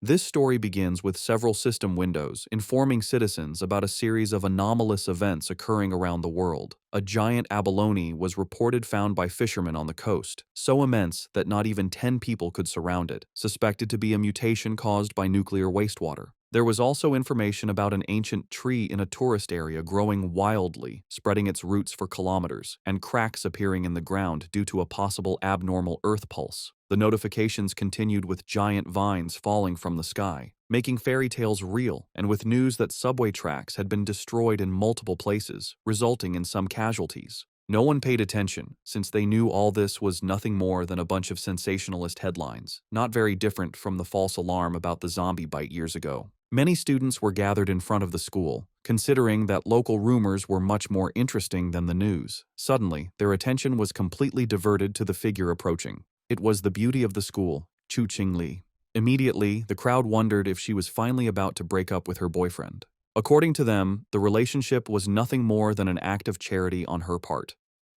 This story begins with several system windows informing citizens about a series of anomalous events occurring around the world. A giant abalone was reported found by fishermen on the coast, so immense that not even 10 people could surround it, suspected to be a mutation caused by nuclear wastewater. There was also information about an ancient tree in a tourist area growing wildly, spreading its roots for kilometers, and cracks appearing in the ground due to a possible abnormal earth pulse. The notifications continued with giant vines falling from the sky, making fairy tales real, and with news that subway tracks had been destroyed in multiple places, resulting in some casualties. No one paid attention, since they knew all this was nothing more than a bunch of sensationalist headlines, not very different from the false alarm about the zombie bite years ago. Many students were gathered in front of the school, considering that local rumors were much more interesting than the news. Suddenly, their attention was completely diverted to the figure approaching. It was the beauty of the school, Chu Qingli. Immediately, the crowd wondered if she was finally about to break up with her boyfriend. According to them, the relationship was nothing more than an act of charity on her part.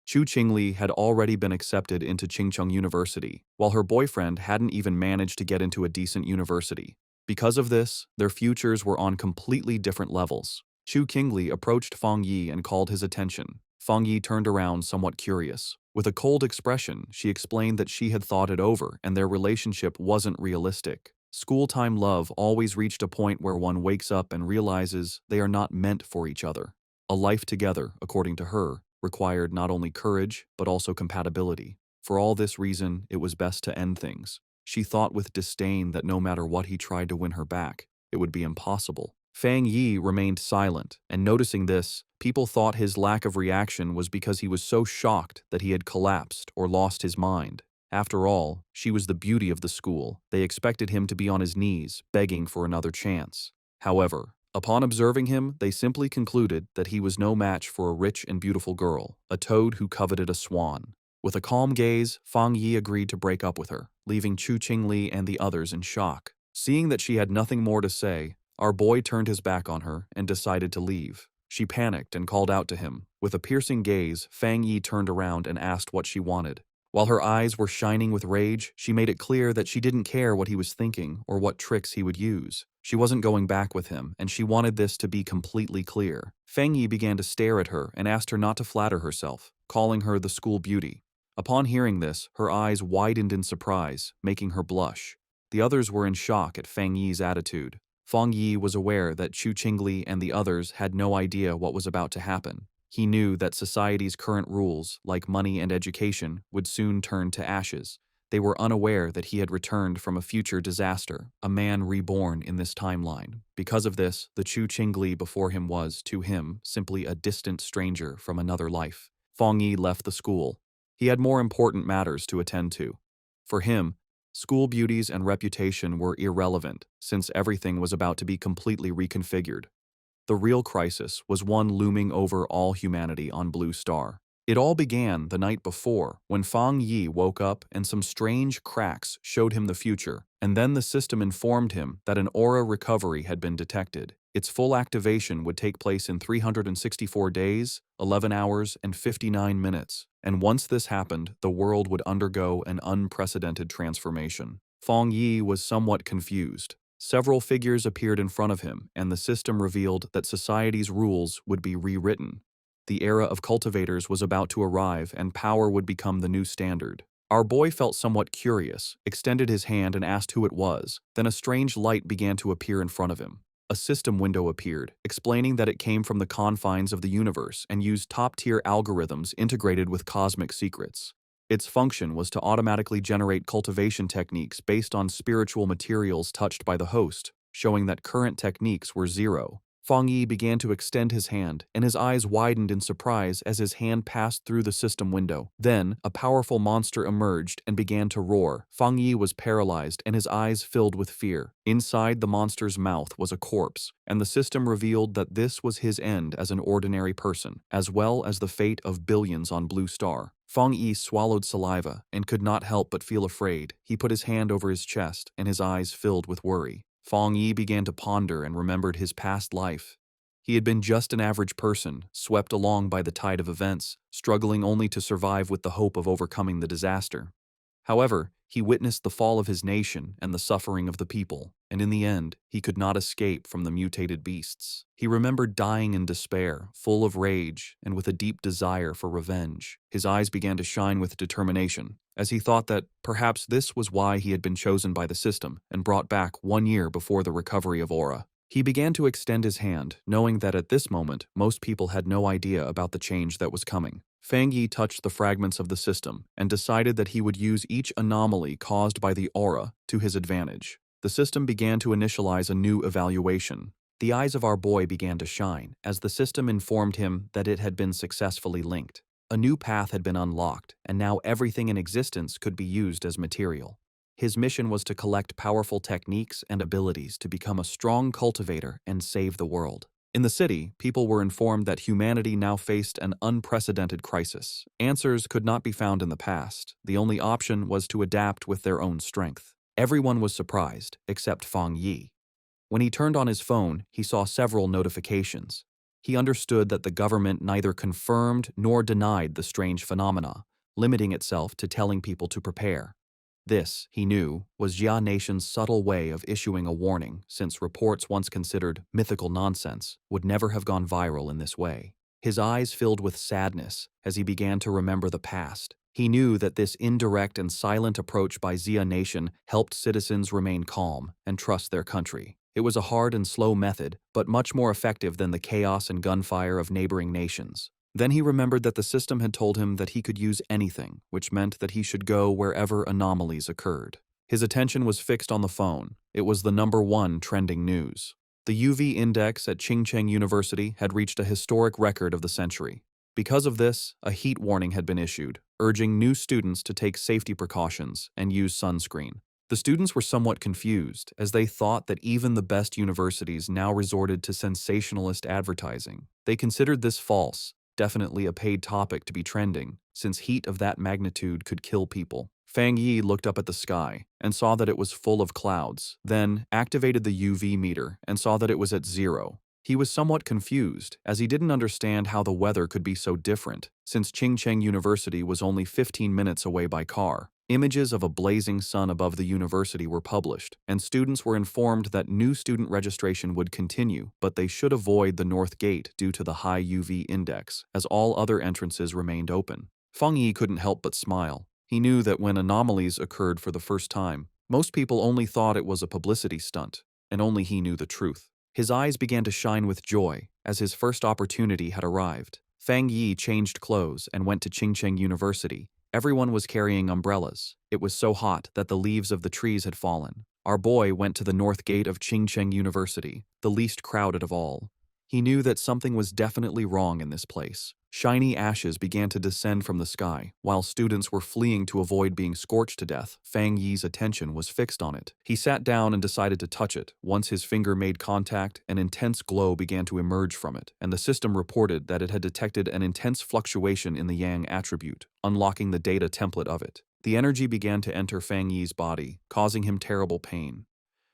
Chu Qingli had already been accepted into Qingcheng University, while her boyfriend hadn't even managed to get into a decent university. Because of this, their futures were on completely different levels. Chu Qingli approached Fang Yi and called his attention. Fang Yi turned around somewhat curious. With a cold expression, she explained that she had thought it over and their relationship wasn't realistic. School-time love always reached a point where one wakes up and realizes they are not meant for each other. A life together, according to her, required not only courage but also compatibility. For all this reason, it was best to end things. She thought with disdain that no matter what he tried to win her back, it would be impossible. Fang Yi remained silent, and noticing this, people thought his lack of reaction was because he was so shocked that he had collapsed or lost his mind. After all, she was the beauty of the school. They expected him to be on his knees, begging for another chance. However, upon observing him, they simply concluded that he was no match for a rich and beautiful girl, a toad who coveted a swan. With a calm gaze, Fang Yi agreed to break up with her, leaving Chu Qingli and the others in shock. Seeing that she had nothing more to say, our boy turned his back on her and decided to leave. She panicked and called out to him. With a piercing gaze, Fang Yi turned around and asked what she wanted. While her eyes were shining with rage, she made it clear that she didn't care what he was thinking or what tricks he would use. She wasn't going back with him, and she wanted this to be completely clear. Fang Yi began to stare at her and asked her not to flatter herself, calling her the school beauty. Upon hearing this, her eyes widened in surprise, making her blush. The others were in shock at Fang Yi's attitude. Fang Yi was aware that Chu Qingli and the others had no idea what was about to happen. He knew that society's current rules, like money and education, would soon turn to ashes. They were unaware that he had returned from a future disaster, a man reborn in this timeline. Because of this, the Chu Qingli before him was, to him, simply a distant stranger from another life. Fang Yi left the school. He had more important matters to attend to. For him, school beauties and reputation were irrelevant, since everything was about to be completely reconfigured. The real crisis was one looming over all humanity on Blue Star. It all began the night before, when Fang Yi woke up and some strange cracks showed him the future, and then the system informed him that an aura recovery had been detected. Its full activation would take place in 364 days, 11 hours, and 59 minutes, and once this happened, the world would undergo an unprecedented transformation. Fang Yi was somewhat confused. Several figures appeared in front of him, and the system revealed that society's rules would be rewritten. The era of cultivators was about to arrive, and power would become the new standard. Our boy felt somewhat curious, extended his hand and asked who it was. Then a strange light began to appear in front of him. A system window appeared, explaining that it came from the confines of the universe and used top-tier algorithms integrated with cosmic secrets. Its function was to automatically generate cultivation techniques based on spiritual materials touched by the host, showing that current techniques were zero. Fang Yi began to extend his hand, and his eyes widened in surprise as his hand passed through the system window. Then, a powerful monster emerged and began to roar. Fang Yi was paralyzed and his eyes filled with fear. Inside the monster's mouth was a corpse, and the system revealed that this was his end as an ordinary person, as well as the fate of billions on Blue Star. Fang Yi swallowed saliva and could not help but feel afraid. He put his hand over his chest, and his eyes filled with worry. Fang Yi began to ponder and remembered his past life. He had been just an average person, swept along by the tide of events, struggling only to survive with the hope of overcoming the disaster. However, he witnessed the fall of his nation and the suffering of the people, and in the end, he could not escape from the mutated beasts. He remembered dying in despair, full of rage, and with a deep desire for revenge. His eyes began to shine with determination, as he thought that perhaps this was why he had been chosen by the system and brought back 1 year before the recovery of Aura. He began to extend his hand, knowing that at this moment, most people had no idea about the change that was coming. Fang Yi touched the fragments of the system and decided that he would use each anomaly caused by the aura to his advantage. The system began to initialize a new evaluation. The eyes of our boy began to shine as the system informed him that it had been successfully linked. A new path had been unlocked, and now everything in existence could be used as material. His mission was to collect powerful techniques and abilities to become a strong cultivator and save the world. In the city, people were informed that humanity now faced an unprecedented crisis. Answers could not be found in the past. The only option was to adapt with their own strength. Everyone was surprised, except Fang Yi. When he turned on his phone, he saw several notifications. He understood that the government neither confirmed nor denied the strange phenomena, limiting itself to telling people to prepare. This, he knew, was Jia Nation's subtle way of issuing a warning, since reports once considered mythical nonsense would never have gone viral in this way. His eyes filled with sadness as he began to remember the past. He knew that this indirect and silent approach by Jia Nation helped citizens remain calm and trust their country. It was a hard and slow method, but much more effective than the chaos and gunfire of neighboring nations. Then he remembered that the system had told him that he could use anything, which meant that he should go wherever anomalies occurred. His attention was fixed on the phone. It was the #1 trending news. The UV index at Qingcheng University had reached a historic record of the century. Because of this, a heat warning had been issued, urging new students to take safety precautions and use sunscreen. The students were somewhat confused, as they thought that even the best universities now resorted to sensationalist advertising. They considered this false, definitely a paid topic to be trending, since heat of that magnitude could kill people. Fang Yi looked up at the sky and saw that it was full of clouds, then activated the UV meter and saw that it was at 0. He was somewhat confused, as he didn't understand how the weather could be so different, since Qingcheng University was only 15 minutes away by car. Images of a blazing sun above the university were published, and students were informed that new student registration would continue, but they should avoid the north gate due to the high UV index, as all other entrances remained open. Feng Yi couldn't help but smile. He knew that when anomalies occurred for the first time, most people only thought it was a publicity stunt, and only he knew the truth. His eyes began to shine with joy, as his first opportunity had arrived. Fang Yi changed clothes and went to Qingcheng University. Everyone was carrying umbrellas. It was so hot that the leaves of the trees had fallen. Our boy went to the north gate of Qingcheng University, the least crowded of all. He knew that something was definitely wrong in this place. Shiny ashes began to descend from the sky. While students were fleeing to avoid being scorched to death, Fang Yi's attention was fixed on it. He sat down and decided to touch it. Once his finger made contact, an intense glow began to emerge from it, and the system reported that it had detected an intense fluctuation in the Yang attribute, unlocking the data template of it. The energy began to enter Fang Yi's body, causing him terrible pain.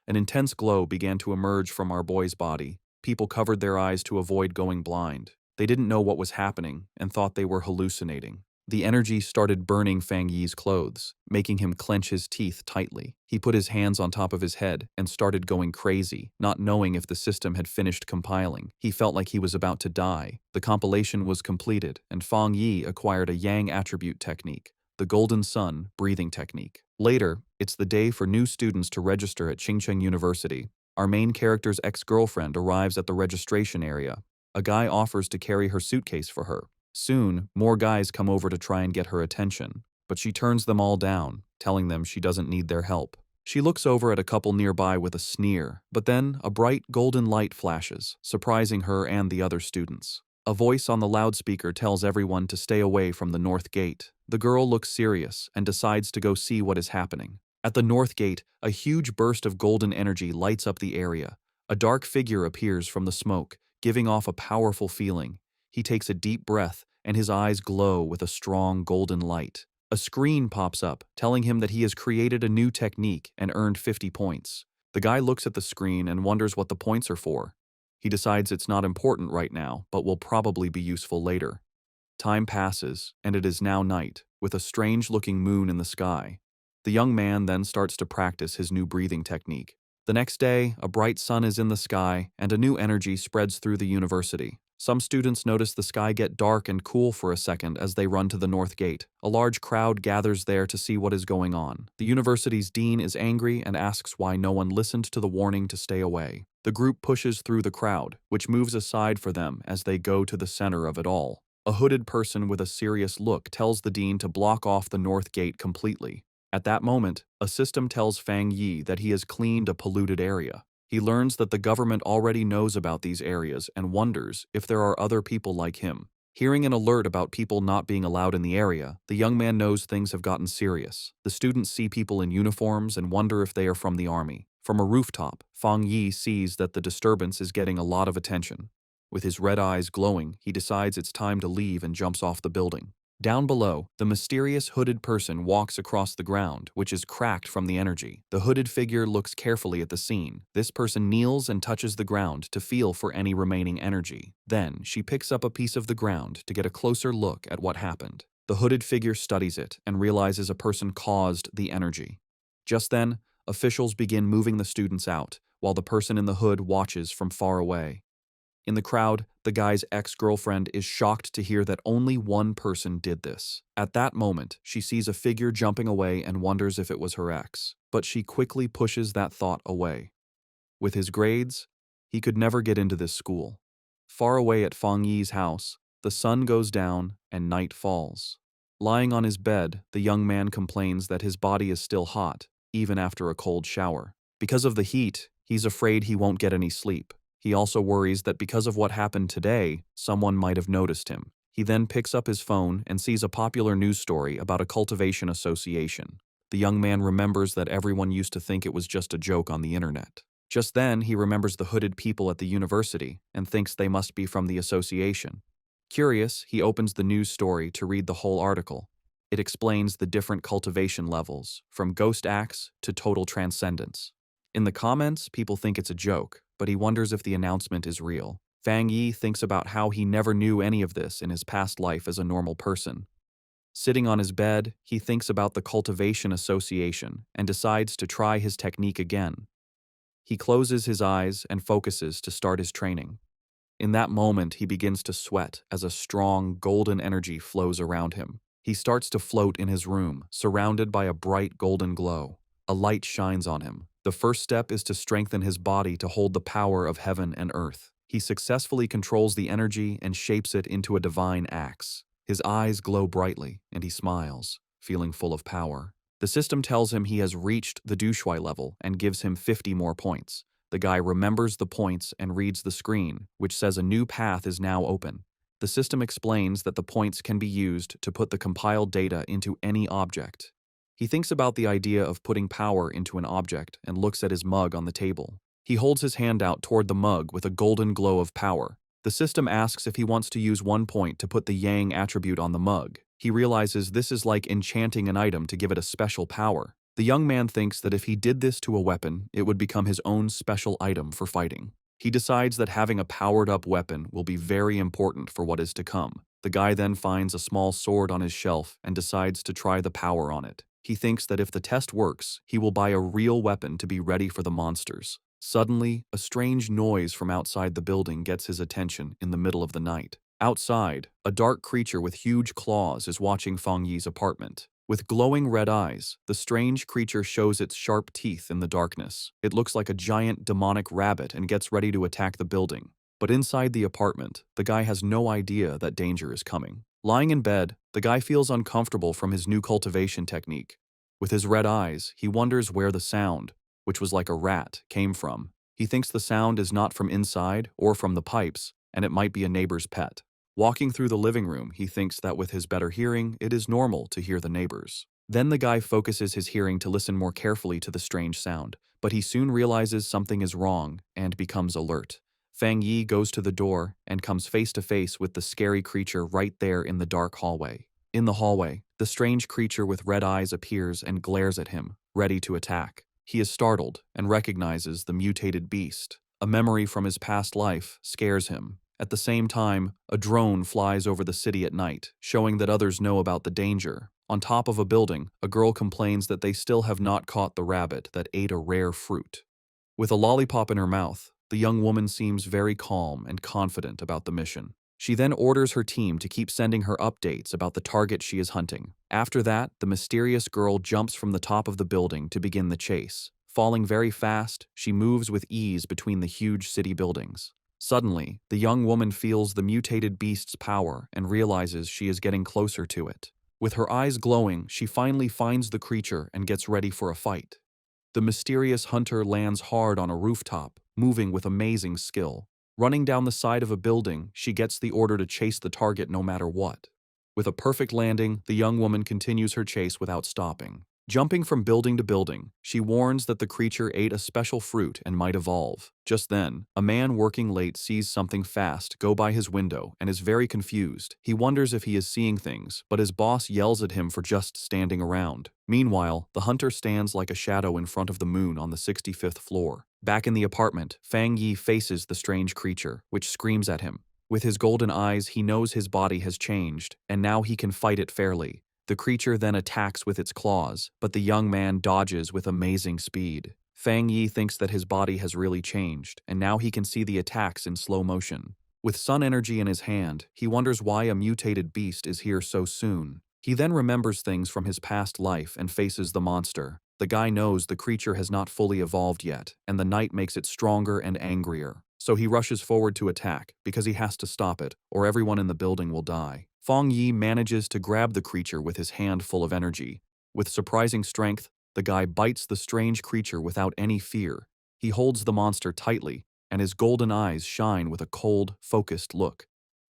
An intense glow began to emerge from our boy's body. People covered their eyes to avoid going blind. They didn't know what was happening and thought they were hallucinating. The energy started burning Fang Yi's clothes, making him clench his teeth tightly. He put his hands on top of his head and started going crazy, not knowing if the system had finished compiling. He felt like he was about to die. The compilation was completed, and Fang Yi acquired a Yang attribute technique, the Golden Sun breathing technique. Later, it's the day for new students to register at Qingcheng University. Our main character's ex-girlfriend arrives at the registration area. A guy offers to carry her suitcase for her. Soon, more guys come over to try and get her attention, but she turns them all down, telling them she doesn't need their help. She looks over at a couple nearby with a sneer, but then a bright golden light flashes, surprising her and the other students. A voice on the loudspeaker tells everyone to stay away from the north gate. The girl looks serious and decides to go see what is happening. At the north gate, a huge burst of golden energy lights up the area. A dark figure appears from the smoke, giving off a powerful feeling. He takes a deep breath, and his eyes glow with a strong golden light. A screen pops up, telling him that he has created a new technique and earned 50 points. The guy looks at the screen and wonders what the points are for. He decides it's not important right now, but will probably be useful later. Time passes, and it is now night, with a strange-looking moon in the sky. The young man then starts to practice his new breathing technique. The next day, a bright sun is in the sky, and a new energy spreads through the university. Some students notice the sky get dark and cool for a second as they run to the north gate. A large crowd gathers there to see what is going on. The university's dean is angry and asks why no one listened to the warning to stay away. The group pushes through the crowd, which moves aside for them as they go to the center of it all. A hooded person with a serious look tells the dean to block off the north gate completely. At that moment, a system tells Fang Yi that he has cleaned a polluted area. He learns that the government already knows about these areas and wonders if there are other people like him. Hearing an alert about people not being allowed in the area, the young man knows things have gotten serious. The students see people in uniforms and wonder if they are from the army. From a rooftop, Fang Yi sees that the disturbance is getting a lot of attention. With his red eyes glowing, he decides it's time to leave and jumps off the building. Down below, the mysterious hooded person walks across the ground, which is cracked from the energy. The hooded figure looks carefully at the scene. This person kneels and touches the ground to feel for any remaining energy. Then, she picks up a piece of the ground to get a closer look at what happened. The hooded figure studies it and realizes a person caused the energy. Just then, officials begin moving the students out, while the person in the hood watches from far away. In the crowd, the guy's ex-girlfriend is shocked to hear that only one person did this. At that moment, she sees a figure jumping away and wonders if it was her ex, but she quickly pushes that thought away. With his grades, he could never get into this school. Far away at Fang Yi's house, the sun goes down and night falls. Lying on his bed, the young man complains that his body is still hot, even after a cold shower. Because of the heat, he's afraid he won't get any sleep. He also worries that because of what happened today, someone might have noticed him. He then picks up his phone and sees a popular news story about a cultivation association. The young man remembers that everyone used to think it was just a joke on the internet. Just then, he remembers the hooded people at the university and thinks they must be from the association. Curious, he opens the news story to read the whole article. It explains the different cultivation levels, from ghost acts to total transcendence. In the comments, people think it's a joke, but he wonders if the announcement is real. Fang Yi thinks about how he never knew any of this in his past life as a normal person. Sitting on his bed, he thinks about the cultivation association and decides to try his technique again. He closes his eyes and focuses to start his training. In that moment, he begins to sweat as a strong, golden energy flows around him. He starts to float in his room, surrounded by a bright golden glow. A light shines on him. The first step is to strengthen his body to hold the power of heaven and earth. He successfully controls the energy and shapes it into a divine axe. His eyes glow brightly, and he smiles, feeling full of power. The system tells him he has reached the Dushui level and gives him 50 more points. The guy remembers the points and reads the screen, which says a new path is now open. The system explains that the points can be used to put the compiled data into any object. He thinks about the idea of putting power into an object and looks at his mug on the table. He holds his hand out toward the mug with a golden glow of power. The system asks if he wants to use 1 point to put the yang attribute on the mug. He realizes this is like enchanting an item to give it a special power. The young man thinks that if he did this to a weapon, it would become his own special item for fighting. He decides that having a powered-up weapon will be very important for what is to come. The guy then finds a small sword on his shelf and decides to try the power on it. He thinks that if the test works, he will buy a real weapon to be ready for the monsters. Suddenly, a strange noise from outside the building gets his attention in the middle of the night. Outside, a dark creature with huge claws is watching Fang Yi's apartment. With glowing red eyes, the strange creature shows its sharp teeth in the darkness. It looks like a giant demonic rabbit and gets ready to attack the building. But inside the apartment, the guy has no idea that danger is coming. Lying in bed, the guy feels uncomfortable from his new cultivation technique. With his red eyes, he wonders where the sound, which was like a rat, came from. He thinks the sound is not from inside or from the pipes, and it might be a neighbor's pet. Walking through the living room, he thinks that with his better hearing, it is normal to hear the neighbors. Then the guy focuses his hearing to listen more carefully to the strange sound, but he soon realizes something is wrong and becomes alert. Fang Yi goes to the door and comes face to face with the scary creature right there in the dark hallway. In the hallway, the strange creature with red eyes appears and glares at him, ready to attack. He is startled and recognizes the mutated beast. A memory from his past life scares him. At the same time, a drone flies over the city at night, showing that others know about the danger. On top of a building, a girl complains that they still have not caught the rabbit that ate a rare fruit. With a lollipop in her mouth, the young woman seems very calm and confident about the mission. She then orders her team to keep sending her updates about the target she is hunting. After that, the mysterious girl jumps from the top of the building to begin the chase. Falling very fast, she moves with ease between the huge city buildings. Suddenly, the young woman feels the mutated beast's power and realizes she is getting closer to it. With her eyes glowing, she finally finds the creature and gets ready for a fight. The mysterious hunter lands hard on a rooftop, moving with amazing skill. Running down the side of a building, she gets the order to chase the target no matter what. With a perfect landing, the young woman continues her chase without stopping. Jumping from building to building, she warns that the creature ate a special fruit and might evolve. Just then, a man working late sees something fast go by his window and is very confused. He wonders if he is seeing things, but his boss yells at him for just standing around. Meanwhile, the hunter stands like a shadow in front of the moon on the 65th floor. Back in the apartment, Fang Yi faces the strange creature, which screams at him. With his golden eyes, he knows his body has changed, and now he can fight it fairly. The creature then attacks with its claws, but the young man dodges with amazing speed. Fang Yi thinks that his body has really changed, and now he can see the attacks in slow motion. With sun energy in his hand, he wonders why a mutated beast is here so soon. He then remembers things from his past life and faces the monster. The guy knows the creature has not fully evolved yet, and the night makes it stronger and angrier. So he rushes forward to attack, because he has to stop it, or everyone in the building will die. Fang Yi manages to grab the creature with his hand full of energy. With surprising strength, the guy bites the strange creature without any fear. He holds the monster tightly, and his golden eyes shine with a cold, focused look.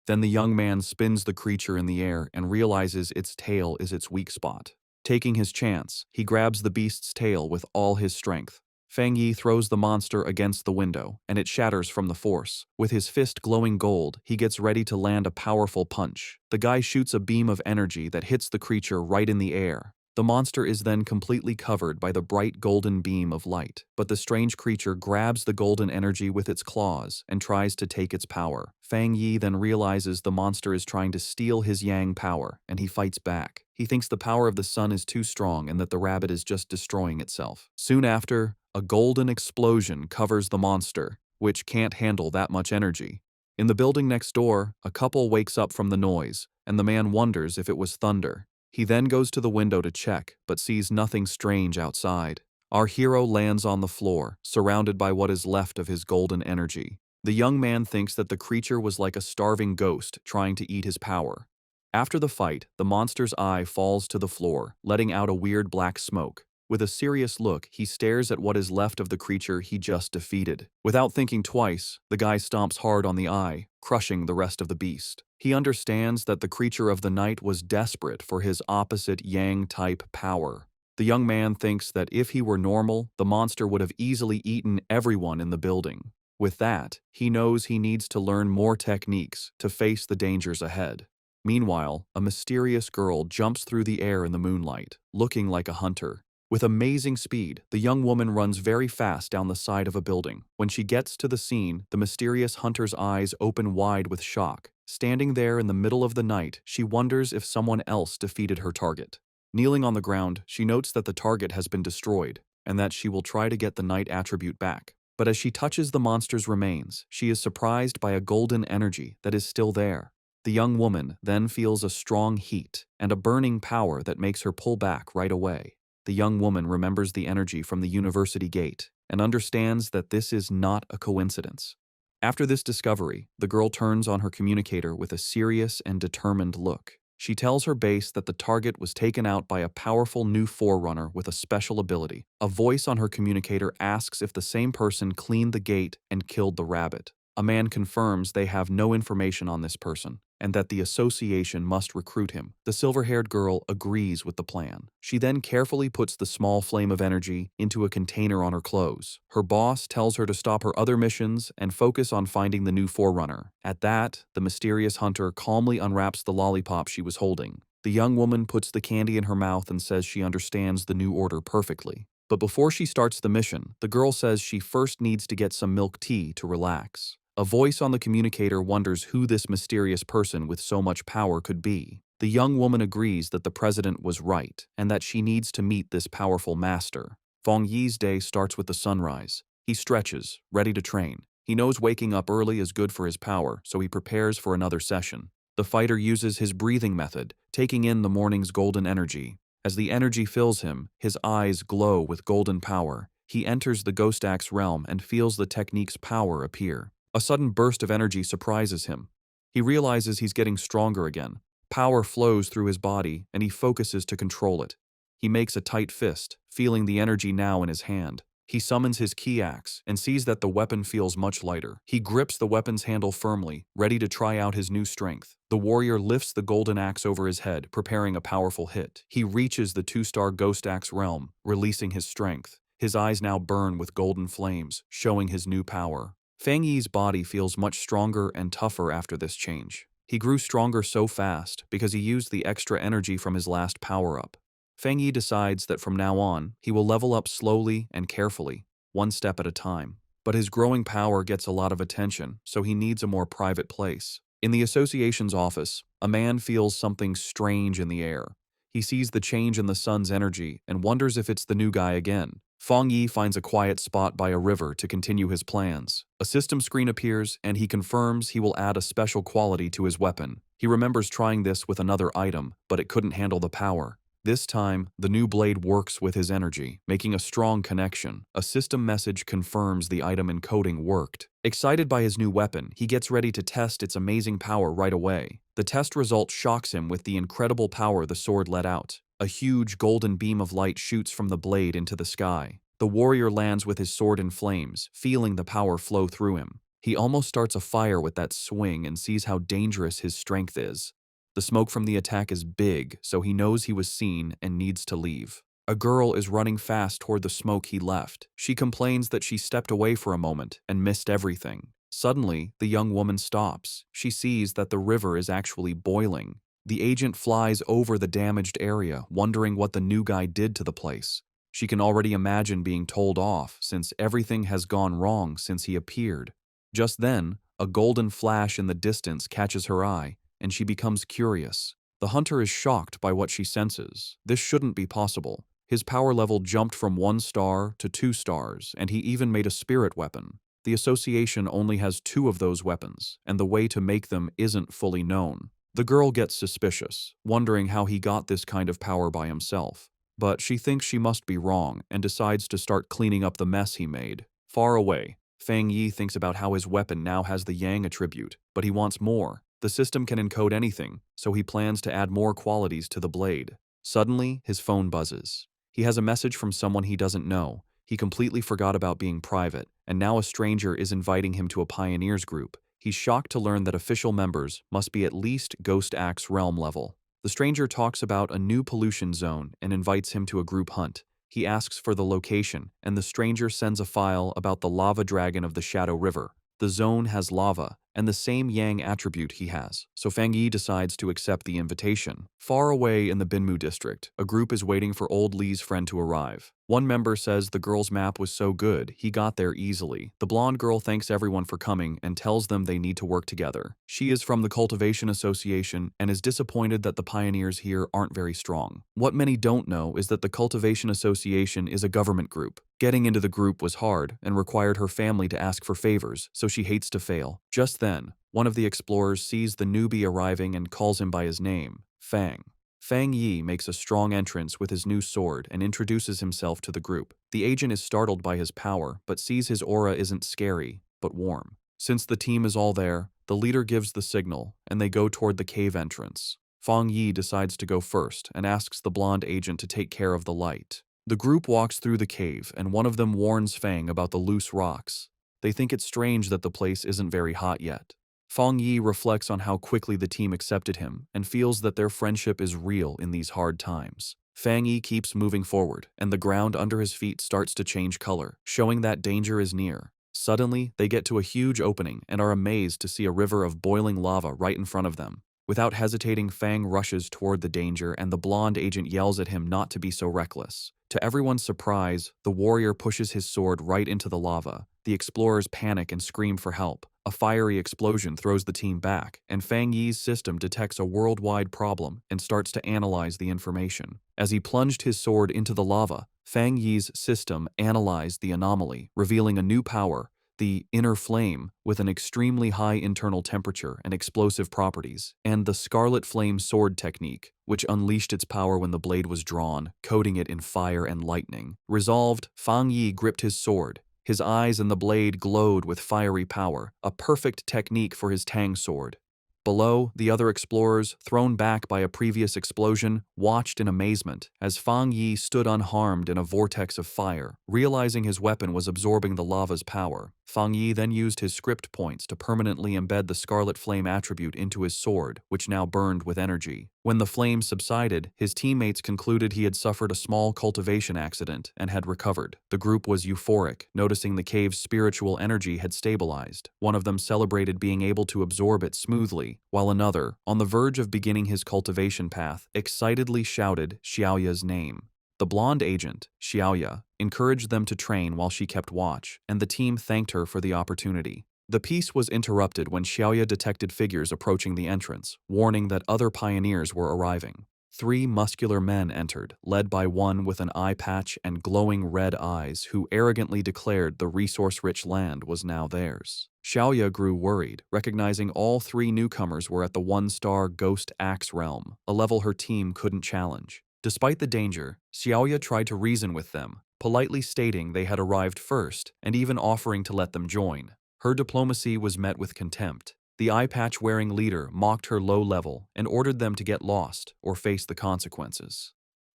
Then the young man spins the creature in the air and realizes its tail is its weak spot. Taking his chance, he grabs the beast's tail with all his strength. Fang Yi throws the monster against the window, and it shatters from the force. With his fist glowing gold, he gets ready to land a powerful punch. The guy shoots a beam of energy that hits the creature right in the air. The monster is then completely covered by the bright golden beam of light, but the strange creature grabs the golden energy with its claws and tries to take its power. Fang Yi then realizes the monster is trying to steal his yang power, and he fights back. He thinks the power of the sun is too strong and that the rabbit is just destroying itself. Soon after, a golden explosion covers the monster, which can't handle that much energy. In the building next door, a couple wakes up from the noise, and the man wonders if it was thunder. He then goes to the window to check, but sees nothing strange outside. Our hero lands on the floor, surrounded by what is left of his golden energy. The young man thinks that the creature was like a starving ghost trying to eat his power. After the fight, the monster's eye falls to the floor, letting out a weird black smoke. With a serious look, he stares at what is left of the creature he just defeated. Without thinking twice, the guy stomps hard on the eye, crushing the rest of the beast. He understands that the creature of the night was desperate for his opposite yang-type power. The young man thinks that if he were normal, the monster would have easily eaten everyone in the building. With that, he knows he needs to learn more techniques to face the dangers ahead. Meanwhile, a mysterious girl jumps through the air in the moonlight, looking like a hunter. With amazing speed, the young woman runs very fast down the side of a building. When she gets to the scene, the mysterious hunter's eyes open wide with shock. Standing there in the middle of the night, she wonders if someone else defeated her target. Kneeling on the ground, she notes that the target has been destroyed, and that she will try to get the night attribute back. But as she touches the monster's remains, she is surprised by a golden energy that is still there. The young woman then feels a strong heat and a burning power that makes her pull back right away. The young woman remembers the energy from the university gate and understands that this is not a coincidence. After this discovery, the girl turns on her communicator with a serious and determined look. She tells her base that the target was taken out by a powerful new forerunner with a special ability. A voice on her communicator asks if the same person cleaned the gate and killed the rabbit. A man confirms they have no information on this person, and that the association must recruit him. The silver-haired girl agrees with the plan. She then carefully puts the small flame of energy into a container on her clothes. Her boss tells her to stop her other missions and focus on finding the new forerunner. At that, the mysterious hunter calmly unwraps the lollipop she was holding. The young woman puts the candy in her mouth and says she understands the new order perfectly. But before she starts the mission, the girl says she first needs to get some milk tea to relax. A voice on the communicator wonders who this mysterious person with so much power could be. The young woman agrees that the president was right and that she needs to meet this powerful master. Feng Yi's day starts with the sunrise. He stretches, ready to train. He knows waking up early is good for his power, so he prepares for another session. The fighter uses his breathing method, taking in the morning's golden energy. As the energy fills him, his eyes glow with golden power. He enters the Ghost Axe realm and feels the technique's power appear. A sudden burst of energy surprises him. He realizes he's getting stronger again. Power flows through his body, and he focuses to control it. He makes a tight fist, feeling the energy now in his hand. He summons his key axe and sees that the weapon feels much lighter. He grips the weapon's handle firmly, ready to try out his new strength. The warrior lifts the golden axe over his head, preparing a powerful hit. He reaches the 2-star Ghost Axe realm, releasing his strength. His eyes now burn with golden flames, showing his new power. Feng Yi's body feels much stronger and tougher after this change. He grew stronger so fast because he used the extra energy from his last power-up. Feng Yi decides that from now on, he will level up slowly and carefully, one step at a time. But his growing power gets a lot of attention, so he needs a more private place. In the association's office, a man feels something strange in the air. He sees the change in the sun's energy and wonders if it's the new guy again. Feng Yi finds a quiet spot by a river to continue his plans. A system screen appears, and he confirms he will add a special quality to his weapon. He remembers trying this with another item, but it couldn't handle the power. This time, the new blade works with his energy, making a strong connection. A system message confirms the item encoding worked. Excited by his new weapon, he gets ready to test its amazing power right away. The test result shocks him with the incredible power the sword let out. A huge golden beam of light shoots from the blade into the sky. The warrior lands with his sword in flames, feeling the power flow through him. He almost starts a fire with that swing and sees how dangerous his strength is. The smoke from the attack is big, so he knows he was seen and needs to leave. A girl is running fast toward the smoke he left. She complains that she stepped away for a moment and missed everything. Suddenly, the young woman stops. She sees that the river is actually boiling. The agent flies over the damaged area, wondering what the new guy did to the place. She can already imagine being told off, since everything has gone wrong since he appeared. Just then, a golden flash in the distance catches her eye, and she becomes curious. The hunter is shocked by what she senses. This shouldn't be possible. His power level jumped from 1 star to 2 stars, and he even made a spirit weapon. The association only has 2 of those weapons, and the way to make them isn't fully known. The girl gets suspicious, wondering how he got this kind of power by himself. But she thinks she must be wrong and decides to start cleaning up the mess he made. Far away, Feng Yi thinks about how his weapon now has the Yang attribute, but he wants more. The system can encode anything, so he plans to add more qualities to the blade. Suddenly, his phone buzzes. He has a message from someone he doesn't know. He completely forgot about being private, and now a stranger is inviting him to a pioneers group. He's shocked to learn that official members must be at least Ghost Axe realm level. The stranger talks about a new pollution zone and invites him to a group hunt. He asks for the location, and the stranger sends a file about the lava dragon of the Shadow River. The zone has lava, and the same Yang attribute he has, so Feng Yi decides to accept the invitation. Far away in the Binmu district, a group is waiting for old Li's friend to arrive. One member says the girl's map was so good, he got there easily. The blonde girl thanks everyone for coming and tells them they need to work together. She is from the Cultivation Association and is disappointed that the pioneers here aren't very strong. What many don't know is that the Cultivation Association is a government group. Getting into the group was hard and required her family to ask for favors, so she hates to fail. Just then, one of the explorers sees the newbie arriving and calls him by his name, Fang. Feng Yi makes a strong entrance with his new sword and introduces himself to the group. The agent is startled by his power, but sees his aura isn't scary, but warm. Since the team is all there, the leader gives the signal, and they go toward the cave entrance. Feng Yi decides to go first and asks the blonde agent to take care of the light. The group walks through the cave, and one of them warns Fang about the loose rocks. They think it's strange that the place isn't very hot yet. Feng Yi reflects on how quickly the team accepted him and feels that their friendship is real in these hard times. Feng Yi keeps moving forward, and the ground under his feet starts to change color, showing that danger is near. Suddenly, they get to a huge opening and are amazed to see a river of boiling lava right in front of them. Without hesitating, Fang rushes toward the danger and the blonde agent yells at him not to be so reckless. To everyone's surprise, the warrior pushes his sword right into the lava. The explorers panic and scream for help. A fiery explosion throws the team back, and Fang Yi's system detects a worldwide problem and starts to analyze the information. As he plunged his sword into the lava, Fang Yi's system analyzed the anomaly, revealing a new power, the inner flame, with an extremely high internal temperature and explosive properties, and the scarlet flame sword technique, which unleashed its power when the blade was drawn, coating it in fire and lightning. Resolved, Fang Yi gripped his sword. His eyes and the blade glowed with fiery power, a perfect technique for his Tang sword. Below, the other explorers, thrown back by a previous explosion, watched in amazement as Fang Yi stood unharmed in a vortex of fire. Realizing his weapon was absorbing the lava's power, Fang Yi then used his script points to permanently embed the scarlet flame attribute into his sword, which now burned with energy. When the flames subsided, his teammates concluded he had suffered a small cultivation accident and had recovered. The group was euphoric, noticing the cave's spiritual energy had stabilized. One of them celebrated being able to absorb it smoothly, while another, on the verge of beginning his cultivation path, excitedly shouted Xiaoya's name. The blonde agent, Xiaoya, encouraged them to train while she kept watch, and the team thanked her for the opportunity. The peace was interrupted when Xiaoya detected figures approaching the entrance, warning that other pioneers were arriving. 3 muscular men entered, led by one with an eye patch and glowing red eyes who arrogantly declared the resource-rich land was now theirs. Xiaoya grew worried, recognizing all 3 newcomers were at the 1-star Ghost Axe realm, a level her team couldn't challenge. Despite the danger, Xiaoya tried to reason with them, politely stating they had arrived first and even offering to let them join. Her diplomacy was met with contempt. The eye-patch-wearing leader mocked her low level and ordered them to get lost or face the consequences.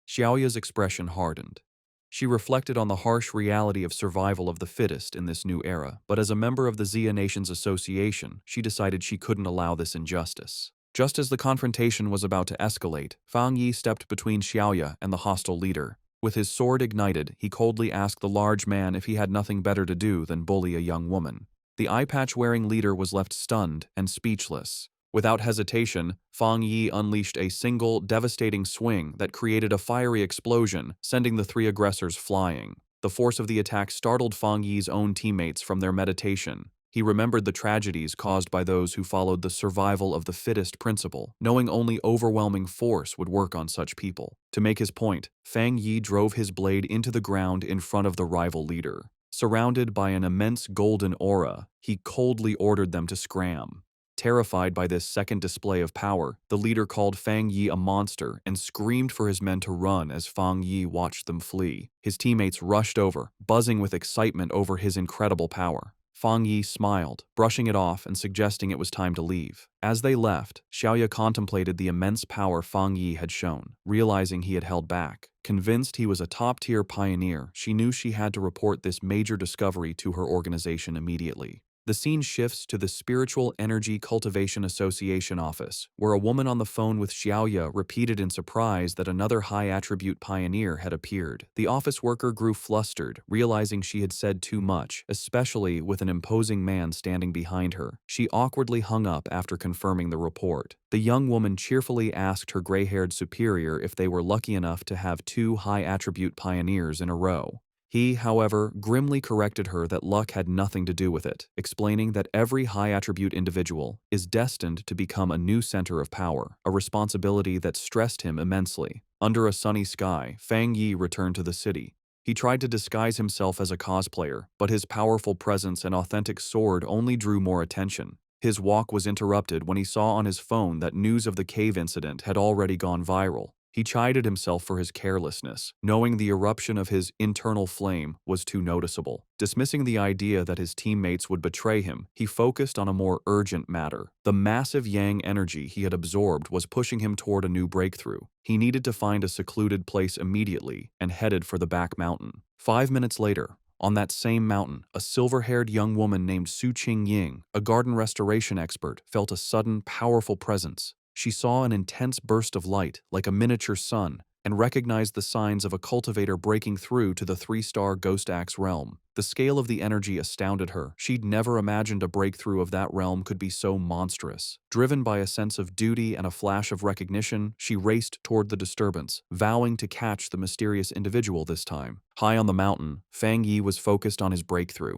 Xiaoya's expression hardened. She reflected on the harsh reality of survival of the fittest in this new era, but as a member of the Xia Nations Association, she decided she couldn't allow this injustice. Just as the confrontation was about to escalate, Fang Yi stepped between Xiaoya and the hostile leader. With his sword ignited, he coldly asked the large man if he had nothing better to do than bully a young woman. The eye-patch-wearing leader was left stunned and speechless. Without hesitation, Fang Yi unleashed a single, devastating swing that created a fiery explosion, sending the 3 aggressors flying. The force of the attack startled Fang Yi's own teammates from their meditation. He remembered the tragedies caused by those who followed the survival of the fittest principle, knowing only overwhelming force would work on such people. To make his point, Fang Yi drove his blade into the ground in front of the rival leader. Surrounded by an immense golden aura, he coldly ordered them to scram. Terrified by this second display of power, the leader called Fang Yi a monster and screamed for his men to run as Fang Yi watched them flee. His teammates rushed over, buzzing with excitement over his incredible power. Fang Yi smiled, brushing it off and suggesting it was time to leave. As they left, Xiaoya contemplated the immense power Fang Yi had shown, realizing he had held back. Convinced he was a top-tier pioneer, she knew she had to report this major discovery to her organization immediately. The scene shifts to the Spiritual Energy Cultivation Association office, where a woman on the phone with Xiaoya repeated in surprise that another high-attribute pioneer had appeared. The office worker grew flustered, realizing she had said too much, especially with an imposing man standing behind her. She awkwardly hung up after confirming the report. The young woman cheerfully asked her gray-haired superior if they were lucky enough to have 2 high-attribute pioneers in a row. He, however, grimly corrected her that luck had nothing to do with it, explaining that every high-attribute individual is destined to become a new center of power, a responsibility that stressed him immensely. Under a sunny sky, Fang Yi returned to the city. He tried to disguise himself as a cosplayer, but his powerful presence and authentic sword only drew more attention. His walk was interrupted when he saw on his phone that news of the cave incident had already gone viral. He chided himself for his carelessness, knowing the eruption of his internal flame was too noticeable. Dismissing the idea that his teammates would betray him, he focused on a more urgent matter. The massive yang energy he had absorbed was pushing him toward a new breakthrough. He needed to find a secluded place immediately and headed for the back mountain. 5 minutes later, on that same mountain, a silver-haired young woman named Su Qingying, a garden restoration expert, felt a sudden, powerful presence. She saw an intense burst of light, like a miniature sun, and recognized the signs of a cultivator breaking through to the 3-star Ghost Axe realm. The scale of the energy astounded her. She'd never imagined a breakthrough of that realm could be so monstrous. Driven by a sense of duty and a flash of recognition, she raced toward the disturbance, vowing to catch the mysterious individual this time. High on the mountain, Fang Yi was focused on his breakthrough.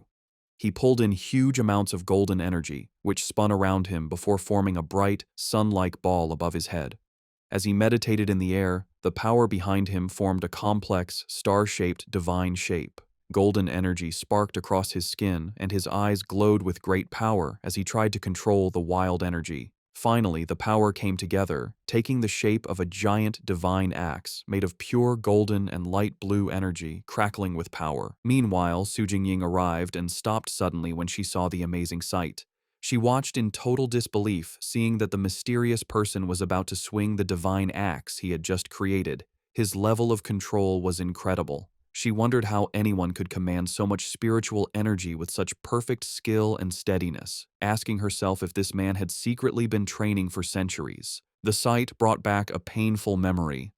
He pulled in huge amounts of golden energy, which spun around him before forming a bright, sun-like ball above his head. As he meditated in the air, the power behind him formed a complex, star-shaped divine shape. Golden energy sparked across his skin, and his eyes glowed with great power as he tried to control the wild energy. Finally, the power came together, taking the shape of a giant divine axe made of pure golden and light blue energy, crackling with power. Meanwhile, Su Jingying arrived and stopped suddenly when she saw the amazing sight. She watched in total disbelief, seeing that the mysterious person was about to swing the divine axe he had just created. His level of control was incredible. She wondered how anyone could command so much spiritual energy with such perfect skill and steadiness, asking herself if this man had secretly been training for centuries. The sight brought back a painful memory.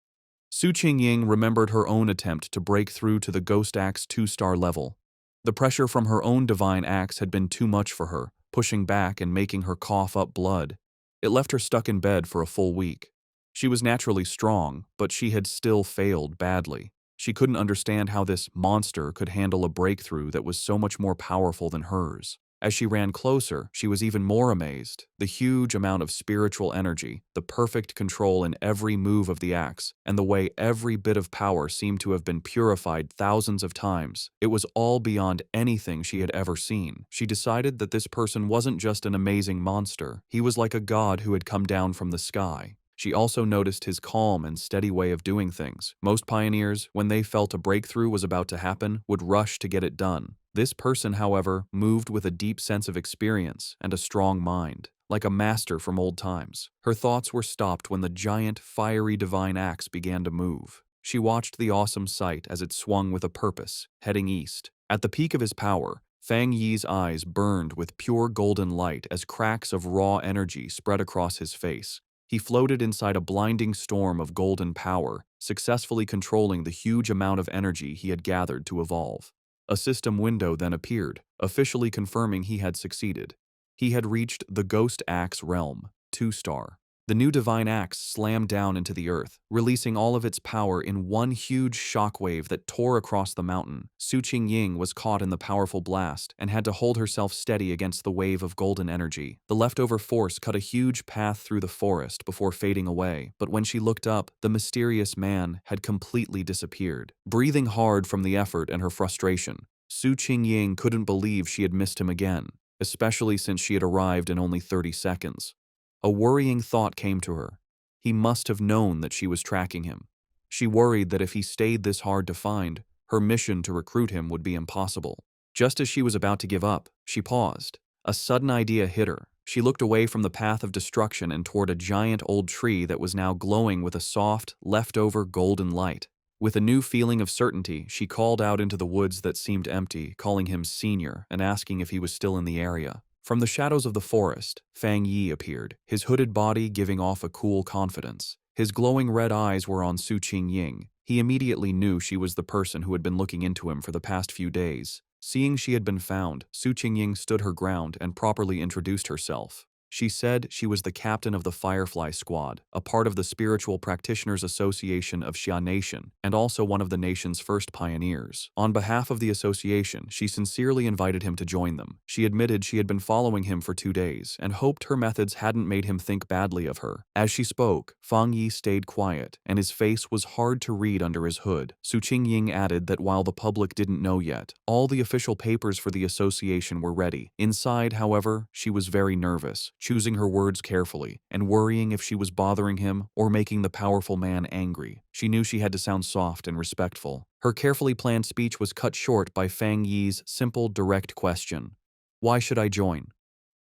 Su Qingying remembered her own attempt to break through to the Ghost Axe 2-star level. The pressure from her own divine axe had been too much for her, pushing back and making her cough up blood. It left her stuck in bed for a full week. She was naturally strong, but she had still failed badly. She couldn't understand how this monster could handle a breakthrough that was so much more powerful than hers. As she ran closer, she was even more amazed. The huge amount of spiritual energy, the perfect control in every move of the axe, and the way every bit of power seemed to have been purified thousands of times. It was all beyond anything she had ever seen. She decided that this person wasn't just an amazing monster. He was like a god who had come down from the sky. She also noticed his calm and steady way of doing things. Most pioneers, when they felt a breakthrough was about to happen, would rush to get it done. This person, however, moved with a deep sense of experience and a strong mind, like a master from old times. Her thoughts were stopped when the giant, fiery divine axe began to move. She watched the awesome sight as it swung with a purpose, heading east. At the peak of his power, Fang Yi's eyes burned with pure golden light as cracks of raw energy spread across his face. He floated inside a blinding storm of golden power, successfully controlling the huge amount of energy he had gathered to evolve. A system window then appeared, officially confirming he had succeeded. He had reached the Ghost Axe realm, 2-star. The new divine axe slammed down into the earth, releasing all of its power in one huge shockwave that tore across the mountain. Su Qingying was caught in the powerful blast and had to hold herself steady against the wave of golden energy. The leftover force cut a huge path through the forest before fading away, but when she looked up, the mysterious man had completely disappeared. Breathing hard from the effort and her frustration, Su Qingying couldn't believe she had missed him again, especially since she had arrived in only 30 seconds. A worrying thought came to her. He must have known that she was tracking him. She worried that if he stayed this hard to find, her mission to recruit him would be impossible. Just as she was about to give up, she paused. A sudden idea hit her. She looked away from the path of destruction and toward a giant old tree that was now glowing with a soft, leftover golden light. With a new feeling of certainty, she called out into the woods that seemed empty, calling him Senior and asking if he was still in the area. From the shadows of the forest, Fang Yi appeared, his hooded body giving off a cool confidence. His glowing red eyes were on Su Qingying. He immediately knew she was the person who had been looking into him for the past few days. Seeing she had been found, Su Qingying stood her ground and properly introduced herself. She said she was the captain of the Firefly Squad, a part of the Spiritual Practitioners Association of Xia Nation, and also one of the nation's first pioneers. On behalf of the association, she sincerely invited him to join them. She admitted she had been following him for 2 days and hoped her methods hadn't made him think badly of her. As she spoke, Fang Yi stayed quiet, and his face was hard to read under his hood. Su Qingying added that while the public didn't know yet, all the official papers for the association were ready. Inside, however, she was very nervous, choosing her words carefully, and worrying if she was bothering him or making the powerful man angry. She knew she had to sound soft and respectful. Her carefully planned speech was cut short by Fang Yi's simple, direct question. "Why should I join?"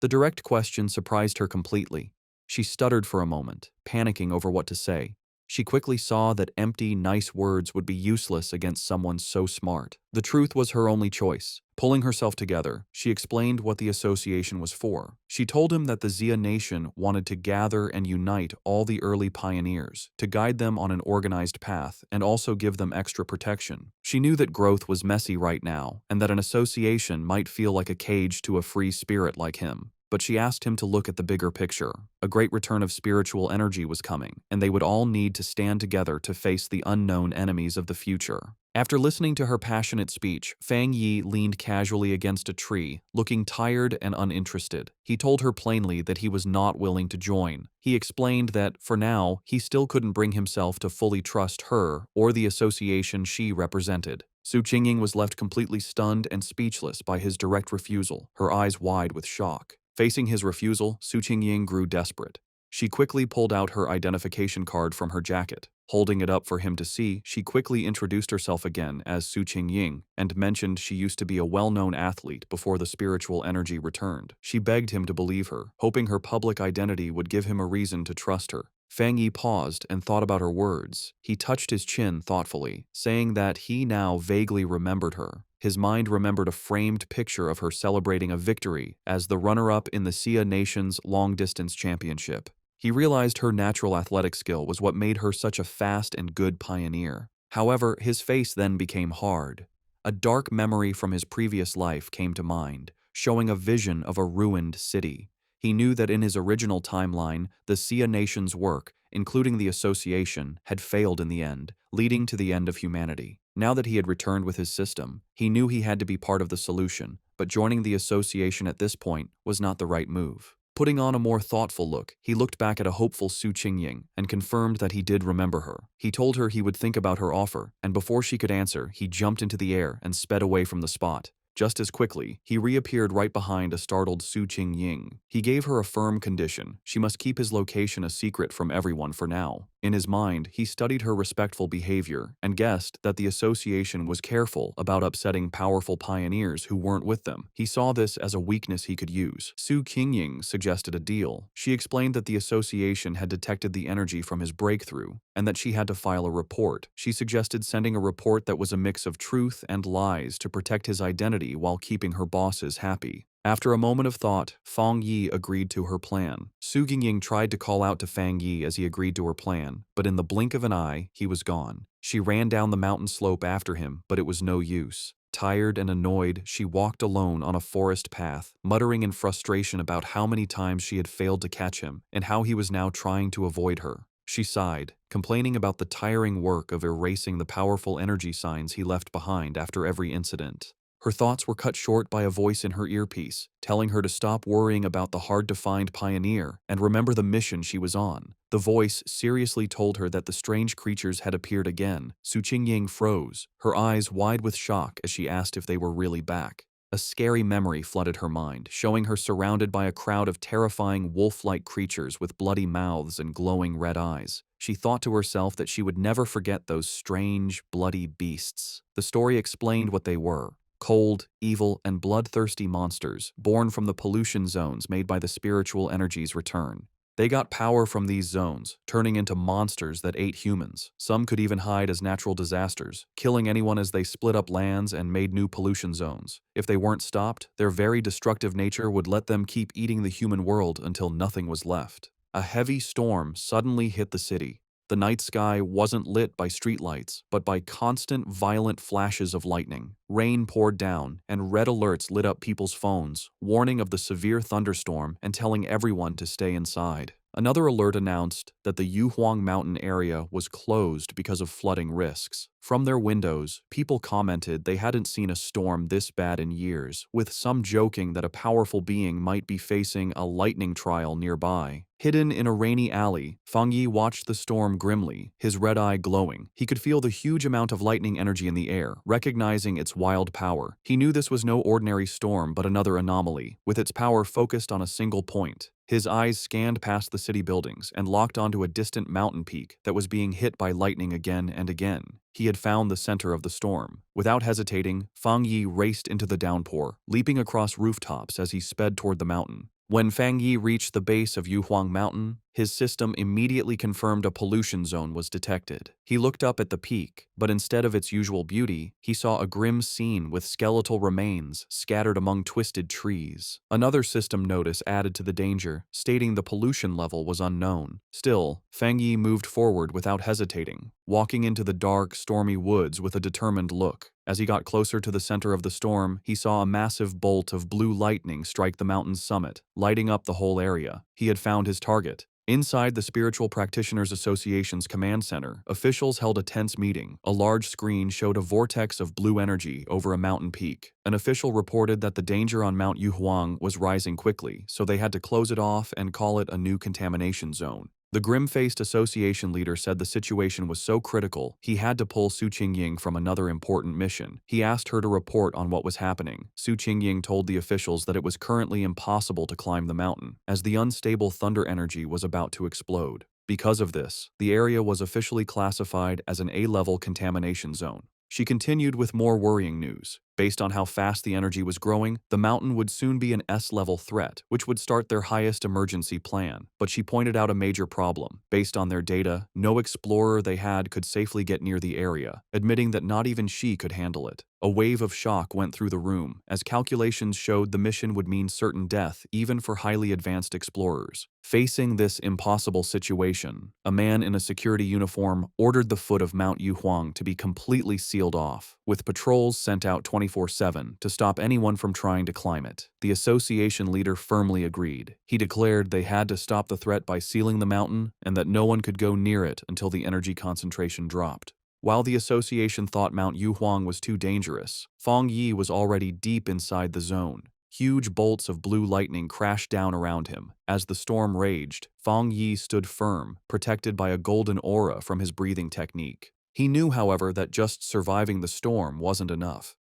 The direct question surprised her completely. She stuttered for a moment, panicking over what to say. She quickly saw that empty, nice words would be useless against someone so smart. The truth was her only choice. Pulling herself together, she explained what the association was for. She told him that the Xia nation wanted to gather and unite all the early pioneers, to guide them on an organized path and also give them extra protection. She knew that growth was messy right now, and that an association might feel like a cage to a free spirit like him. But she asked him to look at the bigger picture. A great return of spiritual energy was coming, and they would all need to stand together to face the unknown enemies of the future. After listening to her passionate speech, Fang Yi leaned casually against a tree, looking tired and uninterested. He told her plainly that he was not willing to join. He explained that, for now, he still couldn't bring himself to fully trust her or the association she represented. Su Qingying was left completely stunned and speechless by his direct refusal, her eyes wide with shock. Facing his refusal, Su Qingying grew desperate. She quickly pulled out her identification card from her jacket. Holding it up for him to see, she quickly introduced herself again as Su Qingying and mentioned she used to be a well-known athlete before the spiritual energy returned. She begged him to believe her, hoping her public identity would give him a reason to trust her. Fang Yi paused and thought about her words. He touched his chin thoughtfully, saying that he now vaguely remembered her. His mind remembered a framed picture of her celebrating a victory as the runner-up in the Xia Nation's long-distance championship. He realized her natural athletic skill was what made her such a fast and good pioneer. However, his face then became hard. A dark memory from his previous life came to mind, showing a vision of a ruined city. He knew that in his original timeline, the Xia Nation's work, including the association, had failed in the end, leading to the end of humanity. Now that he had returned with his system, he knew he had to be part of the solution, but joining the association at this point was not the right move. Putting on a more thoughtful look, he looked back at a hopeful Su Qingying and confirmed that he did remember her. He told her he would think about her offer, and before she could answer, he jumped into the air and sped away from the spot. Just as quickly, he reappeared right behind a startled Su Qingying. He gave her a firm condition. She must keep his location a secret from everyone for now. In his mind, he studied her respectful behavior and guessed that the association was careful about upsetting powerful pioneers who weren't with them. He saw this as a weakness he could use. Su Qingying suggested a deal. She explained that the association had detected the energy from his breakthrough and that she had to file a report. She suggested sending a report that was a mix of truth and lies to protect his identity while keeping her bosses happy. After a moment of thought, Fang Yi agreed to her plan. Su Qingying tried to call out to Fang Yi as he agreed to her plan, but in the blink of an eye, he was gone. She ran down the mountain slope after him, but it was no use. Tired and annoyed, she walked alone on a forest path, muttering in frustration about how many times she had failed to catch him and how he was now trying to avoid her. She sighed, complaining about the tiring work of erasing the powerful energy signs he left behind after every incident. Her thoughts were cut short by a voice in her earpiece, telling her to stop worrying about the hard-to-find pioneer and remember the mission she was on. The voice seriously told her that the strange creatures had appeared again. Su Qingying froze, her eyes wide with shock as she asked if they were really back. A scary memory flooded her mind, showing her surrounded by a crowd of terrifying wolf-like creatures with bloody mouths and glowing red eyes. She thought to herself that she would never forget those strange, bloody beasts. The story explained what they were. Cold, evil, and bloodthirsty monsters born from the pollution zones made by the spiritual energy's return. They got power from these zones, turning into monsters that ate humans. Some could even hide as natural disasters, killing anyone as they split up lands and made new pollution zones. If they weren't stopped, their very destructive nature would let them keep eating the human world until nothing was left. A heavy storm suddenly hit the city. The night sky wasn't lit by streetlights, but by constant, violent flashes of lightning. Rain poured down, and red alerts lit up people's phones, warning of the severe thunderstorm and telling everyone to stay inside. Another alert announced that the Yuhuang Mountain area was closed because of flooding risks. From their windows, people commented they hadn't seen a storm this bad in years, with some joking that a powerful being might be facing a lightning trial nearby. Hidden in a rainy alley, Fang Yi watched the storm grimly, his red eye glowing. He could feel the huge amount of lightning energy in the air, recognizing its wild power. He knew this was no ordinary storm but another anomaly, with its power focused on a single point. His eyes scanned past the city buildings and locked onto a distant mountain peak that was being hit by lightning again and again. He had found the center of the storm. Without hesitating, Fang Yi raced into the downpour, leaping across rooftops as he sped toward the mountain. When Fang Yi reached the base of Yuhuang Mountain, his system immediately confirmed a pollution zone was detected. He looked up at the peak, but instead of its usual beauty, he saw a grim scene with skeletal remains scattered among twisted trees. Another system notice added to the danger, stating the pollution level was unknown. Still, Fang Yi moved forward without hesitating, walking into the dark, stormy woods with a determined look. As he got closer to the center of the storm, he saw a massive bolt of blue lightning strike the mountain's summit, lighting up the whole area. He had found his target. Inside the Spiritual Practitioners Association's command center, officials held a tense meeting. A large screen showed a vortex of blue energy over a mountain peak. An official reported that the danger on Mount Yuhuang was rising quickly, so they had to close it off and call it a new contamination zone. The grim-faced association leader said the situation was so critical, he had to pull Su Qingying from another important mission. He asked her to report on what was happening. Su Qingying told the officials that it was currently impossible to climb the mountain, as the unstable thunder energy was about to explode. Because of this, the area was officially classified as an A-level contamination zone. She continued with more worrying news. Based on how fast the energy was growing, the mountain would soon be an S-level threat, which would start their highest emergency plan. But she pointed out a major problem. Based on their data, no explorer they had could safely get near the area, admitting that not even she could handle it. A wave of shock went through the room, as calculations showed the mission would mean certain death even for highly advanced explorers. Facing this impossible situation, a man in a security uniform ordered the foot of Mount Yuhuang to be completely sealed off, with patrols sent out 24/7 to stop anyone from trying to climb it. The association leader firmly agreed. He declared they had to stop the threat by sealing the mountain and that no one could go near it until the energy concentration dropped. While the association thought Mount Yuhuang was too dangerous, Fang Yi was already deep inside the zone. Huge bolts of blue lightning crashed down around him. As the storm raged, Fang Yi stood firm, protected by a golden aura from his breathing technique. He knew, however, that just surviving the storm wasn't enough.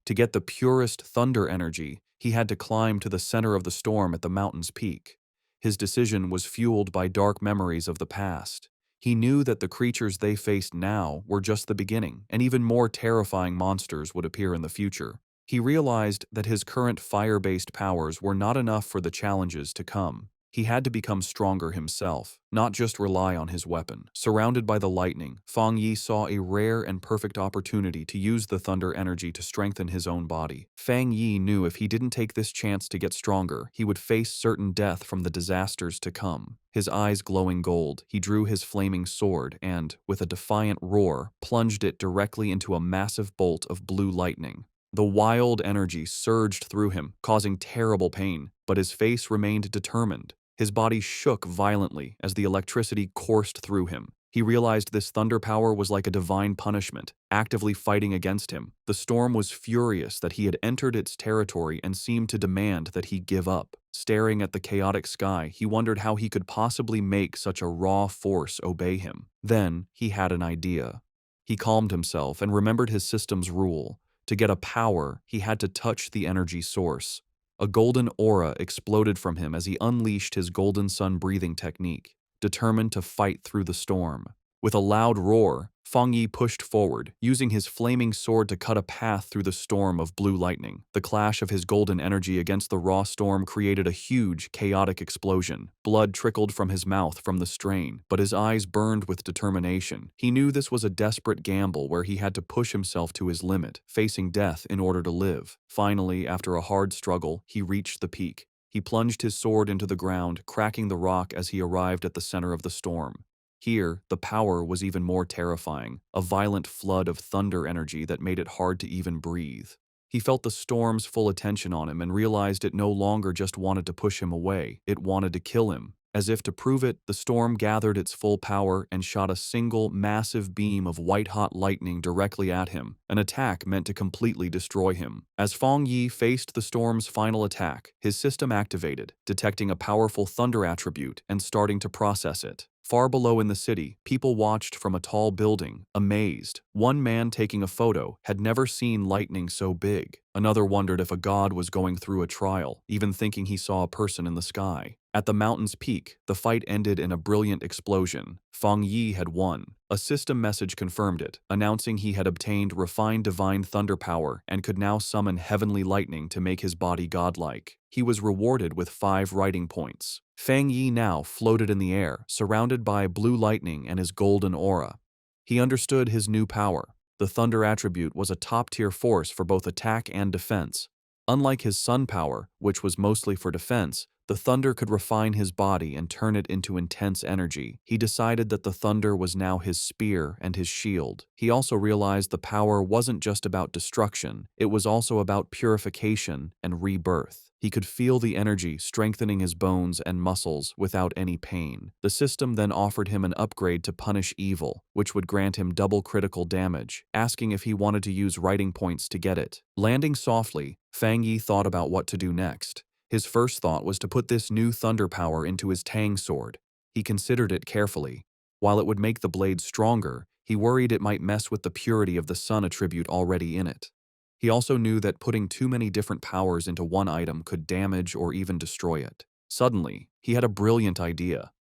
To get the purest thunder energy, he had to climb to the center of the storm at the mountain's peak. His decision was fueled by dark memories of the past. He knew that the creatures they faced now were just the beginning, and even more terrifying monsters would appear in the future. He realized that his current fire-based powers were not enough for the challenges to come. He had to become stronger himself, not just rely on his weapon. Surrounded by the lightning, Fang Yi saw a rare and perfect opportunity to use the thunder energy to strengthen his own body. Fang Yi knew if he didn't take this chance to get stronger, he would face certain death from the disasters to come. His eyes glowing gold, he drew his flaming sword and, with a defiant roar, plunged it directly into a massive bolt of blue lightning. The wild energy surged through him, causing terrible pain, but his face remained determined. His body shook violently as the electricity coursed through him. He realized this thunder power was like a divine punishment, actively fighting against him. The storm was furious that he had entered its territory and seemed to demand that he give up. Staring at the chaotic sky, he wondered how he could possibly make such a raw force obey him. Then, he had an idea. He calmed himself and remembered his system's rule. To get a power, he had to touch the energy source. A golden aura exploded from him as he unleashed his golden sun breathing technique, determined to fight through the storm. With a loud roar, Fang Yi pushed forward, using his flaming sword to cut a path through the storm of blue lightning. The clash of his golden energy against the raw storm created a huge, chaotic explosion. Blood trickled from his mouth from the strain, but his eyes burned with determination. He knew this was a desperate gamble where he had to push himself to his limit, facing death in order to live. Finally, after a hard struggle, he reached the peak. He plunged his sword into the ground, cracking the rock as he arrived at the center of the storm. Here, the power was even more terrifying, a violent flood of thunder energy that made it hard to even breathe. He felt the storm's full attention on him and realized it no longer just wanted to push him away, it wanted to kill him. As if to prove it, the storm gathered its full power and shot a single, massive beam of white-hot lightning directly at him, an attack meant to completely destroy him. As Fang Yi faced the storm's final attack, his system activated, detecting a powerful thunder attribute and starting to process it. Far below in the city, people watched from a tall building, amazed. One man taking a photo had never seen lightning so big. Another wondered if a god was going through a trial, even thinking he saw a person in the sky. At the mountain's peak, the fight ended in a brilliant explosion. Feng Yi had won. A system message confirmed it, announcing he had obtained refined divine thunder power and could now summon heavenly lightning to make his body godlike. He was rewarded with 5 writing points. Feng Yi now floated in the air, surrounded by blue lightning and his golden aura. He understood his new power. The thunder attribute was a top-tier force for both attack and defense. Unlike his sun power, which was mostly for defense, the thunder could refine his body and turn it into intense energy. He decided that the thunder was now his spear and his shield. He also realized the power wasn't just about destruction, it was also about purification and rebirth. He could feel the energy strengthening his bones and muscles without any pain. The system then offered him an upgrade to punish evil, which would grant him double critical damage, asking if he wanted to use writing points to get it. Landing softly, Feng Yi thought about what to do next. His first thought was to put this new thunder power into his Tang sword. He considered it carefully. While it would make the blade stronger, he worried it might mess with the purity of the sun attribute already in it. He also knew that putting too many different powers into one item could damage or even destroy it. Suddenly, he had a brilliant idea.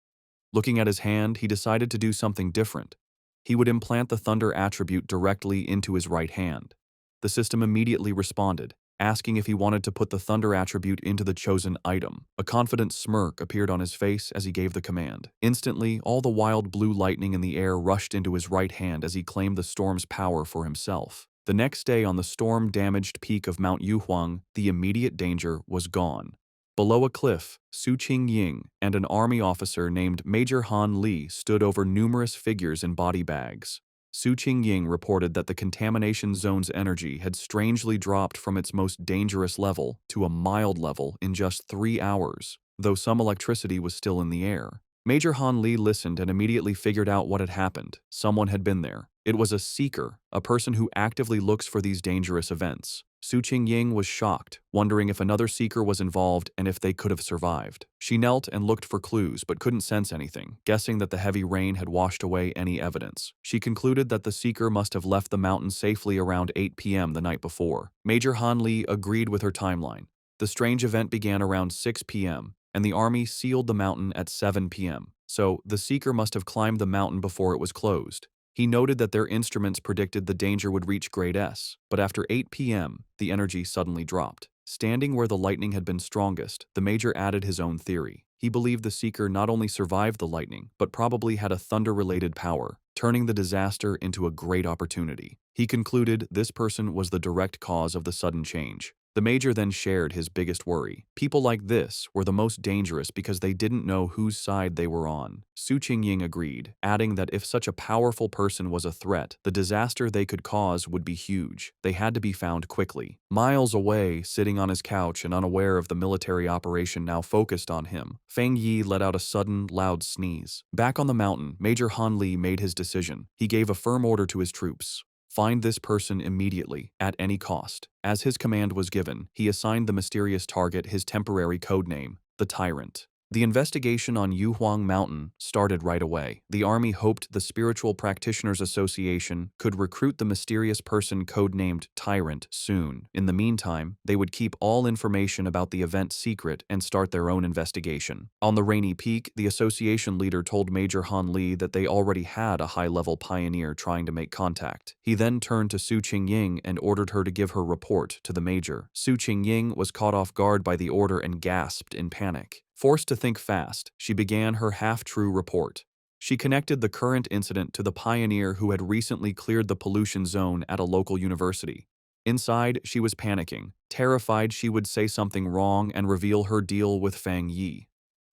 Looking at his hand, he decided to do something different. He would implant the thunder attribute directly into his right hand. The system immediately responded, asking if he wanted to put the thunder attribute into the chosen item. A confident smirk appeared on his face as he gave the command. Instantly, all the wild blue lightning in the air rushed into his right hand as he claimed the storm's power for himself. The next day on the storm-damaged peak of Mount Yuhuang, the immediate danger was gone. Below a cliff, Su Qingying and an army officer named Major Han Li stood over numerous figures in body bags. Su Qingying reported that the contamination zone's energy had strangely dropped from its most dangerous level to a mild level in just 3 hours, though some electricity was still in the air. Major Han Li listened and immediately figured out what had happened. Someone had been there. It was a seeker, a person who actively looks for these dangerous events. Su Qingying was shocked, wondering if another seeker was involved and if they could have survived. She knelt and looked for clues but couldn't sense anything, guessing that the heavy rain had washed away any evidence. She concluded that the seeker must have left the mountain safely around 8 p.m. the night before. Major Han Li agreed with her timeline. The strange event began around 6 p.m., and the army sealed the mountain at 7 p.m., so the seeker must have climbed the mountain before it was closed. He noted that their instruments predicted the danger would reach grade S, but after 8 p.m., the energy suddenly dropped. Standing where the lightning had been strongest, the major added his own theory. He believed the seeker not only survived the lightning, but probably had a thunder-related power, turning the disaster into a great opportunity. He concluded this person was the direct cause of the sudden change. The major then shared his biggest worry. People like this were the most dangerous because they didn't know whose side they were on. Su Qingying agreed, adding that if such a powerful person was a threat, the disaster they could cause would be huge. They had to be found quickly. Miles away, sitting on his couch and unaware of the military operation now focused on him, Feng Yi let out a sudden, loud sneeze. Back on the mountain, Major Han Li made his decision. He gave a firm order to his troops. Find this person immediately, at any cost. As his command was given, he assigned the mysterious target his temporary codename, the Tyrant. The investigation on Yuhuang Mountain started right away. The army hoped the Spiritual Practitioners Association could recruit the mysterious person codenamed Tyrant soon. In the meantime, they would keep all information about the event secret and start their own investigation. On the rainy peak, the association leader told Major Han Li that they already had a high-level pioneer trying to make contact. He then turned to Su Qingying and ordered her to give her report to the major. Su Qingying was caught off guard by the order and gasped in panic. Forced to think fast, she began her half-true report. She connected the current incident to the pioneer who had recently cleared the pollution zone at a local university. Inside, she was panicking, terrified she would say something wrong and reveal her deal with Feng Yi.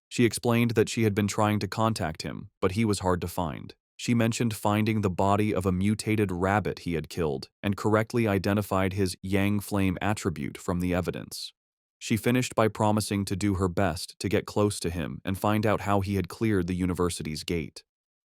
She explained that she had been trying to contact him, but he was hard to find. She mentioned finding the body of a mutated rabbit he had killed and correctly identified his Yang Flame attribute from the evidence. She finished by promising to do her best to get close to him and find out how he had cleared the university's gate.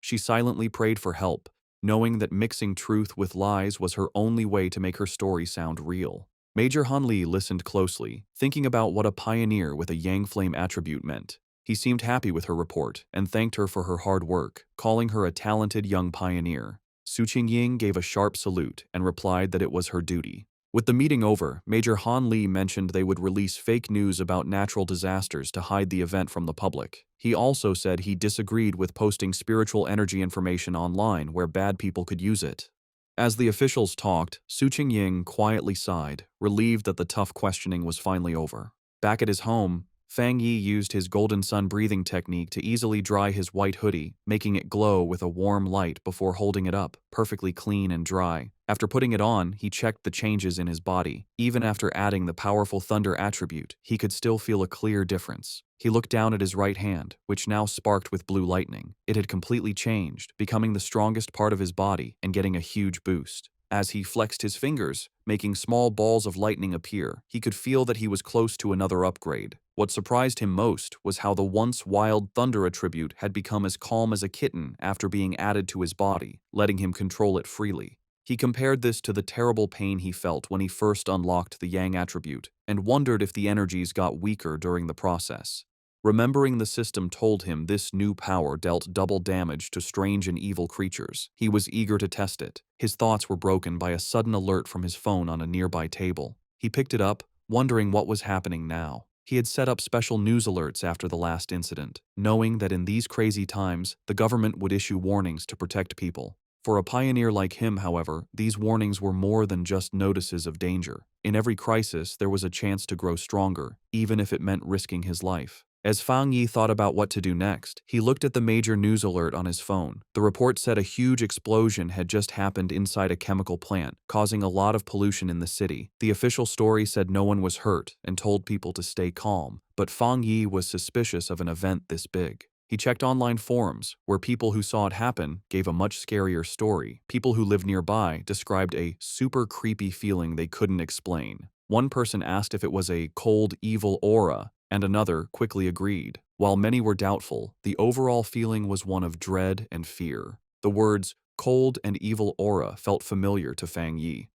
She silently prayed for help, knowing that mixing truth with lies was her only way to make her story sound real. Major Han Li listened closely, thinking about what a pioneer with a Yang Flame attribute meant. He seemed happy with her report and thanked her for her hard work, calling her a talented young pioneer. Su Qingying gave a sharp salute and replied that it was her duty. With the meeting over, Major Han Li mentioned they would release fake news about natural disasters to hide the event from the public. He also said he disagreed with posting spiritual energy information online where bad people could use it. As the officials talked, Su Qingying quietly sighed, relieved that the tough questioning was finally over. Back at his home, Fang Yi used his golden sun breathing technique to easily dry his white hoodie, making it glow with a warm light before holding it up, perfectly clean and dry. After putting it on, he checked the changes in his body. Even after adding the powerful thunder attribute, he could still feel a clear difference. He looked down at his right hand, which now sparked with blue lightning. It had completely changed, becoming the strongest part of his body and getting a huge boost. As he flexed his fingers, making small balls of lightning appear, he could feel that he was close to another upgrade. What surprised him most was how the once wild thunder attribute had become as calm as a kitten after being added to his body, letting him control it freely. He compared this to the terrible pain he felt when he first unlocked the Yang attribute, and wondered if the energies got weaker during the process. Remembering the system told him this new power dealt double damage to strange and evil creatures, he was eager to test it. His thoughts were broken by a sudden alert from his phone on a nearby table. He picked it up, wondering what was happening now. He had set up special news alerts after the last incident, knowing that in these crazy times, the government would issue warnings to protect people. For a pioneer like him, however, these warnings were more than just notices of danger. In every crisis, there was a chance to grow stronger, even if it meant risking his life. As Fang Yi thought about what to do next, he looked at the major news alert on his phone. The report said a huge explosion had just happened inside a chemical plant, causing a lot of pollution in the city. The official story said no one was hurt and told people to stay calm, but Fang Yi was suspicious of an event this big. He checked online forums, where people who saw it happen gave a much scarier story. People who lived nearby described a super creepy feeling they couldn't explain. One person asked if it was a cold, evil aura, and another quickly agreed. While many were doubtful, the overall feeling was one of dread and fear. The words cold and evil aura felt familiar to Fang Yi.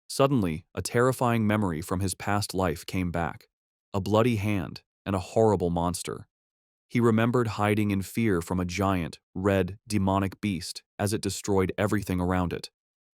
Suddenly, a terrifying memory from his past life came back. A bloody hand and a horrible monster. He remembered hiding in fear from a giant, red, demonic beast as it destroyed everything around it.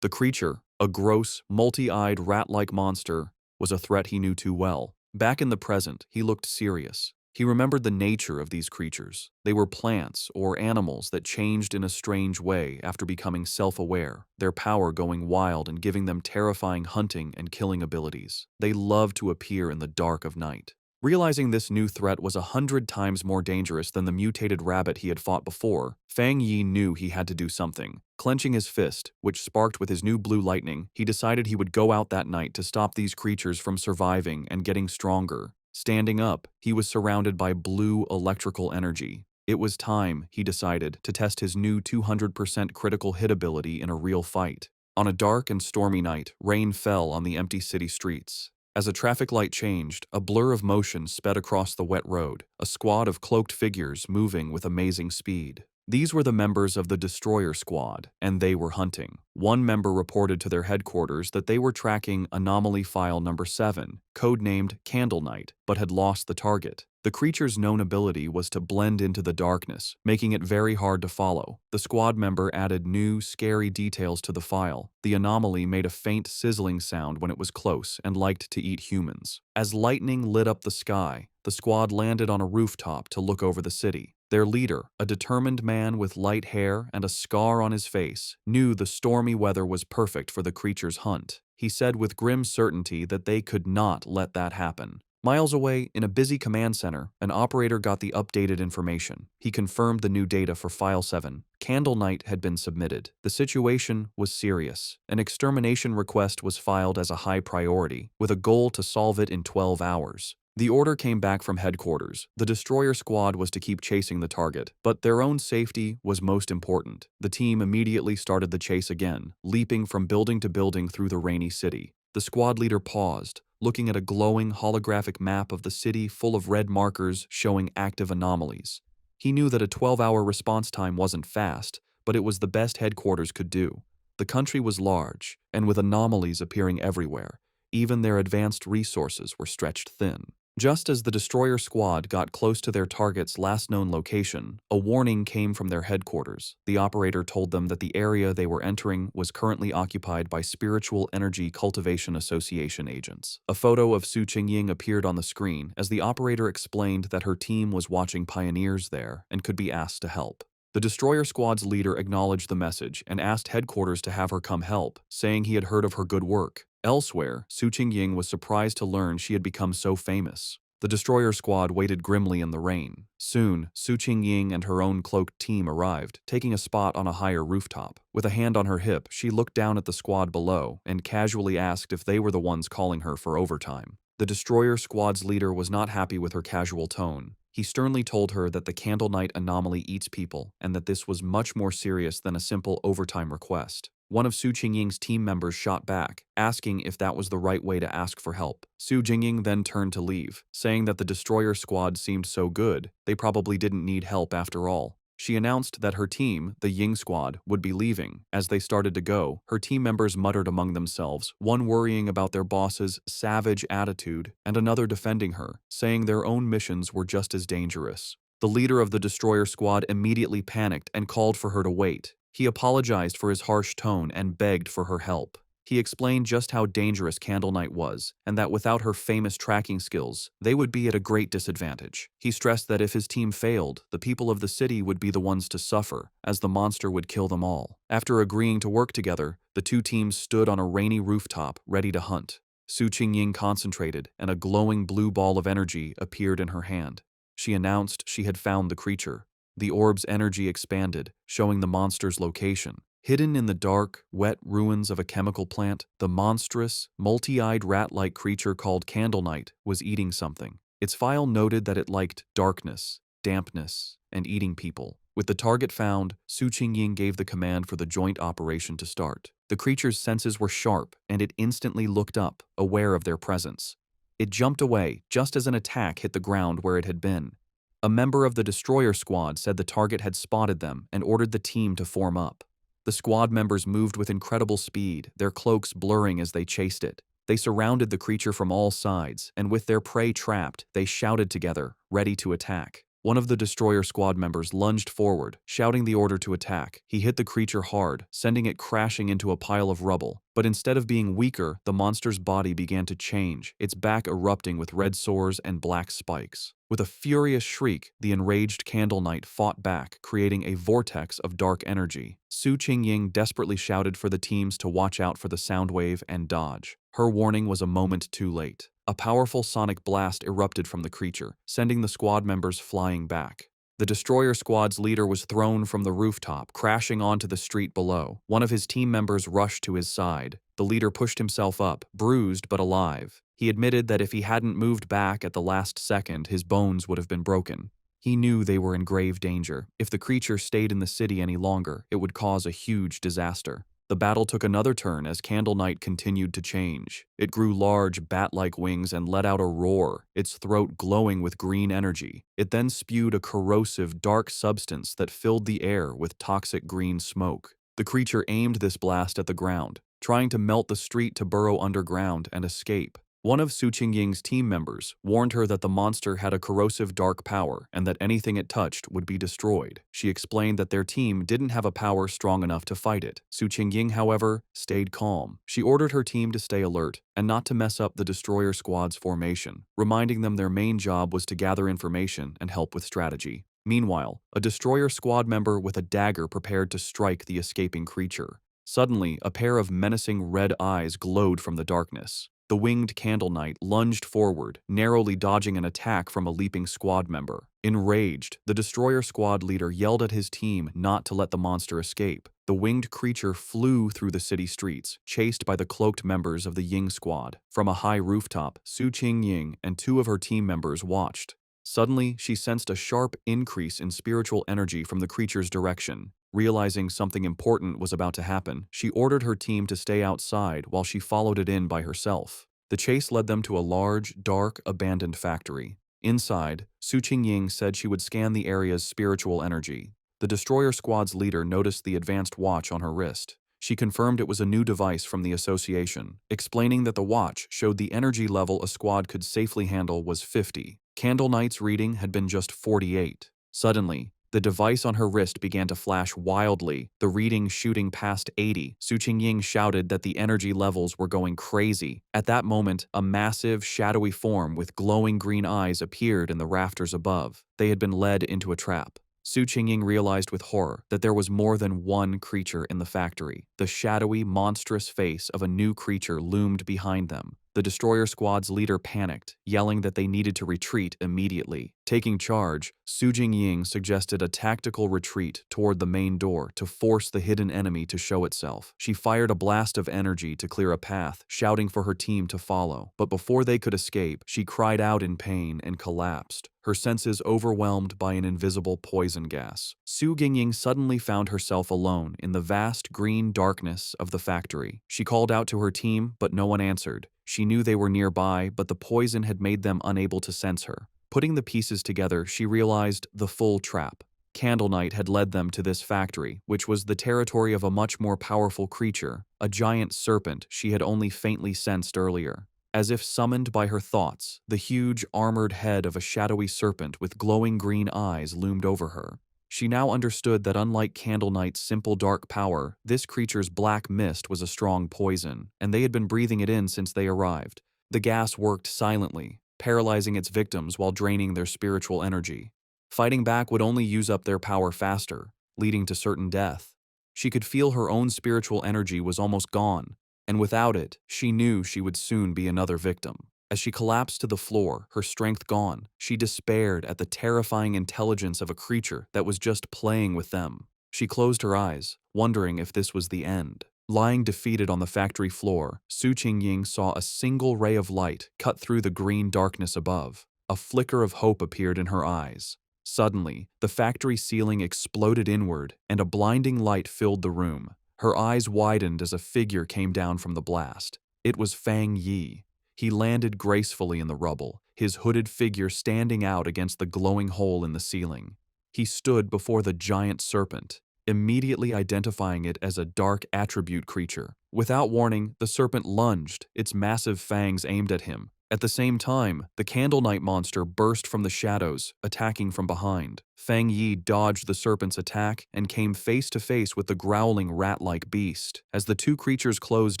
The creature, a gross, multi-eyed rat-like monster, was a threat he knew too well. Back in the present, he looked serious. He remembered the nature of these creatures. They were plants or animals that changed in a strange way after becoming self-aware, their power going wild and giving them terrifying hunting and killing abilities. They loved to appear in the dark of night. Realizing this new threat was 100 times more dangerous than the mutated rabbit he had fought before, Fang Yi knew he had to do something. Clenching his fist, which sparked with his new blue lightning, he decided he would go out that night to stop these creatures from surviving and getting stronger. Standing up, he was surrounded by blue electrical energy. It was time, he decided, to test his new 200% critical hit ability in a real fight. On a dark and stormy night, rain fell on the empty city streets. As a traffic light changed, a blur of motion sped across the wet road, a squad of cloaked figures moving with amazing speed. These were the members of the Destroyer Squad, and they were hunting. One member reported to their headquarters that they were tracking Anomaly File Number 7, codenamed Candle Knight, but had lost the target. The creature's known ability was to blend into the darkness, making it very hard to follow. The squad member added new, scary details to the file. The anomaly made a faint sizzling sound when it was close and liked to eat humans. As lightning lit up the sky, the squad landed on a rooftop to look over the city. Their leader, a determined man with light hair and a scar on his face, knew the stormy weather was perfect for the creature's hunt. He said with grim certainty that they could not let that happen. Miles away, in a busy command center, an operator got the updated information. He confirmed the new data for File 7. Candle Knight had been submitted. The situation was serious. An extermination request was filed as a high priority, with a goal to solve it in 12 hours. The order came back from headquarters. The Destroyer Squad was to keep chasing the target, but their own safety was most important. The team immediately started the chase again, leaping from building to building through the rainy city. The squad leader paused, looking at a glowing holographic map of the city full of red markers showing active anomalies. He knew that a 12-hour response time wasn't fast, but it was the best headquarters could do. The country was large, and with anomalies appearing everywhere, even their advanced resources were stretched thin. Just as the destroyer squad got close to their target's last known location, a warning came from their headquarters. The operator told them that the area they were entering was currently occupied by Spiritual Energy Cultivation Association agents. A photo of Su Qingying appeared on the screen as the operator explained that her team was watching pioneers there and could be asked to help. The destroyer squad's leader acknowledged the message and asked headquarters to have her come help, saying he had heard of her good work. Elsewhere, Su Qingying was surprised to learn she had become so famous. The destroyer squad waited grimly in the rain. Soon, Su Qingying and her own cloaked team arrived, taking a spot on a higher rooftop. With a hand on her hip, she looked down at the squad below and casually asked if they were the ones calling her for overtime. The destroyer squad's leader was not happy with her casual tone. He sternly told her that the Candle Night anomaly eats people and that this was much more serious than a simple overtime request. One of Su Qingying's team members shot back, asking if that was the right way to ask for help. Su Qingying then turned to leave, saying that the destroyer squad seemed so good, they probably didn't need help after all. She announced that her team, the Ying squad, would be leaving. As they started to go, her team members muttered among themselves, one worrying about their boss's savage attitude and another defending her, saying their own missions were just as dangerous. The leader of the destroyer squad immediately panicked and called for her to wait. He apologized for his harsh tone and begged for her help. He explained just how dangerous Candle Night was, and that without her famous tracking skills, they would be at a great disadvantage. He stressed that if his team failed, the people of the city would be the ones to suffer, as the monster would kill them all. After agreeing to work together, the two teams stood on a rainy rooftop, ready to hunt. Su Qingying concentrated, and a glowing blue ball of energy appeared in her hand. She announced she had found the creature. The orb's energy expanded, showing the monster's location. Hidden in the dark, wet ruins of a chemical plant, the monstrous, multi-eyed rat-like creature called Candle Night was eating something. Its file noted that it liked darkness, dampness, and eating people. With the target found, Su Qingying gave the command for the joint operation to start. The creature's senses were sharp, and it instantly looked up, aware of their presence. It jumped away, just as an attack hit the ground where it had been. A member of the destroyer squad said the target had spotted them and ordered the team to form up. The squad members moved with incredible speed, their cloaks blurring as they chased it. They surrounded the creature from all sides, and with their prey trapped, they shouted together, ready to attack. One of the destroyer squad members lunged forward, shouting the order to attack. He hit the creature hard, sending it crashing into a pile of rubble. But instead of being weaker, the monster's body began to change, its back erupting with red sores and black spikes. With a furious shriek, the enraged Candle Knight fought back, creating a vortex of dark energy. Su Qingying desperately shouted for the teams to watch out for the sound wave and dodge. Her warning was a moment too late. A powerful sonic blast erupted from the creature, sending the squad members flying back. The destroyer squad's leader was thrown from the rooftop, crashing onto the street below. One of his team members rushed to his side. The leader pushed himself up, bruised but alive. He admitted that if he hadn't moved back at the last second, his bones would have been broken. He knew they were in grave danger. If the creature stayed in the city any longer, it would cause a huge disaster. The battle took another turn as Candle Night continued to change. It grew large, bat-like wings and let out a roar, its throat glowing with green energy. It then spewed a corrosive, dark substance that filled the air with toxic green smoke. The creature aimed this blast at the ground, trying to melt the street to burrow underground and escape. One of Su Qingying's team members warned her that the monster had a corrosive dark power and that anything it touched would be destroyed. She explained that their team didn't have a power strong enough to fight it. Su Qingying, however, stayed calm. She ordered her team to stay alert and not to mess up the destroyer squad's formation, reminding them their main job was to gather information and help with strategy. Meanwhile, a destroyer squad member with a dagger prepared to strike the escaping creature. Suddenly, a pair of menacing red eyes glowed from the darkness. The winged Candle Knight lunged forward, narrowly dodging an attack from a leaping squad member. Enraged, the destroyer squad leader yelled at his team not to let the monster escape. The winged creature flew through the city streets, chased by the cloaked members of the Ying squad. From a high rooftop, Su Qingying and two of her team members watched. Suddenly, she sensed a sharp increase in spiritual energy from the creature's direction. Realizing something important was about to happen, she ordered her team to stay outside while she followed it in by herself. The chase led them to a large, dark, abandoned factory. Inside, Su Qingying said she would scan the area's spiritual energy. The destroyer squad's leader noticed the advanced watch on her wrist. She confirmed it was a new device from the association, explaining that the watch showed the energy level a squad could safely handle was 50. Candle Knight's reading had been just 48. Suddenly, the device on her wrist began to flash wildly, the reading shooting past 80. Su Qingying shouted that the energy levels were going crazy. At that moment, a massive, shadowy form with glowing green eyes appeared in the rafters above. They had been led into a trap. Su Qingying realized with horror that there was more than one creature in the factory. The shadowy, monstrous face of a new creature loomed behind them. The destroyer squad's leader panicked, yelling that they needed to retreat immediately. Taking charge, Su Jingying suggested a tactical retreat toward the main door to force the hidden enemy to show itself. She fired a blast of energy to clear a path, shouting for her team to follow. But before they could escape, she cried out in pain and collapsed, her senses overwhelmed by an invisible poison gas. Su Jingying suddenly found herself alone in the vast green darkness of the factory. She called out to her team, but no one answered. She knew they were nearby, but the poison had made them unable to sense her. Putting the pieces together, she realized the full trap. Candle Knight had led them to this factory, which was the territory of a much more powerful creature, a giant serpent she had only faintly sensed earlier. As if summoned by her thoughts, the huge, armored head of a shadowy serpent with glowing green eyes loomed over her. She now understood that unlike Candle Knight's simple dark power, this creature's black mist was a strong poison, and they had been breathing it in since they arrived. The gas worked silently, paralyzing its victims while draining their spiritual energy. Fighting back would only use up their power faster, leading to certain death. She could feel her own spiritual energy was almost gone, and without it, she knew she would soon be another victim. As she collapsed to the floor, her strength gone, she despaired at the terrifying intelligence of a creature that was just playing with them. She closed her eyes, wondering if this was the end. Lying defeated on the factory floor, Su Qingying saw a single ray of light cut through the green darkness above. A flicker of hope appeared in her eyes. Suddenly, the factory ceiling exploded inward, and a blinding light filled the room. Her eyes widened as a figure came down from the blast. It was Fang Yi. He landed gracefully in the rubble, his hooded figure standing out against the glowing hole in the ceiling. He stood before the giant serpent, immediately identifying it as a dark attribute creature. Without warning, the serpent lunged, its massive fangs aimed at him. At the same time, the Candle Knight monster burst from the shadows, attacking from behind. Fang Yi dodged the serpent's attack and came face to face with the growling rat-like beast. As the two creatures closed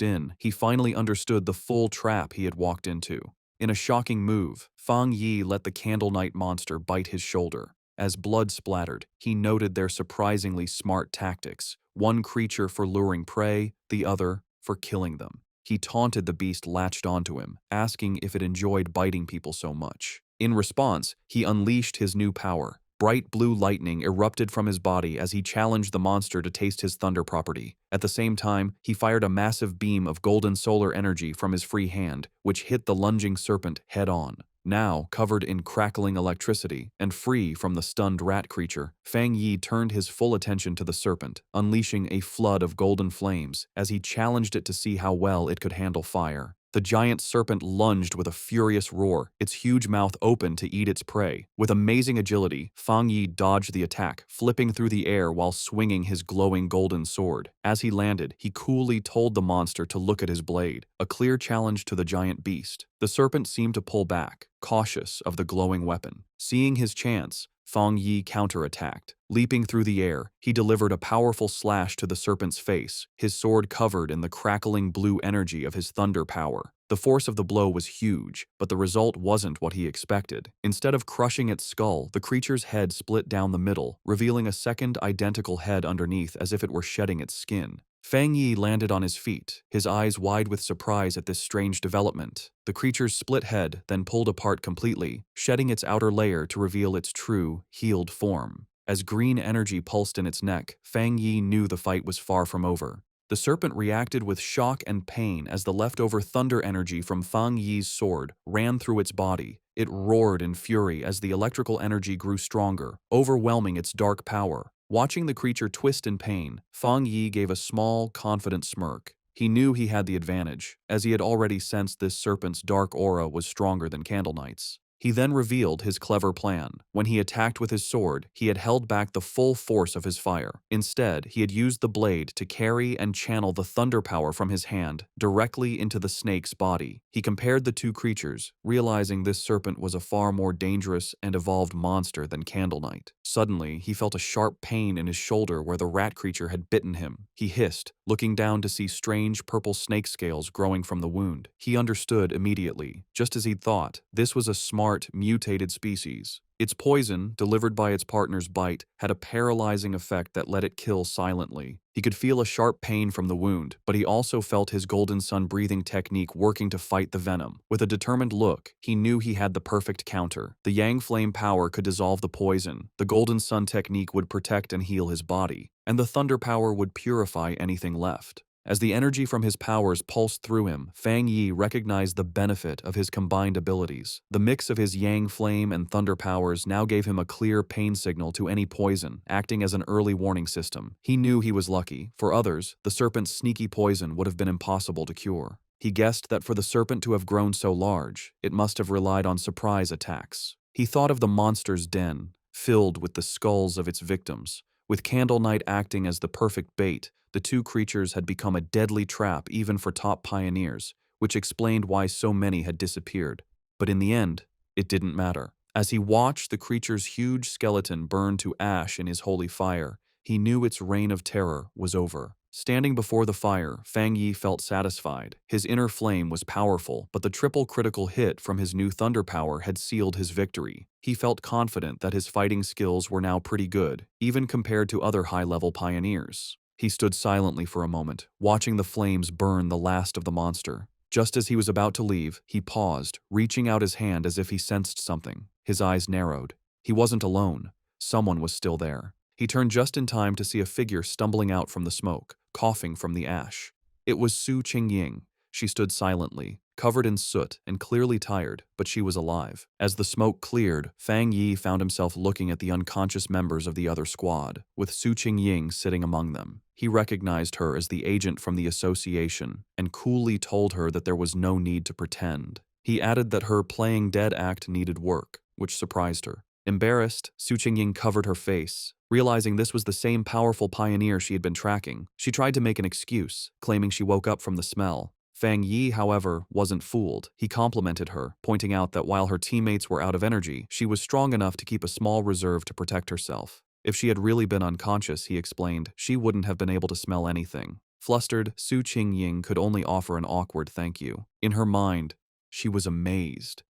in, he finally understood the full trap he had walked into. In a shocking move, Fang Yi let the Candle Knight monster bite his shoulder. As blood splattered, he noted their surprisingly smart tactics, one creature for luring prey, the other for killing them. He taunted the beast latched onto him, asking if it enjoyed biting people so much. In response, he unleashed his new power. Bright blue lightning erupted from his body as he challenged the monster to taste his thunder property. At the same time, he fired a massive beam of golden solar energy from his free hand, which hit the lunging serpent head-on. Now, covered in crackling electricity and free from the stunned rat creature, Fang Yi turned his full attention to the serpent, unleashing a flood of golden flames as he challenged it to see how well it could handle fire. The giant serpent lunged with a furious roar, its huge mouth open to eat its prey. With amazing agility, Fang Yi dodged the attack, flipping through the air while swinging his glowing golden sword. As he landed, he coolly told the monster to look at his blade, a clear challenge to the giant beast. The serpent seemed to pull back, cautious of the glowing weapon. Seeing his chance, Fang Yi counterattacked. Leaping through the air, he delivered a powerful slash to the serpent's face, his sword covered in the crackling blue energy of his thunder power. The force of the blow was huge, but the result wasn't what he expected. Instead of crushing its skull, the creature's head split down the middle, revealing a second identical head underneath as if it were shedding its skin. Fang Yi landed on his feet, his eyes wide with surprise at this strange development. The creature's split head then pulled apart completely, shedding its outer layer to reveal its true, healed form. As green energy pulsed in its neck, Fang Yi knew the fight was far from over. The serpent reacted with shock and pain as the leftover thunder energy from Fang Yi's sword ran through its body. It roared in fury as the electrical energy grew stronger, overwhelming its dark power. Watching the creature twist in pain, Fang Yi gave a small, confident smirk. He knew he had the advantage, as he had already sensed this serpent's dark aura was stronger than Candle Knight's. He then revealed his clever plan. When he attacked with his sword, he had held back the full force of his fire. Instead, he had used the blade to carry and channel the thunder power from his hand directly into the snake's body. He compared the two creatures, realizing this serpent was a far more dangerous and evolved monster than Candle Knight. Suddenly, he felt a sharp pain in his shoulder where the rat creature had bitten him. He hissed, looking down to see strange purple snake scales growing from the wound. He understood immediately. Just as he'd thought, this was a smart, mutated species. Its poison, delivered by its partner's bite, had a paralyzing effect that let it kill silently. He could feel a sharp pain from the wound, but he also felt his Golden Sun breathing technique working to fight the venom. With a determined look, he knew he had the perfect counter. The Yang Flame power could dissolve the poison, the Golden Sun technique would protect and heal his body, and the Thunder power would purify anything left. As the energy from his powers pulsed through him, Fang Yi recognized the benefit of his combined abilities. The mix of his Yang Flame and Thunder powers now gave him a clear pain signal to any poison, acting as an early warning system. He knew he was lucky. For others, the serpent's sneaky poison would have been impossible to cure. He guessed that for the serpent to have grown so large, it must have relied on surprise attacks. He thought of the monster's den, filled with the skulls of its victims. With Candle Knight acting as the perfect bait, the two creatures had become a deadly trap even for top pioneers, which explained why so many had disappeared. But in the end, it didn't matter. As he watched the creature's huge skeleton burn to ash in his holy fire, he knew its reign of terror was over. Standing before the fire, Fang Yi felt satisfied. His inner flame was powerful, but the triple critical hit from his new thunder power had sealed his victory. He felt confident that his fighting skills were now pretty good, even compared to other high-level pioneers. He stood silently for a moment, watching the flames burn the last of the monster. Just as he was about to leave, he paused, reaching out his hand as if he sensed something. His eyes narrowed. He wasn't alone. Someone was still there. He turned just in time to see a figure stumbling out from the smoke, coughing from the ash. It was Su Qingying. She stood silently, covered in soot and clearly tired, but she was alive. As the smoke cleared, Fang Yi found himself looking at the unconscious members of the other squad, with Su Qingying sitting among them. He recognized her as the agent from the association and coolly told her that there was no need to pretend. He added that her playing dead act needed work, which surprised her. Embarrassed, Su Qingying covered her face. Realizing this was the same powerful pioneer she had been tracking, she tried to make an excuse, claiming she woke up from the smell. Fang Yi, however, wasn't fooled. He complimented her, pointing out that while her teammates were out of energy, she was strong enough to keep a small reserve to protect herself. If she had really been unconscious, he explained, she wouldn't have been able to smell anything. Flustered, Su Qingying could only offer an awkward thank you. In her mind, she was amazed.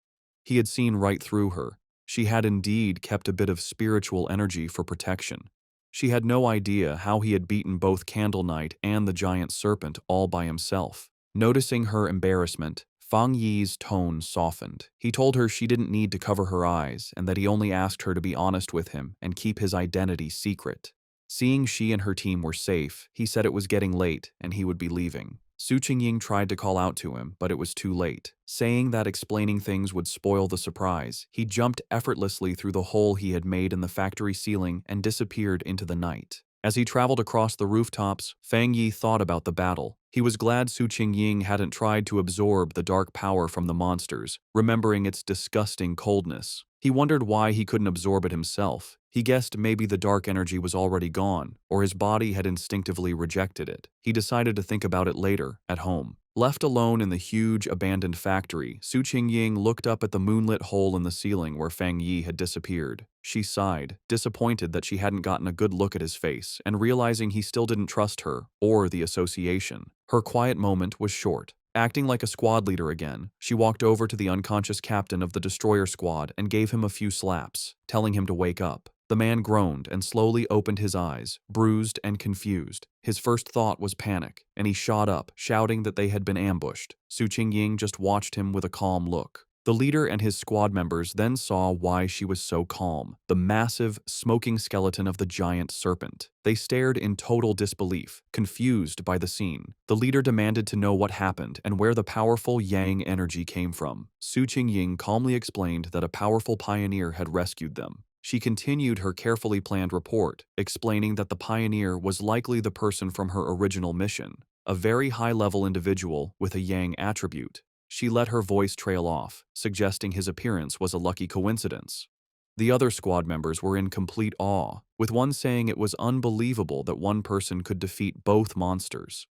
He had seen right through her. She had indeed kept a bit of spiritual energy for protection. She had no idea how he had beaten both Candle Knight and the giant serpent all by himself. Noticing her embarrassment, Fang Yi's tone softened. He told her she didn't need to cover her eyes and that he only asked her to be honest with him and keep his identity secret. Seeing she and her team were safe, he said it was getting late and he would be leaving. Su Qingying tried to call out to him, but it was too late. Saying that explaining things would spoil the surprise, he jumped effortlessly through the hole he had made in the factory ceiling and disappeared into the night. As he traveled across the rooftops, Fang Yi thought about the battle. He was glad Su Qingying hadn't tried to absorb the dark power from the monsters, remembering its disgusting coldness. He wondered why he couldn't absorb it himself. He guessed maybe the dark energy was already gone, or his body had instinctively rejected it. He decided to think about it later, at home. Left alone in the huge, abandoned factory, Su Qingying looked up at the moonlit hole in the ceiling where Fang Yi had disappeared. She sighed, disappointed that she hadn't gotten a good look at his face, and realizing he still didn't trust her, or the association. Her quiet moment was short. Acting like a squad leader again, she walked over to the unconscious captain of the destroyer squad and gave him a few slaps, telling him to wake up. The man groaned and slowly opened his eyes, bruised and confused. His first thought was panic, and he shot up, shouting that they had been ambushed. Su Qingying just watched him with a calm look. The leader and his squad members then saw why she was so calm: the massive, smoking skeleton of the giant serpent. They stared in total disbelief, confused by the scene. The leader demanded to know what happened and where the powerful Yang energy came from. Su Qingying calmly explained that a powerful pioneer had rescued them. She continued her carefully planned report, explaining that the pioneer was likely the person from her original mission, a very high-level individual with a Yang attribute. She let her voice trail off, suggesting his appearance was a lucky coincidence. The other squad members were in complete awe, with one saying it was unbelievable that one person could defeat both monsters.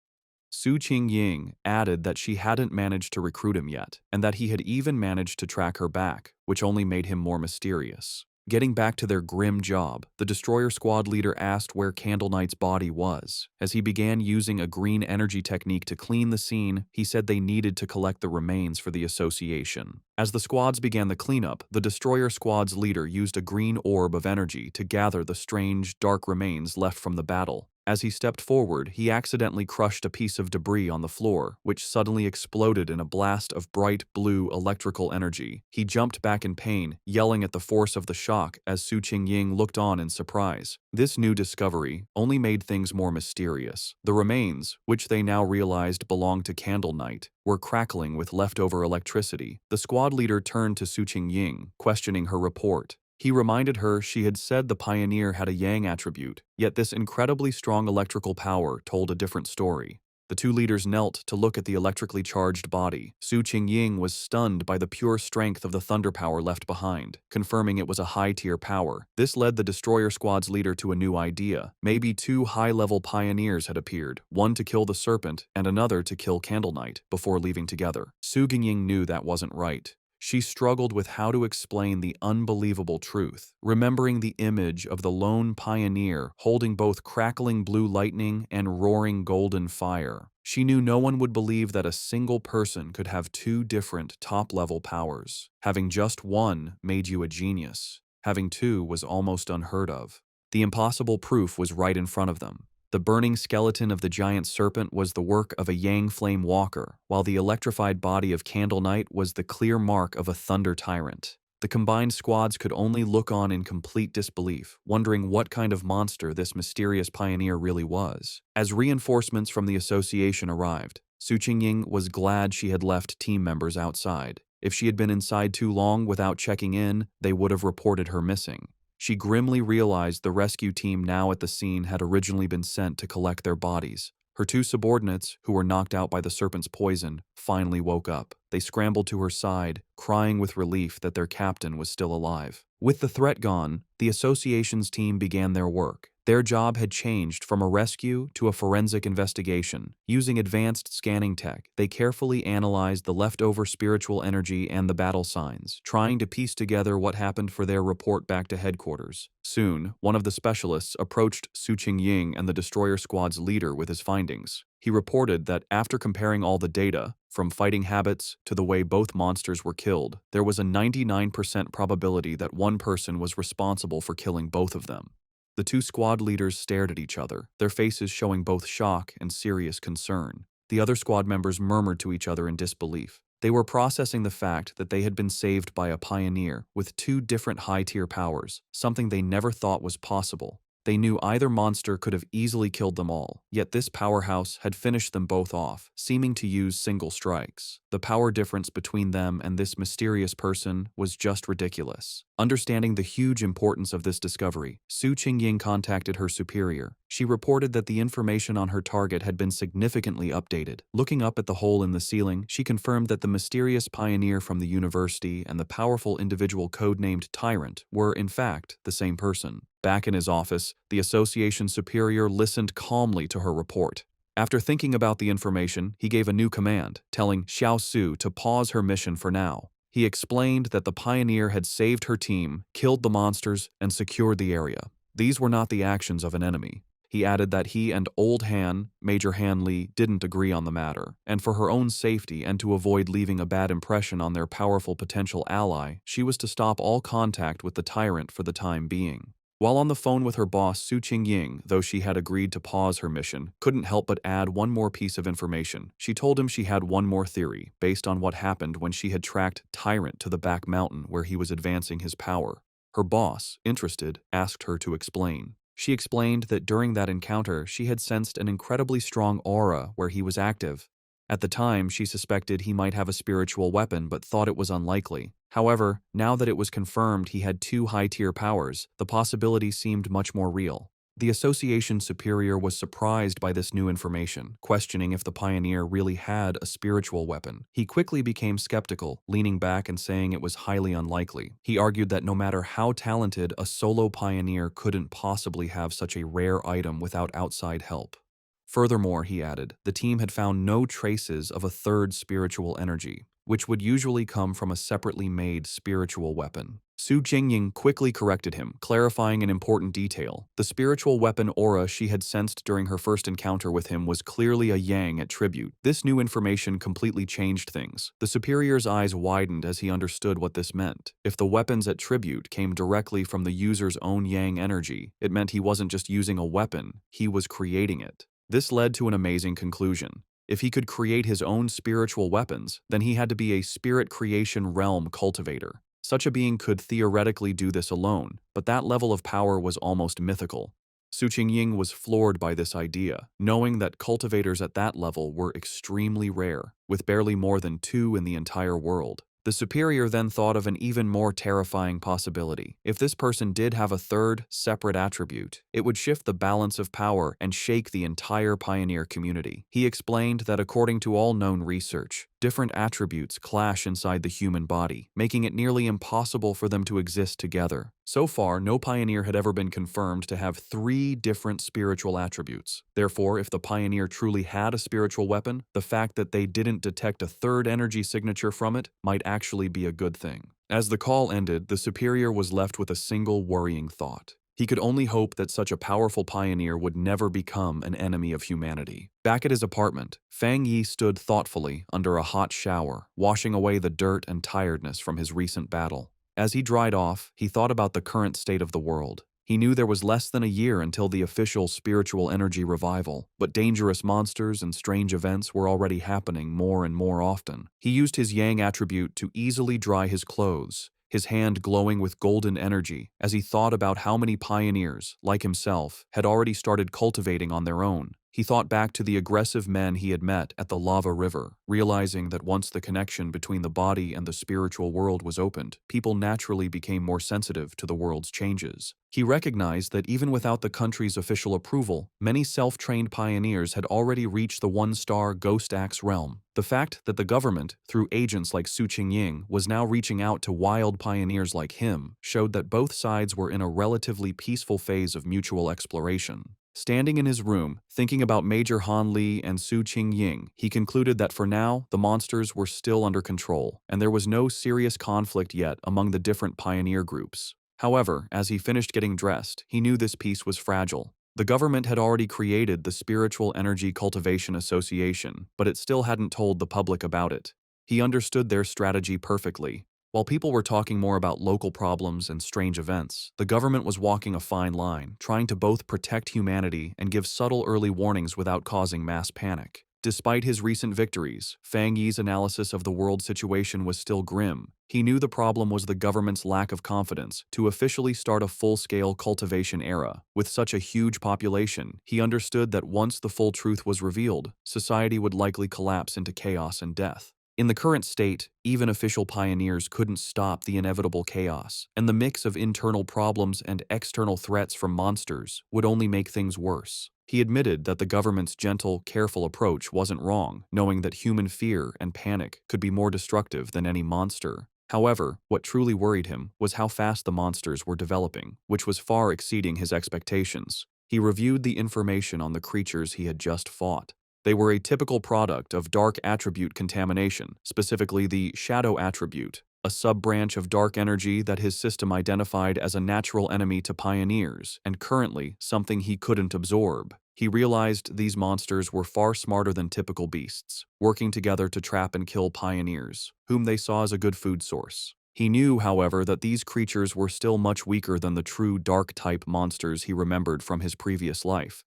Su Qingying added that she hadn't managed to recruit him yet, and that he had even managed to track her back, which only made him more mysterious. Getting back to their grim job, the destroyer squad leader asked where Candle Knight's body was. As he began using a green energy technique to clean the scene, he said they needed to collect the remains for the association. As the squads began the cleanup, the destroyer squad's leader used a green orb of energy to gather the strange, dark remains left from the battle. As he stepped forward, he accidentally crushed a piece of debris on the floor, which suddenly exploded in a blast of bright blue electrical energy. He jumped back in pain, yelling at the force of the shock as Su Qingying looked on in surprise. This new discovery only made things more mysterious. The remains, which they now realized belonged to Candle Knight, were crackling with leftover electricity. The squad leader turned to Su Qingying, questioning her report. He reminded her she had said the pioneer had a yang attribute, yet this incredibly strong electrical power told a different story. The two leaders knelt to look at the electrically charged body. Su Qingying was stunned by the pure strength of the thunder power left behind, confirming it was a high-tier power. This led the destroyer squad's leader to a new idea. Maybe two high-level pioneers had appeared, one to kill the serpent and another to kill Candle Knight, before leaving together. Su Qingying knew that wasn't right. She struggled with how to explain the unbelievable truth, remembering the image of the lone pioneer holding both crackling blue lightning and roaring golden fire. She knew no one would believe that a single person could have two different top-level powers. Having just one made you a genius. Having two was almost unheard of. The impossible proof was right in front of them. The burning skeleton of the giant serpent was the work of a Yang Flame Walker, while the electrified body of Candle Knight was the clear mark of a Thunder Tyrant. The combined squads could only look on in complete disbelief, wondering what kind of monster this mysterious pioneer really was. As reinforcements from the association arrived, Su Qingying was glad she had left team members outside. If she had been inside too long without checking in, they would have reported her missing. She grimly realized the rescue team now at the scene had originally been sent to collect their bodies. Her two subordinates, who were knocked out by the serpent's poison, finally woke up. They scrambled to her side, crying with relief that their captain was still alive. With the threat gone, the association's team began their work. Their job had changed from a rescue to a forensic investigation. Using advanced scanning tech, they carefully analyzed the leftover spiritual energy and the battle signs, trying to piece together what happened for their report back to headquarters. Soon, one of the specialists approached Su Qingying and the destroyer squad's leader with his findings. He reported that after comparing all the data, from fighting habits to the way both monsters were killed, there was a 99% probability that one person was responsible for killing both of them. The two squad leaders stared at each other, their faces showing both shock and serious concern. The other squad members murmured to each other in disbelief. They were processing the fact that they had been saved by a pioneer with two different high-tier powers, something they never thought was possible. They knew either monster could have easily killed them all, yet this powerhouse had finished them both off, seeming to use single strikes. The power difference between them and this mysterious person was just ridiculous. Understanding the huge importance of this discovery, Su Qingying contacted her superior. She reported that the information on her target had been significantly updated. Looking up at the hole in the ceiling, she confirmed that the mysterious pioneer from the university and the powerful individual codenamed Tyrant were, in fact, the same person. Back in his office, the association superior listened calmly to her report. After thinking about the information, he gave a new command, telling Xiao Su to pause her mission for now. He explained that the pioneer had saved her team, killed the monsters, and secured the area. These were not the actions of an enemy. He added that he and Old Han, Major Han Li, didn't agree on the matter, and for her own safety and to avoid leaving a bad impression on their powerful potential ally, she was to stop all contact with the tyrant for the time being. While on the phone with her boss, Su Qingying, though she had agreed to pause her mission, couldn't help but add one more piece of information. She told him she had one more theory, based on what happened when she had tracked Tyrant to the back mountain where he was advancing his power. Her boss, interested, asked her to explain. She explained that during that encounter, she had sensed an incredibly strong aura where he was active. At the time, she suspected he might have a spiritual weapon but thought it was unlikely. However, now that it was confirmed he had two high-tier powers, the possibility seemed much more real. The association superior was surprised by this new information, questioning if the pioneer really had a spiritual weapon. He quickly became skeptical, leaning back and saying it was highly unlikely. He argued that no matter how talented, a solo pioneer couldn't possibly have such a rare item without outside help. Furthermore, he added, the team had found no traces of a third spiritual energy, which would usually come from a separately made spiritual weapon. Su Jingying quickly corrected him, clarifying an important detail. The spiritual weapon aura she had sensed during her first encounter with him was clearly a yang attribute. This new information completely changed things. The superior's eyes widened as he understood what this meant. If the weapon's attribute came directly from the user's own yang energy, it meant he wasn't just using a weapon, he was creating it. This led to an amazing conclusion. If he could create his own spiritual weapons, then he had to be a spirit creation realm cultivator. Such a being could theoretically do this alone, but that level of power was almost mythical. Su Qingying was floored by this idea, knowing that cultivators at that level were extremely rare, with barely more than 2 in the entire world. The superior then thought of an even more terrifying possibility. If this person did have a third, separate attribute, it would shift the balance of power and shake the entire pioneer community. He explained that according to all known research, different attributes clash inside the human body, making it nearly impossible for them to exist together. So far, no pioneer had ever been confirmed to have 3 different spiritual attributes. Therefore, if the pioneer truly had a spiritual weapon, the fact that they didn't detect a third energy signature from it might actually be a good thing. As the call ended, the superior was left with a single worrying thought. He could only hope that such a powerful pioneer would never become an enemy of humanity. Back at his apartment, Fang Yi stood thoughtfully under a hot shower, washing away the dirt and tiredness from his recent battle. As he dried off, he thought about the current state of the world. He knew there was less than a year until the official spiritual energy revival, but dangerous monsters and strange events were already happening more and more often. He used his yang attribute to easily dry his clothes, his hand glowing with golden energy as he thought about how many pioneers, like himself, had already started cultivating on their own. He thought back to the aggressive men he had met at the lava river, realizing that once the connection between the body and the spiritual world was opened, people naturally became more sensitive to the world's changes. He recognized that even without the country's official approval, many self-trained pioneers had already reached the 1-star Ghost Axe realm. The fact that the government, through agents like Su Qingying, was now reaching out to wild pioneers like him showed that both sides were in a relatively peaceful phase of mutual exploration. Standing in his room, thinking about Major Han Li and Su Qingying, he concluded that for now, the monsters were still under control, and there was no serious conflict yet among the different pioneer groups. However, as he finished getting dressed, he knew this peace was fragile. The government had already created the Spiritual Energy Cultivation Association, but it still hadn't told the public about it. He understood their strategy perfectly. While people were talking more about local problems and strange events, the government was walking a fine line, trying to both protect humanity and give subtle early warnings without causing mass panic. Despite his recent victories, Fang Yi's analysis of the world situation was still grim. He knew the problem was the government's lack of confidence to officially start a full-scale cultivation era. With such a huge population, he understood that once the full truth was revealed, society would likely collapse into chaos and death. In the current state, even official pioneers couldn't stop the inevitable chaos, and the mix of internal problems and external threats from monsters would only make things worse. He admitted that the government's gentle, careful approach wasn't wrong, knowing that human fear and panic could be more destructive than any monster. However, what truly worried him was how fast the monsters were developing, which was far exceeding his expectations. He reviewed the information on the creatures he had just fought. They were a typical product of dark attribute contamination, specifically the shadow attribute, a sub-branch of dark energy that his system identified as a natural enemy to pioneers, and currently something he couldn't absorb. He realized these monsters were far smarter than typical beasts, working together to trap and kill pioneers, whom they saw as a good food source. He knew, however, that these creatures were still much weaker than the true dark-type monsters he remembered from his previous life.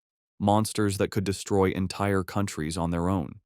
Monsters that could destroy entire countries on their own.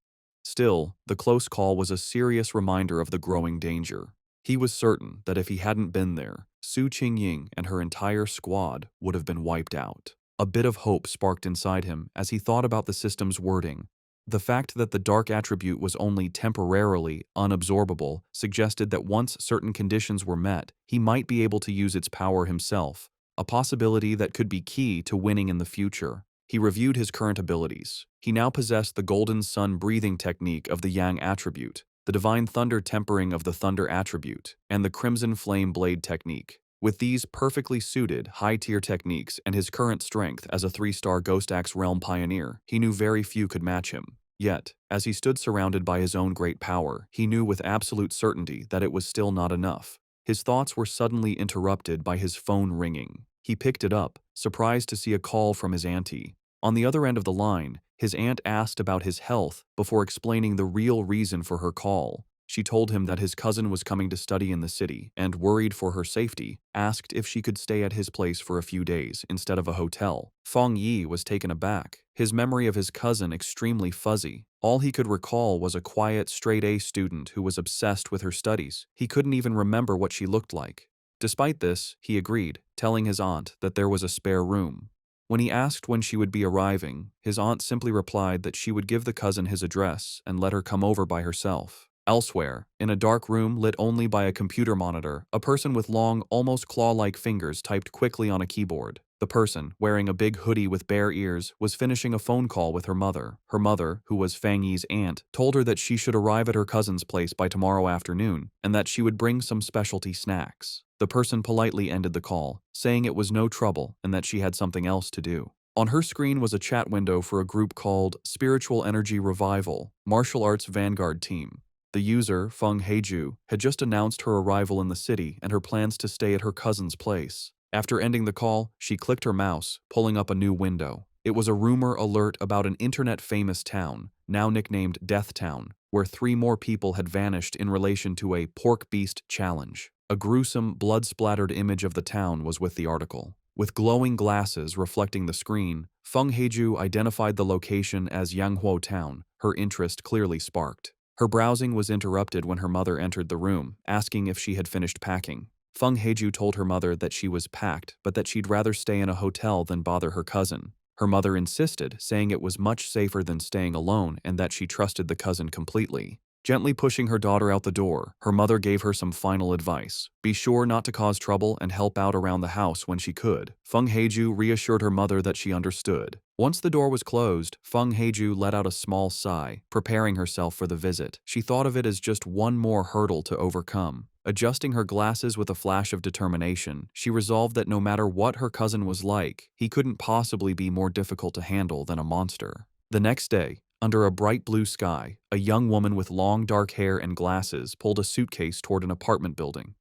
Still, the close call was a serious reminder of the growing danger. He was certain that if he hadn't been there, Su Qingying and her entire squad would have been wiped out. A bit of hope sparked inside him as he thought about the system's wording. The fact that the dark attribute was only temporarily unabsorbable suggested that once certain conditions were met, he might be able to use its power himself. a possibility that could be key to winning in the future. He reviewed his current abilities. He now possessed the golden sun breathing technique of the yang attribute, the divine thunder tempering of the thunder attribute, and the crimson flame blade technique. With these perfectly suited, high-tier techniques and his current strength as a 3-star Ghost Axe Realm pioneer, he knew very few could match him. Yet, as he stood surrounded by his own great power, he knew with absolute certainty that it was still not enough. His thoughts were suddenly interrupted by his phone ringing. He picked it up, surprised to see a call from his auntie. On the other end of the line, his aunt asked about his health before explaining the real reason for her call. She told him that his cousin was coming to study in the city and, worried for her safety, asked if she could stay at his place for a few days instead of a hotel. Feng Yi was taken aback, his memory of his cousin extremely fuzzy. All he could recall was a quiet, straight-A student who was obsessed with her studies. He couldn't even remember what she looked like. Despite this, he agreed, telling his aunt that there was a spare room. When he asked when she would be arriving, his aunt simply replied that she would give the cousin his address and let her come over by herself. Elsewhere, in a dark room lit only by a computer monitor, a person with long, almost claw-like fingers typed quickly on a keyboard. The person, wearing a big hoodie with bare ears, was finishing a phone call with her mother. Her mother, who was Feng Yi's aunt, told her that she should arrive at her cousin's place by tomorrow afternoon and that she would bring some specialty snacks. The person politely ended the call, saying it was no trouble and that she had something else to do. On her screen was a chat window for a group called Spiritual Energy Revival, Martial Arts Vanguard Team. The user, Feng Heiju, had just announced her arrival in the city and her plans to stay at her cousin's place. After ending the call, she clicked her mouse, pulling up a new window. It was a rumor alert about an internet-famous town, now nicknamed Death Town, where 3 more people had vanished in relation to a pork beast challenge. A gruesome, blood-splattered image of the town was with the article. With glowing glasses reflecting the screen, Feng Heiju identified the location as Yanghuo Town, her interest clearly sparked. Her browsing was interrupted when her mother entered the room, asking if she had finished packing. Feng Heiju told her mother that she was packed, but that she'd rather stay in a hotel than bother her cousin. Her mother insisted, saying it was much safer than staying alone and that she trusted the cousin completely. Gently pushing her daughter out the door, her mother gave her some final advice. Be sure not to cause trouble and help out around the house when she could. Feng Heiju reassured her mother that she understood. Once the door was closed, Feng Heiju let out a small sigh, preparing herself for the visit. She thought of it as just one more hurdle to overcome. Adjusting her glasses with a flash of determination, she resolved that no matter what her cousin was like, he couldn't possibly be more difficult to handle than a monster. The next day, under a bright blue sky, a young woman with long dark hair and glasses pulled a suitcase toward an apartment building.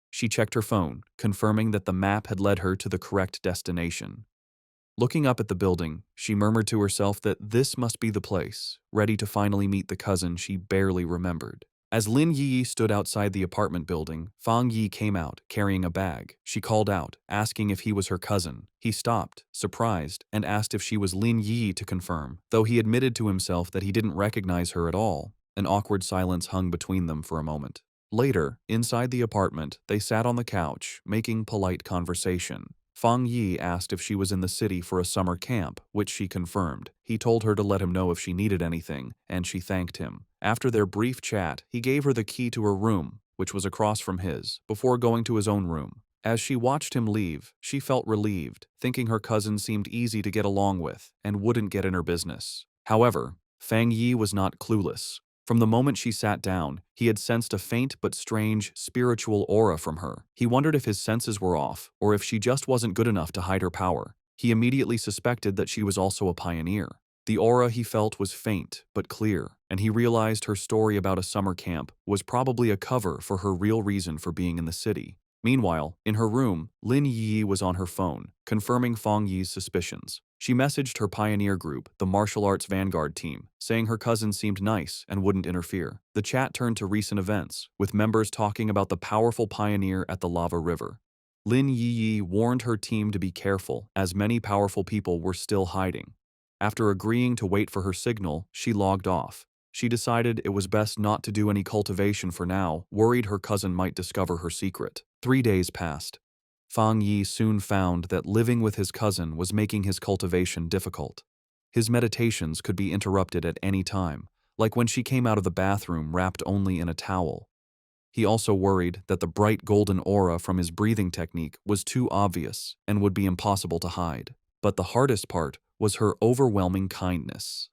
She checked her phone, confirming that the map had led her to the correct destination. Looking up at the building, she murmured to herself that this must be the place, ready to finally meet the cousin she barely remembered. As Lin Yi stood outside the apartment building, Fang Yi came out, carrying a bag. She called out, asking if he was her cousin. He stopped, surprised, and asked if she was Lin Yi to confirm, though he admitted to himself that he didn't recognize her at all. An awkward silence hung between them for a moment. Later, inside the apartment, they sat on the couch, making polite conversation. Fang Yi asked if she was in the city for a summer camp, which she confirmed. He told her to let him know if she needed anything, and she thanked him. After their brief chat, he gave her the key to her room, which was across from his, before going to his own room. As she watched him leave, she felt relieved, thinking her cousin seemed easy to get along with and wouldn't get in her business. However, Fang Yi was not clueless. From the moment she sat down, he had sensed a faint but strange spiritual aura from her. He wondered if his senses were off, or if she just wasn't good enough to hide her power. He immediately suspected that she was also a pioneer. The aura he felt was faint but clear, and he realized her story about a summer camp was probably a cover for her real reason for being in the city. Meanwhile, in her room, Lin Yi was on her phone, confirming Fang Yi's suspicions. She messaged her pioneer group, the Martial Arts Vanguard Team, saying her cousin seemed nice and wouldn't interfere. The chat turned to recent events, with members talking about the powerful pioneer at the lava river. Lin Yi warned her team to be careful, as many powerful people were still hiding. After agreeing to wait for her signal, she logged off. She decided it was best not to do any cultivation for now, worried her cousin might discover her secret. 3 days passed. Fang Yi soon found that living with his cousin was making his cultivation difficult. His meditations could be interrupted at any time, like when she came out of the bathroom wrapped only in a towel. He also worried that the bright golden aura from his breathing technique was too obvious and would be impossible to hide. But the hardest part was her overwhelming kindness.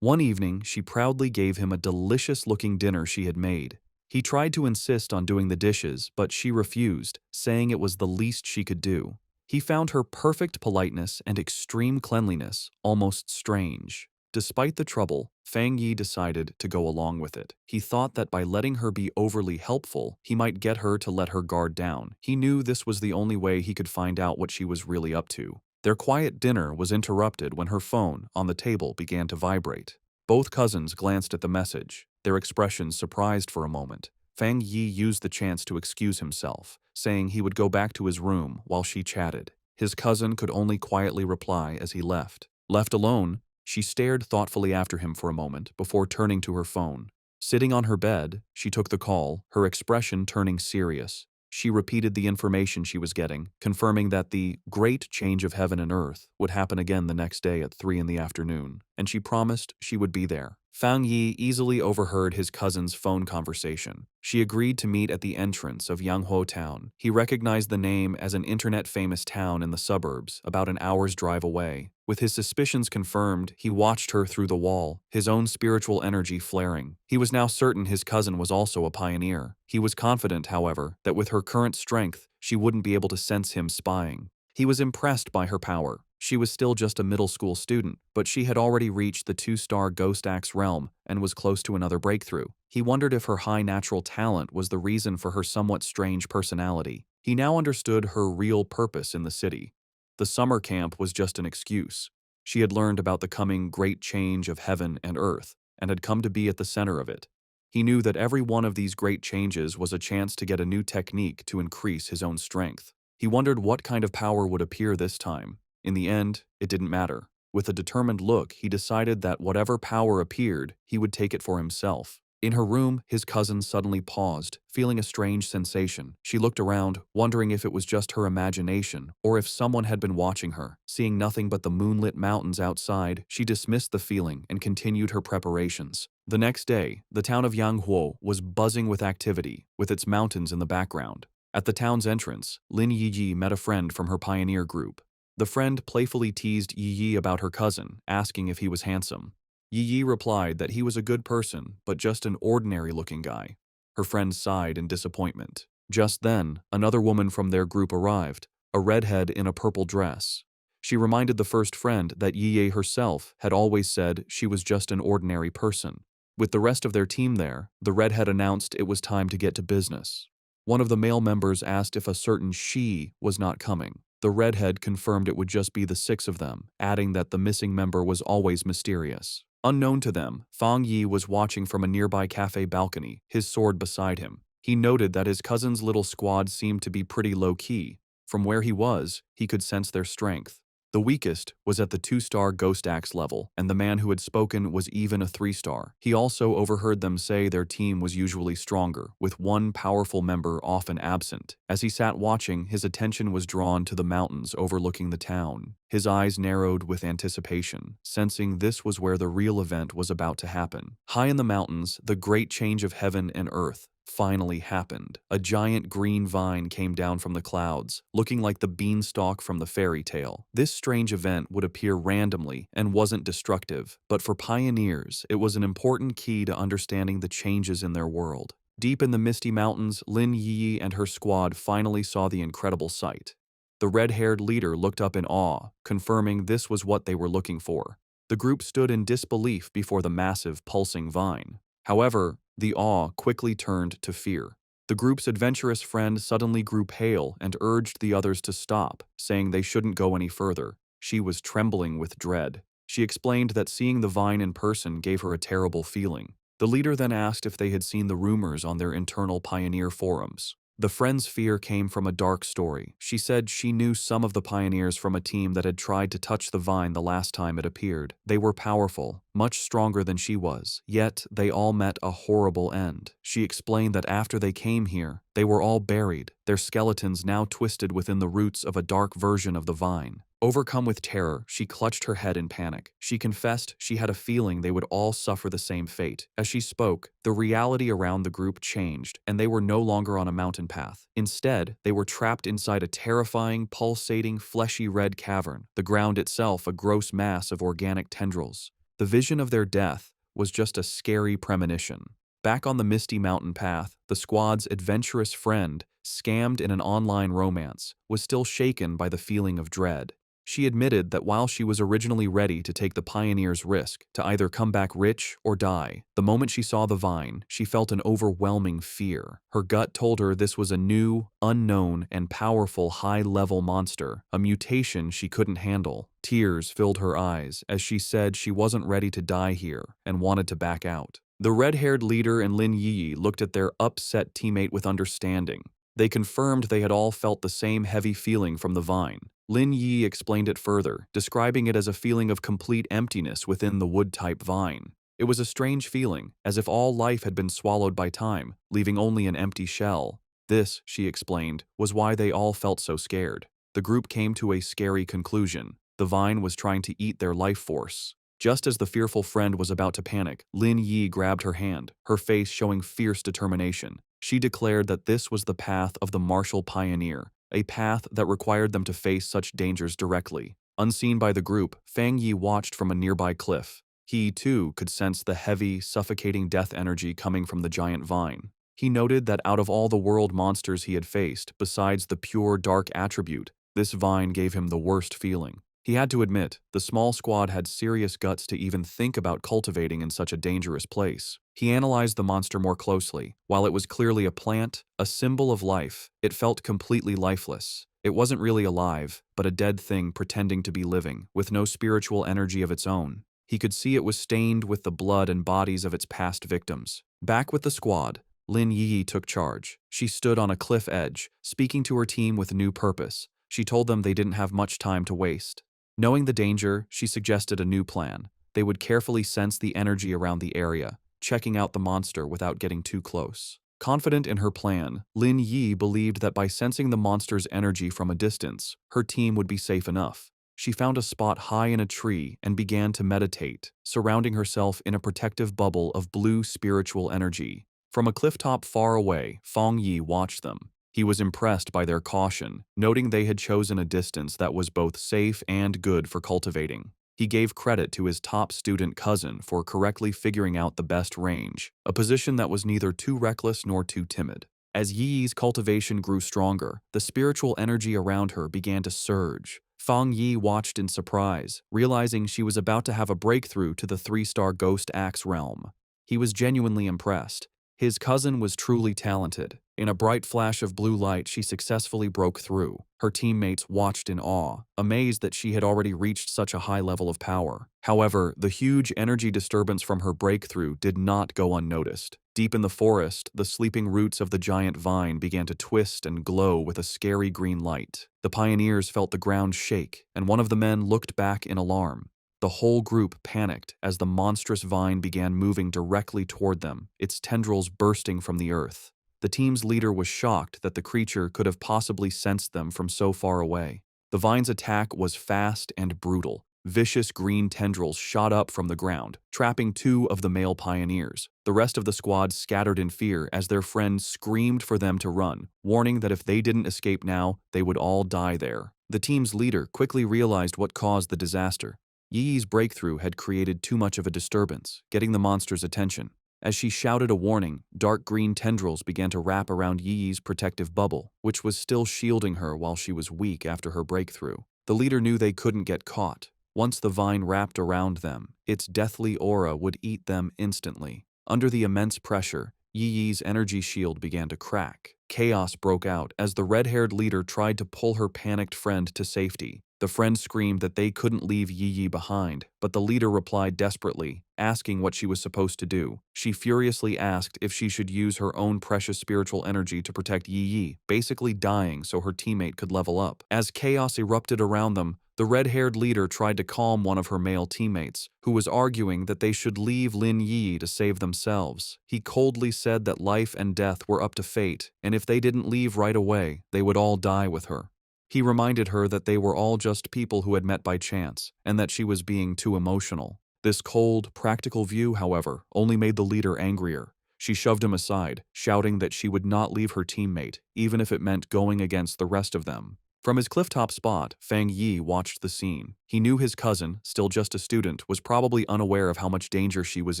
One evening, she proudly gave him a delicious-looking dinner she had made. He tried to insist on doing the dishes, but she refused, saying it was the least she could do. He found her perfect politeness and extreme cleanliness almost strange. Despite the trouble, Fang Yi decided to go along with it. He thought that by letting her be overly helpful, he might get her to let her guard down. He knew this was the only way he could find out what she was really up to. Their quiet dinner was interrupted when her phone on the table began to vibrate. Both cousins glanced at the message, their expressions surprised for a moment. Fang Yi used the chance to excuse himself, saying he would go back to his room while she chatted. His cousin could only quietly reply as he left. Left alone, she stared thoughtfully after him for a moment before turning to her phone. Sitting on her bed, she took the call, her expression turning serious. She repeated the information she was getting, confirming that the great change of heaven and earth would happen again the next day at 3 in the afternoon, and she promised she would be there. Fang Yi easily overheard his cousin's phone conversation. She agreed to meet at the entrance of Yanghuo Town. He recognized the name as an internet-famous town in the suburbs, about an hour's drive away. With his suspicions confirmed, he watched her through the wall, his own spiritual energy flaring. He was now certain his cousin was also a pioneer. He was confident, however, that with her current strength, she wouldn't be able to sense him spying. He was impressed by her power. She was still just a middle school student, but she had already reached the 2-star Ghost Axe realm and was close to another breakthrough. He wondered if her high natural talent was the reason for her somewhat strange personality. He now understood her real purpose in the city. The summer camp was just an excuse. She had learned about the coming great change of heaven and earth, and had come to be at the center of it. He knew that every one of these great changes was a chance to get a new technique to increase his own strength. He wondered what kind of power would appear this time. In the end, it didn't matter. With a determined look, he decided that whatever power appeared, he would take it for himself. In her room, his cousin suddenly paused, feeling a strange sensation. She looked around, wondering if it was just her imagination or if someone had been watching her. Seeing nothing but the moonlit mountains outside, she dismissed the feeling and continued her preparations. The next day, the town of Yanghuo was buzzing with activity, with its mountains in the background. At the town's entrance, Lin Yiyi met a friend from her pioneer group. The friend playfully teased Yiyi about her cousin, asking if he was handsome. Yiyi replied that he was a good person, but just an ordinary-looking guy. Her friend sighed in disappointment. Just then, another woman from their group arrived, a redhead in a purple dress. She reminded the first friend that Yiyi herself had always said she was just an ordinary person. With the rest of their team there, the redhead announced it was time to get to business. One of the male members asked if a certain she was not coming. The redhead confirmed it would just be the 6 of them, adding that the missing member was always mysterious. Unknown to them, Fang Yi was watching from a nearby cafe balcony, his sword beside him. He noted that his cousin's little squad seemed to be pretty low-key. From where he was, he could sense their strength. The weakest was at the 2-star Ghost Axe level, and the man who had spoken was even a 3-star. He also overheard them say their team was usually stronger, with one powerful member often absent. As he sat watching, his attention was drawn to the mountains overlooking the town. His eyes narrowed with anticipation, sensing this was where the real event was about to happen. High in the mountains, the great change of heaven and earth finally happened. A giant green vine came down from the clouds, looking like the beanstalk from the fairy tale. This strange event would appear randomly and wasn't destructive, but for pioneers, it was an important key to understanding the changes in their world. Deep in the misty mountains, Lin Yi and her squad finally saw the incredible sight. The red-haired leader looked up in awe, confirming this was what they were looking for. The group stood in disbelief before the massive, pulsing vine. However, the awe quickly turned to fear. The group's adventurous friend suddenly grew pale and urged the others to stop, saying they shouldn't go any further. She was trembling with dread. She explained that seeing the vine in person gave her a terrible feeling. The leader then asked if they had seen the rumors on their internal pioneer forums. The friend's fear came from a dark story. She said she knew some of the pioneers from a team that had tried to touch the vine the last time it appeared. They were powerful, much stronger than she was, yet they all met a horrible end. She explained that after they came here, they were all buried, their skeletons now twisted within the roots of a dark version of the vine. Overcome with terror, she clutched her head in panic. She confessed she had a feeling they would all suffer the same fate. As she spoke, the reality around the group changed, and they were no longer on a mountain path. Instead, they were trapped inside a terrifying, pulsating, fleshy red cavern, the ground itself a gross mass of organic tendrils. The vision of their death was just a scary premonition. Back on the misty mountain path, the squad's adventurous friend, scammed in an online romance, was still shaken by the feeling of dread. She admitted that while she was originally ready to take the pioneer's risk, to either come back rich or die, the moment she saw the vine, she felt an overwhelming fear. Her gut told her this was a new, unknown, and powerful high-level monster, a mutation she couldn't handle. Tears filled her eyes as she said she wasn't ready to die here and wanted to back out. The red-haired leader and Lin Yi looked at their upset teammate with understanding. They confirmed they had all felt the same heavy feeling from the vine. Lin Yi explained it further, describing it as a feeling of complete emptiness within the wood-type vine. It was a strange feeling, as if all life had been swallowed by time, leaving only an empty shell. This, she explained, was why they all felt so scared. The group came to a scary conclusion. The vine was trying to eat their life force. Just as the fearful friend was about to panic, Lin Yi grabbed her hand, her face showing fierce determination. She declared that this was the path of the martial pioneer, a path that required them to face such dangers directly. Unseen by the group, Fang Yi watched from a nearby cliff. He, too, could sense the heavy, suffocating death energy coming from the giant vine. He noted that out of all the world monsters he had faced, besides the pure dark attribute, this vine gave him the worst feeling. He had to admit, the small squad had serious guts to even think about cultivating in such a dangerous place. He analyzed the monster more closely. While it was clearly a plant, a symbol of life, it felt completely lifeless. It wasn't really alive, but a dead thing pretending to be living, with no spiritual energy of its own. He could see it was stained with the blood and bodies of its past victims. Back with the squad, Lin Yi took charge. She stood on a cliff edge, speaking to her team with new purpose. She told them they didn't have much time to waste. Knowing the danger, she suggested a new plan. They would carefully sense the energy around the area, checking out the monster without getting too close. Confident in her plan, Lin Yi believed that by sensing the monster's energy from a distance, her team would be safe enough. She found a spot high in a tree and began to meditate, surrounding herself in a protective bubble of blue spiritual energy. From a clifftop far away, Fang Yi watched them. He was impressed by their caution, noting they had chosen a distance that was both safe and good for cultivating. He gave credit to his top student cousin for correctly figuring out the best range, a position that was neither too reckless nor too timid. As Yi's cultivation grew stronger, the spiritual energy around her began to surge. Fang Yi watched in surprise, realizing she was about to have a breakthrough to the 3-star Ghost Axe realm. He was genuinely impressed. His cousin was truly talented. In a bright flash of blue light, she successfully broke through. Her teammates watched in awe, amazed that she had already reached such a high level of power. However, the huge energy disturbance from her breakthrough did not go unnoticed. Deep in the forest, the sleeping roots of the giant vine began to twist and glow with a scary green light. The pioneers felt the ground shake, and one of the men looked back in alarm. The whole group panicked as the monstrous vine began moving directly toward them, its tendrils bursting from the earth. The team's leader was shocked that the creature could have possibly sensed them from so far away. The vine's attack was fast and brutal. Vicious green tendrils shot up from the ground, trapping 2 of the male pioneers. The rest of the squad scattered in fear as their friend screamed for them to run, warning that if they didn't escape now, they would all die there. The team's leader quickly realized what caused the disaster. Yi's breakthrough had created too much of a disturbance, getting the monster's attention. As she shouted a warning, dark green tendrils began to wrap around Yi's protective bubble, which was still shielding her while she was weak after her breakthrough. The leader knew they couldn't get caught. Once the vine wrapped around them, its deathly aura would eat them instantly. Under the immense pressure, Yi's energy shield began to crack. Chaos broke out as the red-haired leader tried to pull her panicked friend to safety. The friend screamed that they couldn't leave Yi behind, but the leader replied desperately, asking what she was supposed to do. She furiously asked if she should use her own precious spiritual energy to protect Yi, basically dying so her teammate could level up. As chaos erupted around them, the red-haired leader tried to calm one of her male teammates, who was arguing that they should leave Lin Yi to save themselves. He coldly said that life and death were up to fate, and if they didn't leave right away, they would all die with her. He reminded her that they were all just people who had met by chance, and that she was being too emotional. This cold, practical view, however, only made the leader angrier. She shoved him aside, shouting that she would not leave her teammate, even if it meant going against the rest of them. From his clifftop spot, Fang Yi watched the scene. He knew his cousin, still just a student, was probably unaware of how much danger she was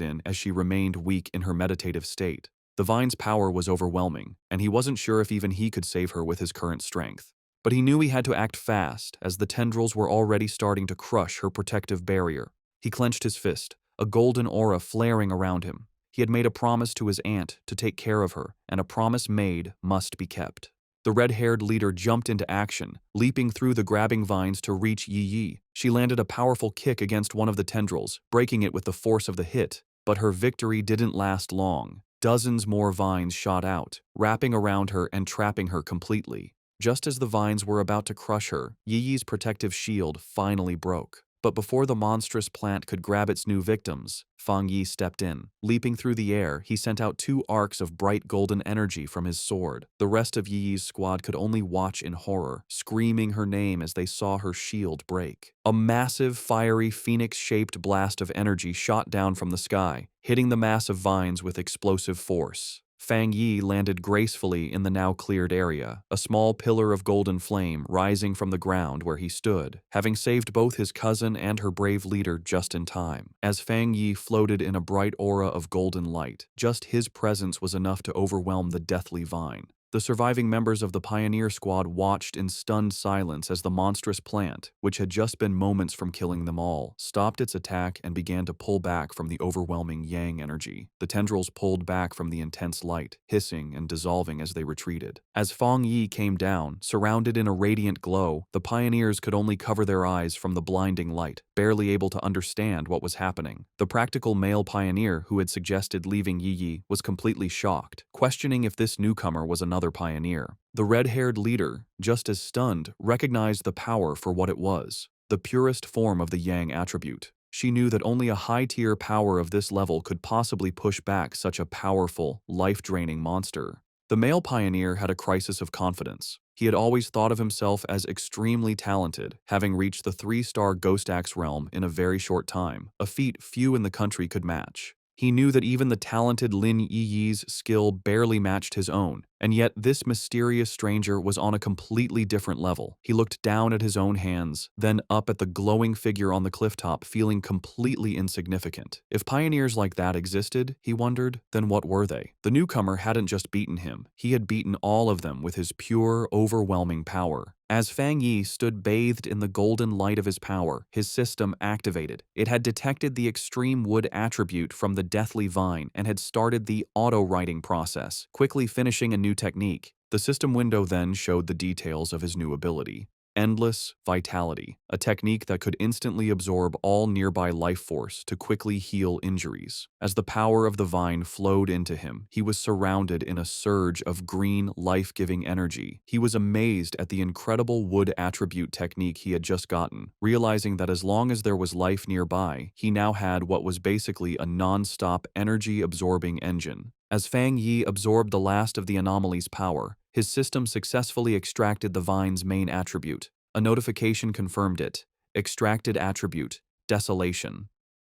in as she remained weak in her meditative state. The vine's power was overwhelming, and he wasn't sure if even he could save her with his current strength. But he knew he had to act fast, as the tendrils were already starting to crush her protective barrier. He clenched his fist, a golden aura flaring around him. He had made a promise to his aunt to take care of her, and a promise made must be kept. The red-haired leader jumped into action, leaping through the grabbing vines to reach Yi Yi. She landed a powerful kick against one of the tendrils, breaking it with the force of the hit. But her victory didn't last long. Dozens more vines shot out, wrapping around her and trapping her completely. Just as the vines were about to crush her, Yi Yi's protective shield finally broke. But before the monstrous plant could grab its new victims, Fang Yi stepped in. Leaping through the air, he sent out 2 arcs of bright golden energy from his sword. The rest of Yi Yi's squad could only watch in horror, screaming her name as they saw her shield break. A massive, fiery, phoenix-shaped blast of energy shot down from the sky, hitting the mass of vines with explosive force. Fang Yi landed gracefully in the now cleared area, a small pillar of golden flame rising from the ground where he stood, having saved both his cousin and her brave leader just in time. As Fang Yi floated in a bright aura of golden light, just his presence was enough to overwhelm the deathly vine. The surviving members of the pioneer squad watched in stunned silence as the monstrous plant, which had just been moments from killing them all, stopped its attack and began to pull back from the overwhelming yang energy. The tendrils pulled back from the intense light, hissing and dissolving as they retreated. As Fang Yi came down, surrounded in a radiant glow, the pioneers could only cover their eyes from the blinding light, barely able to understand what was happening. The practical male pioneer who had suggested leaving Yi Yi was completely shocked, questioning if this newcomer was another pioneer. The red-haired leader, just as stunned, recognized the power for what it was, the purest form of the yang attribute. She knew that only a high-tier power of this level could possibly push back such a powerful, life-draining monster. The male pioneer had a crisis of confidence. He had always thought of himself as extremely talented, having reached the 3-star Ghost Axe realm in a very short time, a feat few in the country could match. He knew that even the talented Lin Yi Yi's skill barely matched his own, and yet this mysterious stranger was on a completely different level. He looked down at his own hands, then up at the glowing figure on the clifftop, feeling completely insignificant. If pioneers like that existed, he wondered, then what were they? The newcomer hadn't just beaten him, he had beaten all of them with his pure, overwhelming power. As Fang Yi stood bathed in the golden light of his power, his system activated. It had detected the extreme wood attribute from the deathly vine and had started the auto-writing process, quickly finishing a new technique. The system window then showed the details of his new ability. Endless Vitality, a technique that could instantly absorb all nearby life force to quickly heal injuries. As the power of the vine flowed into him, he was surrounded in a surge of green, life-giving energy. He was amazed at the incredible wood attribute technique he had just gotten, realizing that as long as there was life nearby, he now had what was basically a non-stop energy-absorbing engine. As Fang Yi absorbed the last of the anomaly's power, his system successfully extracted the vine's main attribute. A notification confirmed it. Extracted attribute, Desolation.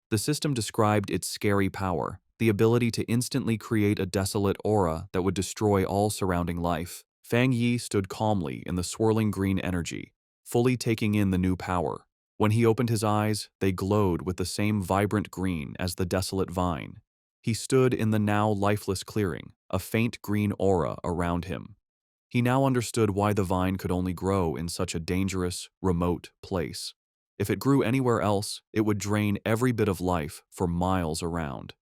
The system described its scary power, the ability to instantly create a desolate aura that would destroy all surrounding life. Fang Yi stood calmly in the swirling green energy, fully taking in the new power. When he opened his eyes, they glowed with the same vibrant green as the desolate vine. He stood in the now lifeless clearing, a faint green aura around him. He now understood why the vine could only grow in such a dangerous, remote place. If it grew anywhere else, it would drain every bit of life for miles around.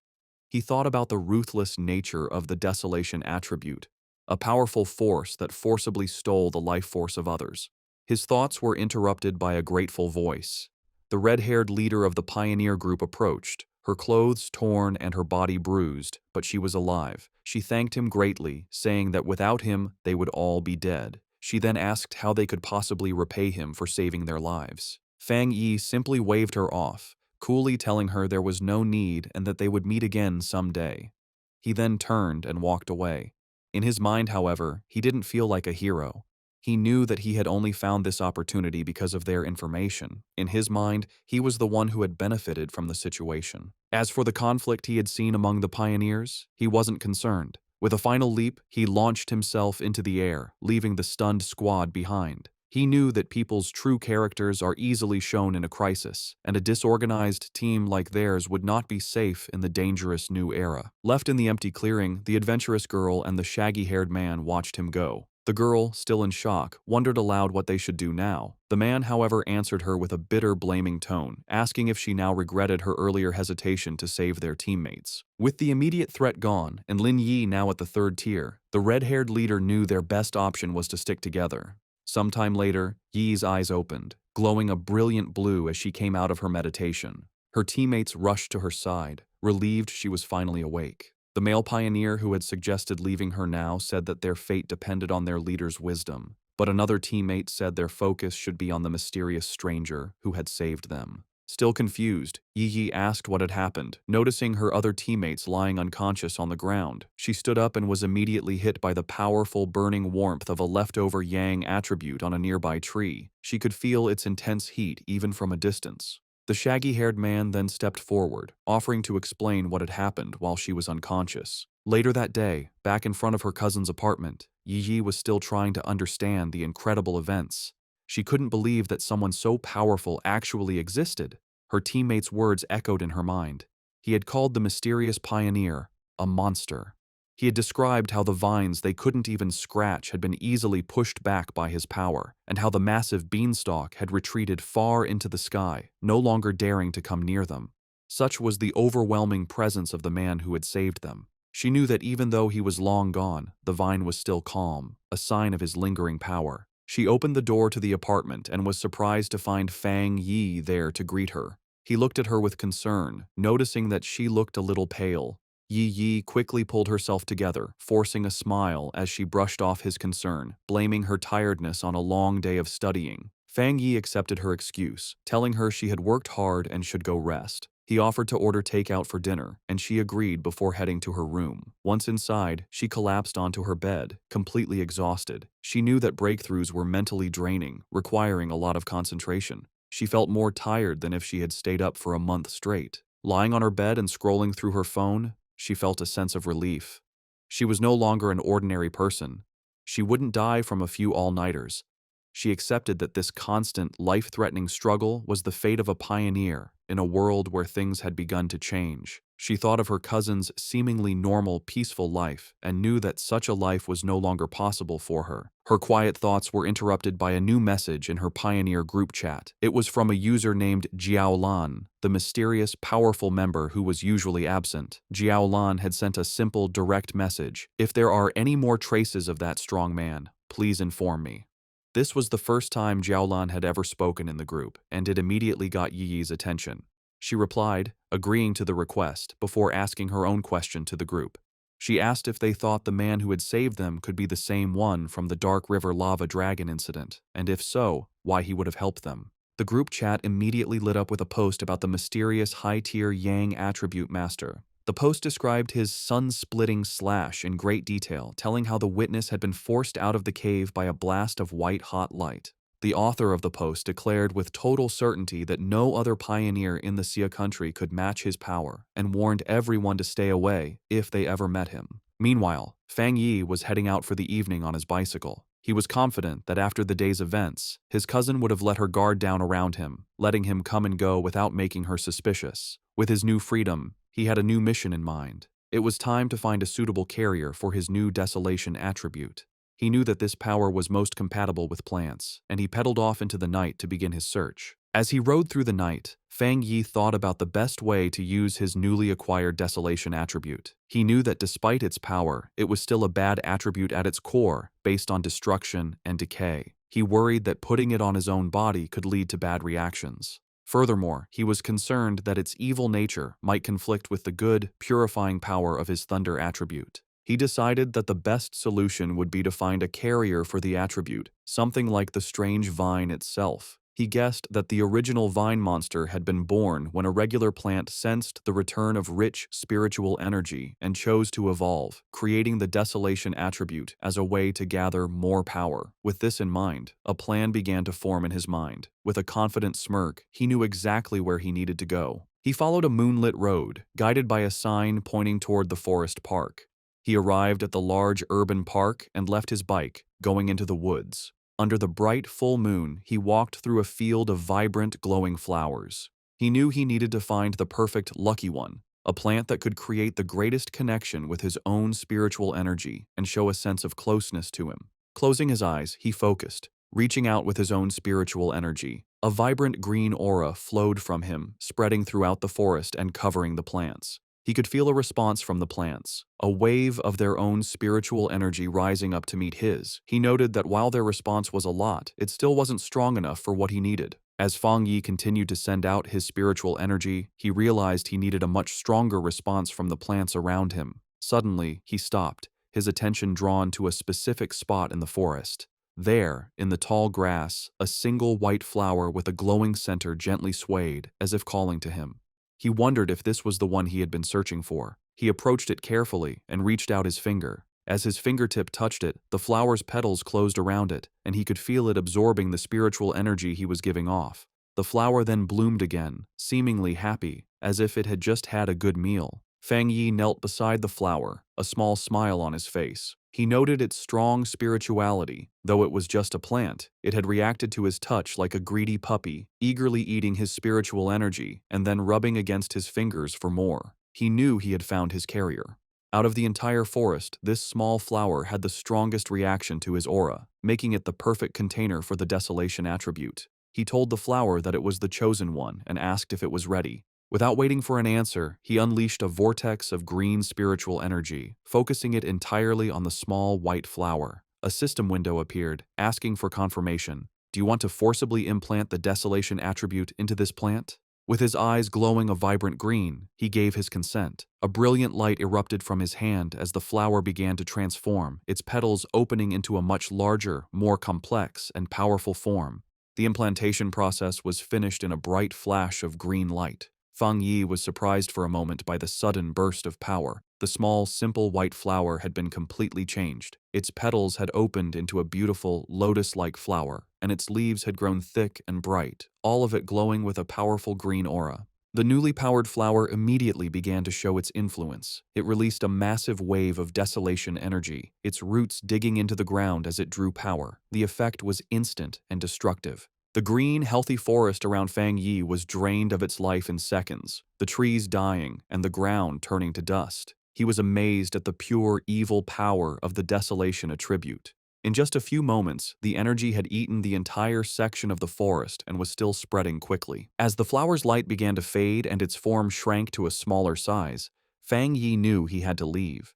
He thought about the ruthless nature of the desolation attribute, a powerful force that forcibly stole the life force of others. His thoughts were interrupted by a grateful voice. The red-haired leader of the pioneer group approached, her clothes torn and her body bruised, but she was alive. She thanked him greatly, saying that without him, they would all be dead. She then asked how they could possibly repay him for saving their lives. Fang Yi simply waved her off, coolly telling her there was no need and that they would meet again someday. He then turned and walked away. In his mind, however, he didn't feel like a hero. He knew that he had only found this opportunity because of their information. In his mind, he was the one who had benefited from the situation. As for the conflict he had seen among the pioneers, he wasn't concerned. With a final leap, he launched himself into the air, leaving the stunned squad behind. He knew that people's true characters are easily shown in a crisis, and a disorganized team like theirs would not be safe in the dangerous new era. Left in the empty clearing, the adventurous girl and the shaggy-haired man watched him go. The girl, still in shock, wondered aloud what they should do now. The man, however, answered her with a bitter, blaming tone, asking if she now regretted her earlier hesitation to save their teammates. With the immediate threat gone, and Lin Yi now at the third tier, the red-haired leader knew their best option was to stick together. Sometime later, Yi's eyes opened, glowing a brilliant blue as she came out of her meditation. Her teammates rushed to her side, relieved she was finally awake. The male pioneer who had suggested leaving her now said that their fate depended on their leader's wisdom, but another teammate said their focus should be on the mysterious stranger who had saved them. Still confused, Yi asked what had happened. Noticing her other teammates lying unconscious on the ground, she stood up and was immediately hit by the powerful burning warmth of a leftover yang attribute on a nearby tree. She could feel its intense heat even from a distance. The shaggy-haired man then stepped forward, offering to explain what had happened while she was unconscious. Later that day, back in front of her cousin's apartment, Yi was still trying to understand the incredible events. She couldn't believe that someone so powerful actually existed. Her teammates' words echoed in her mind. He had called the mysterious pioneer a monster. He had described how the vines they couldn't even scratch had been easily pushed back by his power, and how the massive beanstalk had retreated far into the sky, no longer daring to come near them. Such was the overwhelming presence of the man who had saved them. She knew that even though he was long gone, the vine was still calm, a sign of his lingering power. She opened the door to the apartment and was surprised to find Fang Yi there to greet her. He looked at her with concern, noticing that she looked a little pale. Yi quickly pulled herself together, forcing a smile as she brushed off his concern, blaming her tiredness on a long day of studying. Fang Yi accepted her excuse, telling her she had worked hard and should go rest. He offered to order takeout for dinner, and she agreed before heading to her room. Once inside, she collapsed onto her bed, completely exhausted. She knew that breakthroughs were mentally draining, requiring a lot of concentration. She felt more tired than if she had stayed up for a month straight. Lying on her bed and scrolling through her phone, she felt a sense of relief. She was no longer an ordinary person. She wouldn't die from a few all-nighters. She accepted that this constant, life-threatening struggle was the fate of a pioneer in a world where things had begun to change. She thought of her cousin's seemingly normal, peaceful life and knew that such a life was no longer possible for her. Her quiet thoughts were interrupted by a new message in her Pioneer group chat. It was from a user named Jiaolan, the mysterious, powerful member who was usually absent. Jiaolan had sent a simple, direct message. "If there are any more traces of that strong man, please inform me." This was the first time Jiaolan had ever spoken in the group, and it immediately got Yi's attention. She replied, agreeing to the request, before asking her own question to the group. She asked if they thought the man who had saved them could be the same one from the Dark River Lava Dragon incident, and if so, why he would have helped them. The group chat immediately lit up with a post about the mysterious high-tier Yang attribute master. The post described his sun-splitting slash in great detail, telling how the witness had been forced out of the cave by a blast of white-hot light. The author of the post declared with total certainty that no other pioneer in the Xia country could match his power, and warned everyone to stay away if they ever met him. Meanwhile, Fang Yi was heading out for the evening on his bicycle. He was confident that after the day's events, his cousin would have let her guard down around him, letting him come and go without making her suspicious. With his new freedom, he had a new mission in mind. It was time to find a suitable carrier for his new desolation attribute. He knew that this power was most compatible with plants, and he pedaled off into the night to begin his search. As he rode through the night, Fang Yi thought about the best way to use his newly acquired desolation attribute. He knew that despite its power, it was still a bad attribute at its core, based on destruction and decay. He worried that putting it on his own body could lead to bad reactions. Furthermore, he was concerned that its evil nature might conflict with the good, purifying power of his thunder attribute. He decided that the best solution would be to find a carrier for the attribute, something like the strange vine itself. He guessed that the original vine monster had been born when a regular plant sensed the return of rich spiritual energy and chose to evolve, creating the desolation attribute as a way to gather more power. With this in mind, a plan began to form in his mind. With a confident smirk, he knew exactly where he needed to go. He followed a moonlit road, guided by a sign pointing toward the forest park. He arrived at the large urban park and left his bike, going into the woods. Under the bright full moon, he walked through a field of vibrant, glowing flowers. He knew he needed to find the perfect lucky one, a plant that could create the greatest connection with his own spiritual energy and show a sense of closeness to him. Closing his eyes, he focused, reaching out with his own spiritual energy. A vibrant green aura flowed from him, spreading throughout the forest and covering the plants. He could feel a response from the plants, a wave of their own spiritual energy rising up to meet his. He noted that while their response was a lot, it still wasn't strong enough for what he needed. As Fang Yi continued to send out his spiritual energy, he realized he needed a much stronger response from the plants around him. Suddenly, he stopped, his attention drawn to a specific spot in the forest. There, in the tall grass, a single white flower with a glowing center gently swayed, as if calling to him. He wondered if this was the one he had been searching for. He approached it carefully and reached out his finger. As his fingertip touched it, the flower's petals closed around it, and he could feel it absorbing the spiritual energy he was giving off. The flower then bloomed again, seemingly happy, as if it had just had a good meal. Fang Yi knelt beside the flower, a small smile on his face. He noted its strong spirituality. Though it was just a plant, it had reacted to his touch like a greedy puppy, eagerly eating his spiritual energy and then rubbing against his fingers for more. He knew he had found his carrier. Out of the entire forest, this small flower had the strongest reaction to his aura, making it the perfect container for the desolation attribute. He told the flower that it was the chosen one and asked if it was ready. Without waiting for an answer, he unleashed a vortex of green spiritual energy, focusing it entirely on the small white flower. A system window appeared, asking for confirmation. Do you want to forcibly implant the desolation attribute into this plant? With his eyes glowing a vibrant green, he gave his consent. A brilliant light erupted from his hand as the flower began to transform, its petals opening into a much larger, more complex, and powerful form. The implantation process was finished in a bright flash of green light. Fang Yi was surprised for a moment by the sudden burst of power. The small, simple white flower had been completely changed. Its petals had opened into a beautiful, lotus-like flower, and its leaves had grown thick and bright, all of it glowing with a powerful green aura. The newly powered flower immediately began to show its influence. It released a massive wave of desolation energy, its roots digging into the ground as it drew power. The effect was instant and destructive. The green, healthy forest around Fang Yi was drained of its life in seconds, the trees dying and the ground turning to dust. He was amazed at the pure, evil power of the desolation attribute. In just a few moments, the energy had eaten the entire section of the forest and was still spreading quickly. As the flower's light began to fade and its form shrank to a smaller size, Fang Yi knew he had to leave.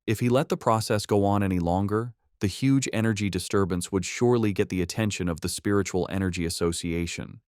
If he let the process go on any longer, the huge energy disturbance would surely get the attention of the Spiritual Energy Association.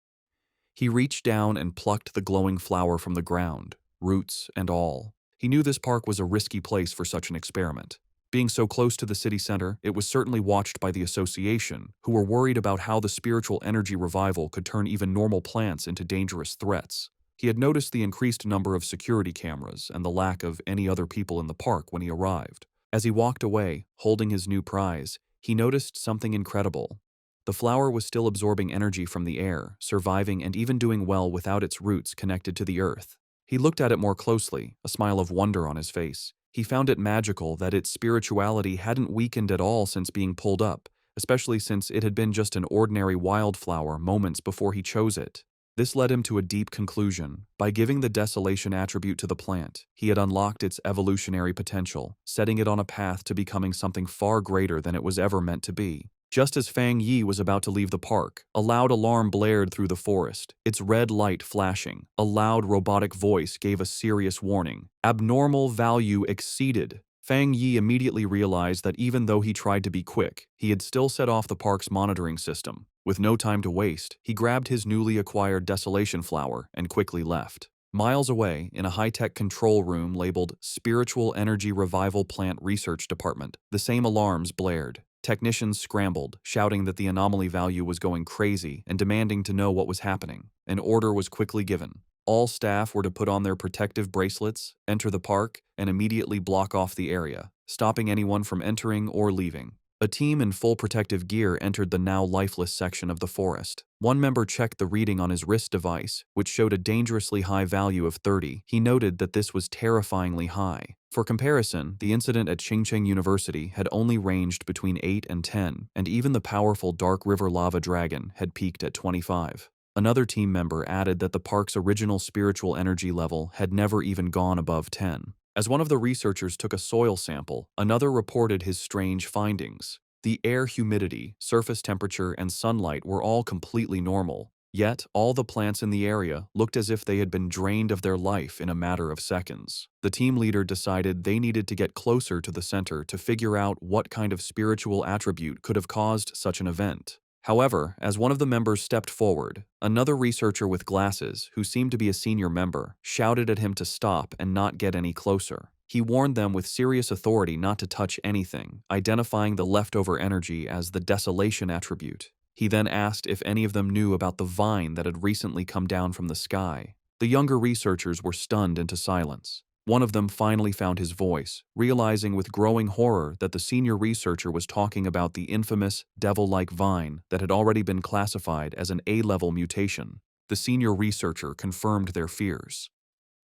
He reached down and plucked the glowing flower from the ground, roots and all. He knew this park was a risky place for such an experiment. Being so close to the city center, it was certainly watched by the association, who were worried about how the spiritual energy revival could turn even normal plants into dangerous threats. He had noticed the increased number of security cameras and the lack of any other people in the park when he arrived. As he walked away, holding his new prize, he noticed something incredible. The flower was still absorbing energy from the air, surviving and even doing well without its roots connected to the earth. He looked at it more closely, a smile of wonder on his face. He found it magical that its spirituality hadn't weakened at all since being pulled up, especially since it had been just an ordinary wildflower moments before he chose it. This led him to a deep conclusion. By giving the desolation attribute to the plant, he had unlocked its evolutionary potential, setting it on a path to becoming something far greater than it was ever meant to be. Just as Fang Yi was about to leave the park, a loud alarm blared through the forest, its red light flashing. A loud robotic voice gave a serious warning. Abnormal value exceeded. Fang Yi immediately realized that even though he tried to be quick, he had still set off the park's monitoring system. With no time to waste, he grabbed his newly acquired desolation flower and quickly left. Miles away, in a high-tech control room labeled Spiritual Energy Revival Plant Research Department, the same alarms blared. Technicians scrambled, shouting that the anomaly value was going crazy and demanding to know what was happening. An order was quickly given. All staff were to put on their protective bracelets, enter the park, and immediately block off the area, stopping anyone from entering or leaving. A team in full protective gear entered the now lifeless section of the forest. One member checked the reading on his wrist device, which showed a dangerously high value of 30. He noted that this was terrifyingly high. For comparison, the incident at Qingcheng University had only ranged between 8 and 10, and even the powerful Dark River lava dragon had peaked at 25. Another team member added that the park's original spiritual energy level had never even gone above 10. As one of the researchers took a soil sample, another reported his strange findings. The air humidity, surface temperature, and sunlight were all completely normal. Yet, all the plants in the area looked as if they had been drained of their life in a matter of seconds. The team leader decided they needed to get closer to the center to figure out what kind of spiritual attribute could have caused such an event. However, as one of the members stepped forward, another researcher with glasses, who seemed to be a senior member, shouted at him to stop and not get any closer. He warned them with serious authority not to touch anything, identifying the leftover energy as the desolation attribute. He then asked if any of them knew about the vine that had recently come down from the sky. The younger researchers were stunned into silence. One of them finally found his voice, realizing with growing horror that the senior researcher was talking about the infamous devil-like vine that had already been classified as an A-level mutation. The senior researcher confirmed their fears.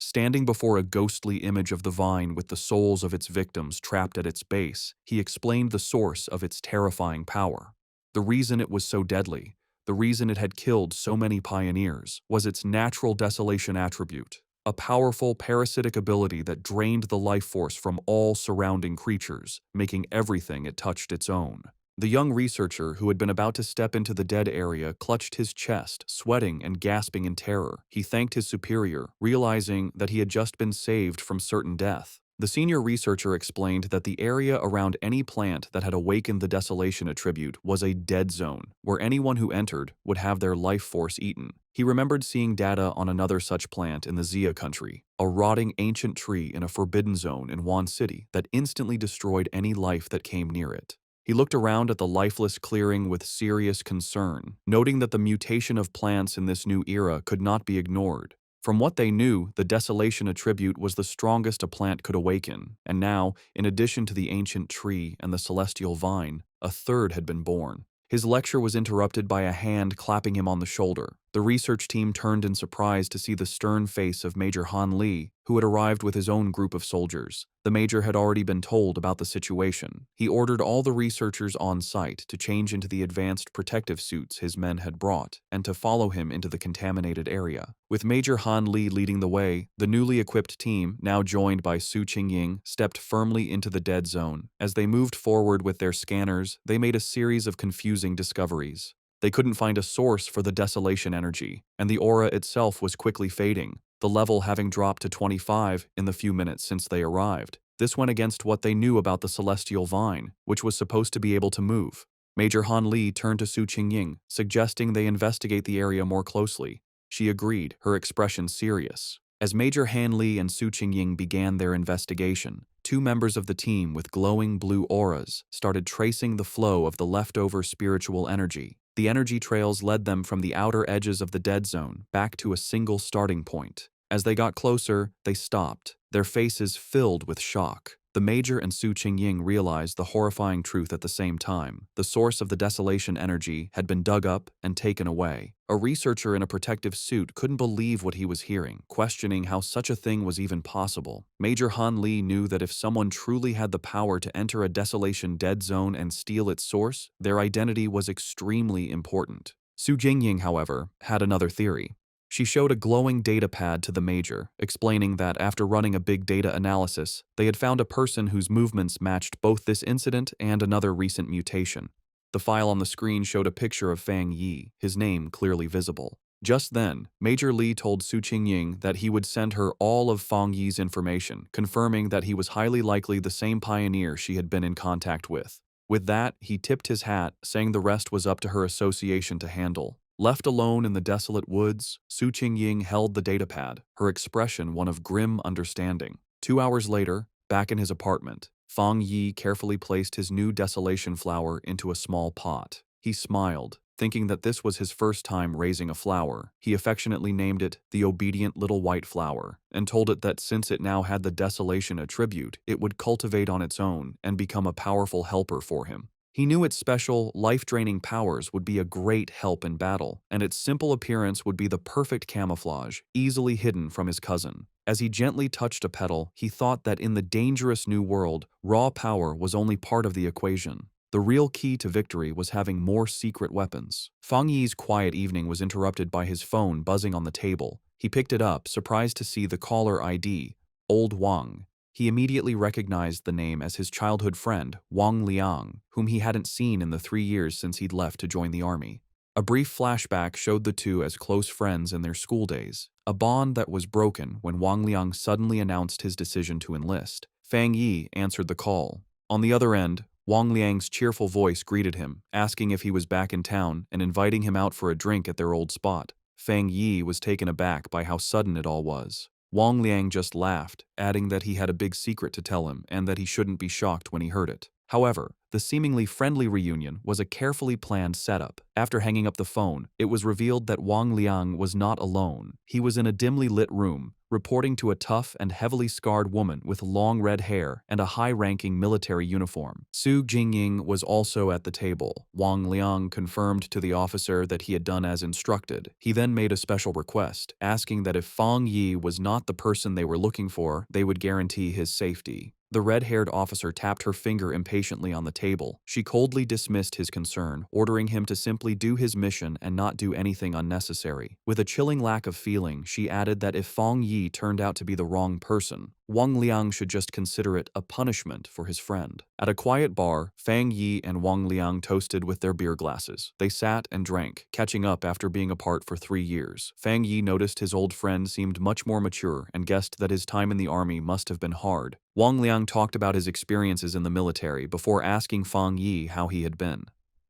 Standing before a ghostly image of the vine with the souls of its victims trapped at its base, he explained the source of its terrifying power. The reason it was so deadly, the reason it had killed so many pioneers, was its natural desolation attribute. A powerful parasitic ability that drained the life force from all surrounding creatures, making everything it touched its own. The young researcher, who had been about to step into the dead area, clutched his chest, sweating and gasping in terror. He thanked his superior, realizing that he had just been saved from certain death. The senior researcher explained that the area around any plant that had awakened the desolation attribute was a dead zone, where anyone who entered would have their life force eaten. He remembered seeing data on another such plant in the Xia country, a rotting ancient tree in a forbidden zone in Wan City that instantly destroyed any life that came near it. He looked around at the lifeless clearing with serious concern, noting that the mutation of plants in this new era could not be ignored. From what they knew, the desolation attribute was the strongest a plant could awaken, and now, in addition to the ancient tree and the celestial vine, a third had been born. His lecture was interrupted by a hand clapping him on the shoulder. The research team turned in surprise to see the stern face of Major Han Li, who had arrived with his own group of soldiers. The major had already been told about the situation. He ordered all the researchers on site to change into the advanced protective suits his men had brought, and to follow him into the contaminated area. With Major Han Li leading the way, the newly equipped team, now joined by Su Qingying, stepped firmly into the dead zone. As they moved forward with their scanners, they made a series of confusing discoveries. They couldn't find a source for the desolation energy, and the aura itself was quickly fading, the level having dropped to 25 in the few minutes since they arrived. This went against what they knew about the celestial vine, which was supposed to be able to move. Major Han Li turned to Su Qingying, suggesting they investigate the area more closely. She agreed, her expression serious. As Major Han Li and Su Qingying began their investigation, two members of the team with glowing blue auras started tracing the flow of the leftover spiritual energy. The energy trails led them from the outer edges of the dead zone back to a single starting point. As they got closer, they stopped, their faces filled with shock. The Major and Su Qingying realized the horrifying truth at the same time. The source of the desolation energy had been dug up and taken away. A researcher in a protective suit couldn't believe what he was hearing, questioning how such a thing was even possible. Major Han Li knew that if someone truly had the power to enter a desolation dead zone and steal its source, their identity was extremely important. Su Jingying, however, had another theory. She showed a glowing data pad to the Major, explaining that after running a big data analysis, they had found a person whose movements matched both this incident and another recent mutation. The file on the screen showed a picture of Fang Yi, his name clearly visible. Just then, Major Li told Su Qingying that he would send her all of Fang Yi's information, confirming that he was highly likely the same pioneer she had been in contact with. With that, he tipped his hat, saying the rest was up to her association to handle. Left alone in the desolate woods, Su Qingying held the datapad, her expression one of grim understanding. 2 hours later, back in his apartment, Fang Yi carefully placed his new desolation flower into a small pot. He smiled, thinking that this was his first time raising a flower. He affectionately named it the obedient little white flower, and told it that since it now had the desolation attribute, it would cultivate on its own and become a powerful helper for him. He knew its special, life-draining powers would be a great help in battle, and its simple appearance would be the perfect camouflage, easily hidden from his cousin. As he gently touched a petal, he thought that in the dangerous new world, raw power was only part of the equation. The real key to victory was having more secret weapons. Fang Yi's quiet evening was interrupted by his phone buzzing on the table. He picked it up, surprised to see the caller ID, Old Wang. He immediately recognized the name as his childhood friend, Wang Liang, whom he hadn't seen in the 3 years since he'd left to join the army. A brief flashback showed the two as close friends in their school days, a bond that was broken when Wang Liang suddenly announced his decision to enlist. Fang Yi answered the call. On the other end, Wang Liang's cheerful voice greeted him, asking if he was back in town and inviting him out for a drink at their old spot. Fang Yi was taken aback by how sudden it all was. Wang Liang just laughed, adding that he had a big secret to tell him and that he shouldn't be shocked when he heard it. However, the seemingly friendly reunion was a carefully planned setup. After hanging up the phone, it was revealed that Wang Liang was not alone. He was in a dimly lit room, reporting to a tough and heavily scarred woman with long red hair and a high-ranking military uniform. Su Jingying was also at the table. Wang Liang confirmed to the officer that he had done as instructed. He then made a special request, asking that if Fang Yi was not the person they were looking for, they would guarantee his safety. The red-haired officer tapped her finger impatiently on the table. She coldly dismissed his concern, ordering him to simply do his mission and not do anything unnecessary. With a chilling lack of feeling, she added that if Fang Yi turned out to be the wrong person, Wang Liang should just consider it a punishment for his friend. At a quiet bar, Fang Yi and Wang Liang toasted with their beer glasses. They sat and drank, catching up after being apart for 3 years. Fang Yi noticed his old friend seemed much more mature and guessed that his time in the army must have been hard. Wang Liang talked about his experiences in the military before asking Fang Yi how he had been.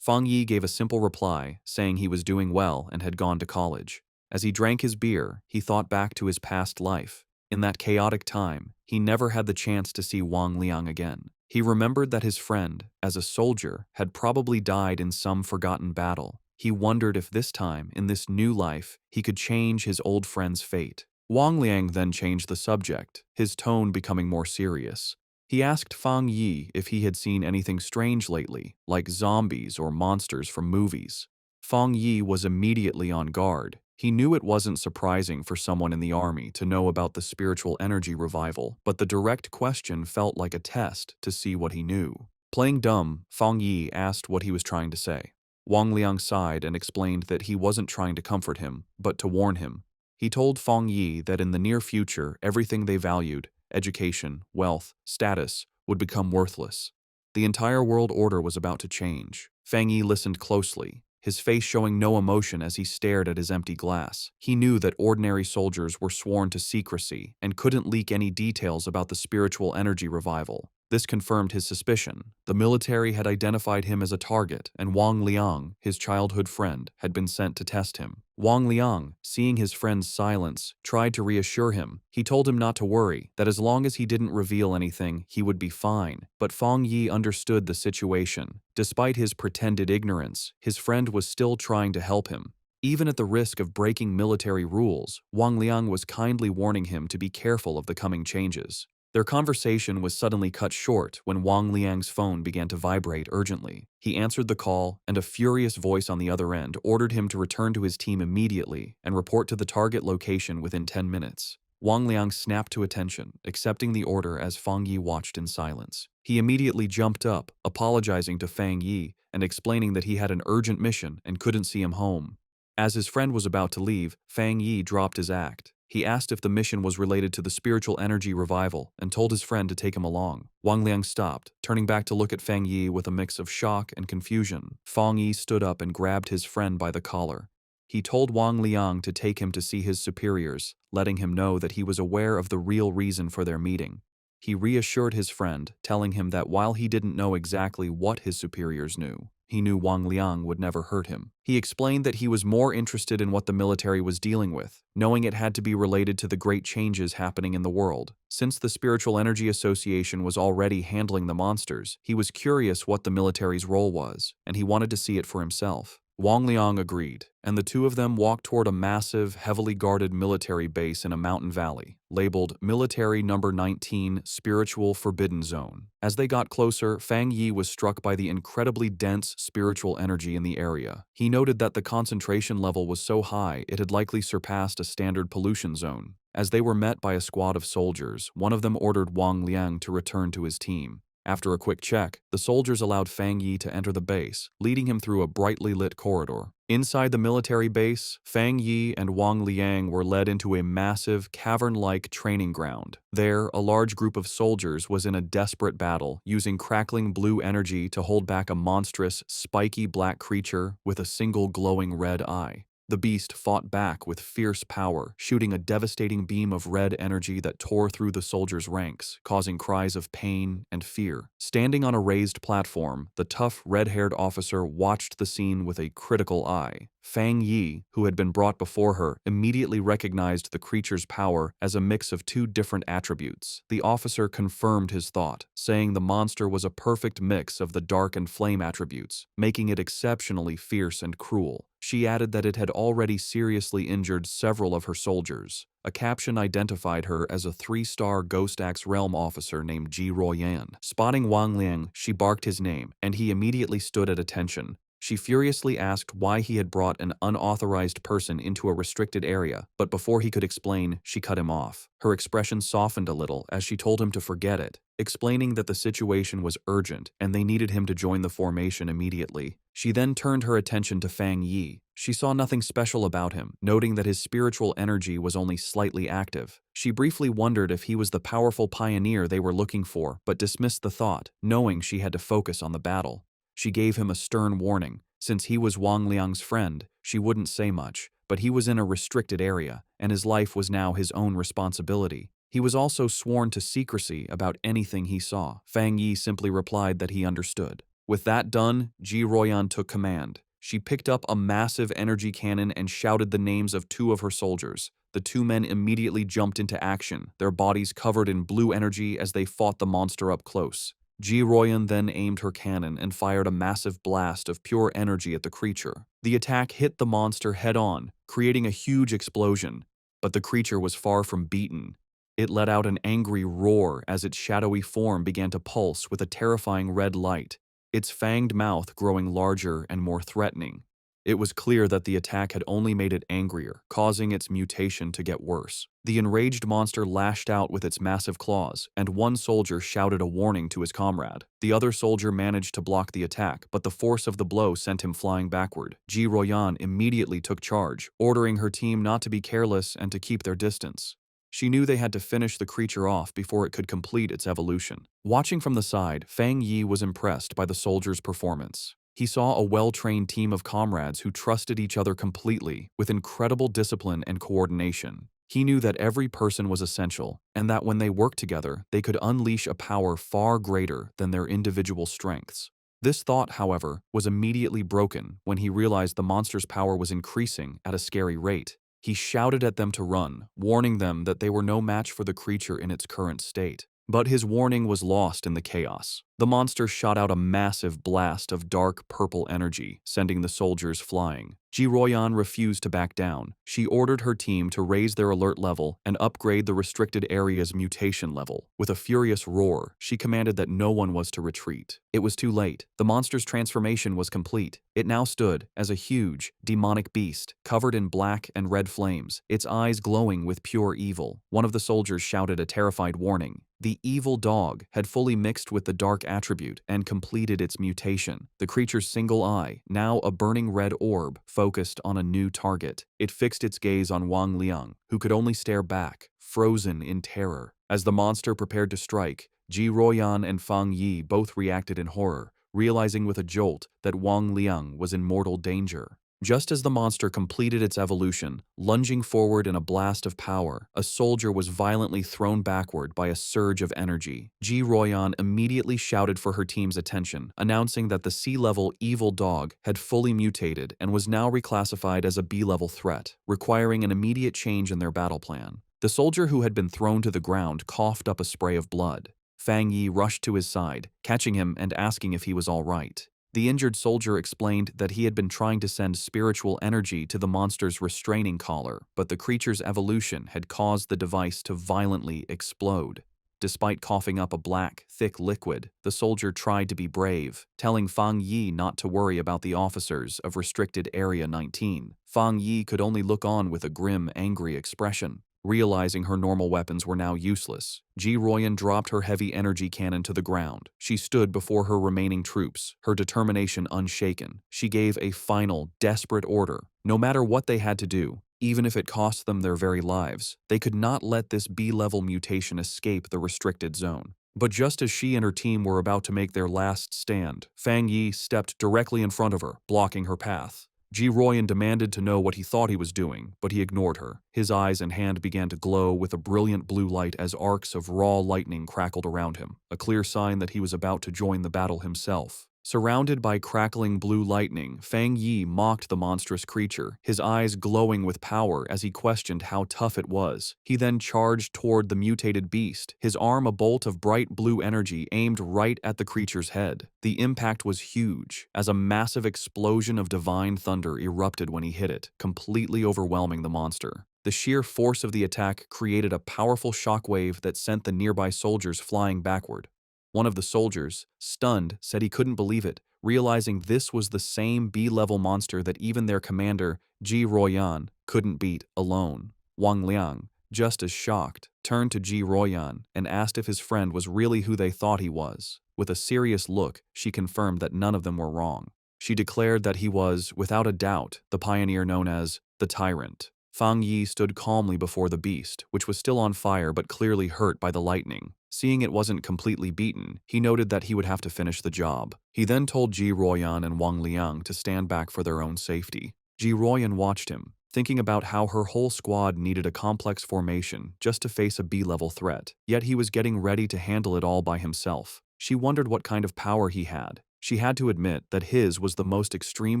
Fang Yi gave a simple reply, saying he was doing well and had gone to college. As he drank his beer, he thought back to his past life. In that chaotic time, he never had the chance to see Wang Liang again. He remembered that his friend, as a soldier, had probably died in some forgotten battle. He wondered if this time, in this new life, he could change his old friend's fate. Wang Liang then changed the subject, his tone becoming more serious. He asked Fang Yi if he had seen anything strange lately, like zombies or monsters from movies. Fang Yi was immediately on guard. He knew it wasn't surprising for someone in the army to know about the spiritual energy revival, but the direct question felt like a test to see what he knew. Playing dumb, Fang Yi asked what he was trying to say. Wang Liang sighed and explained that he wasn't trying to comfort him, but to warn him. He told Fang Yi that in the near future, everything they valued, education, wealth, status, would become worthless. The entire world order was about to change. Fang Yi listened closely, his face showing no emotion as he stared at his empty glass. He knew that ordinary soldiers were sworn to secrecy and couldn't leak any details about the spiritual energy revival. This confirmed his suspicion. The military had identified him as a target, and Wang Liang, his childhood friend, had been sent to test him. Wang Liang, seeing his friend's silence, tried to reassure him. He told him not to worry, that as long as he didn't reveal anything, he would be fine. But Fang Yi understood the situation. Despite his pretended ignorance, his friend was still trying to help him. Even at the risk of breaking military rules, Wang Liang was kindly warning him to be careful of the coming changes. Their conversation was suddenly cut short when Wang Liang's phone began to vibrate urgently. He answered the call, and a furious voice on the other end ordered him to return to his team immediately and report to the target location within 10 minutes. Wang Liang snapped to attention, accepting the order as Fang Yi watched in silence. He immediately jumped up, apologizing to Fang Yi and explaining that he had an urgent mission and couldn't see him home. As his friend was about to leave, Fang Yi dropped his act. He asked if the mission was related to the spiritual energy revival and told his friend to take him along. Wang Liang stopped, turning back to look at Fang Yi with a mix of shock and confusion. Fang Yi stood up and grabbed his friend by the collar. He told Wang Liang to take him to see his superiors, letting him know that he was aware of the real reason for their meeting. He reassured his friend, telling him that while he didn't know exactly what his superiors knew, he knew Wang Liang would never hurt him. He explained that he was more interested in what the military was dealing with, knowing it had to be related to the great changes happening in the world. Since the Spiritual Energy Association was already handling the monsters, he was curious what the military's role was, and he wanted to see it for himself. Wang Liang agreed, and the two of them walked toward a massive, heavily guarded military base in a mountain valley, labeled Military Number 19 Spiritual Forbidden Zone. As they got closer, Fang Yi was struck by the incredibly dense spiritual energy in the area. He noted that the concentration level was so high it had likely surpassed a standard pollution zone. As they were met by a squad of soldiers, one of them ordered Wang Liang to return to his team. After a quick check, the soldiers allowed Fang Yi to enter the base, leading him through a brightly lit corridor. Inside the military base, Fang Yi and Wang Liang were led into a massive, cavern-like training ground. There, a large group of soldiers was in a desperate battle, using crackling blue energy to hold back a monstrous, spiky black creature with a single glowing red eye. The beast fought back with fierce power, shooting a devastating beam of red energy that tore through the soldiers' ranks, causing cries of pain and fear. Standing on a raised platform, the tough, red-haired officer watched the scene with a critical eye. Fang Yi, who had been brought before her, immediately recognized the creature's power as a mix of two different attributes. The officer confirmed his thought, saying the monster was a perfect mix of the dark and flame attributes, making it exceptionally fierce and cruel. She added that it had already seriously injured several of her soldiers. A caption identified her as a 3-star Ghost Axe Realm officer named Ji Royan. Spotting Wang Liang, she barked his name, and he immediately stood at attention. She furiously asked why he had brought an unauthorized person into a restricted area, but before he could explain, she cut him off. Her expression softened a little as she told him to forget it, explaining that the situation was urgent and they needed him to join the formation immediately. She then turned her attention to Fang Yi. She saw nothing special about him, noting that his spiritual energy was only slightly active. She briefly wondered if he was the powerful pioneer they were looking for, but dismissed the thought, knowing she had to focus on the battle. She gave him a stern warning. Since he was Wang Liang's friend, she wouldn't say much, but he was in a restricted area, and his life was now his own responsibility. He was also sworn to secrecy about anything he saw. Fang Yi simply replied that he understood. With that done, Ji Royan took command. She picked up a massive energy cannon and shouted the names of two of her soldiers. The two men immediately jumped into action, their bodies covered in blue energy as they fought the monster up close. Ji Royan then aimed her cannon and fired a massive blast of pure energy at the creature. The attack hit the monster head-on, creating a huge explosion, but the creature was far from beaten. It let out an angry roar as its shadowy form began to pulse with a terrifying red light, its fanged mouth growing larger and more threatening. It was clear that the attack had only made it angrier, causing its mutation to get worse. The enraged monster lashed out with its massive claws, and one soldier shouted a warning to his comrade. The other soldier managed to block the attack, but the force of the blow sent him flying backward. Ji Royan immediately took charge, ordering her team not to be careless and to keep their distance. She knew they had to finish the creature off before it could complete its evolution. Watching from the side, Fang Yi was impressed by the soldiers' performance. He saw a well-trained team of comrades who trusted each other completely, with incredible discipline and coordination. He knew that every person was essential, and that when they worked together, they could unleash a power far greater than their individual strengths. This thought, however, was immediately broken when he realized the monster's power was increasing at a scary rate. He shouted at them to run, warning them that they were no match for the creature in its current state. But his warning was lost in the chaos. The monster shot out a massive blast of dark purple energy, sending the soldiers flying. Ji Royan refused to back down. She ordered her team to raise their alert level and upgrade the restricted area's mutation level. With a furious roar, she commanded that no one was to retreat. It was too late. The monster's transformation was complete. It now stood as a huge, demonic beast, covered in black and red flames, its eyes glowing with pure evil. One of the soldiers shouted a terrified warning. The evil dog had fully mixed with the dark attribute and completed its mutation. The creature's single eye, now a burning red orb, focused on a new target. It fixed its gaze on Wang Liang, who could only stare back, frozen in terror. As the monster prepared to strike, Ji Royan and Fang Yi both reacted in horror, realizing with a jolt that Wang Liang was in mortal danger. Just as the monster completed its evolution, lunging forward in a blast of power, a soldier was violently thrown backward by a surge of energy. Ji Royan immediately shouted for her team's attention, announcing that the C-level evil dog had fully mutated and was now reclassified as a B-level threat, requiring an immediate change in their battle plan. The soldier who had been thrown to the ground coughed up a spray of blood. Fang Yi rushed to his side, catching him and asking if he was all right. The injured soldier explained that he had been trying to send spiritual energy to the monster's restraining collar, but the creature's evolution had caused the device to violently explode. Despite coughing up a black, thick liquid, the soldier tried to be brave, telling Fang Yi not to worry about the officers of Restricted Area 19. Fang Yi could only look on with a grim, angry expression. Realizing her normal weapons were now useless, Ji Royan dropped her heavy energy cannon to the ground. She stood before her remaining troops, her determination unshaken. She gave a final, desperate order. No matter what they had to do, even if it cost them their very lives, they could not let this B-level mutation escape the restricted zone. But just as she and her team were about to make their last stand, Fang Yi stepped directly in front of her, blocking her path. Ji Royan demanded to know what he thought he was doing, but he ignored her. His eyes and hand began to glow with a brilliant blue light as arcs of raw lightning crackled around him, a clear sign that he was about to join the battle himself. Surrounded by crackling blue lightning, Fang Yi mocked the monstrous creature, his eyes glowing with power as he questioned how tough it was. He then charged toward the mutated beast, his arm a bolt of bright blue energy aimed right at the creature's head. The impact was huge, as a massive explosion of divine thunder erupted when he hit it, completely overwhelming the monster. The sheer force of the attack created a powerful shockwave that sent the nearby soldiers flying backward. One of the soldiers, stunned, said he couldn't believe it, realizing this was the same B-level monster that even their commander, Ji Royan, couldn't beat alone. Wang Liang, just as shocked, turned to Ji Royan and asked if his friend was really who they thought he was. With a serious look, she confirmed that none of them were wrong. She declared that he was, without a doubt, the pioneer known as the Tyrant. Fang Yi stood calmly before the beast, which was still on fire but clearly hurt by the lightning. Seeing it wasn't completely beaten, he noted that he would have to finish the job. He then told Ji Royan and Wang Liang to stand back for their own safety. Ji Royan watched him, thinking about how her whole squad needed a complex formation just to face a B-level threat, yet he was getting ready to handle it all by himself. She wondered what kind of power he had. She had to admit that his was the most extreme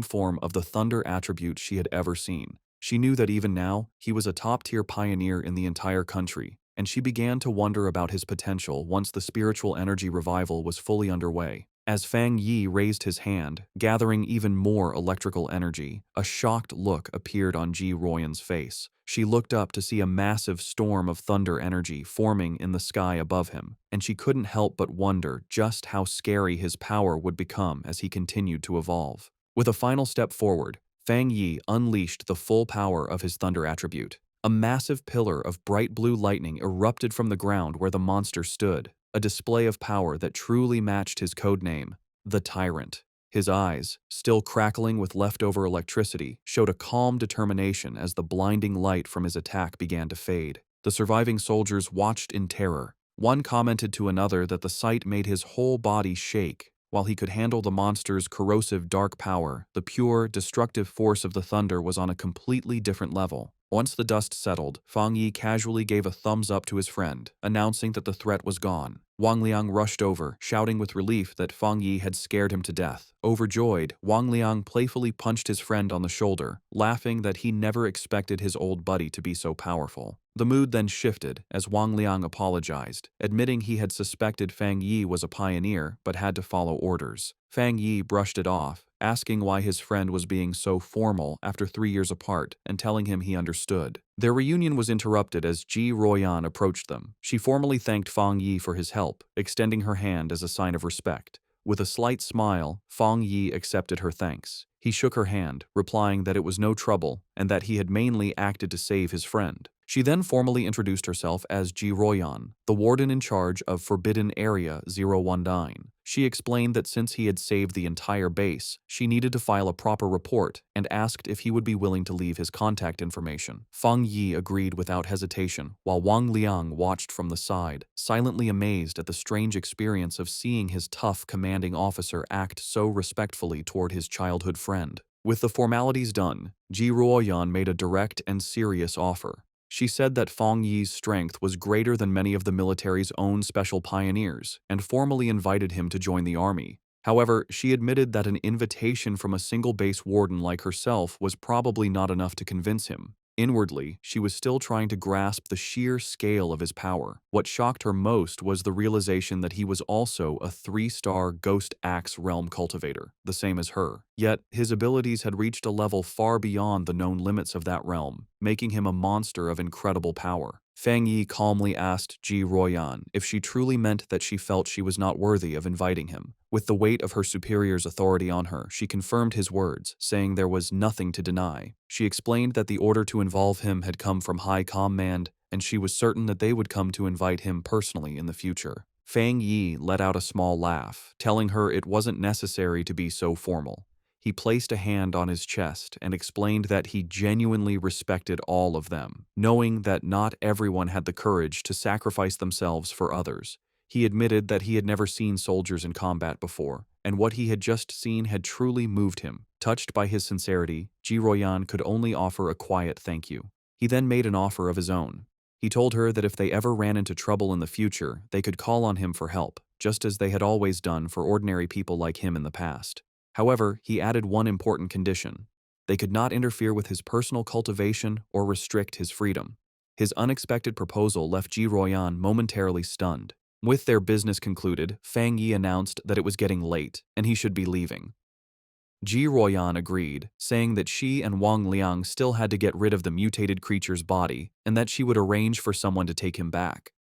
form of the thunder attribute she had ever seen. She knew that even now, he was a top-tier pioneer in the entire country, and she began to wonder about his potential once the spiritual energy revival was fully underway. As Fang Yi raised his hand, gathering even more electrical energy, a shocked look appeared on Ji Royan's face. She looked up to see a massive storm of thunder energy forming in the sky above him, and she couldn't help but wonder just how scary his power would become as he continued to evolve. With a final step forward, Fang Yi unleashed the full power of his thunder attribute. A massive pillar of bright blue lightning erupted from the ground where the monster stood, a display of power that truly matched his codename, the Tyrant. His eyes, still crackling with leftover electricity, showed a calm determination as the blinding light from his attack began to fade. The surviving soldiers watched in terror. One commented to another that the sight made his whole body shake. While he could handle the monster's corrosive dark power, the pure, destructive force of the thunder was on a completely different level. Once the dust settled, Fang Yi casually gave a thumbs up to his friend, announcing that the threat was gone. Wang Liang rushed over, shouting with relief that Fang Yi had scared him to death. Overjoyed, Wang Liang playfully punched his friend on the shoulder, laughing that he never expected his old buddy to be so powerful. The mood then shifted as Wang Liang apologized, admitting he had suspected Fang Yi was a pioneer but had to follow orders. Fang Yi brushed it off, asking why his friend was being so formal after 3 years apart and telling him he understood. Their reunion was interrupted as Ji Royan approached them. She formally thanked Fang Yi for his help, extending her hand as a sign of respect. With a slight smile, Fang Yi accepted her thanks. He shook her hand, replying that it was no trouble and that he had mainly acted to save his friend. She then formally introduced herself as Ji Royan, the warden in charge of Forbidden Area 019. She explained that since he had saved the entire base, she needed to file a proper report and asked if he would be willing to leave his contact information. Fang Yi agreed without hesitation, while Wang Liang watched from the side, silently amazed at the strange experience of seeing his tough commanding officer act so respectfully toward his childhood friend. With the formalities done, Ji Ruoyan made a direct and serious offer. She said that Fang Yi's strength was greater than many of the military's own special pioneers and formally invited him to join the army. However, she admitted that an invitation from a single base warden like herself was probably not enough to convince him. Inwardly, she was still trying to grasp the sheer scale of his power. What shocked her most was the realization that he was also a 3-star Ghost Axe realm cultivator, the same as her. Yet, his abilities had reached a level far beyond the known limits of that realm, making him a monster of incredible power. Fang Yi calmly asked Ji Ruoyan if she truly meant that she felt she was not worthy of inviting him. With the weight of her superior's authority on her, she confirmed his words, saying there was nothing to deny. She explained that the order to involve him had come from high command, and she was certain that they would come to invite him personally in the future. Fang Yi let out a small laugh, telling her it wasn't necessary to be so formal. He placed a hand on his chest and explained that he genuinely respected all of them, knowing that not everyone had the courage to sacrifice themselves for others. He admitted that he had never seen soldiers in combat before, and what he had just seen had truly moved him. Touched by his sincerity, Ji Ruoyan could only offer a quiet thank you. He then made an offer of his own. He told her that if they ever ran into trouble in the future, they could call on him for help, just as they had always done for ordinary people like him in the past. However, he added one important condition. They could not interfere with his personal cultivation or restrict his freedom. His unexpected proposal left Ji Ruoyan momentarily stunned. With their business concluded, Fang Yi announced that it was getting late and he should be leaving. Ji Ruoyan agreed, saying that she and Wang Liang still had to get rid of the mutated creature's body and that she would arrange for someone to take him back.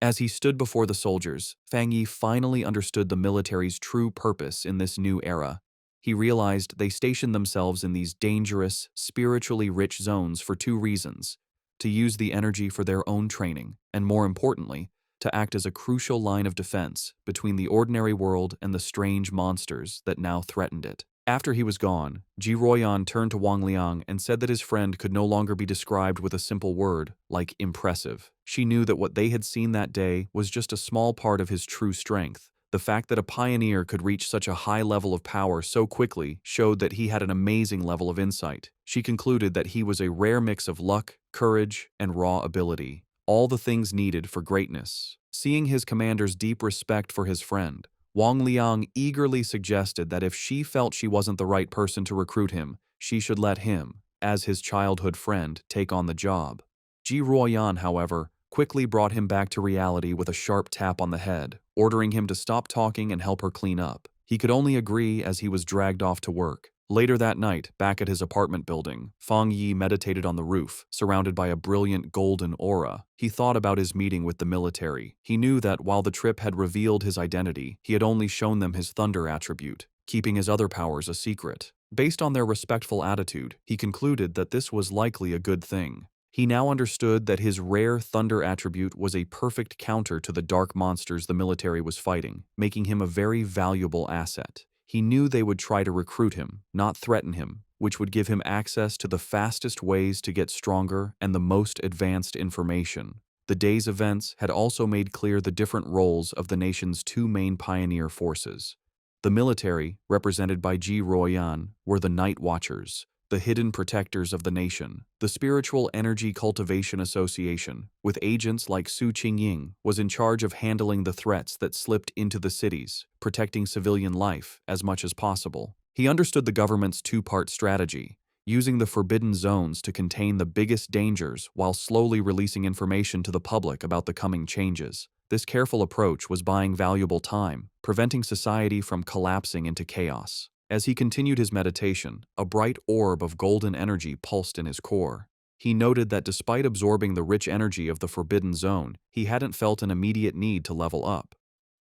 As he stood before the soldiers, Fang Yi finally understood the military's true purpose in this new era. He realized they stationed themselves in these dangerous, spiritually rich zones for 2 reasons: to use the energy for their own training, and more importantly, to act as a crucial line of defense between the ordinary world and the strange monsters that now threatened it. After he was gone, Ji Ruoyan turned to Wang Liang and said that his friend could no longer be described with a simple word, like impressive. She knew that what they had seen that day was just a small part of his true strength. The fact that a pioneer could reach such a high level of power so quickly showed that he had an amazing level of insight. She concluded that he was a rare mix of luck, courage, and raw ability, all the things needed for greatness. Seeing his commander's deep respect for his friend, Wang Liang eagerly suggested that if she felt she wasn't the right person to recruit him, she should let him, as his childhood friend, take on the job. Ji Ruoyan, however, quickly brought him back to reality with a sharp tap on the head, ordering him to stop talking and help her clean up. He could only agree as he was dragged off to work. Later that night, back at his apartment building, Fang Yi meditated on the roof, surrounded by a brilliant golden aura. He thought about his meeting with the military. He knew that while the trip had revealed his identity, he had only shown them his thunder attribute, keeping his other powers a secret. Based on their respectful attitude, he concluded that this was likely a good thing. He now understood that his rare thunder attribute was a perfect counter to the dark monsters the military was fighting, making him a very valuable asset. He knew they would try to recruit him, not threaten him, which would give him access to the fastest ways to get stronger and the most advanced information. The day's events had also made clear the different roles of the nation's 2 main pioneer forces. The military, represented by Ji Ruoyan, were the Night Watchers, the hidden protectors of the nation. The Spiritual Energy Cultivation Association, with agents like Su Qingying, was in charge of handling the threats that slipped into the cities, protecting civilian life as much as possible. He understood the government's 2-part strategy, using the forbidden zones to contain the biggest dangers while slowly releasing information to the public about the coming changes. This careful approach was buying valuable time, preventing society from collapsing into chaos. As he continued his meditation, a bright orb of golden energy pulsed in his core. He noted that despite absorbing the rich energy of the forbidden zone, he hadn't felt an immediate need to level up.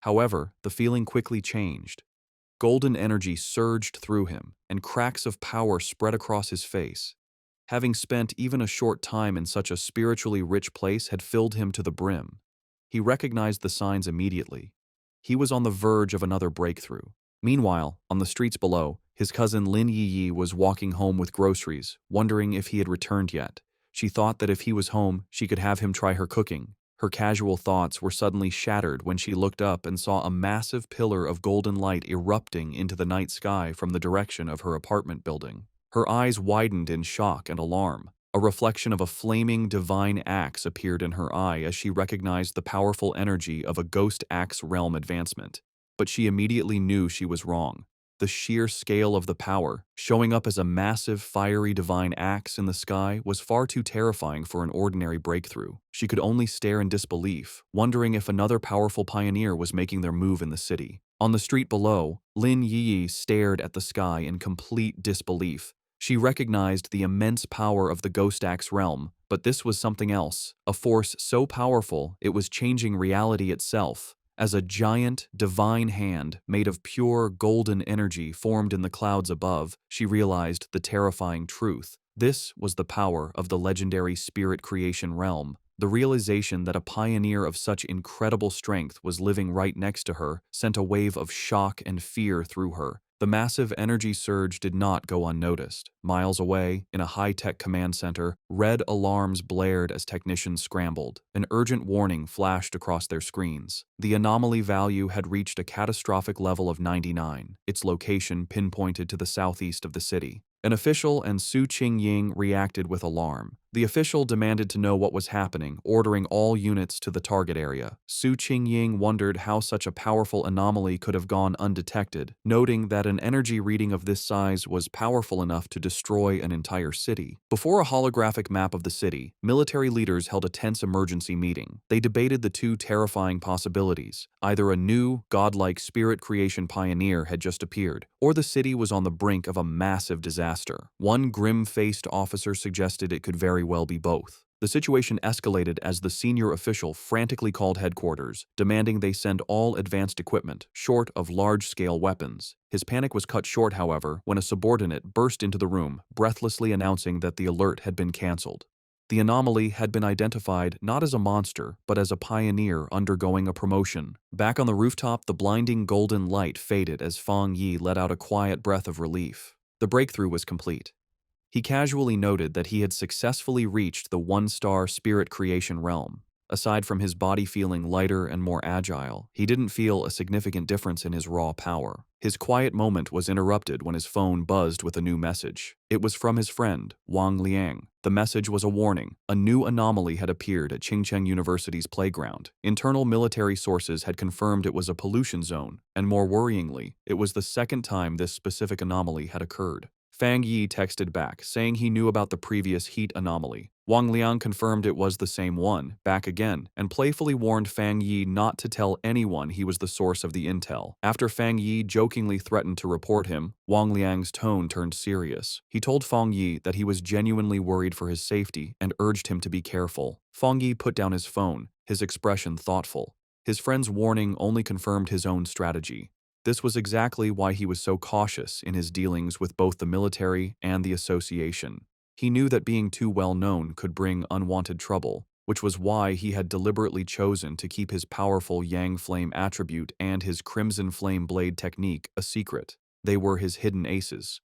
However, the feeling quickly changed. Golden energy surged through him, and cracks of power spread across his face. Having spent even a short time in such a spiritually rich place had filled him to the brim. He recognized the signs immediately. He was on the verge of another breakthrough. Meanwhile, on the streets below, his cousin Lin Yi was walking home with groceries, wondering if he had returned yet. She thought that if he was home, she could have him try her cooking. Her casual thoughts were suddenly shattered when she looked up and saw a massive pillar of golden light erupting into the night sky from the direction of her apartment building. Her eyes widened in shock and alarm. A reflection of a flaming divine axe appeared in her eye as she recognized the powerful energy of a ghost axe realm advancement. But she immediately knew she was wrong. The sheer scale of the power, showing up as a massive, fiery divine axe in the sky, was far too terrifying for an ordinary breakthrough. She could only stare in disbelief, wondering if another powerful pioneer was making their move in the city. On the street below, Lin Yi stared at the sky in complete disbelief. She recognized the immense power of the Ghost Axe realm, but this was something else, a force so powerful it was changing reality itself. As a giant, divine hand made of pure golden energy formed in the clouds above, she realized the terrifying truth. This was the power of the legendary spirit creation realm. The realization that a pioneer of such incredible strength was living right next to her sent a wave of shock and fear through her. The massive energy surge did not go unnoticed. Miles away, in a high-tech command center, red alarms blared as technicians scrambled. An urgent warning flashed across their screens. The anomaly value had reached a catastrophic level of 99, its location pinpointed to the southeast of the city. An official and Su Qingying reacted with alarm. The official demanded to know what was happening, ordering all units to the target area. Su Qingying wondered how such a powerful anomaly could have gone undetected, noting that an energy reading of this size was powerful enough to destroy an entire city. Before a holographic map of the city, military leaders held a tense emergency meeting. They debated the two terrifying possibilities. Either a new, godlike spirit creation pioneer had just appeared, or the city was on the brink of a massive disaster. One grim-faced officer suggested it could very well be both. The situation escalated as the senior official frantically called headquarters, demanding they send all advanced equipment, short of large-scale weapons. His panic was cut short, however, when a subordinate burst into the room, breathlessly announcing that the alert had been cancelled. The anomaly had been identified not as a monster, but as a pioneer undergoing a promotion. Back on the rooftop, the blinding golden light faded as Fang Yi let out a quiet breath of relief. The breakthrough was complete. He casually noted that he had successfully reached the one-star spirit creation realm. Aside from his body feeling lighter and more agile, he didn't feel a significant difference in his raw power. His quiet moment was interrupted when his phone buzzed with a new message. It was from his friend, Wang Liang. The message was a warning. A new anomaly had appeared at Qingcheng University's playground. Internal military sources had confirmed it was a pollution zone, and more worryingly, it was the second time this specific anomaly had occurred. Fang Yi texted back, saying he knew about the previous heat anomaly. Wang Liang confirmed it was the same one, back again, and playfully warned Fang Yi not to tell anyone he was the source of the intel. After Fang Yi jokingly threatened to report him, Wang Liang's tone turned serious. He told Fang Yi that he was genuinely worried for his safety and urged him to be careful. Fang Yi put down his phone, his expression thoughtful. His friend's warning only confirmed his own strategy. This was exactly why he was so cautious in his dealings with both the military and the association. He knew that being too well known could bring unwanted trouble, which was why he had deliberately chosen to keep his powerful Yang Flame attribute and his Crimson Flame Blade technique a secret. They were his hidden aces.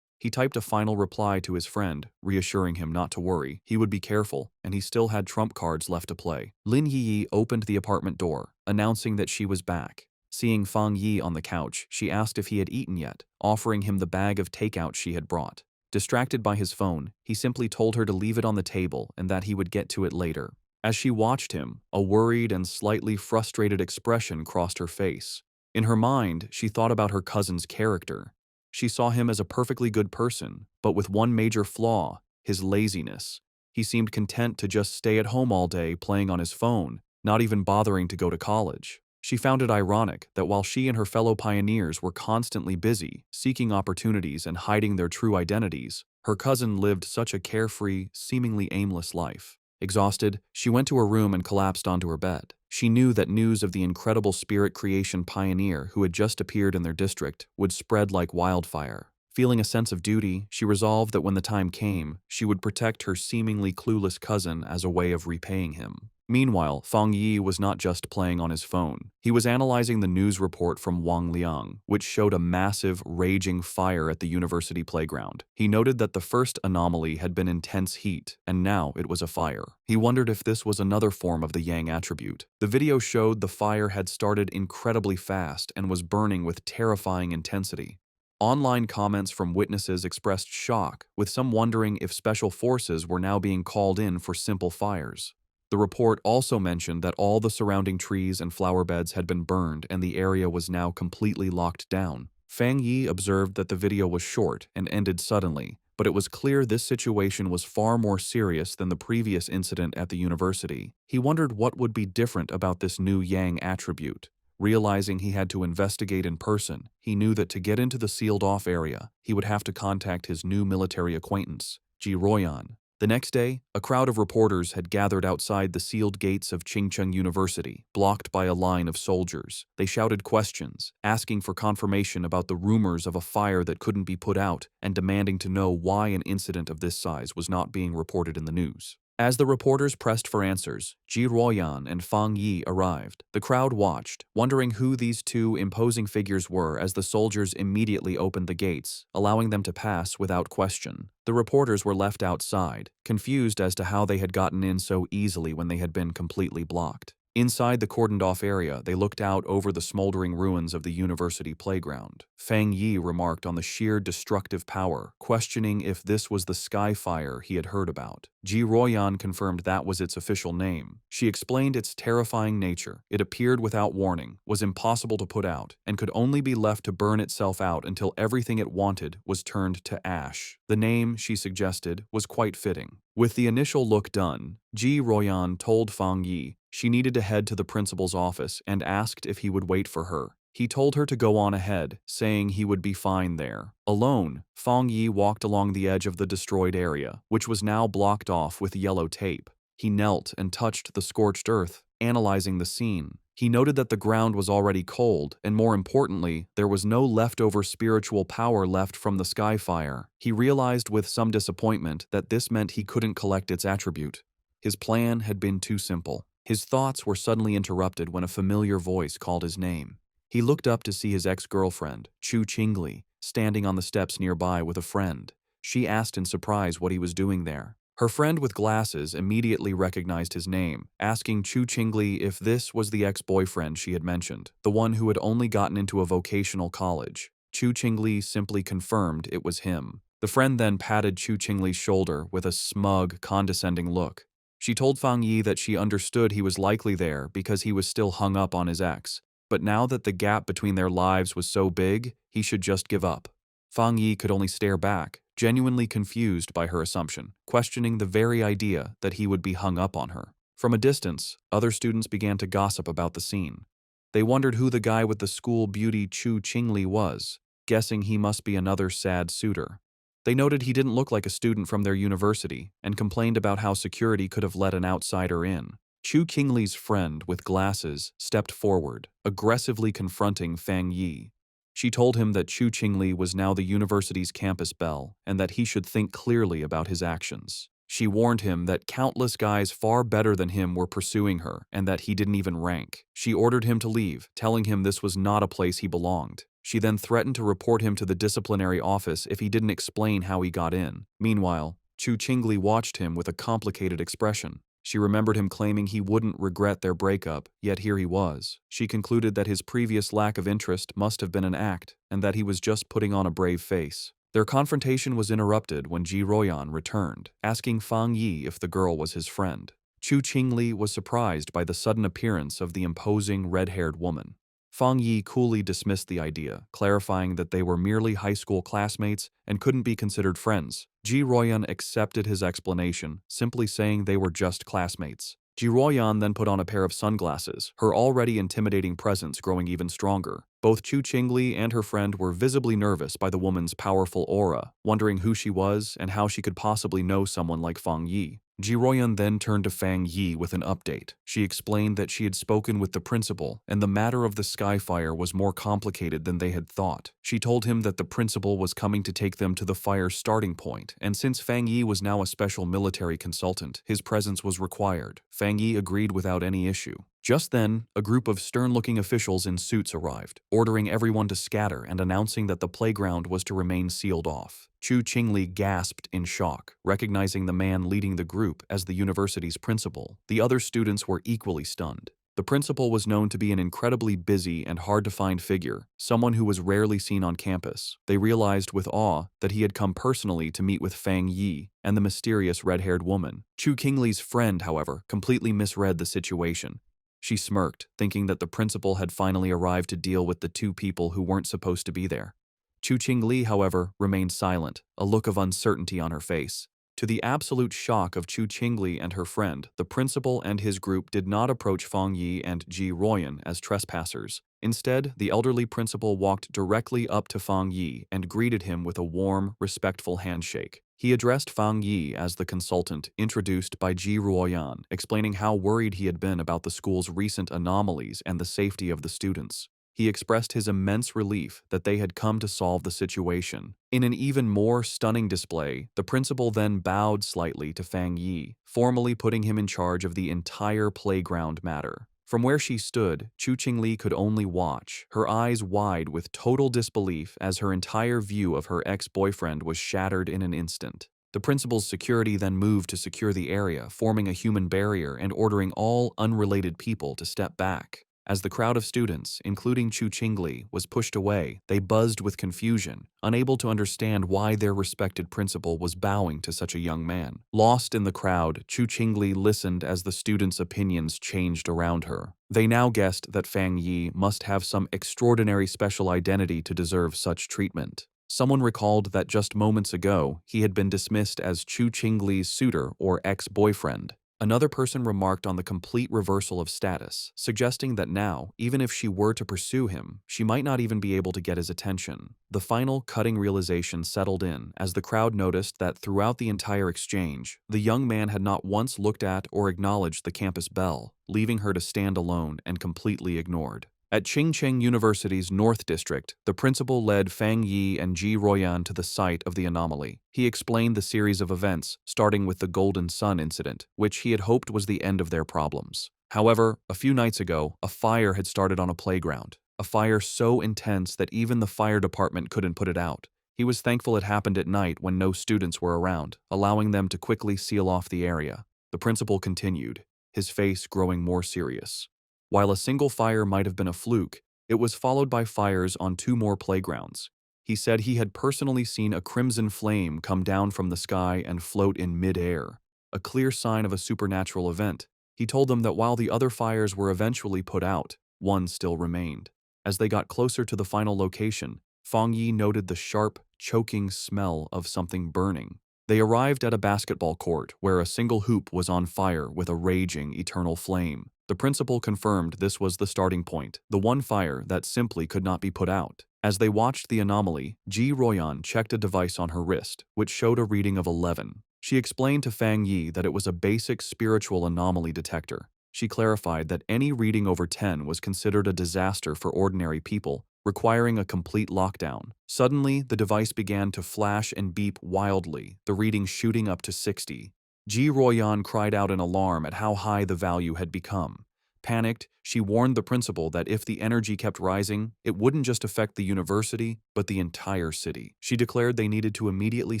He typed a final reply to his friend, reassuring him not to worry. He would be careful, and he still had trump cards left to play. Lin Yi opened the apartment door, announcing that she was back. Seeing Fang Yi on the couch, she asked if he had eaten yet, offering him the bag of takeout she had brought. Distracted by his phone, he simply told her to leave it on the table and that he would get to it later. As she watched him, a worried and slightly frustrated expression crossed her face. In her mind, she thought about her cousin's character. She saw him as a perfectly good person, but with one major flaw, his laziness. He seemed content to just stay at home all day playing on his phone, not even bothering to go to college. She found it ironic that while she and her fellow pioneers were constantly busy, seeking opportunities and hiding their true identities, her cousin lived such a carefree, seemingly aimless life. Exhausted, she went to her room and collapsed onto her bed. She knew that news of the incredible spirit creation pioneer who had just appeared in their district would spread like wildfire. Feeling a sense of duty, she resolved that when the time came, she would protect her seemingly clueless cousin as a way of repaying him. Meanwhile, Fang Yi was not just playing on his phone. He was analyzing the news report from Wang Liang, which showed a massive, raging fire at the university playground. He noted that the first anomaly had been intense heat, and now it was a fire. He wondered if this was another form of the Yang attribute. The video showed the fire had started incredibly fast and was burning with terrifying intensity. Online comments from witnesses expressed shock, with some wondering if special forces were now being called in for simple fires. The report also mentioned that all the surrounding trees and flower beds had been burned and the area was now completely locked down. Fang Yi observed that the video was short and ended suddenly, but it was clear this situation was far more serious than the previous incident at the university. He wondered what would be different about this new Yang attribute. Realizing he had to investigate in person, he knew that to get into the sealed-off area, he would have to contact his new military acquaintance, Ji Royan. The next day, a crowd of reporters had gathered outside the sealed gates of Chingcheng University, blocked by a line of soldiers. They shouted questions, asking for confirmation about the rumors of a fire that couldn't be put out, and demanding to know why an incident of this size was not being reported in the news. As the reporters pressed for answers, Ji Ruoyan and Fang Yi arrived. The crowd watched, wondering who these two imposing figures were as the soldiers immediately opened the gates, allowing them to pass without question. The reporters were left outside, confused as to how they had gotten in so easily when they had been completely blocked. Inside the cordoned-off area, they looked out over the smoldering ruins of the university playground. Fang Yi remarked on the sheer destructive power, questioning if this was the sky fire he had heard about. Ji Ruoyan confirmed that was its official name. She explained its terrifying nature. It appeared without warning, was impossible to put out, and could only be left to burn itself out until everything it wanted was turned to ash. The name, she suggested, was quite fitting. With the initial look done, Ji Ruoyan told Fang Yi she needed to head to the principal's office and asked if he would wait for her. He told her to go on ahead, saying he would be fine there. Alone, Fang Yi walked along the edge of the destroyed area, which was now blocked off with yellow tape. He knelt and touched the scorched earth, analyzing the scene. He noted that the ground was already cold, and more importantly, there was no leftover spiritual power left from the sky fire. He realized with some disappointment that this meant he couldn't collect its attribute. His plan had been too simple. His thoughts were suddenly interrupted when a familiar voice called his name. He looked up to see his ex-girlfriend, Chu Qingli, standing on the steps nearby with a friend. She asked in surprise what he was doing there. Her friend with glasses immediately recognized his name, asking Chu Qingli if this was the ex-boyfriend she had mentioned, the one who had only gotten into a vocational college. Chu Qingli simply confirmed it was him. The friend then patted Chu Qingli's shoulder with a smug, condescending look. She told Fang Yi that she understood he was likely there because he was still hung up on his ex, but now that the gap between their lives was so big, he should just give up. Fang Yi could only stare back, genuinely confused by her assumption, questioning the very idea that he would be hung up on her. From a distance, other students began to gossip about the scene. They wondered who the guy with the school beauty Chu Qingli was, guessing he must be another sad suitor. They noted he didn't look like a student from their university and complained about how security could have let an outsider in. Chu Qingli's friend with glasses stepped forward, aggressively confronting Fang Yi. She told him that Chu Qingli was now the university's campus belle and that he should think clearly about his actions. She warned him that countless guys far better than him were pursuing her and that he didn't even rank. She ordered him to leave, telling him this was not a place he belonged. She then threatened to report him to the disciplinary office if he didn't explain how he got in. Meanwhile, Chu Qingli watched him with a complicated expression. She remembered him claiming he wouldn't regret their breakup, yet here he was. She concluded that his previous lack of interest must have been an act, and that he was just putting on a brave face. Their confrontation was interrupted when Ji Royan returned, asking Fang Yi if the girl was his friend. Chu Qingli was surprised by the sudden appearance of the imposing red-haired woman. Fang Yi coolly dismissed the idea, clarifying that they were merely high school classmates and couldn't be considered friends. Ji Royan accepted his explanation, simply saying they were just classmates. Ji Royan then put on a pair of sunglasses, her already intimidating presence growing even stronger. Both Chu Qingli and her friend were visibly nervous by the woman's powerful aura, wondering who she was and how she could possibly know someone like Fang Yi. Ji Ruoyan then turned to Fang Yi with an update. She explained that she had spoken with the principal, and the matter of the Skyfire was more complicated than they had thought. She told him that the principal was coming to take them to the fire's starting point, and since Fang Yi was now a special military consultant, his presence was required. Fang Yi agreed without any issue. Just then, a group of stern-looking officials in suits arrived, ordering everyone to scatter and announcing that the playground was to remain sealed off. Chu Qingli gasped in shock, recognizing the man leading the group as the university's principal. The other students were equally stunned. The principal was known to be an incredibly busy and hard-to-find figure, someone who was rarely seen on campus. They realized with awe that he had come personally to meet with Fang Yi and the mysterious red-haired woman. Chu Qingli's friend, however, completely misread the situation. She smirked, thinking that the principal had finally arrived to deal with the two people who weren't supposed to be there. Chu Qingli, however, remained silent, a look of uncertainty on her face. To the absolute shock of Chu Qingli and her friend, the principal and his group did not approach Fang Yi and Ji Ruoyan as trespassers. Instead, the elderly principal walked directly up to Fang Yi and greeted him with a warm, respectful handshake. He addressed Fang Yi as the consultant introduced by Ji Ruoyan, explaining how worried he had been about the school's recent anomalies and the safety of the students. He expressed his immense relief that they had come to solve the situation. In an even more stunning display, the principal then bowed slightly to Fang Yi, formally putting him in charge of the entire playground matter. From where she stood, Chu Qingli could only watch, her eyes wide with total disbelief as her entire view of her ex-boyfriend was shattered in an instant. The principal's security then moved to secure the area, forming a human barrier and ordering all unrelated people to step back. As the crowd of students, including Chu Qingli, was pushed away, they buzzed with confusion, unable to understand why their respected principal was bowing to such a young man. Lost in the crowd, Chu Qingli listened as the students' opinions changed around her. They now guessed that Fang Yi must have some extraordinary special identity to deserve such treatment. Someone recalled that just moments ago, he had been dismissed as Chu Qingli's suitor or ex-boyfriend. Another person remarked on the complete reversal of status, suggesting that now, even if she were to pursue him, she might not even be able to get his attention. The final cutting realization settled in as the crowd noticed that throughout the entire exchange, the young man had not once looked at or acknowledged the campus belle, leaving her to stand alone and completely ignored. At Qingcheng University's North District, the principal led Fang Yi and Ji Ruoyan to the site of the anomaly. He explained the series of events, starting with the Golden Sun incident, which he had hoped was the end of their problems. However, a few nights ago, a fire had started on a playground. A fire so intense that even the fire department couldn't put it out. He was thankful it happened at night when no students were around, allowing them to quickly seal off the area. The principal continued, his face growing more serious. While a single fire might have been a fluke, it was followed by fires on 2 more playgrounds. He said he had personally seen a crimson flame come down from the sky and float in mid-air, a clear sign of a supernatural event. He told them that while the other fires were eventually put out, one still remained. As they got closer to the final location, Fang Yi noted the sharp, choking smell of something burning. They arrived at a basketball court where a single hoop was on fire with a raging eternal flame. The principal confirmed this was the starting point, the one fire that simply could not be put out. As they watched the anomaly, Ji Ruoyan checked a device on her wrist, which showed a reading of 11. She explained to Fang Yi that it was a basic spiritual anomaly detector. She clarified that any reading over 10 was considered a disaster for ordinary people, requiring a complete lockdown. Suddenly, the device began to flash and beep wildly, the reading shooting up to 60. Ji Ruoyan cried out in alarm at how high the value had become. Panicked, she warned the principal that if the energy kept rising, it wouldn't just affect the university, but the entire city. She declared they needed to immediately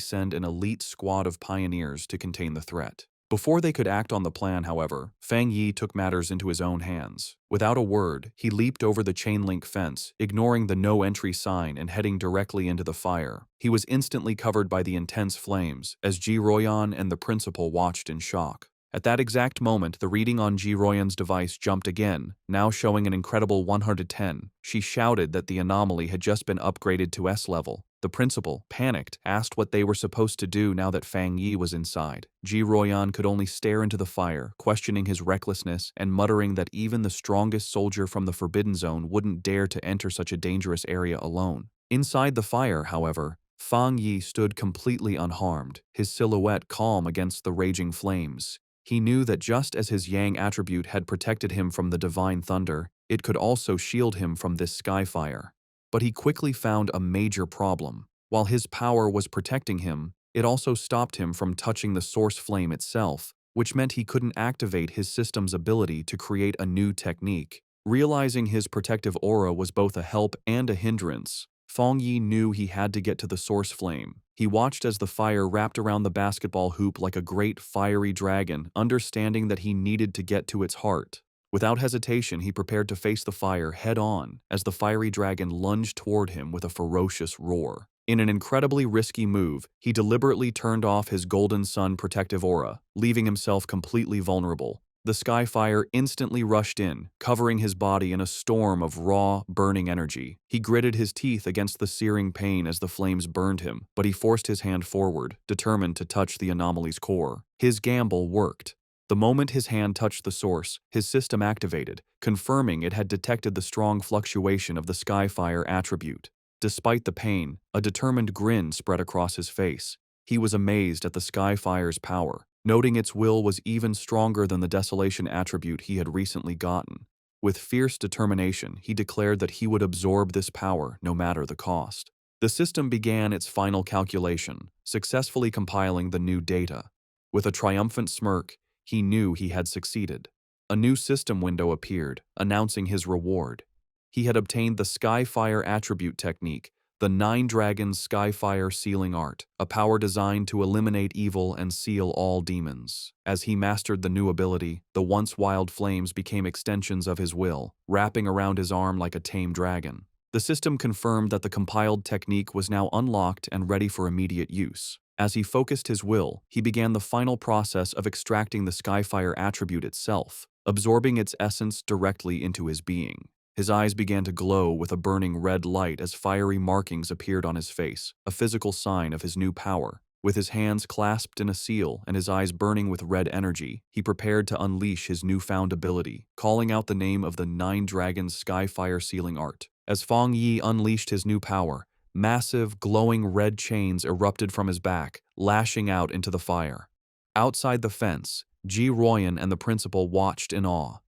send an elite squad of pioneers to contain the threat. Before they could act on the plan, however, Fang Yi took matters into his own hands. Without a word, he leaped over the chain-link fence, ignoring the no-entry sign and heading directly into the fire. He was instantly covered by the intense flames, as Ji Ruoyan and the principal watched in shock. At that exact moment, the reading on Ji Ruoyan's device jumped again, now showing an incredible 110. She shouted that the anomaly had just been upgraded to S level. The principal, panicked, asked what they were supposed to do now that Fang Yi was inside. Ji Ruoyan could only stare into the fire, questioning his recklessness and muttering that even the strongest soldier from the Forbidden Zone wouldn't dare to enter such a dangerous area alone. Inside the fire, however, Fang Yi stood completely unharmed, his silhouette calm against the raging flames. He knew that just as his Yang attribute had protected him from the divine thunder, it could also shield him from this sky fire. But he quickly found a major problem. While his power was protecting him, it also stopped him from touching the source flame itself, which meant he couldn't activate his system's ability to create a new technique. Realizing his protective aura was both a help and a hindrance, Fang Yi knew he had to get to the source flame. He watched as the fire wrapped around the basketball hoop like a great fiery dragon, understanding that he needed to get to its heart. Without hesitation, he prepared to face the fire head-on as the fiery dragon lunged toward him with a ferocious roar. In an incredibly risky move, he deliberately turned off his Golden Sun protective aura, leaving himself completely vulnerable. The sky fire instantly rushed in, covering his body in a storm of raw, burning energy. He gritted his teeth against the searing pain as the flames burned him, but he forced his hand forward, determined to touch the anomaly's core. His gamble worked. The moment his hand touched the source, his system activated, confirming it had detected the strong fluctuation of the Skyfire attribute. Despite the pain, a determined grin spread across his face. He was amazed at the Skyfire's power, noting its will was even stronger than the Desolation attribute he had recently gotten. With fierce determination, he declared that he would absorb this power no matter the cost. The system began its final calculation, successfully compiling the new data. With a triumphant smirk, he knew he had succeeded. A new system window appeared, announcing his reward. He had obtained the Skyfire attribute technique, the Nine Dragons Skyfire Sealing Art, a power designed to eliminate evil and seal all demons. As he mastered the new ability, the once wild flames became extensions of his will, wrapping around his arm like a tame dragon. The system confirmed that the compiled technique was now unlocked and ready for immediate use. As he focused his will, he began the final process of extracting the Skyfire attribute itself, absorbing its essence directly into his being. His eyes began to glow with a burning red light as fiery markings appeared on his face, a physical sign of his new power. With his hands clasped in a seal and his eyes burning with red energy, he prepared to unleash his newfound ability, calling out the name of the Nine Dragons Skyfire Sealing Art. As Fang Yi unleashed his new power, massive, glowing red chains erupted from his back, lashing out into the fire. Outside the fence, Ji Ruoyan and the principal watched in awe.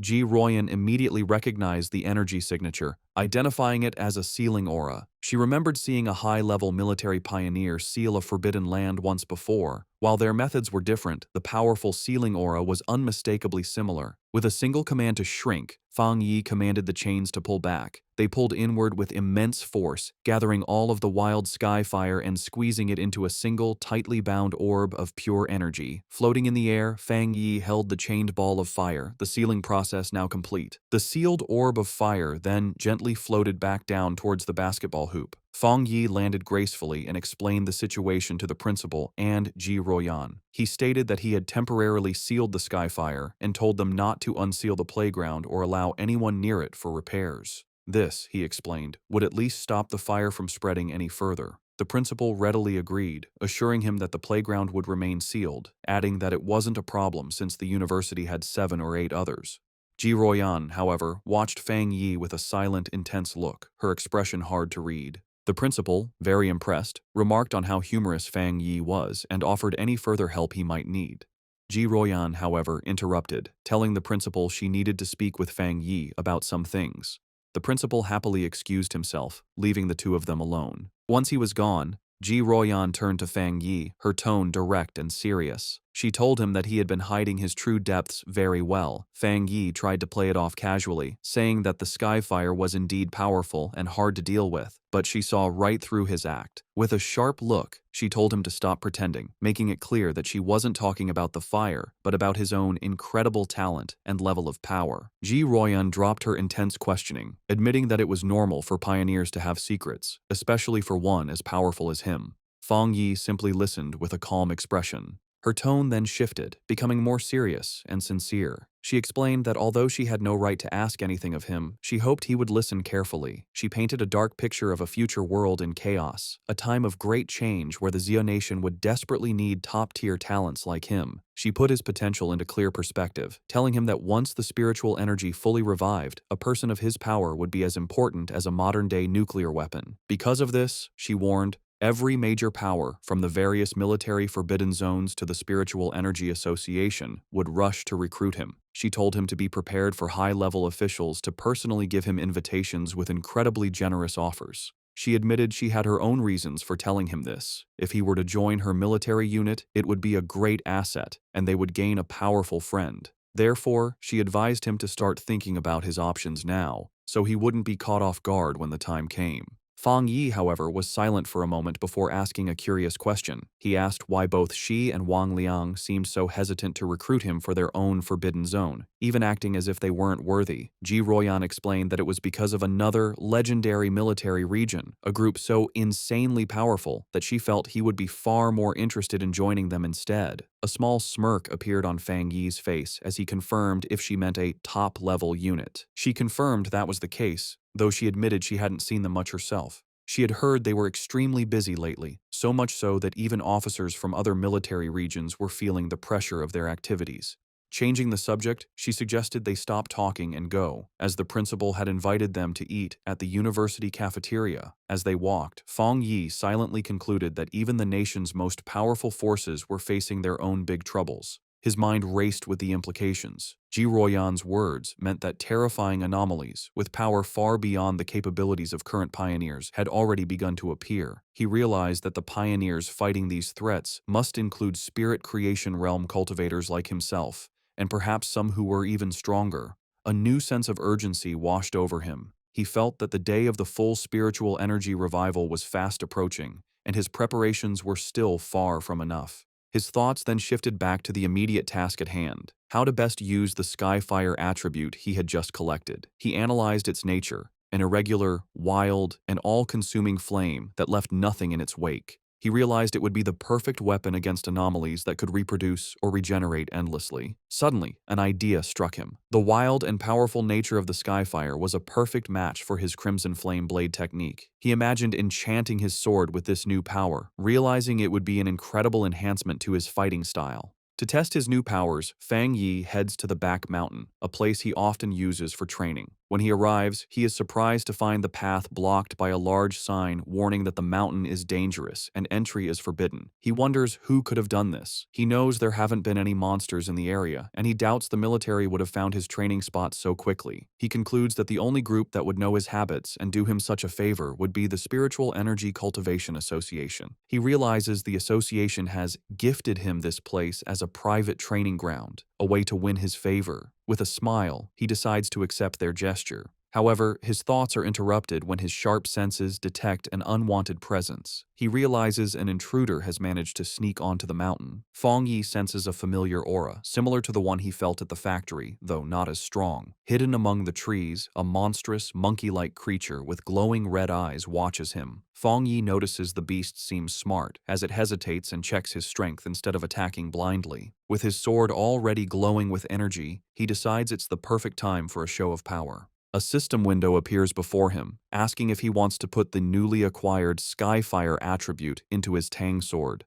Ji Ruoyan immediately recognized the energy signature, identifying it as a sealing aura. She remembered seeing a high-level military pioneer seal a forbidden land once before. While their methods were different, the powerful sealing aura was unmistakably similar. With a single command to shrink, Fang Yi commanded the chains to pull back. They pulled inward with immense force, gathering all of the wild sky fire and squeezing it into a single, tightly bound orb of pure energy. Floating in the air, Fang Yi held the chained ball of fire, the sealing process now complete. The sealed orb of fire then gently floated back down towards the basketball hoop. Fang Yi landed gracefully and explained the situation to the principal and Ji Ruoyan. He stated that he had temporarily sealed the Skyfire and told them not to unseal the playground or allow anyone near it for repairs. This, he explained, would at least stop the fire from spreading any further. The principal readily agreed, assuring him that the playground would remain sealed, adding that it wasn't a problem since the university had 7 or 8 others. Ji Ruoyan, however, watched Fang Yi with a silent, intense look, her expression hard to read. The principal, very impressed, remarked on how humorous Fang Yi was and offered any further help he might need. Ji Ruoyan, however, interrupted, telling the principal she needed to speak with Fang Yi about some things. The principal happily excused himself, leaving the two of them alone. Once he was gone, Ji Ruoyan turned to Fang Yi, her tone direct and serious. She told him that he had been hiding his true depths very well. Fang Yi tried to play it off casually, saying that the Skyfire was indeed powerful and hard to deal with, but she saw right through his act. With a sharp look, she told him to stop pretending, making it clear that she wasn't talking about the fire, but about his own incredible talent and level of power. Ji Ruoyan dropped her intense questioning, admitting that it was normal for pioneers to have secrets, especially for one as powerful as him. Fang Yi simply listened with a calm expression. Her tone then shifted, becoming more serious and sincere. She explained that although she had no right to ask anything of him, she hoped he would listen carefully. She painted a dark picture of a future world in chaos, a time of great change where the Zio nation would desperately need top-tier talents like him. She put his potential into clear perspective, telling him that once the spiritual energy fully revived, a person of his power would be as important as a modern-day nuclear weapon. Because of this, she warned, every major power, from the various military forbidden zones to the Spiritual Energy Association, would rush to recruit him. She told him to be prepared for high-level officials to personally give him invitations with incredibly generous offers. She admitted she had her own reasons for telling him this. If he were to join her military unit, it would be a great asset, and they would gain a powerful friend. Therefore, she advised him to start thinking about his options now, so he wouldn't be caught off guard when the time came. Fang Yi, however, was silent for a moment before asking a curious question. He asked why both she and Wang Liang seemed so hesitant to recruit him for their own forbidden zone, even acting as if they weren't worthy. Ji Royan explained that it was because of another legendary military region, a group so insanely powerful that she felt he would be far more interested in joining them instead. A small smirk appeared on Fang Yi's face as he confirmed if she meant a top-level unit. She confirmed that was the case, though she admitted she hadn't seen them much herself. She had heard they were extremely busy lately, so much so that even officers from other military regions were feeling the pressure of their activities. Changing the subject, she suggested they stop talking and go, as the principal had invited them to eat at the university cafeteria. As they walked, Fang Yi silently concluded that even the nation's most powerful forces were facing their own big troubles. His mind raced with the implications. Ji Royan's words meant that terrifying anomalies, with power far beyond the capabilities of current pioneers, had already begun to appear. He realized that the pioneers fighting these threats must include spirit creation realm cultivators like himself, and perhaps some who were even stronger. A new sense of urgency washed over him. He felt that the day of the full spiritual energy revival was fast approaching, and his preparations were still far from enough. His thoughts then shifted back to the immediate task at hand, how to best use the Skyfire attribute he had just collected. He analyzed its nature, an irregular, wild, and all-consuming flame that left nothing in its wake. He realized it would be the perfect weapon against anomalies that could reproduce or regenerate endlessly. Suddenly, an idea struck him. The wild and powerful nature of the Skyfire was a perfect match for his Crimson Flame Blade technique. He imagined enchanting his sword with this new power, realizing it would be an incredible enhancement to his fighting style. To test his new powers, Fang Yi heads to the back mountain, a place he often uses for training. When he arrives, he is surprised to find the path blocked by a large sign warning that the mountain is dangerous and entry is forbidden. He wonders who could have done this. He knows there haven't been any monsters in the area, and he doubts the military would have found his training spot so quickly. He concludes that the only group that would know his habits and do him such a favor would be the Spiritual Energy Cultivation Association. He realizes the association has gifted him this place as a private training ground, a way to win his favor. With a smile, he decides to accept their gesture. However, his thoughts are interrupted when his sharp senses detect an unwanted presence. He realizes an intruder has managed to sneak onto the mountain. Fang Yi senses a familiar aura, similar to the one he felt at the factory, though not as strong. Hidden among the trees, a monstrous, monkey-like creature with glowing red eyes watches him. Fang Yi notices the beast seems smart, as it hesitates and checks his strength instead of attacking blindly. With his sword already glowing with energy, he decides it's the perfect time for a show of power. A system window appears before him, asking if he wants to put the newly acquired Skyfire attribute into his Tang sword.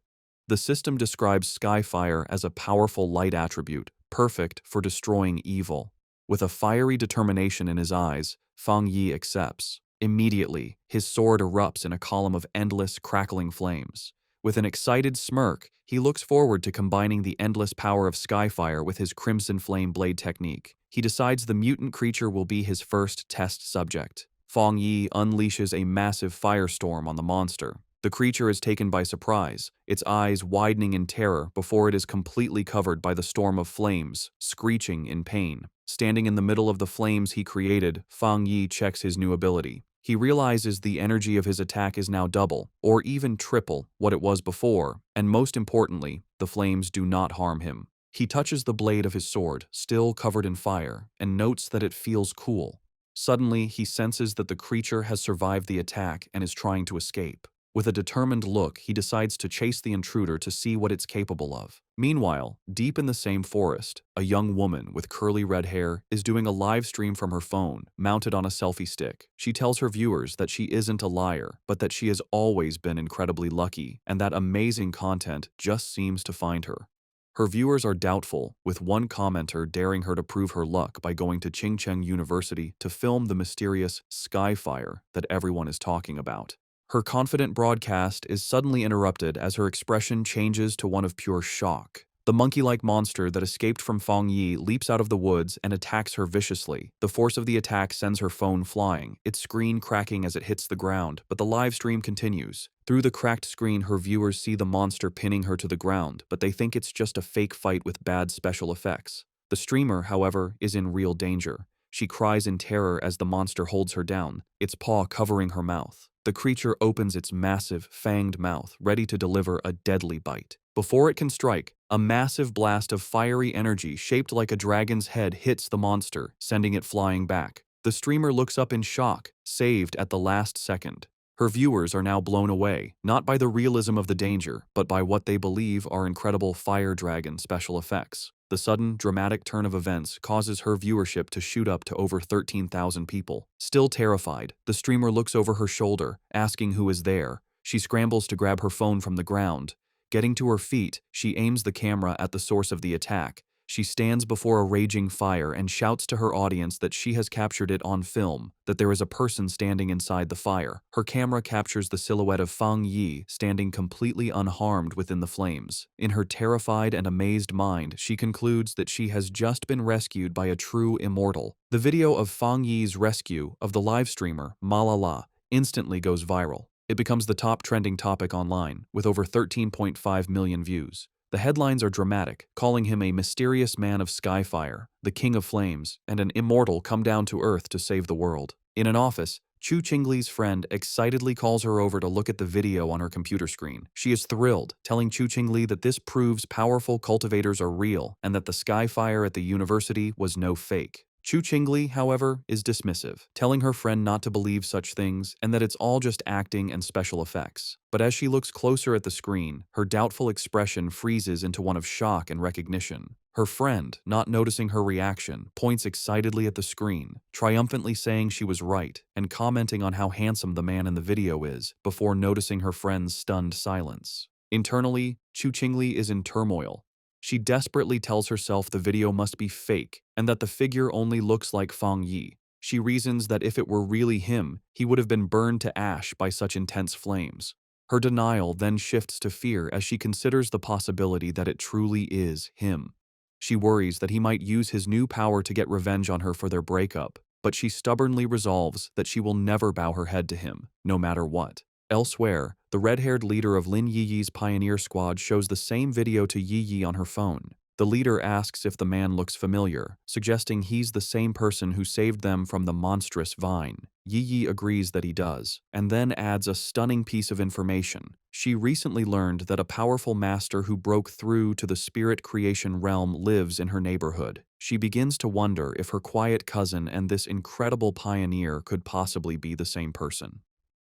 The system describes Skyfire as a powerful light attribute, perfect for destroying evil. With a fiery determination in his eyes, Fang Yi accepts. Immediately, his sword erupts in a column of endless, crackling flames. With an excited smirk, he looks forward to combining the endless power of Skyfire with his Crimson Flame Blade technique. He decides the mutant creature will be his first test subject. Fang Yi unleashes a massive firestorm on the monster. The creature is taken by surprise, its eyes widening in terror before it is completely covered by the storm of flames, screeching in pain. Standing in the middle of the flames he created, Fang Yi checks his new ability. He realizes the energy of his attack is now double, or even triple, what it was before, and most importantly, the flames do not harm him. He touches the blade of his sword, still covered in fire, and notes that it feels cool. Suddenly, he senses that the creature has survived the attack and is trying to escape. With a determined look, he decides to chase the intruder to see what it's capable of. Meanwhile, deep in the same forest, a young woman with curly red hair is doing a live stream from her phone, mounted on a selfie stick. She tells her viewers that she isn't a liar, but that she has always been incredibly lucky, and that amazing content just seems to find her. Her viewers are doubtful, with one commenter daring her to prove her luck by going to Chingcheng University to film the mysterious sky fire that everyone is talking about. Her confident broadcast is suddenly interrupted as her expression changes to one of pure shock. The monkey-like monster that escaped from Fang Yi leaps out of the woods and attacks her viciously. The force of the attack sends her phone flying, its screen cracking as it hits the ground, but the live stream continues. Through the cracked screen, her viewers see the monster pinning her to the ground, but they think it's just a fake fight with bad special effects. The streamer, however, is in real danger. She cries in terror as the monster holds her down, its paw covering her mouth. The creature opens its massive, fanged mouth, ready to deliver a deadly bite. Before it can strike, a massive blast of fiery energy shaped like a dragon's head hits the monster, sending it flying back. The streamer looks up in shock, saved at the last second. Her viewers are now blown away, not by the realism of the danger, but by what they believe are incredible fire dragon special effects. The sudden, dramatic turn of events causes her viewership to shoot up to over 13,000 people. Still terrified, the streamer looks over her shoulder, asking who is there. She scrambles to grab her phone from the ground. Getting to her feet, she aims the camera at the source of the attack. She stands before a raging fire and shouts to her audience that she has captured it on film, that there is a person standing inside the fire. Her camera captures the silhouette of Fang Yi standing completely unharmed within the flames. In her terrified and amazed mind, she concludes that she has just been rescued by a true immortal. The video of Fang Yi's rescue of the live streamer, Malala, instantly goes viral. It becomes the top trending topic online, with over 13.5 million views. The headlines are dramatic, calling him a mysterious man of skyfire, the king of flames, and an immortal come down to earth to save the world. In an office, Chu Qingli's friend excitedly calls her over to look at the video on her computer screen. She is thrilled, telling Chu Qingli that this proves powerful cultivators are real and that the skyfire at the university was no fake. Chu Qingli, however, is dismissive, telling her friend not to believe such things and that it's all just acting and special effects. But as she looks closer at the screen, her doubtful expression freezes into one of shock and recognition. Her friend, not noticing her reaction, points excitedly at the screen, triumphantly saying she was right and commenting on how handsome the man in the video is, before noticing her friend's stunned silence. Internally, Chu Qingli is in turmoil. She desperately tells herself the video must be fake and that the figure only looks like Fang Yi. She reasons that if it were really him, he would have been burned to ash by such intense flames. Her denial then shifts to fear as she considers the possibility that it truly is him. She worries that he might use his new power to get revenge on her for their breakup, but she stubbornly resolves that she will never bow her head to him, no matter what. Elsewhere, the red-haired leader of Lin Yiyi's pioneer squad shows the same video to Yiyi on her phone. The leader asks if the man looks familiar, suggesting he's the same person who saved them from the monstrous vine. Yiyi agrees that he does, and then adds a stunning piece of information. She recently learned that a powerful master who broke through to the spirit creation realm lives in her neighborhood. She begins to wonder if her quiet cousin and this incredible pioneer could possibly be the same person.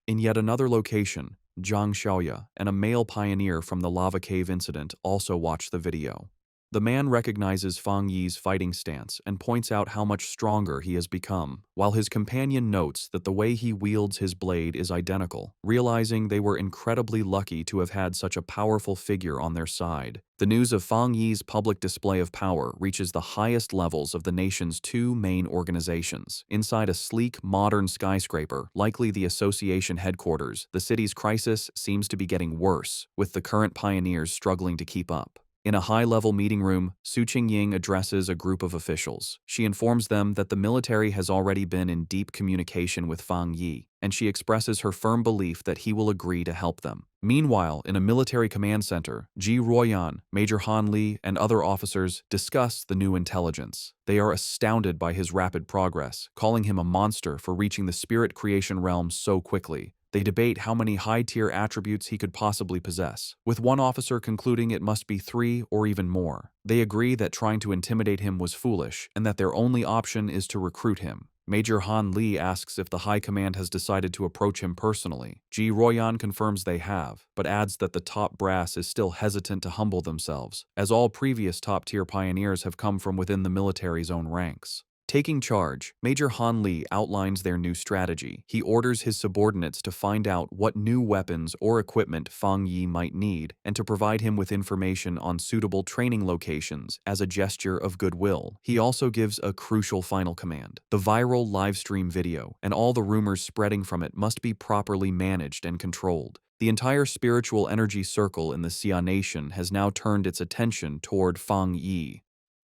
In yet another location, Zhang Xiaoya and a male pioneer from the lava cave incident also watch the video. The man recognizes Fang Yi's fighting stance and points out how much stronger he has become, while his companion notes that the way he wields his blade is identical, realizing they were incredibly lucky to have had such a powerful figure on their side. The news of Fang Yi's public display of power reaches the highest levels of the nation's two main organizations. Inside a sleek, modern skyscraper, likely the association headquarters, the city's crisis seems to be getting worse, with the current pioneers struggling to keep up. In a high-level meeting room, Su Qingying addresses a group of officials. She informs them that the military has already been in deep communication with Fang Yi, and she expresses her firm belief that he will agree to help them. Meanwhile, in a military command center, Ji Ruoyan, Major Han Li, and other officers discuss the new intelligence. They are astounded by his rapid progress, calling him a monster for reaching the spirit creation realm so quickly. They debate how many high-tier attributes he could possibly possess, with one officer concluding it must be 3 or even more. They agree that trying to intimidate him was foolish and that their only option is to recruit him. Major Han Li asks if the High Command has decided to approach him personally. Ji Royan confirms they have, but adds that the top brass is still hesitant to humble themselves, as all previous top-tier pioneers have come from within the military's own ranks. Taking charge, Major Han Li outlines their new strategy. He orders his subordinates to find out what new weapons or equipment Fang Yi might need and to provide him with information on suitable training locations as a gesture of goodwill. He also gives a crucial final command. The viral livestream video and all the rumors spreading from it must be properly managed and controlled. The entire spiritual energy circle in the Xia nation has now turned its attention toward Fang Yi.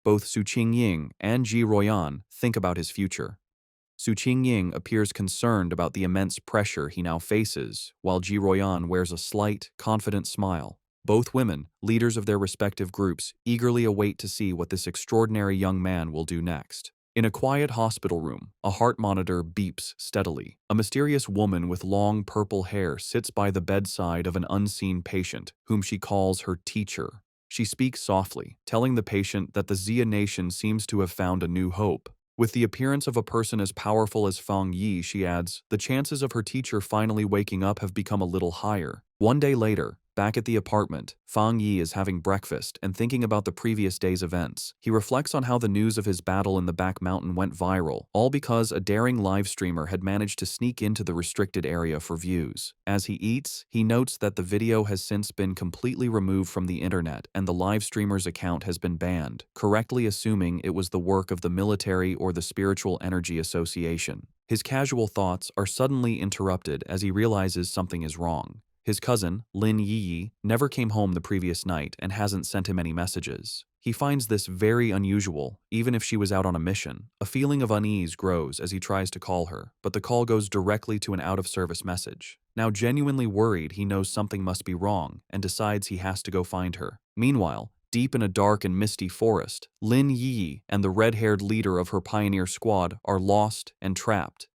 Both Su Qingying and Ji Royan think about his future. Su Qingying appears concerned about the immense pressure he now faces, while Ji Royan wears a slight, confident smile. Both women, leaders of their respective groups, eagerly await to see what this extraordinary young man will do next. In a quiet hospital room, a heart monitor beeps steadily. A mysterious woman with long purple hair sits by the bedside of an unseen patient, whom she calls her teacher. She speaks softly, telling the patient that the Xia nation seems to have found a new hope. With the appearance of a person as powerful as Fang Yi, she adds, the chances of her teacher finally waking up have become a little higher. One day later, back at the apartment, Fang Yi is having breakfast and thinking about the previous day's events. He reflects on how the news of his battle in the back mountain went viral, all because a daring live streamer had managed to sneak into the restricted area for views. As he eats, he notes that the video has since been completely removed from the internet and the live streamer's account has been banned, correctly assuming it was the work of the military or the Spiritual Energy Association. His casual thoughts are suddenly interrupted as he realizes something is wrong. His cousin, Lin Yi, never came home the previous night and hasn't sent him any messages. He finds this very unusual, even if she was out on a mission. A feeling of unease grows as he tries to call her, but the call goes directly to an out-of-service message. Now genuinely worried, he knows something must be wrong and decides he has to go find her. Meanwhile, deep in a dark and misty forest, Lin Yi and the red-haired leader of her pioneer squad are lost and trapped.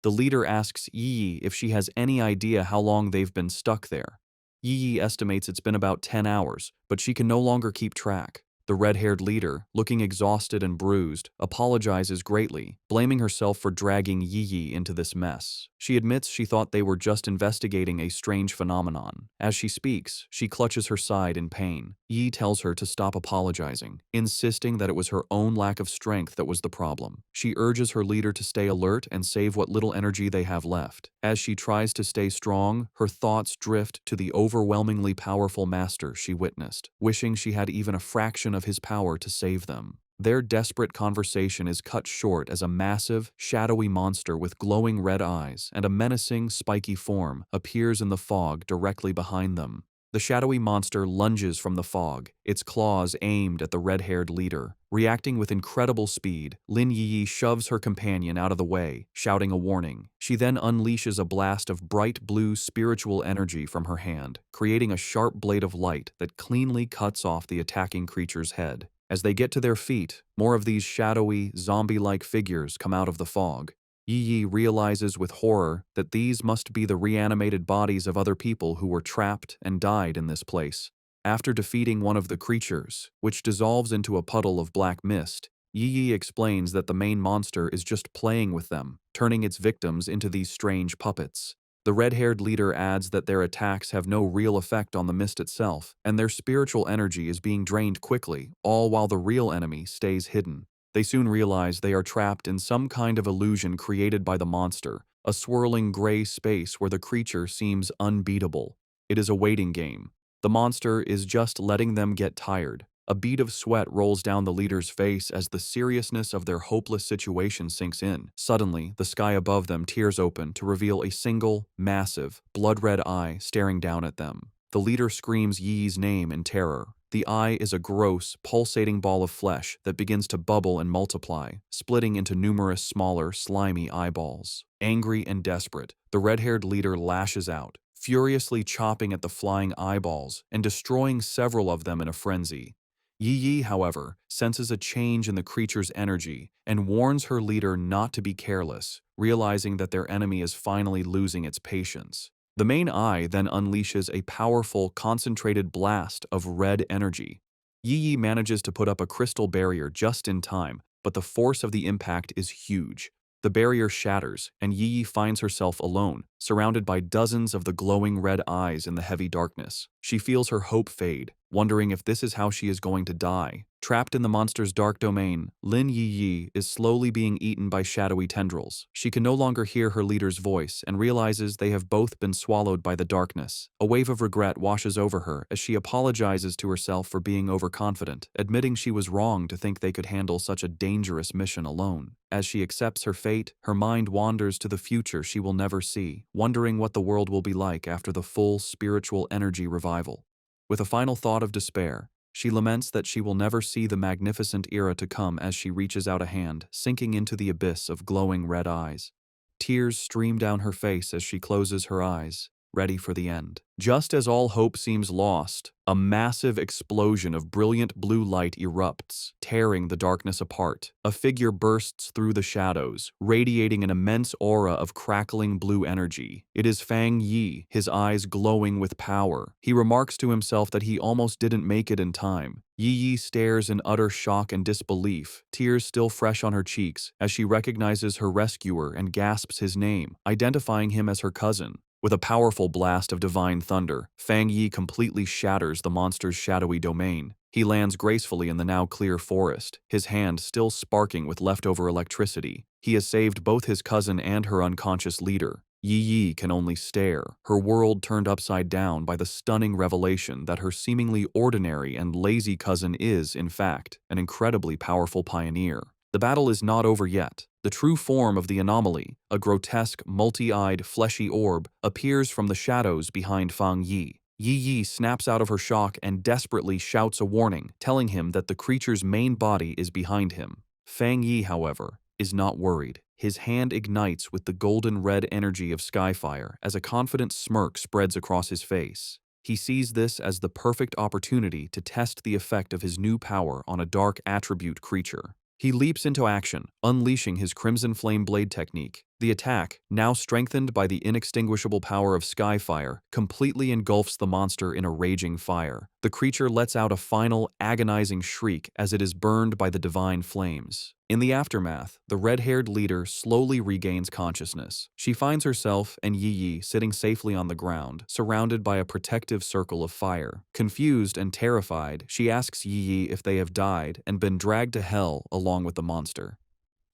The leader asks Yi if she has any idea how long they've been stuck there. Yi estimates it's been about 10 hours, but she can no longer keep track. The red-haired leader, looking exhausted and bruised, apologizes greatly, blaming herself for dragging Yi into this mess. She admits she thought they were just investigating a strange phenomenon. As she speaks, she clutches her side in pain. Yi tells her to stop apologizing, insisting that it was her own lack of strength that was the problem. She urges her leader to stay alert and save what little energy they have left. As she tries to stay strong, her thoughts drift to the overwhelmingly powerful master she witnessed, wishing she had even a fraction of his power to save them. Their desperate conversation is cut short as a massive, shadowy monster with glowing red eyes and a menacing, spiky form appears in the fog directly behind them. The shadowy monster lunges from the fog, its claws aimed at the red-haired leader. Reacting with incredible speed, Lin Yi shoves her companion out of the way, shouting a warning. She then unleashes a blast of bright blue spiritual energy from her hand, creating a sharp blade of light that cleanly cuts off the attacking creature's head. As they get to their feet, more of these shadowy, zombie-like figures come out of the fog. Yi realizes with horror that these must be the reanimated bodies of other people who were trapped and died in this place. After defeating one of the creatures, which dissolves into a puddle of black mist, Yi explains that the main monster is just playing with them, turning its victims into these strange puppets. The red-haired leader adds that their attacks have no real effect on the mist itself, and their spiritual energy is being drained quickly, all while the real enemy stays hidden. They soon realize they are trapped in some kind of illusion created by the monster, a swirling gray space where the creature seems unbeatable. It is a waiting game. The monster is just letting them get tired. A bead of sweat rolls down the leader's face as the seriousness of their hopeless situation sinks in. Suddenly, the sky above them tears open to reveal a single, massive, blood-red eye staring down at them. The leader screams Yi's name in terror. The eye is a gross, pulsating ball of flesh that begins to bubble and multiply, splitting into numerous smaller, slimy eyeballs. Angry and desperate, the red-haired leader lashes out, furiously chopping at the flying eyeballs and destroying several of them in a frenzy. Yi, however, senses a change in the creature's energy and warns her leader not to be careless, realizing that their enemy is finally losing its patience. The main eye then unleashes a powerful, concentrated blast of red energy. Yi manages to put up a crystal barrier just in time, but the force of the impact is huge. The barrier shatters, and Yi finds herself alone, surrounded by dozens of the glowing red eyes in the heavy darkness. She feels her hope fade, wondering if this is how she is going to die. Trapped in the monster's dark domain, Lin Yi is slowly being eaten by shadowy tendrils. She can no longer hear her leader's voice and realizes they have both been swallowed by the darkness. A wave of regret washes over her as she apologizes to herself for being overconfident, admitting she was wrong to think they could handle such a dangerous mission alone. As she accepts her fate, her mind wanders to the future she will never see, wondering what the world will be like after the full spiritual energy revival. With a final thought of despair, she laments that she will never see the magnificent era to come as she reaches out a hand, sinking into the abyss of glowing red eyes. Tears stream down her face as she closes her eyes, ready for the end. Just as all hope seems lost, a massive explosion of brilliant blue light erupts, tearing the darkness apart. A figure bursts through the shadows, radiating an immense aura of crackling blue energy. It is Fang Yi, his eyes glowing with power. He remarks to himself that he almost didn't make it in time. Yi stares in utter shock and disbelief, tears still fresh on her cheeks, as she recognizes her rescuer and gasps his name, identifying him as her cousin. With a powerful blast of divine thunder, Fang Yi completely shatters the monster's shadowy domain. He lands gracefully in the now clear forest, his hand still sparking with leftover electricity. He has saved both his cousin and her unconscious leader. Yi can only stare, her world turned upside down by the stunning revelation that her seemingly ordinary and lazy cousin is, in fact, an incredibly powerful pioneer. The battle is not over yet. The true form of the anomaly, a grotesque, multi-eyed, fleshy orb, appears from the shadows behind Fang Yi. Yi snaps out of her shock and desperately shouts a warning, telling him that the creature's main body is behind him. Fang Yi, however, is not worried. His hand ignites with the golden red energy of Skyfire as a confident smirk spreads across his face. He sees this as the perfect opportunity to test the effect of his new power on a dark attribute creature. He leaps into action, unleashing his Crimson Flame Blade technique. The attack, now strengthened by the inextinguishable power of Skyfire, completely engulfs the monster in a raging fire. The creature lets out a final, agonizing shriek as it is burned by the divine flames. In the aftermath, the red-haired leader slowly regains consciousness. She finds herself and Yi sitting safely on the ground, surrounded by a protective circle of fire. Confused and terrified, she asks Yi if they have died and been dragged to hell along with the monster.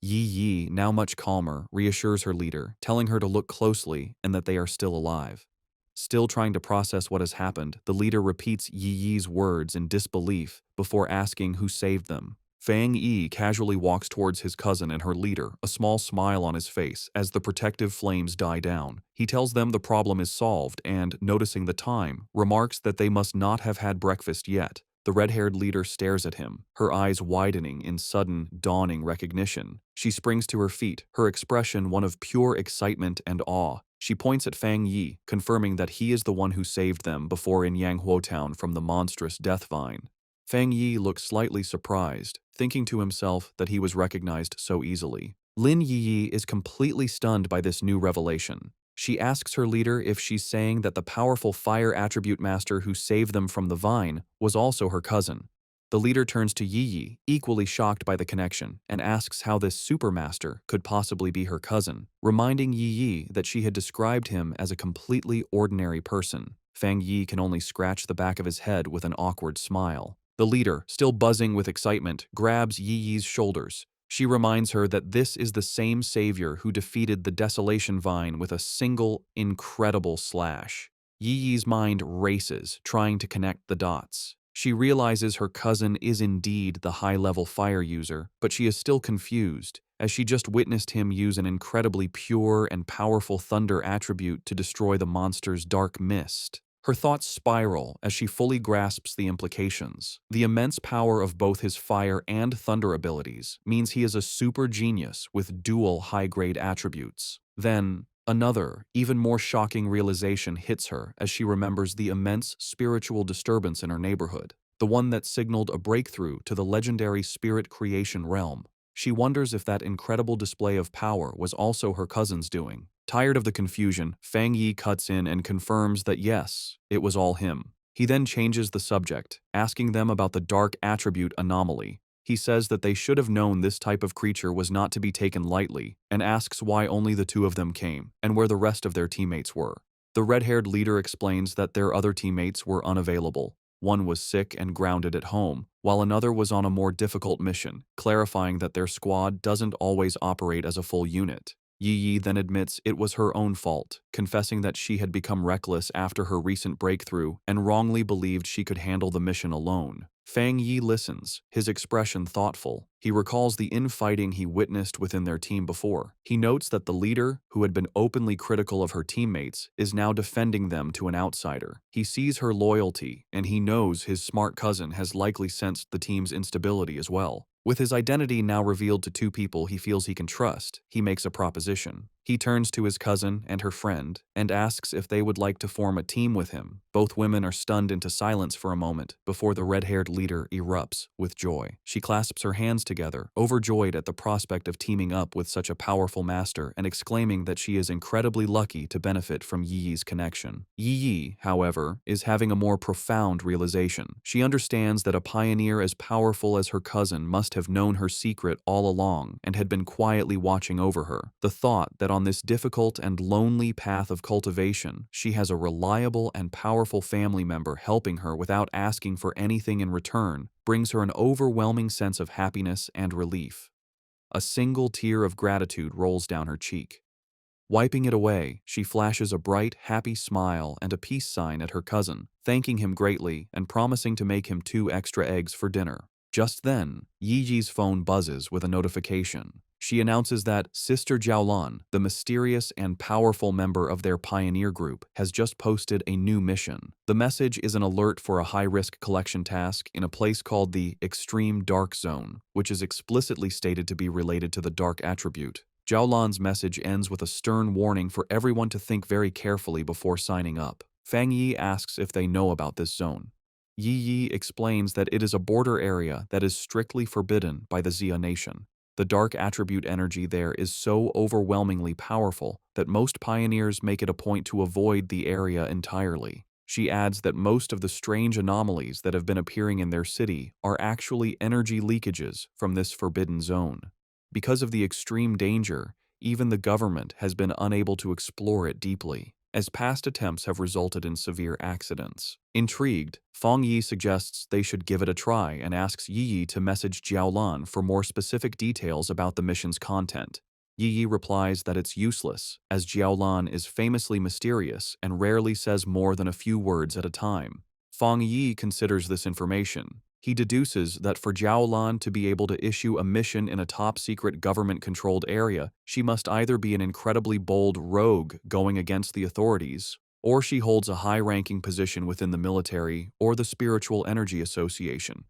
Yi, now much calmer, reassures her leader, telling her to look closely and that they are still alive. Still trying to process what has happened, the leader repeats Yi's words in disbelief before asking who saved them. Fang Yi casually walks towards his cousin and her leader, a small smile on his face as the protective flames die down. He tells them the problem is solved and, noticing the time, remarks that they must not have had breakfast yet. The red-haired leader stares at him, her eyes widening in sudden, dawning recognition. She springs to her feet, her expression one of pure excitement and awe. She points at Fang Yi, confirming that he is the one who saved them before in Yanghuo Town from the monstrous death vine. Fang Yi looks slightly surprised, thinking to himself that he was recognized so easily. Lin Yi is completely stunned by this new revelation. She asks her leader if she's saying that the powerful fire attribute master who saved them from the vine was also her cousin. The leader turns to Yi, equally shocked by the connection, and asks how this supermaster could possibly be her cousin, reminding Yi that she had described him as a completely ordinary person. Fang Yi can only scratch the back of his head with an awkward smile. The leader, still buzzing with excitement, grabs Yi's shoulders. She reminds her that this is the same savior who defeated the Desolation Vine with a single, incredible slash. Yi's mind races, trying to connect the dots. She realizes her cousin is indeed the high-level fire user, but she is still confused, as she just witnessed him use an incredibly pure and powerful thunder attribute to destroy the monster's dark mist. Her thoughts spiral as she fully grasps the implications. The immense power of both his fire and thunder abilities means he is a super genius with dual high-grade attributes. Then, another, even more shocking realization hits her as she remembers the immense spiritual disturbance in her neighborhood, the one that signaled a breakthrough to the legendary spirit creation realm. She wonders if that incredible display of power was also her cousin's doing. Tired of the confusion, Fang Yi cuts in and confirms that yes, it was all him. He then changes the subject, asking them about the dark attribute anomaly. He says that they should have known this type of creature was not to be taken lightly, and asks why only the two of them came and where the rest of their teammates were. The red-haired leader explains that their other teammates were unavailable. One was sick and grounded at home, while another was on a more difficult mission, clarifying that their squad doesn't always operate as a full unit. Yi Yi then admits it was her own fault, confessing that she had become reckless after her recent breakthrough and wrongly believed she could handle the mission alone. Fang Yi listens, his expression thoughtful. He recalls the infighting he witnessed within their team before. He notes that the leader, who had been openly critical of her teammates, is now defending them to an outsider. He sees her loyalty, and he knows his smart cousin has likely sensed the team's instability as well. With his identity now revealed to two people he feels he can trust, he makes a proposition. He turns to his cousin and her friend and asks if they would like to form a team with him. Both women are stunned into silence for a moment before the red-haired leader erupts with joy. She clasps her hands together, overjoyed at the prospect of teaming up with such a powerful master and exclaiming that she is incredibly lucky to benefit from Yi Yi's connection. Yi Yi, however, is having a more profound realization. She understands that a pioneer as powerful as her cousin must have known her secret all along and had been quietly watching over her. The thought that on this difficult and lonely path of cultivation, she has a reliable and powerful family member helping her without asking for anything in return brings her an overwhelming sense of happiness and relief. A single tear of gratitude rolls down her cheek. Wiping it away, she flashes a bright, happy smile and a peace sign at her cousin, thanking him greatly and promising to make him 2 extra eggs for dinner. Just then, Yi Yi's phone buzzes with a notification. She announces that Sister Jiaolan, the mysterious and powerful member of their pioneer group, has just posted a new mission. The message is an alert for a high-risk collection task in a place called the Extreme Dark Zone, which is explicitly stated to be related to the dark attribute. Jiaolan's message ends with a stern warning for everyone to think very carefully before signing up. Fang Yi asks if they know about this zone. Yi Yi explains that it is a border area that is strictly forbidden by the Xia nation. The dark attribute energy there is so overwhelmingly powerful that most pioneers make it a point to avoid the area entirely. She adds that most of the strange anomalies that have been appearing in their city are actually energy leakages from this forbidden zone. Because of the extreme danger, even the government has been unable to explore it deeply, as past attempts have resulted in severe accidents. Intrigued, Fang Yi suggests they should give it a try and asks Yi Yi to message Jiaolan for more specific details about the mission's content. Yi Yi replies that it's useless, as Jiaolan is famously mysterious and rarely says more than a few words at a time. Fang Yi considers this information. He deduces that for Jiaolan to be able to issue a mission in a top-secret government-controlled area, she must either be an incredibly bold rogue going against the authorities, or she holds a high-ranking position within the military or the Spiritual Energy Association.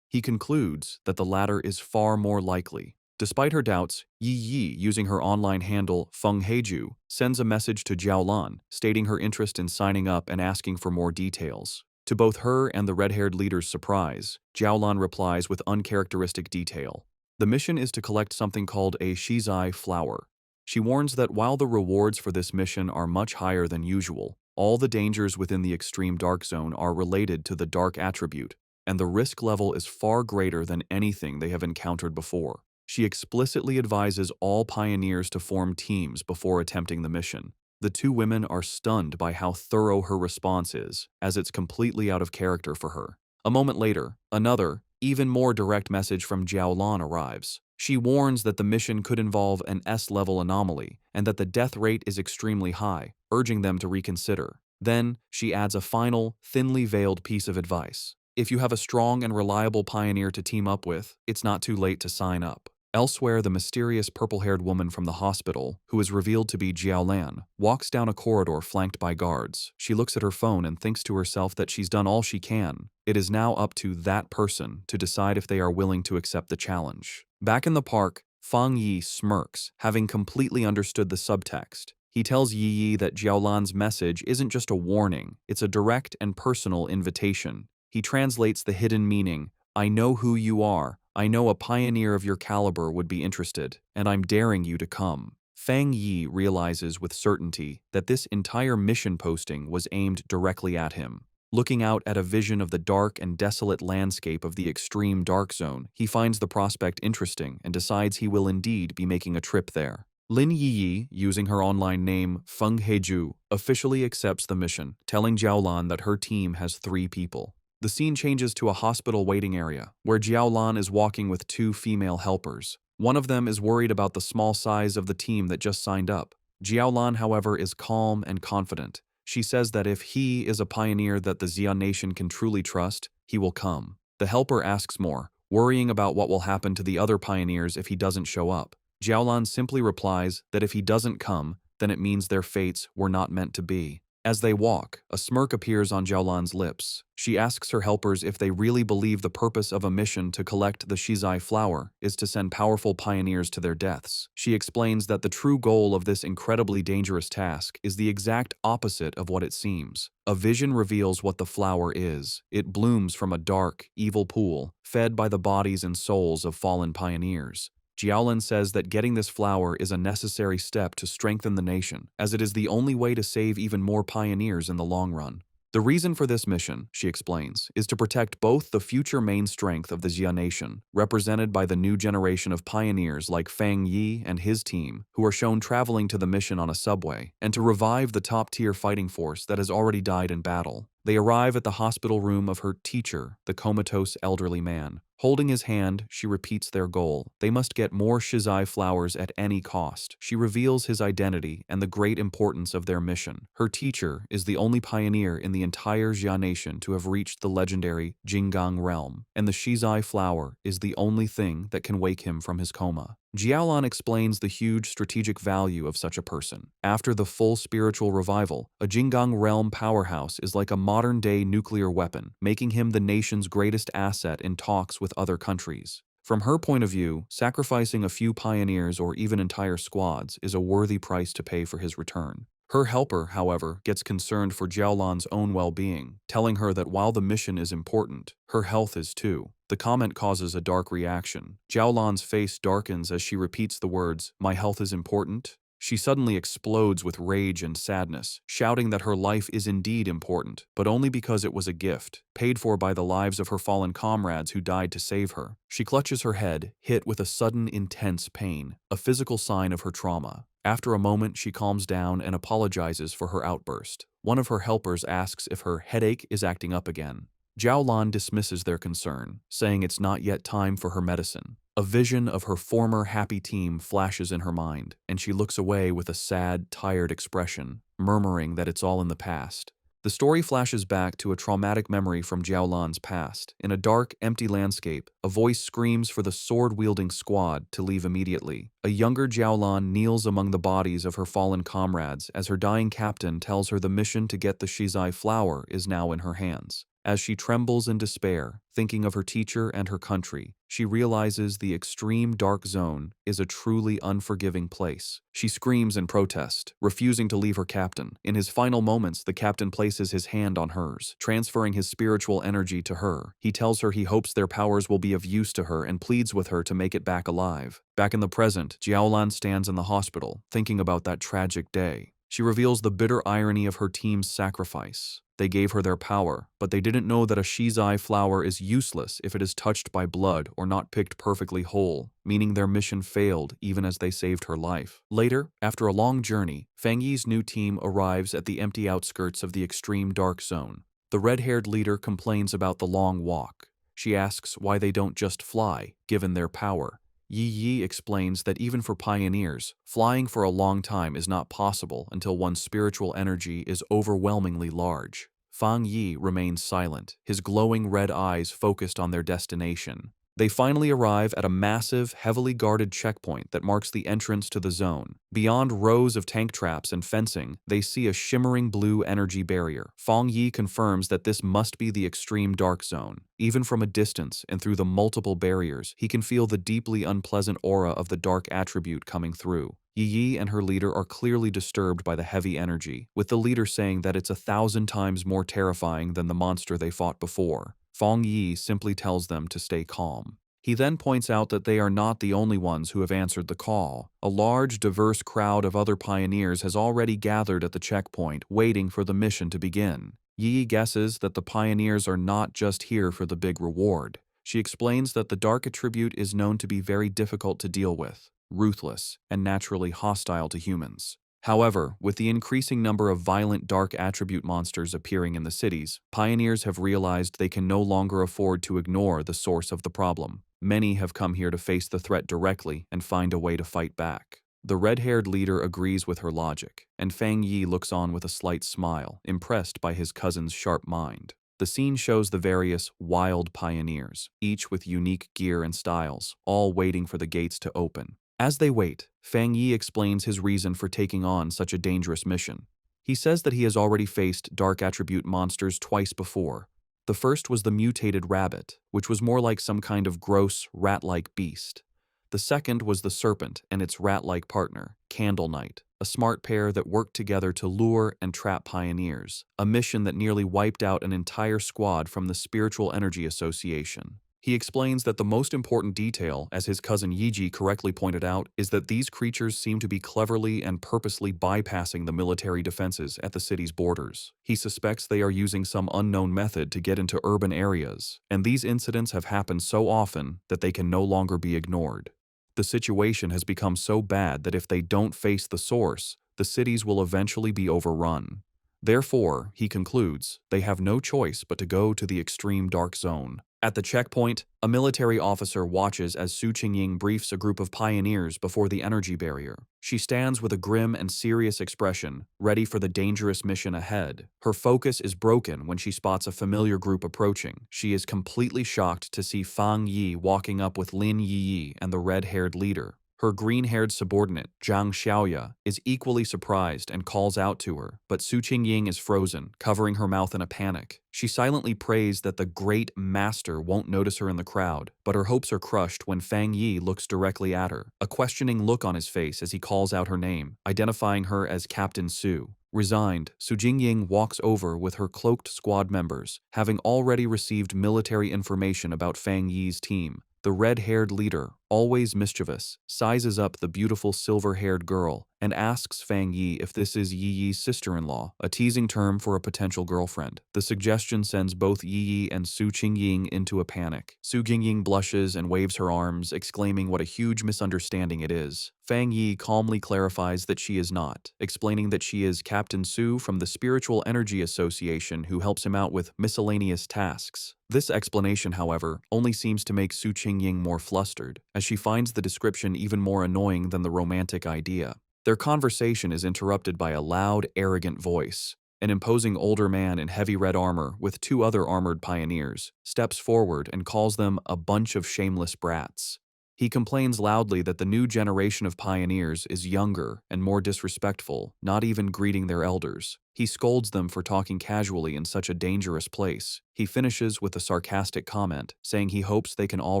He concludes that the latter is far more likely. Despite her doubts, Yi Yi, using her online handle Feng Heiju, sends a message to Jiaolan, stating her interest in signing up and asking for more details. To both her and the red-haired leader's surprise, Jiaolan replies with uncharacteristic detail. The mission is to collect something called a shizai flower. She warns that while the rewards for this mission are much higher than usual, all the dangers within the extreme dark zone are related to the dark attribute, and the risk level is far greater than anything they have encountered before. She explicitly advises all pioneers to form teams before attempting the mission. The two women are stunned by how thorough her response is, as it's completely out of character for her. A moment later, another, even more direct message from Jiaolan arrives. She warns that the mission could involve an S-level anomaly and that the death rate is extremely high, urging them to reconsider. Then, she adds a final, thinly veiled piece of advice. If you have a strong and reliable pioneer to team up with, it's not too late to sign up. Elsewhere, the mysterious purple-haired woman from the hospital, who is revealed to be Jiaolan, walks down a corridor flanked by guards. She looks at her phone and thinks to herself that she's done all she can. It is now up to that person to decide if they are willing to accept the challenge. Back in the park, Fang Yi smirks, having completely understood the subtext. He tells Yi Yi that Jiaolan's message isn't just a warning, it's a direct and personal invitation. He translates the hidden meaning, "I know who you are. I know a pioneer of your caliber would be interested, and I'm daring you to come." Fang Yi realizes with certainty that this entire mission posting was aimed directly at him. Looking out at a vision of the dark and desolate landscape of the extreme dark zone, he finds the prospect interesting and decides he will indeed be making a trip there. Lin Yiyi, using her online name Feng Heju, officially accepts the mission, telling Jiaolan that her team has 3 people. The scene changes to a hospital waiting area, where Jiaolan is walking with 2 female helpers. One of them is worried about the small size of the team that just signed up. Jiaolan, however, is calm and confident. She says that if he is a pioneer that the Xia nation can truly trust, he will come. The helper asks more, worrying about what will happen to the other pioneers if he doesn't show up. Jiaolan simply replies that if he doesn't come, then it means their fates were not meant to be. As they walk, a smirk appears on Jiaolan's lips. She asks her helpers if they really believe the purpose of a mission to collect the Shizai flower is to send powerful pioneers to their deaths. She explains that the true goal of this incredibly dangerous task is the exact opposite of what it seems. A vision reveals what the flower is. It blooms from a dark, evil pool, fed by the bodies and souls of fallen pioneers. Jiaolan says that getting this flower is a necessary step to strengthen the nation, as it is the only way to save even more pioneers in the long run. The reason for this mission, she explains, is to protect both the future main strength of the Xia nation, represented by the new generation of pioneers like Fang Yi and his team, who are shown traveling to the mission on a subway, and to revive the top-tier fighting force that has already died in battle. They arrive at the hospital room of her teacher, the comatose elderly man. Holding his hand, she repeats their goal. They must get more Shizai flowers at any cost. She reveals his identity and the great importance of their mission. Her teacher is the only pioneer in the entire Xia nation to have reached the legendary Jinggang realm, and the Shizai flower is the only thing that can wake him from his coma. Jiaolan explains the huge strategic value of such a person. After the full spiritual revival, a Jinggang realm powerhouse is like a modern-day nuclear weapon, making him the nation's greatest asset in talks with other countries. From her point of view, sacrificing a few pioneers or even entire squads is a worthy price to pay for his return. Her helper, however, gets concerned for Jiaolan's own well-being, telling her that while the mission is important, her health is too. The comment causes a dark reaction. Jiaolan's face darkens as she repeats the words, "My health is important." She suddenly explodes with rage and sadness, shouting that her life is indeed important, but only because it was a gift, paid for by the lives of her fallen comrades who died to save her. She clutches her head, hit with a sudden intense pain, a physical sign of her trauma. After a moment, she calms down and apologizes for her outburst. One of her helpers asks if her headache is acting up again. Jiaolan dismisses their concern, saying it's not yet time for her medicine. A vision of her former happy team flashes in her mind, and she looks away with a sad, tired expression, murmuring that it's all in the past. The story flashes back to a traumatic memory from Jiaolan's past. In a dark, empty landscape, a voice screams for the sword-wielding squad to leave immediately. A younger Jiaolan kneels among the bodies of her fallen comrades as her dying captain tells her the mission to get the Shizai flower is now in her hands. As she trembles in despair, thinking of her teacher and her country, she realizes the extreme dark zone is a truly unforgiving place. She screams in protest, refusing to leave her captain. In his final moments, the captain places his hand on hers, transferring his spiritual energy to her. He tells her he hopes their powers will be of use to her and pleads with her to make it back alive. Back in the present, Jiaolan stands in the hospital, thinking about that tragic day. She reveals the bitter irony of her team's sacrifice. They gave her their power, but they didn't know that a Shizai flower is useless if it is touched by blood or not picked perfectly whole, meaning their mission failed even as they saved her life. Later, after a long journey, Fang Yi's new team arrives at the empty outskirts of the extreme dark zone. The red-haired leader complains about the long walk. She asks why they don't just fly, given their power. Yi explains that even for pioneers, flying for a long time is not possible until one's spiritual energy is overwhelmingly large. Fang Yi remains silent, his glowing red eyes focused on their destination. They finally arrive at a massive, heavily guarded checkpoint that marks the entrance to the zone. Beyond rows of tank traps and fencing, they see a shimmering blue energy barrier. Fang Yi confirms that this must be the extreme dark zone. Even from a distance and through the multiple barriers, he can feel the deeply unpleasant aura of the dark attribute coming through. Yi and her leader are clearly disturbed by the heavy energy, with the leader saying that it's 1,000 times more terrifying than the monster they fought before. Fang Yi simply tells them to stay calm. He then points out that they are not the only ones who have answered the call. A large, diverse crowd of other pioneers has already gathered at the checkpoint, waiting for the mission to begin. Yi guesses that the pioneers are not just here for the big reward. She explains that the dark attribute is known to be very difficult to deal with, ruthless, and naturally hostile to humans. However, with the increasing number of violent dark attribute monsters appearing in the cities, pioneers have realized they can no longer afford to ignore the source of the problem. Many have come here to face the threat directly and find a way to fight back. The red-haired leader agrees with her logic, and Fang Yi looks on with a slight smile, impressed by his cousin's sharp mind. The scene shows the various wild pioneers, each with unique gear and styles, all waiting for the gates to open. As they wait, Fang Yi explains his reason for taking on such a dangerous mission. He says that he has already faced dark attribute monsters twice before. The first was the mutated rabbit, which was more like some kind of gross, rat-like beast. The second was the serpent and its rat-like partner, Candle Knight, a smart pair that worked together to lure and trap pioneers, a mission that nearly wiped out an entire squad from the Spiritual Energy Association. He explains that the most important detail, as his cousin Yiji correctly pointed out, is that these creatures seem to be cleverly and purposely bypassing the military defenses at the city's borders. He suspects they are using some unknown method to get into urban areas, and these incidents have happened so often that they can no longer be ignored. The situation has become so bad that if they don't face the source, the cities will eventually be overrun. Therefore, he concludes, they have no choice but to go to the extreme dark zone. At the checkpoint, a military officer watches as Su Qingying briefs a group of pioneers before the energy barrier. She stands with a grim and serious expression, ready for the dangerous mission ahead. Her focus is broken when she spots a familiar group approaching. She is completely shocked to see Fang Yi walking up with Lin Yi and the red-haired leader. Her green-haired subordinate, Zhang Xiaoya, is equally surprised and calls out to her, but Su Qingying is frozen, covering her mouth in a panic. She silently prays that the great master won't notice her in the crowd, but her hopes are crushed when Fang Yi looks directly at her, a questioning look on his face as he calls out her name, identifying her as Captain Su. Resigned, Su Jingying walks over with her cloaked squad members, having already received military information about Fang Yi's team. The red-haired leader, always mischievous, sizes up the beautiful silver-haired girl and asks Fang Yi if this is Yi Yi's sister-in-law, a teasing term for a potential girlfriend. The suggestion sends both Yi Yi and Su Qingying into a panic. Su Qingying blushes and waves her arms, exclaiming what a huge misunderstanding it is. Fang Yi calmly clarifies that she is not, explaining that she is Captain Su from the Spiritual Energy Association who helps him out with miscellaneous tasks. This explanation, however, only seems to make Su Qingying more flustered, as she finds the description even more annoying than the romantic idea. Their conversation is interrupted by a loud, arrogant voice. An imposing older man in heavy red armor with two other armored pioneers steps forward and calls them a bunch of shameless brats. He complains loudly that the new generation of pioneers is younger and more disrespectful, not even greeting their elders. He scolds them for talking casually in such a dangerous place. He finishes with a sarcastic comment, saying he hopes they can all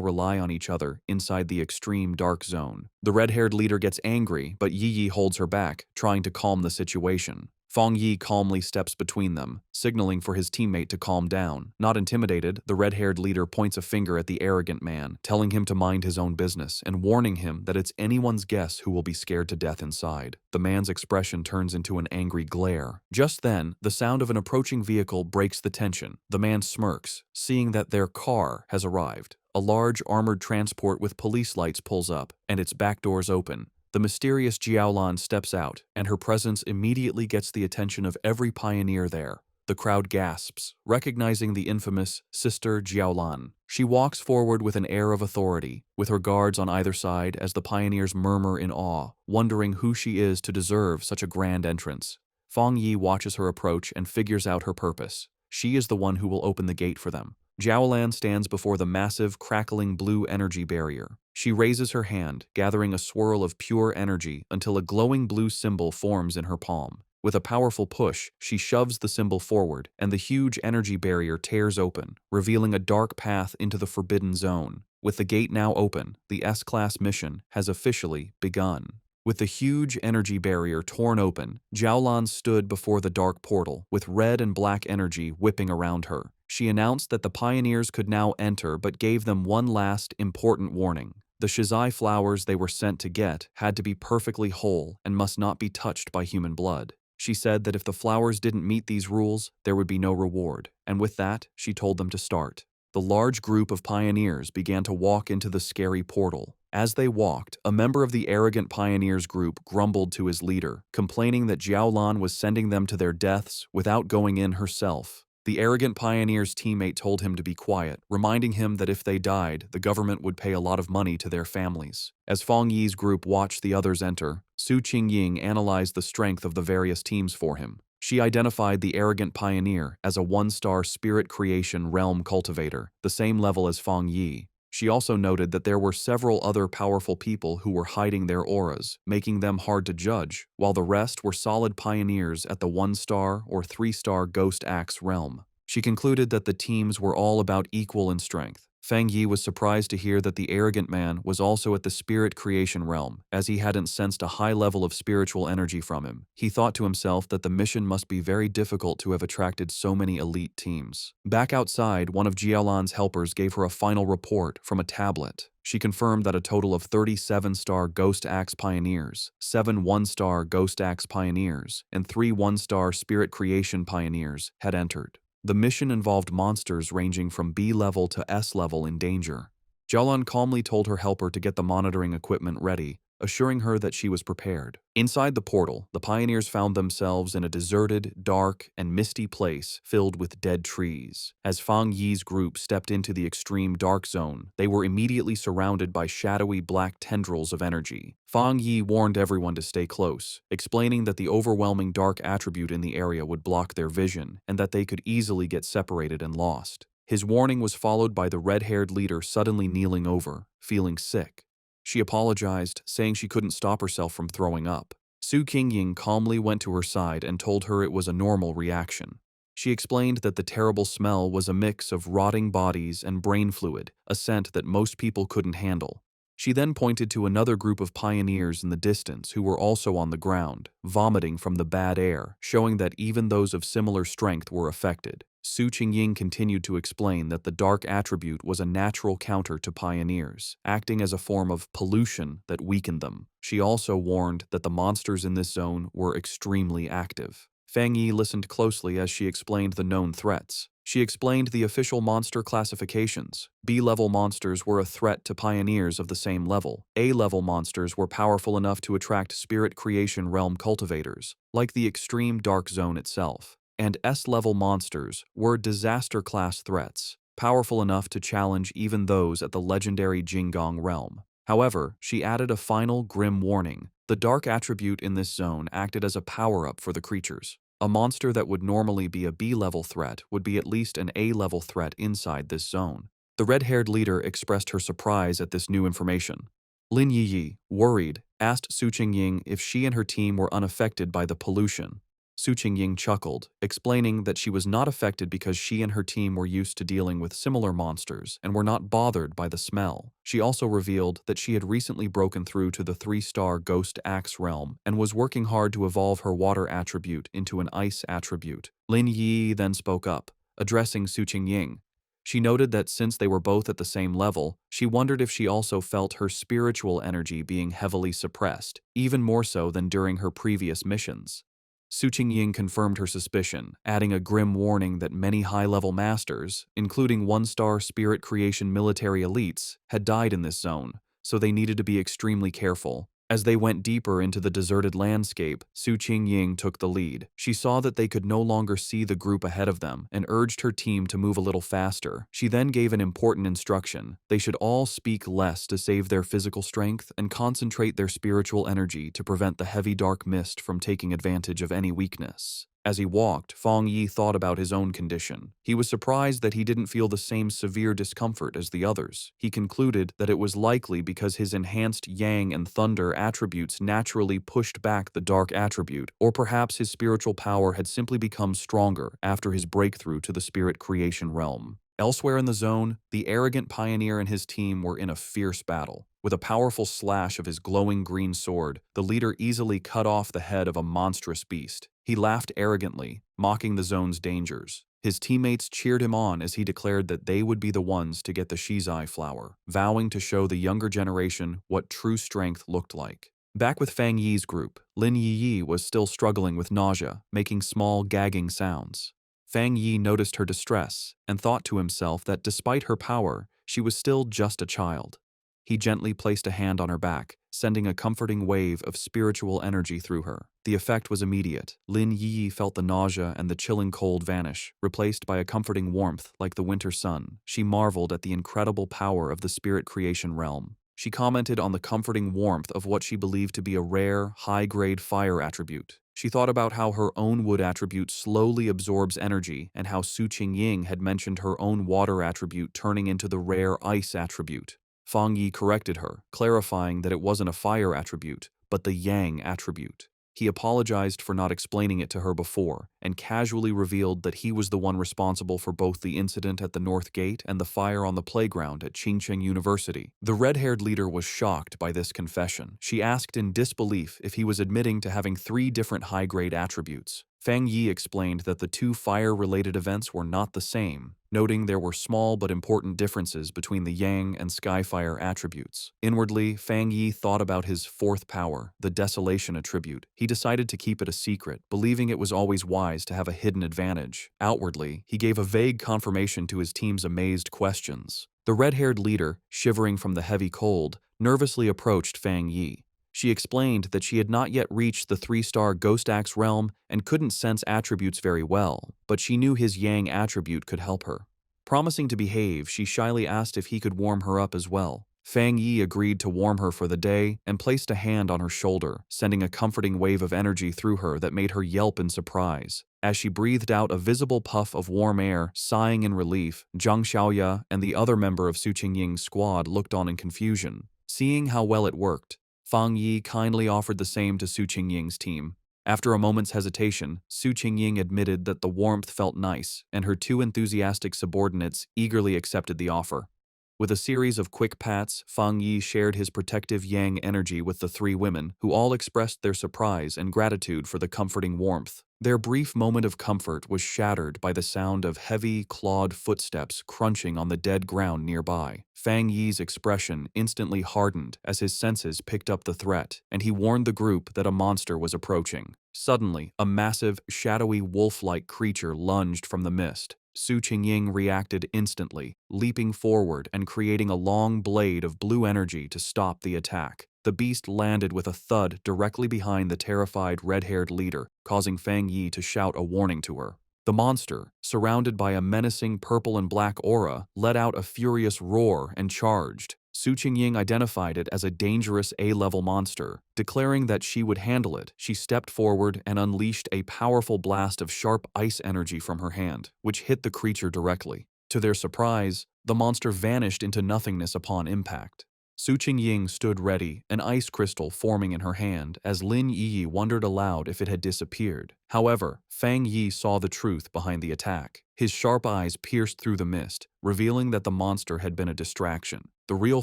rely on each other inside the extreme dark zone. The red-haired leader gets angry, but Yi Yi holds her back, trying to calm the situation. Fang Yi calmly steps between them, signaling for his teammate to calm down. Not intimidated, the red-haired leader points a finger at the arrogant man, telling him to mind his own business and warning him that it's anyone's guess who will be scared to death inside. The man's expression turns into an angry glare. Just then, the sound of an approaching vehicle breaks the tension. The man smirks, seeing that their car has arrived. A large armored transport with police lights pulls up, and its back doors open. The mysterious Jiaolan steps out, and her presence immediately gets the attention of every pioneer there. The crowd gasps, recognizing the infamous Sister Jiaolan. She walks forward with an air of authority, with her guards on either side as the pioneers murmur in awe, wondering who she is to deserve such a grand entrance. Fang Yi watches her approach and figures out her purpose. She is the one who will open the gate for them. Jiaolan stands before the massive, crackling blue energy barrier. She raises her hand, gathering a swirl of pure energy until a glowing blue symbol forms in her palm. With a powerful push, she shoves the symbol forward, and the huge energy barrier tears open, revealing a dark path into the forbidden zone. With the gate now open, the S-Class mission has officially begun. With the huge energy barrier torn open, Jiaolan stood before the dark portal, with red and black energy whipping around her. She announced that the pioneers could now enter but gave them one last, important warning. The Shizai flowers they were sent to get had to be perfectly whole and must not be touched by human blood. She said that if the flowers didn't meet these rules, there would be no reward, and with that, she told them to start. The large group of pioneers began to walk into the scary portal. As they walked, a member of the arrogant pioneers group grumbled to his leader, complaining that Jiaolan was sending them to their deaths without going in herself. The arrogant pioneer's teammate told him to be quiet, reminding him that if they died, the government would pay a lot of money to their families. As Fang Yi's group watched the others enter, Su Qingying analyzed the strength of the various teams for him. She identified the arrogant pioneer as a one-star spirit creation realm cultivator, the same level as Fang Yi. She also noted that there were several other powerful people who were hiding their auras, making them hard to judge, while the rest were solid pioneers at the 1-star or 3-star Ghost Axe realm. She concluded that the teams were all about equal in strength. Fang Yi was surprised to hear that the arrogant man was also at the spirit creation realm, as he hadn't sensed a high level of spiritual energy from him. He thought to himself that the mission must be very difficult to have attracted so many elite teams. Back outside, one of Jiaolan's helpers gave her a final report from a tablet. She confirmed that a total of 37-star Ghost Axe Pioneers, 7 1-star Ghost Axe Pioneers, and 3 1-star Spirit Creation Pioneers had entered. The mission involved monsters ranging from B level to S level in danger. Jiaolan calmly told her helper to get the monitoring equipment ready, assuring her that she was prepared. Inside the portal, the pioneers found themselves in a deserted, dark, and misty place filled with dead trees. As Fang Yi's group stepped into the extreme dark zone, they were immediately surrounded by shadowy black tendrils of energy. Fang Yi warned everyone to stay close, explaining that the overwhelming dark attribute in the area would block their vision and that they could easily get separated and lost. His warning was followed by the red-haired leader suddenly kneeling over, feeling sick. She apologized, saying she couldn't stop herself from throwing up. Su Qingying calmly went to her side and told her it was a normal reaction. She explained that the terrible smell was a mix of rotting bodies and brain fluid, a scent that most people couldn't handle. She then pointed to another group of pioneers in the distance who were also on the ground, vomiting from the bad air, showing that even those of similar strength were affected. Su Qingying continued to explain that the dark attribute was a natural counter to pioneers, acting as a form of pollution that weakened them. She also warned that the monsters in this zone were extremely active. Fang Yi listened closely as she explained the known threats. She explained the official monster classifications. B-level monsters were a threat to pioneers of the same level. A-level monsters were powerful enough to attract spirit creation realm cultivators, like the extreme dark zone itself. And S-level monsters were disaster-class threats, powerful enough to challenge even those at the legendary Jinggong realm. However, she added a final grim warning. The dark attribute in this zone acted as a power-up for the creatures. A monster that would normally be a B-level threat would be at least an A-level threat inside this zone. The red-haired leader expressed her surprise at this new information. Lin Yiyi, worried, asked Su Qingying if she and her team were unaffected by the pollution. Su Qingying chuckled, explaining that she was not affected because she and her team were used to dealing with similar monsters and were not bothered by the smell. She also revealed that she had recently broken through to the 3-star Ghost Axe realm and was working hard to evolve her water attribute into an ice attribute. Lin Yi then spoke up, addressing Su Qingying. She noted that since they were both at the same level, she wondered if she also felt her spiritual energy being heavily suppressed, even more so than during her previous missions. Su Qingying confirmed her suspicion, adding a grim warning that many high-level masters, including 1-star spirit creation military elites, had died in this zone, so they needed to be extremely careful. As they went deeper into the deserted landscape, Su Qingying took the lead. She saw that they could no longer see the group ahead of them and urged her team to move a little faster. She then gave an important instruction. They should all speak less to save their physical strength and concentrate their spiritual energy to prevent the heavy dark mist from taking advantage of any weakness. As he walked, Fang Yi thought about his own condition. He was surprised that he didn't feel the same severe discomfort as the others. He concluded that it was likely because his enhanced yang and thunder attributes naturally pushed back the dark attribute, or perhaps his spiritual power had simply become stronger after his breakthrough to the spirit creation realm. Elsewhere in the zone, the arrogant pioneer and his team were in a fierce battle. With a powerful slash of his glowing green sword, the leader easily cut off the head of a monstrous beast. He laughed arrogantly, mocking the zone's dangers. His teammates cheered him on as he declared that they would be the ones to get the Shizai flower, vowing to show the younger generation what true strength looked like. Back with Fang Yi's group, Lin Yi was still struggling with nausea, making small gagging sounds. Fang Yi noticed her distress and thought to himself that despite her power, she was still just a child. He gently placed a hand on her back, sending a comforting wave of spiritual energy through her. The effect was immediate. Lin Yi felt the nausea and the chilling cold vanish, replaced by a comforting warmth like the winter sun. She marveled at the incredible power of the spirit creation realm. She commented on the comforting warmth of what she believed to be a rare, high-grade fire attribute. She thought about how her own wood attribute slowly absorbs energy and how Su Qingying had mentioned her own water attribute turning into the rare ice attribute. Fang Yi corrected her, clarifying that it wasn't a fire attribute, but the yang attribute. He apologized for not explaining it to her before, and casually revealed that he was the one responsible for both the incident at the North Gate and the fire on the playground at Qingcheng University. The red-haired leader was shocked by this confession. She asked in disbelief if he was admitting to having 3 different high-grade attributes. Fang Yi explained that the 2 fire-related events were not the same, noting there were small but important differences between the Yang and Skyfire attributes. Inwardly, Fang Yi thought about his 4th power, the Desolation attribute. He decided to keep it a secret, believing it was always wise to have a hidden advantage. Outwardly, he gave a vague confirmation to his team's amazed questions. The red-haired leader, shivering from the heavy cold, nervously approached Fang Yi. She explained that she had not yet reached the 3-star Ghost Axe realm and couldn't sense attributes very well, but she knew his Yang attribute could help her. Promising to behave, she shyly asked if he could warm her up as well. Fang Yi agreed to warm her for the day and placed a hand on her shoulder, sending a comforting wave of energy through her that made her yelp in surprise. As she breathed out a visible puff of warm air, sighing in relief, Zhang Xiaoya and the other member of Su Qingying's squad looked on in confusion. Seeing how well it worked, Fang Yi kindly offered the same to Su Qingying's team. After a moment's hesitation, Su Qingying admitted that the warmth felt nice, and her 2 enthusiastic subordinates eagerly accepted the offer. With a series of quick pats, Fang Yi shared his protective yang energy with the 3 women, who all expressed their surprise and gratitude for the comforting warmth. Their brief moment of comfort was shattered by the sound of heavy, clawed footsteps crunching on the dead ground nearby. Fang Yi's expression instantly hardened as his senses picked up the threat, and he warned the group that a monster was approaching. Suddenly, a massive, shadowy wolf-like creature lunged from the mist. Su Qingying reacted instantly, leaping forward and creating a long blade of blue energy to stop the attack. The beast landed with a thud directly behind the terrified red-haired leader, causing Fang Yi to shout a warning to her. The monster, surrounded by a menacing purple and black aura, let out a furious roar and charged. Su Qingying identified it as a dangerous A-level monster. Declaring that she would handle it, she stepped forward and unleashed a powerful blast of sharp ice energy from her hand, which hit the creature directly. To their surprise, the monster vanished into nothingness upon impact. Su Qingying stood ready, an ice crystal forming in her hand, as Lin Yi wondered aloud if it had disappeared. However, Fang Yi saw the truth behind the attack. His sharp eyes pierced through the mist, revealing that the monster had been a distraction. The real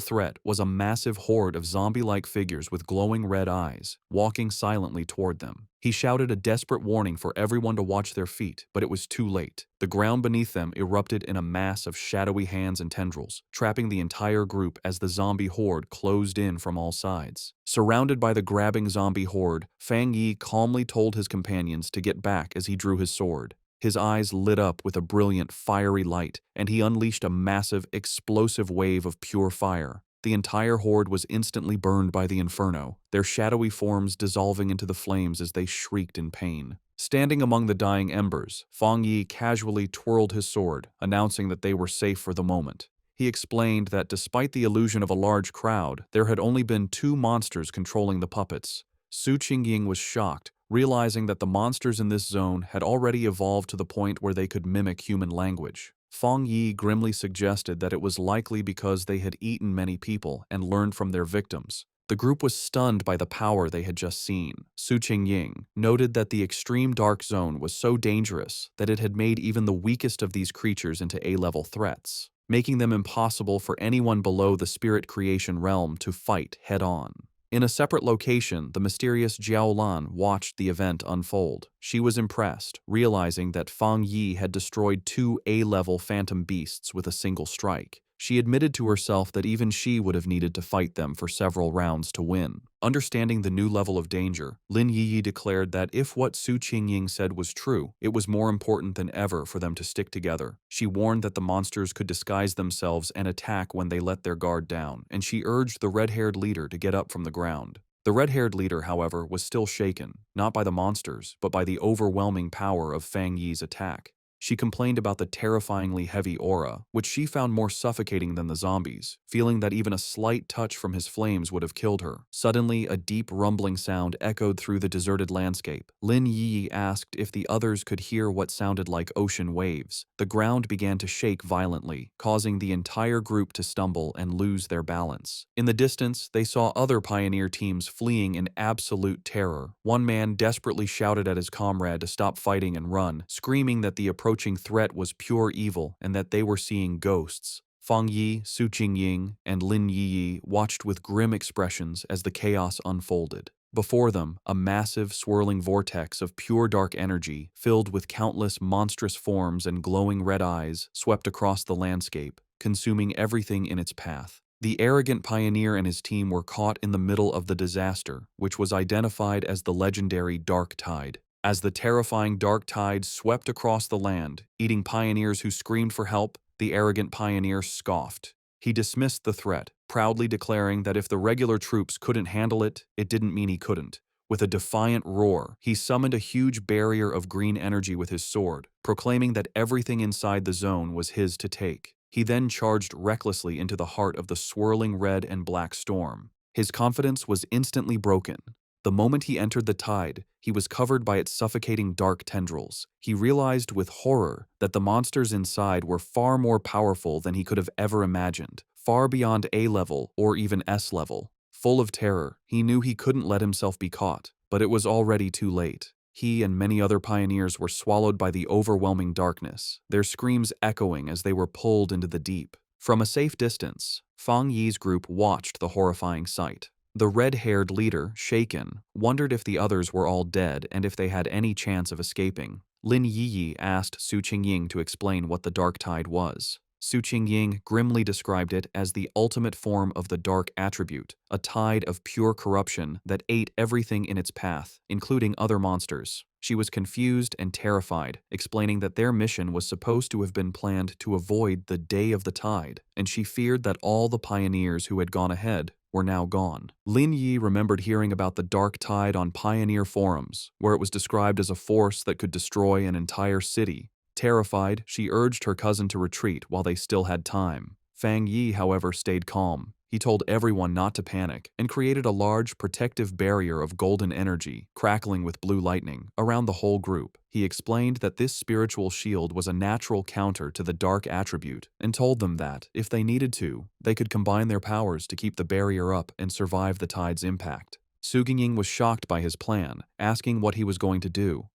threat was a massive horde of zombie-like figures with glowing red eyes, walking silently toward them. He shouted a desperate warning for everyone to watch their feet, but it was too late. The ground beneath them erupted in a mass of shadowy hands and tendrils, trapping the entire group as the zombie horde closed in from all sides. Surrounded by the grabbing zombie horde, Fang Yi calmly told his companions to get back as he drew his sword. His eyes lit up with a brilliant, fiery light, and he unleashed a massive, explosive wave of pure fire. The entire horde was instantly burned by the inferno, their shadowy forms dissolving into the flames as they shrieked in pain. Standing among the dying embers, Fang Yi casually twirled his sword, announcing that they were safe for the moment. He explained that despite the illusion of a large crowd, there had only been 2 monsters controlling the puppets. Su Qingying was shocked, realizing that the monsters in this zone had already evolved to the point where they could mimic human language. Fang Yi grimly suggested that it was likely because they had eaten many people and learned from their victims. The group was stunned by the power they had just seen. Su Qingying noted that the extreme dark zone was so dangerous that it had made even the weakest of these creatures into A-level threats, making them impossible for anyone below the spirit creation realm to fight head-on. In a separate location, the mysterious Jiao Lan watched the event unfold. She was impressed, realizing that Fang Yi had destroyed 2 A-level phantom beasts with a single strike. She admitted to herself that even she would have needed to fight them for several rounds to win. Understanding the new level of danger, Lin Yiyi declared that if what Su Qingying said was true, it was more important than ever for them to stick together. She warned that the monsters could disguise themselves and attack when they let their guard down, and she urged the red-haired leader to get up from the ground. The red-haired leader, however, was still shaken, not by the monsters, but by the overwhelming power of Fang Yi's attack. She complained about the terrifyingly heavy aura, which she found more suffocating than the zombies, feeling that even a slight touch from his flames would have killed her. Suddenly, a deep rumbling sound echoed through the deserted landscape. Lin Yi asked if the others could hear what sounded like ocean waves. The ground began to shake violently, causing the entire group to stumble and lose their balance. In the distance, they saw other pioneer teams fleeing in absolute terror. One man desperately shouted at his comrade to stop fighting and run, screaming that the approaching threat was pure evil and that they were seeing ghosts. Fang Yi, Su Qingying, and Lin Yiyi watched with grim expressions as the chaos unfolded. Before them, a massive, swirling vortex of pure dark energy, filled with countless monstrous forms and glowing red eyes, swept across the landscape, consuming everything in its path. The arrogant pioneer and his team were caught in the middle of the disaster, which was identified as the legendary Dark Tide. As the terrifying dark tide swept across the land, eating pioneers who screamed for help, the arrogant pioneer scoffed. He dismissed the threat, proudly declaring that if the regular troops couldn't handle it, it didn't mean he couldn't. With a defiant roar, he summoned a huge barrier of green energy with his sword, proclaiming that everything inside the zone was his to take. He then charged recklessly into the heart of the swirling red and black storm. His confidence was instantly broken. The moment he entered the tide, he was covered by its suffocating dark tendrils. He realized with horror that the monsters inside were far more powerful than he could have ever imagined, far beyond A level or even S level. Full of terror, he knew he couldn't let himself be caught, but it was already too late. He and many other pioneers were swallowed by the overwhelming darkness, their screams echoing as they were pulled into the deep. From a safe distance, Fang Yi's group watched the horrifying sight. The red-haired leader, shaken, wondered if the others were all dead and if they had any chance of escaping. Lin Yiyi asked Su Qingying to explain what the dark tide was. Su Qingying grimly described it as the ultimate form of the dark attribute, a tide of pure corruption that ate everything in its path, including other monsters. She was confused and terrified, explaining that their mission was supposed to have been planned to avoid the Day of the Tide, and she feared that all the pioneers who had gone ahead were now gone. Lin Yi remembered hearing about the dark tide on pioneer forums, where it was described as a force that could destroy an entire city. Terrified, she urged her cousin to retreat while they still had time. Fang Yi, however, stayed calm. He told everyone not to panic and created a large protective barrier of golden energy, crackling with blue lightning, around the whole group. He explained that this spiritual shield was a natural counter to the dark attribute and told them that, if they needed to, they could combine their powers to keep the barrier up and survive the tide's impact. Su Qingying was shocked by his plan, asking what he was going to do.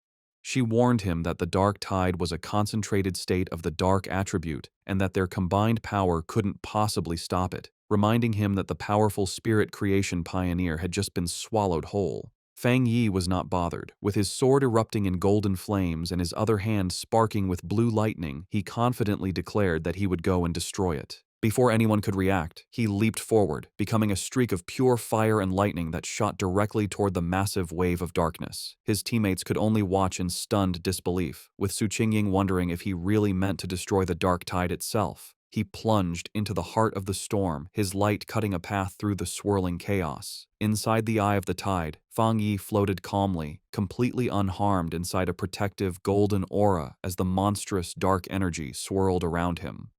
She warned him that the dark tide was a concentrated state of the dark attribute and that their combined power couldn't possibly stop it, reminding him that the powerful spirit creation pioneer had just been swallowed whole. Fang Yi was not bothered. With his sword erupting in golden flames and his other hand sparking with blue lightning, he confidently declared that he would go and destroy it. Before anyone could react, he leaped forward, becoming a streak of pure fire and lightning that shot directly toward the massive wave of darkness. His teammates could only watch in stunned disbelief, with Su Qingying wondering if he really meant to destroy the dark tide itself. He plunged into the heart of the storm, his light cutting a path through the swirling chaos. Inside the eye of the tide, Fang Yi floated calmly, completely unharmed inside a protective golden aura as the monstrous dark energy swirled around him.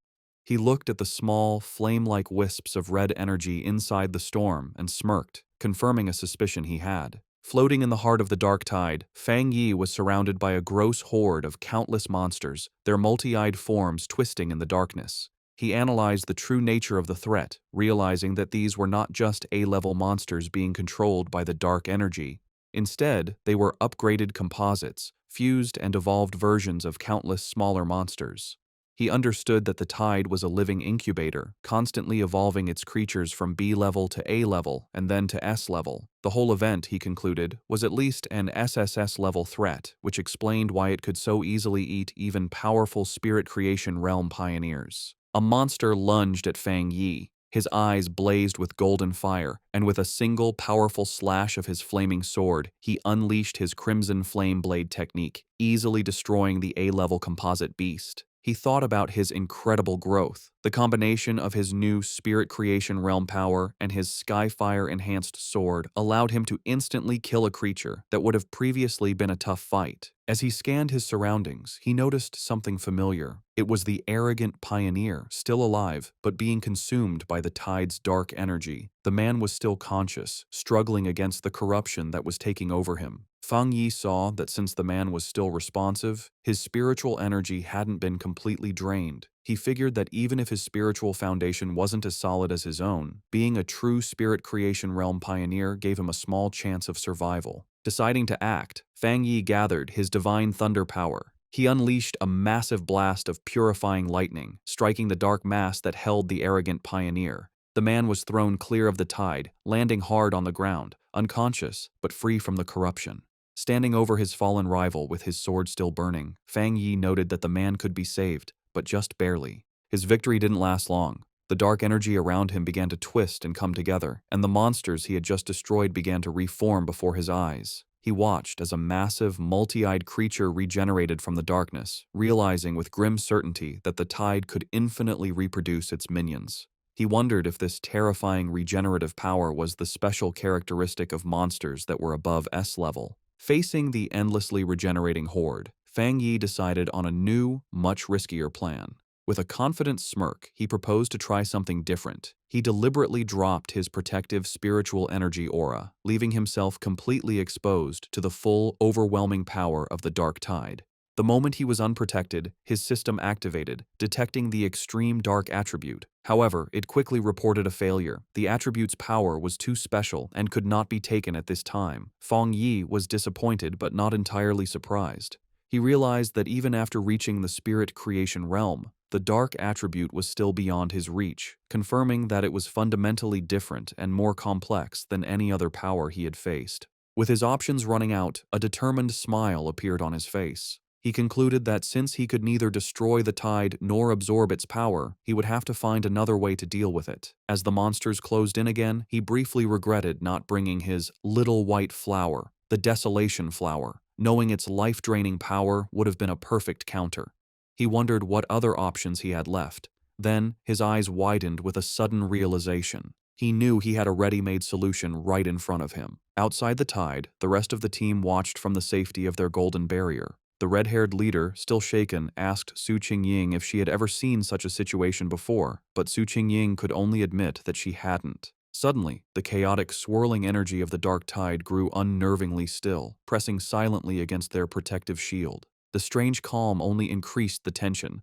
He looked at the small, flame-like wisps of red energy inside the storm and smirked, confirming a suspicion he had. Floating in the heart of the dark tide, Fang Yi was surrounded by a gross horde of countless monsters, their multi-eyed forms twisting in the darkness. He analyzed the true nature of the threat, realizing that these were not just A-level monsters being controlled by the dark energy. Instead, they were upgraded composites, fused and evolved versions of countless smaller monsters. He understood that the tide was a living incubator, constantly evolving its creatures from B level to A level and then to S level. The whole event, he concluded, was at least an SSS level threat, which explained why it could so easily eat even powerful spirit creation realm pioneers. A monster lunged at Fang Yi. His eyes blazed with golden fire, and with a single powerful slash of his flaming sword, he unleashed his crimson flame blade technique, easily destroying the A-level composite beast. He thought about his incredible growth. The combination of his new Spirit Creation Realm power and his Skyfire-enhanced sword allowed him to instantly kill a creature that would have previously been a tough fight. As he scanned his surroundings, he noticed something familiar. It was the arrogant pioneer, still alive, but being consumed by the tide's dark energy. The man was still conscious, struggling against the corruption that was taking over him. Fang Yi saw that since the man was still responsive, his spiritual energy hadn't been completely drained. He figured that even if his spiritual foundation wasn't as solid as his own, being a true Spirit Creation Realm pioneer gave him a small chance of survival. Deciding to act, Fang Yi gathered his divine thunder power. He unleashed a massive blast of purifying lightning, striking the dark mass that held the arrogant pioneer. The man was thrown clear of the tide, landing hard on the ground, unconscious but free from the corruption. Standing over his fallen rival with his sword still burning, Fang Yi noted that the man could be saved, but just barely. His victory didn't last long. The dark energy around him began to twist and come together, and the monsters he had just destroyed began to reform before his eyes. He watched as a massive, multi-eyed creature regenerated from the darkness, realizing with grim certainty that the tide could infinitely reproduce its minions. He wondered if this terrifying regenerative power was the special characteristic of monsters that were above S-level. Facing the endlessly regenerating horde, Fang Yi decided on a new, much riskier plan. With a confident smirk, he proposed to try something different. He deliberately dropped his protective spiritual energy aura, leaving himself completely exposed to the full, overwhelming power of the dark tide. The moment he was unprotected, his system activated, detecting the extreme dark attribute. However, it quickly reported a failure. The attribute's power was too special and could not be taken at this time. Fang Yi was disappointed but not entirely surprised. He realized that even after reaching the Spirit Creation Realm, the dark attribute was still beyond his reach, confirming that it was fundamentally different and more complex than any other power he had faced. With his options running out, a determined smile appeared on his face. He concluded that since he could neither destroy the tide nor absorb its power, he would have to find another way to deal with it. As the monsters closed in again, he briefly regretted not bringing his little white flower, the Desolation Flower, knowing its life-draining power would have been a perfect counter. He wondered what other options he had left. Then, his eyes widened with a sudden realization. He knew he had a ready-made solution right in front of him. Outside the tide, the rest of the team watched from the safety of their golden barrier. The red-haired leader, still shaken, asked Su Qingying if she had ever seen such a situation before, but Su Qingying could only admit that she hadn't. Suddenly, the chaotic, swirling energy of the dark tide grew unnervingly still, pressing silently against their protective shield. The strange calm only increased the tension.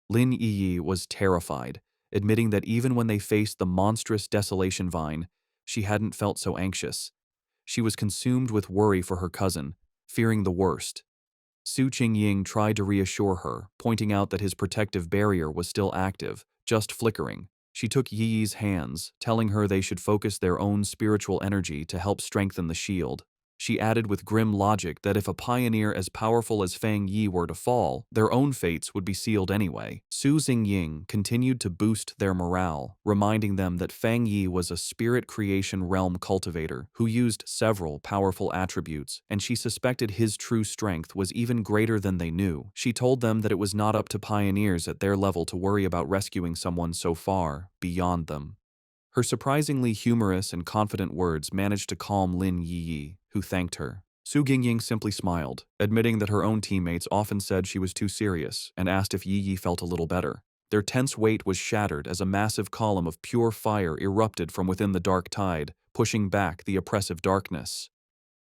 Lin Yi was terrified, admitting that even when they faced the monstrous Desolation Vine, she hadn't felt so anxious. She was consumed with worry for her cousin, fearing the worst. Su Qingying tried to reassure her, pointing out that his protective barrier was still active, just flickering. She took Yi's hands, telling her they should focus their own spiritual energy to help strengthen the shield. She added with grim logic that if a pioneer as powerful as Fang Yi were to fall, their own fates would be sealed anyway. Su Xingying continued to boost their morale, reminding them that Fang Yi was a Spirit Creation Realm cultivator who used several powerful attributes, and she suspected his true strength was even greater than they knew. She told them that it was not up to pioneers at their level to worry about rescuing someone so far beyond them. Her surprisingly humorous and confident words managed to calm Lin Yi, who thanked her. Su Xingying simply smiled, admitting that her own teammates often said she was too serious, and asked if Yi felt a little better. Their tense weight was shattered as a massive column of pure fire erupted from within the dark tide, pushing back the oppressive darkness.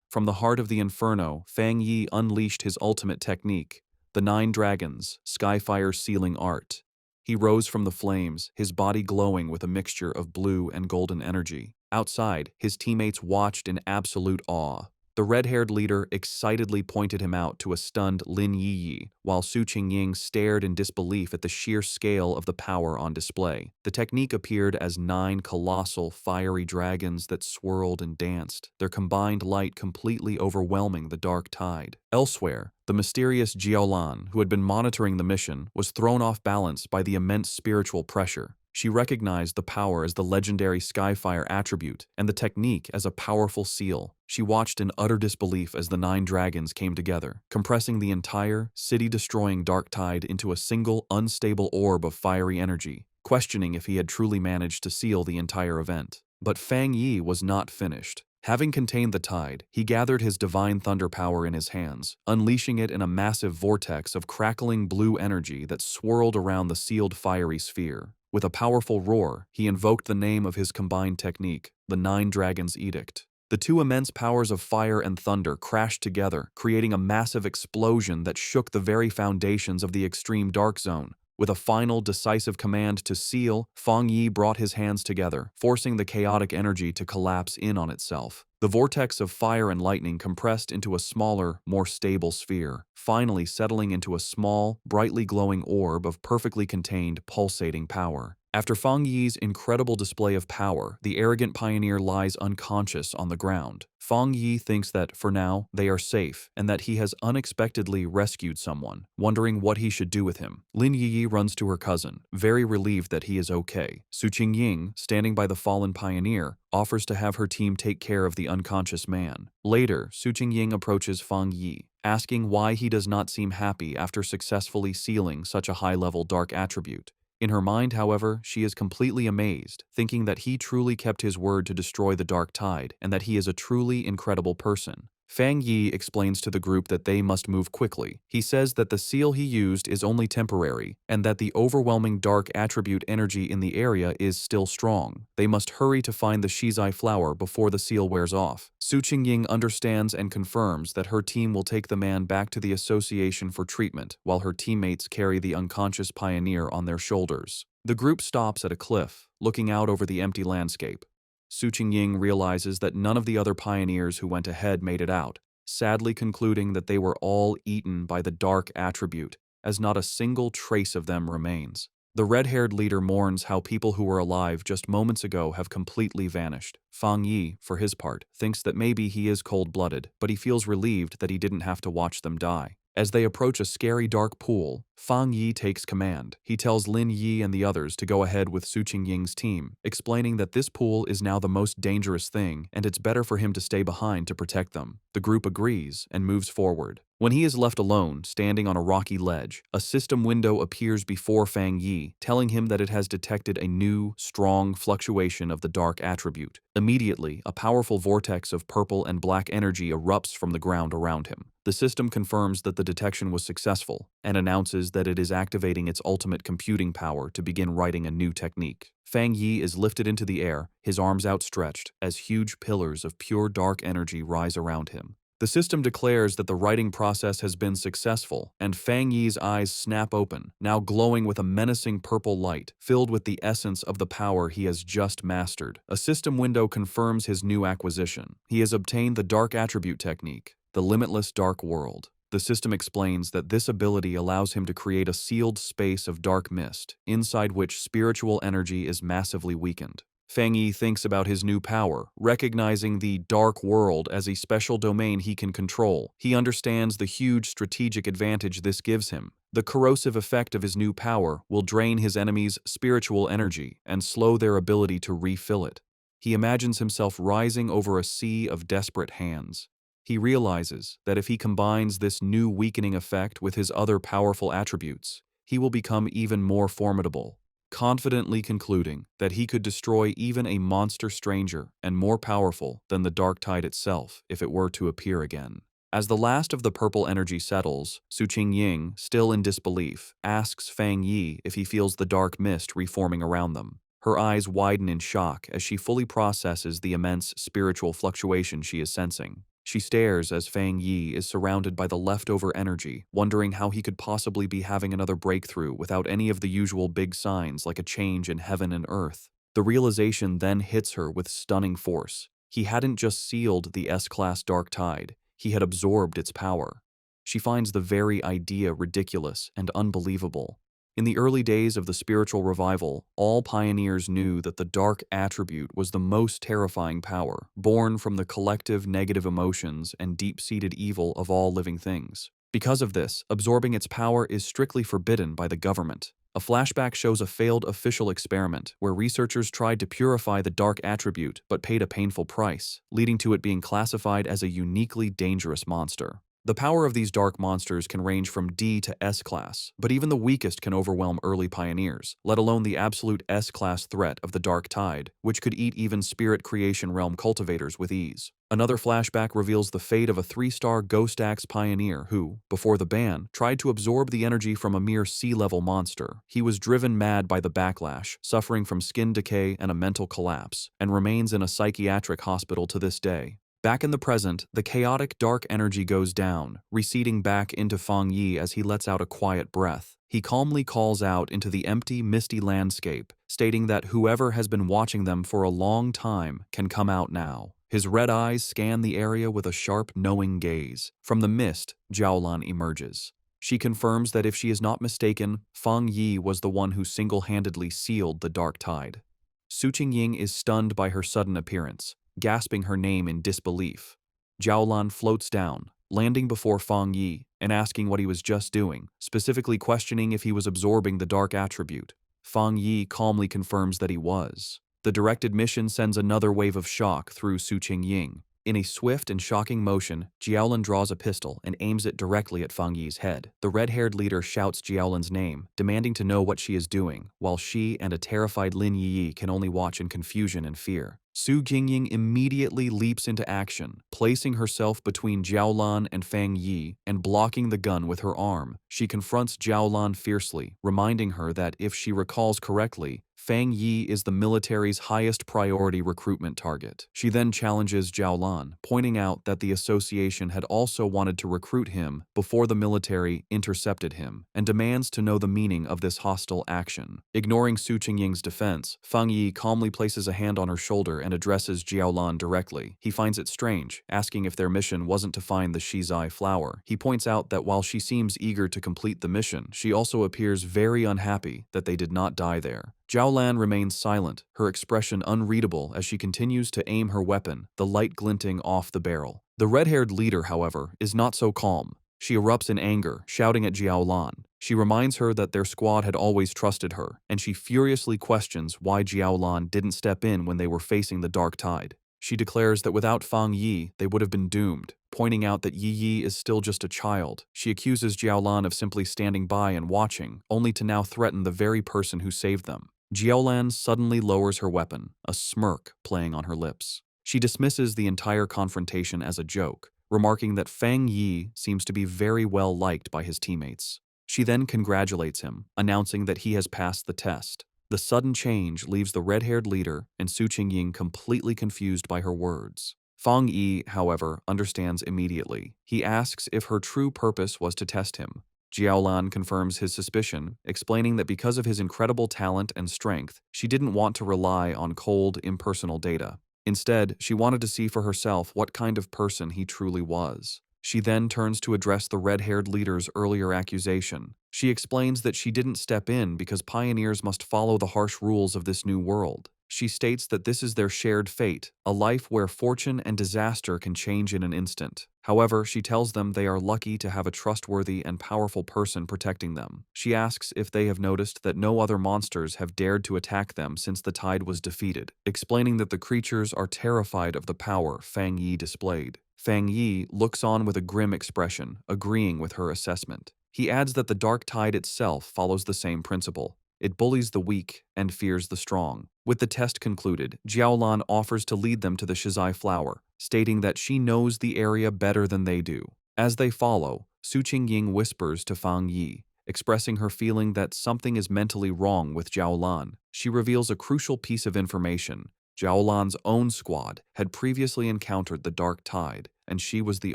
From the heart of the inferno, Fang Yi unleashed his ultimate technique, the 9 Dragons, Skyfire Sealing Art. He rose from the flames, his body glowing with a mixture of blue and golden energy. Outside, his teammates watched in absolute awe. The red-haired leader excitedly pointed him out to a stunned Lin Yi, while Su Qingying stared in disbelief at the sheer scale of the power on display. The technique appeared as 9 colossal, fiery dragons that swirled and danced, their combined light completely overwhelming the dark tide. Elsewhere, the mysterious Jiaolan, who had been monitoring the mission, was thrown off balance by the immense spiritual pressure. She recognized the power as the legendary Skyfire attribute and the technique as a powerful seal. She watched in utter disbelief as the 9 dragons came together, compressing the entire, city-destroying dark tide into a single, unstable orb of fiery energy, questioning if he had truly managed to seal the entire event. But Fang Yi was not finished. Having contained the tide, he gathered his divine thunder power in his hands, unleashing it in a massive vortex of crackling blue energy that swirled around the sealed fiery sphere. With a powerful roar, he invoked the name of his combined technique, the 9 Dragons' Edict. The 2 immense powers of fire and thunder crashed together, creating a massive explosion that shook the very foundations of the extreme dark zone. With a final, decisive command to seal, Fang Yi brought his hands together, forcing the chaotic energy to collapse in on itself. The vortex of fire and lightning compressed into a smaller, more stable sphere, finally settling into a small, brightly glowing orb of perfectly contained, pulsating power. After Fang Yi's incredible display of power, the arrogant pioneer lies unconscious on the ground. Fang Yi thinks that, for now, they are safe, and that he has unexpectedly rescued someone, wondering what he should do with him. Lin Yi runs to her cousin, very relieved that he is okay. Su Qingying, standing by the fallen pioneer, offers to have her team take care of the unconscious man. Later, Su Qingying approaches Fang Yi, asking why he does not seem happy after successfully sealing such a high-level dark attribute. In her mind, however, she is completely amazed, thinking that he truly kept his word to destroy the dark tide and that he is a truly incredible person. Fang Yi explains to the group that they must move quickly. He says that the seal he used is only temporary and that the overwhelming dark attribute energy in the area is still strong. They must hurry to find the Shizai flower before the seal wears off. Su Qingying understands and confirms that her team will take the man back to the association for treatment while her teammates carry the unconscious pioneer on their shoulders. The group stops at a cliff, looking out over the empty landscape. Su Qingying realizes that none of the other pioneers who went ahead made it out, sadly concluding that they were all eaten by the dark attribute, as not a single trace of them remains. The red-haired leader mourns how people who were alive just moments ago have completely vanished. Fang Yi, for his part, thinks that maybe he is cold-blooded, but he feels relieved that he didn't have to watch them die. As they approach a scary dark pool, Fang Yi takes command. He tells Lin Yi and the others to go ahead with Su Qingying's team, explaining that this pool is now the most dangerous thing and it's better for him to stay behind to protect them. The group agrees and moves forward. When he is left alone, standing on a rocky ledge, a system window appears before Fang Yi, telling him that it has detected a new, strong fluctuation of the dark attribute. Immediately, a powerful vortex of purple and black energy erupts from the ground around him. The system confirms that the detection was successful and announces that it is activating its ultimate computing power to begin writing a new technique. Fang Yi is lifted into the air, his arms outstretched, as huge pillars of pure dark energy rise around him. The system declares that the writing process has been successful, and Fang Yi's eyes snap open, now glowing with a menacing purple light, filled with the essence of the power he has just mastered. A system window confirms his new acquisition. He has obtained the dark attribute technique, the limitless dark world. The system explains that this ability allows him to create a sealed space of dark mist, inside which spiritual energy is massively weakened. Fang Yi thinks about his new power, recognizing the dark world as a special domain he can control. He understands the huge strategic advantage this gives him. The corrosive effect of his new power will drain his enemies' spiritual energy and slow their ability to refill it. He imagines himself rising over a sea of desperate hands. He realizes that if he combines this new weakening effect with his other powerful attributes, he will become even more formidable, confidently concluding that he could destroy even a monster stranger and more powerful than the dark tide itself if it were to appear again. As the last of the purple energy settles, Su Qingying, still in disbelief, asks Fang Yi if he feels the dark mist reforming around them. Her eyes widen in shock as she fully processes the immense spiritual fluctuation she is sensing. She stares as Fang Yi is surrounded by the leftover energy, wondering how he could possibly be having another breakthrough without any of the usual big signs like a change in heaven and earth. The realization then hits her with stunning force. He hadn't just sealed the S-class dark tide, he had absorbed its power. She finds the very idea ridiculous and unbelievable. In the early days of the spiritual revival, all pioneers knew that the dark attribute was the most terrifying power, born from the collective negative emotions and deep-seated evil of all living things. Because of this, absorbing its power is strictly forbidden by the government. A flashback shows a failed official experiment where researchers tried to purify the dark attribute but paid a painful price, leading to it being classified as a uniquely dangerous monster. The power of these dark monsters can range from D to S-class, but even the weakest can overwhelm early pioneers, let alone the absolute S-class threat of the dark tide, which could eat even spirit creation realm cultivators with ease. Another flashback reveals the fate of a 3-star Ghost Axe pioneer who, before the ban, tried to absorb the energy from a mere sea-level monster. He was driven mad by the backlash, suffering from skin decay and a mental collapse, and remains in a psychiatric hospital to this day. Back in the present, the chaotic dark energy goes down, receding back into Fang Yi as he lets out a quiet breath. He calmly calls out into the empty, misty landscape, stating that whoever has been watching them for a long time can come out now. His red eyes scan the area with a sharp, knowing gaze. From the mist, Jiaolan emerges. She confirms that if she is not mistaken, Fang Yi was the one who single-handedly sealed the dark tide. Su Qingying is stunned by her sudden appearance, gasping her name in disbelief. Jiaolan floats down, landing before Fang Yi and asking what he was just doing, specifically questioning if he was absorbing the dark attribute. Fang Yi calmly confirms that he was. The directed mission sends another wave of shock through Su Qingying. In a swift and shocking motion, Jiaolan draws a pistol and aims it directly at Fang Yi's head. The red-haired leader shouts Jiaolan's name, demanding to know what she is doing, while she and a terrified Lin Yi can only watch in confusion and fear. Su Qingying immediately leaps into action, placing herself between Jiaolan and Fang Yi and blocking the gun with her arm. She confronts Jiaolan fiercely, reminding her that if she recalls correctly, Fang Yi is the military's highest priority recruitment target. She then challenges Jiaolan, pointing out that the association had also wanted to recruit him before the military intercepted him, and demands to know the meaning of this hostile action. Ignoring Su Qingying's defense, Fang Yi calmly places a hand on her shoulder and addresses Jiaolan directly. He finds it strange, asking if their mission wasn't to find the Shizai flower. He points out that while she seems eager to complete the mission, she also appears very unhappy that they did not die there. Jiaolan remains silent, her expression unreadable as she continues to aim her weapon, the light glinting off the barrel. The red-haired leader, however, is not so calm. She erupts in anger, shouting at Jiaolan. She reminds her that their squad had always trusted her, and she furiously questions why Jiaolan didn't step in when they were facing the dark tide. She declares that without Fang Yi, they would have been doomed, pointing out that Yi is still just a child. She accuses Jiaolan of simply standing by and watching, only to now threaten the very person who saved them. Jiaolan suddenly lowers her weapon, a smirk playing on her lips. She dismisses the entire confrontation as a joke, remarking that Fang Yi seems to be very well liked by his teammates. She then congratulates him, announcing that he has passed the test. The sudden change leaves the red-haired leader and Su Qingying completely confused by her words. Fang Yi, however, understands immediately. He asks if her true purpose was to test him. Jiaolan confirms his suspicion, explaining that because of his incredible talent and strength, she didn't want to rely on cold, impersonal data. Instead, she wanted to see for herself what kind of person he truly was. She then turns to address the red-haired leader's earlier accusation. She explains that she didn't step in because pioneers must follow the harsh rules of this new world. She states that this is their shared fate, a life where fortune and disaster can change in an instant. However, she tells them they are lucky to have a trustworthy and powerful person protecting them. She asks if they have noticed that no other monsters have dared to attack them since the tide was defeated, explaining that the creatures are terrified of the power Fang Yi displayed. Fang Yi looks on with a grim expression, agreeing with her assessment. He adds that the dark tide itself follows the same principle. It bullies the weak and fears the strong. With the test concluded, Jiaolan offers to lead them to the Shizai flower, stating that she knows the area better than they do. As they follow, Su Qingying whispers to Fang Yi, expressing her feeling that something is mentally wrong with Jiaolan. She reveals a crucial piece of information. Jiaolan's own squad had previously encountered the dark tide, and she was the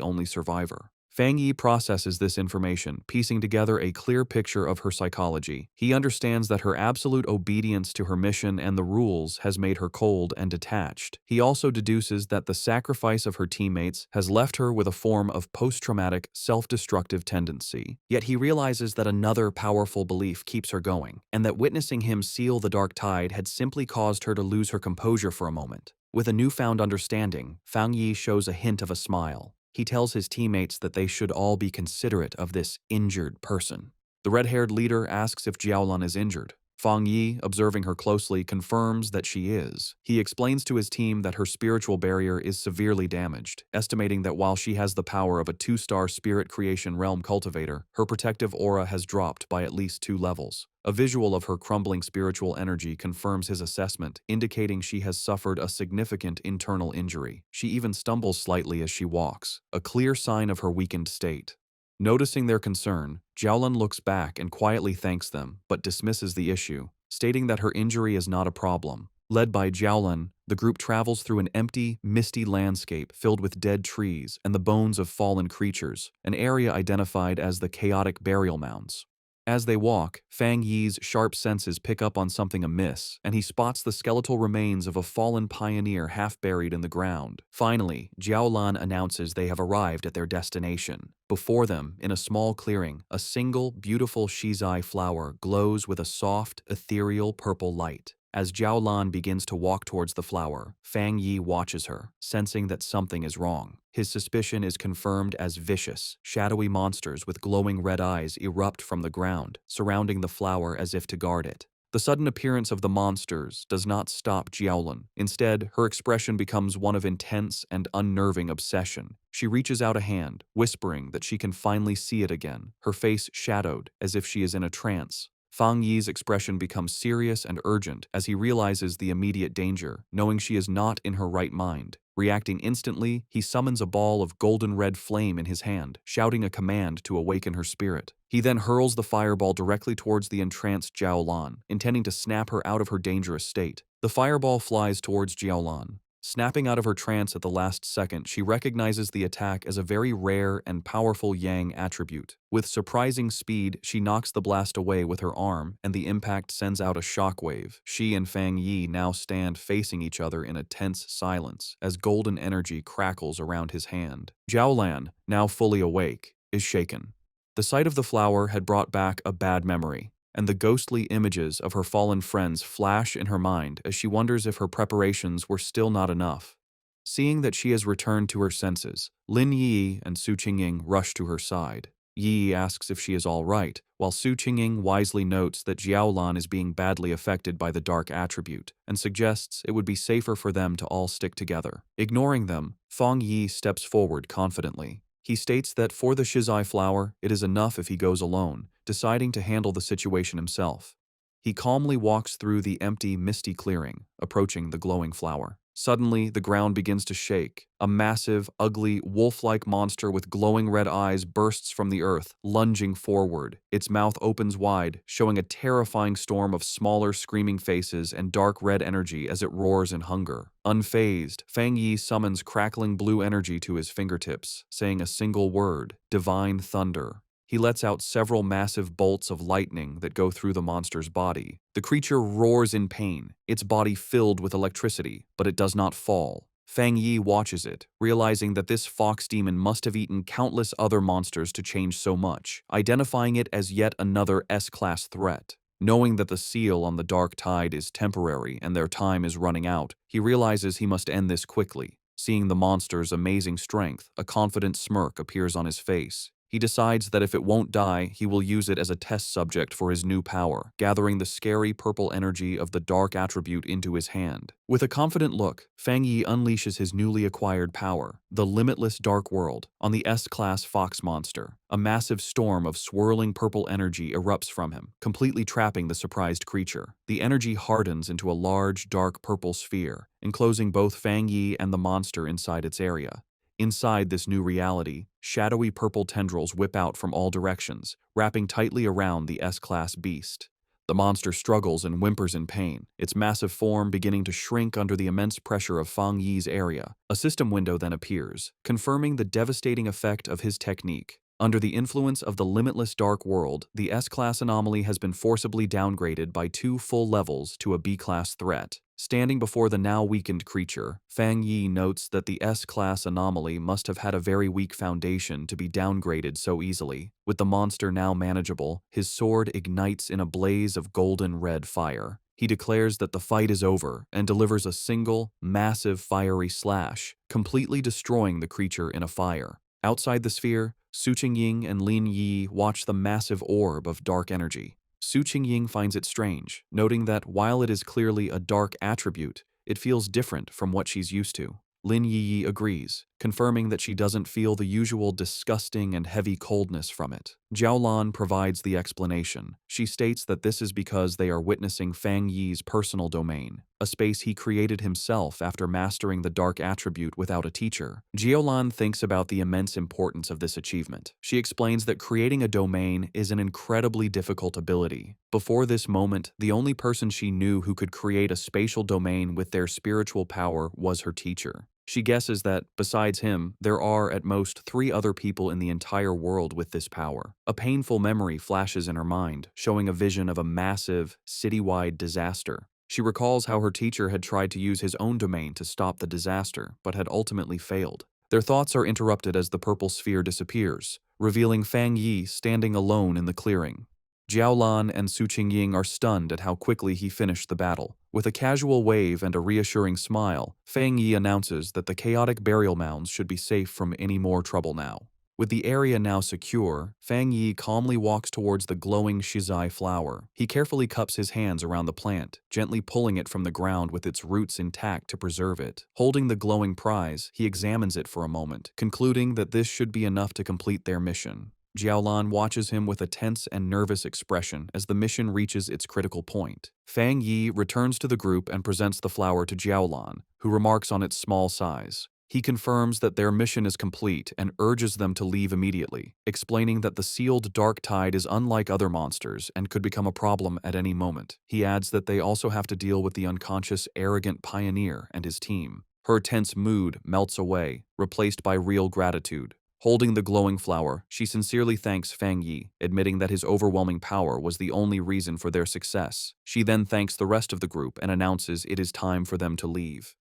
only survivor. Fang Yi processes this information, piecing together a clear picture of her psychology. He understands that her absolute obedience to her mission and the rules has made her cold and detached. He also deduces that the sacrifice of her teammates has left her with a form of post-traumatic, self-destructive tendency. Yet he realizes that another powerful belief keeps her going, and that witnessing him seal the dark tide had simply caused her to lose her composure for a moment. With a newfound understanding, Fang Yi shows a hint of a smile. He tells his teammates that they should all be considerate of this injured person. The red-haired leader asks if Jiaolan is injured. Fang Yi, observing her closely, confirms that she is. He explains to his team that her spiritual barrier is severely damaged, estimating that while she has the power of a 2-star spirit creation realm cultivator, her protective aura has dropped by at least 2 levels. A visual of her crumbling spiritual energy confirms his assessment, indicating she has suffered a significant internal injury. She even stumbles slightly as she walks, a clear sign of her weakened state. Noticing their concern, Jiaolan looks back and quietly thanks them, but dismisses the issue, stating that her injury is not a problem. Led by Jiaolan, the group travels through an empty, misty landscape filled with dead trees and the bones of fallen creatures, an area identified as the chaotic burial mounds. As they walk, Fang Yi's sharp senses pick up on something amiss, and he spots the skeletal remains of a fallen pioneer half buried in the ground. Finally, Jiaolan announces they have arrived at their destination. Before them, in a small clearing, a single, beautiful shizai flower glows with a soft, ethereal purple light. As Jiaolan begins to walk towards the flower, Fang Yi watches her, sensing that something is wrong. His suspicion is confirmed as vicious, shadowy monsters with glowing red eyes erupt from the ground, surrounding the flower as if to guard it. The sudden appearance of the monsters does not stop Jiaolan. Instead, her expression becomes one of intense and unnerving obsession. She reaches out a hand, whispering that she can finally see it again, her face shadowed as if she is in a trance. Fang Yi's expression becomes serious and urgent as he realizes the immediate danger, knowing she is not in her right mind. Reacting instantly, he summons a ball of golden red flame in his hand, shouting a command to awaken her spirit. He then hurls the fireball directly towards the entranced Jiaolan, intending to snap her out of her dangerous state. The fireball flies towards Jiaolan. Snapping out of her trance at the last second, she recognizes the attack as a very rare and powerful Yang attribute. With surprising speed, she knocks the blast away with her arm, and the impact sends out a shockwave. She and Fang Yi now stand facing each other in a tense silence, as golden energy crackles around his hand. Jiaolan, now fully awake, is shaken. The sight of the flower had brought back a bad memory, and the ghostly images of her fallen friends flash in her mind as she wonders if her preparations were still not enough. Seeing that she has returned to her senses, Lin Yi and Su Qingying rush to her side. Yi asks if she is all right, while Su Qingying wisely notes that Jiaolan is being badly affected by the dark attribute, and suggests it would be safer for them to all stick together. Ignoring them, Fang Yi steps forward confidently. He states that for the shizai flower, it is enough if he goes alone, deciding to handle the situation himself. He calmly walks through the empty, misty clearing, approaching the glowing flower. Suddenly, the ground begins to shake. A massive, ugly, wolf-like monster with glowing red eyes bursts from the earth, lunging forward. Its mouth opens wide, showing a terrifying storm of smaller, screaming faces and dark red energy as it roars in hunger. Unfazed, Fang Yi summons crackling blue energy to his fingertips, saying a single word: Divine Thunder. He lets out several massive bolts of lightning that go through the monster's body. The creature roars in pain, its body filled with electricity, but it does not fall. Fang Yi watches it, realizing that this fox demon must have eaten countless other monsters to change so much, identifying it as yet another S-class threat. Knowing that the seal on the dark tide is temporary and their time is running out, he realizes he must end this quickly. Seeing the monster's amazing strength, a confident smirk appears on his face. He decides that if it won't die, he will use it as a test subject for his new power, gathering the scary purple energy of the dark attribute into his hand. With a confident look, Fang Yi unleashes his newly acquired power, the limitless dark world, on the S-class fox monster. A massive storm of swirling purple energy erupts from him, completely trapping the surprised creature. The energy hardens into a large, dark purple sphere, enclosing both Fang Yi and the monster inside its area. Inside this new reality, shadowy purple tendrils whip out from all directions, wrapping tightly around the S-class beast. The monster struggles and whimpers in pain, its massive form beginning to shrink under the immense pressure of Fang Yi's area. A system window then appears, confirming the devastating effect of his technique. Under the influence of the limitless dark world, the S-class anomaly has been forcibly downgraded by 2 full levels to a B-class threat. Standing before the now weakened creature, Fang Yi notes that the S-class anomaly must have had a very weak foundation to be downgraded so easily. With the monster now manageable, his sword ignites in a blaze of golden-red fire. He declares that the fight is over and delivers a single, massive fiery slash, completely destroying the creature in a fire. Outside the sphere, Su Qingying and Lin Yi watch the massive orb of dark energy. Su Qingying finds it strange, noting that while it is clearly a dark attribute, it feels different from what she's used to. Lin Yi agrees, confirming that she doesn't feel the usual disgusting and heavy coldness from it. Jiaolan provides the explanation. She states that this is because they are witnessing Fang Yi's personal domain, a space he created himself after mastering the dark attribute without a teacher. Jiaolan thinks about the immense importance of this achievement. She explains that creating a domain is an incredibly difficult ability. Before this moment, the only person she knew who could create a spatial domain with their spiritual power was her teacher. She guesses that, besides him, there are at most 3 other people in the entire world with this power. A painful memory flashes in her mind, showing a vision of a massive, citywide disaster. She recalls how her teacher had tried to use his own domain to stop the disaster, but had ultimately failed. Their thoughts are interrupted as the purple sphere disappears, revealing Fang Yi standing alone in the clearing. Jiaolan and Su Qingying are stunned at how quickly he finished the battle. With a casual wave and a reassuring smile, Fang Yi announces that the chaotic burial mounds should be safe from any more trouble now. With the area now secure, Fang Yi calmly walks towards the glowing shizai flower. He carefully cups his hands around the plant, gently pulling it from the ground with its roots intact to preserve it. Holding the glowing prize, he examines it for a moment, concluding that this should be enough to complete their mission. Jiaolan watches him with a tense and nervous expression as the mission reaches its critical point. Fang Yi returns to the group and presents the flower to Jiaolan, who remarks on its small size. He confirms that their mission is complete and urges them to leave immediately, explaining that the sealed dark tide is unlike other monsters and could become a problem at any moment. He adds that they also have to deal with the unconscious, arrogant pioneer and his team. Her tense mood melts away, replaced by real gratitude. Holding the glowing flower, she sincerely thanks Fang Yi, admitting that his overwhelming power was the only reason for their success. She then thanks the rest of the group and announces it is time for them to leave.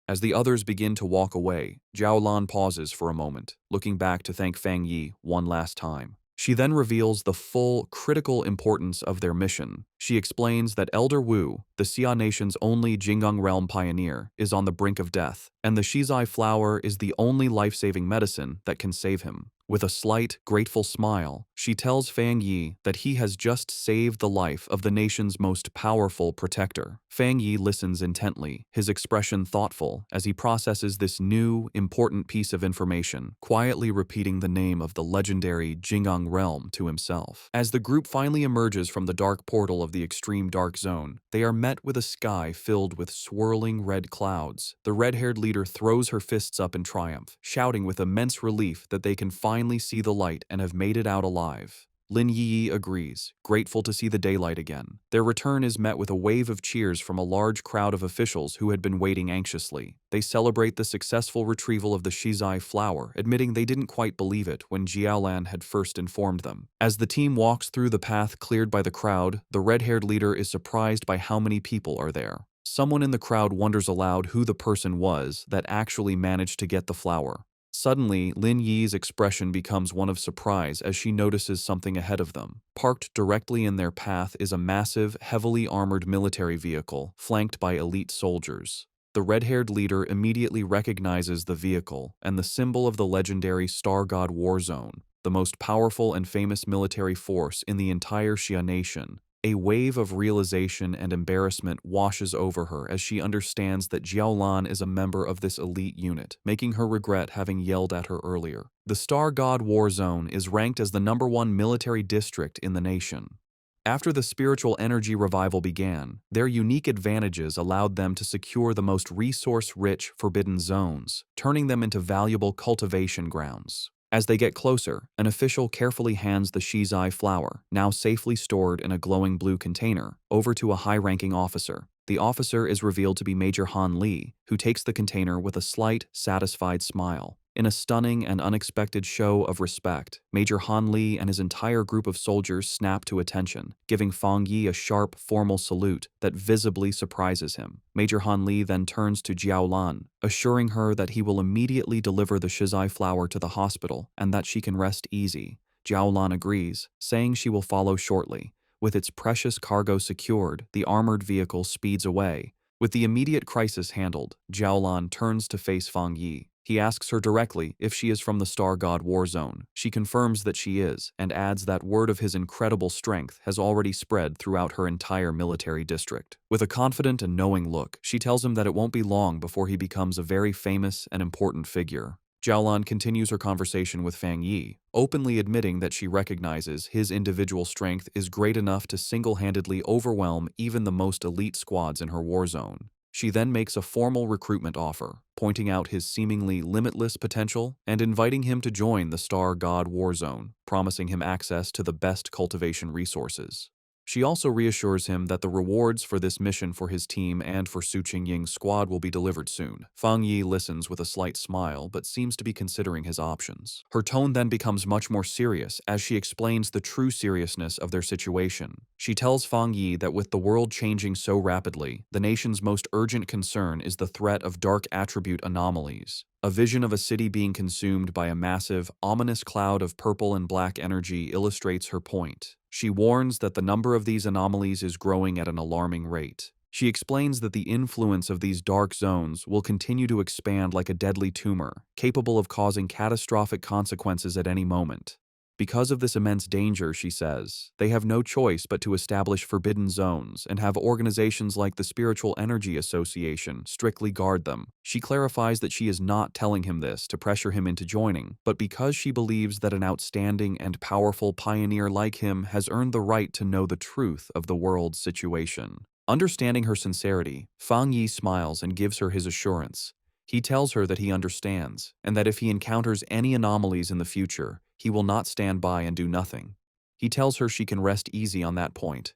As the others begin to walk away, Jiaolan pauses for a moment, looking back to thank Fang Yi one last time. She then reveals the full, critical importance of their mission. She explains that Elder Wu, the Xia Nation's only Jinggang realm pioneer, is on the brink of death, and the shizai flower is the only life-saving medicine that can save him. With a slight, grateful smile, she tells Fang Yi that he has just saved the life of the nation's most powerful protector. Fang Yi listens intently, his expression thoughtful as he processes this new, important piece of information, quietly repeating the name of the legendary Jinggang realm to himself. As the group finally emerges from the dark portal of the extreme dark zone, they are met with a sky filled with swirling red clouds. The red-haired leader throws her fists up in triumph, shouting with immense relief that they can finally see the light and have made it out alive. Lin Yi agrees, grateful to see the daylight again. Their return is met with a wave of cheers from a large crowd of officials who had been waiting anxiously. They celebrate the successful retrieval of the shizai flower, admitting they didn't quite believe it when Jiaolan had first informed them. As the team walks through the path cleared by the crowd, the red-haired leader is surprised by how many people are there. Someone in the crowd wonders aloud who the person was that actually managed to get the flower. Suddenly, Lin Yi's expression becomes one of surprise as she notices something ahead of them. Parked directly in their path is a massive, heavily armored military vehicle, flanked by elite soldiers. The red-haired leader immediately recognizes the vehicle and the symbol of the legendary Star God War Zone, the most powerful and famous military force in the entire Xia Nation. A wave of realization and embarrassment washes over her as she understands that Jiaolan is a member of this elite unit, making her regret having yelled at her earlier. The Star God War Zone is ranked as the #1 military district in the nation. After the spiritual energy revival began, their unique advantages allowed them to secure the most resource-rich forbidden zones, turning them into valuable cultivation grounds. As they get closer, an official carefully hands the shizai flower, now safely stored in a glowing blue container, over to a high-ranking officer. The officer is revealed to be Major Han Lee, who takes the container with a slight, satisfied smile. In a stunning and unexpected show of respect, Major Han Lee and his entire group of soldiers snap to attention, giving Fang Yi a sharp, formal salute that visibly surprises him. Major Han Lee then turns to Jiao Lan, assuring her that he will immediately deliver the shizai flower to the hospital and that she can rest easy. Jiao Lan agrees, saying she will follow shortly. With its precious cargo secured, the armored vehicle speeds away. With the immediate crisis handled, Jiao Lan turns to face Fang Yi. He asks her directly if she is from the Star God War Zone. She confirms that she is, and adds that word of his incredible strength has already spread throughout her entire military district. With a confident and knowing look, she tells him that it won't be long before he becomes a very famous and important figure. Jiaolan continues her conversation with Fang Yi, openly admitting that she recognizes his individual strength is great enough to single-handedly overwhelm even the most elite squads in her war zone. She then makes a formal recruitment offer, pointing out his seemingly limitless potential and inviting him to join the Star God War Zone, promising him access to the best cultivation resources. She also reassures him that the rewards for this mission for his team and for Su Qingying's squad will be delivered soon. Fang Yi listens with a slight smile but seems to be considering his options. Her tone then becomes much more serious as she explains the true seriousness of their situation. She tells Fang Yi that with the world changing so rapidly, the nation's most urgent concern is the threat of dark attribute anomalies. A vision of a city being consumed by a massive, ominous cloud of purple and black energy illustrates her point. She warns that the number of these anomalies is growing at an alarming rate. She explains that the influence of these dark zones will continue to expand like a deadly tumor, capable of causing catastrophic consequences at any moment. Because of this immense danger, she says, they have no choice but to establish forbidden zones and have organizations like the Spiritual Energy Association strictly guard them. She clarifies that she is not telling him this to pressure him into joining, but because she believes that an outstanding and powerful pioneer like him has earned the right to know the truth of the world's situation. Understanding her sincerity, Fang Yi smiles and gives her his assurance. He tells her that he understands, and that if he encounters any anomalies in the future, he will not stand by and do nothing. He tells her she can rest easy on that point.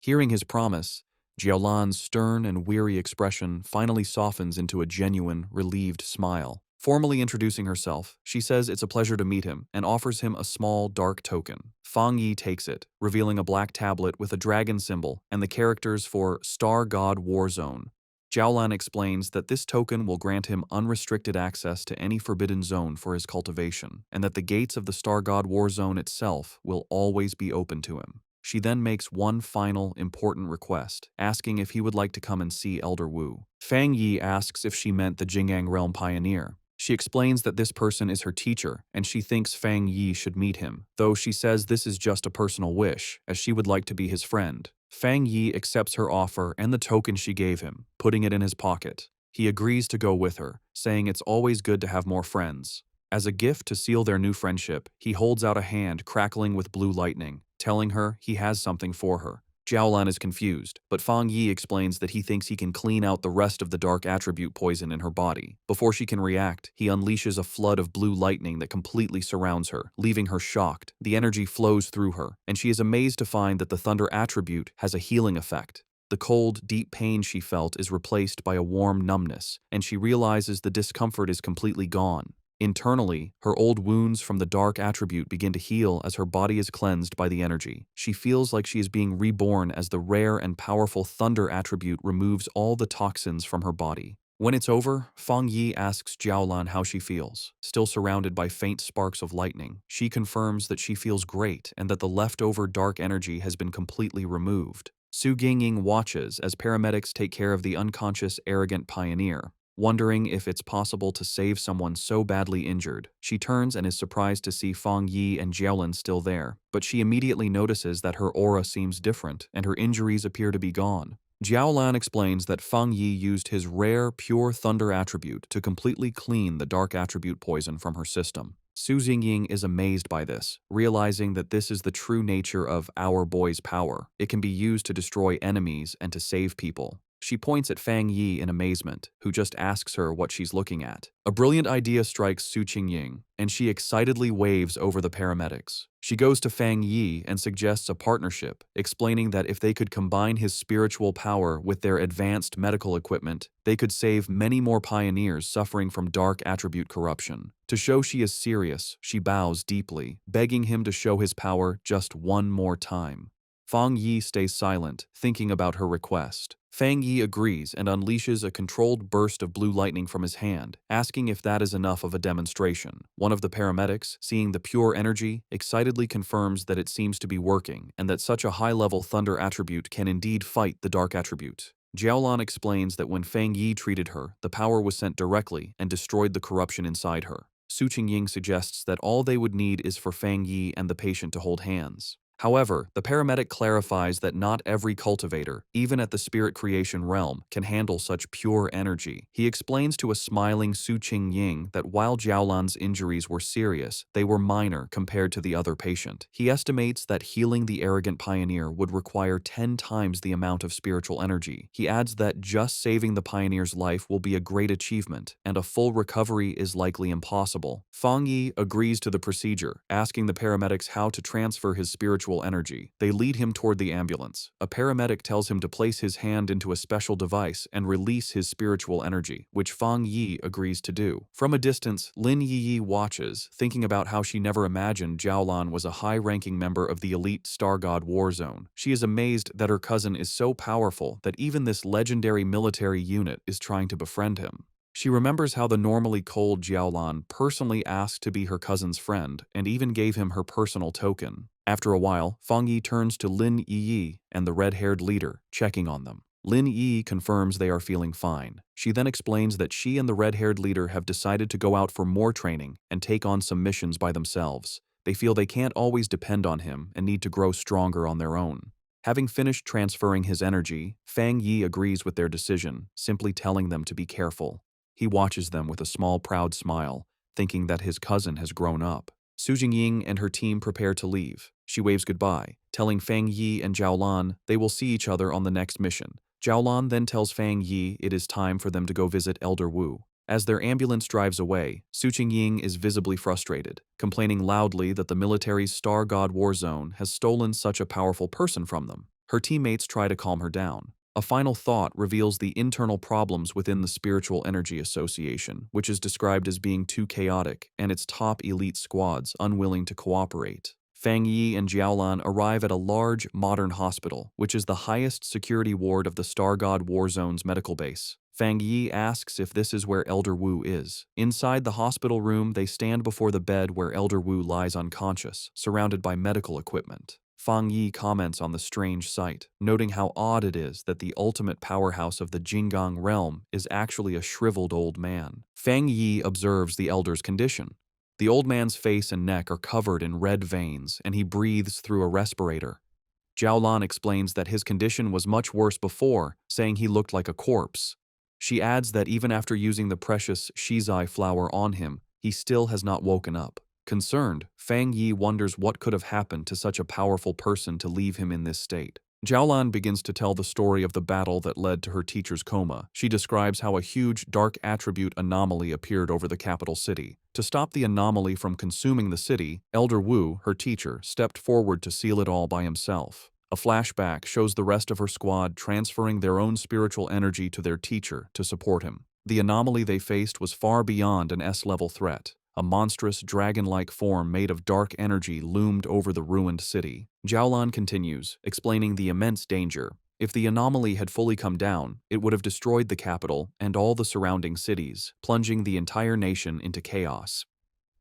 Hearing his promise, Jiaolan's stern and weary expression finally softens into a genuine, relieved smile. Formally introducing herself, she says it's a pleasure to meet him and offers him a small, dark token. Fang Yi takes it, revealing a black tablet with a dragon symbol and the characters for Star God War Zone. Jiaolan explains that this token will grant him unrestricted access to any forbidden zone for his cultivation, and that the gates of the Star God War Zone itself will always be open to him. She then makes one final, important request, asking if he would like to come and see Elder Wu. Fang Yi asks if she meant the Jingang Realm Pioneer. She explains that this person is her teacher, and she thinks Fang Yi should meet him, though she says this is just a personal wish, as she would like to be his friend. Fang Yi accepts her offer and the token she gave him, putting it in his pocket. He agrees to go with her, saying it's always good to have more friends. As a gift to seal their new friendship, he holds out a hand crackling with blue lightning, telling her he has something for her. Jiaolan is confused, but Fang Yi explains that he thinks he can clean out the rest of the dark attribute poison in her body. Before she can react, he unleashes a flood of blue lightning that completely surrounds her, leaving her shocked. The energy flows through her, and she is amazed to find that the thunder attribute has a healing effect. The cold, deep pain she felt is replaced by a warm numbness, and she realizes the discomfort is completely gone. Internally, her old wounds from the dark attribute begin to heal as her body is cleansed by the energy. She feels like she is being reborn as the rare and powerful thunder attribute removes all the toxins from her body. When it's over, Fang Yi asks Jiaolan how she feels. Still surrounded by faint sparks of lightning, she confirms that she feels great and that the leftover dark energy has been completely removed. Su Jingying watches as paramedics take care of the unconscious, arrogant pioneer. Wondering if it's possible to save someone so badly injured, she turns and is surprised to see Fang Yi and Jiaolan still there, but she immediately notices that her aura seems different and her injuries appear to be gone. Jiaolan explains that Fang Yi used his rare, pure thunder attribute to completely clean the dark attribute poison from her system. Su Jingying is amazed by this, realizing that this is the true nature of our boy's power. It can be used to destroy enemies and to save people. She points at Fang Yi in amazement, who just asks her what she's looking at. A brilliant idea strikes Su Qingying, and she excitedly waves over the paramedics. She goes to Fang Yi and suggests a partnership, explaining that if they could combine his spiritual power with their advanced medical equipment, they could save many more pioneers suffering from dark attribute corruption. To show she is serious, she bows deeply, begging him to show his power just one more time. Fang Yi stays silent, thinking about her request. Fang Yi agrees and unleashes a controlled burst of blue lightning from his hand, asking if that is enough of a demonstration. One of the paramedics, seeing the pure energy, excitedly confirms that it seems to be working and that such a high-level thunder attribute can indeed fight the dark attribute. Jiaolan explains that when Fang Yi treated her, the power was sent directly and destroyed the corruption inside her. Su Qingying suggests that all they would need is for Fang Yi and the patient to hold hands. However, the paramedic clarifies that not every cultivator, even at the spirit creation realm, can handle such pure energy. He explains to a smiling Su Qingying that while Jiaolan's injuries were serious, they were minor compared to the other patient. He estimates that healing the arrogant pioneer would require 10 times the amount of spiritual energy. He adds that just saving the pioneer's life will be a great achievement, and a full recovery is likely impossible. Fang Yi agrees to the procedure, asking the paramedics how to transfer his spiritual energy. They lead him toward the ambulance. A paramedic tells him to place his hand into a special device and release his spiritual energy, which Fang Yi agrees to do. From a distance, Lin Yi watches, thinking about how she never imagined Jiaolan was a high-ranking member of the elite Star God War Zone. She is amazed that her cousin is so powerful that even this legendary military unit is trying to befriend him. She remembers how the normally cold Jiaolan personally asked to be her cousin's friend and even gave him her personal token. After a while, Fang Yi turns to Lin Yi and the red-haired leader, checking on them. Lin Yi confirms they are feeling fine. She then explains that she and the red-haired leader have decided to go out for more training and take on some missions by themselves. They feel they can't always depend on him and need to grow stronger on their own. Having finished transferring his energy, Fang Yi agrees with their decision, simply telling them to be careful. He watches them with a small, proud smile, thinking that his cousin has grown up. Su Jingying and her team prepare to leave. She waves goodbye, telling Fang Yi and Jiaolan they will see each other on the next mission. Jiaolan then tells Fang Yi it is time for them to go visit Elder Wu. As their ambulance drives away, Su Qingying is visibly frustrated, complaining loudly that the military's Star God War Zone has stolen such a powerful person from them. Her teammates try to calm her down. A final thought reveals the internal problems within the Spiritual Energy Association, which is described as being too chaotic, and its top elite squads unwilling to cooperate. Fang Yi and Jiaolan arrive at a large, modern hospital, which is the highest security ward of the Star God War Zone's medical base. Fang Yi asks if this is where Elder Wu is. Inside the hospital room, they stand before the bed where Elder Wu lies unconscious, surrounded by medical equipment. Fang Yi comments on the strange sight, noting how odd it is that the ultimate powerhouse of the Jinggang realm is actually a shriveled old man. Fang Yi observes the elder's condition. The old man's face and neck are covered in red veins, and he breathes through a respirator. Jiaolan explains that his condition was much worse before, saying he looked like a corpse. She adds that even after using the precious shizai flower on him, he still has not woken up. Concerned, Fang Yi wonders what could have happened to such a powerful person to leave him in this state. Jiaolan begins to tell the story of the battle that led to her teacher's coma. She describes how a huge dark attribute anomaly appeared over the capital city. To stop the anomaly from consuming the city, Elder Wu, her teacher, stepped forward to seal it all by himself. A flashback shows the rest of her squad transferring their own spiritual energy to their teacher to support him. The anomaly they faced was far beyond an S-level threat. A monstrous, dragon-like form made of dark energy loomed over the ruined city. Jiaolan continues, explaining the immense danger. If the anomaly had fully come down, it would have destroyed the capital and all the surrounding cities, plunging the entire nation into chaos.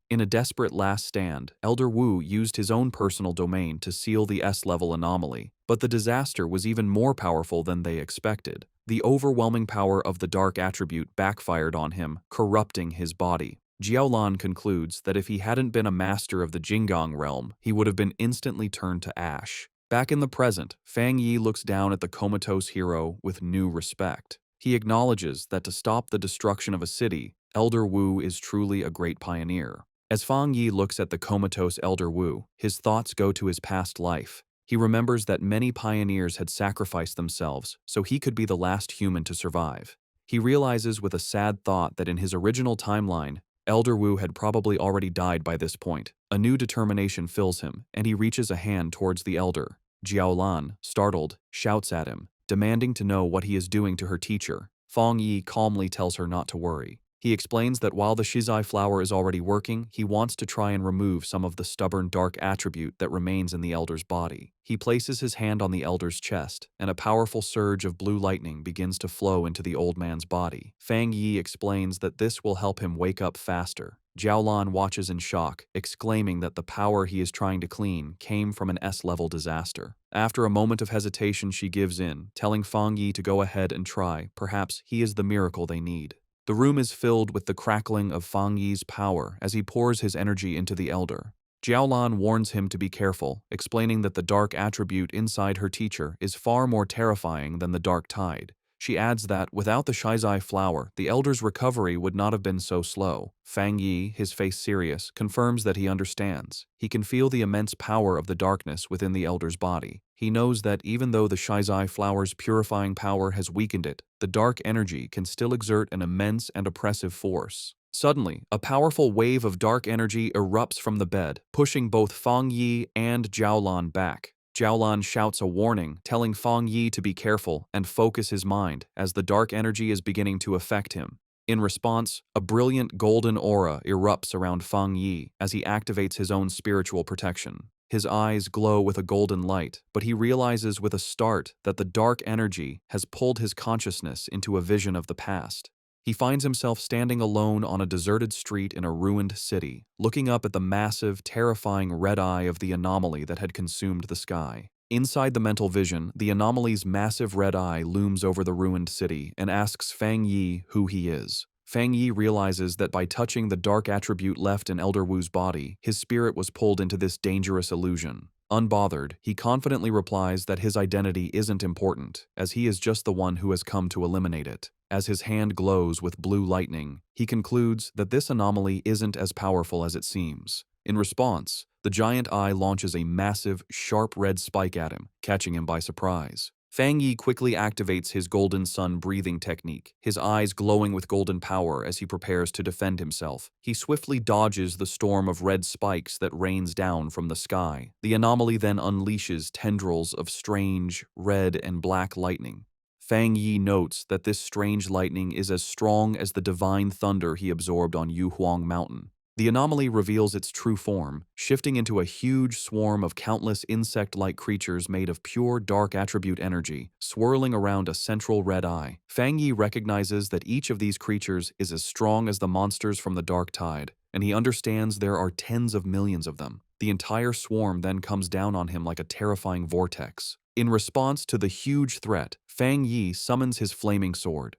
In a desperate last stand, Elder Wu used his own personal domain to seal the S-level anomaly, but the disaster was even more powerful than they expected. The overwhelming power of the dark attribute backfired on him, corrupting his body. Jiaolan concludes that if he hadn't been a master of the Jinggang realm, he would have been instantly turned to ash. Back in the present, Fang Yi looks down at the comatose hero with new respect. He acknowledges that to stop the destruction of a city, Elder Wu is truly a great pioneer. As Fang Yi looks at the comatose Elder Wu, his thoughts go to his past life. He remembers that many pioneers had sacrificed themselves so he could be the last human to survive. He realizes with a sad thought that in his original timeline, Elder Wu had probably already died by this point. A new determination fills him, and he reaches a hand towards the elder. Jiaolan, startled, shouts at him, demanding to know what he is doing to her teacher. Fang Yi calmly tells her not to worry. He explains that while the shizai flower is already working, he wants to try and remove some of the stubborn dark attribute that remains in the elder's body. He places his hand on the elder's chest, and a powerful surge of blue lightning begins to flow into the old man's body. Fang Yi explains that this will help him wake up faster. Jiaolan watches in shock, exclaiming that the power he is trying to clean came from an S-level disaster. After a moment of hesitation, she gives in, telling Fang Yi to go ahead and try. Perhaps he is the miracle they need. The room is filled with the crackling of Fang Yi's power as he pours his energy into the elder. Jiaolan warns him to be careful, explaining that the dark attribute inside her teacher is far more terrifying than the dark tide. She adds that, without the shizai flower, the elder's recovery would not have been so slow. Fang Yi, his face serious, confirms that he understands. He can feel the immense power of the darkness within the elder's body. He knows that even though the shizai flower's purifying power has weakened it, the dark energy can still exert an immense and oppressive force. Suddenly, a powerful wave of dark energy erupts from the bed, pushing both Fang Yi and Jiaolan back. Jiaolan shouts a warning, telling Fang Yi to be careful and focus his mind as the dark energy is beginning to affect him. In response, a brilliant golden aura erupts around Fang Yi as he activates his own spiritual protection. His eyes glow with a golden light, but he realizes with a start that the dark energy has pulled his consciousness into a vision of the past. He finds himself standing alone on a deserted street in a ruined city, looking up at the massive, terrifying red eye of the anomaly that had consumed the sky. Inside the mental vision, the anomaly's massive red eye looms over the ruined city and asks Fang Yi who he is. Fang Yi realizes that by touching the dark attribute left in Elder Wu's body, his spirit was pulled into this dangerous illusion. Unbothered, he confidently replies that his identity isn't important, as he is just the one who has come to eliminate it. As his hand glows with blue lightning, he concludes that this anomaly isn't as powerful as it seems. In response, the giant eye launches a massive, sharp red spike at him, catching him by surprise. Fang Yi quickly activates his golden sun breathing technique, his eyes glowing with golden power as he prepares to defend himself. He swiftly dodges the storm of red spikes that rains down from the sky. The anomaly then unleashes tendrils of strange, red and black lightning. Fang Yi notes that this strange lightning is as strong as the divine thunder he absorbed on Yuhuang Mountain. The anomaly reveals its true form, shifting into a huge swarm of countless insect-like creatures made of pure dark attribute energy, swirling around a central red eye. Fang Yi recognizes that each of these creatures is as strong as the monsters from the dark tide, and he understands there are tens of millions of them. The entire swarm then comes down on him like a terrifying vortex. In response to the huge threat, Fang Yi summons his flaming sword.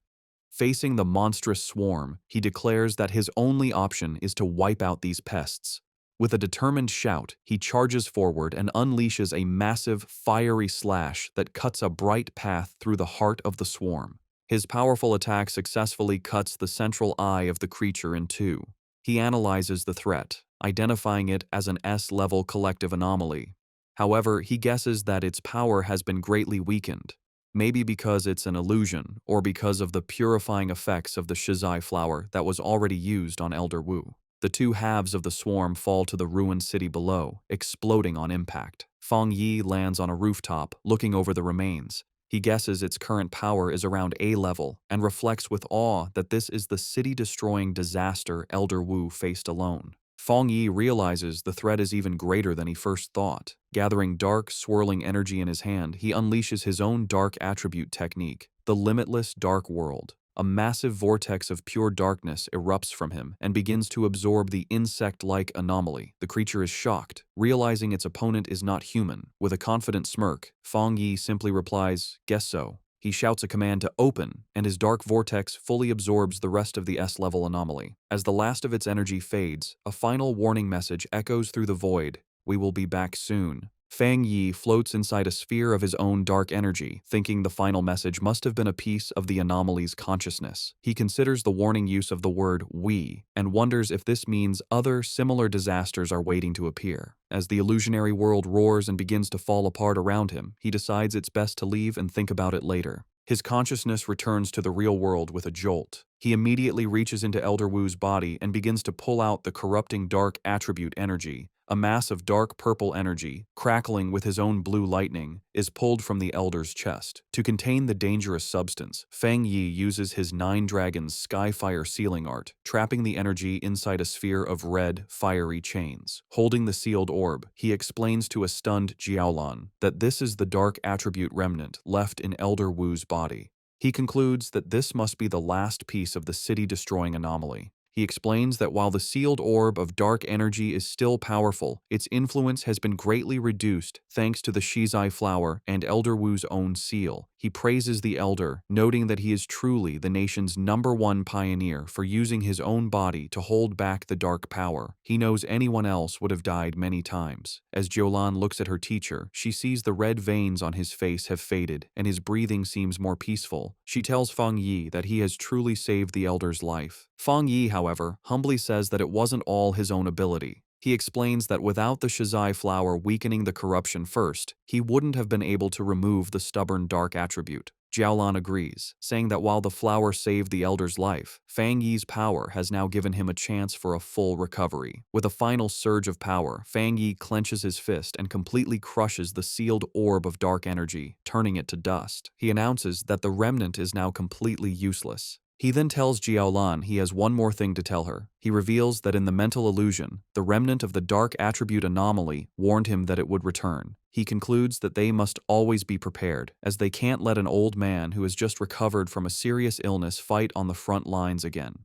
Facing the monstrous swarm, he declares that his only option is to wipe out these pests. With a determined shout, he charges forward and unleashes a massive, fiery slash that cuts a bright path through the heart of the swarm. His powerful attack successfully cuts the central eye of the creature in two. He analyzes the threat, identifying it as an S-level collective anomaly. However, he guesses that its power has been greatly weakened. Maybe because it's an illusion, or because of the purifying effects of the shizai flower that was already used on Elder Wu. The two halves of the swarm fall to the ruined city below, exploding on impact. Fang Yi lands on a rooftop, looking over the remains. He guesses its current power is around A level, and reflects with awe that this is the city-destroying disaster Elder Wu faced alone. Fang Yi realizes the threat is even greater than he first thought. Gathering dark, swirling energy in his hand, he unleashes his own dark attribute technique, the limitless dark world. A massive vortex of pure darkness erupts from him and begins to absorb the insect-like anomaly. The creature is shocked, realizing its opponent is not human. With a confident smirk, Fang Yi simply replies, "Guess so." He shouts a command to open, and his dark vortex fully absorbs the rest of the S-level anomaly. As the last of its energy fades, a final warning message echoes through the void: "We will be back soon." Fang Yi floats inside a sphere of his own dark energy, thinking the final message must have been a piece of the anomaly's consciousness. He considers the warning use of the word "we" and wonders if this means other similar disasters are waiting to appear. As the illusionary world roars and begins to fall apart around him, he decides it's best to leave and think about it later. His consciousness returns to the real world with a jolt. He immediately reaches into Elder Wu's body and begins to pull out the corrupting dark attribute energy. A mass of dark purple energy, crackling with his own blue lightning, is pulled from the Elder's chest. To contain the dangerous substance, Fang Yi uses his Nine Dragons Skyfire sealing art, trapping the energy inside a sphere of red, fiery chains. Holding the sealed orb, he explains to a stunned Jiaolan that this is the dark attribute remnant left in Elder Wu's body. He concludes that this must be the last piece of the city-destroying anomaly. He explains that while the sealed orb of dark energy is still powerful, its influence has been greatly reduced thanks to the Shizai flower and Elder Wu's own seal. He praises the Elder, noting that he is truly the nation's #1 pioneer for using his own body to hold back the dark power. He knows anyone else would have died many times. As Jiolan looks at her teacher, she sees the red veins on his face have faded and his breathing seems more peaceful. She tells Fang Yi that he has truly saved the Elder's life. Fang Yi, however, humbly says that it wasn't all his own ability. He explains that without the Shizai flower weakening the corruption first, he wouldn't have been able to remove the stubborn dark attribute. Jiaolan agrees, saying that while the flower saved the Elder's life, Fang Yi's power has now given him a chance for a full recovery. With a final surge of power, Fang Yi clenches his fist and completely crushes the sealed orb of dark energy, turning it to dust. He announces that the remnant is now completely useless. He then tells Jiaolan he has one more thing to tell her. He reveals that in the mental illusion, the remnant of the dark attribute anomaly warned him that it would return. He concludes that they must always be prepared, as they can't let an old man who has just recovered from a serious illness fight on the front lines again.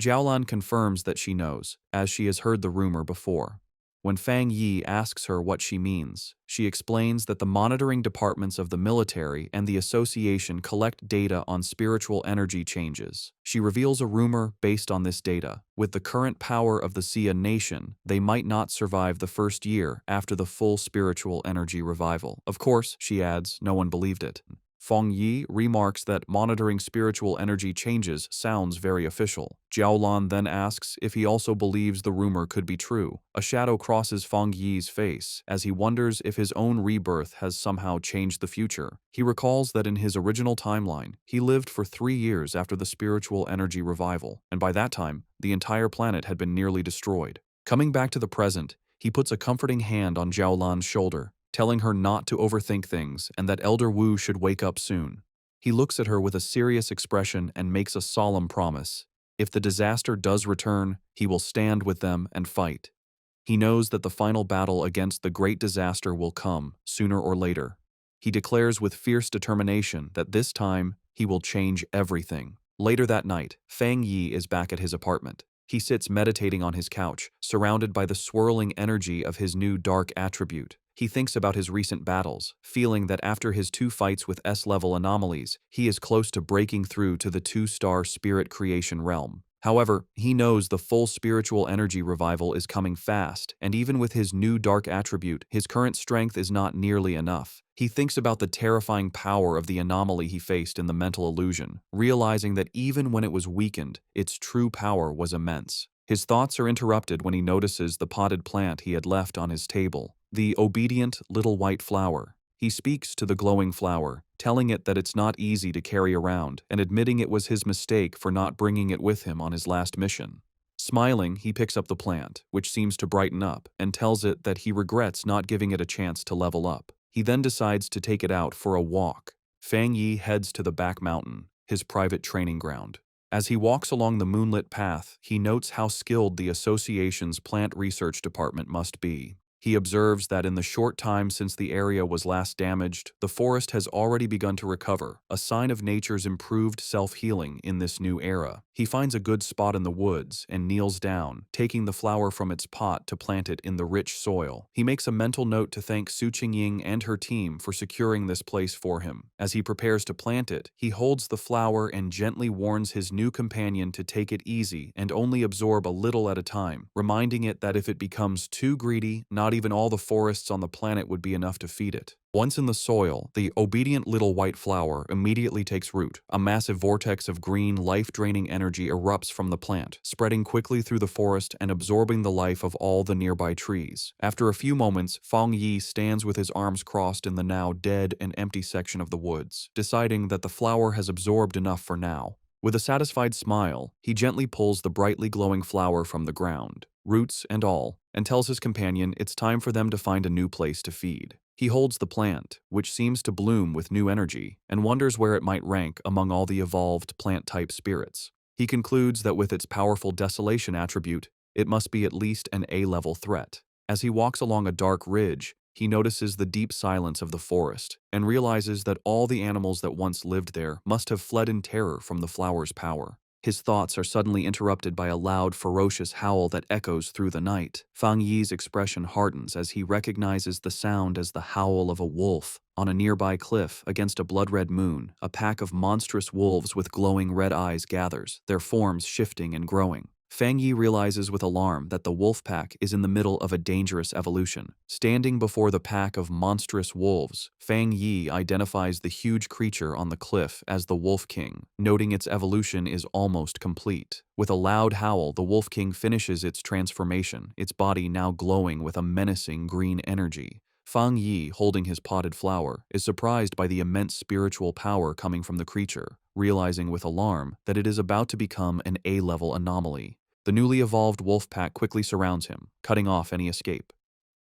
Jiaolan confirms that she knows, as she has heard the rumor before. When Fang Yi asks her what she means, she explains that the monitoring departments of the military and the association collect data on spiritual energy changes. She reveals a rumor based on this data. With the current power of the Xia nation, they might not survive the first year after the full spiritual energy revival. Of course, she adds, no one believed it. Fang Yi remarks that monitoring spiritual energy changes sounds very official. Jiaolan then asks if he also believes the rumor could be true. A shadow crosses Fang Yi's face as he wonders if his own rebirth has somehow changed the future. He recalls that in his original timeline, he lived for 3 years after the spiritual energy revival, and by that time, the entire planet had been nearly destroyed. Coming back to the present, he puts a comforting hand on Jiaolan's shoulder, telling her not to overthink things and that Elder Wu should wake up soon. He looks at her with a serious expression and makes a solemn promise. If the disaster does return, he will stand with them and fight. He knows that the final battle against the great disaster will come, sooner or later. He declares with fierce determination that this time he will change everything. Later that night, Fang Yi is back at his apartment. He sits meditating on his couch, surrounded by the swirling energy of his new dark attribute. He thinks about his recent battles, feeling that after his 2 fights with S-level anomalies, he is close to breaking through to the 2-star spirit creation realm. However, he knows the full spiritual energy revival is coming fast, and even with his new dark attribute, his current strength is not nearly enough. He thinks about the terrifying power of the anomaly he faced in the mental illusion, realizing that even when it was weakened, its true power was immense. His thoughts are interrupted when he notices the potted plant he had left on his table, the obedient little white flower. He speaks to the glowing flower, telling it that it's not easy to carry around and admitting it was his mistake for not bringing it with him on his last mission. Smiling, he picks up the plant, which seems to brighten up, and tells it that he regrets not giving it a chance to level up. He then decides to take it out for a walk. Fang Yi heads to the back mountain, his private training ground. As he walks along the moonlit path, he notes how skilled the association's plant research department must be. He observes that in the short time since the area was last damaged, the forest has already begun to recover, a sign of nature's improved self-healing in this new era. He finds a good spot in the woods and kneels down, taking the flower from its pot to plant it in the rich soil. He makes a mental note to thank Su Qingying and her team for securing this place for him. As he prepares to plant it, he holds the flower and gently warns his new companion to take it easy and only absorb a little at a time, reminding it that if it becomes too greedy, not Not even all the forests on the planet would be enough to feed it. Once in the soil, the obedient little white flower immediately takes root. A massive vortex of green, life-draining energy erupts from the plant, spreading quickly through the forest and absorbing the life of all the nearby trees. After a few moments, Fang Yi stands with his arms crossed in the now dead and empty section of the woods, deciding that the flower has absorbed enough for now. With a satisfied smile, he gently pulls the brightly glowing flower from the ground, roots and all, and tells his companion it's time for them to find a new place to feed. He holds the plant, which seems to bloom with new energy, and wonders where it might rank among all the evolved plant-type spirits. He concludes that with its powerful desolation attribute, it must be at least an A-level threat. As he walks along a dark ridge, he notices the deep silence of the forest and realizes that all the animals that once lived there must have fled in terror from the flower's power. His thoughts are suddenly interrupted by a loud, ferocious howl that echoes through the night. Fang Yi's expression hardens as he recognizes the sound as the howl of a wolf. On a nearby cliff, against a blood-red moon, a pack of monstrous wolves with glowing red eyes gathers, their forms shifting and growing. Fang Yi realizes with alarm that the wolf pack is in the middle of a dangerous evolution. Standing before the pack of monstrous wolves, Fang Yi identifies the huge creature on the cliff as the Wolf King, noting its evolution is almost complete. With a loud howl, the Wolf King finishes its transformation, its body now glowing with a menacing green energy. Fang Yi, holding his potted flower, is surprised by the immense spiritual power coming from the creature, realizing with alarm that it is about to become an A-level anomaly. The newly evolved wolf pack quickly surrounds him, cutting off any escape.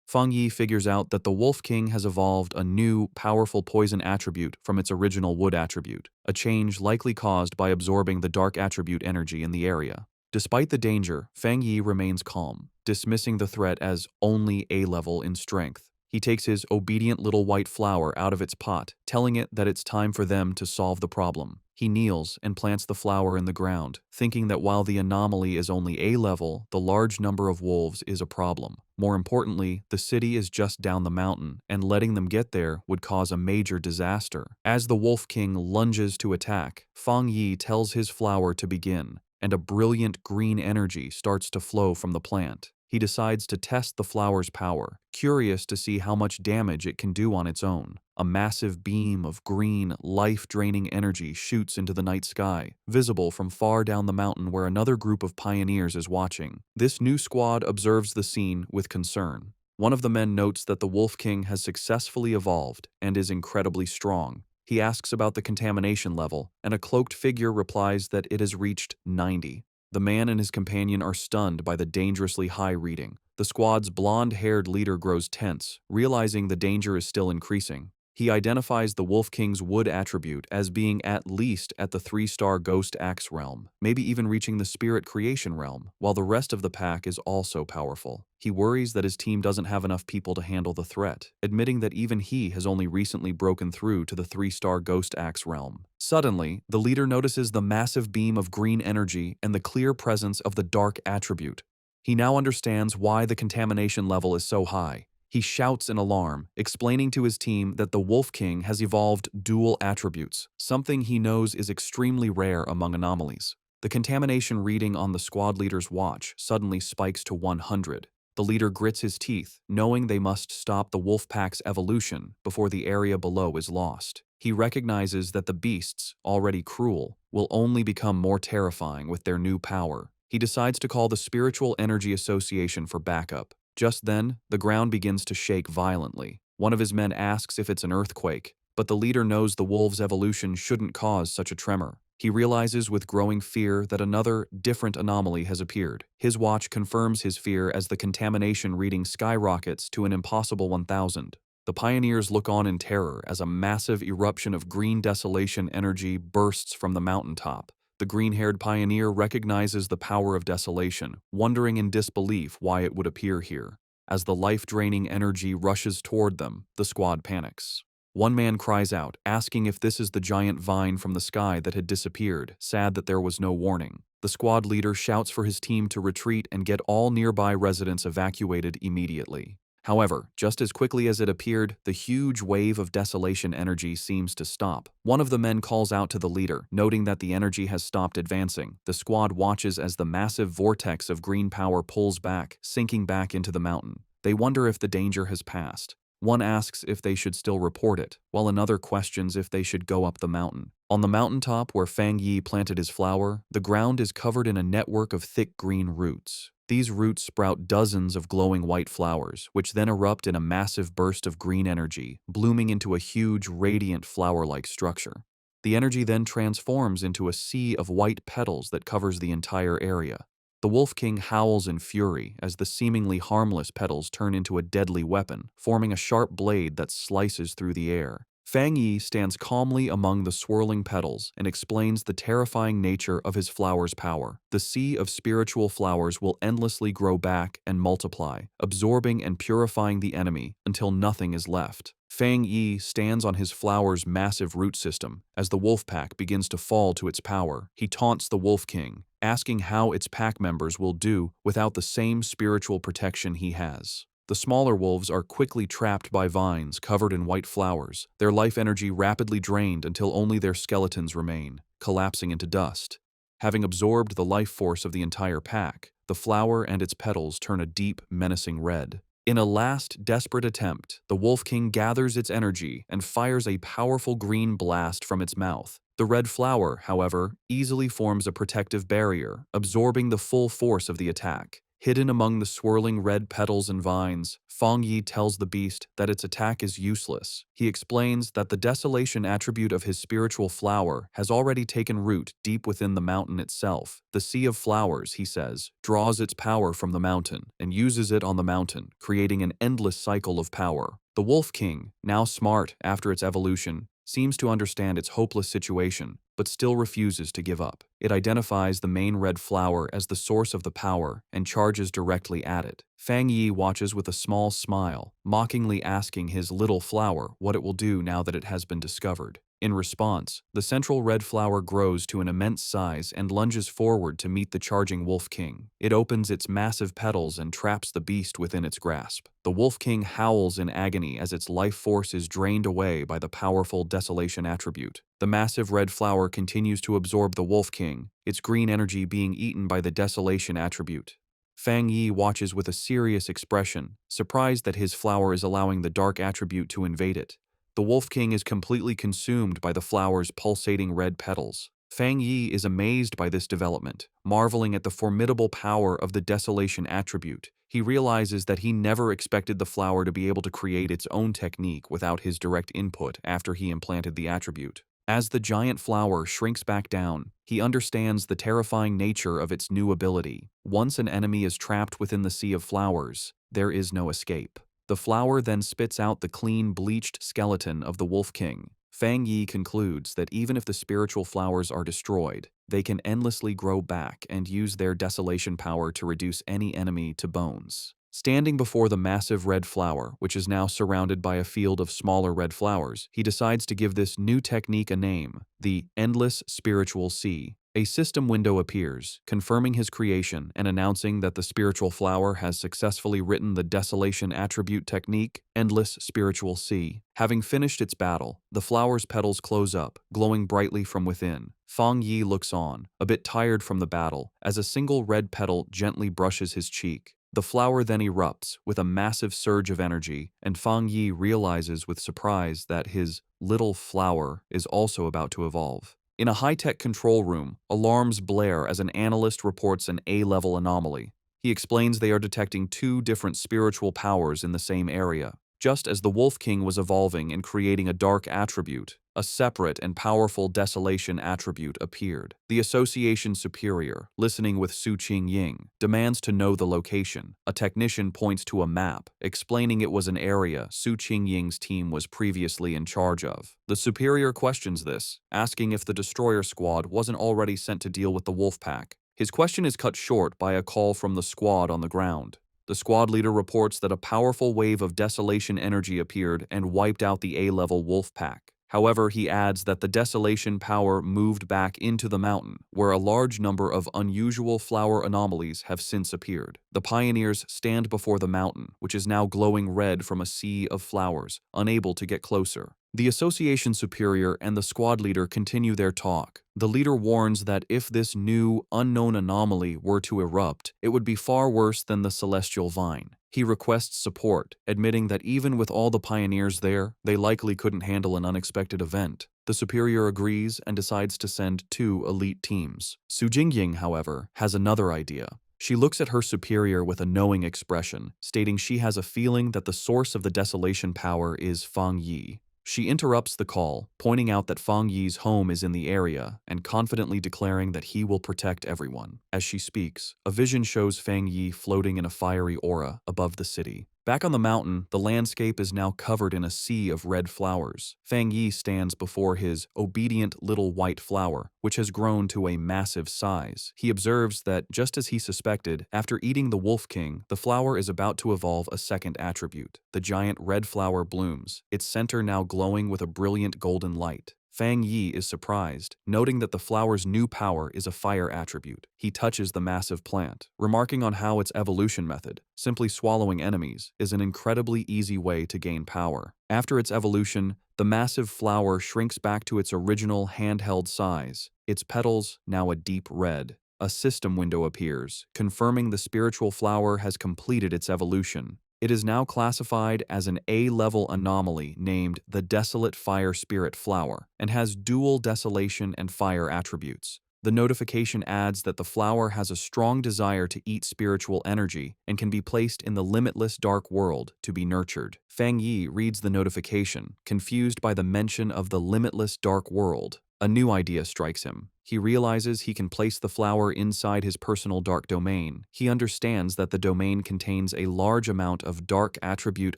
Fang Yi figures out that the Wolf King has evolved a new, powerful poison attribute from its original wood attribute, a change likely caused by absorbing the dark attribute energy in the area. Despite the danger, Fang Yi remains calm, dismissing the threat as only A-level in strength. He takes his obedient little white flower out of its pot, telling it that it's time for them to solve the problem. He kneels and plants the flower in the ground, thinking that while the anomaly is only A-level, the large number of wolves is a problem. More importantly, the city is just down the mountain, and letting them get there would cause a major disaster. As the Wolf King lunges to attack, Fang Yi tells his flower to begin, and a brilliant green energy starts to flow from the plant. He decides to test the flower's power, curious to see how much damage it can do on its own. A massive beam of green, life-draining energy shoots into the night sky, visible from far down the mountain where another group of pioneers is watching. This new squad observes the scene with concern. One of the men notes that the Wolf King has successfully evolved and is incredibly strong. He asks about the contamination level, and a cloaked figure replies that it has reached 90. The man and his companion are stunned by the dangerously high reading. The squad's blonde-haired leader grows tense, realizing the danger is still increasing. He identifies the Wolf King's wood attribute as being at least at the 3-star Ghost Axe realm, maybe even reaching the Spirit Creation realm, while the rest of the pack is also powerful. He worries that his team doesn't have enough people to handle the threat, admitting that even he has only recently broken through to the 3-star Ghost Axe realm. Suddenly, the leader notices the massive beam of green energy and the clear presence of the dark attribute. He now understands why the contamination level is so high. He shouts in alarm, explaining to his team that the Wolf King has evolved dual attributes, something he knows is extremely rare among anomalies. The contamination reading on the squad leader's watch suddenly spikes to 100. The leader grits his teeth, knowing they must stop the wolf pack's evolution before the area below is lost. He recognizes that the beasts, already cruel, will only become more terrifying with their new power. He decides to call the Spiritual Energy Association for backup. Just then, the ground begins to shake violently. One of his men asks if it's an earthquake, but the leader knows the wolf's evolution shouldn't cause such a tremor. He realizes with growing fear that another, different anomaly has appeared. His watch confirms his fear as the contamination reading skyrockets to an impossible 1,000. The pioneers look on in terror as a massive eruption of green desolation energy bursts from the mountaintop. The green-haired pioneer recognizes the power of desolation, wondering in disbelief why it would appear here. As the life-draining energy rushes toward them, the squad panics. One man cries out, asking if this is the giant vine from the sky that had disappeared, sad that there was no warning. The squad leader shouts for his team to retreat and get all nearby residents evacuated immediately. However, just as quickly as it appeared, the huge wave of desolation energy seems to stop. One of the men calls out to the leader, noting that the energy has stopped advancing. The squad watches as the massive vortex of green power pulls back, sinking back into the mountain. They wonder if the danger has passed. One asks if they should still report it, while another questions if they should go up the mountain. On the mountaintop where Fang Yi planted his flower, the ground is covered in a network of thick green roots. These roots sprout dozens of glowing white flowers, which then erupt in a massive burst of green energy, blooming into a huge, radiant flower-like structure. The energy then transforms into a sea of white petals that covers the entire area. The Wolf King howls in fury as the seemingly harmless petals turn into a deadly weapon, forming a sharp blade that slices through the air. Fang Yi stands calmly among the swirling petals and explains the terrifying nature of his flower's power. The sea of spiritual flowers will endlessly grow back and multiply, absorbing and purifying the enemy until nothing is left. Fang Yi stands on his flower's massive root system. As the wolf pack begins to fall to its power, he taunts the Wolf King, asking how its pack members will do without the same spiritual protection he has. The smaller wolves are quickly trapped by vines covered in white flowers, their life energy rapidly drained until only their skeletons remain, collapsing into dust. Having absorbed the life force of the entire pack, the flower and its petals turn a deep, menacing red. In a last, desperate attempt, the Wolf King gathers its energy and fires a powerful green blast from its mouth. The red flower, however, easily forms a protective barrier, absorbing the full force of the attack. Hidden among the swirling red petals and vines, Fang Yi tells the beast that its attack is useless. He explains that the desolation attribute of his spiritual flower has already taken root deep within the mountain itself. The sea of flowers, he says, draws its power from the mountain and uses it on the mountain, creating an endless cycle of power. The Wolf King, now smart after its evolution, seems to understand its hopeless situation, but still refuses to give up. It identifies the main red flower as the source of the power and charges directly at it. Fang Yi watches with a small smile, mockingly asking his little flower what it will do now that it has been discovered. In response, the central red flower grows to an immense size and lunges forward to meet the charging Wolf King. It opens its massive petals and traps the beast within its grasp. The Wolf King howls in agony as its life force is drained away by the powerful desolation attribute. The massive red flower continues to absorb the Wolf King, its green energy being eaten by the desolation attribute. Fang Yi watches with a serious expression, surprised that his flower is allowing the dark attribute to invade it. The Wolf King is completely consumed by the flower's pulsating red petals. Fang Yi is amazed by this development, marveling at the formidable power of the desolation attribute. He realizes that he never expected the flower to be able to create its own technique without his direct input after he implanted the attribute. As the giant flower shrinks back down, he understands the terrifying nature of its new ability. Once an enemy is trapped within the sea of flowers, there is no escape. The flower then spits out the clean, bleached skeleton of the Wolf King. Fang Yi concludes that even if the spiritual flowers are destroyed, they can endlessly grow back and use their desolation power to reduce any enemy to bones. Standing before the massive red flower, which is now surrounded by a field of smaller red flowers, he decides to give this new technique a name, the Endless Spiritual Sea. A system window appears, confirming his creation and announcing that the spiritual flower has successfully written the desolation attribute technique, Endless Spiritual Sea. Having finished its battle, the flower's petals close up, glowing brightly from within. Fang Yi looks on, a bit tired from the battle, as a single red petal gently brushes his cheek. The flower then erupts with a massive surge of energy, and Fang Yi realizes with surprise that his little flower is also about to evolve. In a high-tech control room, alarms blare as an analyst reports an A-level anomaly. He explains they are detecting two different spiritual powers in the same area. Just as the Wolf King was evolving and creating a dark attribute, a separate and powerful desolation attribute appeared. The Association Superior, listening with Su Qingying, demands to know the location. A technician points to a map, explaining it was an area Su Qingying's team was previously in charge of. The Superior questions this, asking if the destroyer squad wasn't already sent to deal with the wolf pack. His question is cut short by a call from the squad on the ground. The squad leader reports that a powerful wave of desolation energy appeared and wiped out the A-level wolf pack. However, he adds that the desolation power moved back into the mountain, where a large number of unusual flower anomalies have since appeared. The pioneers stand before the mountain, which is now glowing red from a sea of flowers, unable to get closer. The Association Superior and the squad leader continue their talk. The leader warns that if this new, unknown anomaly were to erupt, it would be far worse than the celestial vine. He requests support, admitting that even with all the pioneers there, they likely couldn't handle an unexpected event. The superior agrees and decides to send 2 elite teams. Su Jingying, however, has another idea. She looks at her superior with a knowing expression, stating she has a feeling that the source of the desolation power is Fang Yi. She interrupts the call, pointing out that Fang Yi's home is in the area and confidently declaring that he will protect everyone. As she speaks, a vision shows Fang Yi floating in a fiery aura above the city. Back on the mountain, the landscape is now covered in a sea of red flowers. Fang Yi stands before his obedient little white flower, which has grown to a massive size. He observes that, just as he suspected, after eating the Wolf King, the flower is about to evolve a second attribute. The giant red flower blooms, its center now glowing with a brilliant golden light. Fang Yi is surprised, noting that the flower's new power is a fire attribute. He touches the massive plant, remarking on how its evolution method, simply swallowing enemies, is an incredibly easy way to gain power. After its evolution, the massive flower shrinks back to its original handheld size, its petals now a deep red. A system window appears, confirming the spiritual flower has completed its evolution. It is now classified as an A-level anomaly named the Desolate Fire Spirit Flower and has dual desolation and fire attributes. The notification adds that the flower has a strong desire to eat spiritual energy and can be placed in the limitless dark world to be nurtured. Fang Yi reads the notification, confused by the mention of the limitless dark world. A new idea strikes him. He realizes he can place the flower inside his personal dark domain. He understands that the domain contains a large amount of dark attribute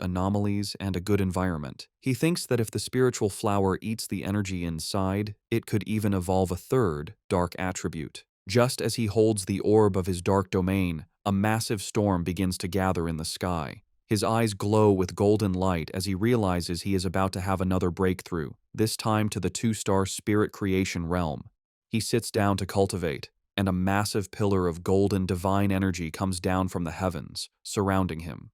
anomalies and a good environment. He thinks that if the spiritual flower eats the energy inside, it could even evolve a third dark attribute. Just as he holds the orb of his dark domain, a massive storm begins to gather in the sky. His eyes glow with golden light as he realizes he is about to have another breakthrough, this time to the 2-star spirit creation realm. He sits down to cultivate, and a massive pillar of golden divine energy comes down from the heavens, surrounding him.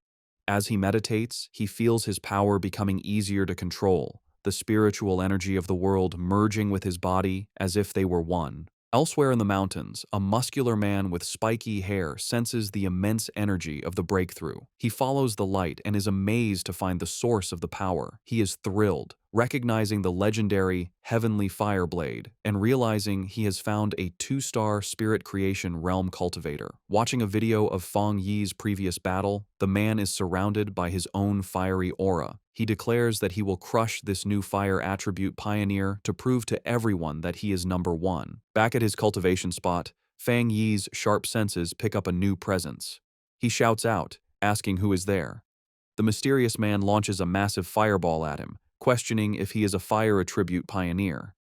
As he meditates, he feels his power becoming easier to control, the spiritual energy of the world merging with his body as if they were one. Elsewhere in the mountains, a muscular man with spiky hair senses the immense energy of the breakthrough. He follows the light and is amazed to find the source of the power. He is thrilled, recognizing the legendary Heavenly Fire Blade and realizing he has found a 2-star spirit creation realm cultivator. Watching a video of Fang Yi's previous battle, the man is surrounded by his own fiery aura. He declares that he will crush this new fire attribute pioneer to prove to everyone that he is number 1. Back at his cultivation spot, Fang Yi's sharp senses pick up a new presence. He shouts out, asking who is there. The mysterious man launches a massive fireball at him, questioning if he is a fire attribute pioneer.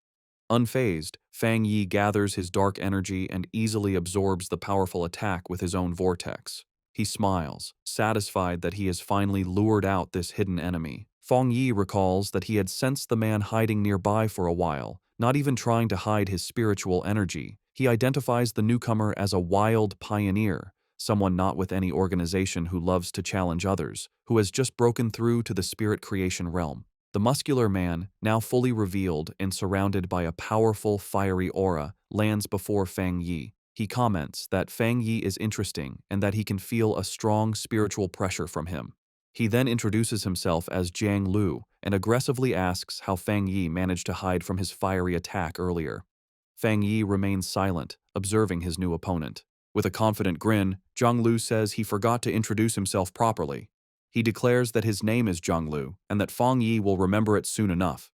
Unfazed, Fang Yi gathers his dark energy and easily absorbs the powerful attack with his own vortex. He smiles, satisfied that he has finally lured out this hidden enemy. Fang Yi recalls that he had sensed the man hiding nearby for a while, not even trying to hide his spiritual energy. He identifies the newcomer as a wild pioneer, someone not with any organization who loves to challenge others, who has just broken through to the spirit creation realm. The muscular man, now fully revealed and surrounded by a powerful fiery aura, lands before Fang Yi. He comments that Fang Yi is interesting and that he can feel a strong spiritual pressure from him. He then introduces himself as Jiang Lu and aggressively asks how Fang Yi managed to hide from his fiery attack earlier. Fang Yi remains silent, observing his new opponent. With a confident grin, Jiang Lu says he forgot to introduce himself properly. He declares that his name is Jiang Lu and that Fang Yi will remember it soon enough.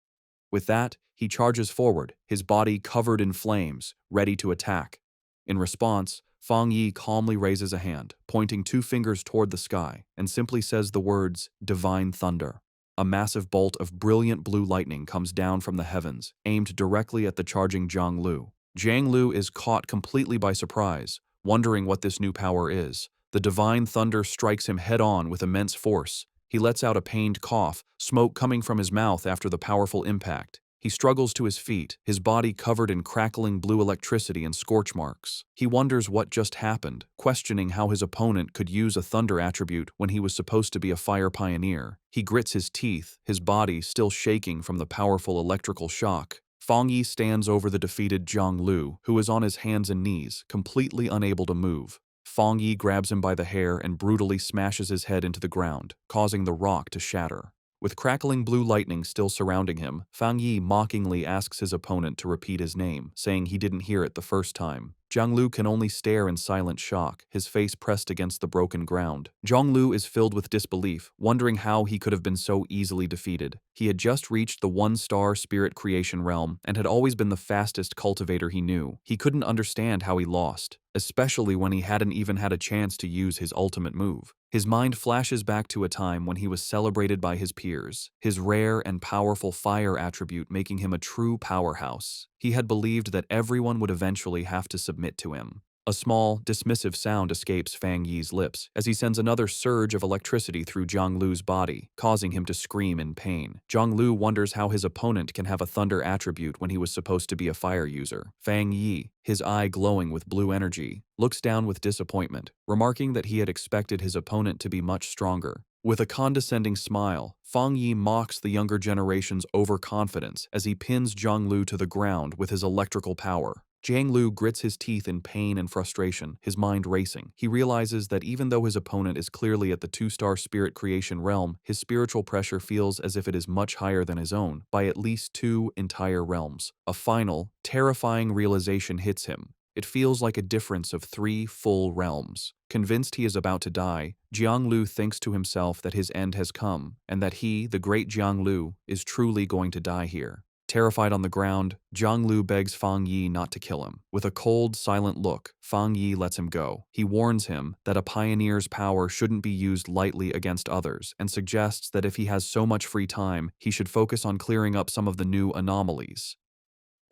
With that, he charges forward, his body covered in flames, ready to attack. In response, Fang Yi calmly raises a hand, pointing 2 fingers toward the sky, and simply says the words, "Divine Thunder." A massive bolt of brilliant blue lightning comes down from the heavens, aimed directly at the charging Jiang Lu. Jiang Lu is caught completely by surprise, wondering what this new power is. The divine thunder strikes him head-on with immense force. He lets out a pained cough, smoke coming from his mouth after the powerful impact. He struggles to his feet, his body covered in crackling blue electricity and scorch marks. He wonders what just happened, questioning how his opponent could use a thunder attribute when he was supposed to be a fire pioneer. He grits his teeth, his body still shaking from the powerful electrical shock. Fang Yi stands over the defeated Jiang Lu, who is on his hands and knees, completely unable to move. Fang Yi grabs him by the hair and brutally smashes his head into the ground, causing the rock to shatter. With crackling blue lightning still surrounding him, Fang Yi mockingly asks his opponent to repeat his name, saying he didn't hear it the first time. Jianglu can only stare in silent shock, his face pressed against the broken ground. Jianglu is filled with disbelief, wondering how he could have been so easily defeated. He had just reached the one-star spirit creation realm and had always been the fastest cultivator he knew. He couldn't understand how he lost, especially when he hadn't even had a chance to use his ultimate move. His mind flashes back to a time when he was celebrated by his peers, his rare and powerful fire attribute making him a true powerhouse. He had believed that everyone would eventually have to submit to him. A small, dismissive sound escapes Fang Yi's lips as he sends another surge of electricity through Jianglu's body, causing him to scream in pain. Jianglu wonders how his opponent can have a thunder attribute when he was supposed to be a fire user. Fang Yi, his eye glowing with blue energy, looks down with disappointment, remarking that he had expected his opponent to be much stronger. With a condescending smile, Fang Yi mocks the younger generation's overconfidence as he pins Jianglu to the ground with his electrical power. Jianglu grits his teeth in pain and frustration, his mind racing. He realizes that even though his opponent is clearly at the two-star spirit creation realm, his spiritual pressure feels as if it is much higher than his own, by at least 2 entire realms. A final, terrifying realization hits him. It feels like a difference of 3 full realms. Convinced he is about to die, Jianglu thinks to himself that his end has come, and that he, the great Jianglu, is truly going to die here. Terrified on the ground, Jianglu begs Fang Yi not to kill him. With a cold, silent look, Fang Yi lets him go. He warns him that a pioneer's power shouldn't be used lightly against others, and suggests that if he has so much free time, he should focus on clearing up some of the new anomalies.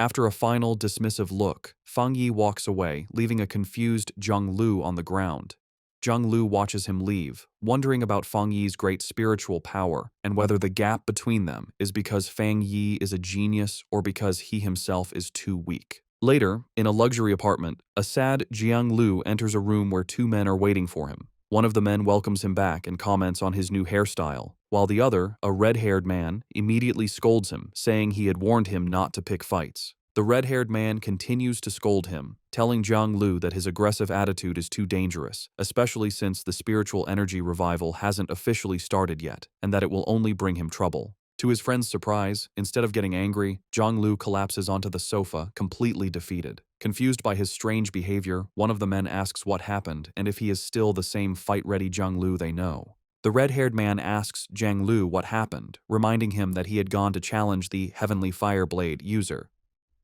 After a final, dismissive look, Fang Yi walks away, leaving a confused Jianglu on the ground. Jianglu watches him leave, wondering about Fang Yi's great spiritual power and whether the gap between them is because Fang Yi is a genius or because he himself is too weak. Later, in a luxury apartment, a sad Jianglu enters a room where 2 men are waiting for him. One of the men welcomes him back and comments on his new hairstyle, while the other, a red-haired man, immediately scolds him, saying he had warned him not to pick fights. The red-haired man continues to scold him, telling Jianglu that his aggressive attitude is too dangerous, especially since the spiritual energy revival hasn't officially started yet, and that it will only bring him trouble. To his friend's surprise, instead of getting angry, Jianglu collapses onto the sofa, completely defeated. Confused by his strange behavior, one of the men asks what happened and if he is still the same fight-ready Jianglu they know. The red-haired man asks Jianglu what happened, reminding him that he had gone to challenge the Heavenly Fireblade user.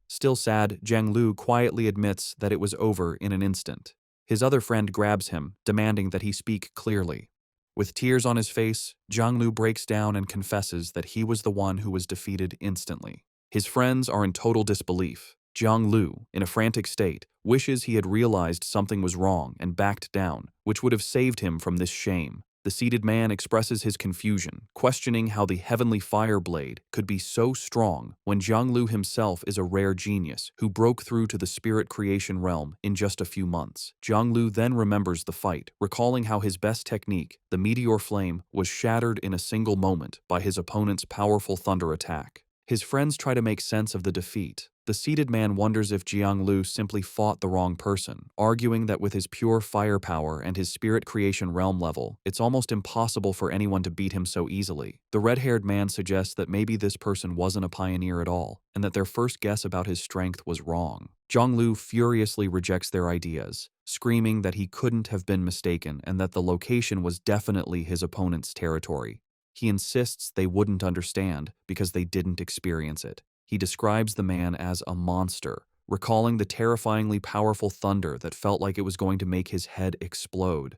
Still sad, Jianglu quietly admits that it was over in an instant. His other friend grabs him, demanding that he speak clearly. With tears on his face, Jianglu breaks down and confesses that he was the one who was defeated instantly. His friends are in total disbelief. Jianglu, in a frantic state, wishes he had realized something was wrong and backed down, which would have saved him from this shame. The seated man expresses his confusion, questioning how the Heavenly Fireblade could be so strong when Jianglu himself is a rare genius who broke through to the spirit creation realm in just a few months. Jianglu then remembers the fight, recalling how his best technique, the meteor flame, was shattered in a single moment by his opponent's powerful thunder attack. His friends try to make sense of the defeat. The seated man wonders if Jianglu simply fought the wrong person, arguing that with his pure firepower and his spirit creation realm level, it's almost impossible for anyone to beat him so easily. The red-haired man suggests that maybe this person wasn't a pioneer at all, and that their first guess about his strength was wrong. Jianglu furiously rejects their ideas, screaming that he couldn't have been mistaken and that the location was definitely his opponent's territory. He insists they wouldn't understand because they didn't experience it. He describes the man as a monster, recalling the terrifyingly powerful thunder that felt like it was going to make his head explode.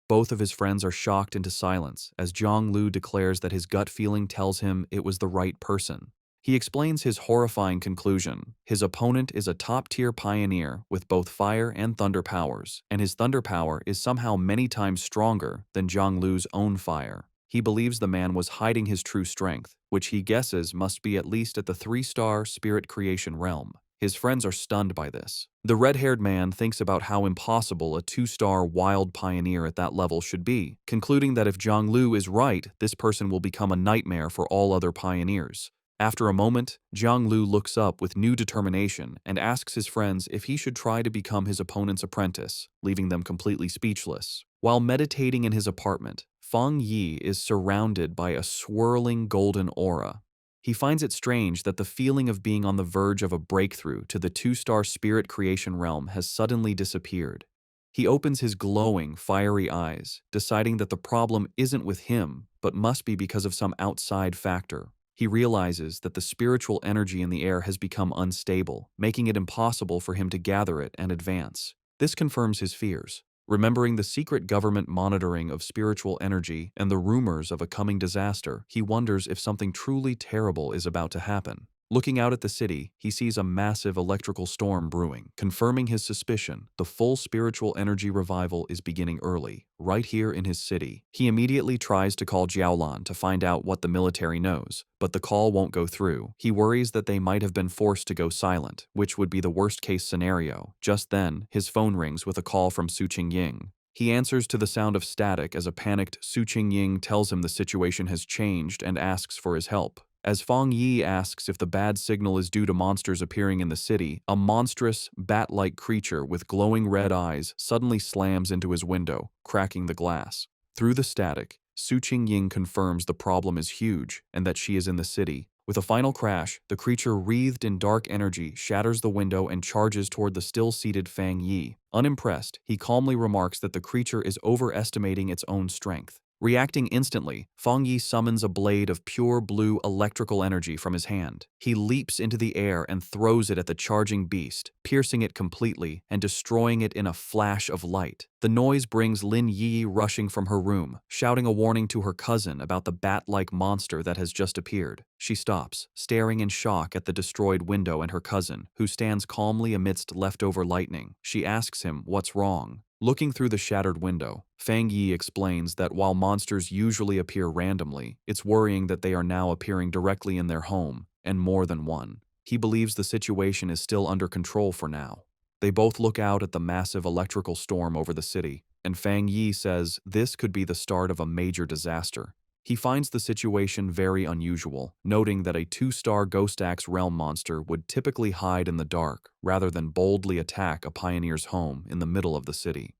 Both of his friends are shocked into silence as Jianglu declares that his gut feeling tells him it was the right person. He explains his horrifying conclusion. His opponent is a top-tier pioneer with both fire and thunder powers, and his thunder power is somehow many times stronger than Jianglu's own fire. He believes the man was hiding his true strength, which he guesses must be at least at the 3-star spirit creation realm. His friends are stunned by this. The red-haired man thinks about how impossible a 2-star wild pioneer at that level should be, concluding that if Jianglu is right, this person will become a nightmare for all other pioneers. After a moment, Jiang Lu looks up with new determination and asks his friends if he should try to become his opponent's apprentice, leaving them completely speechless. While meditating in his apartment, Feng Yi is surrounded by a swirling golden aura. He finds it strange that the feeling of being on the verge of a breakthrough to the two-star spirit creation realm has suddenly disappeared. He opens his glowing, fiery eyes, deciding that the problem isn't with him, but must be because of some outside factor. He realizes that the spiritual energy in the air has become unstable, making it impossible for him to gather it and advance. This confirms his fears. Remembering the secret government monitoring of spiritual energy and the rumors of a coming disaster, he wonders if something truly terrible is about to happen. Looking out at the city, he sees a massive electrical storm brewing, confirming his suspicion. The full spiritual energy revival is beginning early, right here in his city. He immediately tries to call Jiaolan to find out what the military knows, but the call won't go through. He worries that they might have been forced to go silent, which would be the worst-case scenario. Just then, his phone rings with a call from Su Qingying. He answers to the sound of static as a panicked Su Qingying tells him the situation has changed and asks for his help. As Feng Yi asks if the bad signal is due to monsters appearing in the city, a monstrous, bat-like creature with glowing red eyes suddenly slams into his window, cracking the glass. Through the static, Su Qingying confirms the problem is huge and that she is in the city. With a final crash, the creature wreathed in dark energy shatters the window and charges toward the still-seated Feng Yi. Unimpressed, he calmly remarks that the creature is overestimating its own strength. Reacting instantly, Feng Yi summons a blade of pure blue electrical energy from his hand. He leaps into the air and throws it at the charging beast, piercing it completely and destroying it in a flash of light. The noise brings Lin Yi rushing from her room, shouting a warning to her cousin about the bat-like monster that has just appeared. She stops, staring in shock at the destroyed window and her cousin, who stands calmly amidst leftover lightning. She asks him what's wrong. Looking through the shattered window, Feng Yi explains that while monsters usually appear randomly, it's worrying that they are now appearing directly in their home, and more than one. He believes the situation is still under control for now. They both look out at the massive electrical storm over the city, and Feng Yi says this could be the start of a major disaster. He finds the situation very unusual, noting that a two-star Ghost Axe realm monster would typically hide in the dark rather than boldly attack a pioneer's home in the middle of the city.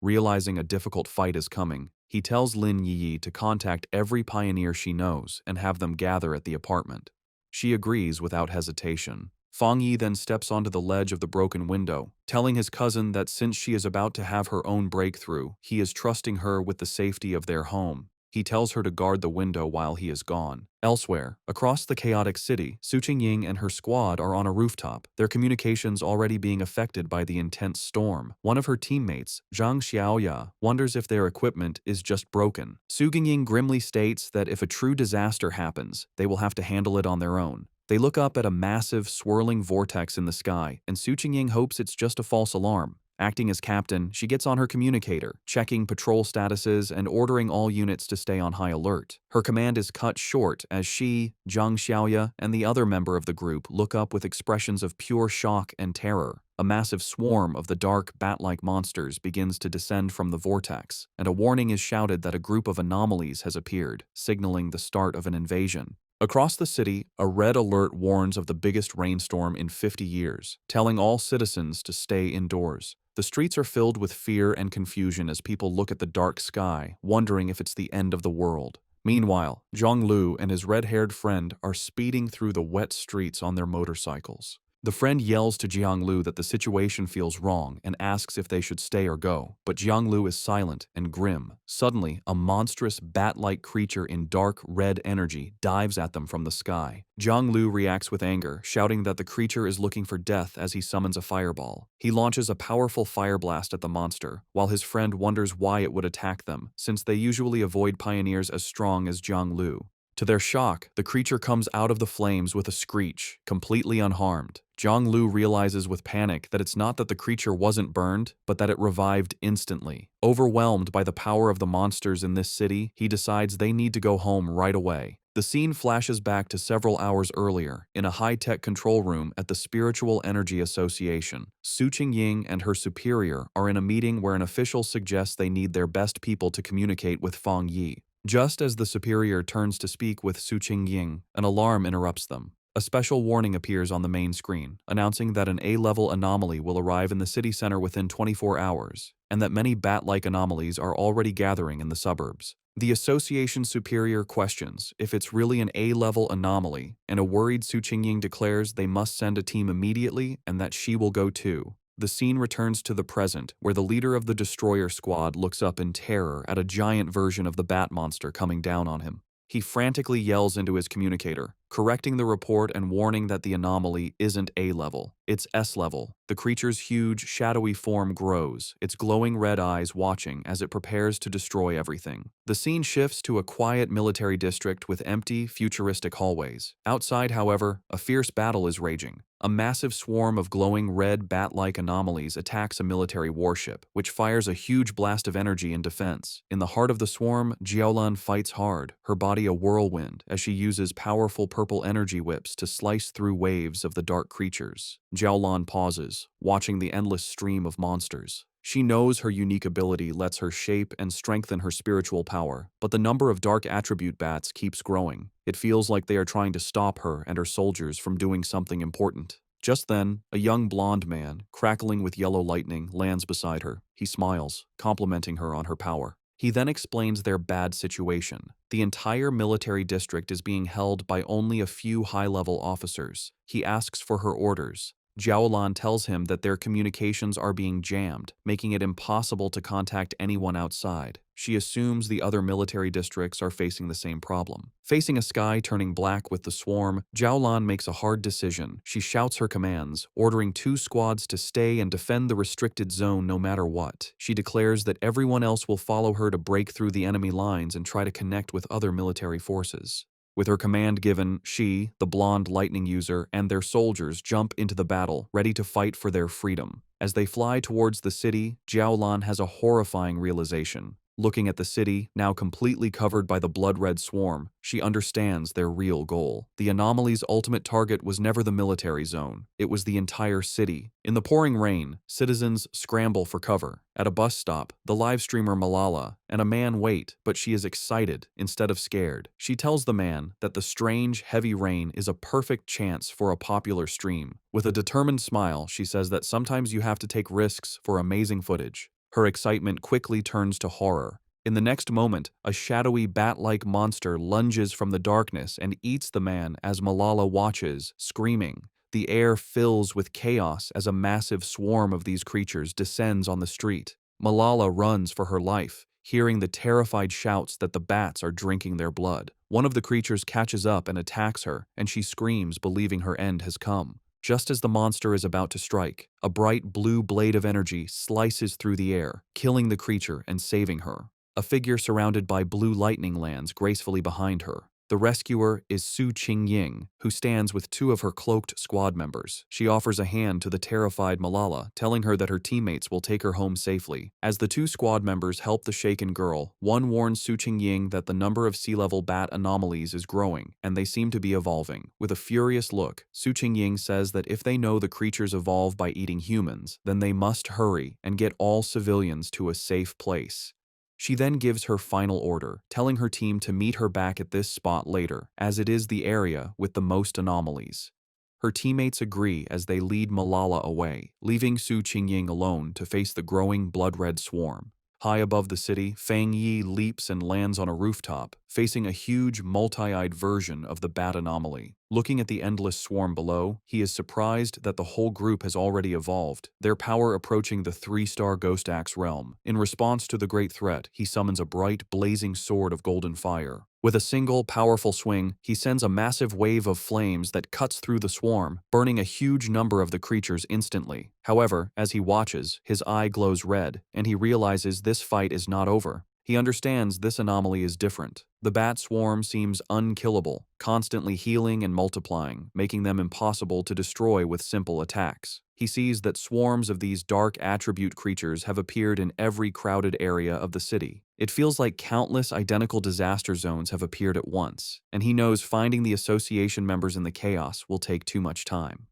Realizing a difficult fight is coming, he tells Lin Yi to contact every pioneer she knows and have them gather at the apartment. She agrees without hesitation. Feng Yi then steps onto the ledge of the broken window, telling his cousin that since she is about to have her own breakthrough, he is trusting her with the safety of their home. He tells her to guard the window while he is gone. Elsewhere, across the chaotic city, Su Qingying and her squad are on a rooftop, their communications already being affected by the intense storm. One of her teammates, Zhang Xiaoya, wonders if their equipment is just broken. Su Qingying grimly states that if a true disaster happens, they will have to handle it on their own. They look up at a massive, swirling vortex in the sky, and Su Qingying hopes it's just a false alarm. Acting as captain, she gets on her communicator, checking patrol statuses and ordering all units to stay on high alert. Her command is cut short as she, Zhang Xiaoya, and the other member of the group look up with expressions of pure shock and terror. A massive swarm of the dark, bat-like monsters begins to descend from the vortex, and a warning is shouted that a group of anomalies has appeared, signaling the start of an invasion. Across the city, a red alert warns of the biggest rainstorm in 50 years, telling all citizens to stay indoors. The streets are filled with fear and confusion as people look at the dark sky, wondering if it's the end of the world. Meanwhile, Zhang Lu and his red-haired friend are speeding through the wet streets on their motorcycles. The friend yells to Jiang Lu that the situation feels wrong and asks if they should stay or go, but Jiang Lu is silent and grim. Suddenly, a monstrous bat-like creature in dark red energy dives at them from the sky. Jiang Lu reacts with anger, shouting that the creature is looking for death as he summons a fireball. He launches a powerful fire blast at the monster, while his friend wonders why it would attack them, since they usually avoid pioneers as strong as Jiang Lu. To their shock, the creature comes out of the flames with a screech, completely unharmed. Zhang Lu realizes with panic that it's not that the creature wasn't burned, but that it revived instantly. Overwhelmed by the power of the monsters in this city, he decides they need to go home right away. The scene flashes back to several hours earlier, in a high-tech control room at the Spiritual Energy Association. Su Qingying and her superior are in a meeting where an official suggests they need their best people to communicate with Feng Yi. Just as the superior turns to speak with Su Qingying, an alarm interrupts them. A special warning appears on the main screen, announcing that an A-level anomaly will arrive in the city center within 24 hours, and that many bat-like anomalies are already gathering in the suburbs. The association superior questions if it's really an A-level anomaly, and a worried Su Qingying declares they must send a team immediately and that she will go too. The scene returns to the present, where the leader of the destroyer squad looks up in terror at a giant version of the bat monster coming down on him. He frantically yells into his communicator, correcting the report and warning that the anomaly isn't A-level, it's S-level. The creature's huge, shadowy form grows, its glowing red eyes watching as it prepares to destroy everything. The scene shifts to a quiet military district with empty, futuristic hallways. Outside, however, a fierce battle is raging. A massive swarm of glowing red bat-like anomalies attacks a military warship, which fires a huge blast of energy in defense. In the heart of the swarm, Jiaolan fights hard, her body a whirlwind, as she uses powerful purple energy whips to slice through waves of the dark creatures. Jiaolan pauses, watching the endless stream of monsters. She knows her unique ability lets her shape and strengthen her spiritual power, but the number of dark attribute bats keeps growing. It feels like they are trying to stop her and her soldiers from doing something important. Just then, a young blonde man, crackling with yellow lightning, lands beside her. He smiles, complimenting her on her power. He then explains their bad situation. The entire military district is being held by only a few high-level officers. He asks for her orders. Jiaolan tells him that their communications are being jammed, making it impossible to contact anyone outside. She assumes the other military districts are facing the same problem. Facing a sky turning black with the swarm, Jiaolan makes a hard decision. She shouts her commands, ordering 2 squads to stay and defend the restricted zone no matter what. She declares that everyone else will follow her to break through the enemy lines and try to connect with other military forces. With her command given, she, the blonde lightning user, and their soldiers jump into the battle, ready to fight for their freedom. As they fly towards the city, Jiaolan has a horrifying realization. Looking at the city, now completely covered by the blood-red swarm, she understands their real goal. The anomaly's ultimate target was never the military zone. It was the entire city. In the pouring rain, citizens scramble for cover. At a bus stop, the live streamer Malala and a man wait, but she is excited instead of scared. She tells the man that the strange, heavy rain is a perfect chance for a popular stream. With a determined smile, she says that sometimes you have to take risks for amazing footage. Her excitement quickly turns to horror. In the next moment, a shadowy bat-like monster lunges from the darkness and eats the man as Malala watches, screaming. The air fills with chaos as a massive swarm of these creatures descends on the street. Malala runs for her life, hearing the terrified shouts that the bats are drinking their blood. One of the creatures catches up and attacks her, and she screams, believing her end has come. Just as the monster is about to strike, a bright blue blade of energy slices through the air, killing the creature and saving her. A figure surrounded by blue lightning lands gracefully behind her. The rescuer is Su Qingying, who stands with 2 of her cloaked squad members. She offers a hand to the terrified Malala, telling her that her teammates will take her home safely. As the 2 squad members help the shaken girl, one warns Su Qingying that the number of sea-level bat anomalies is growing, and they seem to be evolving. With a furious look, Su Qingying says that if they know the creatures evolve by eating humans, then they must hurry and get all civilians to a safe place. She then gives her final order, telling her team to meet her back at this spot later, as it is the area with the most anomalies. Her teammates agree as they lead Malala away, leaving Su Qingying alone to face the growing blood-red swarm. High above the city, Fang Yi leaps and lands on a rooftop, facing a huge, multi-eyed version of the bat anomaly. Looking at the endless swarm below, he is surprised that the whole group has already evolved, their power approaching the 3-star Ghost Axe realm. In response to the great threat, he summons a bright, blazing sword of golden fire. With a single, powerful swing, he sends a massive wave of flames that cuts through the swarm, burning a huge number of the creatures instantly. However, as he watches, his eye glows red, and he realizes this fight is not over. He understands this anomaly is different. The bat swarm seems unkillable, constantly healing and multiplying, making them impossible to destroy with simple attacks. He sees that swarms of these dark attribute creatures have appeared in every crowded area of the city. It feels like countless identical disaster zones have appeared at once, and he knows finding the association members in the chaos will take too much time.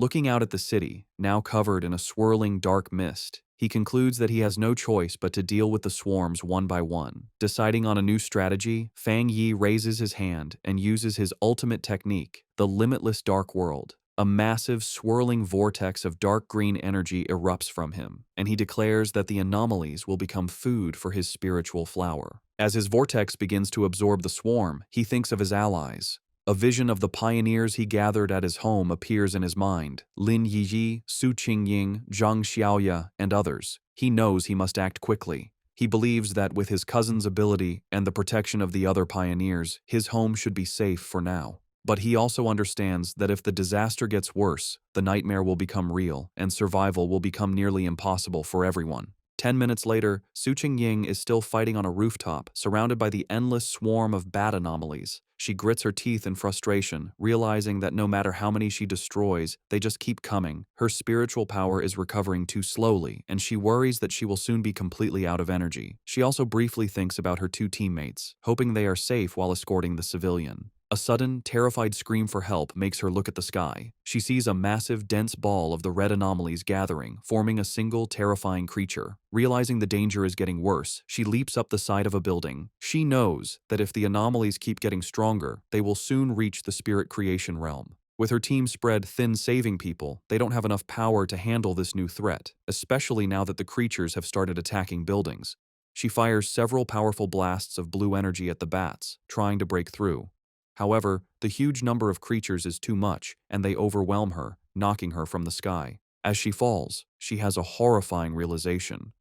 Looking out at the city, now covered in a swirling dark mist, he concludes that he has no choice but to deal with the swarms one by one. Deciding on a new strategy, Fang Yi raises his hand and uses his ultimate technique, the limitless dark world. A massive, swirling vortex of dark green energy erupts from him, and he declares that the anomalies will become food for his spiritual flower. As his vortex begins to absorb the swarm, he thinks of his allies. A vision of the pioneers he gathered at his home appears in his mind: Lin Yiyi, Su Qingying, Zhang Xiaoya, and others. He knows he must act quickly. He believes that with his cousin's ability and the protection of the other pioneers, his home should be safe for now. But he also understands that if the disaster gets worse, the nightmare will become real, and survival will become nearly impossible for everyone. 10 minutes later, Su Qingying is still fighting on a rooftop, surrounded by the endless swarm of bat anomalies. She grits her teeth in frustration, realizing that no matter how many she destroys, they just keep coming. Her spiritual power is recovering too slowly, and she worries that she will soon be completely out of energy. She also briefly thinks about her two teammates, hoping they are safe while escorting the civilian. A sudden, terrified scream for help makes her look at the sky. She sees a massive, dense ball of the red anomalies gathering, forming a single, terrifying creature. Realizing the danger is getting worse, she leaps up the side of a building. She knows that if the anomalies keep getting stronger, they will soon reach the spirit creation realm. With her team spread thin saving people, they don't have enough power to handle this new threat, especially now that the creatures have started attacking buildings. She fires several powerful blasts of blue energy at the bats, trying to break through. However, the huge number of creatures is too much, and they overwhelm her, knocking her from the sky. As she falls, she has a horrifying realization.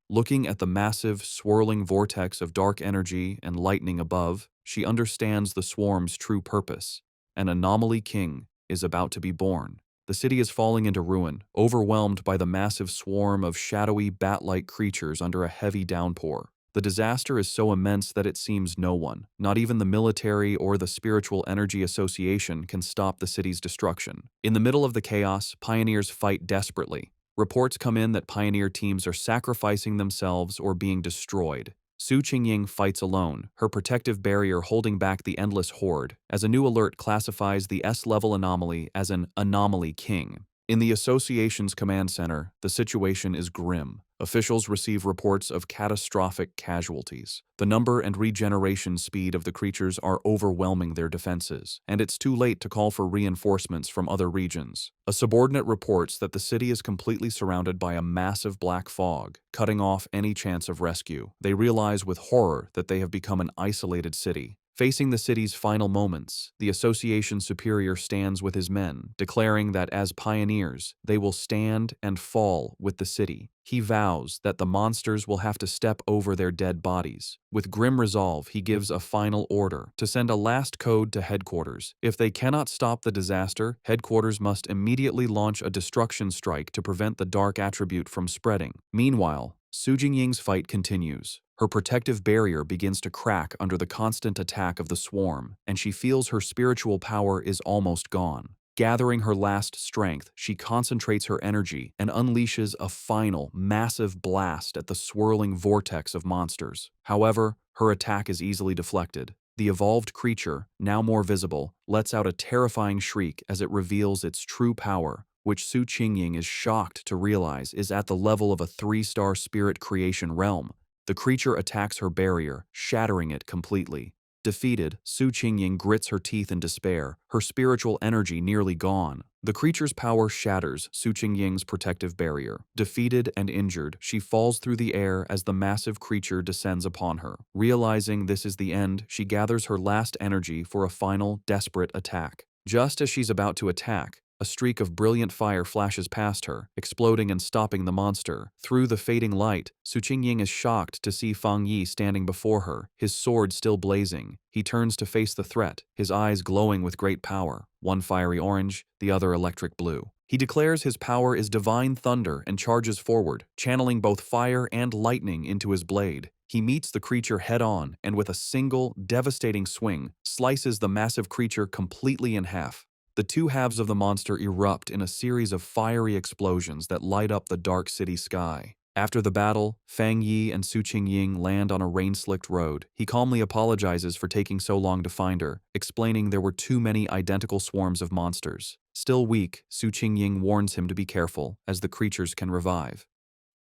Looking at the massive, swirling vortex of dark energy and lightning above, she understands the swarm's true purpose. An anomaly king is about to be born. The city is falling into ruin, overwhelmed by the massive swarm of shadowy, bat-like creatures under a heavy downpour. The disaster is so immense that it seems no one, not even the military or the Spiritual Energy Association, can stop the city's destruction. In the middle of the chaos, pioneers fight desperately. Reports come in that pioneer teams are sacrificing themselves or being destroyed. Su Qingying fights alone, her protective barrier holding back the endless horde, as a new alert classifies the S-level anomaly as an anomaly king. In the association's command center, the situation is grim. Officials receive reports of catastrophic casualties. The number and regeneration speed of the creatures are overwhelming their defenses, and it's too late to call for reinforcements from other regions. A subordinate reports that the city is completely surrounded by a massive black fog, cutting off any chance of rescue. They realize with horror that they have become an isolated city. Facing the city's final moments, the association superior stands with his men, declaring that as pioneers, they will stand and fall with the city. He vows that the monsters will have to step over their dead bodies. With grim resolve, he gives a final order to send a last code to headquarters. If they cannot stop the disaster, headquarters must immediately launch a destruction strike to prevent the dark attribute from spreading. Meanwhile, Su Jingying's fight continues. Her protective barrier begins to crack under the constant attack of the swarm, and she feels her spiritual power is almost gone. Gathering her last strength, she concentrates her energy and unleashes a final, massive blast at the swirling vortex of monsters. However, her attack is easily deflected. The evolved creature, now more visible, lets out a terrifying shriek as it reveals its true power, which Su Qingying is shocked to realize is at the level of a 3-star spirit creation realm. The creature attacks her barrier, shattering it completely. Defeated, Su Qingying grits her teeth in despair, her spiritual energy nearly gone. The creature's power shatters Su Qingying's protective barrier. Defeated and injured, she falls through the air as the massive creature descends upon her. Realizing this is the end, she gathers her last energy for a final, desperate attack. Just as she's about to attack, a streak of brilliant fire flashes past her, exploding and stopping the monster. Through the fading light, Su Qingying is shocked to see Fang Yi standing before her, his sword still blazing. He turns to face the threat, his eyes glowing with great power, one fiery orange, the other electric blue. He declares his power is divine thunder and charges forward, channeling both fire and lightning into his blade. He meets the creature head-on and with a single, devastating swing, slices the massive creature completely in half. The two halves of the monster erupt in a series of fiery explosions that light up the dark city sky. After the battle, Fang Yi and Su Qingying land on a rain-slicked road. He calmly apologizes for taking so long to find her, explaining there were too many identical swarms of monsters. Still weak, Su Qingying warns him to be careful, as the creatures can revive.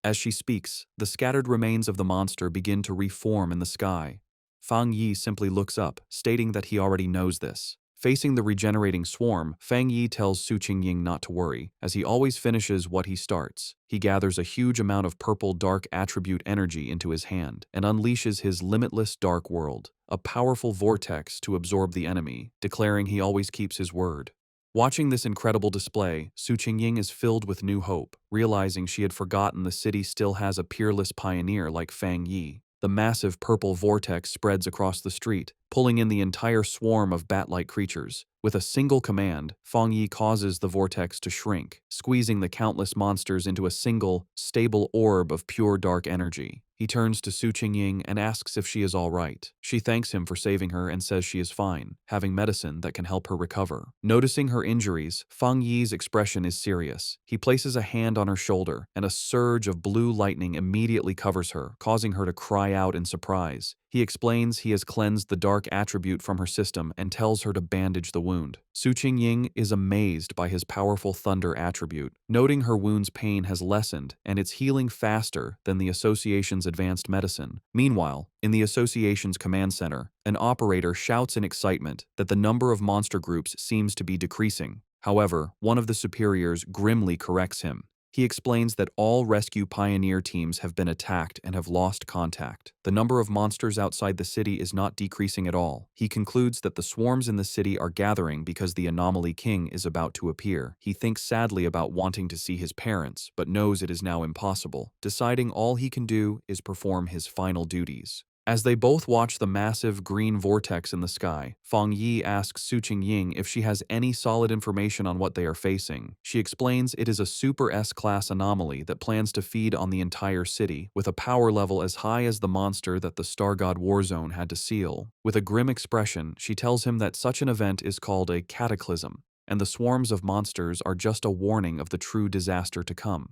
As she speaks, the scattered remains of the monster begin to reform in the sky. Fang Yi simply looks up, stating that he already knows this. Facing the regenerating swarm, Fang Yi tells Su Qingying not to worry, as he always finishes what he starts. He gathers a huge amount of purple dark attribute energy into his hand and unleashes his limitless dark world, a powerful vortex to absorb the enemy, declaring he always keeps his word. Watching this incredible display, Su Qingying is filled with new hope, realizing she had forgotten the city still has a peerless pioneer like Fang Yi. The massive purple vortex spreads across the street, pulling in the entire swarm of bat-like creatures. With a single command, Fang Yi causes the vortex to shrink, squeezing the countless monsters into a single, stable orb of pure dark energy. He turns to Su Qingying and asks if she is all right. She thanks him for saving her and says she is fine, having medicine that can help her recover. Noticing her injuries, Fang Yi's expression is serious. He places a hand on her shoulder, and a surge of blue lightning immediately covers her, causing her to cry out in surprise. He explains he has cleansed the dark attribute from her system and tells her to bandage the wound. Su Qingying is amazed by his powerful thunder attribute, noting her wound's pain has lessened and it's healing faster than the association's advanced medicine. Meanwhile, in the association's command center, an operator shouts in excitement that the number of monster groups seems to be decreasing. However, one of the superiors grimly corrects him. He explains that all rescue pioneer teams have been attacked and have lost contact. The number of monsters outside the city is not decreasing at all. He concludes that the swarms in the city are gathering because the anomaly king is about to appear. He thinks sadly about wanting to see his parents, but knows it is now impossible, deciding all he can do is perform his final duties. As they both watch the massive green vortex in the sky, Fang Yi asks Su Qingying if she has any solid information on what they are facing. She explains it is a Super S-class anomaly that plans to feed on the entire city, with a power level as high as the monster that the Star God Warzone had to seal. With a grim expression, she tells him that such an event is called a cataclysm, and the swarms of monsters are just a warning of the true disaster to come.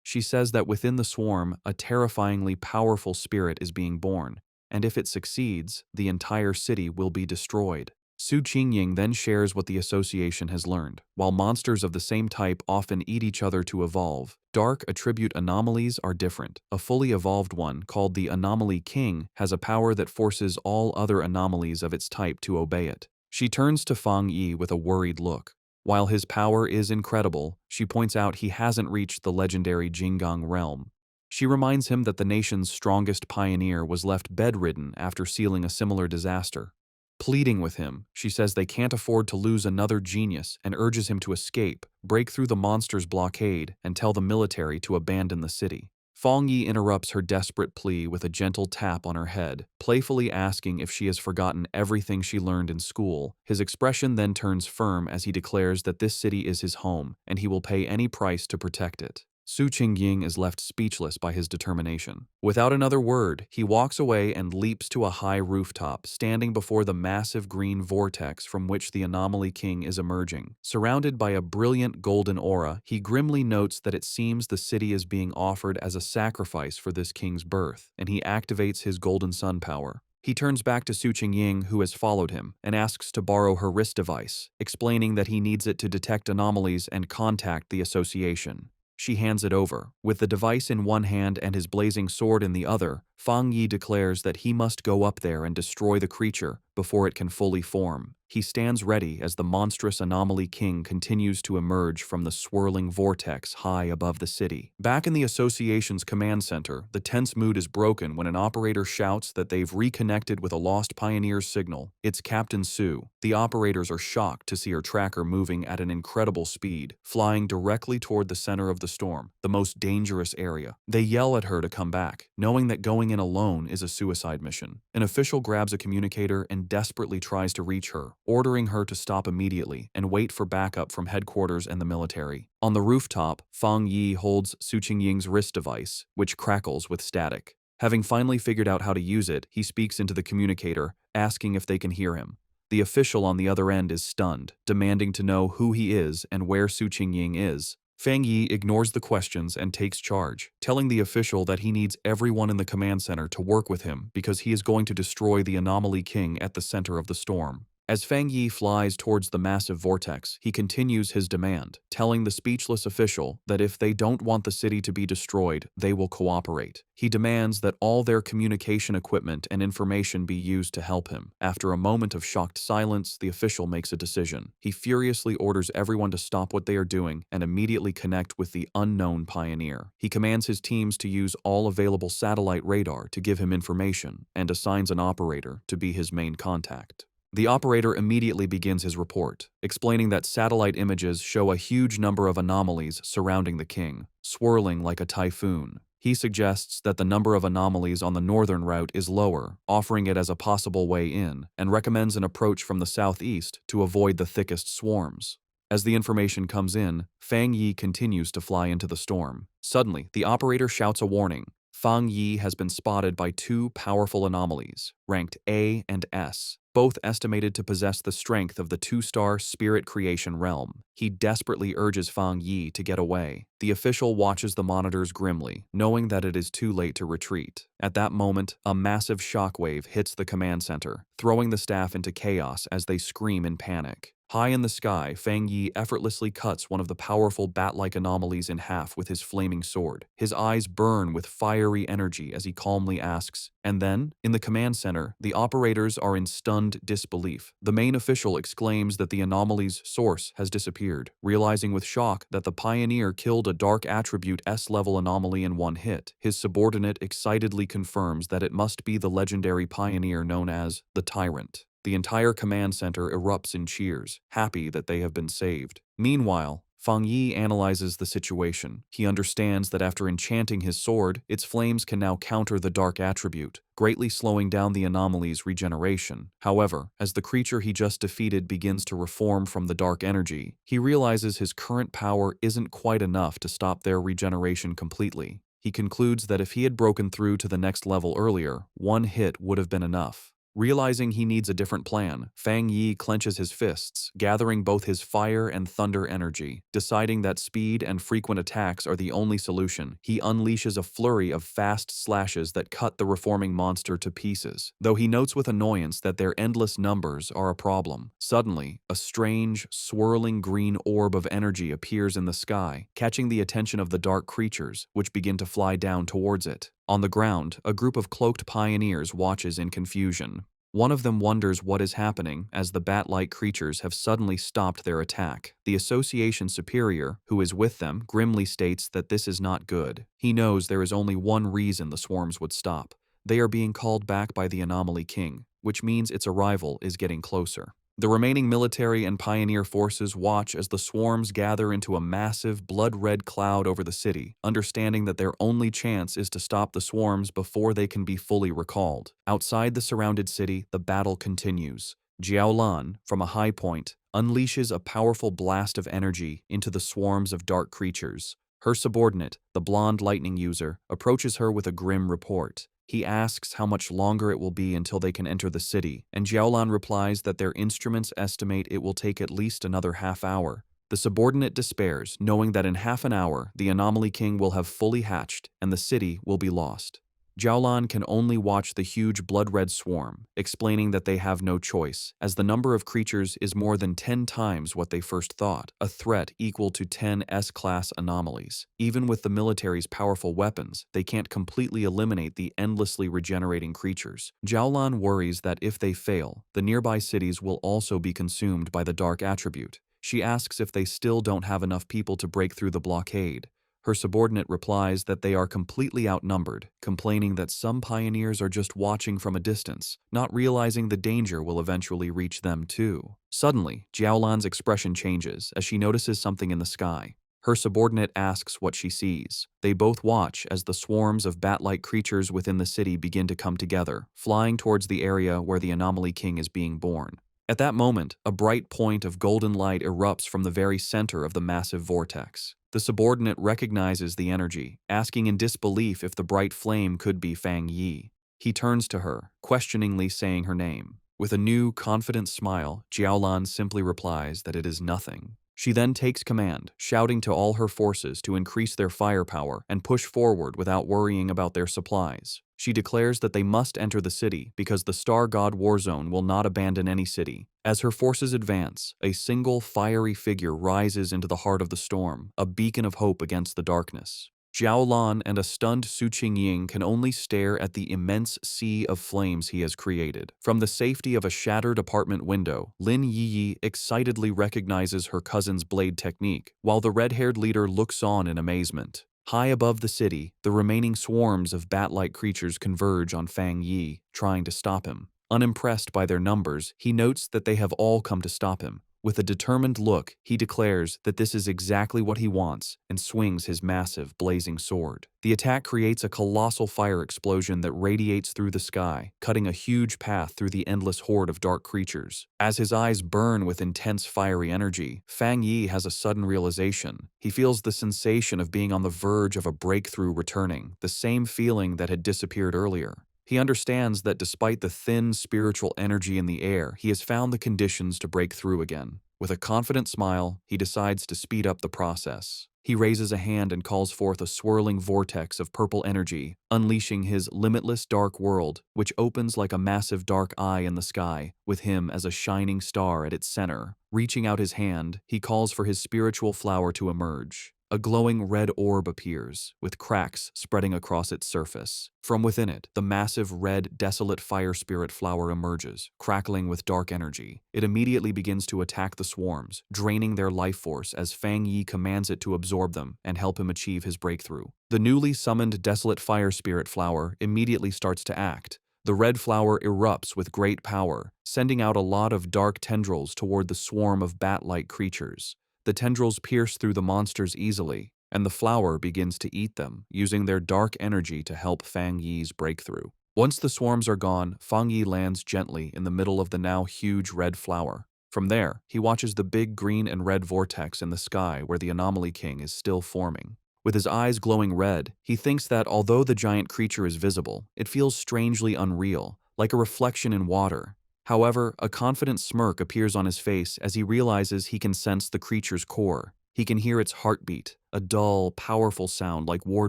She says that within the swarm, a terrifyingly powerful spirit is being born, and if it succeeds, the entire city will be destroyed. Su Qingying then shares what the association has learned. While monsters of the same type often eat each other to evolve, dark attribute anomalies are different. A fully evolved one, called the Anomaly King, has a power that forces all other anomalies of its type to obey it. She turns to Fang Yi with a worried look. While his power is incredible, she points out he hasn't reached the legendary Jinggang realm. She reminds him that the nation's strongest pioneer was left bedridden after sealing a similar disaster. Pleading with him, she says they can't afford to lose another genius and urges him to escape, break through the monster's blockade, and tell the military to abandon the city. Fang Yi interrupts her desperate plea with a gentle tap on her head, playfully asking if she has forgotten everything she learned in school. His expression then turns firm as he declares that this city is his home, and he will pay any price to protect it. Su Qingying is left speechless by his determination. Without another word, he walks away and leaps to a high rooftop, standing before the massive green vortex from which the Anomaly King is emerging. Surrounded by a brilliant golden aura, he grimly notes that it seems the city is being offered as a sacrifice for this king's birth, and he activates his golden sun power. He turns back to Su Qingying, who has followed him, and asks to borrow her wrist device, explaining that he needs it to detect anomalies and contact the association. She hands it over. With the device in one hand and his blazing sword in the other, Fang Yi declares that he must go up there and destroy the creature before it can fully form. He stands ready as the monstrous Anomaly King continues to emerge from the swirling vortex high above the city. Back in the association's command center, the tense mood is broken when an operator shouts that they've reconnected with a lost pioneer's signal. It's Captain Su. The operators are shocked to see her tracker moving at an incredible speed, flying directly toward the center of the storm, the most dangerous area. They yell at her to come back, knowing that going in alone is a suicide mission. An official grabs a communicator and desperately tries to reach her, ordering her to stop immediately and wait for backup from headquarters and the military. On the rooftop, Fang Yi holds Su Qingying's wrist device, which crackles with static. Having finally figured out how to use it, he speaks into the communicator, asking if they can hear him. The official on the other end is stunned, demanding to know who he is and where Su Qingying is. Fang Yi ignores the questions and takes charge, telling the official that he needs everyone in the command center to work with him because he is going to destroy the Anomaly King at the center of the storm. As Fang Yi flies towards the massive vortex, he continues his demand, telling the speechless official that if they don't want the city to be destroyed, they will cooperate. He demands that all their communication equipment and information be used to help him. After a moment of shocked silence, the official makes a decision. He furiously orders everyone to stop what they are doing and immediately connect with the unknown pioneer. He commands his teams to use all available satellite radar to give him information and assigns an operator to be his main contact. The operator immediately begins his report, explaining that satellite images show a huge number of anomalies surrounding the king, swirling like a typhoon. He suggests that the number of anomalies on the northern route is lower, offering it as a possible way in, and recommends an approach from the southeast to avoid the thickest swarms. As the information comes in, Fang Yi continues to fly into the storm. Suddenly, the operator shouts a warning. Fang Yi has been spotted by two powerful anomalies, ranked A and S, both estimated to possess the strength of the two-star spirit creation realm. He desperately urges Fang Yi to get away. The official watches the monitors grimly, knowing that it is too late to retreat. At that moment, a massive shockwave hits the command center, throwing the staff into chaos as they scream in panic. High in the sky, Fang Yi effortlessly cuts one of the powerful bat-like anomalies in half with his flaming sword. His eyes burn with fiery energy as he calmly asks, and then, in the command center, the operators are in stunned disbelief. The main official exclaims that the anomaly's source has disappeared, realizing with shock that the pioneer killed a dark attribute S-level anomaly in one hit. His subordinate excitedly confirms that it must be the legendary pioneer known as the Tyrant. The entire command center erupts in cheers, happy that they have been saved. Meanwhile, Fang Yi analyzes the situation. He understands that after enchanting his sword, its flames can now counter the dark attribute, greatly slowing down the anomaly's regeneration. However, as the creature he just defeated begins to reform from the dark energy, he realizes his current power isn't quite enough to stop their regeneration completely. He concludes that if he had broken through to the next level earlier, one hit would have been enough. Realizing he needs a different plan, Fang Yi clenches his fists, gathering both his fire and thunder energy. Deciding that speed and frequent attacks are the only solution, he unleashes a flurry of fast slashes that cut the reforming monster to pieces, though he notes with annoyance that their endless numbers are a problem. Suddenly, a strange, swirling green orb of energy appears in the sky, catching the attention of the dark creatures, which begin to fly down towards it. On the ground, a group of cloaked pioneers watches in confusion. One of them wonders what is happening as the bat-like creatures have suddenly stopped their attack. The association superior, who is with them, grimly states that this is not good. He knows there is only one reason the swarms would stop. They are being called back by the Anomaly King, which means its arrival is getting closer. The remaining military and pioneer forces watch as the swarms gather into a massive, blood-red cloud over the city, understanding that their only chance is to stop the swarms before they can be fully recalled. Outside the surrounded city, the battle continues. Jiaolan, from a high point, unleashes a powerful blast of energy into the swarms of dark creatures. Her subordinate, the blonde lightning user, approaches her with a grim report. He asks how much longer it will be until they can enter the city, and Jiaolan replies that their instruments estimate it will take at least another half hour. The subordinate despairs, knowing that in half an hour, the Anomaly King will have fully hatched and the city will be lost. Jiaolan can only watch the huge blood-red swarm, explaining that they have no choice, as the number of creatures is more than 10 times what they first thought, a threat equal to 10 S-class anomalies. Even with the military's powerful weapons, they can't completely eliminate the endlessly regenerating creatures. Jiaolan worries that if they fail, the nearby cities will also be consumed by the dark attribute. She asks if they still don't have enough people to break through the blockade. Her subordinate replies that they are completely outnumbered, complaining that some pioneers are just watching from a distance, not realizing the danger will eventually reach them too. Suddenly, Jiaolan's expression changes as she notices something in the sky. Her subordinate asks what she sees. They both watch as the swarms of bat-like creatures within the city begin to come together, flying towards the area where the Anomaly King is being born. At that moment, a bright point of golden light erupts from the very center of the massive vortex. The subordinate recognizes the energy, asking in disbelief if the bright flame could be Fang Yi. He turns to her, questioningly saying her name. With a new, confident smile, Jiaolan simply replies that it is nothing. She then takes command, shouting to all her forces to increase their firepower and push forward without worrying about their supplies. She declares that they must enter the city because the Star God Warzone will not abandon any city. As her forces advance, a single fiery figure rises into the heart of the storm, a beacon of hope against the darkness. Jiaolan and a stunned Su Qingying can only stare at the immense sea of flames he has created. From the safety of a shattered apartment window, Lin Yiyi excitedly recognizes her cousin's blade technique, while the red-haired leader looks on in amazement. High above the city, the remaining swarms of bat-like creatures converge on Fang Yi, trying to stop him. Unimpressed by their numbers, he notes that they have all come to stop him. With a determined look, he declares that this is exactly what he wants and swings his massive, blazing sword. The attack creates a colossal fire explosion that radiates through the sky, cutting a huge path through the endless horde of dark creatures. As his eyes burn with intense fiery energy, Fang Yi has a sudden realization. He feels the sensation of being on the verge of a breakthrough returning, the same feeling that had disappeared earlier. He understands that despite the thin spiritual energy in the air, he has found the conditions to break through again. With a confident smile, he decides to speed up the process. He raises a hand and calls forth a swirling vortex of purple energy, unleashing his limitless dark world, which opens like a massive dark eye in the sky, with him as a shining star at its center. Reaching out his hand, he calls for his spiritual flower to emerge. A glowing red orb appears, with cracks spreading across its surface. From within it, the massive red, desolate fire spirit flower emerges, crackling with dark energy. It immediately begins to attack the swarms, draining their life force as Fang Yi commands it to absorb them and help him achieve his breakthrough. The newly summoned desolate fire spirit flower immediately starts to act. The red flower erupts with great power, sending out a lot of dark tendrils toward the swarm of bat-like creatures. The tendrils pierce through the monsters easily, and the flower begins to eat them, using their dark energy to help Fang Yi's breakthrough. Once the swarms are gone, Fang Yi lands gently in the middle of the now huge red flower. From there, he watches the big green and red vortex in the sky where the Anomaly King is still forming. With his eyes glowing red, he thinks that although the giant creature is visible, it feels strangely unreal, like a reflection in water. However, a confident smirk appears on his face as he realizes he can sense the creature's core. He can hear its heartbeat, a dull, powerful sound like war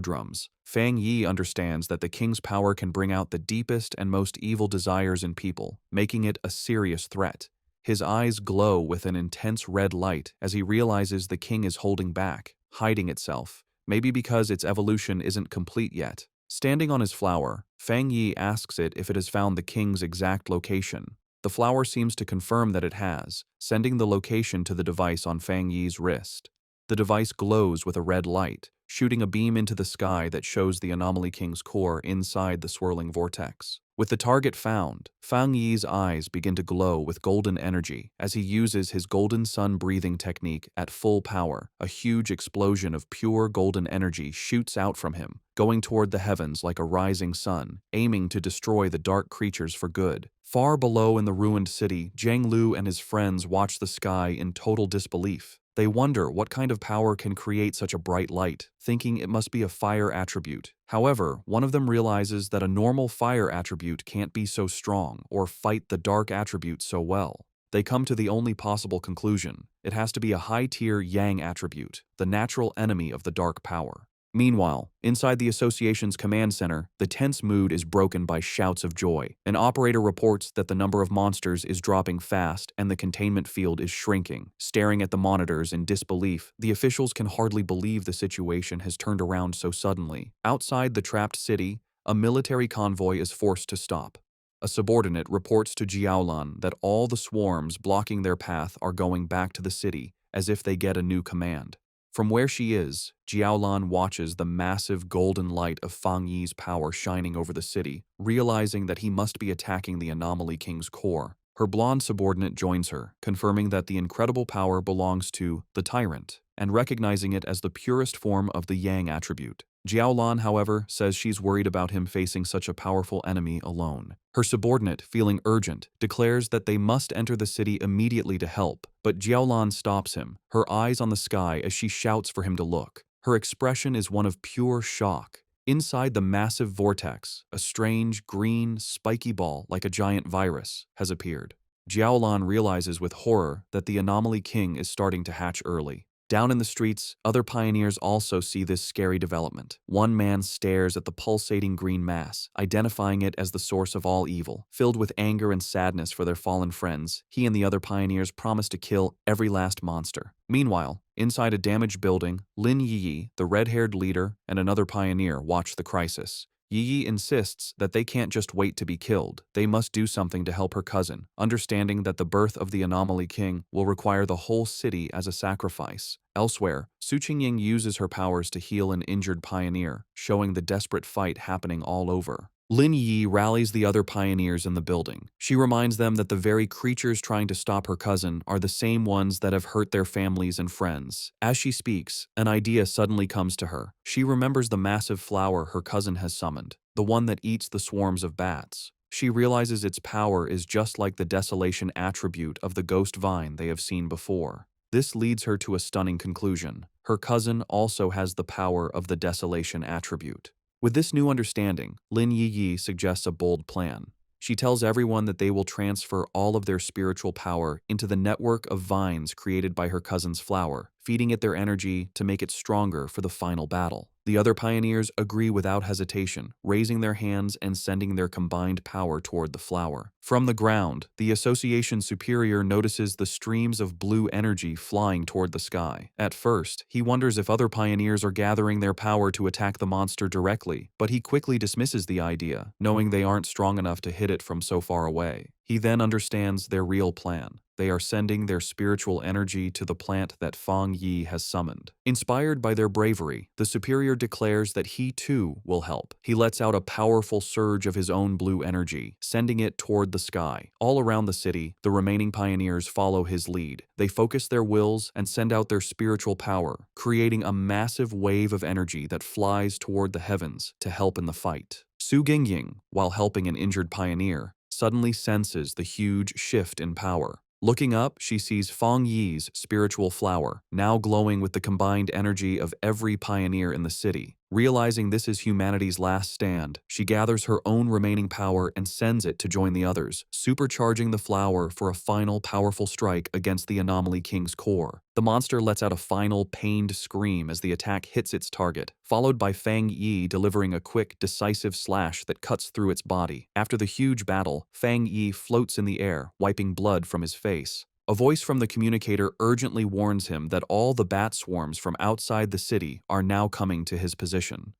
drums. Fang Yi understands that the king's power can bring out the deepest and most evil desires in people, making it a serious threat. His eyes glow with an intense red light as he realizes the king is holding back, hiding itself, maybe because its evolution isn't complete yet. Standing on his flower, Fang Yi asks it if it has found the king's exact location. The flower seems to confirm that it has, sending the location to the device on Fang Yi's wrist. The device glows with a red light, shooting a beam into the sky that shows the Anomaly King's core inside the swirling vortex. With the target found, Fang Yi's eyes begin to glow with golden energy as he uses his golden sun breathing technique at full power. A huge explosion of pure golden energy shoots out from him, going toward the heavens like a rising sun, aiming to destroy the dark creatures for good. Far below in the ruined city, Zhang Lu and his friends watch the sky in total disbelief. They wonder what kind of power can create such a bright light, thinking it must be a fire attribute. However, one of them realizes that a normal fire attribute can't be so strong or fight the dark attribute so well. They come to the only possible conclusion: it has to be a high-tier yang attribute, the natural enemy of the dark power. Meanwhile, inside the association's command center, the tense mood is broken by shouts of joy. An operator reports that the number of monsters is dropping fast and the containment field is shrinking. Staring at the monitors in disbelief, the officials can hardly believe the situation has turned around so suddenly. Outside the trapped city, a military convoy is forced to stop. A subordinate reports to Jiaolan that all the swarms blocking their path are going back to the city, as if they get a new command. From where she is, Jiaolan watches the massive golden light of Fang Yi's power shining over the city, realizing that he must be attacking the Anomaly King's core. Her blonde subordinate joins her, confirming that the incredible power belongs to the Tyrant, and recognizing it as the purest form of the Yang attribute. Jiaolan, however, says she's worried about him facing such a powerful enemy alone. Her subordinate, feeling urgent, declares that they must enter the city immediately to help, but Jiaolan stops him, her eyes on the sky as she shouts for him to look. Her expression is one of pure shock. Inside the massive vortex, a strange, green, spiky ball like a giant virus has appeared. Jiaolan realizes with horror that the Anomaly King is starting to hatch early. Down in the streets, other pioneers also see this scary development. One man stares at the pulsating green mass, identifying it as the source of all evil. Filled with anger and sadness for their fallen friends, he and the other pioneers promise to kill every last monster. Meanwhile, inside a damaged building, Lin Yi, the red-haired leader, and another pioneer watch the crisis. Yi insists that they can't just wait to be killed. They must do something to help her cousin, understanding that the birth of the Anomaly King will require the whole city as a sacrifice. Elsewhere, Su Qingying uses her powers to heal an injured pioneer, showing the desperate fight happening all over. Lin Yi rallies the other pioneers in the building. She reminds them that the very creatures trying to stop her cousin are the same ones that have hurt their families and friends. As she speaks, an idea suddenly comes to her. She remembers the massive flower her cousin has summoned, the one that eats the swarms of bats. She realizes its power is just like the desolation attribute of the ghost vine they have seen before. This leads her to a stunning conclusion. Her cousin also has the power of the desolation attribute. With this new understanding, Lin Yi suggests a bold plan. She tells everyone that they will transfer all of their spiritual power into the network of vines created by her cousin's flower, feeding it their energy to make it stronger for the final battle. The other pioneers agree without hesitation, raising their hands and sending their combined power toward the flower. From the ground, the Association Superior notices the streams of blue energy flying toward the sky. At first, he wonders if other pioneers are gathering their power to attack the monster directly, but he quickly dismisses the idea, knowing they aren't strong enough to hit it from so far away. He then understands their real plan. They are sending their spiritual energy to the plant that Fang Yi has summoned. Inspired by their bravery, the superior declares that he too will help. He lets out a powerful surge of his own blue energy, sending it toward the sky. All around the city, the remaining pioneers follow his lead. They focus their wills and send out their spiritual power, creating a massive wave of energy that flies toward the heavens to help in the fight. Su Gingying, while helping an injured pioneer, suddenly senses the huge shift in power. Looking up, she sees Fang Yi's spiritual flower, now glowing with the combined energy of every pioneer in the city. Realizing this is humanity's last stand, she gathers her own remaining power and sends it to join the others, supercharging the flower for a final powerful strike against the Anomaly King's core. The monster lets out a final pained scream as the attack hits its target, followed by Fang Yi delivering a quick, decisive slash that cuts through its body. After the huge battle, Fang Yi floats in the air, wiping blood from his face. A voice from the communicator urgently warns him that all the bat swarms from outside the city are now coming to his position.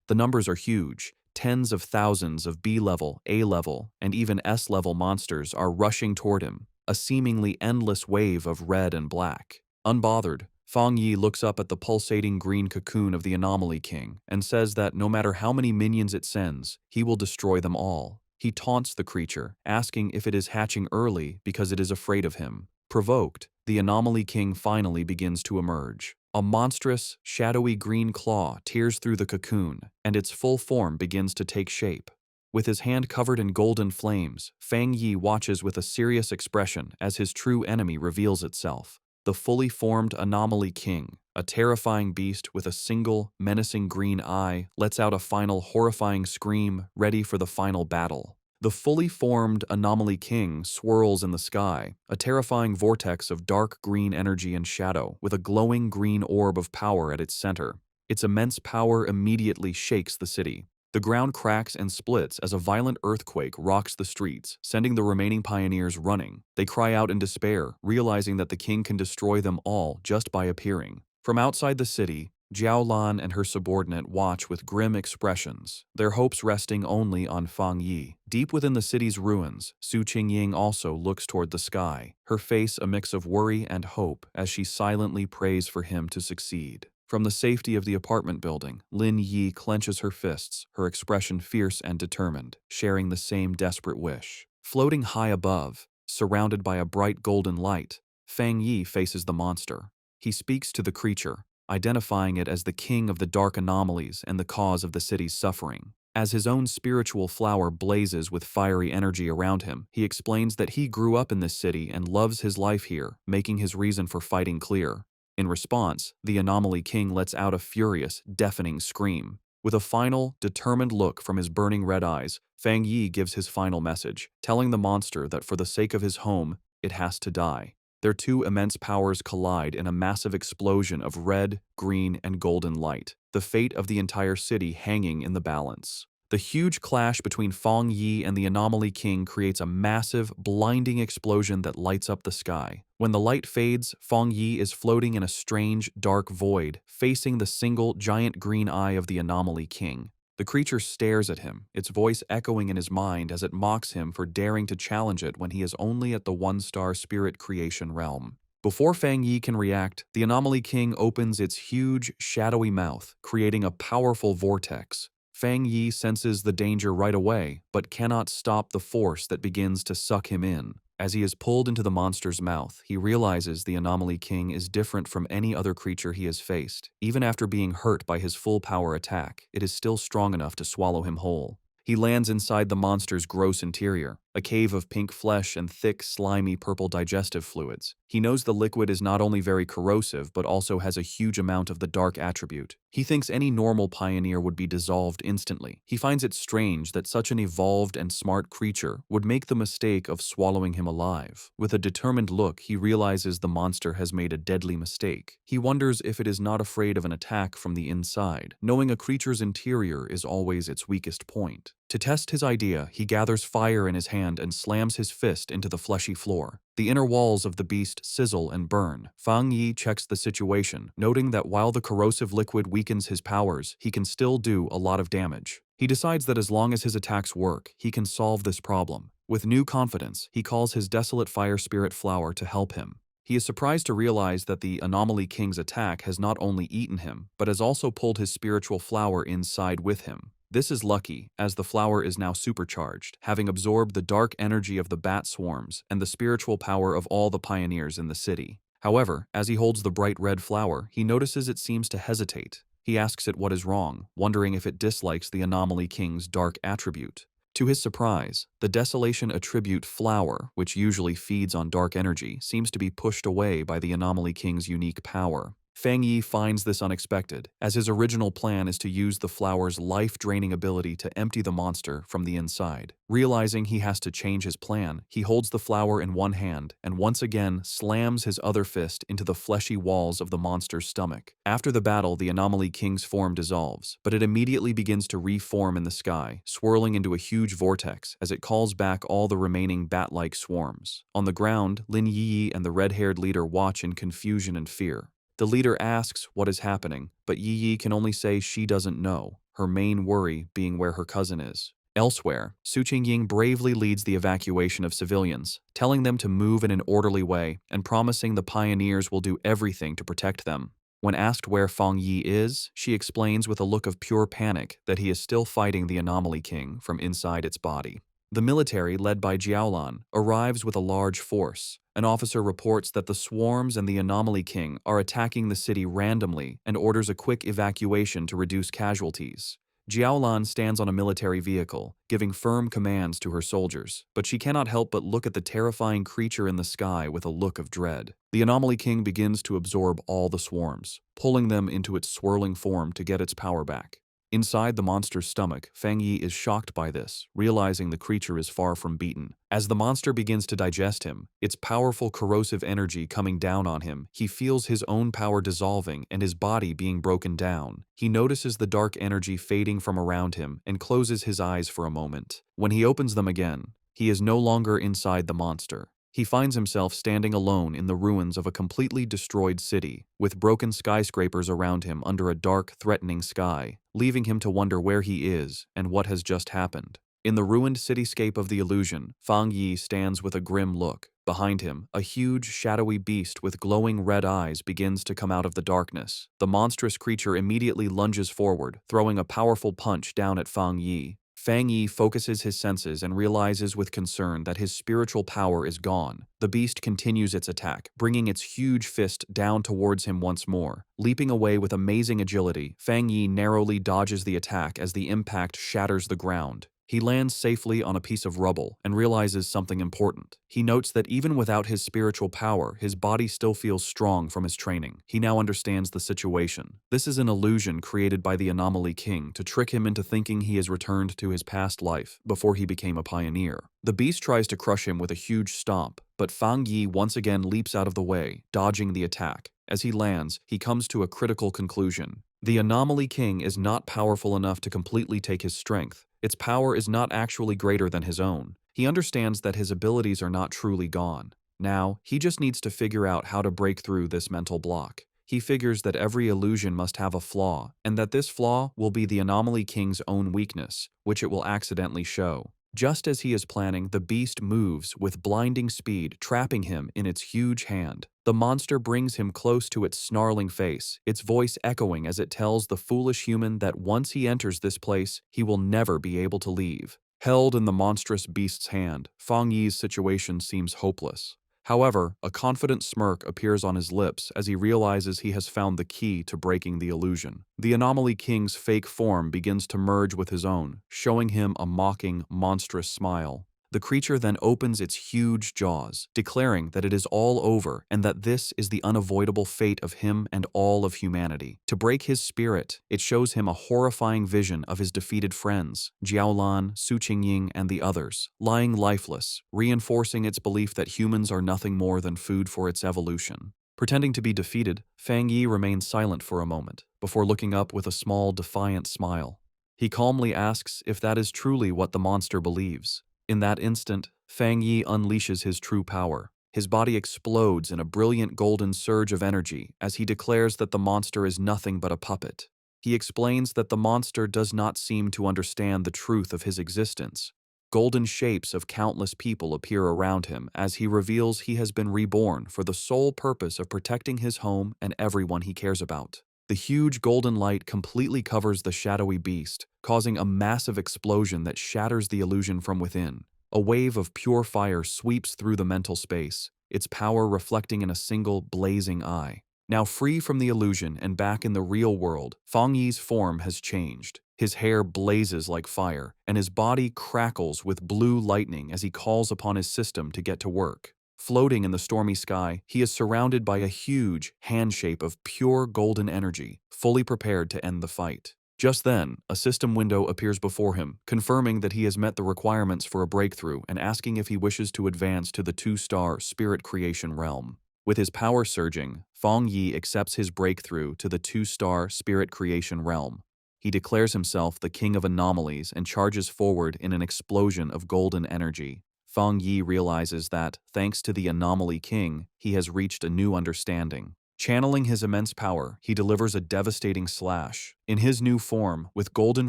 The numbers are huge. Tens of thousands of B-level, A-level, and even S-level monsters are rushing toward him, a seemingly endless wave of red and black. Unbothered, Fang Yi looks up at the pulsating green cocoon of the Anomaly King and says that no matter how many minions it sends, he will destroy them all. He taunts the creature, asking if it is hatching early because it is afraid of him. Provoked, the Anomaly King finally begins to emerge. A monstrous, shadowy green claw tears through the cocoon, and its full form begins to take shape. With his hand covered in golden flames, Fang Yi watches with a serious expression as his true enemy reveals itself. The fully formed Anomaly King, a terrifying beast with a single, menacing green eye, lets out a final horrifying scream, ready for the final battle. The fully formed Anomaly King swirls in the sky, a terrifying vortex of dark green energy and shadow, with a glowing green orb of power at its center. Its immense power immediately shakes the city. The ground cracks and splits as a violent earthquake rocks the streets, sending the remaining pioneers running. They cry out in despair, realizing that the king can destroy them all just by appearing. From outside the city, Jiaolan and her subordinate watch with grim expressions, their hopes resting only on Fang Yi. Deep within the city's ruins, Su Qingying also looks toward the sky, her face a mix of worry and hope as she silently prays for him to succeed. From the safety of the apartment building, Lin Yi clenches her fists, her expression fierce and determined, sharing the same desperate wish. Floating high above, surrounded by a bright golden light, Fang Yi faces the monster. He speaks to the creature, identifying it as the king of the dark anomalies and the cause of the city's suffering. As his own spiritual flower blazes with fiery energy around him, he explains that he grew up in this city and loves his life here, making his reason for fighting clear. In response, the Anomaly King lets out a furious, deafening scream. With a final, determined look from his burning red eyes, Fang Yi gives his final message, telling the monster that for the sake of his home, it has to die. Their two immense powers collide in a massive explosion of red, green, and golden light, the fate of the entire city hanging in the balance. The huge clash between Fang Yi and the Anomaly King creates a massive, blinding explosion that lights up the sky. When the light fades, Fang Yi is floating in a strange, dark void, facing the single, giant green eye of the Anomaly King. The creature stares at him, its voice echoing in his mind as it mocks him for daring to challenge it when he is only at the one-star spirit creation realm. Before Fang Yi can react, the Anomaly King opens its huge, shadowy mouth, creating a powerful vortex. Fang Yi senses the danger right away, but cannot stop the force that begins to suck him in. As he is pulled into the monster's mouth, he realizes the Anomaly King is different from any other creature he has faced. Even after being hurt by his full power attack, it is still strong enough to swallow him whole. He lands inside the monster's gross interior, a cave of pink flesh and thick, slimy purple digestive fluids. He knows the liquid is not only very corrosive, but also has a huge amount of the dark attribute. He thinks any normal pioneer would be dissolved instantly. He finds it strange that such an evolved and smart creature would make the mistake of swallowing him alive. With a determined look, he realizes the monster has made a deadly mistake. He wonders if it is not afraid of an attack from the inside, knowing a creature's interior is always its weakest point. To test his idea, he gathers fire in his hand and slams his fist into the fleshy floor. The inner walls of the beast sizzle and burn. Fang Yi checks the situation, noting that while the corrosive liquid weakens his powers, he can still do a lot of damage. He decides that as long as his attacks work, he can solve this problem. With new confidence, he calls his desolate fire spirit flower to help him. He is surprised to realize that the Anomaly King's attack has not only eaten him, but has also pulled his spiritual flower inside with him. This is lucky, as the flower is now supercharged, having absorbed the dark energy of the bat swarms and the spiritual power of all the pioneers in the city. However, as he holds the bright red flower, he notices it seems to hesitate. He asks it what is wrong, wondering if it dislikes the Anomaly King's dark attribute. To his surprise, the Desolation attribute flower, which usually feeds on dark energy, seems to be pushed away by the Anomaly King's unique power. Fang Yi finds this unexpected, as his original plan is to use the flower's life-draining ability to empty the monster from the inside. Realizing he has to change his plan, he holds the flower in one hand and once again slams his other fist into the fleshy walls of the monster's stomach. After the battle, the Anomaly King's form dissolves, but it immediately begins to reform in the sky, swirling into a huge vortex as it calls back all the remaining bat-like swarms. On the ground, Lin Yi and the red-haired leader watch in confusion and fear. The leader asks what is happening, but Yi can only say she doesn't know, her main worry being where her cousin is. Elsewhere, Su Qingying bravely leads the evacuation of civilians, telling them to move in an orderly way and promising the pioneers will do everything to protect them. When asked where Fang Yi is, she explains with a look of pure panic that he is still fighting the Anomaly King from inside its body. The military, led by Jiaolan, arrives with a large force. An officer reports that the swarms and the Anomaly King are attacking the city randomly and orders a quick evacuation to reduce casualties. Jiaolan stands on a military vehicle, giving firm commands to her soldiers, but she cannot help but look at the terrifying creature in the sky with a look of dread. The Anomaly King begins to absorb all the swarms, pulling them into its swirling form to get its power back. Inside the monster's stomach, Fang Yi is shocked by this, realizing the creature is far from beaten. As the monster begins to digest him, its powerful corrosive energy coming down on him, he feels his own power dissolving and his body being broken down. He notices the dark energy fading from around him and closes his eyes for a moment. When he opens them again, he is no longer inside the monster. He finds himself standing alone in the ruins of a completely destroyed city, with broken skyscrapers around him under a dark, threatening sky, leaving him to wonder where he is and what has just happened. In the ruined cityscape of the illusion, Fang Yi stands with a grim look. Behind him, a huge, shadowy beast with glowing red eyes begins to come out of the darkness. The monstrous creature immediately lunges forward, throwing a powerful punch down at Fang Yi. Fang Yi focuses his senses and realizes with concern that his spiritual power is gone. The beast continues its attack, bringing its huge fist down towards him once more. Leaping away with amazing agility, Fang Yi narrowly dodges the attack as the impact shatters the ground. He lands safely on a piece of rubble and realizes something important. He notes that even without his spiritual power, his body still feels strong from his training. He now understands the situation. This is an illusion created by the Anomaly King to trick him into thinking he has returned to his past life before he became a pioneer. The beast tries to crush him with a huge stomp, but Fang Yi once again leaps out of the way, dodging the attack. As he lands, he comes to a critical conclusion. The Anomaly King is not powerful enough to completely take his strength. Its power is not actually greater than his own. He understands that his abilities are not truly gone. Now, he just needs to figure out how to break through this mental block. He figures that every illusion must have a flaw, and that this flaw will be the Anomaly King's own weakness, which it will accidentally show. Just as he is planning, the beast moves with blinding speed, trapping him in its huge hand. The monster brings him close to its snarling face, its voice echoing as it tells the foolish human that once he enters this place, he will never be able to leave. Held in the monstrous beast's hand, Fang Yi's situation seems hopeless. However, a confident smirk appears on his lips as he realizes he has found the key to breaking the illusion. The Anomaly King's fake form begins to merge with his own, showing him a mocking, monstrous smile. The creature then opens its huge jaws, declaring that it is all over and that this is the unavoidable fate of him and all of humanity. To break his spirit, it shows him a horrifying vision of his defeated friends, Jiaolan, Su Qingying, and the others, lying lifeless, reinforcing its belief that humans are nothing more than food for its evolution. Pretending to be defeated, Fang Yi remains silent for a moment, before looking up with a small, defiant smile. He calmly asks if that is truly what the monster believes. In that instant, Fang Yi unleashes his true power. His body explodes in a brilliant golden surge of energy as he declares that the monster is nothing but a puppet. He explains that the monster does not seem to understand the truth of his existence. Golden shapes of countless people appear around him as he reveals he has been reborn for the sole purpose of protecting his home and everyone he cares about. The huge golden light completely covers the shadowy beast, causing a massive explosion that shatters the illusion from within. A wave of pure fire sweeps through the mental space, its power reflecting in a single blazing eye. Now free from the illusion and back in the real world, Fang Yi's form has changed. His hair blazes like fire, and his body crackles with blue lightning as he calls upon his system to get to work. Floating in the stormy sky, he is surrounded by a huge handshape of pure golden energy, fully prepared to end the fight. Just then, a system window appears before him, confirming that he has met the requirements for a breakthrough and asking if he wishes to advance to the 2-star spirit creation realm. With his power surging, Fang Yi accepts his breakthrough to the 2-star spirit creation realm. He declares himself the king of anomalies and charges forward in an explosion of golden energy. Fang Yi realizes that, thanks to the Anomaly King, he has reached a new understanding. Channeling his immense power, he delivers a devastating slash. In his new form, with golden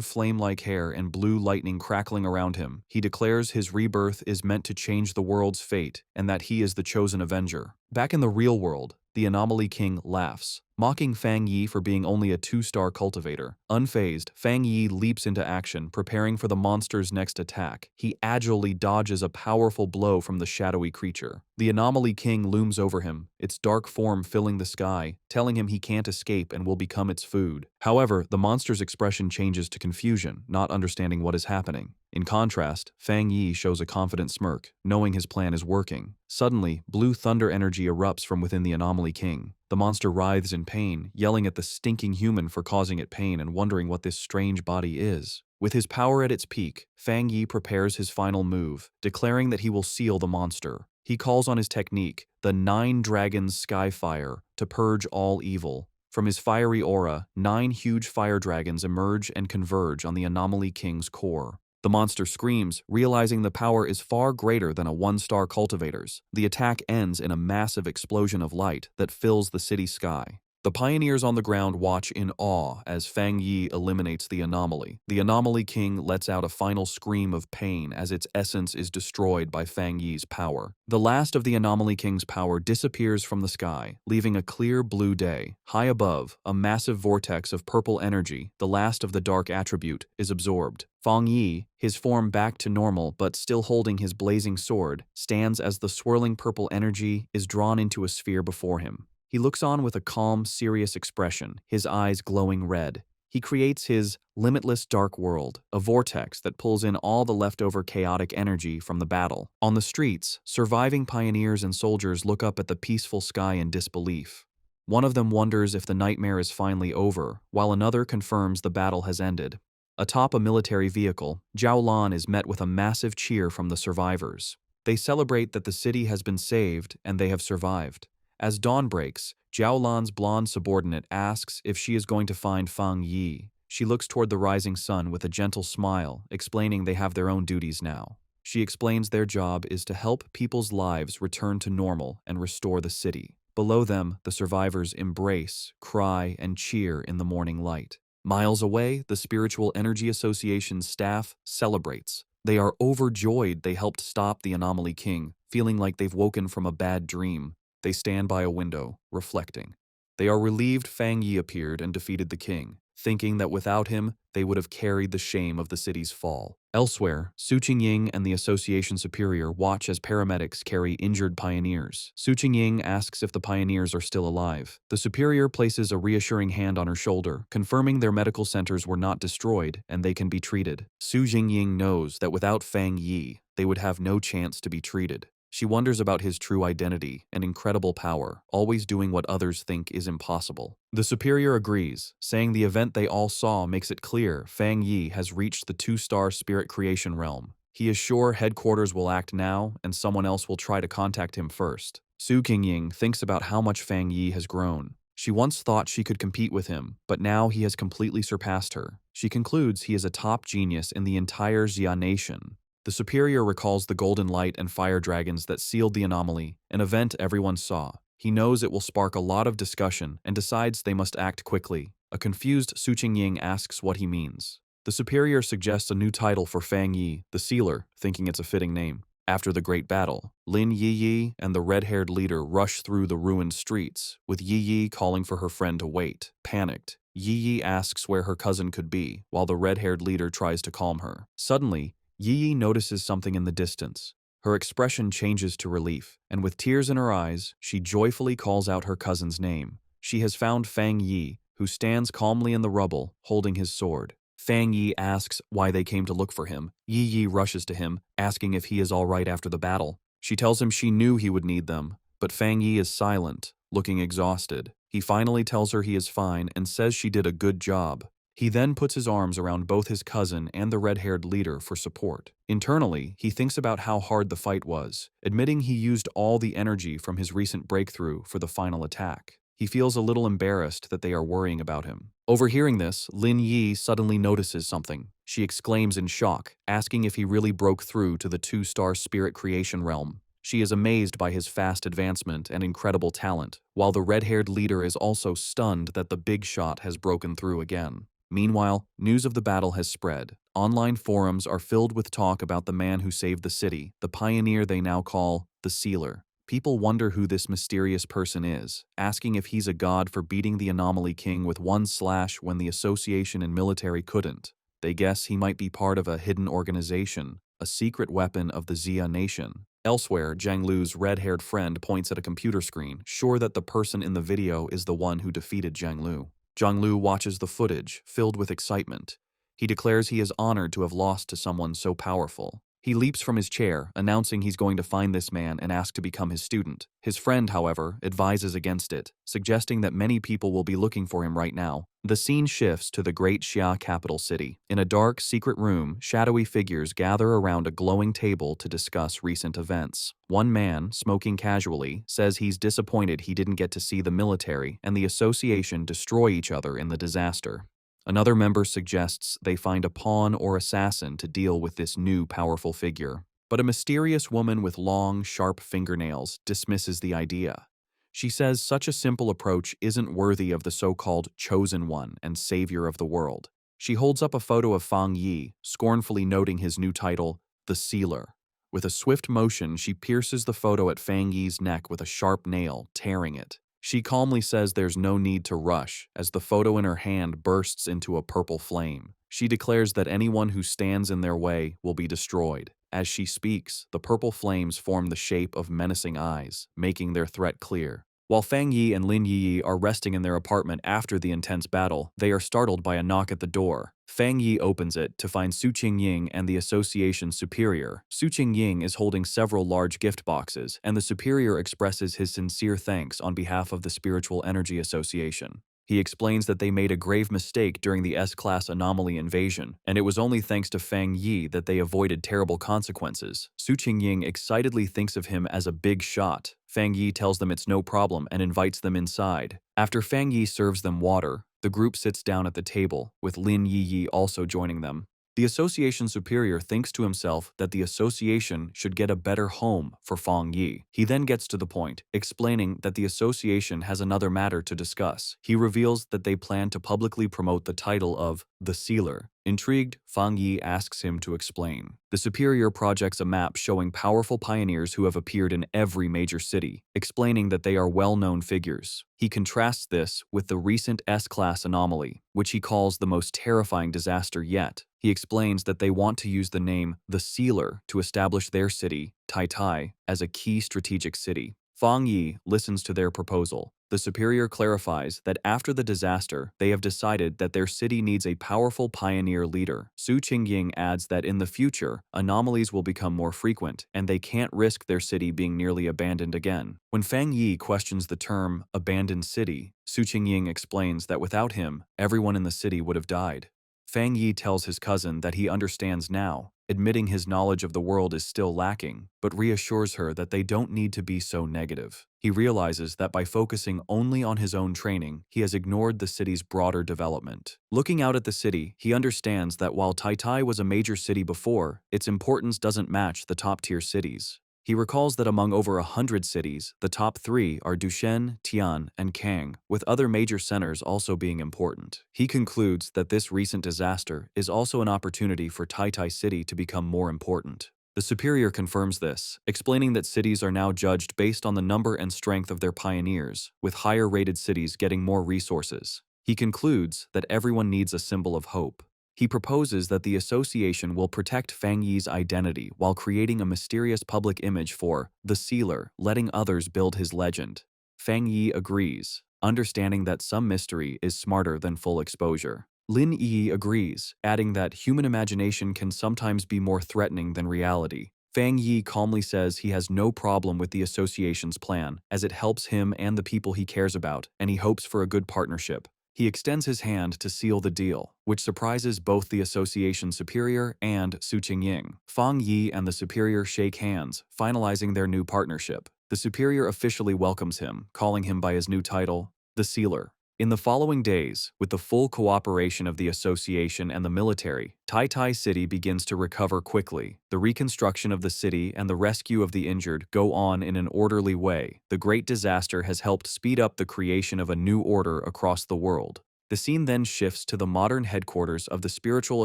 flame-like hair and blue lightning crackling around him, he declares his rebirth is meant to change the world's fate and that he is the chosen avenger. Back in the real world, the Anomaly King laughs, mocking Fang Yi for being only a 2-star cultivator. Unfazed, Fang Yi leaps into action, preparing for the monster's next attack. He agilely dodges a powerful blow from the shadowy creature. The Anomaly King looms over him, its dark form filling the sky, telling him he can't escape and will become its food. However, the monster's expression changes to confusion, not understanding what is happening. In contrast, Fang Yi shows a confident smirk, knowing his plan is working. Suddenly, blue thunder energy erupts from within the Anomaly King. The monster writhes in pain, yelling at the stinking human for causing it pain and wondering what this strange body is. With his power at its peak, Fang Yi prepares his final move, declaring that he will seal the monster. He calls on his technique, the 9 Dragons Skyfire, to purge all evil. From his fiery aura, 9 huge fire dragons emerge and converge on the Anomaly King's core. The monster screams, realizing the power is far greater than a 1-star cultivator's. The attack ends in a massive explosion of light that fills the city sky. The pioneers on the ground watch in awe as Fang Yi eliminates the anomaly. The Anomaly King lets out a final scream of pain as its essence is destroyed by Fang Yi's power. The last of the Anomaly King's power disappears from the sky, leaving a clear blue day. High above, a massive vortex of purple energy, the last of the dark attribute, is absorbed. Fang Yi, his form back to normal but still holding his blazing sword, stands as the swirling purple energy is drawn into a sphere before him. He looks on with a calm, serious expression, his eyes glowing red. He creates his limitless dark world, a vortex that pulls in all the leftover chaotic energy from the battle. On the streets, surviving pioneers and soldiers look up at the peaceful sky in disbelief. One of them wonders if the nightmare is finally over, while another confirms the battle has ended. Atop a military vehicle, Zhao Lan is met with a massive cheer from the survivors. They celebrate that the city has been saved and they have survived. As dawn breaks, Zhao Lan's blonde subordinate asks if she is going to find Fang Yi. She looks toward the rising sun with a gentle smile, explaining they have their own duties now. She explains their job is to help people's lives return to normal and restore the city. Below them, the survivors embrace, cry, and cheer in the morning light. Miles away, the Spiritual Energy Association's staff celebrates. They are overjoyed they helped stop the Anomaly King, feeling like they've woken from a bad dream. They stand by a window, reflecting. They are relieved Fang Yi appeared and defeated the king, thinking that without him, they would have carried the shame of the city's fall. Elsewhere, Su Qingying and the association superior watch as paramedics carry injured pioneers. Su Qingying asks if the pioneers are still alive. The superior places a reassuring hand on her shoulder, confirming their medical centers were not destroyed and they can be treated. Su Qingying knows that without Fang Yi, they would have no chance to be treated. She wonders about his true identity and incredible power, always doing what others think is impossible. The superior agrees, saying the event they all saw makes it clear Fang Yi has reached the 2-star spirit creation realm. He is sure headquarters will act now, and someone else will try to contact him first. Su Qingying thinks about how much Fang Yi has grown. She once thought she could compete with him, but now he has completely surpassed her. She concludes he is a top genius in the entire Xia nation. The superior recalls the golden light and fire dragons that sealed the anomaly, an event everyone saw. He knows it will spark a lot of discussion and decides they must act quickly. A confused Su Qingying asks what he means. The superior suggests a new title for Fang Yi, the Sealer, thinking it's a fitting name. After the great battle, Lin Yi and the red-haired leader rush through the ruined streets, with Yi calling for her friend to wait. Panicked, Yi asks where her cousin could be, while the red-haired leader tries to calm her. Suddenly, Yi notices something in the distance. Her expression changes to relief, and with tears in her eyes, she joyfully calls out her cousin's name. She has found Fang Yi, who stands calmly in the rubble, holding his sword. Fang Yi asks why they came to look for him. Yi rushes to him, asking if he is all right after the battle. She tells him she knew he would need them, but Fang Yi is silent, looking exhausted. He finally tells her he is fine and says she did a good job. He then puts his arms around both his cousin and the red-haired leader for support. Internally, he thinks about how hard the fight was, admitting he used all the energy from his recent breakthrough for the final attack. He feels a little embarrassed that they are worrying about him. Overhearing this, Lin Yi suddenly notices something. She exclaims in shock, asking if he really broke through to the 2-star spirit creation realm. She is amazed by his fast advancement and incredible talent, while the red-haired leader is also stunned that the big shot has broken through again. Meanwhile, news of the battle has spread. Online forums are filled with talk about the man who saved the city, the pioneer they now call the Sealer. People wonder who this mysterious person is, asking if he's a god for beating the Anomaly King with one slash when the association and military couldn't. They guess he might be part of a hidden organization, a secret weapon of the Xia nation. Elsewhere, Zhang Lu's red-haired friend points at a computer screen, sure that the person in the video is the one who defeated Zhang Lu. Zhang Lu watches the footage, filled with excitement. He declares he is honored to have lost to someone so powerful. He leaps from his chair, announcing he's going to find this man and ask to become his student. His friend, however, advises against it, suggesting that many people will be looking for him right now. The scene shifts to the great Xia capital city. In a dark, secret room, shadowy figures gather around a glowing table to discuss recent events. One man, smoking casually, says he's disappointed he didn't get to see the military and the association destroy each other in the disaster. Another member suggests they find a pawn or assassin to deal with this new powerful figure. But a mysterious woman with long, sharp fingernails dismisses the idea. She says such a simple approach isn't worthy of the so-called chosen one and savior of the world. She holds up a photo of Fang Yi, scornfully noting his new title, the Sealer. With a swift motion, she pierces the photo at Fang Yi's neck with a sharp nail, tearing it. She calmly says there's no need to rush, as the photo in her hand bursts into a purple flame. She declares that anyone who stands in their way will be destroyed. As she speaks, the purple flames form the shape of menacing eyes, making their threat clear. While Fang Yi and Lin Yi are resting in their apartment after the intense battle, they are startled by a knock at the door. Fang Yi opens it to find Su Qingying and the association's superior. Su Qingying is holding several large gift boxes, and the superior expresses his sincere thanks on behalf of the Spiritual Energy Association. He explains that they made a grave mistake during the S-class anomaly invasion, and it was only thanks to Fang Yi that they avoided terrible consequences. Su Qingying excitedly thinks of him as a big shot. Fang Yi tells them it's no problem and invites them inside. After Fang Yi serves them water, the group sits down at the table, with Lin Yi also joining them. The association superior thinks to himself that the association should get a better home for Fang Yi. He then gets to the point, explaining that the association has another matter to discuss. He reveals that they plan to publicly promote the title of the Sealer. Intrigued, Fang Yi asks him to explain. The superior projects a map showing powerful pioneers who have appeared in every major city, explaining that they are well-known figures. He contrasts this with the recent S-class anomaly, which he calls the most terrifying disaster yet. He explains that they want to use the name the Sealer to establish their city, Tai, as a key strategic city. Fang Yi listens to their proposal. The superior clarifies that after the disaster, they have decided that their city needs a powerful pioneer leader. Su Qingying adds that in the future, anomalies will become more frequent, and they can't risk their city being nearly abandoned again. When Fang Yi questions the term abandoned city, Su Qingying explains that without him, everyone in the city would have died. Fang Yi tells his cousin that he understands now, admitting his knowledge of the world is still lacking, but reassures her that they don't need to be so negative. He realizes that by focusing only on his own training, he has ignored the city's broader development. Looking out at the city, he understands that while Tai was a major city before, its importance doesn't match the top-tier cities. He recalls that among over 100 cities, the top 3 are Dushen, Tian, and Kang, with other major centers also being important. He concludes that this recent disaster is also an opportunity for Tai City to become more important. The superior confirms this, explaining that cities are now judged based on the number and strength of their pioneers, with higher-rated cities getting more resources. He concludes that everyone needs a symbol of hope. He proposes that the association will protect Fang Yi's identity while creating a mysterious public image for the Sealer, letting others build his legend. Fang Yi agrees, understanding that some mystery is smarter than full exposure. Lin Yi agrees, adding that human imagination can sometimes be more threatening than reality. Fang Yi calmly says he has no problem with the association's plan, as it helps him and the people he cares about, and he hopes for a good partnership. He extends his hand to seal the deal, which surprises both the association superior and Su Qingying. Fang Yi and the superior shake hands, finalizing their new partnership. The superior officially welcomes him, calling him by his new title, the Sealer. In the following days, with the full cooperation of the association and the military, Tai City begins to recover quickly. The reconstruction of the city and the rescue of the injured go on in an orderly way. The great disaster has helped speed up the creation of a new order across the world. The scene then shifts to the modern headquarters of the Spiritual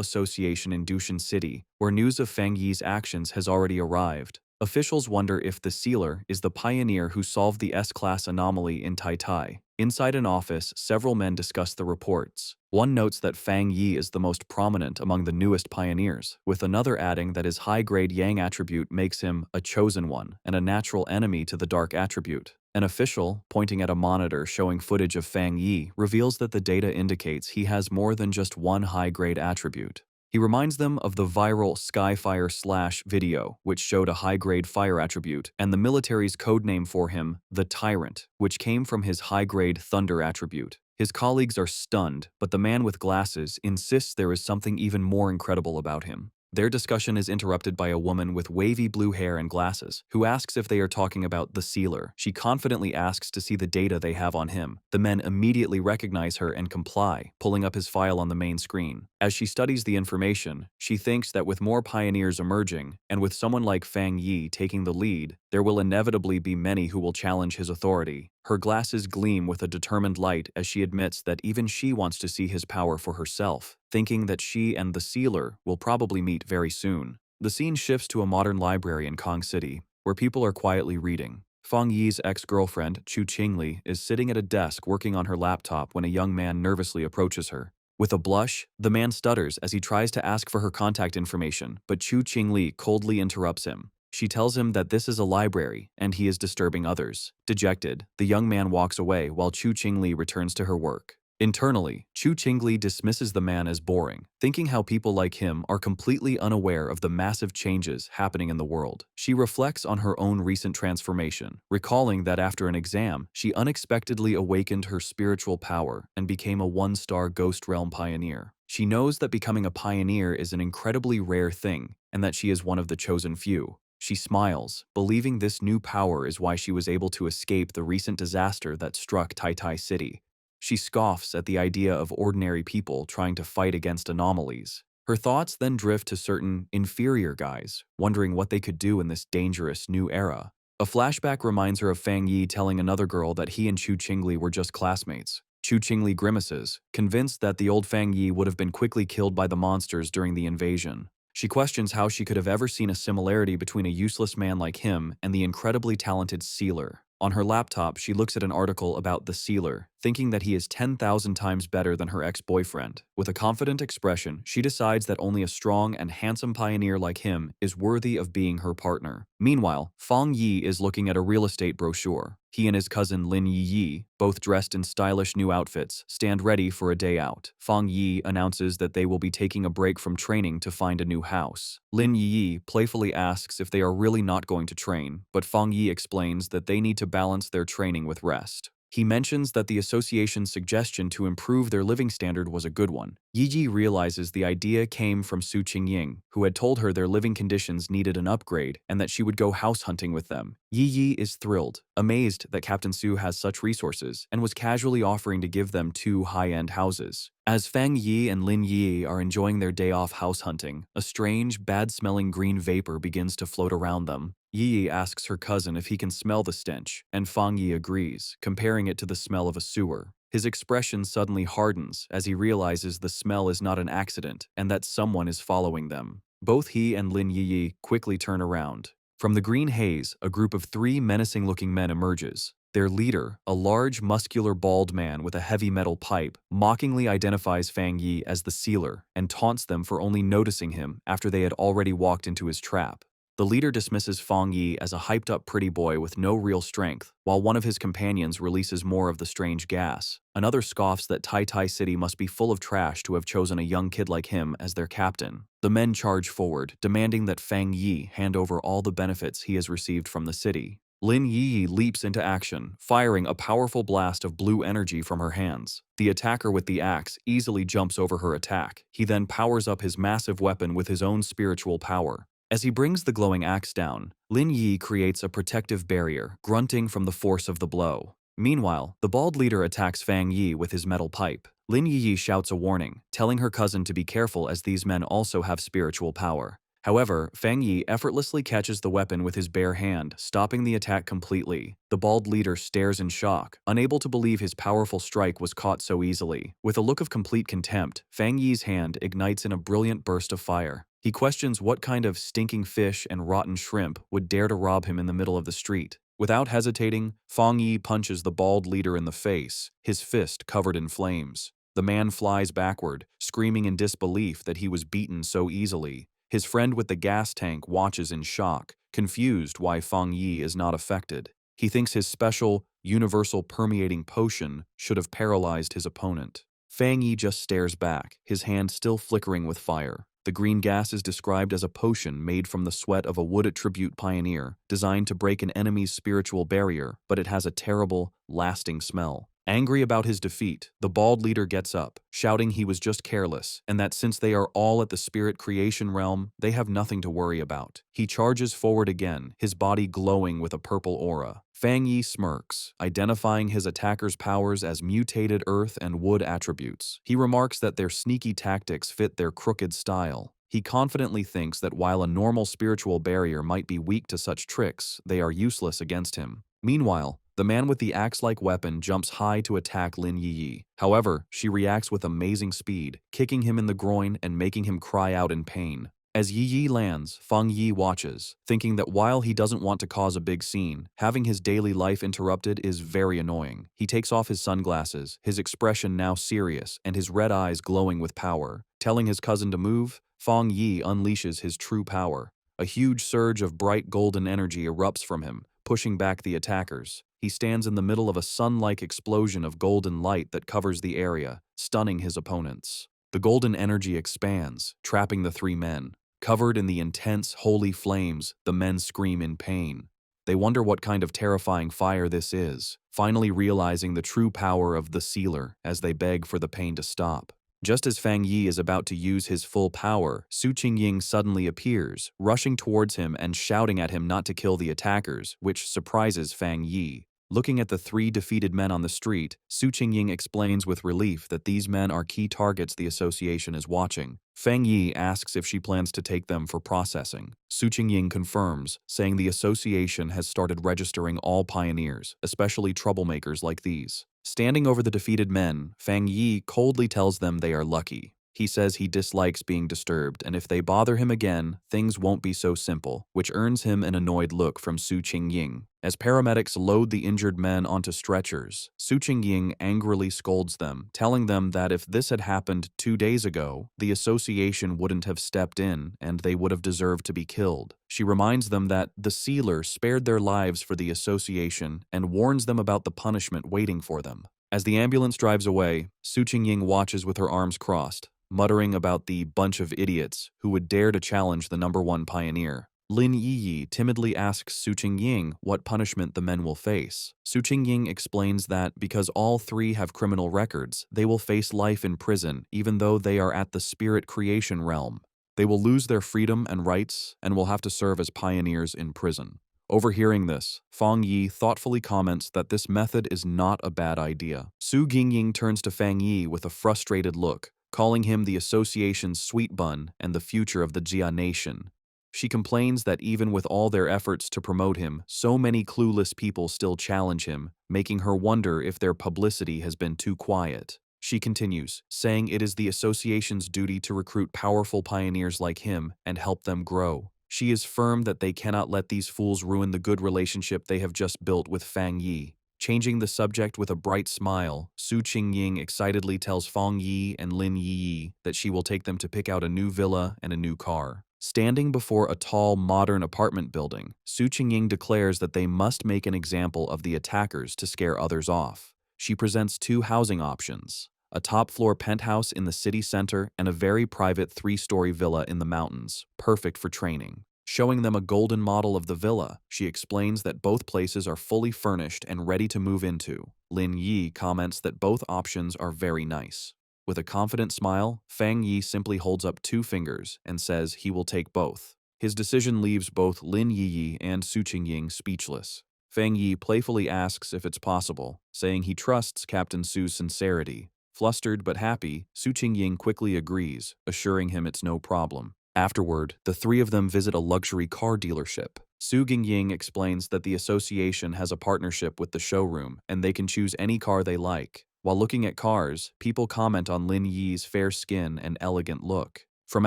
Association in Dushan City, where news of Fang Yi's actions has already arrived. Officials wonder if the Sealer is the pioneer who solved the S-class anomaly in Tai. Inside an office, several men discuss the reports. One notes that Fang Yi is the most prominent among the newest pioneers, with another adding that his high-grade Yang attribute makes him a chosen one and a natural enemy to the dark attribute. An official, pointing at a monitor showing footage of Fang Yi, reveals that the data indicates he has more than just one high-grade attribute. He reminds them of the viral Skyfire Slash video, which showed a high-grade fire attribute, and the military's codename for him, the Tyrant, which came from his high-grade Thunder attribute. His colleagues are stunned, but the man with glasses insists there is something even more incredible about him. Their discussion is interrupted by a woman with wavy blue hair and glasses, who asks if they are talking about the Sealer. She confidently asks to see the data they have on him. The men immediately recognize her and comply, pulling up his file on the main screen. As she studies the information, she thinks that with more pioneers emerging, and with someone like Fang Yi taking the lead, there will inevitably be many who will challenge his authority. Her glasses gleam with a determined light as she admits that even she wants to see his power for herself, thinking that she and the Sealer will probably meet very soon. The scene shifts to a modern library in Kong City, where people are quietly reading. Fang Yi's ex-girlfriend, Chu Qingli, is sitting at a desk working on her laptop when a young man nervously approaches her. With a blush, the man stutters as he tries to ask for her contact information, but Chu Qingli coldly interrupts him. She tells him that this is a library and he is disturbing others. Dejected, the young man walks away while Chu Qingli returns to her work. Internally, Chu Qingli dismisses the man as boring, thinking how people like him are completely unaware of the massive changes happening in the world. She reflects on her own recent transformation, recalling that after an exam, she unexpectedly awakened her spiritual power and became a one-star Ghost Realm pioneer. She knows that becoming a pioneer is an incredibly rare thing and that she is one of the chosen few. She smiles, believing this new power is why she was able to escape the recent disaster that struck Tai Tai City. She scoffs at the idea of ordinary people trying to fight against anomalies. Her thoughts then drift to certain inferior guys, wondering what they could do in this dangerous new era. A flashback reminds her of Fang Yi telling another girl that he and Chu Qingli were just classmates. Chu Qingli grimaces, convinced that the old Fang Yi would have been quickly killed by the monsters during the invasion. She questions how she could have ever seen a similarity between a useless man like him and the incredibly talented Sealer. On her laptop, she looks at an article about the Sealer, thinking that he is 10,000 times better than her ex-boyfriend. With a confident expression, she decides that only a strong and handsome pioneer like him is worthy of being her partner. Meanwhile, Fang Yi is looking at a real estate brochure. He and his cousin Lin Yi, both dressed in stylish new outfits, stand ready for a day out. Fang Yi announces that they will be taking a break from training to find a new house. Lin Yi playfully asks if they are really not going to train, but Fang Yi explains that they need to balance their training with rest. He mentions that the association's suggestion to improve their living standard was a good one. Yi realizes the idea came from Su Qingying, who had told her their living conditions needed an upgrade and that she would go house hunting with them. Yi is thrilled, amazed that Captain Su has such resources, and was casually offering to give them 2 high-end houses. As Fang Yi and Lin Yi are enjoying their day off house hunting, a strange, bad-smelling green vapor begins to float around them. Yi asks her cousin if he can smell the stench, and Fang Yi agrees, comparing it to the smell of a sewer. His expression suddenly hardens as he realizes the smell is not an accident and that someone is following them. Both he and Lin Yi quickly turn around. From the green haze, a group of 3 menacing-looking men emerges. Their leader, a large, muscular, bald man with a heavy metal pipe, mockingly identifies Fang Yi as the Sealer and taunts them for only noticing him after they had already walked into his trap. The leader dismisses Fang Yi as a hyped-up pretty boy with no real strength, while one of his companions releases more of the strange gas. Another scoffs that Tai Tai City must be full of trash to have chosen a young kid like him as their captain. The men charge forward, demanding that Fang Yi hand over all the benefits he has received from the city. Lin Yi leaps into action, firing a powerful blast of blue energy from her hands. The attacker with the axe easily jumps over her attack. He then powers up his massive weapon with his own spiritual power. As he brings the glowing axe down, Lin Yi creates a protective barrier, grunting from the force of the blow. Meanwhile, the bald leader attacks Fang Yi with his metal pipe. Lin Yi shouts a warning, telling her cousin to be careful as these men also have spiritual power. However, Fang Yi effortlessly catches the weapon with his bare hand, stopping the attack completely. The bald leader stares in shock, unable to believe his powerful strike was caught so easily. With a look of complete contempt, Fang Yi's hand ignites in a brilliant burst of fire. He questions what kind of stinking fish and rotten shrimp would dare to rob him in the middle of the street. Without hesitating, Fang Yi punches the bald leader in the face, his fist covered in flames. The man flies backward, screaming in disbelief that he was beaten so easily. His friend with the gas tank watches in shock, confused why Fang Yi is not affected. He thinks his special, universal permeating potion should have paralyzed his opponent. Fang Yi just stares back, his hand still flickering with fire. The green gas is described as a potion made from the sweat of a wood attribute pioneer, designed to break an enemy's spiritual barrier, but it has a terrible, lasting smell. Angry about his defeat, the bald leader gets up, shouting he was just careless, and that since they are all at the spirit creation realm, they have nothing to worry about. He charges forward again, his body glowing with a purple aura. Fang Yi smirks, identifying his attacker's powers as mutated earth and wood attributes. He remarks that their sneaky tactics fit their crooked style. He confidently thinks that while a normal spiritual barrier might be weak to such tricks, they are useless against him. Meanwhile, the man with the axe-like weapon jumps high to attack Lin Yi. However, she reacts with amazing speed, kicking him in the groin and making him cry out in pain. As Yi lands, Fang Yi watches, thinking that while he doesn't want to cause a big scene, having his daily life interrupted is very annoying. He takes off his sunglasses, his expression now serious and his red eyes glowing with power. Telling his cousin to move, Fang Yi unleashes his true power. A huge surge of bright golden energy erupts from him, pushing back the attackers. He stands in the middle of a sun-like explosion of golden light that covers the area, stunning his opponents. The golden energy expands, trapping the three men. Covered in the intense, holy flames, the men scream in pain. They wonder what kind of terrifying fire this is, finally realizing the true power of the sealer as they beg for the pain to stop. Just as Fang Yi is about to use his full power, Su Qingying suddenly appears, rushing towards him and shouting at him not to kill the attackers, which surprises Fang Yi. Looking at the three defeated men on the street, Su Qingying explains with relief that these men are key targets the association is watching. Fang Yi asks if she plans to take them for processing. Su Qingying confirms, saying the association has started registering all pioneers, especially troublemakers like these. Standing over the defeated men, Fang Yi coldly tells them they are lucky. He says he dislikes being disturbed, and if they bother him again, things won't be so simple, which earns him an annoyed look from Su Qingying. As paramedics load the injured men onto stretchers, Su Qingying angrily scolds them, telling them that if this had happened 2 days ago, the association wouldn't have stepped in and they would have deserved to be killed. She reminds them that the sealer spared their lives for the association and warns them about the punishment waiting for them. As the ambulance drives away, Su Qingying watches with her arms crossed, muttering about the bunch of idiots who would dare to challenge the #1 pioneer. Lin Yiyi timidly asks Su Qingying what punishment the men will face. Su Qingying explains that because all three have criminal records, they will face life in prison even though they are at the spirit creation realm. They will lose their freedom and rights and will have to serve as pioneers in prison. Overhearing this, Fang Yi thoughtfully comments that this method is not a bad idea. Su Qingying turns to Fang Yi with a frustrated look, calling him the association's sweet bun and the future of the Jia nation. She complains that even with all their efforts to promote him, so many clueless people still challenge him, making her wonder if their publicity has been too quiet. She continues, saying it is the association's duty to recruit powerful pioneers like him and help them grow. She is firm that they cannot let these fools ruin the good relationship they have just built with Fang Yi. Changing the subject with a bright smile, Su Qingying excitedly tells Fang Yi and Lin Yiyi that she will take them to pick out a new villa and a new car. Standing before a tall, modern apartment building, Su Qingying declares that they must make an example of the attackers to scare others off. She presents 2 housing options: a top-floor penthouse in the city center and a very private 3-story villa in the mountains, perfect for training. Showing them a golden model of the villa, she explains that both places are fully furnished and ready to move into. Lin Yi comments that both options are very nice. With a confident smile, Fang Yi simply holds up 2 fingers and says he will take both. His decision leaves both Lin Yiyi and Su Qingying speechless. Fang Yi playfully asks if it's possible, saying he trusts Captain Su's sincerity. Flustered but happy, Su Qingying quickly agrees, assuring him it's no problem. Afterward, the 3 of them visit a luxury car dealership. Su Qingying explains that the association has a partnership with the showroom and they can choose any car they like. While looking at cars, people comment on Lin Yi's fair skin and elegant look. From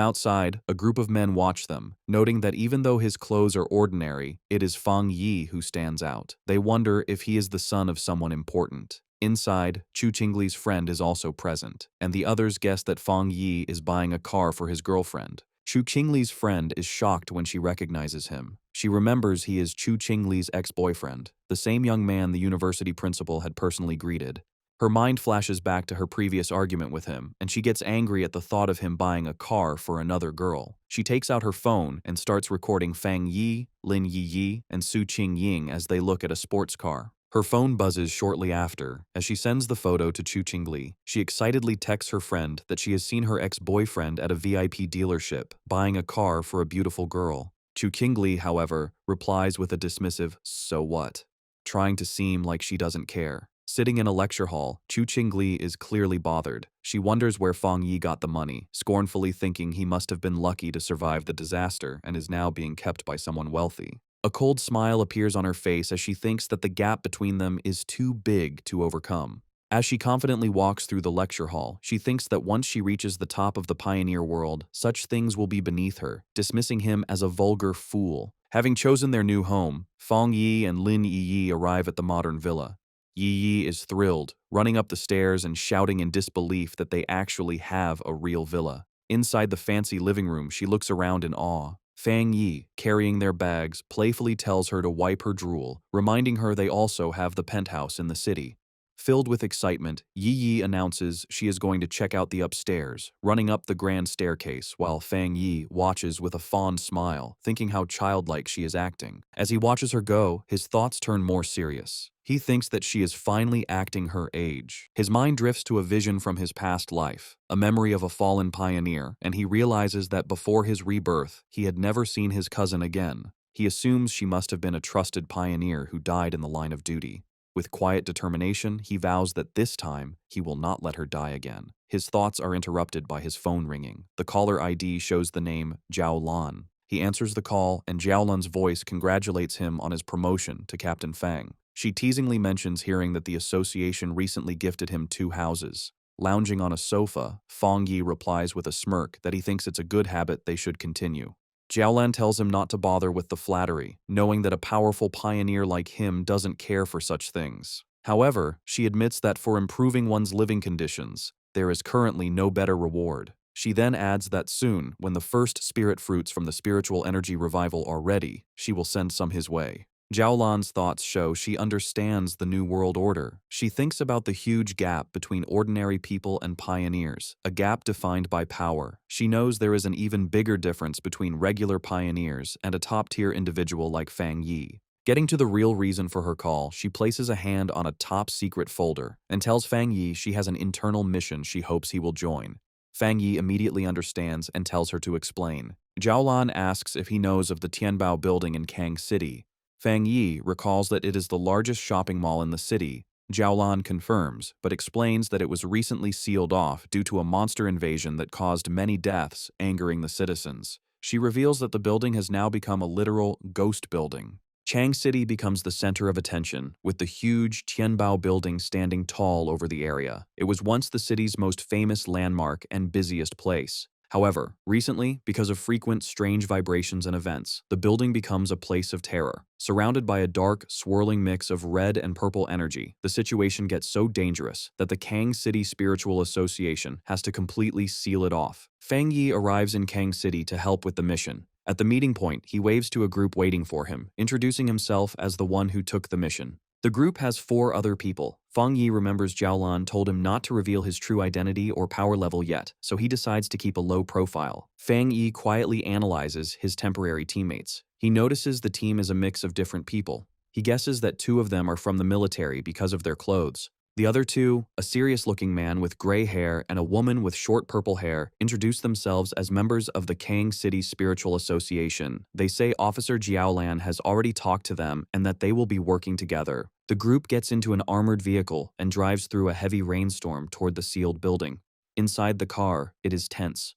outside, a group of men watch them, noting that even though his clothes are ordinary, it is Fang Yi who stands out. They wonder if he is the son of someone important. Inside, Chu Qingli's friend is also present, and the others guess that Fang Yi is buying a car for his girlfriend. Chu Qingli's friend is shocked when she recognizes him. She remembers he is Chu Qingli's ex-boyfriend, the same young man the university principal had personally greeted. Her mind flashes back to her previous argument with him, and she gets angry at the thought of him buying a car for another girl. She takes out her phone and starts recording Fang Yi, Lin Yiyi, and Su Qingying as they look at a sports car. Her phone buzzes shortly after. As she sends the photo to Chu Qingli, she excitedly texts her friend that she has seen her ex-boyfriend at a VIP dealership, buying a car for a beautiful girl. Chu Qingli, however, replies with a dismissive, "So what?" trying to seem like she doesn't care. Sitting in a lecture hall, Chu Qingli is clearly bothered. She wonders where Fang Yi got the money, scornfully thinking he must have been lucky to survive the disaster and is now being kept by someone wealthy. A cold smile appears on her face as she thinks that the gap between them is too big to overcome. As she confidently walks through the lecture hall, she thinks that once she reaches the top of the pioneer world, such things will be beneath her, dismissing him as a vulgar fool. Having chosen their new home, Fang Yi and Lin Yiyi arrive at the modern villa. Yiyi is thrilled, running up the stairs and shouting in disbelief that they actually have a real villa. Inside the fancy living room, she looks around in awe. Fang Yi, carrying their bags, playfully tells her to wipe her drool, reminding her they also have the penthouse in the city. Filled with excitement, Yi Yi announces she is going to check out the upstairs, running up the grand staircase while Fang Yi watches with a fond smile, thinking how childlike she is acting. As he watches her go, his thoughts turn more serious. He thinks that she is finally acting her age. His mind drifts to a vision from his past life, a memory of a fallen pioneer, and he realizes that before his rebirth, he had never seen his cousin again. He assumes she must have been a trusted pioneer who died in the line of duty. With quiet determination, he vows that this time, he will not let her die again. His thoughts are interrupted by his phone ringing. The caller ID shows the name Zhao Lan. He answers the call, and Zhao Lan's voice congratulates him on his promotion to Captain Fang. She teasingly mentions hearing that the association recently gifted him 2 houses. Lounging on a sofa, Fang Yi replies with a smirk that he thinks it's a good habit they should continue. Jiaolan tells him not to bother with the flattery, knowing that a powerful pioneer like him doesn't care for such things. However, she admits that for improving one's living conditions, there is currently no better reward. She then adds that soon, when the first spirit fruits from the spiritual energy revival are ready, she will send some his way. Jiaolan's thoughts show she understands the New World Order. She thinks about the huge gap between ordinary people and pioneers, a gap defined by power. She knows there is an even bigger difference between regular pioneers and a top-tier individual like Fang Yi. Getting to the real reason for her call, she places a hand on a top-secret folder and tells Fang Yi she has an internal mission she hopes he will join. Fang Yi immediately understands and tells her to explain. Jiaolan asks if he knows of the Tianbao building in Kang City. Fang Yi recalls that it is the largest shopping mall in the city. Jiaolan confirms, but explains that it was recently sealed off due to a monster invasion that caused many deaths, angering the citizens. She reveals that the building has now become a literal ghost building. Chang City becomes the center of attention, with the huge Tianbao building standing tall over the area. It was once the city's most famous landmark and busiest place. However, recently, because of frequent strange vibrations and events, the building becomes a place of terror. Surrounded by a dark, swirling mix of red and purple energy, the situation gets so dangerous that the Kang City Spiritual Association has to completely seal it off. Fang Yi arrives in Kang City to help with the mission. At the meeting point, he waves to a group waiting for him, introducing himself as the one who took the mission. The group has 4 other people. Fang Yi remembers Jiaolan told him not to reveal his true identity or power level yet, so he decides to keep a low profile. Fang Yi quietly analyzes his temporary teammates. He notices the team is a mix of different people. He guesses that 2 of them are from the military because of their clothes. The other 2, a serious-looking man with gray hair and a woman with short purple hair, introduce themselves as members of the Kang City Spiritual Association. They say Officer Jiaolan has already talked to them and that they will be working together. The group gets into an armored vehicle and drives through a heavy rainstorm toward the sealed building. Inside the car, it is tense.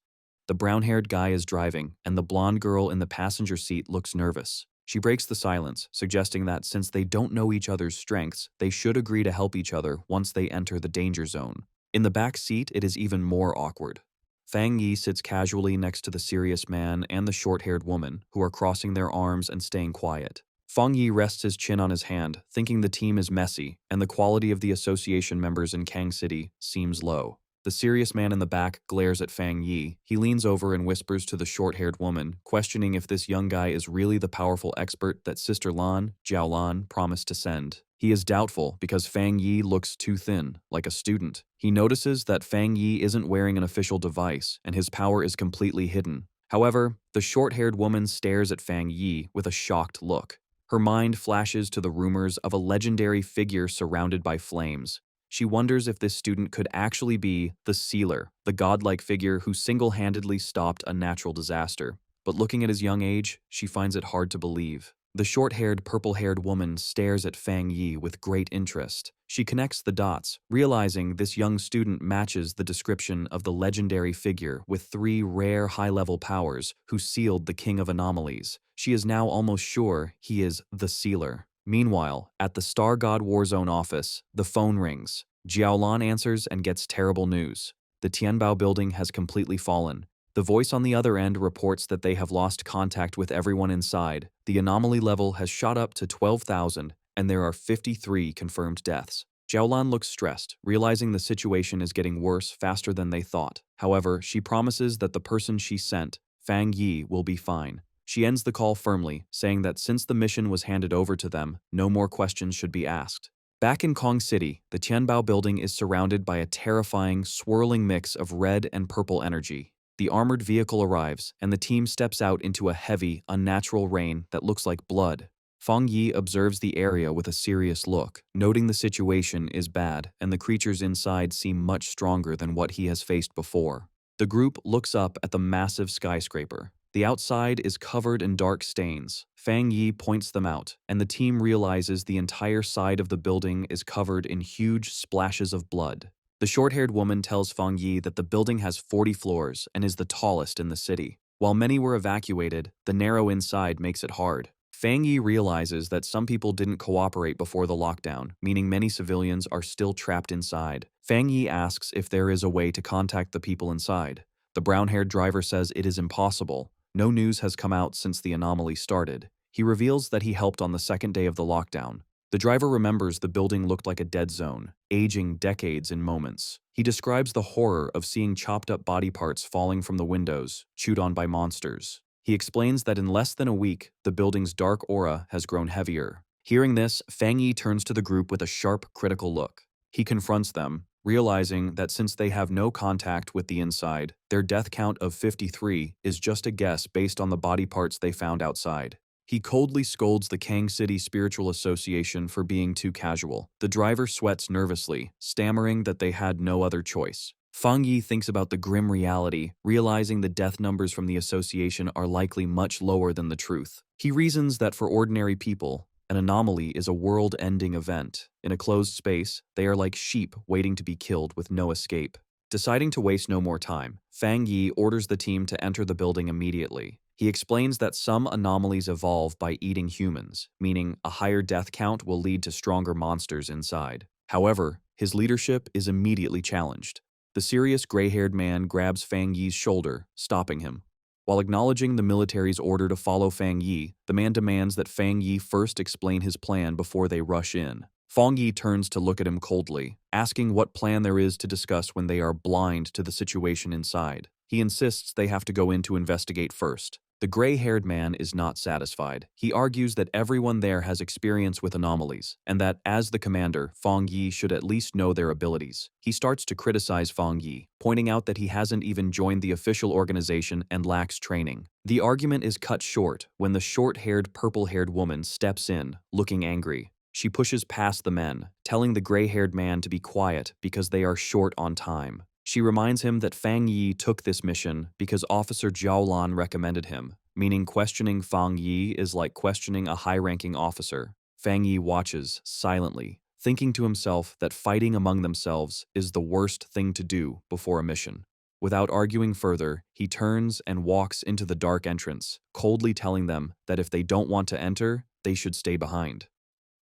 The brown-haired guy is driving, and the blonde girl in the passenger seat looks nervous. She breaks the silence, suggesting that since they don't know each other's strengths, they should agree to help each other once they enter the danger zone. In the back seat, it is even more awkward. Fang Yi sits casually next to the serious man and the short-haired woman, who are crossing their arms and staying quiet. Fang Yi rests his chin on his hand, thinking the team is messy, and the quality of the association members in Kang City seems low. The serious man in the back glares at Fang Yi. He leans over and whispers to the short-haired woman, questioning if this young guy is really the powerful expert that Sister Lan, Jiao Lan, promised to send. He is doubtful because Fang Yi looks too thin, like a student. He notices that Fang Yi isn't wearing an official device, and his power is completely hidden. However, the short-haired woman stares at Fang Yi with a shocked look. Her mind flashes to the rumors of a legendary figure surrounded by flames. She wonders if this student could actually be the Sealer, the godlike figure who single-handedly stopped a natural disaster. But looking at his young age, she finds it hard to believe. The short-haired, purple-haired woman stares at Fang Yi with great interest. She connects the dots, realizing this young student matches the description of the legendary figure with 3 rare high-level powers who sealed the King of Anomalies. She is now almost sure he is the Sealer. Meanwhile, at the Star God Warzone office, the phone rings. Jiaolan answers and gets terrible news. The Tianbao building has completely fallen. The voice on the other end reports that they have lost contact with everyone inside. The anomaly level has shot up to 12,000, and there are 53 confirmed deaths. Jiaolan looks stressed, realizing the situation is getting worse faster than they thought. However, she promises that the person she sent, Fang Yi, will be fine. She ends the call firmly, saying that since the mission was handed over to them, no more questions should be asked. Back in Kong City, the Tianbao building is surrounded by a terrifying, swirling mix of red and purple energy. The armored vehicle arrives, and the team steps out into a heavy, unnatural rain that looks like blood. Fang Yi observes the area with a serious look, noting the situation is bad and the creatures inside seem much stronger than what he has faced before. The group looks up at the massive skyscraper. The outside is covered in dark stains. Fang Yi points them out, and the team realizes the entire side of the building is covered in huge splashes of blood. The short-haired woman tells Fang Yi that the building has 40 floors and is the tallest in the city. While many were evacuated, the narrow inside makes it hard. Fang Yi realizes that some people didn't cooperate before the lockdown, meaning many civilians are still trapped inside. Fang Yi asks if there is a way to contact the people inside. The brown-haired driver says it is impossible. No news has come out since the anomaly started. He reveals that he helped on the second day of the lockdown. The driver remembers the building looked like a dead zone, aging decades in moments. He describes the horror of seeing chopped-up body parts falling from the windows, chewed on by monsters. He explains that in less than a week, the building's dark aura has grown heavier. Hearing this, Fang Yi turns to the group with a sharp, critical look. He confronts them, realizing that since they have no contact with the inside, their death count of 53 is just a guess based on the body parts they found outside. He coldly scolds the Kang City Spiritual Association for being too casual. The driver sweats nervously, stammering that they had no other choice. Fang Yi thinks about the grim reality, realizing the death numbers from the association are likely much lower than the truth. He reasons that for ordinary people, an anomaly is a world-ending event. In a closed space, they are like sheep waiting to be killed with no escape. Deciding to waste no more time, Fang Yi orders the team to enter the building immediately. He explains that some anomalies evolve by eating humans, meaning a higher death count will lead to stronger monsters inside. However, his leadership is immediately challenged. The serious gray-haired man grabs Fang Yi's shoulder, stopping him. While acknowledging the military's order to follow Fang Yi, the man demands that Fang Yi first explain his plan before they rush in. Fang Yi turns to look at him coldly, asking what plan there is to discuss when they are blind to the situation inside. He insists they have to go in to investigate first. The gray-haired man is not satisfied. He argues that everyone there has experience with anomalies, and that, as the commander, Fang Yi should at least know their abilities. He starts to criticize Fang Yi, pointing out that he hasn't even joined the official organization and lacks training. The argument is cut short when the short-haired, purple-haired woman steps in, looking angry. She pushes past the men, telling the gray-haired man to be quiet because they are short on time. She reminds him that Fang Yi took this mission because Officer Zhao Lan recommended him, meaning questioning Fang Yi is like questioning a high-ranking officer. Fang Yi watches, silently, thinking to himself that fighting among themselves is the worst thing to do before a mission. Without arguing further, he turns and walks into the dark entrance, coldly telling them that if they don't want to enter, they should stay behind.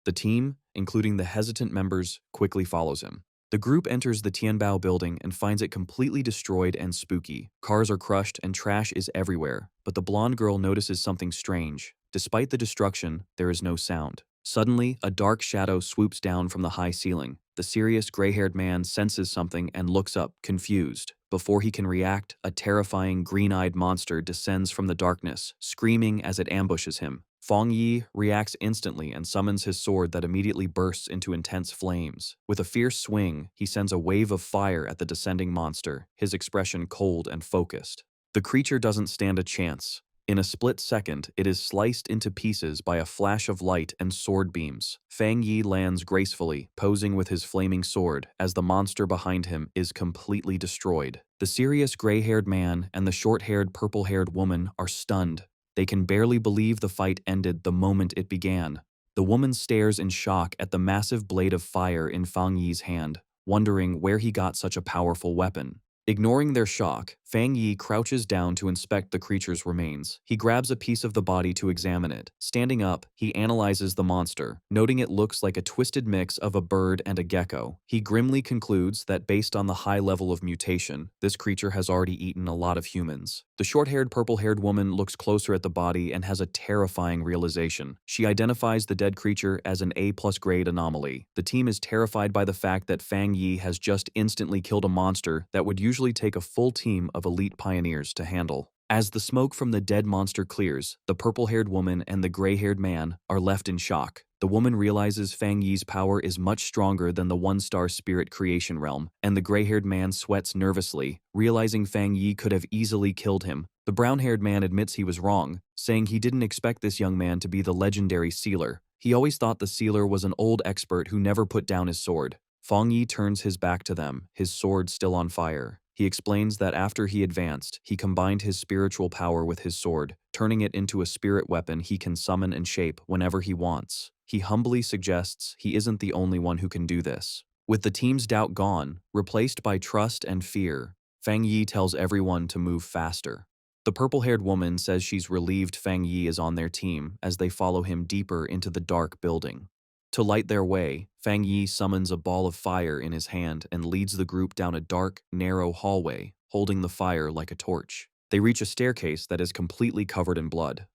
The team, including the hesitant members, quickly follows him. The group enters the Tianbao building and finds it completely destroyed and spooky. Cars are crushed and trash is everywhere, but the blonde girl notices something strange. Despite the destruction, there is no sound. Suddenly, a dark shadow swoops down from the high ceiling. The serious gray-haired man senses something and looks up, confused. Before he can react, a terrifying green-eyed monster descends from the darkness, screaming as it ambushes him. Fang Yi reacts instantly and summons his sword that immediately bursts into intense flames. With a fierce swing, he sends a wave of fire at the descending monster, his expression cold and focused. The creature doesn't stand a chance. In a split second, it is sliced into pieces by a flash of light and sword beams. Fang Yi lands gracefully, posing with his flaming sword, as the monster behind him is completely destroyed. The serious gray-haired man and the short-haired, purple-haired woman are stunned. They can barely believe the fight ended the moment it began. The woman stares in shock at the massive blade of fire in Fang Yi's hand, wondering where he got such a powerful weapon. Ignoring their shock, Fang Yi crouches down to inspect the creature's remains. He grabs a piece of the body to examine it. Standing up, he analyzes the monster, noting it looks like a twisted mix of a bird and a gecko. He grimly concludes that based on the high level of mutation, this creature has already eaten a lot of humans. The short-haired, purple-haired woman looks closer at the body and has a terrifying realization. She identifies the dead creature as an A+ grade anomaly. The team is terrified by the fact that Fang Yi has just instantly killed a monster that would usually take a full team of elite pioneers to handle. As the smoke from the dead monster clears, the purple-haired woman and the gray-haired man are left in shock. The woman realizes Fang Yi's power is much stronger than the one-star spirit creation realm, and the gray-haired man sweats nervously, realizing Fang Yi could have easily killed him. The brown-haired man admits he was wrong, saying he didn't expect this young man to be the legendary sealer. He always thought the sealer was an old expert who never put down his sword. Fang Yi turns his back to them, his sword still on fire. He explains that after he advanced, he combined his spiritual power with his sword, turning it into a spirit weapon he can summon and shape whenever he wants. He humbly suggests he isn't the only one who can do this. With the team's doubt gone, replaced by trust and fear, Fang Yi tells everyone to move faster. The purple-haired woman says she's relieved Fang Yi is on their team as they follow him deeper into the dark building. To light their way, Fang Yi summons a ball of fire in his hand and leads the group down a dark, narrow hallway, holding the fire like a torch. They reach a staircase that is completely covered in blood.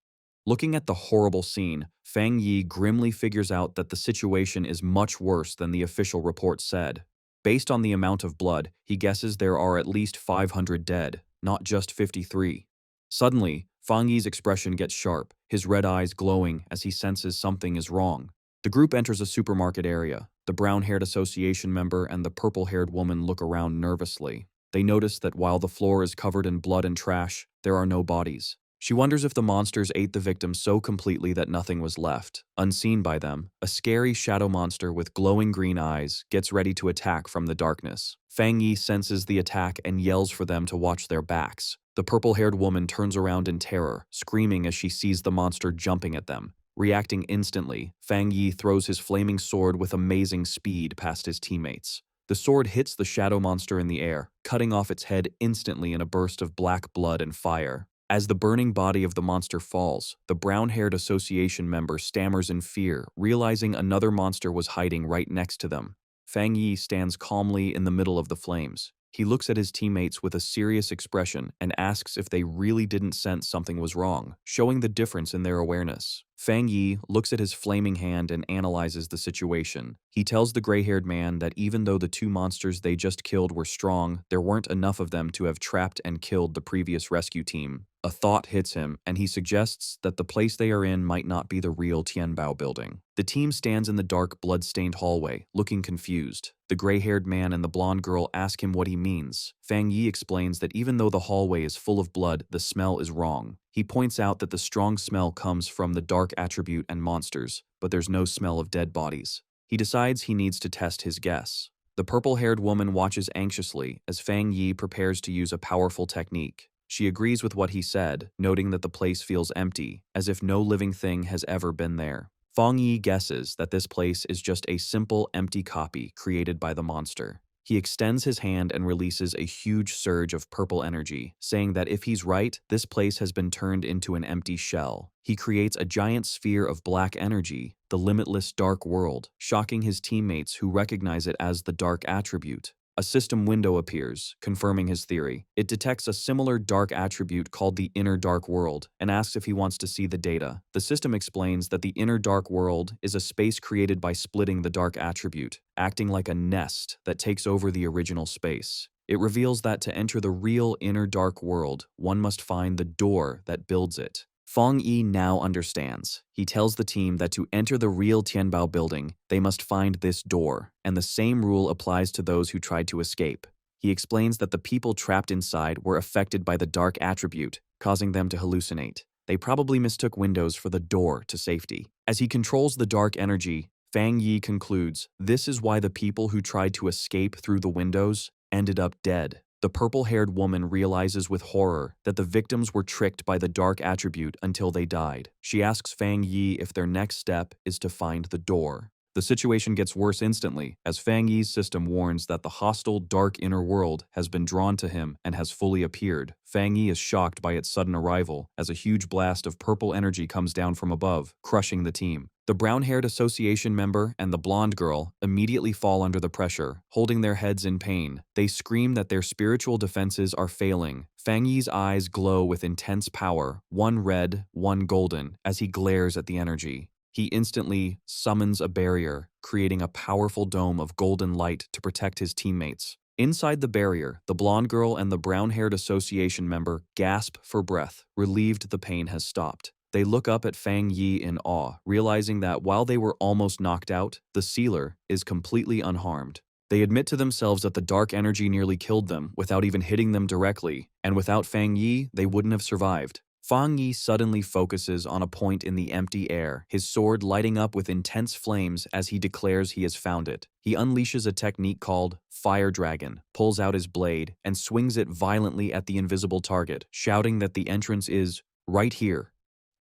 Looking at the horrible scene, Fang Yi grimly figures out that the situation is much worse than the official report said. Based on the amount of blood, he guesses there are at least 500 dead, not just 53. Suddenly, Fang Yi's expression gets sharp, his red eyes glowing as he senses something is wrong. The group enters a supermarket area. The brown-haired association member and the purple-haired woman look around nervously. They notice that while the floor is covered in blood and trash, there are no bodies. She wonders if the monsters ate the victims so completely that nothing was left. Unseen by them, a scary shadow monster with glowing green eyes gets ready to attack from the darkness. Fang Yi senses the attack and yells for them to watch their backs. The purple-haired woman turns around in terror, screaming as she sees the monster jumping at them. Reacting instantly, Fang Yi throws his flaming sword with amazing speed past his teammates. The sword hits the shadow monster in the air, cutting off its head instantly in a burst of black blood and fire. As the burning body of the monster falls, the brown-haired association member stammers in fear, realizing another monster was hiding right next to them. Fang Yi stands calmly in the middle of the flames. He looks at his teammates with a serious expression and asks if they really didn't sense something was wrong, showing the difference in their awareness. Fang Yi looks at his flaming hand and analyzes the situation. He tells the gray-haired man that even though the two monsters they just killed were strong, there weren't enough of them to have trapped and killed the previous rescue team. A thought hits him, and he suggests that the place they are in might not be the real Tianbao building. The team stands in the dark, blood-stained hallway, looking confused. The gray-haired man and the blonde girl ask him what he means. Fang Yi explains that even though the hallway is full of blood, the smell is wrong. He points out that the strong smell comes from the dark attribute and monsters, but there's no smell of dead bodies. He decides he needs to test his guess. The purple-haired woman watches anxiously as Fang Yi prepares to use a powerful technique. She agrees with what he said, noting that the place feels empty, as if no living thing has ever been there. Fang Yi guesses that this place is just a simple, empty copy created by the monster. He extends his hand and releases a huge surge of purple energy, saying that if he's right, this place has been turned into an empty shell. He creates a giant sphere of black energy, the limitless dark world, shocking his teammates who recognize it as the dark attribute. A system window appears, confirming his theory. It detects a similar dark attribute called the inner dark world and asks if he wants to see the data. The system explains that the inner dark world is a space created by splitting the dark attribute, acting like a nest that takes over the original space. It reveals that to enter the real inner dark world, one must find the door that builds it. Fang Yi now understands. He tells the team that to enter the real Tianbao building, they must find this door, and the same rule applies to those who tried to escape. He explains that the people trapped inside were affected by the dark attribute, causing them to hallucinate. They probably mistook windows for the door to safety. As he controls the dark energy, Fang Yi concludes this is why the people who tried to escape through the windows ended up dead. The purple-haired woman realizes with horror that the victims were tricked by the dark attribute until they died. She asks Fang Yi if their next step is to find the door. The situation gets worse instantly, as Fang Yi's system warns that the hostile dark inner world has been drawn to him and has fully appeared. Fang Yi is shocked by its sudden arrival, as a huge blast of purple energy comes down from above, crushing the team. The brown-haired association member and the blonde girl immediately fall under the pressure, holding their heads in pain. They scream that their spiritual defenses are failing. Fang Yi's eyes glow with intense power, one red, one golden, as he glares at the energy. He instantly summons a barrier, creating a powerful dome of golden light to protect his teammates. Inside the barrier, the blonde girl and the brown-haired association member gasp for breath, relieved the pain has stopped. They look up at Fang Yi in awe, realizing that while they were almost knocked out, the sealer is completely unharmed. They admit to themselves that the dark energy nearly killed them without even hitting them directly, and without Fang Yi, they wouldn't have survived. Fang Yi suddenly focuses on a point in the empty air, his sword lighting up with intense flames as he declares he has found it. He unleashes a technique called Fire Dragon, pulls out his blade, and swings it violently at the invisible target, shouting that the entrance is right here.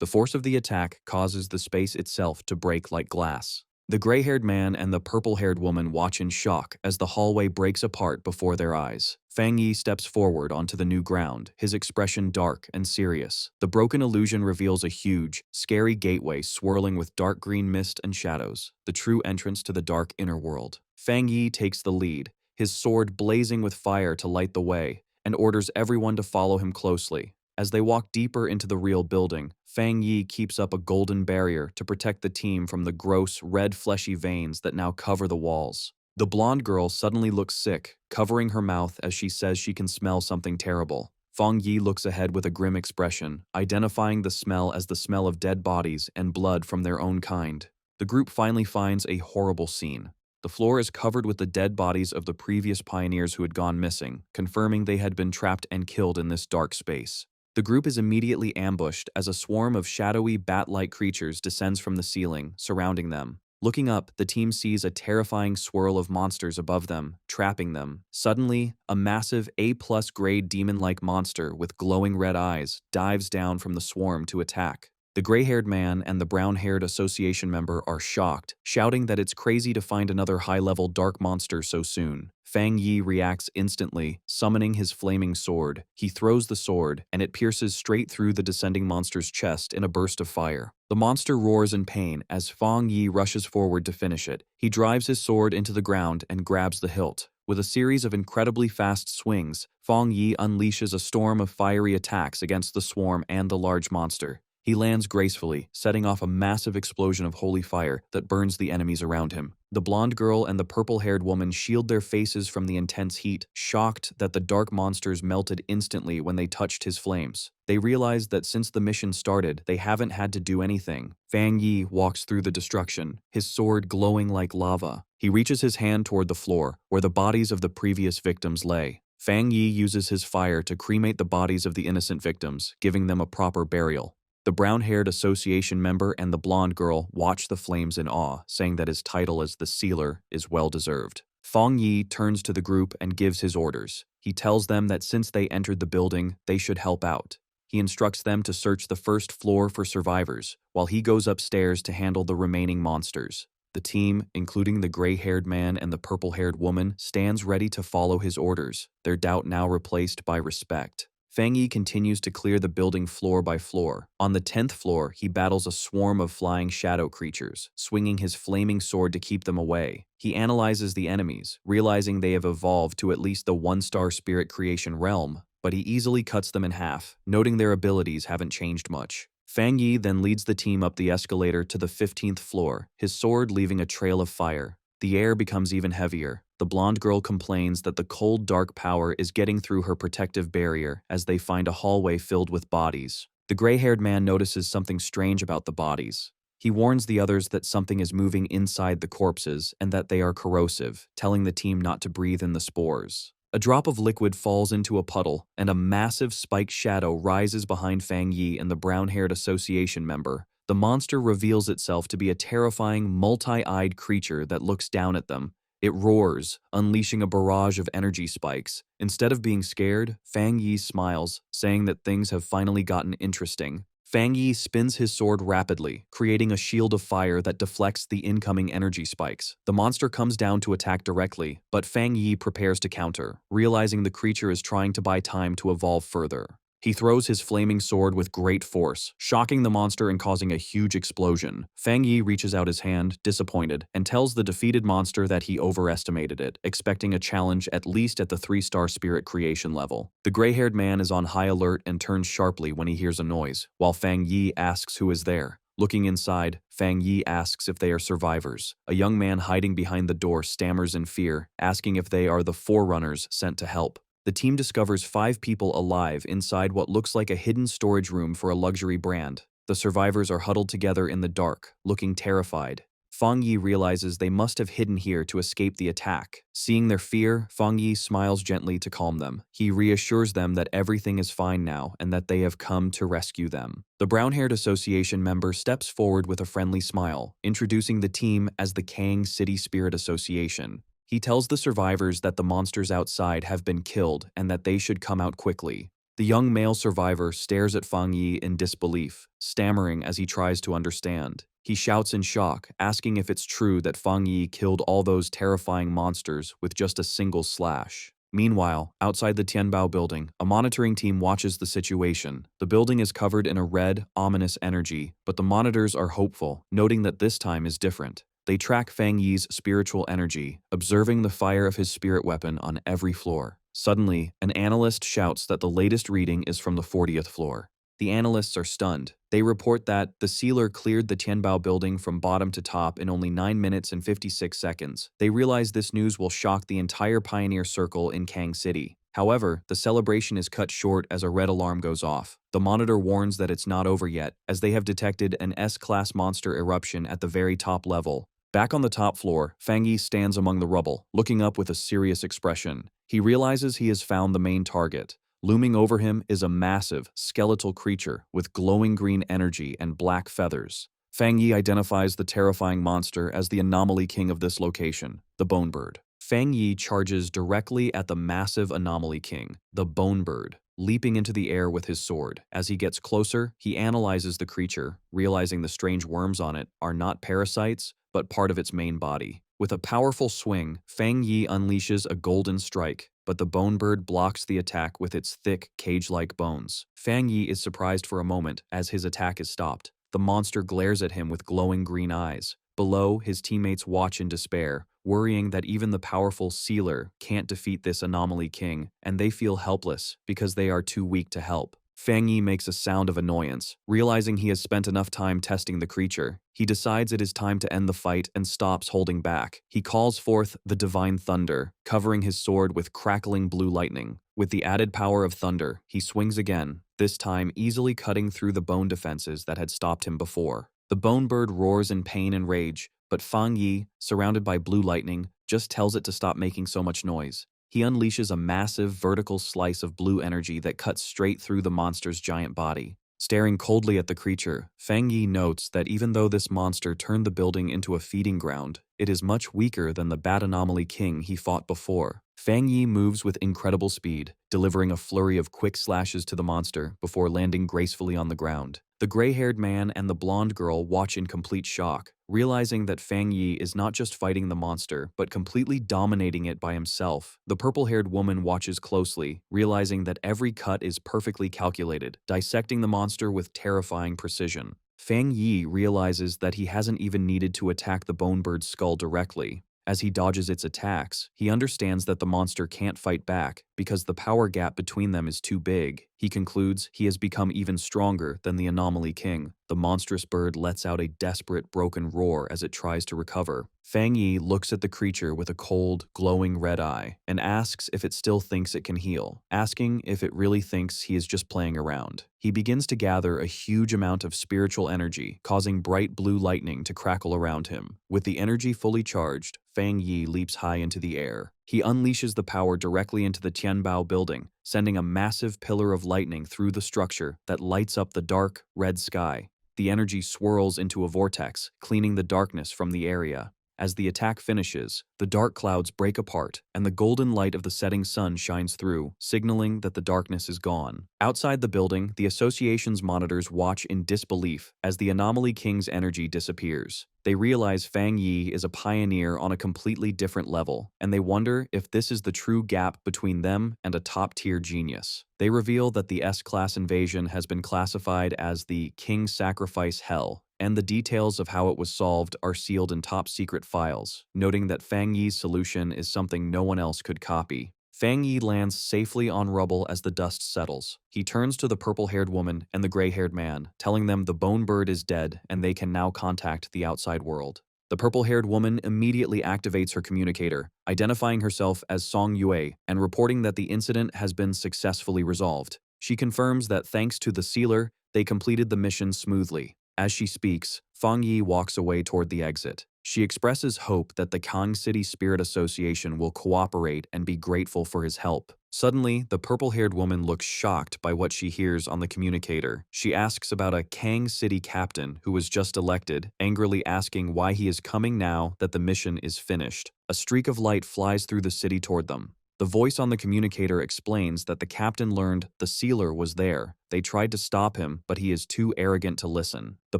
The force of the attack causes the space itself to break like glass. The gray-haired man and the purple-haired woman watch in shock as the hallway breaks apart before their eyes. Fang Yi steps forward onto the new ground, his expression dark and serious. The broken illusion reveals a huge, scary gateway swirling with dark green mist and shadows, the true entrance to the dark inner world. Fang Yi takes the lead, his sword blazing with fire to light the way, and orders everyone to follow him closely. As they walk deeper into the real building, Fang Yi keeps up a golden barrier to protect the team from the gross, red fleshy veins that now cover the walls. The blonde girl suddenly looks sick, covering her mouth as she says she can smell something terrible. Fang Yi looks ahead with a grim expression, identifying the smell as the smell of dead bodies and blood from their own kind. The group finally finds a horrible scene. The floor is covered with the dead bodies of the previous pioneers who had gone missing, confirming they had been trapped and killed in this dark space. The group is immediately ambushed as a swarm of shadowy, bat-like creatures descends from the ceiling, surrounding them. Looking up, the team sees a terrifying swirl of monsters above them, trapping them. Suddenly, a massive A+ grade demon-like monster with glowing red eyes dives down from the swarm to attack. The gray-haired man and the brown-haired association member are shocked, shouting that it's crazy to find another high-level dark monster so soon. Fang Yi reacts instantly, summoning his flaming sword. He throws the sword, and it pierces straight through the descending monster's chest in a burst of fire. The monster roars in pain as Fang Yi rushes forward to finish it. He drives his sword into the ground and grabs the hilt. With a series of incredibly fast swings, Fang Yi unleashes a storm of fiery attacks against the swarm and the large monster. He lands gracefully, setting off a massive explosion of holy fire that burns the enemies around him. The blonde girl and the purple-haired woman shield their faces from the intense heat, shocked that the dark monsters melted instantly when they touched his flames. They realize that since the mission started, they haven't had to do anything. Fang Yi walks through the destruction, his sword glowing like lava. He reaches his hand toward the floor, where the bodies of the previous victims lay. Fang Yi uses his fire to cremate the bodies of the innocent victims, giving them a proper burial. The brown-haired association member and the blonde girl watch the flames in awe, saying that his title as the Sealer is well-deserved. Fang Yi turns to the group and gives his orders. He tells them that since they entered the building, they should help out. He instructs them to search the first floor for survivors, while he goes upstairs to handle the remaining monsters. The team, including the gray-haired man and the purple-haired woman, stands ready to follow his orders, their doubt now replaced by respect. Fang Yi continues to clear the building floor by floor. On the 10th floor, he battles a swarm of flying shadow creatures, swinging his flaming sword to keep them away. He analyzes the enemies, realizing they have evolved to at least the 1-star spirit creation realm, but he easily cuts them in half, noting their abilities haven't changed much. Fang Yi then leads the team up the escalator to the 15th floor, his sword leaving a trail of fire. The air becomes even heavier. The blonde girl complains that the cold, dark power is getting through her protective barrier as they find a hallway filled with bodies. The gray-haired man notices something strange about the bodies. He warns the others that something is moving inside the corpses and that they are corrosive, telling the team not to breathe in the spores. A drop of liquid falls into a puddle, and a massive spiked shadow rises behind Fang Yi and the brown-haired association member. The monster reveals itself to be a terrifying, multi-eyed creature that looks down at them. It roars, unleashing a barrage of energy spikes. Instead of being scared, Fang Yi smiles, saying that things have finally gotten interesting. Fang Yi spins his sword rapidly, creating a shield of fire that deflects the incoming energy spikes. The monster comes down to attack directly, but Fang Yi prepares to counter, realizing the creature is trying to buy time to evolve further. He throws his flaming sword with great force, shocking the monster and causing a huge explosion. Fang Yi reaches out his hand, disappointed, and tells the defeated monster that he overestimated it, expecting a challenge at least at the 3-star spirit creation level. The gray-haired man is on high alert and turns sharply when he hears a noise, while Fang Yi asks who is there. Looking inside, Fang Yi asks if they are survivors. A young man hiding behind the door stammers in fear, asking if they are the forerunners sent to help. The team discovers 5 people alive inside what looks like a hidden storage room for a luxury brand. The survivors are huddled together in the dark, looking terrified. Fang Yi realizes they must have hidden here to escape the attack. Seeing their fear, Fang Yi smiles gently to calm them. He reassures them that everything is fine now and that they have come to rescue them. The brown-haired association member steps forward with a friendly smile, introducing the team as the Kang City Spirit Association. He tells the survivors that the monsters outside have been killed and that they should come out quickly. The young male survivor stares at Fang Yi in disbelief, stammering as he tries to understand. He shouts in shock, asking if it's true that Fang Yi killed all those terrifying monsters with just a single slash. Meanwhile, outside the Tianbao building, a monitoring team watches the situation. The building is covered in a red, ominous energy, but the monitors are hopeful, noting that this time is different. They track Fang Yi's spiritual energy, observing the fire of his spirit weapon on every floor. Suddenly, an analyst shouts that the latest reading is from the 40th floor. The analysts are stunned. They report that the sealer cleared the Tianbao building from bottom to top in only 9 minutes and 56 seconds. They realize this news will shock the entire Pioneer Circle in Kang City. However, the celebration is cut short as a red alarm goes off. The monitor warns that it's not over yet, as they have detected an S-class monster eruption at the very top level. Back on the top floor, Fang Yi stands among the rubble, looking up with a serious expression. He realizes he has found the main target. Looming over him is a massive, skeletal creature with glowing green energy and black feathers. Fang Yi identifies the terrifying monster as the anomaly king of this location, the Bone Bird. Fang Yi charges directly at the massive anomaly king, the Bone Bird, leaping into the air with his sword. As he gets closer, he analyzes the creature, realizing the strange worms on it are not parasites, but part of its main body. With a powerful swing, Fang Yi unleashes a golden strike, but the Bone Bird blocks the attack with its thick, cage-like bones. Fang Yi is surprised for a moment as his attack is stopped. The monster glares at him with glowing green eyes. Below, his teammates watch in despair, worrying that even the powerful Sealer can't defeat this anomaly king, and they feel helpless because they are too weak to help. Fang Yi makes a sound of annoyance, realizing he has spent enough time testing the creature. He decides it is time to end the fight and stops holding back. He calls forth the Divine Thunder, covering his sword with crackling blue lightning. With the added power of thunder, he swings again, this time easily cutting through the bone defenses that had stopped him before. The Bone Bird roars in pain and rage, but Fang Yi, surrounded by blue lightning, just tells it to stop making so much noise. He unleashes a massive vertical slice of blue energy that cuts straight through the monster's giant body. Staring coldly at the creature, Fang Yi notes that even though this monster turned the building into a feeding ground, it is much weaker than the Bat Anomaly King he fought before. Fang Yi moves with incredible speed, delivering a flurry of quick slashes to the monster before landing gracefully on the ground. The gray-haired man and the blonde girl watch in complete shock, realizing that Fang Yi is not just fighting the monster, but completely dominating it by himself. The purple-haired woman watches closely, realizing that every cut is perfectly calculated, dissecting the monster with terrifying precision. Fang Yi realizes that he hasn't even needed to attack the Bone Bird's skull directly. As he dodges its attacks, he understands that the monster can't fight back because the power gap between them is too big. He concludes he has become even stronger than the Anomaly King. The monstrous bird lets out a desperate, broken roar as it tries to recover. Fang Yi looks at the creature with a cold, glowing red eye and asks if it still thinks it can heal, asking if it really thinks he is just playing around. He begins to gather a huge amount of spiritual energy, causing bright blue lightning to crackle around him. With the energy fully charged, Fang Yi leaps high into the air. He unleashes the power directly into the Tianbao building, sending a massive pillar of lightning through the structure that lights up the dark, red sky. The energy swirls into a vortex, cleaning the darkness from the area. As the attack finishes, the dark clouds break apart, and the golden light of the setting sun shines through, signaling that the darkness is gone. Outside the building, the association's monitors watch in disbelief as the Anomaly King's energy disappears. They realize Fang Yi is a pioneer on a completely different level, and they wonder if this is the true gap between them and a top-tier genius. They reveal that the S-class invasion has been classified as the King Sacrifice Hell, and the details of how it was solved are sealed in top-secret files, noting that Fang Yi's solution is something no one else could copy. Fang Yi lands safely on rubble as the dust settles. He turns to the purple-haired woman and the gray-haired man, telling them the bone bird is dead and they can now contact the outside world. The purple-haired woman immediately activates her communicator, identifying herself as Song Yue and reporting that the incident has been successfully resolved. She confirms that thanks to the sealer, they completed the mission smoothly. As she speaks, Fang Yi walks away toward the exit. She expresses hope that the Kang City Spirit Association will cooperate and be grateful for his help. Suddenly, the purple-haired woman looks shocked by what she hears on the communicator. She asks about a Kang City captain who was just elected, angrily asking why he is coming now that the mission is finished. A streak of light flies through the city toward them. The voice on the communicator explains that the captain learned the sealer was there. They tried to stop him, but he is too arrogant to listen. The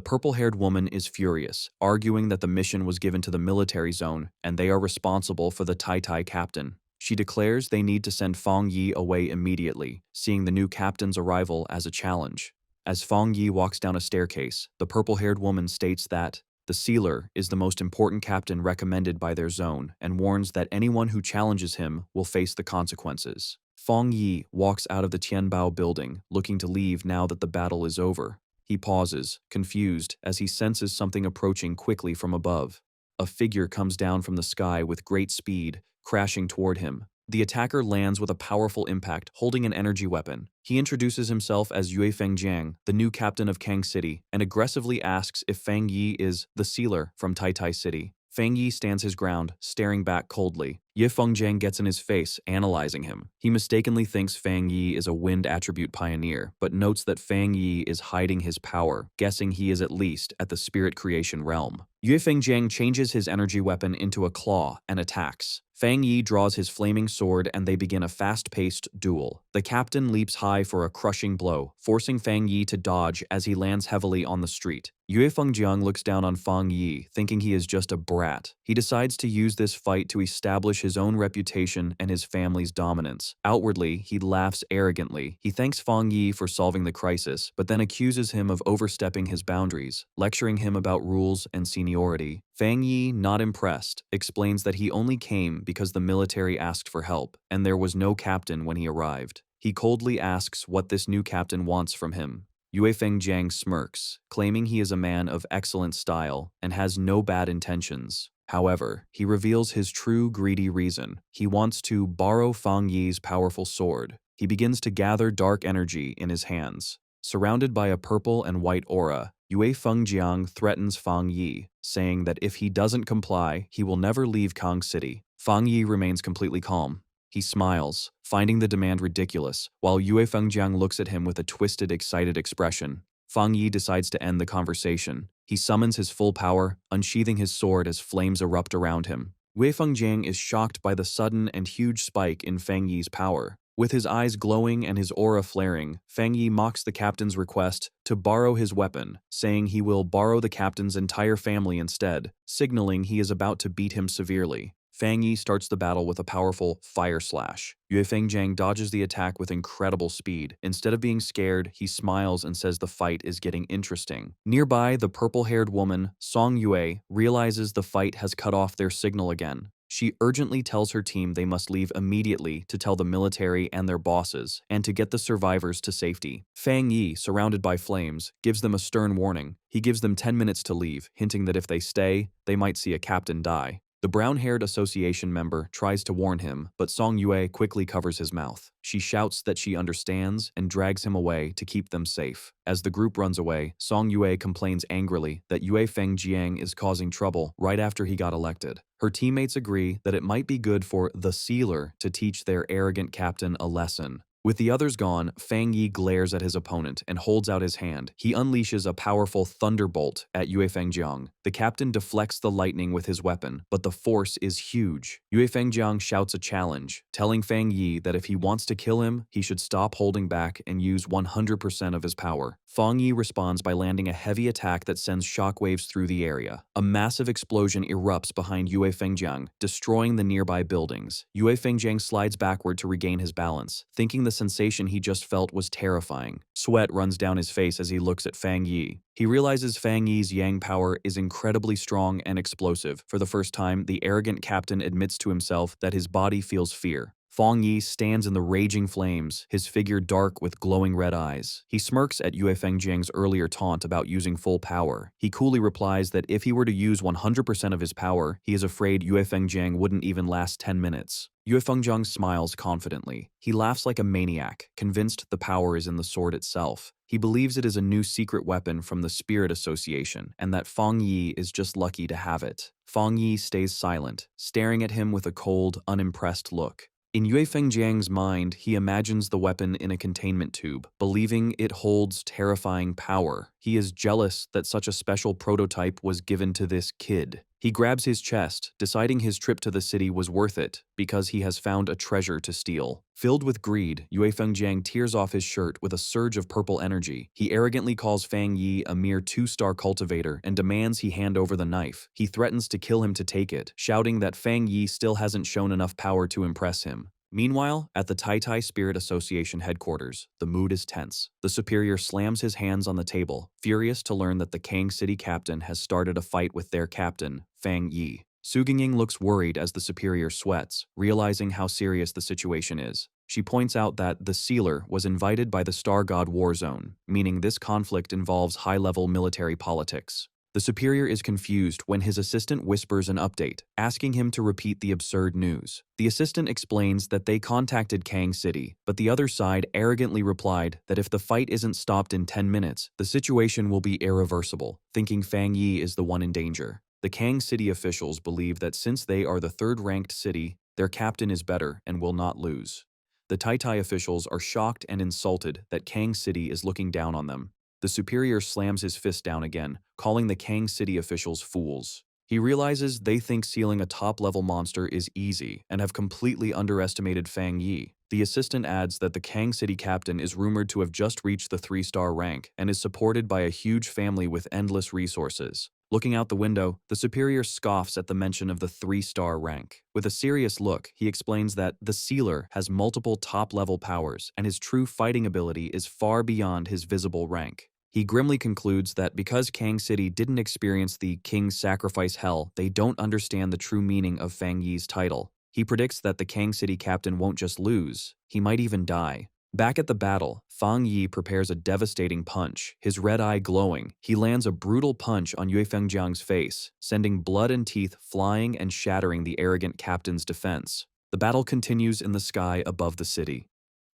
purple-haired woman is furious, arguing that the mission was given to the military zone and they are responsible for the Tai captain. She declares they need to send Fang Yi away immediately, seeing the new captain's arrival as a challenge. As Fang Yi walks down a staircase, the purple-haired woman states that the sealer is the most important captain recommended by their zone and warns that anyone who challenges him will face the consequences. Fang Yi walks out of the Tianbao building, looking to leave now that the battle is over. He pauses, confused, as he senses something approaching quickly from above. A figure comes down from the sky with great speed, crashing toward him. The attacker lands with a powerful impact, holding an energy weapon. He introduces himself as Yue Fengjiang, the new captain of Kang City, and aggressively asks if Fang Yi is the sealer from Tai City. Fang Yi stands his ground, staring back coldly. Ye Fengjiang gets in his face, analyzing him. He mistakenly thinks Fang Yi is a wind attribute pioneer, but notes that Fang Yi is hiding his power, guessing he is at least at the spirit creation realm. Yue Fengjiang changes his energy weapon into a claw and attacks. Fang Yi draws his flaming sword and they begin a fast-paced duel. The captain leaps high for a crushing blow, forcing Fang Yi to dodge as he lands heavily on the street. Yue Fengjiang looks down on Fang Yi, thinking he is just a brat. He decides to use this fight to establish his own reputation and his family's dominance. Outwardly, he laughs arrogantly. He thanks Fang Yi for solving the crisis, but then accuses him of overstepping his boundaries, lecturing him about rules and seniority. Fang Yi, not impressed, explains that he only came because the military asked for help, and there was no captain when he arrived. He coldly asks what this new captain wants from him. Yue Fengjiang smirks, claiming he is a man of excellent style and has no bad intentions. However, he reveals his true greedy reason. He wants to borrow Fang Yi's powerful sword. He begins to gather dark energy in his hands. Surrounded by a purple and white aura, Yue Fengjiang threatens Fang Yi, saying that if he doesn't comply, he will never leave Kang City. Fang Yi remains completely calm. He smiles, finding the demand ridiculous, while Yue Fengjiang looks at him with a twisted, excited expression. Fang Yi decides to end the conversation. He summons his full power, unsheathing his sword as flames erupt around him. Yue Fengjiang is shocked by the sudden and huge spike in Fang Yi's power. With his eyes glowing and his aura flaring, Fang Yi mocks the captain's request to borrow his weapon, saying he will borrow the captain's entire family instead, signaling he is about to beat him severely. Fang Yi starts the battle with a powerful fire slash. Yue Fengjiang dodges the attack with incredible speed. Instead of being scared, he smiles and says the fight is getting interesting. Nearby, the purple-haired woman, Song Yue, realizes the fight has cut off their signal again. She urgently tells her team they must leave immediately to tell the military and their bosses, and to get the survivors to safety. Fang Yi, surrounded by flames, gives them a stern warning. He gives them 10 minutes to leave, hinting that if they stay, they might see a captain die. The brown-haired association member tries to warn him, but Song Yue quickly covers his mouth. She shouts that she understands and drags him away to keep them safe. As the group runs away, Song Yue complains angrily that Yue Fengjiang is causing trouble right after he got elected. Her teammates agree that it might be good for the sealer to teach their arrogant captain a lesson. With the others gone, Fang Yi glares at his opponent and holds out his hand. He unleashes a powerful thunderbolt at Yue Fengjiang. The captain deflects the lightning with his weapon, but the force is huge. Yue Fengjiang shouts a challenge, telling Fang Yi that if he wants to kill him, he should stop holding back and use 100% of his power. Fang Yi responds by landing a heavy attack that sends shockwaves through the area. A massive explosion erupts behind Yue Fengjiang, destroying the nearby buildings. Yue Fengjiang slides backward to regain his balance, thinking the sensation he just felt was terrifying. Sweat runs down his face as he looks at Fang Yi. He realizes Fang Yi's yang power is incredibly strong and explosive. For the first time, the arrogant captain admits to himself that his body feels fear. Fang Yi stands in the raging flames, his figure dark with glowing red eyes. He smirks at Yue Fengjiang's earlier taunt about using full power. He coolly replies that if he were to use 100% of his power, he is afraid Yue Fengjiang wouldn't even last 10 minutes. Yue Fengjiang smiles confidently. He laughs like a maniac, convinced the power is in the sword itself. He believes it is a new secret weapon from the Spirit Association, and that Fang Yi is just lucky to have it. Fang Yi stays silent, staring at him with a cold, unimpressed look. In Yue Fengjiang's mind, he imagines the weapon in a containment tube, believing it holds terrifying power. He is jealous that such a special prototype was given to this kid. He grabs his chest, deciding his trip to the city was worth it because he has found a treasure to steal. Filled with greed, Yue Fengjiang tears off his shirt with a surge of purple energy. He arrogantly calls Fang Yi a mere 2-star cultivator and demands he hand over the knife. He threatens to kill him to take it, shouting that Fang Yi still hasn't shown enough power to impress him. Meanwhile, at the Tai Tai Spirit Association headquarters, the mood is tense. The superior slams his hands on the table, furious to learn that the Kang City captain has started a fight with their captain, Fang Yi. Su Gingying looks worried as the superior sweats, realizing how serious the situation is. She points out that the Sealer was invited by the Star God War Zone, meaning this conflict involves high-level military politics. The superior is confused when his assistant whispers an update, asking him to repeat the absurd news. The assistant explains that they contacted Kang City, but the other side arrogantly replied that if the fight isn't stopped in 10 minutes, the situation will be irreversible, thinking Fang Yi is the one in danger. The Kang City officials believe that since they are the third-ranked city, their captain is better and will not lose. The Tai Tai officials are shocked and insulted that Kang City is looking down on them. The superior slams his fist down again, calling the Kang City officials fools. He realizes they think sealing a top-level monster is easy and have completely underestimated Fang Yi. The assistant adds that the Kang City captain is rumored to have just reached the 3-star rank and is supported by a huge family with endless resources. Looking out the window, the superior scoffs at the mention of the 3-star rank. With a serious look, he explains that the Sealer has multiple top-level powers and his true fighting ability is far beyond his visible rank. He grimly concludes that because Kang City didn't experience the King's Sacrifice Hell, they don't understand the true meaning of Fang Yi's title. He predicts that the Kang City captain won't just lose, he might even die. Back at the battle, Fang Yi prepares a devastating punch, his red eye glowing. He lands a brutal punch on Yue Fengjiang's face, sending blood and teeth flying and shattering the arrogant captain's defense. The battle continues in the sky above the city.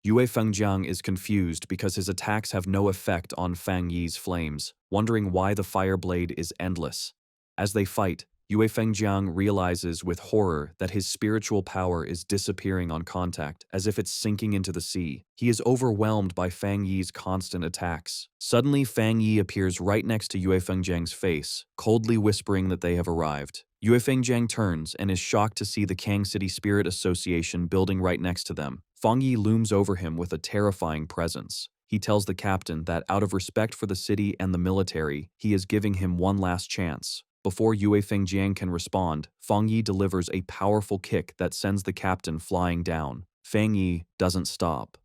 Yue Fengjiang is confused because his attacks have no effect on Fang Yi's flames, wondering why the fire blade is endless. As they fight, Yue Fengjiang realizes with horror that his spiritual power is disappearing on contact, as if it's sinking into the sea. He is overwhelmed by Fang Yi's constant attacks. Suddenly, Fang Yi appears right next to Yue Fengjiang's face, coldly whispering that they have arrived. Yue Fengjiang turns and is shocked to see the Kang City Spirit Association building right next to them. Fang Yi looms over him with a terrifying presence. He tells the captain that out of respect for the city and the military, he is giving him one last chance. Before Yue Fengjiang can respond, Fang Yi delivers a powerful kick that sends the captain flying down. Fang Yi doesn't stop.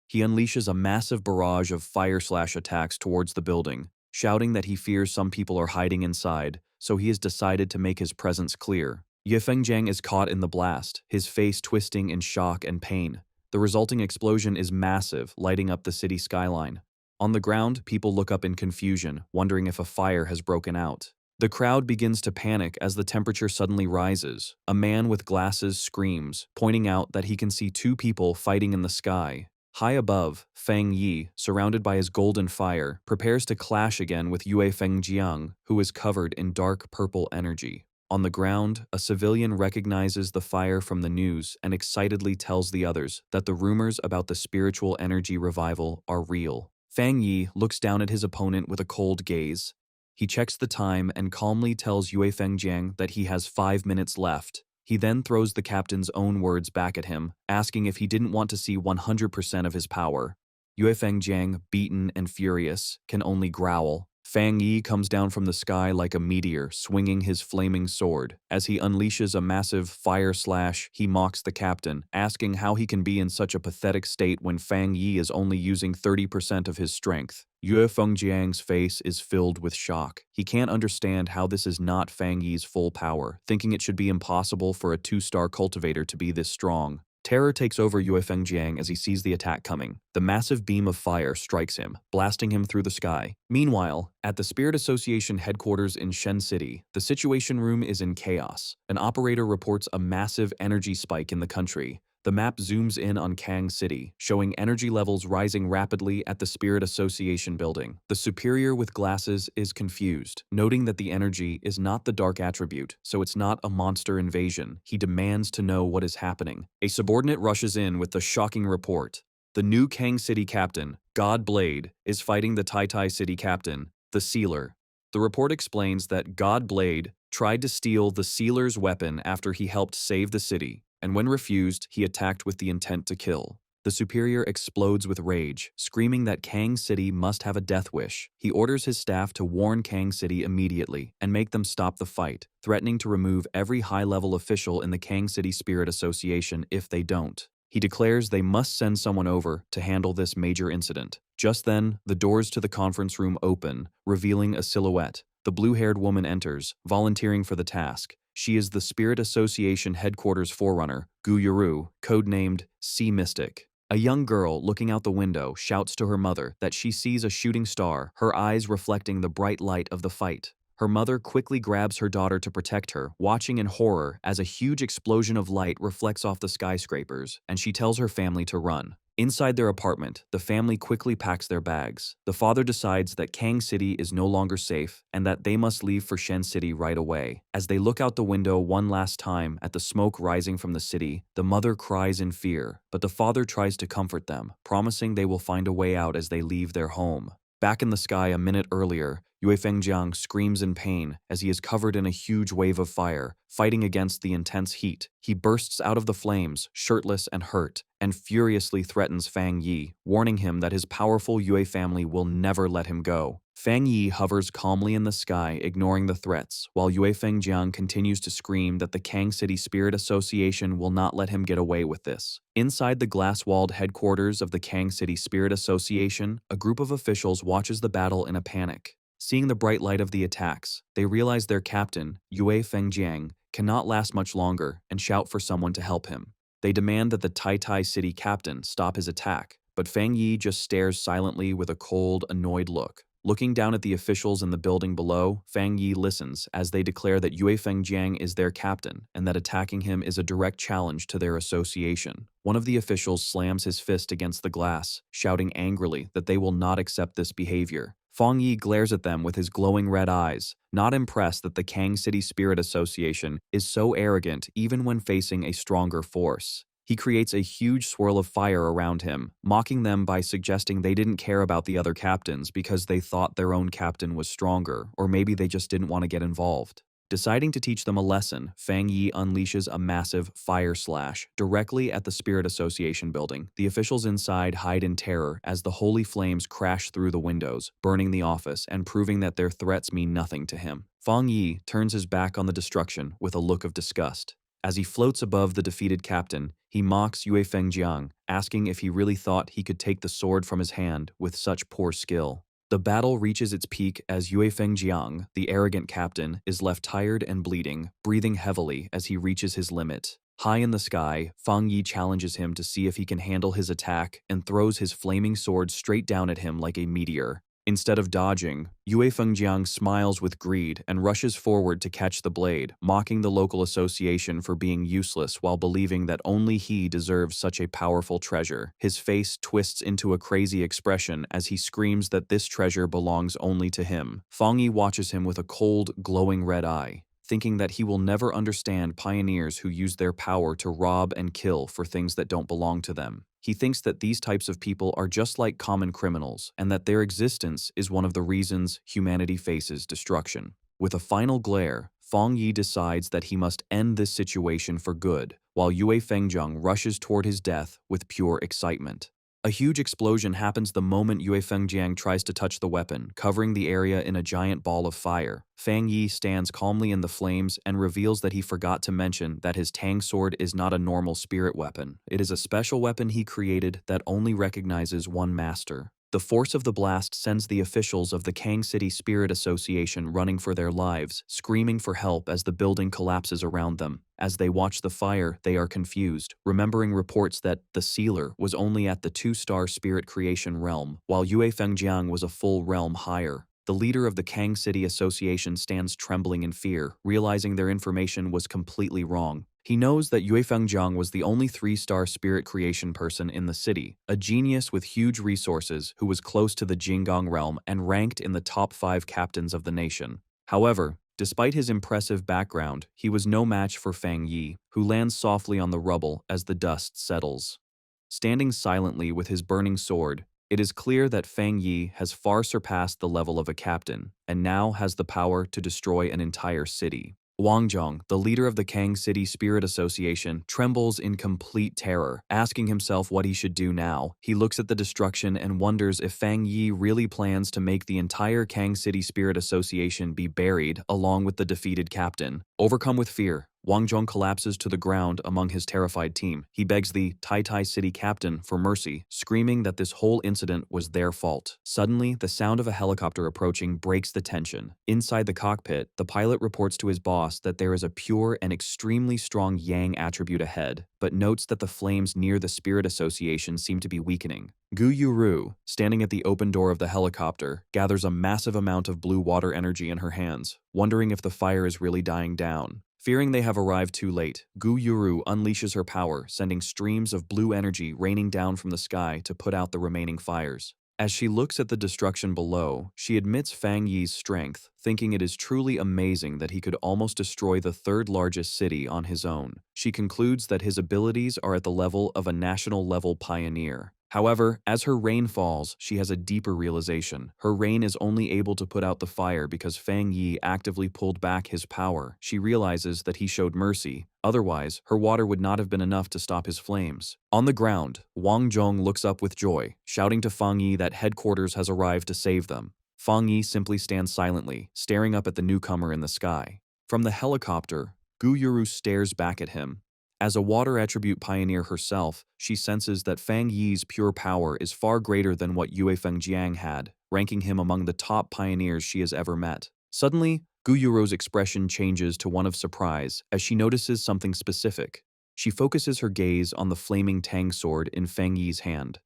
He unleashes a massive barrage of fire-slash attacks towards the building, shouting that he fears some people are hiding inside, so he has decided to make his presence clear. Yue Fengjiang is caught in the blast, his face twisting in shock and pain. The resulting explosion is massive, lighting up the city skyline. On the ground, people look up in confusion, wondering if a fire has broken out. The crowd begins to panic as the temperature suddenly rises. A man with glasses screams, pointing out that he can see 2 people fighting in the sky. High above, Fang Yi, surrounded by his golden fire, prepares to clash again with Yue Fengjiang, who is covered in dark purple energy. On the ground, a civilian recognizes the fire from the news and excitedly tells the others that the rumors about the spiritual energy revival are real. Fang Yi looks down at his opponent with a cold gaze. He checks the time and calmly tells Yue Fengjiang that he has 5 minutes left. He then throws the captain's own words back at him, asking if he didn't want to see 100% of his power. Yue Fengjiang, beaten and furious, can only growl. Fang Yi comes down from the sky like a meteor, swinging his flaming sword. As he unleashes a massive fire slash, he mocks the captain, asking how he can be in such a pathetic state when Fang Yi is only using 30% of his strength. Yue Fengjiang's face is filled with shock. He can't understand how this is not Fang Yi's full power, thinking it should be impossible for a 2-star cultivator to be this strong. Terror takes over Yue Fengjiang as he sees the attack coming. The massive beam of fire strikes him, blasting him through the sky. Meanwhile, at the Spirit Association headquarters in Shen City, the Situation Room is in chaos. An operator reports a massive energy spike in the country. The map zooms in on Kang City, showing energy levels rising rapidly at the Spirit Association building. The superior with glasses is confused, noting that the energy is not the dark attribute, so it's not a monster invasion. He demands to know what is happening. A subordinate rushes in with the shocking report. The new Kang City captain, God Blade, is fighting the Tai Tai City captain, the Sealer. The report explains that God Blade tried to steal the Sealer's weapon after he helped save the city, and when refused, he attacked with the intent to kill. The superior explodes with rage, screaming that Kang City must have a death wish. He orders his staff to warn Kang City immediately and make them stop the fight, threatening to remove every high-level official in the Kang City Spirit Association if they don't. He declares they must send someone over to handle this major incident. Just then, the doors to the conference room open, revealing a silhouette. The blue-haired woman enters, volunteering for the task. She is the Spirit Association headquarters forerunner, Gu Yuru, codenamed Sea Mystic. A young girl looking out the window shouts to her mother that she sees a shooting star, her eyes reflecting the bright light of the fight. Her mother quickly grabs her daughter to protect her, watching in horror as a huge explosion of light reflects off the skyscrapers, and she tells her family to run. Inside their apartment, the family quickly packs their bags. The father decides that Kang City is no longer safe and that they must leave for Shen City right away. As they look out the window one last time at the smoke rising from the city, the mother cries in fear, but the father tries to comfort them, promising they will find a way out as they leave their home. Back in the sky a minute earlier, Yue Fengjiang screams in pain as he is covered in a huge wave of fire, fighting against the intense heat. He bursts out of the flames, shirtless and hurt, and furiously threatens Fang Yi, warning him that his powerful Yue family will never let him go. Fang Yi hovers calmly in the sky, ignoring the threats, while Yue Fengjiang continues to scream that the Kang City Spirit Association will not let him get away with this. Inside the glass-walled headquarters of the Kang City Spirit Association, a group of officials watches the battle in a panic. Seeing the bright light of the attacks, they realize their captain, Yue Fengjiang, cannot last much longer and shout for someone to help him. They demand that the Tai Tai City captain stop his attack, but Fang Yi just stares silently with a cold, annoyed look. Looking down at the officials in the building below, Fang Yi listens as they declare that Yue Fengjiang is their captain and that attacking him is a direct challenge to their association. One of the officials slams his fist against the glass, shouting angrily that they will not accept this behavior. Fang Yi glares at them with his glowing red eyes, not impressed that the Kang City Spirit Association is so arrogant even when facing a stronger force. He creates a huge swirl of fire around him, mocking them by suggesting they didn't care about the other captains because they thought their own captain was stronger, or maybe they just didn't want to get involved. Deciding to teach them a lesson, Fang Yi unleashes a massive fire slash directly at the Spirit Association building. The officials inside hide in terror as the holy flames crash through the windows, burning the office and proving that their threats mean nothing to him. Fang Yi turns his back on the destruction with a look of disgust. As he floats above the defeated captain, he mocks Yue Fengjiang, asking if he really thought he could take the sword from his hand with such poor skill. The battle reaches its peak as Yue Fengjiang, the arrogant captain, is left tired and bleeding, breathing heavily as he reaches his limit. High in the sky, Fang Yi challenges him to see if he can handle his attack and throws his flaming sword straight down at him like a meteor. Instead of dodging, Yue Fengjiang smiles with greed and rushes forward to catch the blade, mocking the local association for being useless while believing that only he deserves such a powerful treasure. His face twists into a crazy expression as he screams that this treasure belongs only to him. Fang Yi watches him with a cold, glowing red eye, thinking that he will never understand pioneers who use their power to rob and kill for things that don't belong to them. He thinks that these types of people are just like common criminals and that their existence is one of the reasons humanity faces destruction. With a final glare, Fang Yi decides that he must end this situation for good, while Yue Fengjiang rushes toward his death with pure excitement. A huge explosion happens the moment Yue Fengjiang tries to touch the weapon, covering the area in a giant ball of fire. Fang Yi stands calmly in the flames and reveals that he forgot to mention that his Tang sword is not a normal spirit weapon. It is a special weapon he created that only recognizes one master. The force of the blast sends the officials of the Kang City Spirit Association running for their lives, screaming for help as the building collapses around them. As they watch the fire, they are confused, remembering reports that the sealer was only at the 2-star spirit creation realm, while Yue Fengjiang was a full realm higher. The leader of the Kang City Association stands trembling in fear, realizing their information was completely wrong. He knows that Yue Fengjiang was the only 3-star spirit creation person in the city, a genius with huge resources who was close to the Jinggang realm and ranked in the top 5 captains of the nation. However, despite his impressive background, he was no match for Fang Yi, who lands softly on the rubble as the dust settles. Standing silently with his burning sword, it is clear that Fang Yi has far surpassed the level of a captain, and now has the power to destroy an entire city. Wang Zhong, the leader of the Kang City Spirit Association, trembles in complete terror, asking himself what he should do now. He looks at the destruction and wonders if Fang Yi really plans to make the entire Kang City Spirit Association be buried along with the defeated captain. Overcome with fear, Wang Zhong collapses to the ground among his terrified team. He begs the Tai City captain for mercy, screaming that this whole incident was their fault. Suddenly, the sound of a helicopter approaching breaks the tension. Inside the cockpit, the pilot reports to his boss that there is a pure and extremely strong Yang attribute ahead, but notes that the flames near the Spirit Association seem to be weakening. Gu Yuru, standing at the open door of the helicopter, gathers a massive amount of blue water energy in her hands, wondering if the fire is really dying down. Fearing they have arrived too late, Gu Yuru unleashes her power, sending streams of blue energy raining down from the sky to put out the remaining fires. As she looks at the destruction below, she admits Fang Yi's strength, thinking it is truly amazing that he could almost destroy the 3rd largest city on his own. She concludes that his abilities are at the level of a national-level pioneer. However, as her rain falls, she has a deeper realization. Her rain is only able to put out the fire because Fang Yi actively pulled back his power. She realizes that he showed mercy. Otherwise, her water would not have been enough to stop his flames. On the ground, Wang Zhong looks up with joy, shouting to Fang Yi that headquarters has arrived to save them. Fang Yi simply stands silently, staring up at the newcomer in the sky. From the helicopter, Gu Yuru stares back at him. As a water attribute pioneer herself, she senses that Fang Yi's pure power is far greater than what Yue Fengjiang had, ranking him among the top pioneers she has ever met. Suddenly, Gu Yuru's expression changes to one of surprise as she notices something specific. She focuses her gaze on the flaming Tang sword in Fang Yi's hand.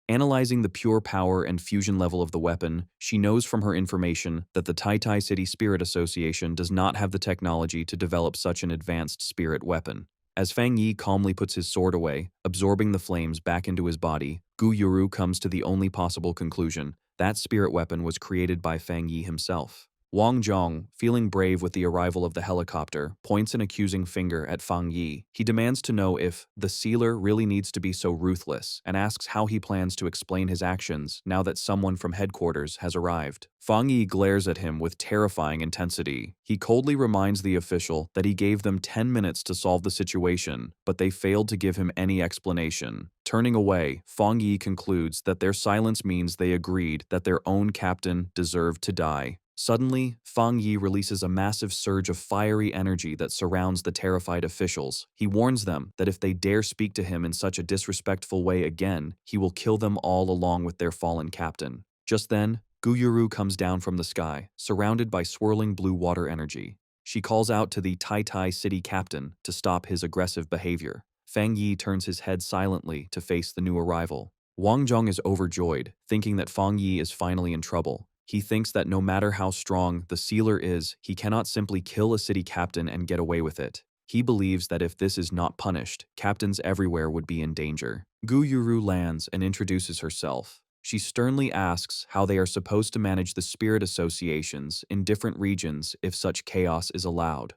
Analyzing the pure power and fusion level of the weapon, she knows from her information that the Tai City Spirit Association does not have the technology to develop such an advanced spirit weapon. As Fang Yi calmly puts his sword away, absorbing the flames back into his body, Gu Yuru comes to the only possible conclusion: that spirit weapon was created by Fang Yi himself. Wang Zhong, feeling brave with the arrival of the helicopter, points an accusing finger at Fang Yi. He demands to know if the sealer really needs to be so ruthless, and asks how he plans to explain his actions now that someone from headquarters has arrived. Fang Yi glares at him with terrifying intensity. He coldly reminds the official that he gave them 10 minutes to solve the situation, but they failed to give him any explanation. Turning away, Fang Yi concludes that their silence means they agreed that their own captain deserved to die. Suddenly, Fang Yi releases a massive surge of fiery energy that surrounds the terrified officials. He warns them that if they dare speak to him in such a disrespectful way again, he will kill them all along with their fallen captain. Just then, Gu Yuru comes down from the sky, surrounded by swirling blue water energy. She calls out to the Tai City captain to stop his aggressive behavior. Fang Yi turns his head silently to face the new arrival. Wang Zhong is overjoyed, thinking that Fang Yi is finally in trouble. He thinks that no matter how strong the sealer is, he cannot simply kill a city captain and get away with it. He believes that if this is not punished, captains everywhere would be in danger. Gu Yuru lands and introduces herself. She sternly asks how they are supposed to manage the spirit associations in different regions if such chaos is allowed.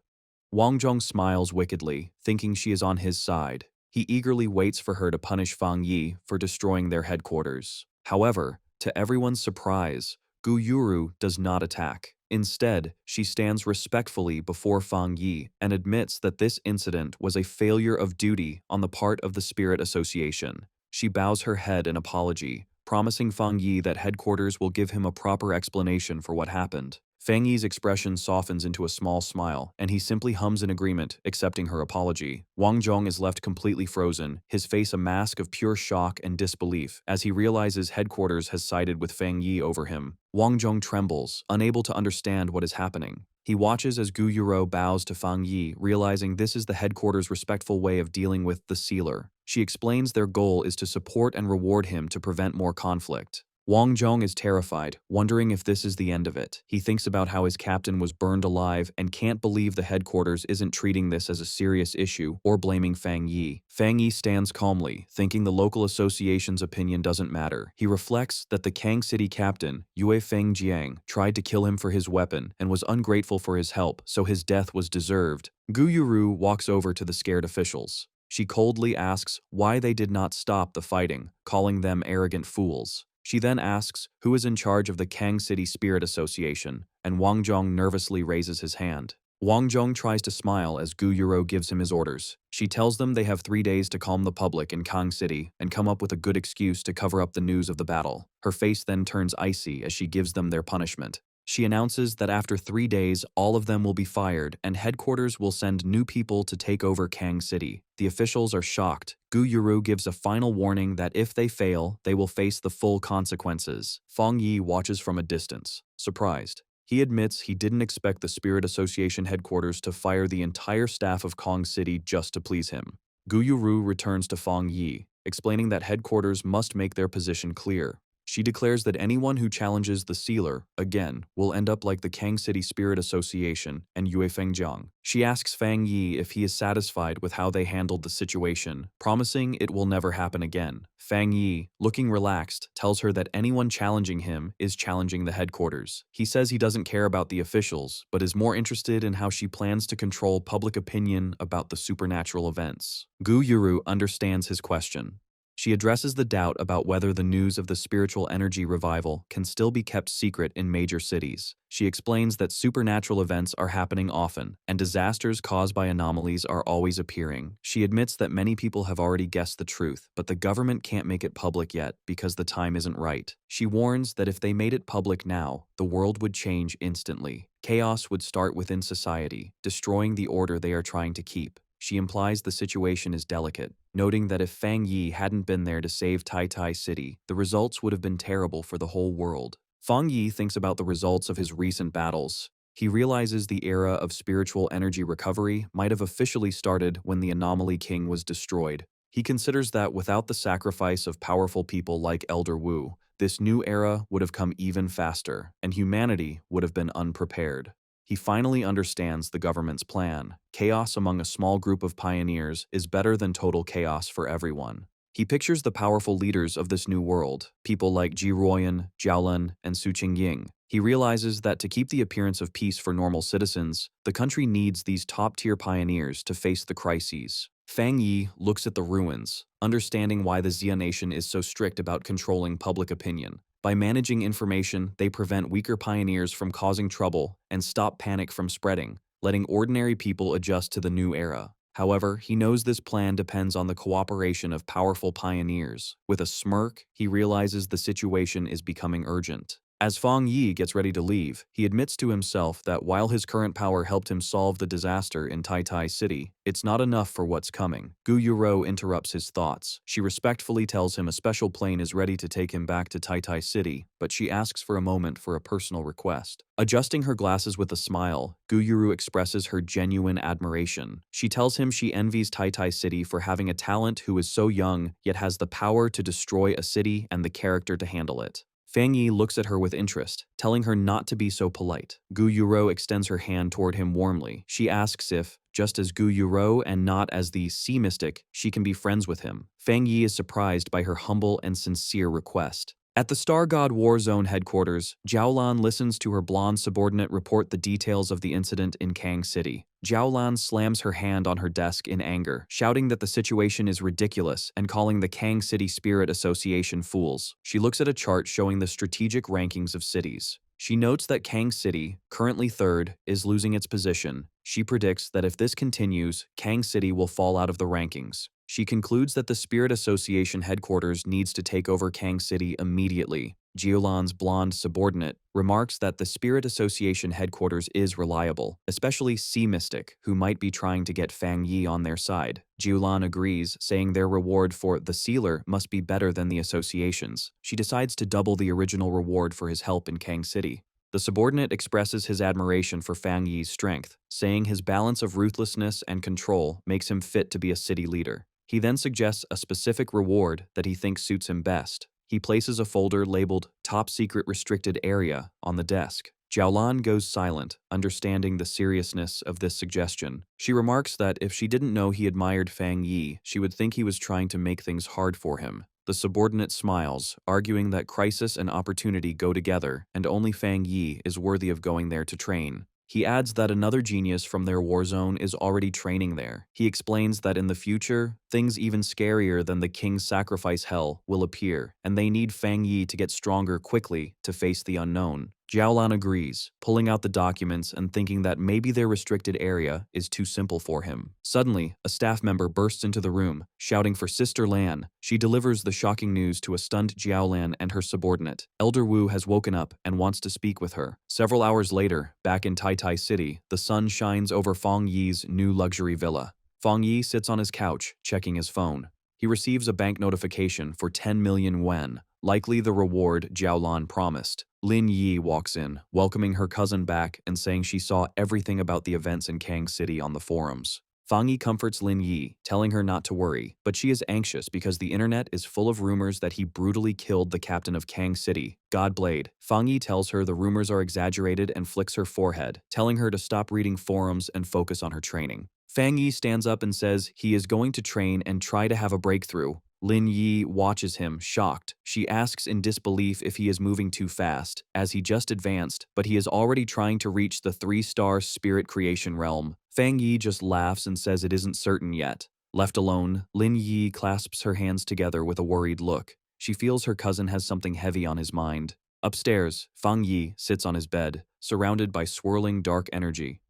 Wang Zhong smiles wickedly, thinking she is on his side. He eagerly waits for her to punish Fang Yi for destroying their headquarters. However, to everyone's surprise, Gu Yuru does not attack. Instead, she stands respectfully before Fang Yi and admits that this incident was a failure of duty on the part of the Spirit Association. She bows her head in apology, promising Fang Yi that headquarters will give him a proper explanation for what happened. Fang Yi's expression softens into a small smile, and he simply hums in agreement, accepting her apology. Wang Zhong is left completely frozen, his face a mask of pure shock and disbelief, as he realizes headquarters has sided with Fang Yi over him. Wang Zhong trembles, unable to understand what is happening. He watches as Gu Yuro bows to Fang Yi, realizing this is the headquarters' respectful way of dealing with the sealer. She explains their goal is to support and reward him to prevent more conflict. Wang Zhong is terrified, wondering if this is the end of it. He thinks about how his captain was burned alive and can't believe the headquarters isn't treating this as a serious issue or blaming Fang Yi. Fang Yi stands calmly, thinking the local association's opinion doesn't matter. He reflects that the Kang City captain, Yue Feng Jiang, tried to kill him for his weapon and was ungrateful for his help, so his death was deserved. Gu Yuru walks over to the scared officials. She coldly asks why they did not stop the fighting, calling them arrogant fools. She then asks who is in charge of the Kang City Spirit Association, and Wang Zhong nervously raises his hand. Wang Zhong tries to smile as Gu Yuro gives him his orders. She tells them they have 3 days to calm the public in Kang City and come up with a good excuse to cover up the news of the battle. Her face then turns icy as she gives them their punishment. She announces that after 3 days, all of them will be fired and headquarters will send new people to take over Kang City. The officials are shocked. Gu Yuru gives a final warning that if they fail, they will face the full consequences. Fang Yi watches from a distance, surprised. He admits he didn't expect the Spirit Association headquarters to fire the entire staff of Kang City just to please him. Gu Yuru returns to Fang Yi, explaining that headquarters must make their position clear. She declares that anyone who challenges the sealer, again, will end up like the Kang City Spirit Association and Yue Fengjiang. She asks Fang Yi if he is satisfied with how they handled the situation, promising it will never happen again. Fang Yi, looking relaxed, tells her that anyone challenging him is challenging the headquarters. He says he doesn't care about the officials, but is more interested in how she plans to control public opinion about the supernatural events. Gu Yuru understands his question. She addresses the doubt about whether the news of the spiritual energy revival can still be kept secret in major cities. She explains that supernatural events are happening often, and disasters caused by anomalies are always appearing. She admits that many people have already guessed the truth, but the government can't make it public yet because the time isn't right. She warns that if they made it public now, the world would change instantly. Chaos would start within society, destroying the order they are trying to keep. She implies the situation is delicate, noting that if Fang Yi hadn't been there to save Tai Tai City, the results would have been terrible for the whole world. Fang Yi thinks about the results of his recent battles. He realizes the era of spiritual energy recovery might have officially started when the Anomaly King was destroyed. He considers that without the sacrifice of powerful people like Elder Wu, this new era would have come even faster, and humanity would have been unprepared. He finally understands the government's plan. Chaos among a small group of pioneers is better than total chaos for everyone. He pictures the powerful leaders of this new world, people like Ji Ruoyan, Jiaolun, and Su Qingying. He realizes that to keep the appearance of peace for normal citizens, the country needs these top-tier pioneers to face the crises. Fang Yi looks at the ruins, understanding why the Xia nation is so strict about controlling public opinion. By managing information, they prevent weaker pioneers from causing trouble and stop panic from spreading, letting ordinary people adjust to the new era. However, he knows this plan depends on the cooperation of powerful pioneers. With a smirk, he realizes the situation is becoming urgent. As Fang Yi gets ready to leave, he admits to himself that while his current power helped him solve the disaster in Tai Tai City, it's not enough for what's coming. Gu Yuro interrupts his thoughts. She respectfully tells him a special plane is ready to take him back to Tai Tai City, but she asks for a moment for a personal request. Adjusting her glasses with a smile, Gu Yuru expresses her genuine admiration. She tells him she envies Tai Tai City for having a talent who is so young, yet has the power to destroy a city and the character to handle it. Fang Yi looks at her with interest, telling her not to be so polite. Gu Yuro extends her hand toward him warmly. She asks if, just as Gu Yuro and not as the sea mystic, she can be friends with him. Fang Yi is surprised by her humble and sincere request. At the Star God War Zone headquarters, Jiaolan listens to her blonde subordinate report the details of the incident in Kang City. Jiaolan slams her hand on her desk in anger, shouting that the situation is ridiculous and calling the Kang City Spirit Association fools. She looks at a chart showing the strategic rankings of cities. She notes that Kang City, currently third, is losing its position. She predicts that if this continues, Kang City will fall out of the rankings. She concludes that the Spirit Association headquarters needs to take over Kang City immediately. Jiulan's blonde subordinate remarks that the Spirit Association headquarters is reliable, especially Sea Mystic, who might be trying to get Fang Yi on their side. Jiulan agrees, saying their reward for the Sealer must be better than the association's. She decides to double the original reward for his help in Kang City. The subordinate expresses his admiration for Fang Yi's strength, saying his balance of ruthlessness and control makes him fit to be a city leader. He then suggests a specific reward that he thinks suits him best. He places a folder labeled Top Secret Restricted Area on the desk. Jiaolan goes silent, understanding the seriousness of this suggestion. She remarks that if she didn't know he admired Fang Yi, she would think he was trying to make things hard for him. The subordinate smiles, arguing that crisis and opportunity go together, and only Fang Yi is worthy of going there to train. He adds that another genius from their war zone is already training there. He explains that in the future, things even scarier than the king's sacrifice hell will appear, and they need Fang Yi to get stronger quickly to face the unknown. Jiaolan agrees, pulling out the documents and thinking that maybe their restricted area is too simple for him. Suddenly, a staff member bursts into the room, shouting for Sister Lan. She delivers the shocking news to a stunned Jiaolan and her subordinate. Elder Wu has woken up and wants to speak with her. Several hours later, back in Tai City, the sun shines over Fang Yi's new luxury villa. Fang Yi sits on his couch, checking his phone. He receives a bank notification for 10 million yuan, likely the reward Jiaolan promised. Lin Yi walks in, welcoming her cousin back and saying she saw everything about the events in Kang City on the forums. Fang Yi comforts Lin Yi, telling her not to worry, but she is anxious because the internet is full of rumors that he brutally killed the captain of Kang City, Godblade. Fang Yi tells her the rumors are exaggerated and flicks her forehead, telling her to stop reading forums and focus on her training. Fang Yi stands up and says he is going to train and try to have a breakthrough. Lin Yi watches him, shocked. She asks in disbelief if he is moving too fast, as he just advanced, but he is already trying to reach the 3-star spirit creation realm. Fang Yi just laughs and says it isn't certain yet. Left alone, Lin Yi clasps her hands together with a worried look. She feels her cousin has something heavy on his mind. Upstairs, Fang Yi sits on his bed, surrounded by swirling dark energy.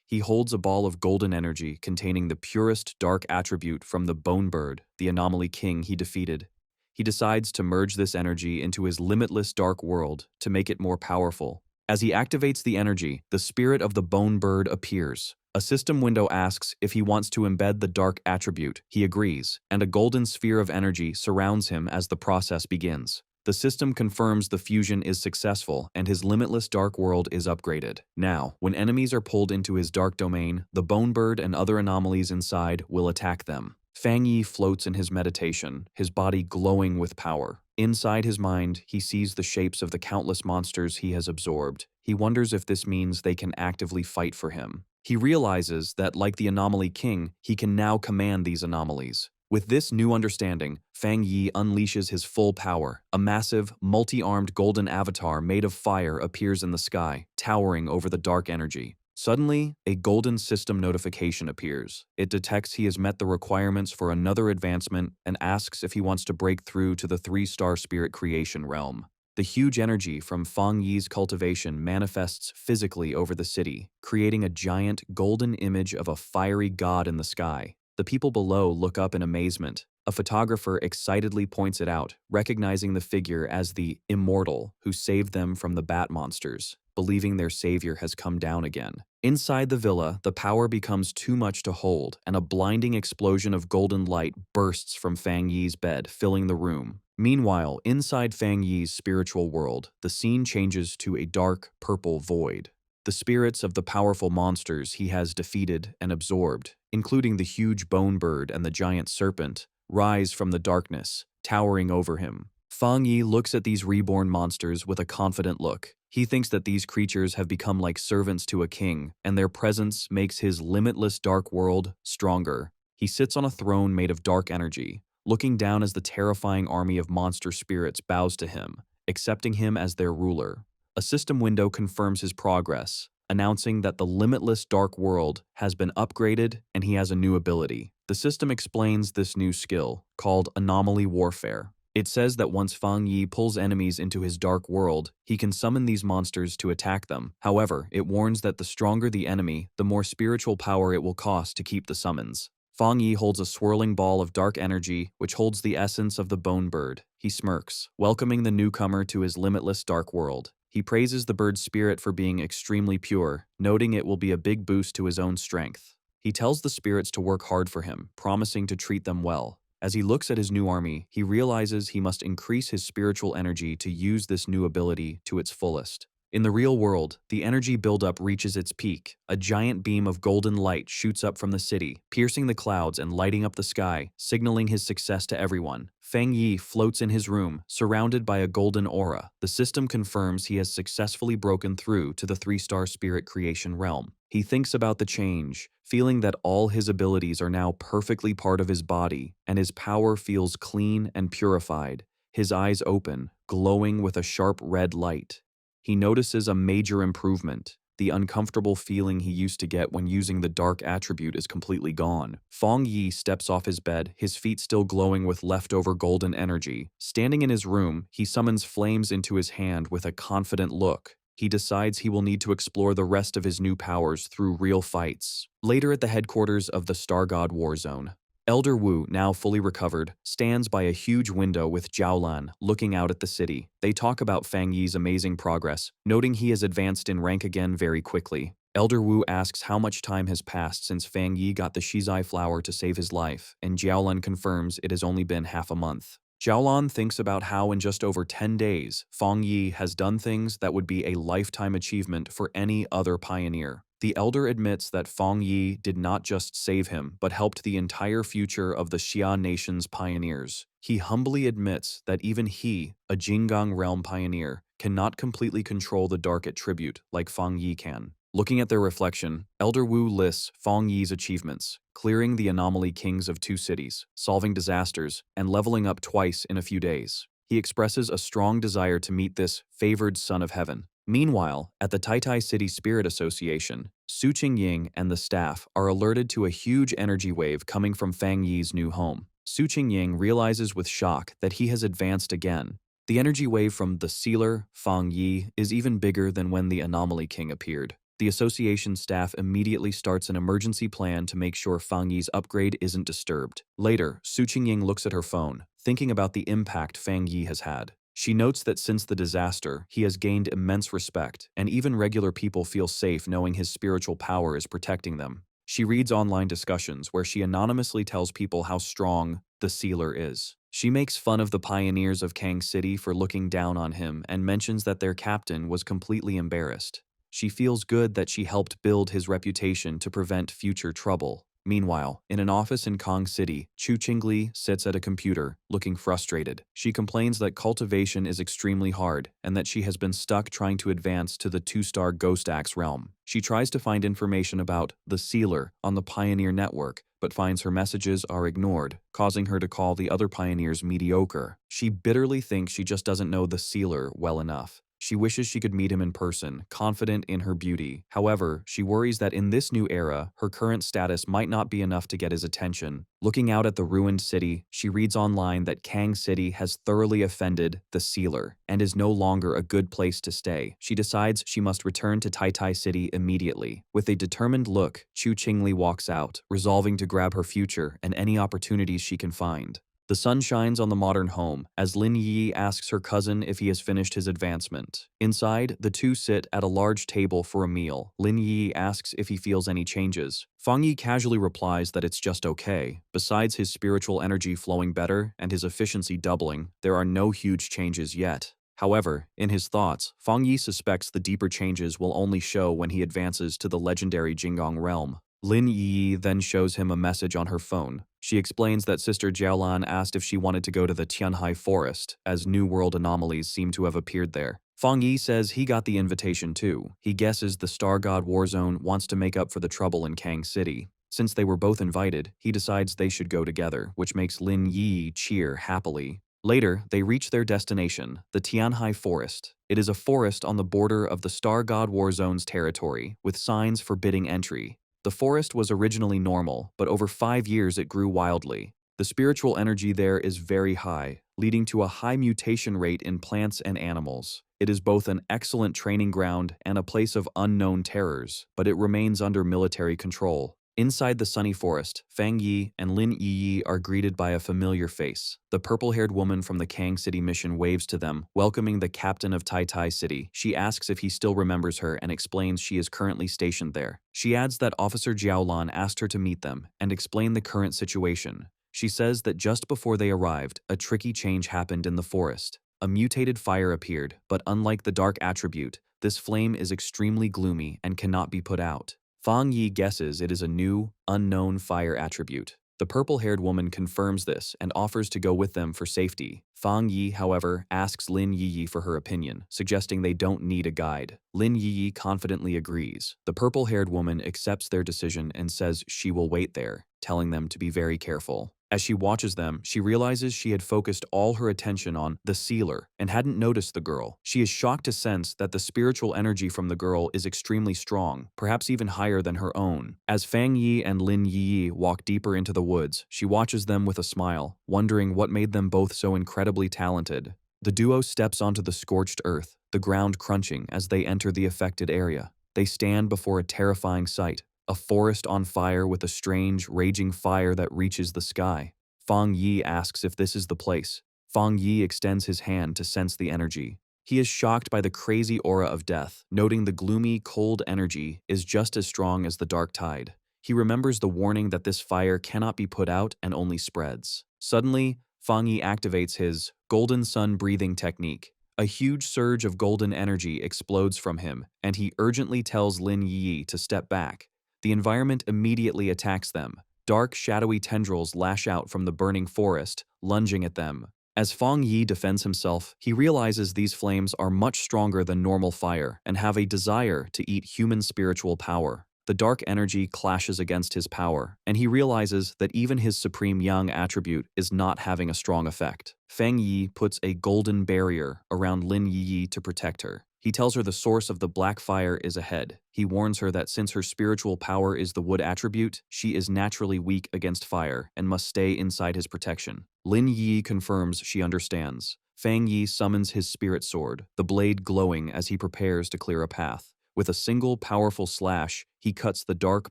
He holds a ball of golden energy containing the purest dark attribute from the Bone Bird, the anomaly king he defeated. He decides to merge this energy into his limitless dark world to make it more powerful. As he activates the energy, the spirit of the Bone Bird appears. A system window asks if he wants to embed the dark attribute. He agrees, and a golden sphere of energy surrounds him as the process begins. The system confirms the fusion is successful and his limitless dark world is upgraded. Now, when enemies are pulled into his dark domain, the Bone Bird and other anomalies inside will attack them. Fang Yi floats in his meditation, his body glowing with power. Inside his mind, he sees the shapes of the countless monsters he has absorbed. He wonders if this means they can actively fight for him. He realizes that, like the Anomaly King, he can now command these anomalies. With this new understanding, Fang Yi unleashes his full power. A massive, multi-armed golden avatar made of fire appears in the sky, towering over the dark energy. Suddenly, a golden system notification appears. It detects he has met the requirements for another advancement and asks if he wants to break through to the 3-star spirit creation realm. The huge energy from Fang Yi's cultivation manifests physically over the city, creating a giant golden image of a fiery god in the sky. The people below look up in amazement. A photographer excitedly points it out, recognizing the figure as the Immortal who saved them from the bat monsters, believing their savior has come down again. Inside the villa, the power becomes too much to hold, and a blinding explosion of golden light bursts from Fang Yi's bed, filling the room. Meanwhile, inside Fang Yi's spiritual world, the scene changes to a dark, purple void. The spirits of the powerful monsters he has defeated and absorbed, including the huge bone bird and the giant serpent, rise from the darkness, towering over him. Fang Yi looks at these reborn monsters with a confident look. He thinks that these creatures have become like servants to a king, and their presence makes his limitless dark world stronger. He sits on a throne made of dark energy, looking down as the terrifying army of monster spirits bows to him, accepting him as their ruler. A system window confirms his progress, announcing that the limitless dark world has been upgraded and he has a new ability. The system explains this new skill, called Anomaly Warfare. It says that once Fang Yi pulls enemies into his dark world, he can summon these monsters to attack them. However, it warns that the stronger the enemy, the more spiritual power it will cost to keep the summons. Fang Yi holds a swirling ball of dark energy, which holds the essence of the bone bird. He smirks, welcoming the newcomer to his limitless dark world. He praises the bird's spirit for being extremely pure, noting it will be a big boost to his own strength. He tells the spirits to work hard for him, promising to treat them well. As he looks at his new army, he realizes he must increase his spiritual energy to use this new ability to its fullest. In the real world, the energy buildup reaches its peak. A giant beam of golden light shoots up from the city, piercing the clouds and lighting up the sky, signaling his success to everyone. Fang Yi floats in his room, surrounded by a golden aura. The system confirms he has successfully broken through to the 3-star spirit creation realm. He thinks about the change, feeling that all his abilities are now perfectly part of his body, and his power feels clean and purified. His eyes open, glowing with a sharp red light. He notices a major improvement. The uncomfortable feeling he used to get when using the dark attribute is completely gone. Fang Yi steps off his bed, his feet still glowing with leftover golden energy. Standing in his room, he summons flames into his hand with a confident look. He decides he will need to explore the rest of his new powers through real fights. Later at the headquarters of the Star God War Zone, Elder Wu, now fully recovered, stands by a huge window with Jiaolan, looking out at the city. They talk about Fang Yi's amazing progress, noting he has advanced in rank again very quickly. Elder Wu asks how much time has passed since Fang Yi got the Shizai flower to save his life, and Jiaolan confirms it has only been half a month. Jiaolan thinks about how in just over 10 days, Fang Yi has done things that would be a lifetime achievement for any other pioneer. The elder admits that Fang Yi did not just save him, but helped the entire future of the Xia nation's pioneers. He humbly admits that even he, a Jinggang realm pioneer, cannot completely control the dark attribute like Fang Yi can. Looking at their reflection, Elder Wu lists Fang Yi's achievements, clearing the anomaly kings of 2 cities, solving disasters, and leveling up twice in a few days. He expresses a strong desire to meet this favored son of heaven. Meanwhile, at the Taitai City Spirit Association, Su Qingying and the staff are alerted to a huge energy wave coming from Fang Yi's new home. Su Qingying realizes with shock that he has advanced again. The energy wave from the sealer, Fang Yi, is even bigger than when the Anomaly King appeared. The association staff immediately starts an emergency plan to make sure Fang Yi's upgrade isn't disturbed. Later, Su Qingying looks at her phone, thinking about the impact Fang Yi has had. She notes that since the disaster, he has gained immense respect, and even regular people feel safe knowing his spiritual power is protecting them. She reads online discussions where she anonymously tells people how strong the sealer is. She makes fun of the pioneers of Kang City for looking down on him and mentions that their captain was completely embarrassed. She feels good that she helped build his reputation to prevent future trouble. Meanwhile, in an office in Kong City, Chu Qingli sits at a computer, looking frustrated. She complains that cultivation is extremely hard and that she has been stuck trying to advance to the 2-star Ghost Axe realm. She tries to find information about the Sealer on the Pioneer Network, but finds her messages are ignored, causing her to call the other pioneers mediocre. She bitterly thinks she just doesn't know the Sealer well enough. She wishes she could meet him in person, confident in her beauty. However, she worries that in this new era, her current status might not be enough to get his attention. Looking out at the ruined city, she reads online that Kang City has thoroughly offended the Sealer and is no longer a good place to stay. She decides she must return to Taitai City immediately. With a determined look, Chu Qingli walks out, resolving to grab her future and any opportunities she can find. The sun shines on the modern home as Lin Yi asks her cousin if he has finished his advancement. Inside, the two sit at a large table for a meal. Lin Yi asks if he feels any changes. Fang Yi casually replies that it's just okay. Besides his spiritual energy flowing better and his efficiency doubling, there are no huge changes yet. However, in his thoughts, Fang Yi suspects the deeper changes will only show when he advances to the legendary Jinggang realm. Lin Yi then shows him a message on her phone. She explains that Sister Jiaolan asked if she wanted to go to the Tianhai forest, as New World anomalies seem to have appeared there. Fang Yi says he got the invitation too. He guesses the Star God Warzone wants to make up for the trouble in Kang City. Since they were both invited, he decides they should go together, which makes Lin Yi cheer happily. Later, they reach their destination, the Tianhai Forest. It is a forest on the border of the Star God Warzone's territory, with signs forbidding entry. The forest was originally normal, but over 5 years it grew wildly. The spiritual energy there is very high, leading to a high mutation rate in plants and animals. It is both an excellent training ground and a place of unknown terrors, but it remains under military control. Inside the sunny forest, Fang Yi and Lin Yi are greeted by a familiar face. The purple-haired woman from the Kang City mission waves to them, welcoming the captain of Tai Tai City. She asks if he still remembers her and explains she is currently stationed there. She adds that Officer Jiaolan asked her to meet them and explain the current situation. She says that just before they arrived, a tricky change happened in the forest. A mutated fire appeared, but unlike the dark attribute, this flame is extremely gloomy and cannot be put out. Fang Yi guesses it is a new, unknown fire attribute. The purple-haired woman confirms this and offers to go with them for safety. Fang Yi, however, asks Lin Yi for her opinion, suggesting they don't need a guide. Lin Yi confidently agrees. The purple-haired woman accepts their decision and says she will wait there, telling them to be very careful. As she watches them, she realizes she had focused all her attention on the sealer and hadn't noticed the girl. She is shocked to sense that the spiritual energy from the girl is extremely strong, perhaps even higher than her own. As Fang Yi and Lin Yi walk deeper into the woods, she watches them with a smile, wondering what made them both so incredibly talented. The duo steps onto the scorched earth, the ground crunching as they enter the affected area. They stand before a terrifying sight. A forest on fire with a strange, raging fire that reaches the sky. Fang Yi asks if this is the place. Fang Yi extends his hand to sense the energy. He is shocked by the crazy aura of death, noting the gloomy, cold energy is just as strong as the dark tide. He remembers the warning that this fire cannot be put out and only spreads. Suddenly, Fang Yi activates his golden sun breathing technique. A huge surge of golden energy explodes from him, and he urgently tells Lin Yi to step back. The environment immediately attacks them. Dark, shadowy tendrils lash out from the burning forest, lunging at them. As Fang Yi defends himself, he realizes these flames are much stronger than normal fire and have a desire to eat human spiritual power. The dark energy clashes against his power, and he realizes that even his supreme yang attribute is not having a strong effect. Fang Yi puts a golden barrier around Lin Yi to protect her. He tells her the source of the black fire is ahead. He warns her that since her spiritual power is the wood attribute, she is naturally weak against fire and must stay inside his protection. Lin Yi confirms she understands. Fang Yi summons his spirit sword, the blade glowing as he prepares to clear a path. With a single powerful slash, he cuts the dark,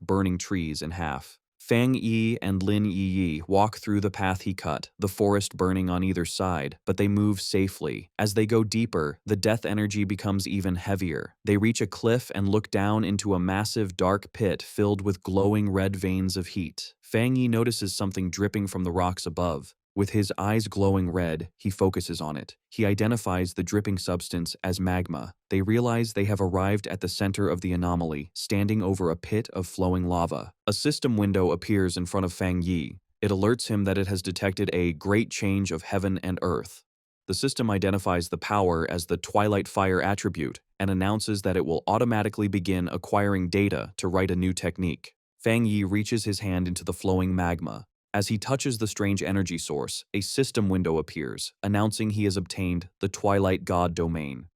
burning trees in half. Fang Yi and Lin Yi walk through the path he cut, the forest burning on either side, but they move safely. As they go deeper, the death energy becomes even heavier. They reach a cliff and look down into a massive dark pit filled with glowing red veins of heat. Fang Yi notices something dripping from the rocks above. With his eyes glowing red, he focuses on it. He identifies the dripping substance as magma. They realize they have arrived at the center of the anomaly, standing over a pit of flowing lava. A system window appears in front of Fang Yi. It alerts him that it has detected a great change of heaven and earth. The system identifies the power as the Twilight Fire attribute and announces that it will automatically begin acquiring data to write a new technique. Fang Yi reaches his hand into the flowing magma. As he touches the strange energy source, a system window appears, announcing he has obtained the Twilight God domain.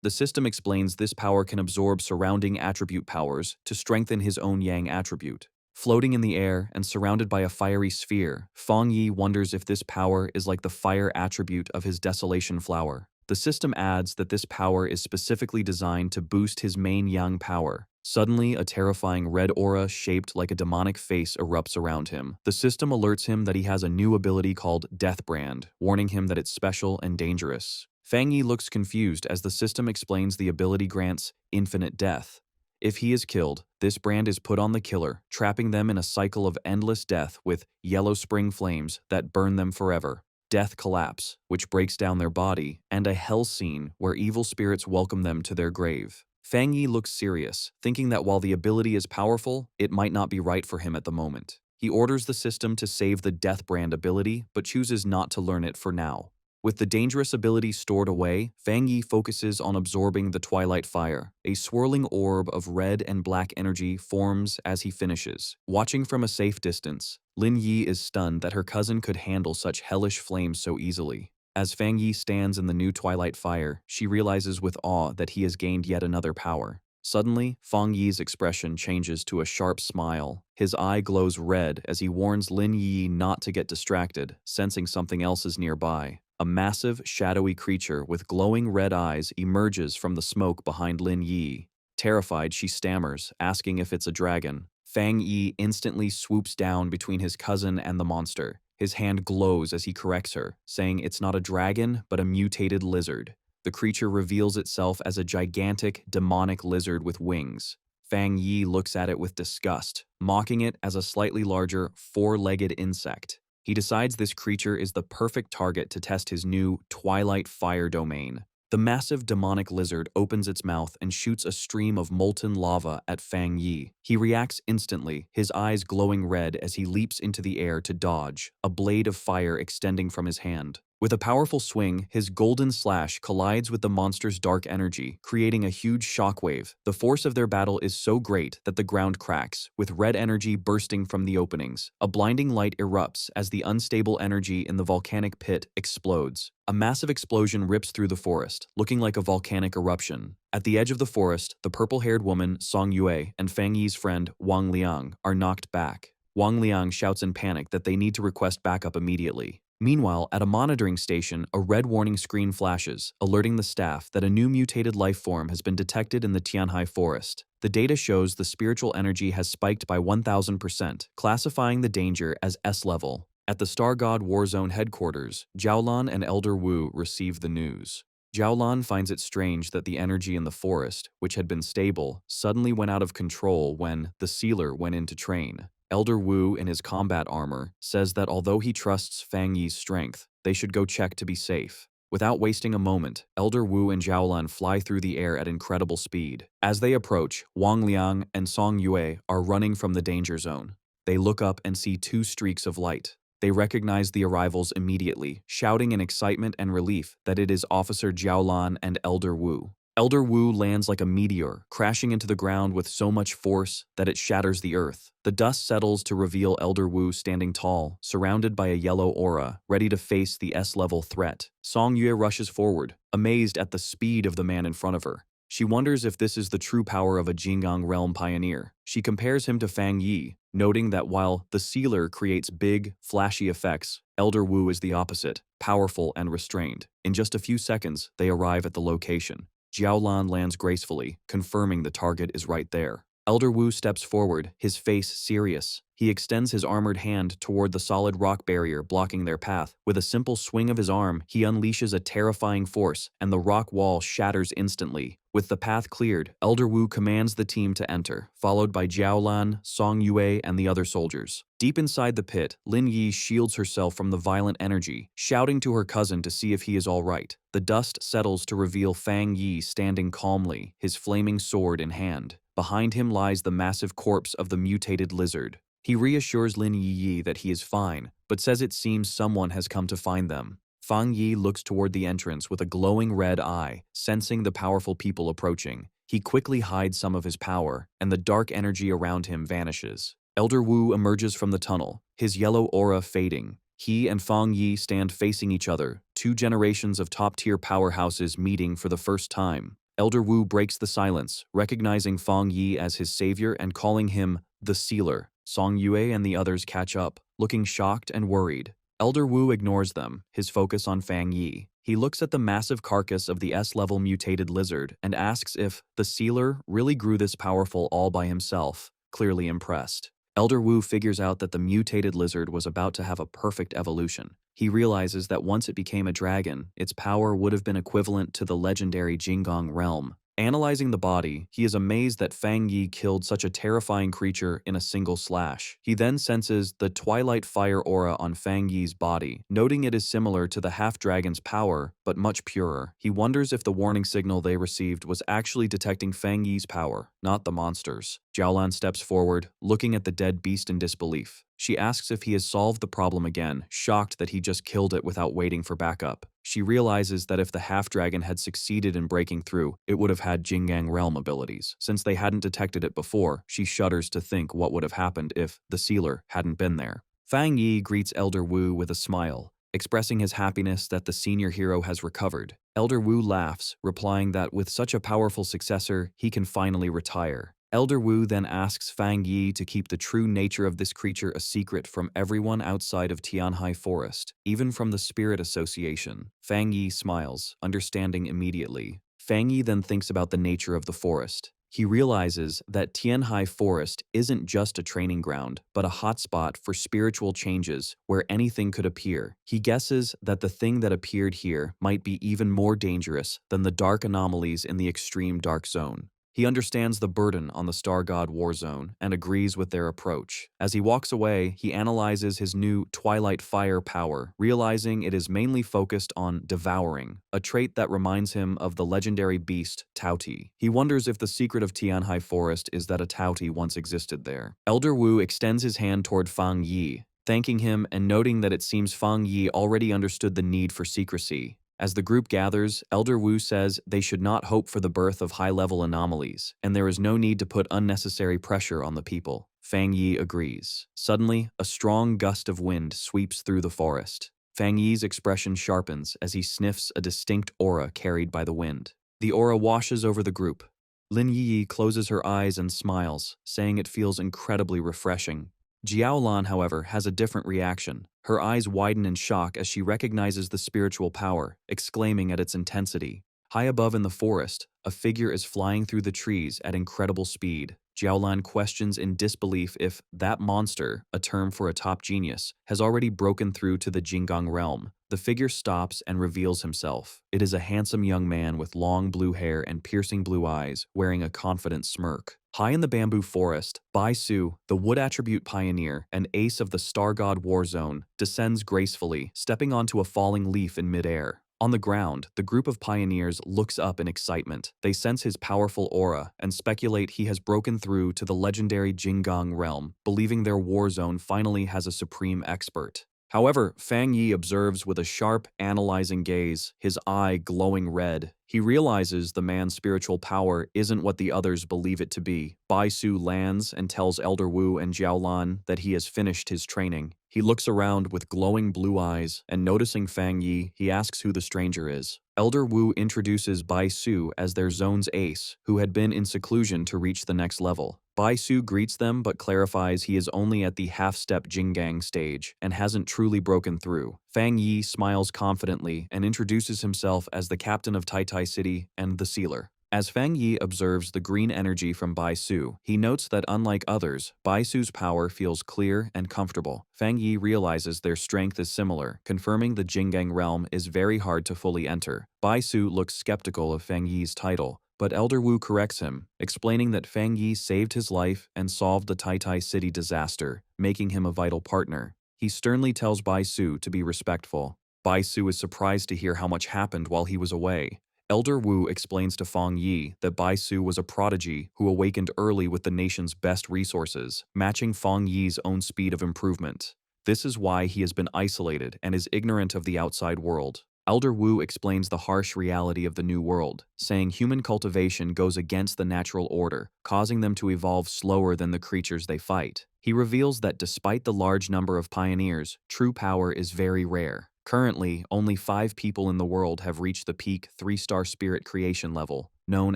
The system explains this power can absorb surrounding attribute powers to strengthen his own Yang attribute. Floating in the air and surrounded by a fiery sphere, Fang Yi wonders if this power is like the fire attribute of his Desolation Flower. The system adds that this power is specifically designed to boost his main Yang power. Suddenly, a terrifying red aura shaped like a demonic face erupts around him. The system alerts him that he has a new ability called Death Brand, warning him that it's special and dangerous. Fang Yi looks confused as the system explains the ability grants infinite death. If he is killed, this brand is put on the killer, trapping them in a cycle of endless death with yellow spring flames that burn them forever. Death collapse, which breaks down their body, and a hell scene where evil spirits welcome them to their grave. Fang Yi looks serious, thinking that while the ability is powerful, it might not be right for him at the moment. He orders the system to save the Death Brand ability, but chooses not to learn it for now. With the dangerous ability stored away, Fang Yi focuses on absorbing the Twilight Fire. A swirling orb of red and black energy forms as he finishes. Watching from a safe distance, Lin Yi is stunned that her cousin could handle such hellish flames so easily. As Fang Yi stands in the new Twilight Fire, she realizes with awe that he has gained yet another power. Suddenly, Fang Yi's expression changes to a sharp smile. His eye glows red as he warns Lin Yi not to get distracted, sensing something else is nearby. A massive, shadowy creature with glowing red eyes emerges from the smoke behind Lin Yi. Terrified, she stammers, asking if it's a dragon. Fang Yi instantly swoops down between his cousin and the monster. His hand glows as he corrects her, saying it's not a dragon, but a mutated lizard. The creature reveals itself as a gigantic, demonic lizard with wings. Fang Yi looks at it with disgust, mocking it as a slightly larger, four-legged insect. He decides this creature is the perfect target to test his new Twilight Fire domain. The massive demonic lizard opens its mouth and shoots a stream of molten lava at Fang Yi. He reacts instantly, his eyes glowing red as he leaps into the air to dodge, a blade of fire extending from his hand. With a powerful swing, his golden slash collides with the monster's dark energy, creating a huge shockwave. The force of their battle is so great that the ground cracks, with red energy bursting from the openings. A blinding light erupts as the unstable energy in the volcanic pit explodes. A massive explosion rips through the forest, looking like a volcanic eruption. At the edge of the forest, the purple-haired woman, Song Yue, and Fang Yi's friend, Wang Liang, are knocked back. Wang Liang shouts in panic that they need to request backup immediately. Meanwhile, at a monitoring station, a red warning screen flashes, alerting the staff that a new mutated life form has been detected in the Tianhai forest. The data shows the spiritual energy has spiked by 1000%, classifying the danger as S-level. At the Star God Warzone headquarters, Jiaolan and Elder Wu receive the news. Jiaolan finds it strange that the energy in the forest, which had been stable, suddenly went out of control when the sealer went in to train. Elder Wu, in his combat armor, says that although he trusts Fang Yi's strength, they should go check to be safe. Without wasting a moment, Elder Wu and Jiaolan fly through the air at incredible speed. As they approach, Wang Liang and Song Yue are running from the danger zone. They look up and see two streaks of light. They recognize the arrivals immediately, shouting in excitement and relief that it is Officer Jiaolan and Elder Wu. Elder Wu lands like a meteor, crashing into the ground with so much force that it shatters the earth. The dust settles to reveal Elder Wu standing tall, surrounded by a yellow aura, ready to face the S-level threat. Song Yue rushes forward, amazed at the speed of the man in front of her. She wonders if this is the true power of a Jinggang realm pioneer. She compares him to Fang Yi, noting that while the sealer creates big, flashy effects, Elder Wu is the opposite, powerful and restrained. In just a few seconds, they arrive at the location. Jiaolan lands gracefully, confirming the target is right there. Elder Wu steps forward, his face serious. He extends his armored hand toward the solid rock barrier blocking their path. With a simple swing of his arm, he unleashes a terrifying force, and the rock wall shatters instantly. With the path cleared, Elder Wu commands the team to enter, followed by Jiaolan, Song Yue, and the other soldiers. Deep inside the pit, Lin Yi shields herself from the violent energy, shouting to her cousin to see if he is all right. The dust settles to reveal Fang Yi standing calmly, his flaming sword in hand. Behind him lies the massive corpse of the mutated lizard. He reassures Lin Yi that he is fine, but says it seems someone has come to find them. Fang Yi looks toward the entrance with a glowing red eye, sensing the powerful people approaching. He quickly hides some of his power, and the dark energy around him vanishes. Elder Wu emerges from the tunnel, his yellow aura fading. He and Fang Yi stand facing each other, two generations of top-tier powerhouses meeting for the first time. Elder Wu breaks the silence, recognizing Fang Yi as his savior and calling him the Sealer. Song Yue and the others catch up, looking shocked and worried. Elder Wu ignores them, his focus on Fang Yi. He looks at the massive carcass of the S-level mutated lizard and asks if the Sealer really grew this powerful all by himself, clearly impressed. Elder Wu figures out that the mutated lizard was about to have a perfect evolution. He realizes that once it became a dragon, its power would have been equivalent to the legendary Jinggang realm. Analyzing the body, he is amazed that Fang Yi killed such a terrifying creature in a single slash. He then senses the Twilight Fire aura on Fang Yi's body, noting it is similar to the half-dragon's power, but much purer. He wonders if the warning signal they received was actually detecting Fang Yi's power, not the monster's. Jiaolan steps forward, looking at the dead beast in disbelief. She asks if he has solved the problem again, shocked that he just killed it without waiting for backup. She realizes that if the half-dragon had succeeded in breaking through, it would have had Jinggang realm abilities. Since they hadn't detected it before, she shudders to think what would have happened if the Sealer hadn't been there. Fang Yi greets Elder Wu with a smile, expressing his happiness that the senior hero has recovered. Elder Wu laughs, replying that with such a powerful successor, he can finally retire. Elder Wu then asks Fang Yi to keep the true nature of this creature a secret from everyone outside of Tianhai Forest, even from the Spirit Association. Fang Yi smiles, understanding immediately. Fang Yi then thinks about the nature of the forest. He realizes that Tianhai Forest isn't just a training ground, but a hotspot for spiritual changes where anything could appear. He guesses that the thing that appeared here might be even more dangerous than the dark anomalies in the extreme dark zone. He understands the burden on the Star God War Zone and agrees with their approach. As he walks away, he analyzes his new Twilight Fire power, realizing it is mainly focused on devouring, a trait that reminds him of the legendary beast Tauti. He wonders if the secret of Tianhai Forest is that a Tauti once existed there. Elder Wu extends his hand toward Fang Yi, thanking him and noting that it seems Fang Yi already understood the need for secrecy. As the group gathers, Elder Wu says they should not hope for the birth of high-level anomalies, and there is no need to put unnecessary pressure on the people. Fang Yi agrees. Suddenly, a strong gust of wind sweeps through the forest. Fang Yi's expression sharpens as he sniffs a distinct aura carried by the wind. The aura washes over the group. Lin Yi closes her eyes and smiles, saying it feels incredibly refreshing. Jiaolan, however, has a different reaction. Her eyes widen in shock as she recognizes the spiritual power, exclaiming at its intensity. High above in the forest, a figure is flying through the trees at incredible speed. Jiaolan questions in disbelief if that monster, a term for a top genius, has already broken through to the Jinggang realm. The figure stops and reveals himself. It is a handsome young man with long blue hair and piercing blue eyes, wearing a confident smirk. High in the bamboo forest, Bai Su, the wood attribute pioneer and ace of the Star God War Zone, descends gracefully, stepping onto a falling leaf in midair. On the ground, the group of pioneers looks up in excitement. They sense his powerful aura and speculate he has broken through to the legendary Jinggang realm, believing their war zone finally has a supreme expert. However, Fang Yi observes with a sharp, analyzing gaze, his eye glowing red. He realizes the man's spiritual power isn't what the others believe it to be. Bai Su lands and tells Elder Wu and Jiaolan that he has finished his training. He looks around with glowing blue eyes, and noticing Fang Yi, he asks who the stranger is. Elder Wu introduces Bai Su as their zone's ace, who had been in seclusion to reach the next level. Bai Su greets them but clarifies he is only at the half-step Jinggang stage and hasn't truly broken through. Fang Yi smiles confidently and introduces himself as the captain of Tai City and the Sealer. As Fang Yi observes the green energy from Bai Su, he notes that unlike others, Bai Su's power feels clear and comfortable. Fang Yi realizes their strength is similar, confirming the Jinggang realm is very hard to fully enter. Bai Su looks skeptical of Fang Yi's title, but Elder Wu corrects him, explaining that Fang Yi saved his life and solved the Tai City disaster, making him a vital partner. He sternly tells Bai Su to be respectful. Bai Su is surprised to hear how much happened while he was away. Elder Wu explains to Fang Yi that Bai Su was a prodigy who awakened early with the nation's best resources, matching Fang Yi's own speed of improvement. This is why he has been isolated and is ignorant of the outside world. Elder Wu explains the harsh reality of the new world, saying human cultivation goes against the natural order, causing them to evolve slower than the creatures they fight. He reveals that despite the large number of pioneers, true power is very rare. Currently, only 5 people in the world have reached the peak 3-star spirit creation level, known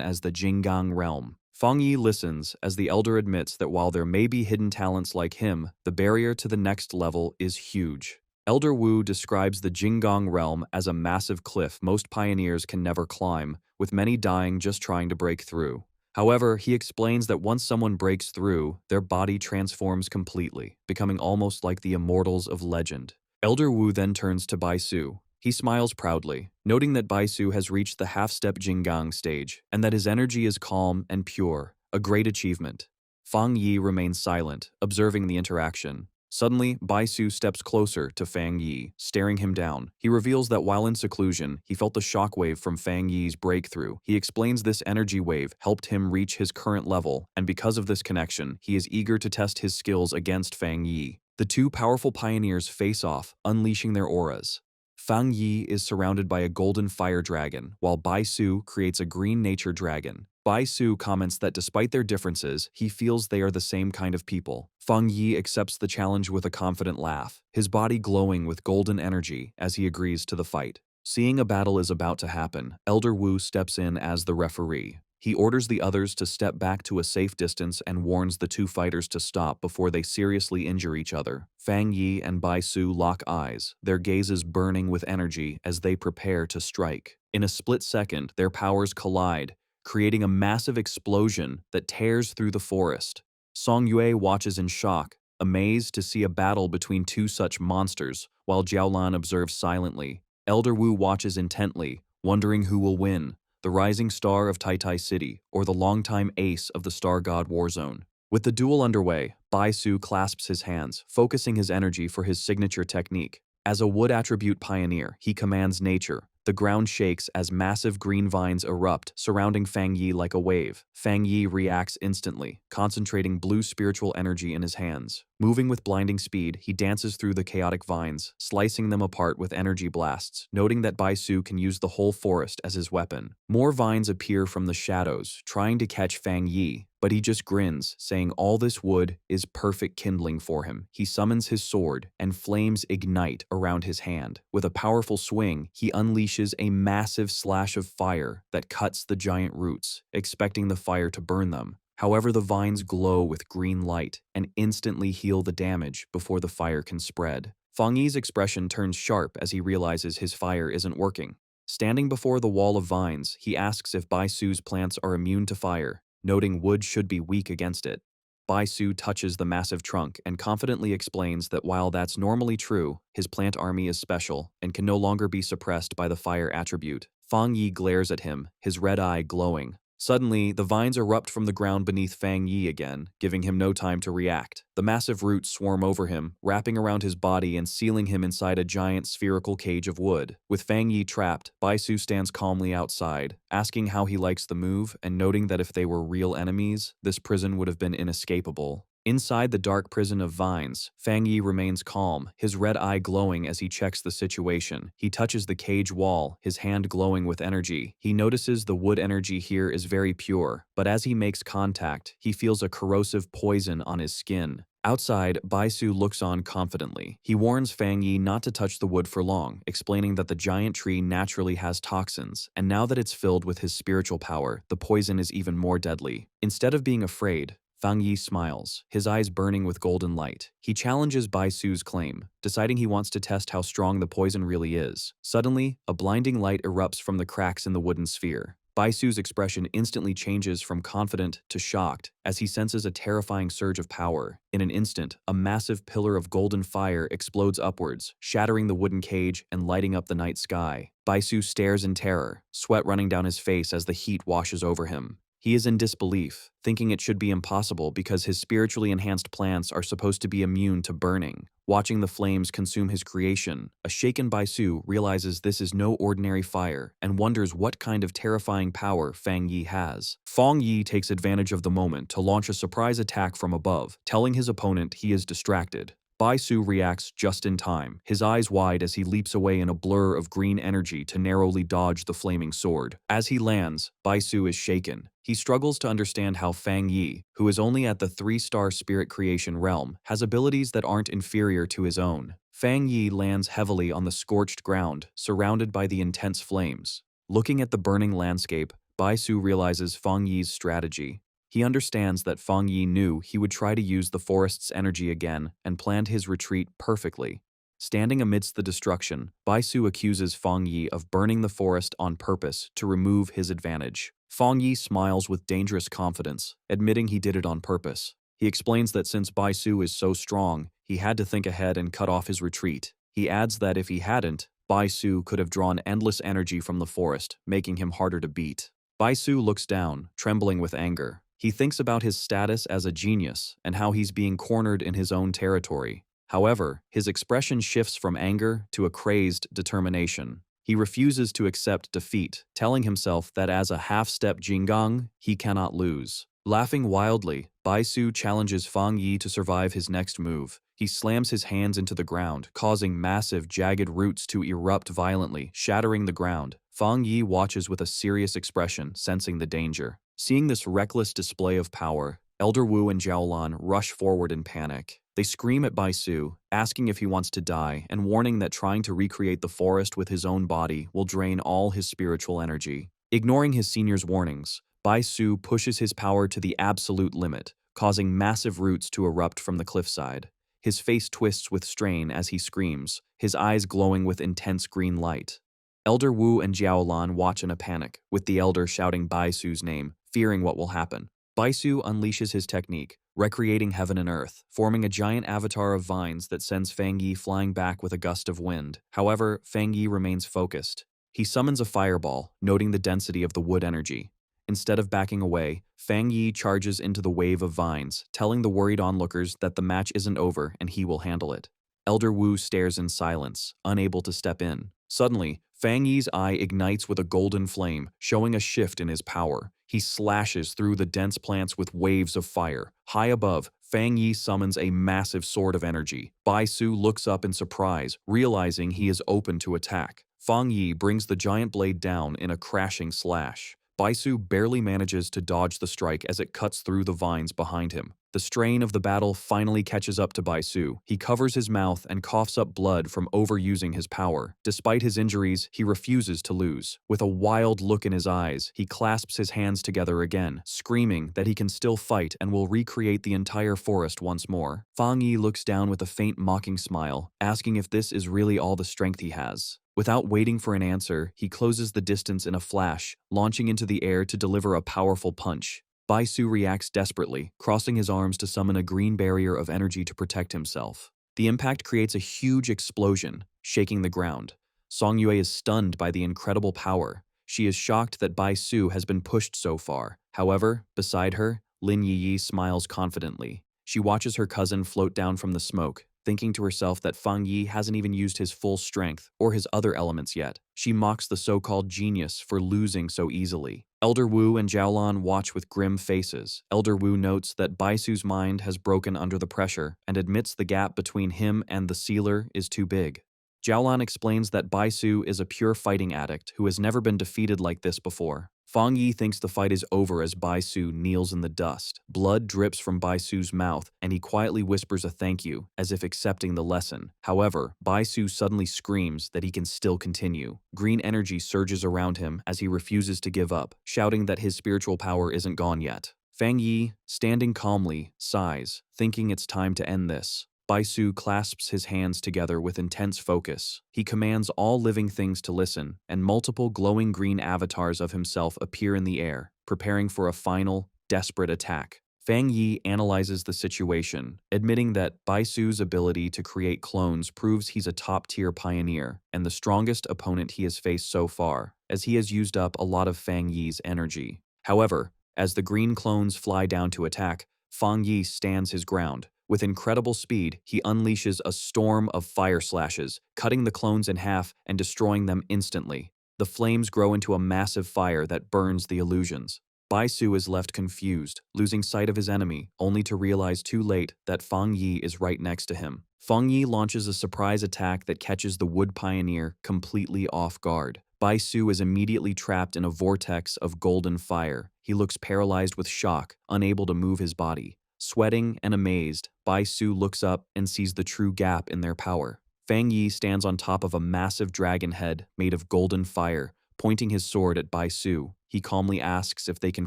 as the Jinggang realm. Fang Yi listens as the elder admits that while there may be hidden talents like him, the barrier to the next level is huge. Elder Wu describes the Jinggang realm as a massive cliff most pioneers can never climb, with many dying just trying to break through. However, he explains that once someone breaks through, their body transforms completely, becoming almost like the immortals of legend. Elder Wu then turns to Bai Su. He smiles proudly, noting that Bai Su has reached the half-step Jinggang stage, and that his energy is calm and pure, a great achievement. Fang Yi remains silent, observing the interaction. Suddenly, Bai Su steps closer to Fang Yi, staring him down. He reveals that while in seclusion, he felt the shockwave from Fang Yi's breakthrough. He explains this energy wave helped him reach his current level, and because of this connection, he is eager to test his skills against Fang Yi. The two powerful pioneers face off, unleashing their auras. Fang Yi is surrounded by a golden fire dragon, while Bai Su creates a green nature dragon. Bai Su comments that despite their differences, he feels they are the same kind of people. Fang Yi accepts the challenge with a confident laugh, his body glowing with golden energy as he agrees to the fight. Seeing a battle is about to happen, Elder Wu steps in as the referee. He orders the others to step back to a safe distance and warns the two fighters to stop before they seriously injure each other. Fang Yi and Bai Su lock eyes, their gazes burning with energy as they prepare to strike. In a split second, their powers collide, creating a massive explosion that tears through the forest. Song Yue watches in shock, amazed to see a battle between two such monsters, while Jiaolan observes silently. Elder Wu watches intently, wondering who will win, the rising star of Tai City or the longtime ace of the Star God Warzone. With the duel underway, Bai Su clasps his hands, focusing his energy for his signature technique. As a wood attribute pioneer, he commands nature. The ground shakes as massive green vines erupt, surrounding Fang Yi like a wave. Fang Yi reacts instantly, concentrating blue spiritual energy in his hands. Moving with blinding speed, he dances through the chaotic vines, slicing them apart with energy blasts, noting that Bai Su can use the whole forest as his weapon. More vines appear from the shadows, trying to catch Fang Yi, but he just grins, saying all this wood is perfect kindling for him. He summons his sword, and flames ignite around his hand. With a powerful swing, he unleashes a massive slash of fire that cuts the giant roots, expecting the fire to burn them. However, the vines glow with green light and instantly heal the damage before the fire can spread. Fang Yi's expression turns sharp as he realizes his fire isn't working. Standing before the wall of vines, he asks if Bai Su's plants are immune to fire, noting wood should be weak against it. Bai Su touches the massive trunk and confidently explains that while that's normally true, his plant army is special and can no longer be suppressed by the fire attribute. Fang Yi glares at him, his red eye glowing. Suddenly, the vines erupt from the ground beneath Fang Yi again, giving him no time to react. The massive roots swarm over him, wrapping around his body and sealing him inside a giant spherical cage of wood. With Fang Yi trapped, Bai Su stands calmly outside, asking how he likes the move and noting that if they were real enemies, this prison would have been inescapable. Inside the dark prison of vines, Fang Yi remains calm, his red eye glowing as he checks the situation. He touches the cage wall, his hand glowing with energy. He notices the wood energy here is very pure, but as he makes contact, he feels a corrosive poison on his skin. Outside, Bai Su looks on confidently. He warns Fang Yi not to touch the wood for long, explaining that the giant tree naturally has toxins, and now that it's filled with his spiritual power, the poison is even more deadly. Instead of being afraid, Fang Yi smiles, his eyes burning with golden light. He challenges Bai Su's claim, deciding he wants to test how strong the poison really is. Suddenly, a blinding light erupts from the cracks in the wooden sphere. Bai Su's expression instantly changes from confident to shocked as he senses a terrifying surge of power. In an instant, a massive pillar of golden fire explodes upwards, shattering the wooden cage and lighting up the night sky. Bai Su stares in terror, sweat running down his face as the heat washes over him. He is in disbelief, thinking it should be impossible because his spiritually enhanced plants are supposed to be immune to burning. Watching the flames consume his creation, a shaken Bai Su realizes this is no ordinary fire and wonders what kind of terrifying power Fang Yi has. Fang Yi takes advantage of the moment to launch a surprise attack from above, telling his opponent he is distracted. Bai Su reacts just in time, his eyes wide as he leaps away in a blur of green energy to narrowly dodge the flaming sword. As he lands, Bai Su is shaken. He struggles to understand how Fang Yi, who is only at the 3-star spirit creation realm, has abilities that aren't inferior to his own. Fang Yi lands heavily on the scorched ground, surrounded by the intense flames. Looking at the burning landscape, Bai Su realizes Fang Yi's strategy. He understands that Fang Yi knew he would try to use the forest's energy again and planned his retreat perfectly. Standing amidst the destruction, Bai Su accuses Fang Yi of burning the forest on purpose to remove his advantage. Fang Yi smiles with dangerous confidence, admitting he did it on purpose. He explains that since Bai Su is so strong, he had to think ahead and cut off his retreat. He adds that if he hadn't, Bai Su could have drawn endless energy from the forest, making him harder to beat. Bai Su looks down, trembling with anger. He thinks about his status as a genius and how he's being cornered in his own territory. However, his expression shifts from anger to a crazed determination. He refuses to accept defeat, telling himself that as a half-step Jinggang, he cannot lose. Laughing wildly, Bai Su challenges Fang Yi to survive his next move. He slams his hands into the ground, causing massive, jagged roots to erupt violently, shattering the ground. Fang Yi watches with a serious expression, sensing the danger. Seeing this reckless display of power, Elder Wu and Jiaolan rush forward in panic. They scream at Bai Su, asking if he wants to die and warning that trying to recreate the forest with his own body will drain all his spiritual energy. Ignoring his senior's warnings, Bai Su pushes his power to the absolute limit, causing massive roots to erupt from the cliffside. His face twists with strain as he screams, his eyes glowing with intense green light. Elder Wu and Jiaolan watch in a panic, with the elder shouting Bai Su's name, fearing what will happen. Bai Su unleashes his technique, recreating heaven and earth, forming a giant avatar of vines that sends Fang Yi flying back with a gust of wind. However, Fang Yi remains focused. He summons a fireball, noting the density of the wood energy. Instead of backing away, Fang Yi charges into the wave of vines, telling the worried onlookers that the match isn't over and he will handle it. Elder Wu stares in silence, unable to step in. Suddenly, Fang Yi's eye ignites with a golden flame, showing a shift in his power. He slashes through the dense plants with waves of fire. High above, Fang Yi summons a massive sword of energy. Bai Su looks up in surprise, realizing he is open to attack. Fang Yi brings the giant blade down in a crashing slash. Bai Su barely manages to dodge the strike as it cuts through the vines behind him. The strain of the battle finally catches up to Bai Su. He covers his mouth and coughs up blood from overusing his power. Despite his injuries, he refuses to lose. With a wild look in his eyes, he clasps his hands together again, screaming that he can still fight and will recreate the entire forest once more. Fang Yi looks down with a faint mocking smile, asking if this is really all the strength he has. Without waiting for an answer, he closes the distance in a flash, launching into the air to deliver a powerful punch. Bai Su reacts desperately, crossing his arms to summon a green barrier of energy to protect himself. The impact creates a huge explosion, shaking the ground. Song Yue is stunned by the incredible power. She is shocked that Bai Su has been pushed so far. However, beside her, Lin Yi smiles confidently. She watches her cousin float down from the smoke, thinking to herself that Fang Yi hasn't even used his full strength or his other elements yet. She mocks the so-called genius for losing so easily. Elder Wu and Jiaolan watch with grim faces. Elder Wu notes that Bai Su's mind has broken under the pressure and admits the gap between him and the sealer is too big. Jiaolan explains that Bai Su is a pure fighting addict who has never been defeated like this before. Fang Yi thinks the fight is over as Bai Su kneels in the dust. Blood drips from Bai Su's mouth, and he quietly whispers a thank you, as if accepting the lesson. However, Bai Su suddenly screams that he can still continue. Green energy surges around him as he refuses to give up, shouting that his spiritual power isn't gone yet. Fang Yi, standing calmly, sighs, thinking it's time to end this. Bai Su clasps his hands together with intense focus. He commands all living things to listen, and multiple glowing green avatars of himself appear in the air, preparing for a final, desperate attack. Fang Yi analyzes the situation, admitting that Bai Su's ability to create clones proves he's a top-tier pioneer and the strongest opponent he has faced so far, as he has used up a lot of Fang Yi's energy. However, as the green clones fly down to attack, Fang Yi stands his ground. With incredible speed, he unleashes a storm of fire slashes, cutting the clones in half and destroying them instantly. The flames grow into a massive fire that burns the illusions. Bai Su is left confused, losing sight of his enemy, only to realize too late that Fang Yi is right next to him. Fang Yi launches a surprise attack that catches the wood pioneer completely off guard. Bai Su is immediately trapped in a vortex of golden fire. He looks paralyzed with shock, unable to move his body. Sweating and amazed, Bai Su looks up and sees the true gap in their power. Fang Yi stands on top of a massive dragon head made of golden fire, pointing his sword at Bai Su. He calmly asks if they can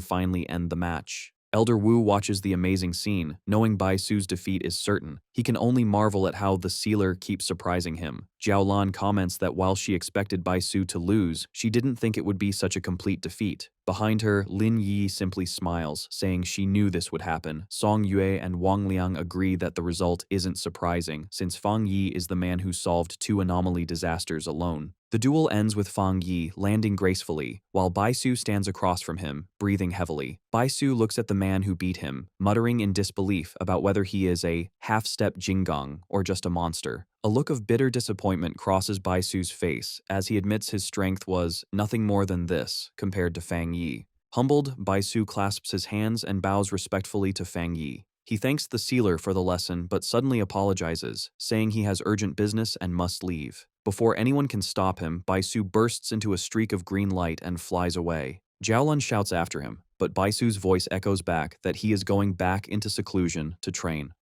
finally end the match. Elder Wu watches the amazing scene, knowing Bai Su's defeat is certain. He can only marvel at how the sealer keeps surprising him. Jiaolan comments that while she expected Bai Su to lose, she didn't think it would be such a complete defeat. Behind her, Lin Yi simply smiles, saying she knew this would happen. Song Yue and Wang Liang agree that the result isn't surprising, since Fang Yi is the man who solved 2 anomaly disasters alone. The duel ends with Fang Yi landing gracefully, while Bai Su stands across from him, breathing heavily. Bai Su looks at the man who beat him, muttering in disbelief about whether he is a half-step Jinggang or just a monster. A look of bitter disappointment crosses Bai Su's face as he admits his strength was nothing more than this compared to Fang Yi. Humbled, Bai Su clasps his hands and bows respectfully to Fang Yi. He thanks the sealer for the lesson but suddenly apologizes, saying he has urgent business and must leave. Before anyone can stop him, Bai Su bursts into a streak of green light and flies away. Jiaolan shouts after him, but Bai Su's voice echoes back that he is going back into seclusion to train.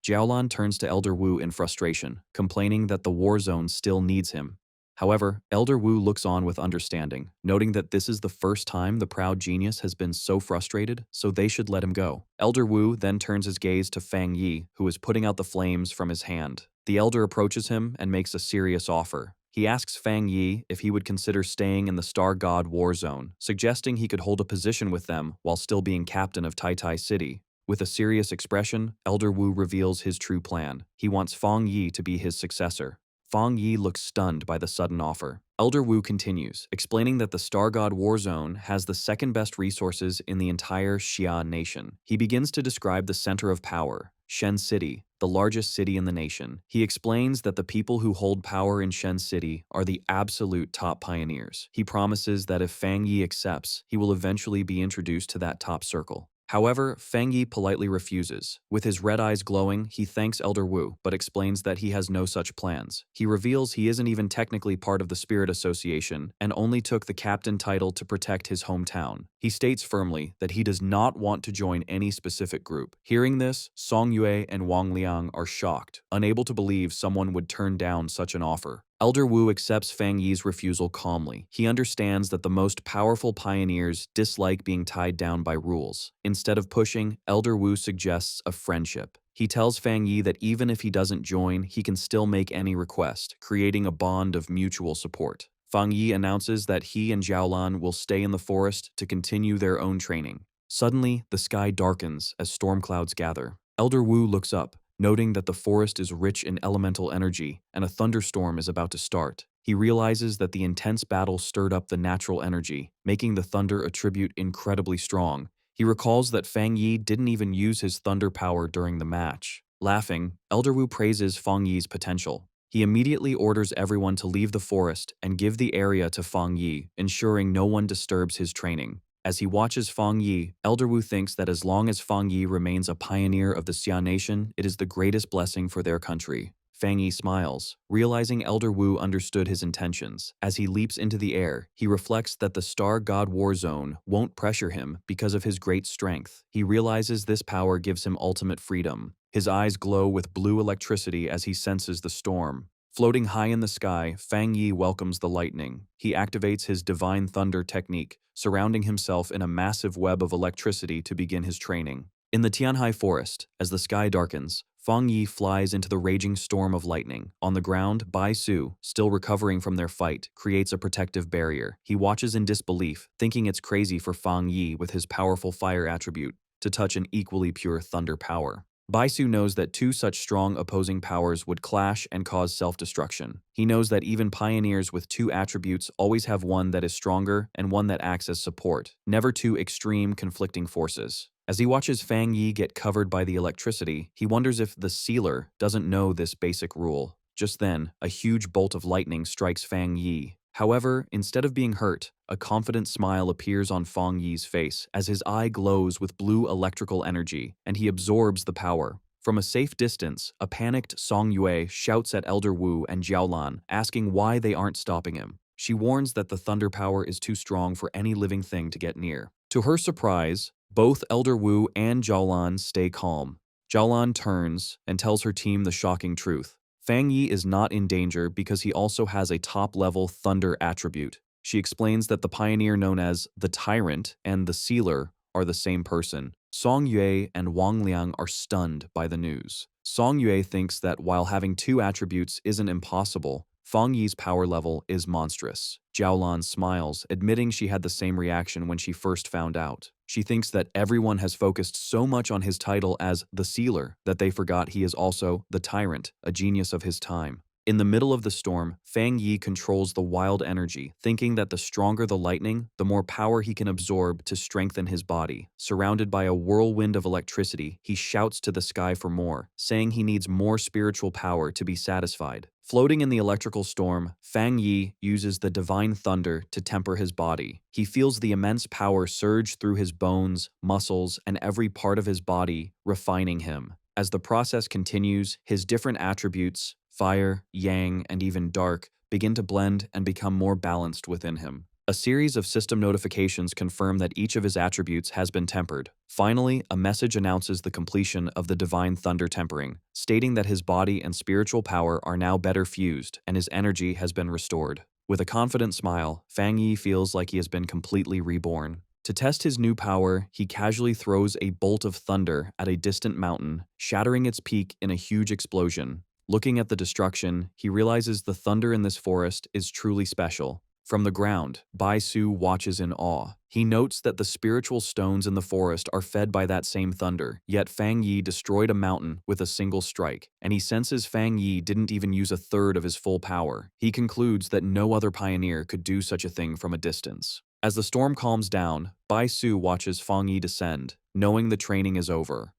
Jiaolan turns to Elder Wu in frustration, complaining that the war zone still needs him. However, Elder Wu looks on with understanding, noting that this is the first time the proud genius has been so frustrated, so they should let him go. Elder Wu then turns his gaze to Fang Yi, who is putting out the flames from his hand. The elder approaches him and makes a serious offer. He asks Fang Yi if he would consider staying in the Star God War Zone, suggesting he could hold a position with them while still being captain of Tai Tai City. With a serious expression, Elder Wu reveals his true plan. He wants Fang Yi to be his successor. Fang Yi looks stunned by the sudden offer. Elder Wu continues, explaining that the Star God War Zone has the second best resources in the entire Xia nation. He begins to describe the center of power, Shen City, the largest city in the nation. He explains that the people who hold power in Shen City are the absolute top pioneers. He promises that if Fang Yi accepts, he will eventually be introduced to that top circle. However, Fang Yi politely refuses. With his red eyes glowing, he thanks Elder Wu, but explains that he has no such plans. He reveals he isn't even technically part of the Spirit Association and only took the captain title to protect his hometown. He states firmly that he does not want to join any specific group. Hearing this, Song Yue and Wang Liang are shocked, unable to believe someone would turn down such an offer. Elder Wu accepts Fang Yi's refusal calmly. He understands that the most powerful pioneers dislike being tied down by rules. Instead of pushing, Elder Wu suggests a friendship. He tells Fang Yi that even if he doesn't join, he can still make any request, creating a bond of mutual support. Fang Yi announces that he and Jiaolan will stay in the forest to continue their own training. Suddenly, the sky darkens as storm clouds gather. Elder Wu looks up, noting that the forest is rich in elemental energy and a thunderstorm is about to start. He realizes that the intense battle stirred up the natural energy, making the thunder attribute incredibly strong. He recalls that Fang Yi didn't even use his thunder power during the match. Laughing, Elder Wu praises Fang Yi's potential. He immediately orders everyone to leave the forest and give the area to Fang Yi, ensuring no one disturbs his training. As he watches Fang Yi, Elder Wu thinks that as long as Fang Yi remains a pioneer of the Xia Nation, it is the greatest blessing for their country. Fang Yi smiles, realizing Elder Wu understood his intentions. As he leaps into the air, he reflects that the Star God War Zone won't pressure him because of his great strength. He realizes this power gives him ultimate freedom. His eyes glow with blue electricity as he senses the storm. Floating high in the sky, Fang Yi welcomes the lightning. He activates his Divine Thunder technique, surrounding himself in a massive web of electricity to begin his training. In the Tianhai forest, as the sky darkens, Fang Yi flies into the raging storm of lightning. On the ground, Bai Su, still recovering from their fight, creates a protective barrier. He watches in disbelief, thinking it's crazy for Fang Yi with his powerful fire attribute to touch an equally pure thunder power. Bai Su knows that two such strong opposing powers would clash and cause self-destruction. He knows that even pioneers with two attributes always have one that is stronger and one that acts as support, never two extreme conflicting forces. As he watches Fang Yi get covered by the electricity, he wonders if the sealer doesn't know this basic rule. Just then, a huge bolt of lightning strikes Fang Yi. However, instead of being hurt, a confident smile appears on Fang Yi's face as his eye glows with blue electrical energy, and he absorbs the power. From a safe distance, a panicked Song Yue shouts at Elder Wu and Jiaolan, asking why they aren't stopping him. She warns that the thunder power is too strong for any living thing to get near. To her surprise, both Elder Wu and Jiaolan stay calm. Jiaolan turns and tells her team the shocking truth. Fang Yi is not in danger because he also has a top-level thunder attribute. She explains that the pioneer known as the Tyrant and the Sealer are the same person. Song Yue and Wang Liang are stunned by the news. Song Yue thinks that while having two attributes isn't impossible, Fang Yi's power level is monstrous. Jiaolan smiles, admitting she had the same reaction when she first found out. She thinks that everyone has focused so much on his title as the Sealer that they forgot he is also the Tyrant, a genius of his time. In the middle of the storm, Fang Yi controls the wild energy, thinking that the stronger the lightning, the more power he can absorb to strengthen his body. Surrounded by a whirlwind of electricity, he shouts to the sky for more, saying he needs more spiritual power to be satisfied. Floating in the electrical storm, Fang Yi uses the divine thunder to temper his body. He feels the immense power surge through his bones, muscles, and every part of his body, refining him. As the process continues, his different attributes, fire, yang, and even dark, begin to blend and become more balanced within him. A series of system notifications confirm that each of his attributes has been tempered. Finally, a message announces the completion of the divine thunder tempering, stating that his body and spiritual power are now better fused and his energy has been restored. With a confident smile, Fang Yi feels like he has been completely reborn. To test his new power, he casually throws a bolt of thunder at a distant mountain, shattering its peak in a huge explosion. Looking at the destruction, he realizes the thunder in this forest is truly special. From the ground, Bai Su watches in awe. He notes that the spiritual stones in the forest are fed by that same thunder, yet Fang Yi destroyed a mountain with a single strike, and he senses Fang Yi didn't even use a third of his full power. He concludes that no other pioneer could do such a thing from a distance. As the storm calms down, Bai Su watches Fang Yi descend, knowing the training is over.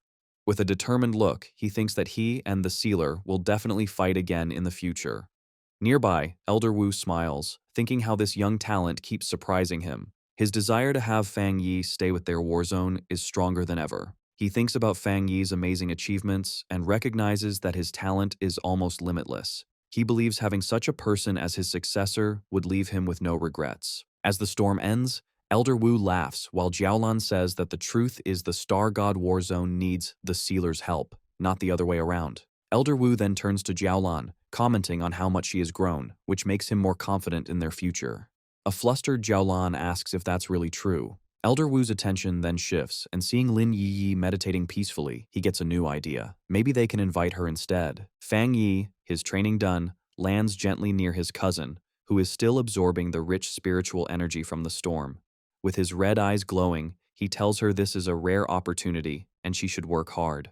With a determined look, he thinks that he and the sealer will definitely fight again in the future. Nearby, Elder Wu smiles, thinking how this young talent keeps surprising him. His desire to have Fang Yi stay with their war zone is stronger than ever. He thinks about Fang Yi's amazing achievements and recognizes that his talent is almost limitless. He believes having such a person as his successor would leave him with no regrets. As the storm ends, Elder Wu laughs while Jiaolan says that the truth is the Star God War Zone needs the Sealer's help, not the other way around. Elder Wu then turns to Jiaolan, commenting on how much she has grown, which makes him more confident in their future. A flustered Jiaolan asks if that's really true. Elder Wu's attention then shifts, and seeing Lin Yi meditating peacefully, he gets a new idea. Maybe they can invite her instead. Fang Yi, his training done, lands gently near his cousin, who is still absorbing the rich spiritual energy from the storm. With his red eyes glowing, he tells her this is a rare opportunity and she should work hard.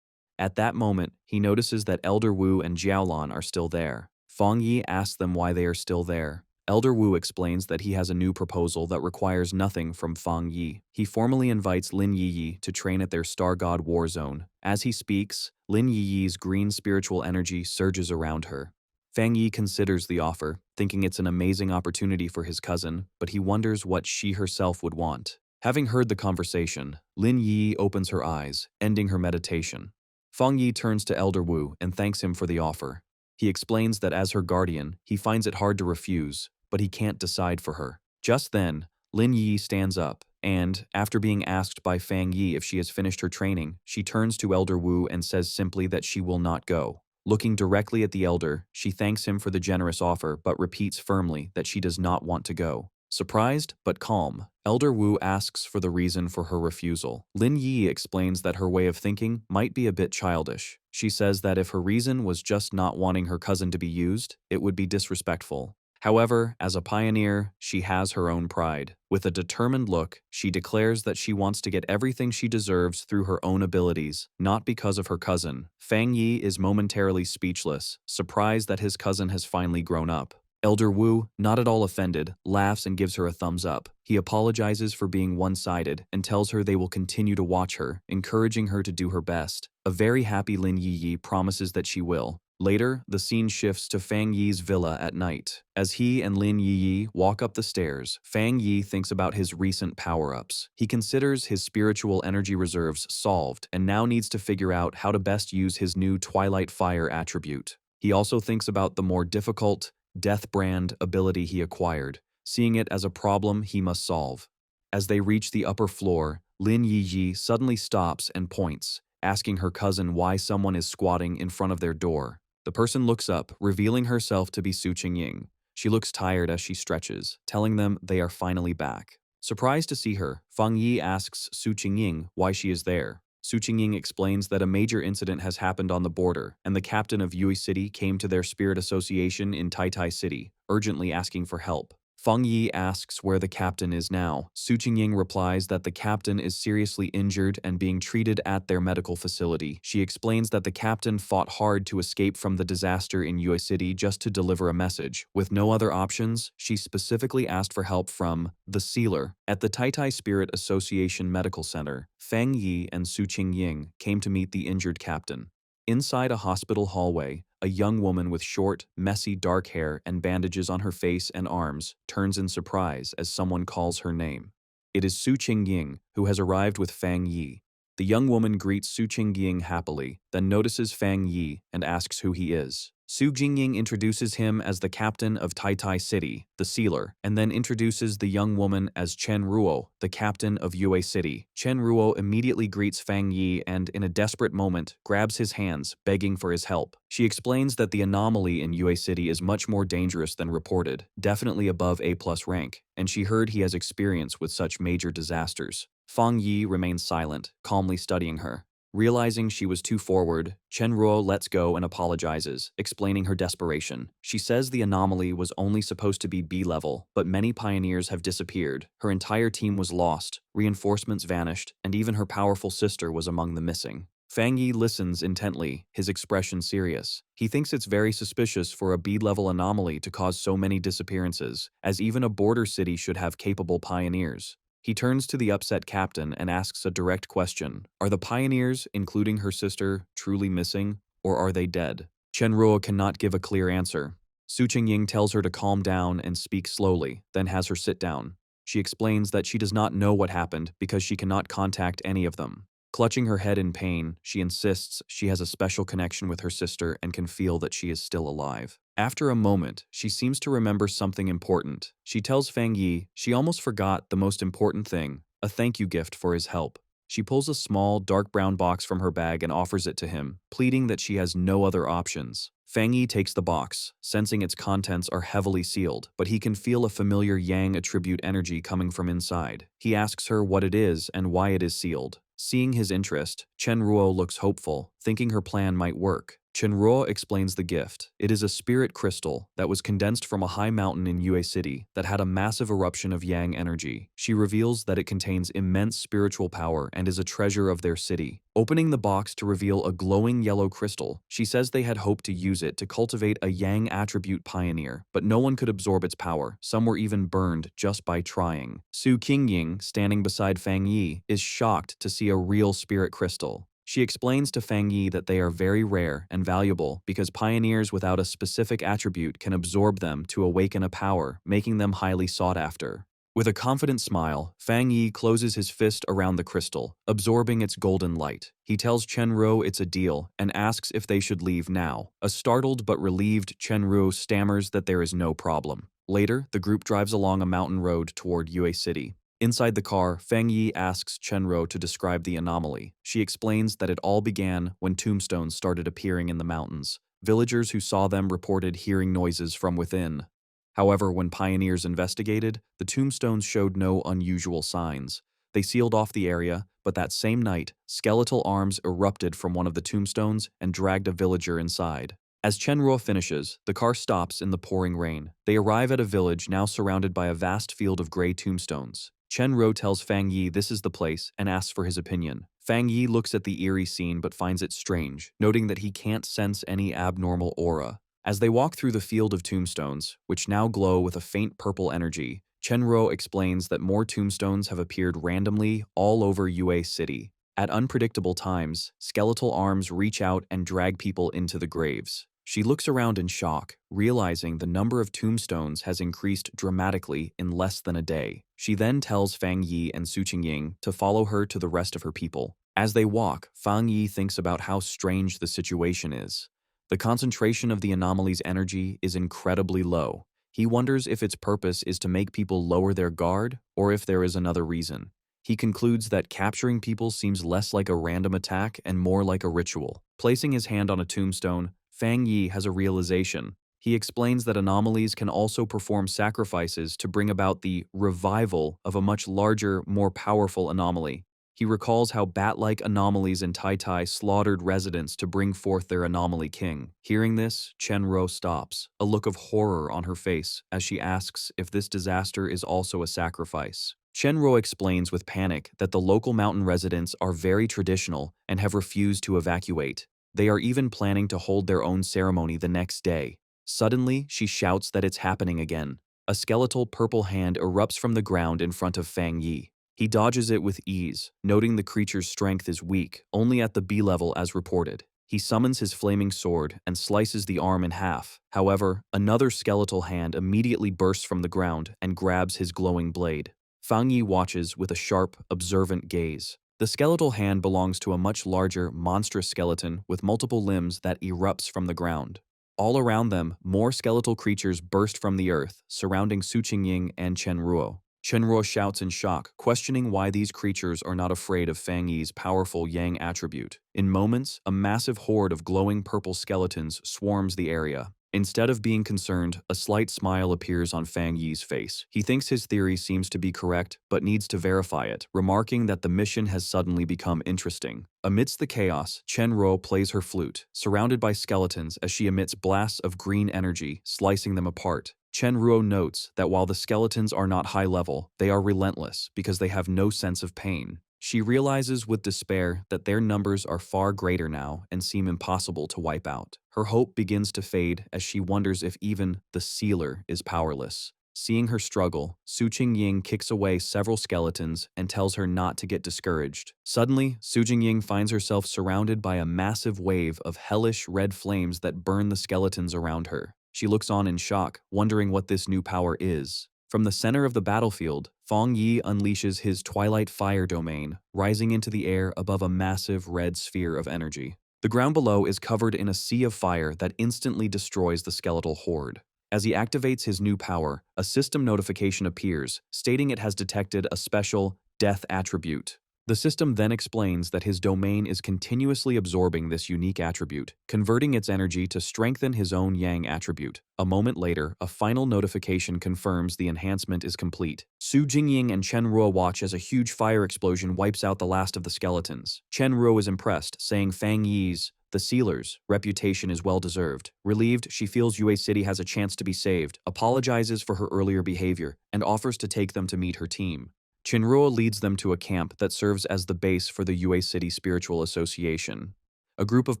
At that moment, he notices that Elder Wu and Jiaolan are still there. Fang Yi asks them why they are still there. Elder Wu explains that he has a new proposal that requires nothing from Fang Yi. He formally invites Lin Yi to train at their Star God War Zone. As he speaks, Lin Yi's green spiritual energy surges around her. Fang Yi considers the offer, thinking it's an amazing opportunity for his cousin, but he wonders what she herself would want. Having heard the conversation, Lin Yi opens her eyes, ending her meditation. Fang Yi turns to Elder Wu and thanks him for the offer. He explains that as her guardian, he finds it hard to refuse, but he can't decide for her. Just then, Lin Yi stands up, and, after being asked by Fang Yi if she has finished her training, she turns to Elder Wu and says simply that she will not go. Looking directly at the elder, she thanks him for the generous offer but repeats firmly that she does not want to go. Surprised but calm, Elder Wu asks for the reason for her refusal. Lin Yi explains that her way of thinking might be a bit childish. She says that if her reason was just not wanting her cousin to be used, it would be disrespectful. However, as a pioneer, she has her own pride. With a determined look, she declares that she wants to get everything she deserves through her own abilities, not because of her cousin. Fang Yi is momentarily speechless, surprised that his cousin has finally grown up. Elder Wu, not at all offended, laughs and gives her a thumbs up. He apologizes for being one-sided and tells her they will continue to watch her, encouraging her to do her best. A very happy Lin Yi promises that she will. Later, the scene shifts to Fang Yi's villa at night. As he and Lin Yi walk up the stairs, Fang Yi thinks about his recent power-ups. He considers his spiritual energy reserves solved and now needs to figure out how to best use his new Twilight Fire attribute. He also thinks about the more difficult Death Brand ability he acquired, seeing it as a problem he must solve. As they reach the upper floor, Lin Yi suddenly stops and points, asking her cousin why someone is squatting in front of their door. The person looks up, revealing herself to be Su Qingying. She looks tired as she stretches, telling them they are finally back. Surprised to see her, Fang Yi asks Su Qingying why she is there. Su Qingying explains that a major incident has happened on the border, and the captain of Yue City came to their spirit association in Tai City, urgently asking for help. Fang Yi asks where the captain is now. Su Qingying replies that the captain is seriously injured and being treated at their medical facility. She explains that the captain fought hard to escape from the disaster in Yue City just to deliver a message. With no other options, she specifically asked for help from the sealer. At the Tai Spirit Association Medical Center, Fang Yi and Su Qingying came to meet the injured captain. Inside a hospital hallway, a young woman with short, messy dark hair and bandages on her face and arms turns in surprise as someone calls her name. It is Su Qingying, who has arrived with Fang Yi. The young woman greets Su Qingying happily, then notices Fang Yi and asks who he is. Su Qingying introduces him as the captain of Tai City, the sealer, and then introduces the young woman as Chen Ruo, the captain of Yue City. Chen Ruo immediately greets Fang Yi and, in a desperate moment, grabs his hands, begging for his help. She explains that the anomaly in Yue City is much more dangerous than reported, definitely above A+ rank, and she heard he has experience with such major disasters. Fang Yi remains silent, calmly studying her. Realizing she was too forward, Chenruo lets go and apologizes, explaining her desperation. She says the anomaly was only supposed to be B-level, but many pioneers have disappeared. Her entire team was lost, reinforcements vanished, and even her powerful sister was among the missing. Fang Yi listens intently, his expression serious. He thinks it's very suspicious for a B-level anomaly to cause so many disappearances, as even a border city should have capable pioneers. He turns to the upset captain and asks a direct question. Are the pioneers, including her sister, truly missing, or are they dead? Chenruo cannot give a clear answer. Su Qingying tells her to calm down and speak slowly, then has her sit down. She explains that she does not know what happened because she cannot contact any of them. Clutching her head in pain, she insists she has a special connection with her sister and can feel that she is still alive. After a moment, she seems to remember something important. She tells Fang Yi she almost forgot the most important thing, a thank you gift for his help. She pulls a small, dark brown box from her bag and offers it to him, pleading that she has no other options. Fang Yi takes the box, sensing its contents are heavily sealed, but he can feel a familiar Yang attribute energy coming from inside. He asks her what it is and why it is sealed. Seeing his interest, Chenruo looks hopeful, thinking her plan might work. Chenruo explains the gift. It is a spirit crystal that was condensed from a high mountain in Yue City that had a massive eruption of Yang energy. She reveals that it contains immense spiritual power and is a treasure of their city. Opening the box to reveal a glowing yellow crystal, she says they had hoped to use it to cultivate a Yang attribute pioneer, but no one could absorb its power. Some were even burned just by trying. Su Qingying, standing beside Fang Yi, is shocked to see a real spirit crystal. She explains to Fang Yi that they are very rare and valuable because pioneers without a specific attribute can absorb them to awaken a power, making them highly sought after. With a confident smile, Fang Yi closes his fist around the crystal, absorbing its golden light. He tells Chenruo it's a deal and asks if they should leave now. A startled but relieved Chenruo stammers that there is no problem. Later, the group drives along a mountain road toward Yue City. Inside the car, Fang Yi asks Chenruo to describe the anomaly. She explains that it all began when tombstones started appearing in the mountains. Villagers who saw them reported hearing noises from within. However, when pioneers investigated, the tombstones showed no unusual signs. They sealed off the area, but that same night, skeletal arms erupted from one of the tombstones and dragged a villager inside. As Chenruo finishes, the car stops in the pouring rain. They arrive at a village now surrounded by a vast field of gray tombstones. Chenruo tells Fang Yi this is the place and asks for his opinion. Fang Yi looks at the eerie scene but finds it strange, noting that he can't sense any abnormal aura. As they walk through the field of tombstones, which now glow with a faint purple energy, Chenruo explains that more tombstones have appeared randomly all over Yue City. At unpredictable times, skeletal arms reach out and drag people into the graves. She looks around in shock, realizing the number of tombstones has increased dramatically in less than a day. She then tells Fang Yi and Su Qingying to follow her to the rest of her people. As they walk, Fang Yi thinks about how strange the situation is. The concentration of the anomaly's energy is incredibly low. He wonders if its purpose is to make people lower their guard or if there is another reason. He concludes that capturing people seems less like a random attack and more like a ritual. Placing his hand on a tombstone, Fang Yi has a realization. He explains that anomalies can also perform sacrifices to bring about the revival of a much larger, more powerful anomaly. He recalls how bat-like anomalies in Tai Tai slaughtered residents to bring forth their anomaly king. Hearing this, Chenruo stops, a look of horror on her face as she asks if this disaster is also a sacrifice. Chenruo explains with panic that the local mountain residents are very traditional and have refused to evacuate. They are even planning to hold their own ceremony the next day. Suddenly, she shouts that it's happening again. A skeletal purple hand erupts from the ground in front of Fang Yi. He dodges it with ease, noting the creature's strength is weak, only at the B level as reported. He summons his flaming sword and slices the arm in half. However, another skeletal hand immediately bursts from the ground and grabs his glowing blade. Fang Yi watches with a sharp, observant gaze. The skeletal hand belongs to a much larger, monstrous skeleton with multiple limbs that erupts from the ground. All around them, more skeletal creatures burst from the earth, surrounding Su Qingying and Chenruo. Chenruo shouts in shock, questioning why these creatures are not afraid of Fang Yi's powerful Yang attribute. In moments, a massive horde of glowing purple skeletons swarms the area. Instead of being concerned, a slight smile appears on Fang Yi's face. He thinks his theory seems to be correct, but needs to verify it, remarking that the mission has suddenly become interesting. Amidst the chaos, Chen Ruo plays her flute, surrounded by skeletons as she emits blasts of green energy, slicing them apart. Chen Ruo notes that while the skeletons are not high level, they are relentless because they have no sense of pain. She realizes with despair that their numbers are far greater now and seem impossible to wipe out. Her hope begins to fade as she wonders if even the sealer is powerless. Seeing her struggle, Su Qingying kicks away several skeletons and tells her not to get discouraged. Suddenly, Su Qingying finds herself surrounded by a massive wave of hellish red flames that burn the skeletons around her. She looks on in shock, wondering what this new power is. From the center of the battlefield, Fang Yi unleashes his Twilight Fire domain, rising into the air above a massive red sphere of energy. The ground below is covered in a sea of fire that instantly destroys the skeletal horde. As he activates his new power, a system notification appears, stating it has detected a special death attribute. The system then explains that his domain is continuously absorbing this unique attribute, converting its energy to strengthen his own yang attribute. A moment later, a final notification confirms the enhancement is complete. Su Jingying and Chen Ruo watch as a huge fire explosion wipes out the last of the skeletons. Chen Ruo is impressed, saying Fang Yi's, the sealer's, reputation is well-deserved. Relieved, she feels Yue City has a chance to be saved, apologizes for her earlier behavior, and offers to take them to meet her team. Chinruo leads them to a camp that serves as the base for the Yue City Spiritual Association. A group of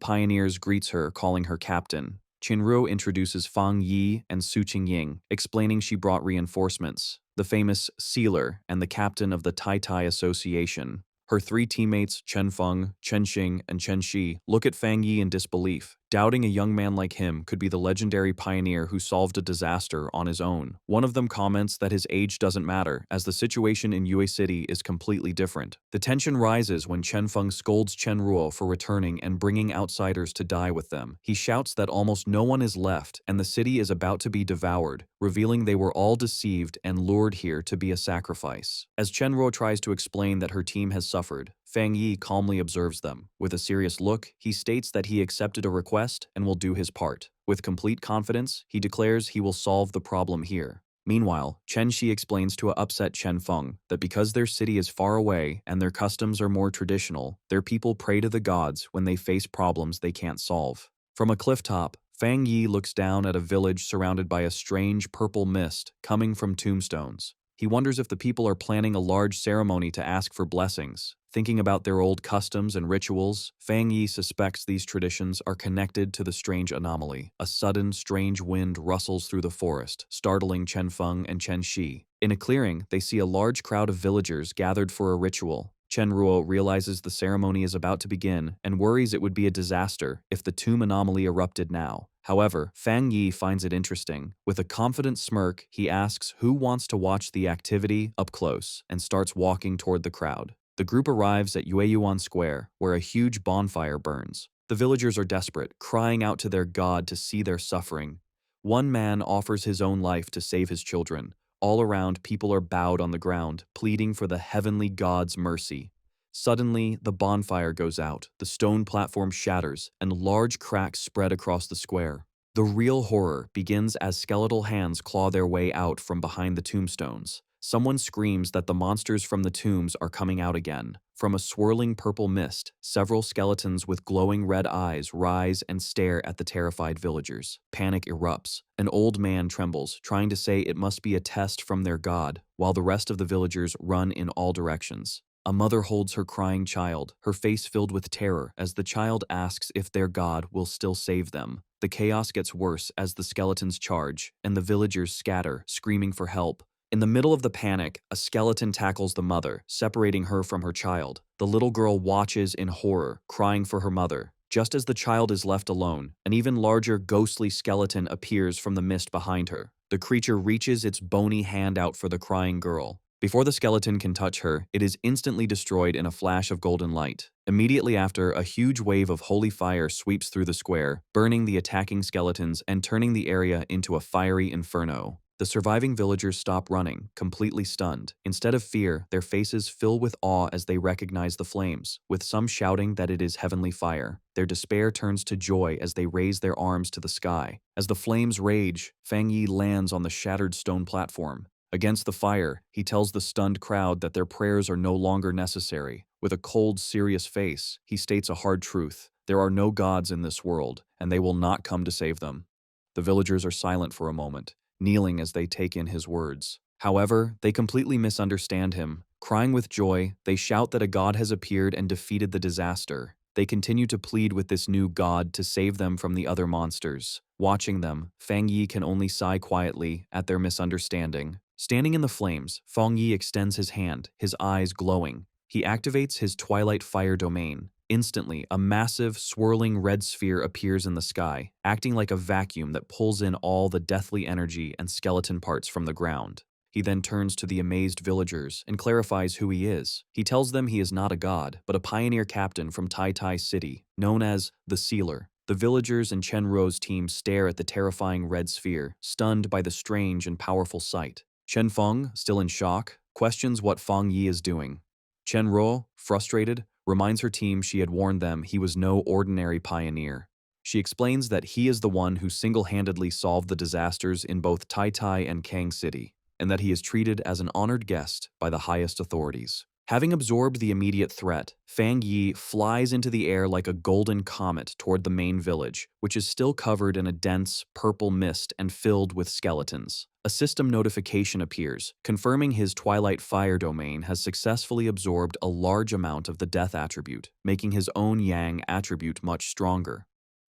pioneers greets her, calling her captain. Chinruo introduces Fang Yi and Su Qingying, explaining she brought reinforcements, the famous sealer and the captain of the Tai Tai Association. Her three teammates, Chen Feng, Chen Xing, and Chen Shi, look at Fang Yi in disbelief, doubting a young man like him could be the legendary pioneer who solved a disaster on his own. One of them comments that his age doesn't matter, as the situation in Yue City is completely different. The tension rises when Chen Feng scolds Chen Ruo for returning and bringing outsiders to die with them. He shouts that almost no one is left and the city is about to be devoured, revealing they were all deceived and lured here to be a sacrifice. As Chen Ruo tries to explain that her team has suffered, Fang Yi calmly observes them. With a serious look, he states that he accepted a request and will do his part. With complete confidence, he declares he will solve the problem here. Meanwhile, Chen Shi explains to a upset Chen Feng that because their city is far away and their customs are more traditional, their people pray to the gods when they face problems they can't solve. From a cliff top, Fang Yi looks down at a village surrounded by a strange purple mist coming from tombstones. He wonders if the people are planning a large ceremony to ask for blessings. Thinking about their old customs and rituals, Fang Yi suspects these traditions are connected to the strange anomaly. A sudden, strange wind rustles through the forest, startling Chen Feng and Chen Shi. In a clearing, they see a large crowd of villagers gathered for a ritual. Chen Ruo realizes the ceremony is about to begin and worries it would be a disaster if the tomb anomaly erupted now. However, Fang Yi finds it interesting. With a confident smirk, he asks who wants to watch the activity up close and starts walking toward the crowd. The group arrives at Yueyuan Square, where a huge bonfire burns. The villagers are desperate, crying out to their god to see their suffering. One man offers his own life to save his children. All around, people are bowed on the ground, pleading for the heavenly god's mercy. Suddenly, the bonfire goes out, the stone platform shatters, and large cracks spread across the square. The real horror begins as skeletal hands claw their way out from behind the tombstones. Someone screams that the monsters from the tombs are coming out again. From a swirling purple mist, several skeletons with glowing red eyes rise and stare at the terrified villagers. Panic erupts. An old man trembles, trying to say it must be a test from their god, while the rest of the villagers run in all directions. A mother holds her crying child, her face filled with terror as the child asks if their god will still save them. The chaos gets worse as the skeletons charge, and the villagers scatter, screaming for help. In the middle of the panic, a skeleton tackles the mother, separating her from her child. The little girl watches in horror, crying for her mother. Just as the child is left alone, an even larger ghostly skeleton appears from the mist behind her. The creature reaches its bony hand out for the crying girl. Before the skeleton can touch her, it is instantly destroyed in a flash of golden light. Immediately after, a huge wave of holy fire sweeps through the square, burning the attacking skeletons and turning the area into a fiery inferno. The surviving villagers stop running, completely stunned. Instead of fear, their faces fill with awe as they recognize the flames, with some shouting that it is heavenly fire. Their despair turns to joy as they raise their arms to the sky. As the flames rage, Fang Yi lands on the shattered stone platform. Against the fire, he tells the stunned crowd that their prayers are no longer necessary. With a cold, serious face, he states a hard truth. There are no gods in this world, and they will not come to save them. The villagers are silent for a moment, kneeling as they take in his words. However, they completely misunderstand him. Crying with joy, they shout that a god has appeared and defeated the disaster. They continue to plead with this new god to save them from the other monsters. Watching them, Fang Yi can only sigh quietly at their misunderstanding. Standing in the flames, Fang Yi extends his hand, his eyes glowing. He activates his Twilight Fire domain. Instantly, a massive, swirling red sphere appears in the sky, acting like a vacuum that pulls in all the deathly energy and skeleton parts from the ground. He then turns to the amazed villagers and clarifies who he is. He tells them he is not a god, but a pioneer captain from Tai Tai City, known as the Sealer. The villagers and Chen Ruo's team stare at the terrifying red sphere, stunned by the strange and powerful sight. Chen Feng, still in shock, questions what Fang Yi is doing. Chen Ruo, frustrated, reminds her team she had warned them he was no ordinary pioneer. She explains that he is the one who single-handedly solved the disasters in both Tai Tai and Kang City, and that he is treated as an honored guest by the highest authorities. Having absorbed the immediate threat, Fang Yi flies into the air like a golden comet toward the main village, which is still covered in a dense, purple mist and filled with skeletons. A system notification appears, confirming his Twilight Fire domain has successfully absorbed a large amount of the death attribute, making his own Yang attribute much stronger.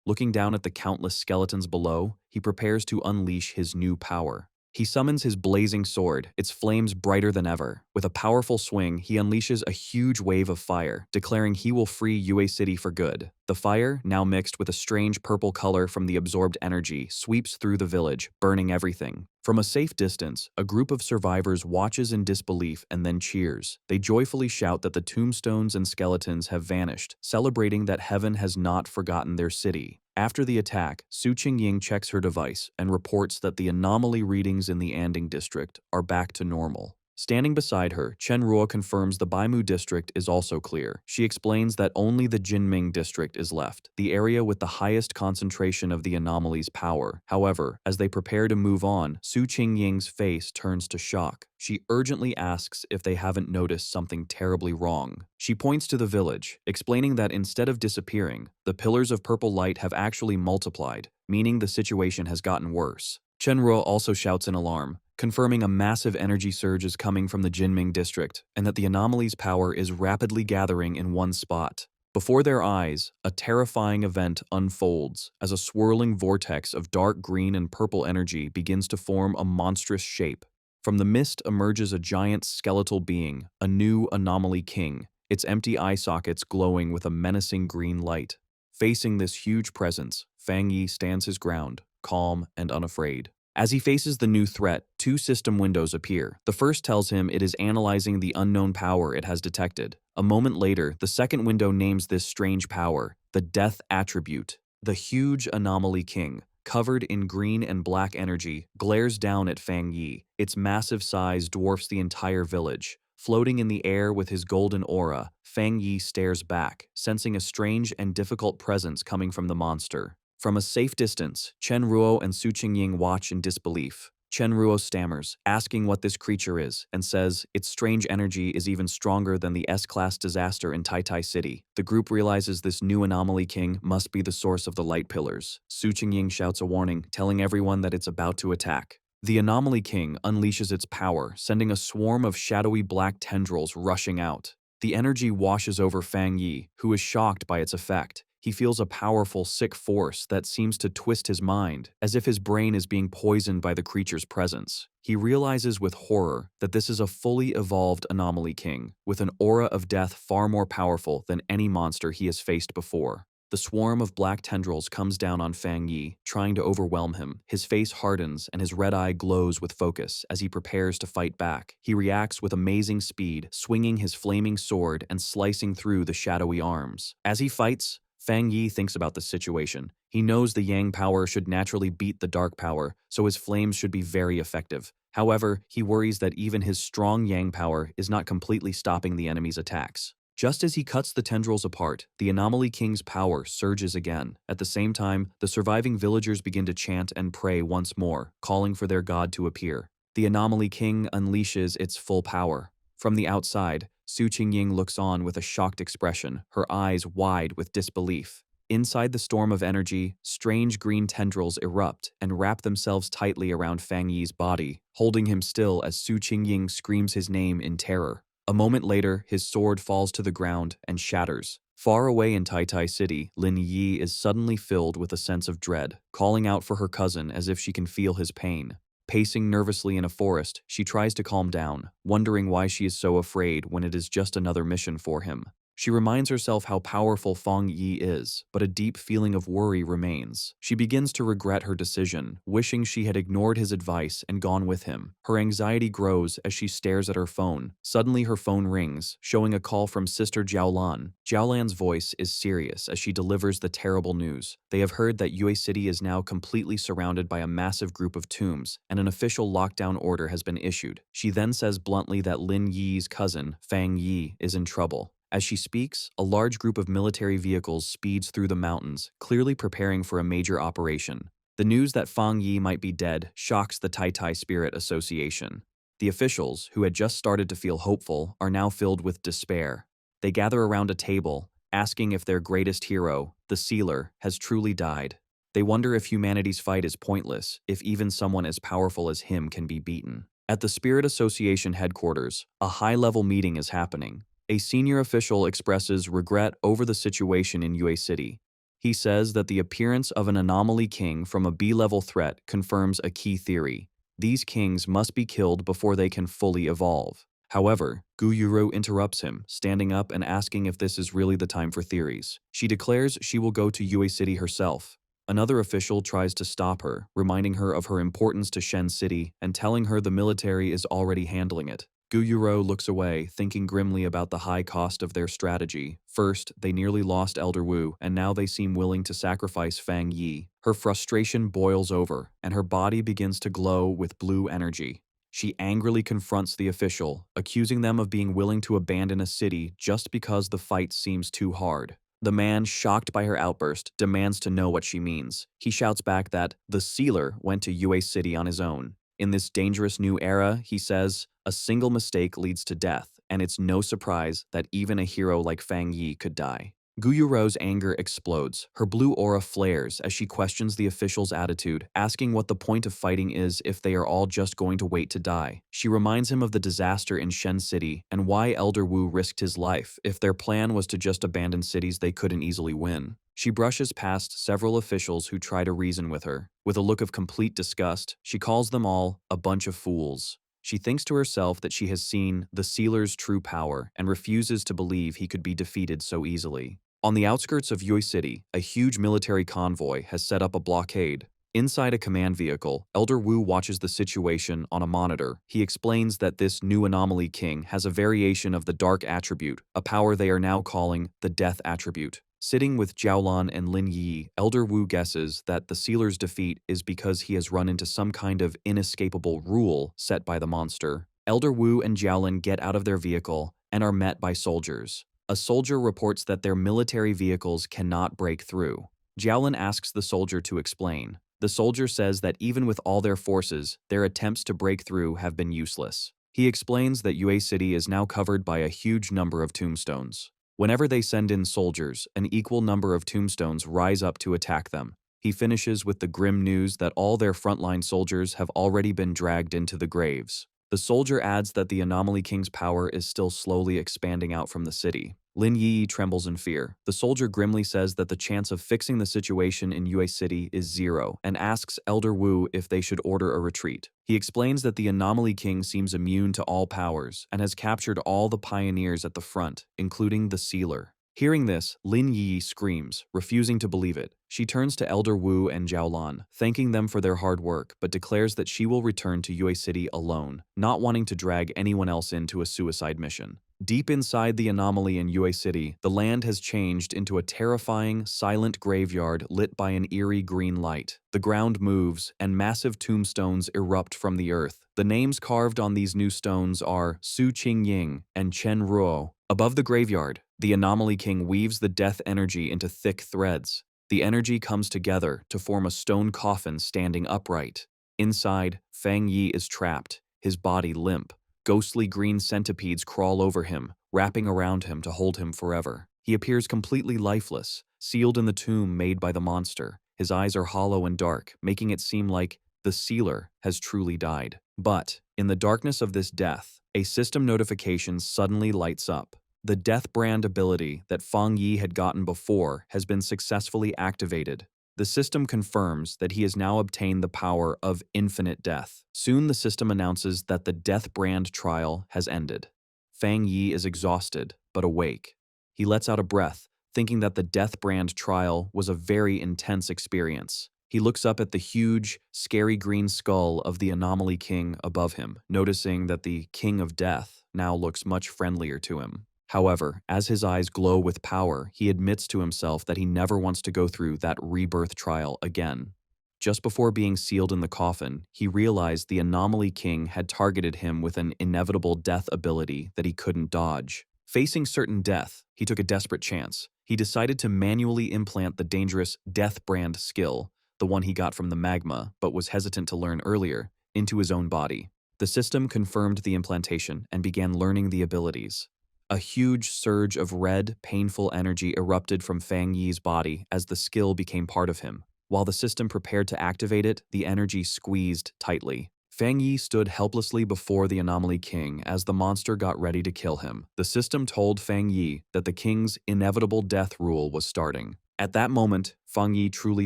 Looking down at the countless skeletons below, he prepares to unleash his new power. He summons his blazing sword, its flames brighter than ever. With a powerful swing, he unleashes a huge wave of fire, declaring he will free Yue City for good. The fire, now mixed with a strange purple color from the absorbed energy, sweeps through the village, burning everything. From a safe distance, a group of survivors watches in disbelief and then cheers. They joyfully shout that the tombstones and skeletons have vanished, celebrating that heaven has not forgotten their city. After the attack, Su Qingying checks her device and reports that the anomaly readings in the Anding district are back to normal. Standing beside her, Chen Ruo confirms the Baimu district is also clear. She explains that only the Jinming district is left, the area with the highest concentration of the anomaly's power. However, as they prepare to move on, Su Qingying's face turns to shock. She urgently asks if they haven't noticed something terribly wrong. She points to the village, explaining that instead of disappearing, the pillars of purple light have actually multiplied, meaning the situation has gotten worse. Chen Ruo also shouts in alarm, confirming a massive energy surge is coming from the Jinming district and that the anomaly's power is rapidly gathering in one spot. Before their eyes, a terrifying event unfolds as a swirling vortex of dark green and purple energy begins to form a monstrous shape. From the mist emerges a giant skeletal being, a new anomaly king, its empty eye sockets glowing with a menacing green light. Facing this huge presence, Fang Yi stands his ground, calm and unafraid. As he faces the new threat, two system windows appear. The first tells him it is analyzing the unknown power it has detected. A moment later, the second window names this strange power, the Death Attribute. The huge anomaly king, covered in green and black energy, glares down at Fang Yi. Its massive size dwarfs the entire village. Floating in the air with his golden aura, Fang Yi stares back, sensing a strange and difficult presence coming from the monster. From a safe distance, Chen Ruo and Su Qingying watch in disbelief. Chen Ruo stammers, asking what this creature is, and says its strange energy is even stronger than the S-class disaster in Tai Tai City. The group realizes this new anomaly king must be the source of the light pillars. Su Qingying shouts a warning, telling everyone that it's about to attack. The anomaly king unleashes its power, sending a swarm of shadowy black tendrils rushing out. The energy washes over Fang Yi, who is shocked by its effect. He feels a powerful, sick force that seems to twist his mind, as if his brain is being poisoned by the creature's presence. He realizes with horror that this is a fully evolved anomaly king, with an aura of death far more powerful than any monster he has faced before. The swarm of black tendrils comes down on Fang Yi, trying to overwhelm him. His face hardens and his red eye glows with focus as he prepares to fight back. He reacts with amazing speed, swinging his flaming sword and slicing through the shadowy arms. As he fights, Fang Yi thinks about the situation. He knows the yang power should naturally beat the dark power, so his flames should be very effective. However, he worries that even his strong yang power is not completely stopping the enemy's attacks. Just as he cuts the tendrils apart, the Anomaly King's power surges again. At the same time, the surviving villagers begin to chant and pray once more, calling for their god to appear. The Anomaly King unleashes its full power. From the outside, Su Qingying looks on with a shocked expression, her eyes wide with disbelief. Inside the storm of energy, strange green tendrils erupt and wrap themselves tightly around Fang Yi's body, holding him still as Su Qingying screams his name in terror. A moment later, his sword falls to the ground and shatters. Far away in Tai City, Lin Yi is suddenly filled with a sense of dread, calling out for her cousin as if she can feel his pain. Pacing nervously in a forest, she tries to calm down, wondering why she is so afraid when it is just another mission for him. She reminds herself how powerful Fang Yi is, but a deep feeling of worry remains. She begins to regret her decision, wishing she had ignored his advice and gone with him. Her anxiety grows as she stares at her phone. Suddenly her phone rings, showing a call from Sister Jiaolan. Jiaolan's voice is serious as she delivers the terrible news. They have heard that Yue City is now completely surrounded by a massive group of tombs, and an official lockdown order has been issued. She then says bluntly that Lin Yi's cousin, Fang Yi, is in trouble. As she speaks, a large group of military vehicles speeds through the mountains, clearly preparing for a major operation. The news that Fang Yi might be dead shocks the Tai Spirit Association. The officials, who had just started to feel hopeful, are now filled with despair. They gather around a table, asking if their greatest hero, the Sealer, has truly died. They wonder if humanity's fight is pointless, if even someone as powerful as him can be beaten. At the Spirit Association headquarters, a high-level meeting is happening. A senior official expresses regret over the situation in Yue City. He says that the appearance of an anomaly king from a B-level threat confirms a key theory. These kings must be killed before they can fully evolve. However, Gu Yuro interrupts him, standing up and asking if this is really the time for theories. She declares she will go to Yue City herself. Another official tries to stop her, reminding her of her importance to Shen City and telling her the military is already handling it. Gu Yuro looks away, thinking grimly about the high cost of their strategy. First, they nearly lost Elder Wu, and now they seem willing to sacrifice Fang Yi. Her frustration boils over, and her body begins to glow with blue energy. She angrily confronts the official, accusing them of being willing to abandon a city just because the fight seems too hard. The man, shocked by her outburst, demands to know what she means. He shouts back that the Sealer went to Yue City on his own. In this dangerous new era, he says, a single mistake leads to death, and it's no surprise that even a hero like Fang Yi could die. Gu Yuro's anger explodes. Her blue aura flares as she questions the official's attitude, asking what the point of fighting is if they are all just going to wait to die. She reminds him of the disaster in Shen City and why Elder Wu risked his life if their plan was to just abandon cities they couldn't easily win. She brushes past several officials who try to reason with her. With a look of complete disgust, she calls them all a bunch of fools. She thinks to herself that she has seen the Sealer's true power and refuses to believe he could be defeated so easily. On the outskirts of Yue City, a huge military convoy has set up a blockade. Inside a command vehicle, Elder Wu watches the situation on a monitor. He explains that this new anomaly king has a variation of the dark attribute, a power they are now calling the death attribute. Sitting with Jiaolan and Lin Yi, Elder Wu guesses that the Sealer's defeat is because he has run into some kind of inescapable rule set by the monster. Elder Wu and Jiaolan get out of their vehicle and are met by soldiers. A soldier reports that their military vehicles cannot break through. Jiaolan asks the soldier to explain. The soldier says that even with all their forces, their attempts to break through have been useless. He explains that Yue City is now covered by a huge number of tombstones. Whenever they send in soldiers, an equal number of tombstones rise up to attack them. He finishes with the grim news that all their frontline soldiers have already been dragged into the graves. The soldier adds that the Anomaly King's power is still slowly expanding out from the city. Lin Yi trembles in fear. The soldier grimly says that the chance of fixing the situation in Yue City is 0 and asks Elder Wu if they should order a retreat. He explains that the Anomaly King seems immune to all powers and has captured all the pioneers at the front, including the Sealer. Hearing this, Lin Yi screams, refusing to believe it. She turns to Elder Wu and Jiaolan, thanking them for their hard work, but declares that she will return to Yue City alone, not wanting to drag anyone else into a suicide mission. Deep inside the anomaly in Yue City, the land has changed into a terrifying, silent graveyard lit by an eerie green light. The ground moves, and massive tombstones erupt from the earth. The names carved on these new stones are Su Qingying and Chen Ruo. Above the graveyard, the Anomaly King weaves the death energy into thick threads. The energy comes together to form a stone coffin standing upright. Inside, Fang Yi is trapped, his body limp. Ghostly green centipedes crawl over him, wrapping around him to hold him forever. He appears completely lifeless, sealed in the tomb made by the monster. His eyes are hollow and dark, making it seem like the sealer has truly died. But, in the darkness of this death, a system notification suddenly lights up. The Death Brand ability that Fang Yi had gotten before has been successfully activated. The system confirms that he has now obtained the power of infinite death. Soon the system announces that the Death Brand trial has ended. Fang Yi is exhausted, but awake. He lets out a breath, thinking that the Death Brand trial was a very intense experience. He looks up at the huge, scary green skull of the Anomaly King above him, noticing that the King of Death now looks much friendlier to him. However, as his eyes glow with power, he admits to himself that he never wants to go through that rebirth trial again. Just before being sealed in the coffin, he realized the Anomaly King had targeted him with an inevitable death ability that he couldn't dodge. Facing certain death, he took a desperate chance. He decided to manually implant the dangerous Death Brand skill, the one he got from the magma but was hesitant to learn earlier, into his own body. The system confirmed the implantation and began learning the abilities. A huge surge of red, painful energy erupted from Fang Yi's body as the skill became part of him. While the system prepared to activate it, the energy squeezed tightly. Fang Yi stood helplessly before the Anomaly King as the monster got ready to kill him. The system told Fang Yi that the king's inevitable death rule was starting. At that moment, Fang Yi truly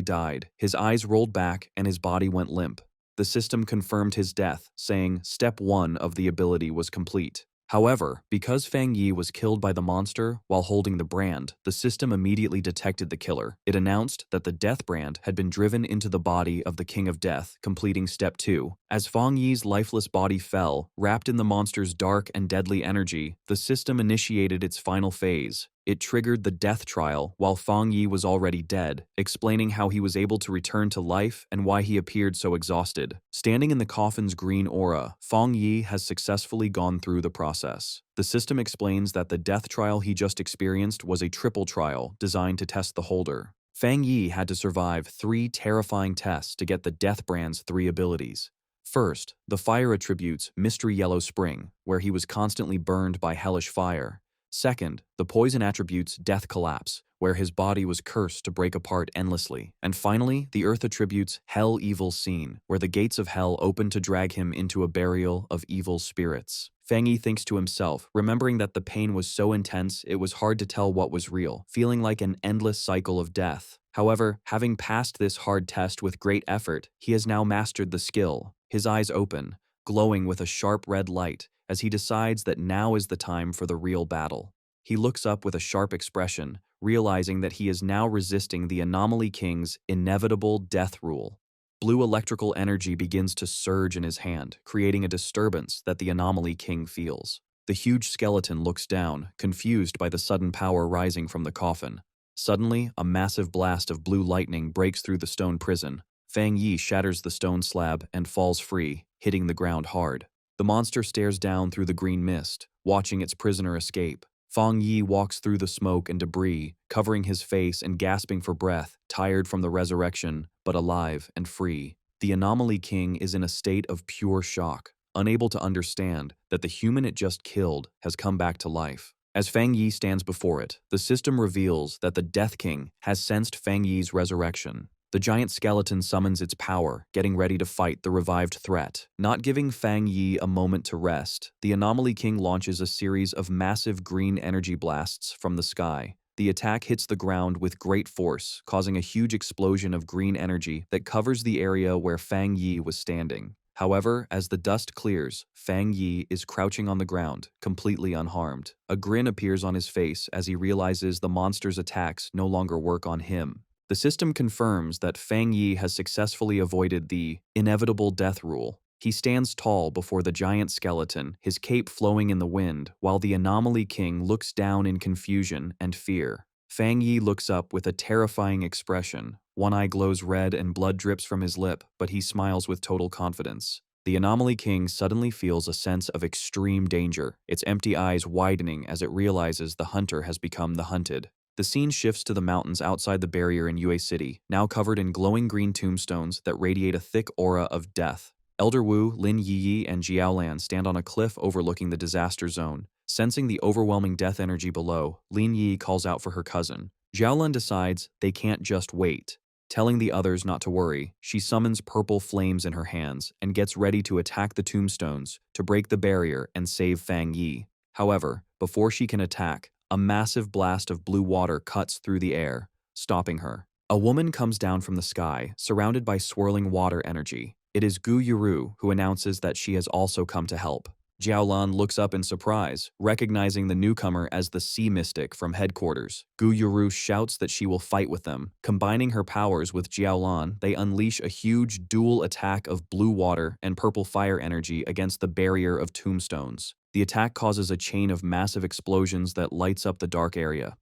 died. His eyes rolled back and his body went limp. The system confirmed his death, saying step 1 of the ability was complete. However, because Fang Yi was killed by the monster while holding the brand, the system immediately detected the killer. It announced that the death brand had been driven into the body of the King of Death, completing step 2. As Fang Yi's lifeless body fell, wrapped in the monster's dark and deadly energy, the system initiated its final phase. It triggered the death trial while Fang Yi was already dead, explaining how he was able to return to life and why he appeared so exhausted. Standing in the coffin's green aura, Fang Yi has successfully gone through the process. The system explains that the death trial he just experienced was a triple trial designed to test the holder. Fang Yi had to survive 3 terrifying tests to get the Death Brand's 3 abilities. First, the fire attributes Mystery Yellow Spring, where he was constantly burned by hellish fire. Second, the poison attributes Death Collapse, where his body was cursed to break apart endlessly. And finally, the earth attributes Hell Evil Scene, where the gates of hell open to drag him into a burial of evil spirits. Fang Yi thinks to himself, remembering that the pain was so intense it was hard to tell what was real, feeling like an endless cycle of death. However, having passed this hard test with great effort, he has now mastered the skill. His eyes open, glowing with a sharp red light, as he decides that now is the time for the real battle. He looks up with a sharp expression, realizing that he is now resisting the Anomaly King's inevitable death rule. Blue electrical energy begins to surge in his hand, creating a disturbance that the Anomaly King feels. The huge skeleton looks down, confused by the sudden power rising from the coffin. Suddenly, a massive blast of blue lightning breaks through the stone prison. Fang Yi shatters the stone slab and falls free, hitting the ground hard. The monster stares down through the green mist, watching its prisoner escape. Fang Yi walks through the smoke and debris, covering his face and gasping for breath, tired from the resurrection, but alive and free. The Anomaly King is in a state of pure shock, unable to understand that the human it just killed has come back to life. As Fang Yi stands before it, the system reveals that the Death King has sensed Fang Yi's resurrection. The giant skeleton summons its power, getting ready to fight the revived threat. Not giving Fang Yi a moment to rest, the Anomaly King launches a series of massive green energy blasts from the sky. The attack hits the ground with great force, causing a huge explosion of green energy that covers the area where Fang Yi was standing. However, as the dust clears, Fang Yi is crouching on the ground, completely unharmed. A grin appears on his face as he realizes the monster's attacks no longer work on him. The system confirms that Fang Yi has successfully avoided the inevitable death rule. He stands tall before the giant skeleton, his cape flowing in the wind, while the Anomaly King looks down in confusion and fear. Fang Yi looks up with a terrifying expression. One eye glows red and blood drips from his lip, but he smiles with total confidence. The Anomaly King suddenly feels a sense of extreme danger, its empty eyes widening as it realizes the hunter has become the hunted. The scene shifts to the mountains outside the barrier in Yue City, now covered in glowing green tombstones that radiate a thick aura of death. Elder Wu, Lin Yiyi, and Jiaolan stand on a cliff overlooking the disaster zone. Sensing the overwhelming death energy below, Lin Yi calls out for her cousin. Jiaolan decides they can't just wait. Telling the others not to worry, she summons purple flames in her hands and gets ready to attack the tombstones to break the barrier and save Fang Yi. However, before she can attack, a massive blast of blue water cuts through the air, stopping her. A woman comes down from the sky, surrounded by swirling water energy. It is Gu Yuru who announces that she has also come to help. Jiaolan looks up in surprise, recognizing the newcomer as the Sea Mystic from headquarters. Gu Yuru shouts that she will fight with them. Combining her powers with Jiaolan, they unleash a huge dual attack of blue water and purple fire energy against the barrier of tombstones. The attack causes a chain of massive explosions that lights up the dark area.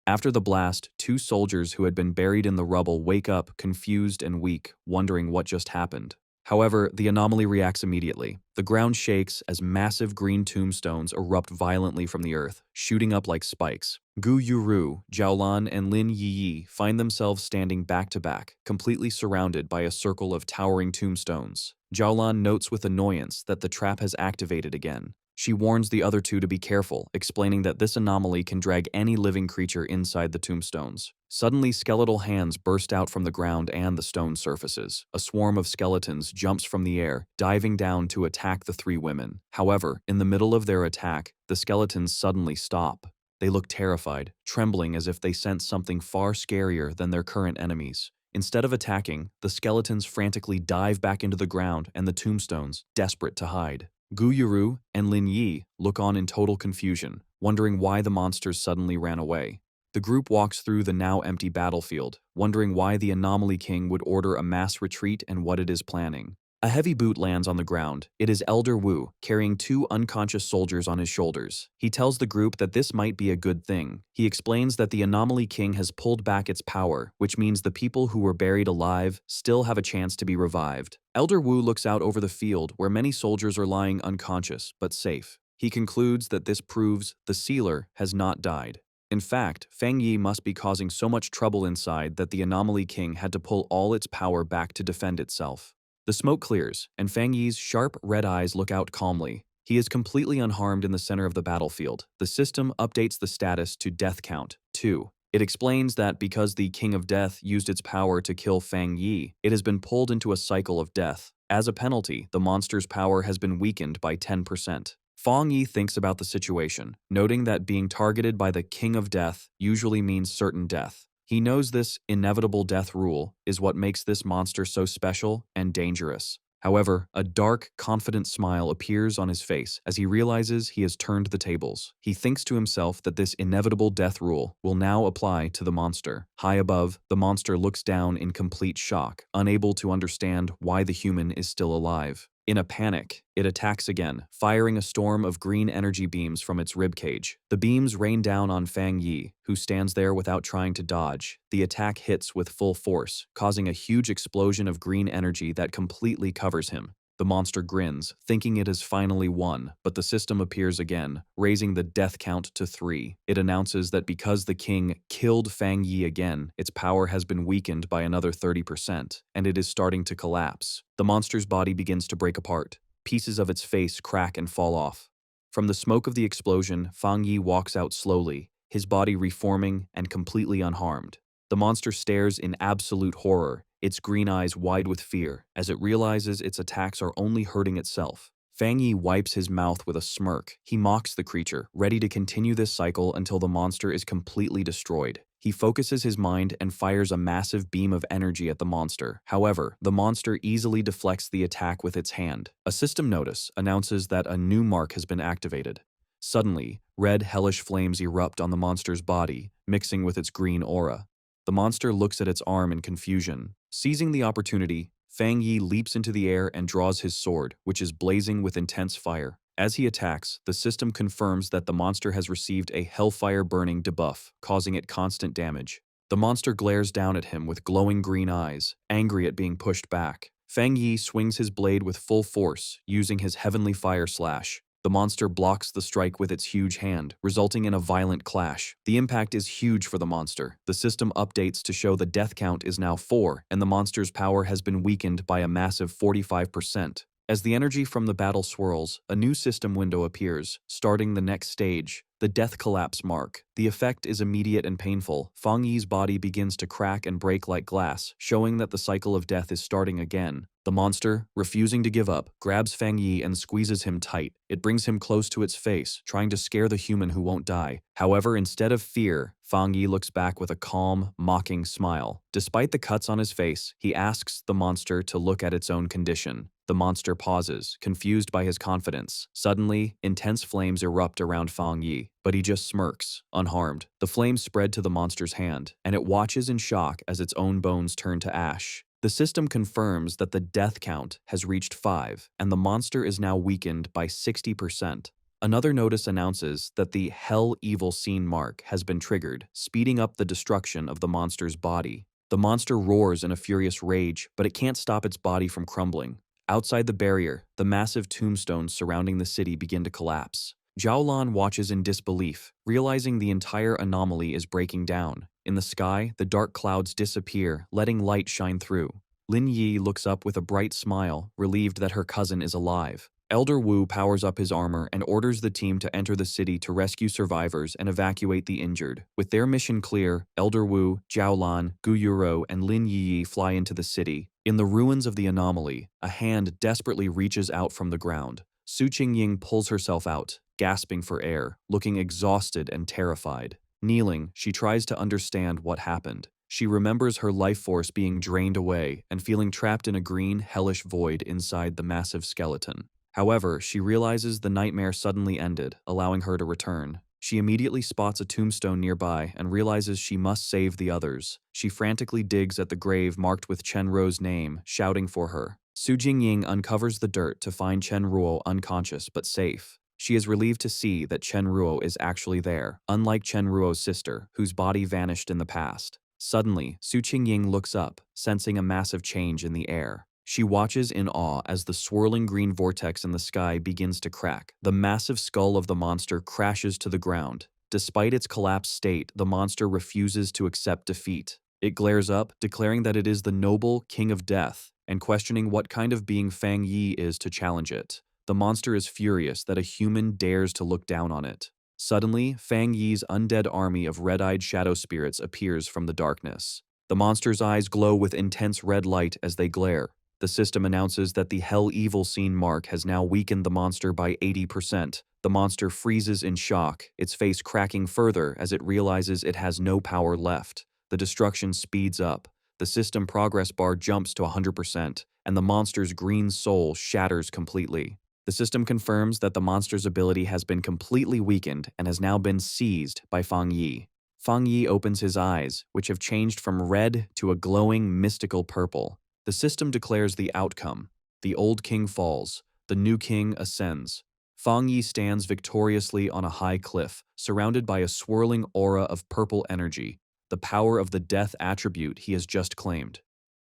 After the blast, two soldiers who had been buried in the rubble wake up, confused and weak, wondering what just happened. However, the anomaly reacts immediately. The ground shakes as massive green tombstones erupt violently from the earth, shooting up like spikes. Gu Yuru, Jiaolan, and Lin Yiyi find themselves standing back to back, completely surrounded by a circle of towering tombstones. Jiaolan notes with annoyance that the trap has activated again. She warns the other two to be careful, explaining that this anomaly can drag any living creature inside the tombstones. Suddenly, skeletal hands burst out from the ground and the stone surfaces. A swarm of skeletons jumps from the air, diving down to attack the three women. However, in the middle of their attack, the skeletons suddenly stop. They look terrified, trembling as if they sense something far scarier than their current enemies. Instead of attacking, the skeletons frantically dive back into the ground and the tombstones, desperate to hide. Gu Yuru and Lin Yi look on in total confusion, wondering why the monsters suddenly ran away. The group walks through the now empty battlefield, wondering why the Anomaly King would order a mass retreat and what it is planning. A heavy boot lands on the ground. It is Elder Wu, carrying two unconscious soldiers on his shoulders. He tells the group that this might be a good thing. He explains that the Anomaly King has pulled back its power, which means the people who were buried alive still have a chance to be revived. Elder Wu looks out over the field where many soldiers are lying unconscious, but safe. He concludes that this proves the sealer has not died. In fact, Fang Yi must be causing so much trouble inside that the Anomaly King had to pull all its power back to defend itself. The smoke clears, and Fang Yi's sharp red eyes look out calmly. He is completely unharmed in the center of the battlefield. The system updates the status to Death Count 2. It explains that because the King of Death used its power to kill Fang Yi, it has been pulled into a cycle of death. As a penalty, the monster's power has been weakened by 10%. Fang Yi thinks about the situation, noting that being targeted by the King of Death usually means certain death. He knows this inevitable death rule is what makes this monster so special and dangerous. However, a dark, confident smile appears on his face as he realizes he has turned the tables. He thinks to himself that this inevitable death rule will now apply to the monster. High above, the monster looks down in complete shock, unable to understand why the human is still alive. In a panic, it attacks again, firing a storm of green energy beams from its ribcage. The beams rain down on Fang Yi, who stands there without trying to dodge. The attack hits with full force, causing a huge explosion of green energy that completely covers him. The monster grins, thinking it has finally won, but the system appears again, raising the death count to 3. It announces that because the king killed Fang Yi again, its power has been weakened by another 30%, and it is starting to collapse. The monster's body begins to break apart. Pieces of its face crack and fall off. From the smoke of the explosion, Fang Yi walks out slowly, his body reforming and completely unharmed. The monster stares in absolute horror, its green eyes wide with fear, as it realizes its attacks are only hurting itself. Fang Yi wipes his mouth with a smirk. He mocks the creature, ready to continue this cycle until the monster is completely destroyed. He focuses his mind and fires a massive beam of energy at the monster. However, the monster easily deflects the attack with its hand. A system notice announces that a new mark has been activated. Suddenly, red hellish flames erupt on the monster's body, mixing with its green aura. The monster looks at its arm in confusion. Seizing the opportunity, Fang Yi leaps into the air and draws his sword, which is blazing with intense fire. As he attacks, the system confirms that the monster has received a hellfire burning debuff, causing it constant damage. The monster glares down at him with glowing green eyes, angry at being pushed back. Fang Yi swings his blade with full force, using his heavenly fire slash. The monster blocks the strike with its huge hand, resulting in a violent clash. The impact is huge for the monster. The system updates to show the death count is now 4, and the monster's power has been weakened by a massive 45%. As the energy from the battle swirls, a new system window appears, starting the next stage, the death collapse mark. The effect is immediate and painful. Fang Yi's body begins to crack and break like glass, showing that the cycle of death is starting again. The monster, refusing to give up, grabs Fang Yi and squeezes him tight. It brings him close to its face, trying to scare the human who won't die. However, instead of fear, Fang Yi looks back with a calm, mocking smile. Despite the cuts on his face, he asks the monster to look at its own condition. The monster pauses, confused by his confidence. Suddenly, intense flames erupt around Fang Yi, but he just smirks, unharmed. The flames spread to the monster's hand, and it watches in shock as its own bones turn to ash. The system confirms that the death count has reached 5, and the monster is now weakened by 60%. Another notice announces that the Hell Evil Scene mark has been triggered, speeding up the destruction of the monster's body. The monster roars in a furious rage, but it can't stop its body from crumbling. Outside the barrier, the massive tombstones surrounding the city begin to collapse. Zhao watches in disbelief, realizing the entire anomaly is breaking down. In the sky, the dark clouds disappear, letting light shine through. Lin Yi looks up with a bright smile, relieved that her cousin is alive. Elder Wu powers up his armor and orders the team to enter the city to rescue survivors and evacuate the injured. With their mission clear, Elder Wu, Zhao, Gu Yuro, and Lin Yi fly into the city. In the ruins of the anomaly, a hand desperately reaches out from the ground. Su Qingying pulls herself out, gasping for air, looking exhausted and terrified. Kneeling, she tries to understand what happened. She remembers her life force being drained away and feeling trapped in a green, hellish void inside the massive skeleton. However, she realizes the nightmare suddenly ended, allowing her to return. She immediately spots a tombstone nearby and realizes she must save the others. She frantically digs at the grave marked with Chen Ruo's name, shouting for her. Su Jingying uncovers the dirt to find Chen Ruo unconscious but safe. She is relieved to see that Chen Ruo is actually there, unlike Chen Ruo's sister, whose body vanished in the past. Suddenly, Su Qingying looks up, sensing a massive change in the air. She watches in awe as the swirling green vortex in the sky begins to crack. The massive skull of the monster crashes to the ground. Despite its collapsed state, the monster refuses to accept defeat. It glares up, declaring that it is the noble King of Death, and questioning what kind of being Fang Yi is to challenge it. The monster is furious that a human dares to look down on it. Suddenly, Fang Yi's undead army of red-eyed shadow spirits appears from the darkness. The monster's eyes glow with intense red light as they glare. The system announces that the Hell Evil Scene mark has now weakened the monster by 80%. The monster freezes in shock, its face cracking further as it realizes it has no power left. The destruction speeds up. The system progress bar jumps to 100%, and the monster's green soul shatters completely. The system confirms that the monster's ability has been completely weakened and has now been seized by Fang Yi. Fang Yi opens his eyes, which have changed from red to a glowing, mystical purple. The system declares the outcome. The old king falls. The new king ascends. Fang Yi stands victoriously on a high cliff, surrounded by a swirling aura of purple energy, the power of the death attribute he has just claimed.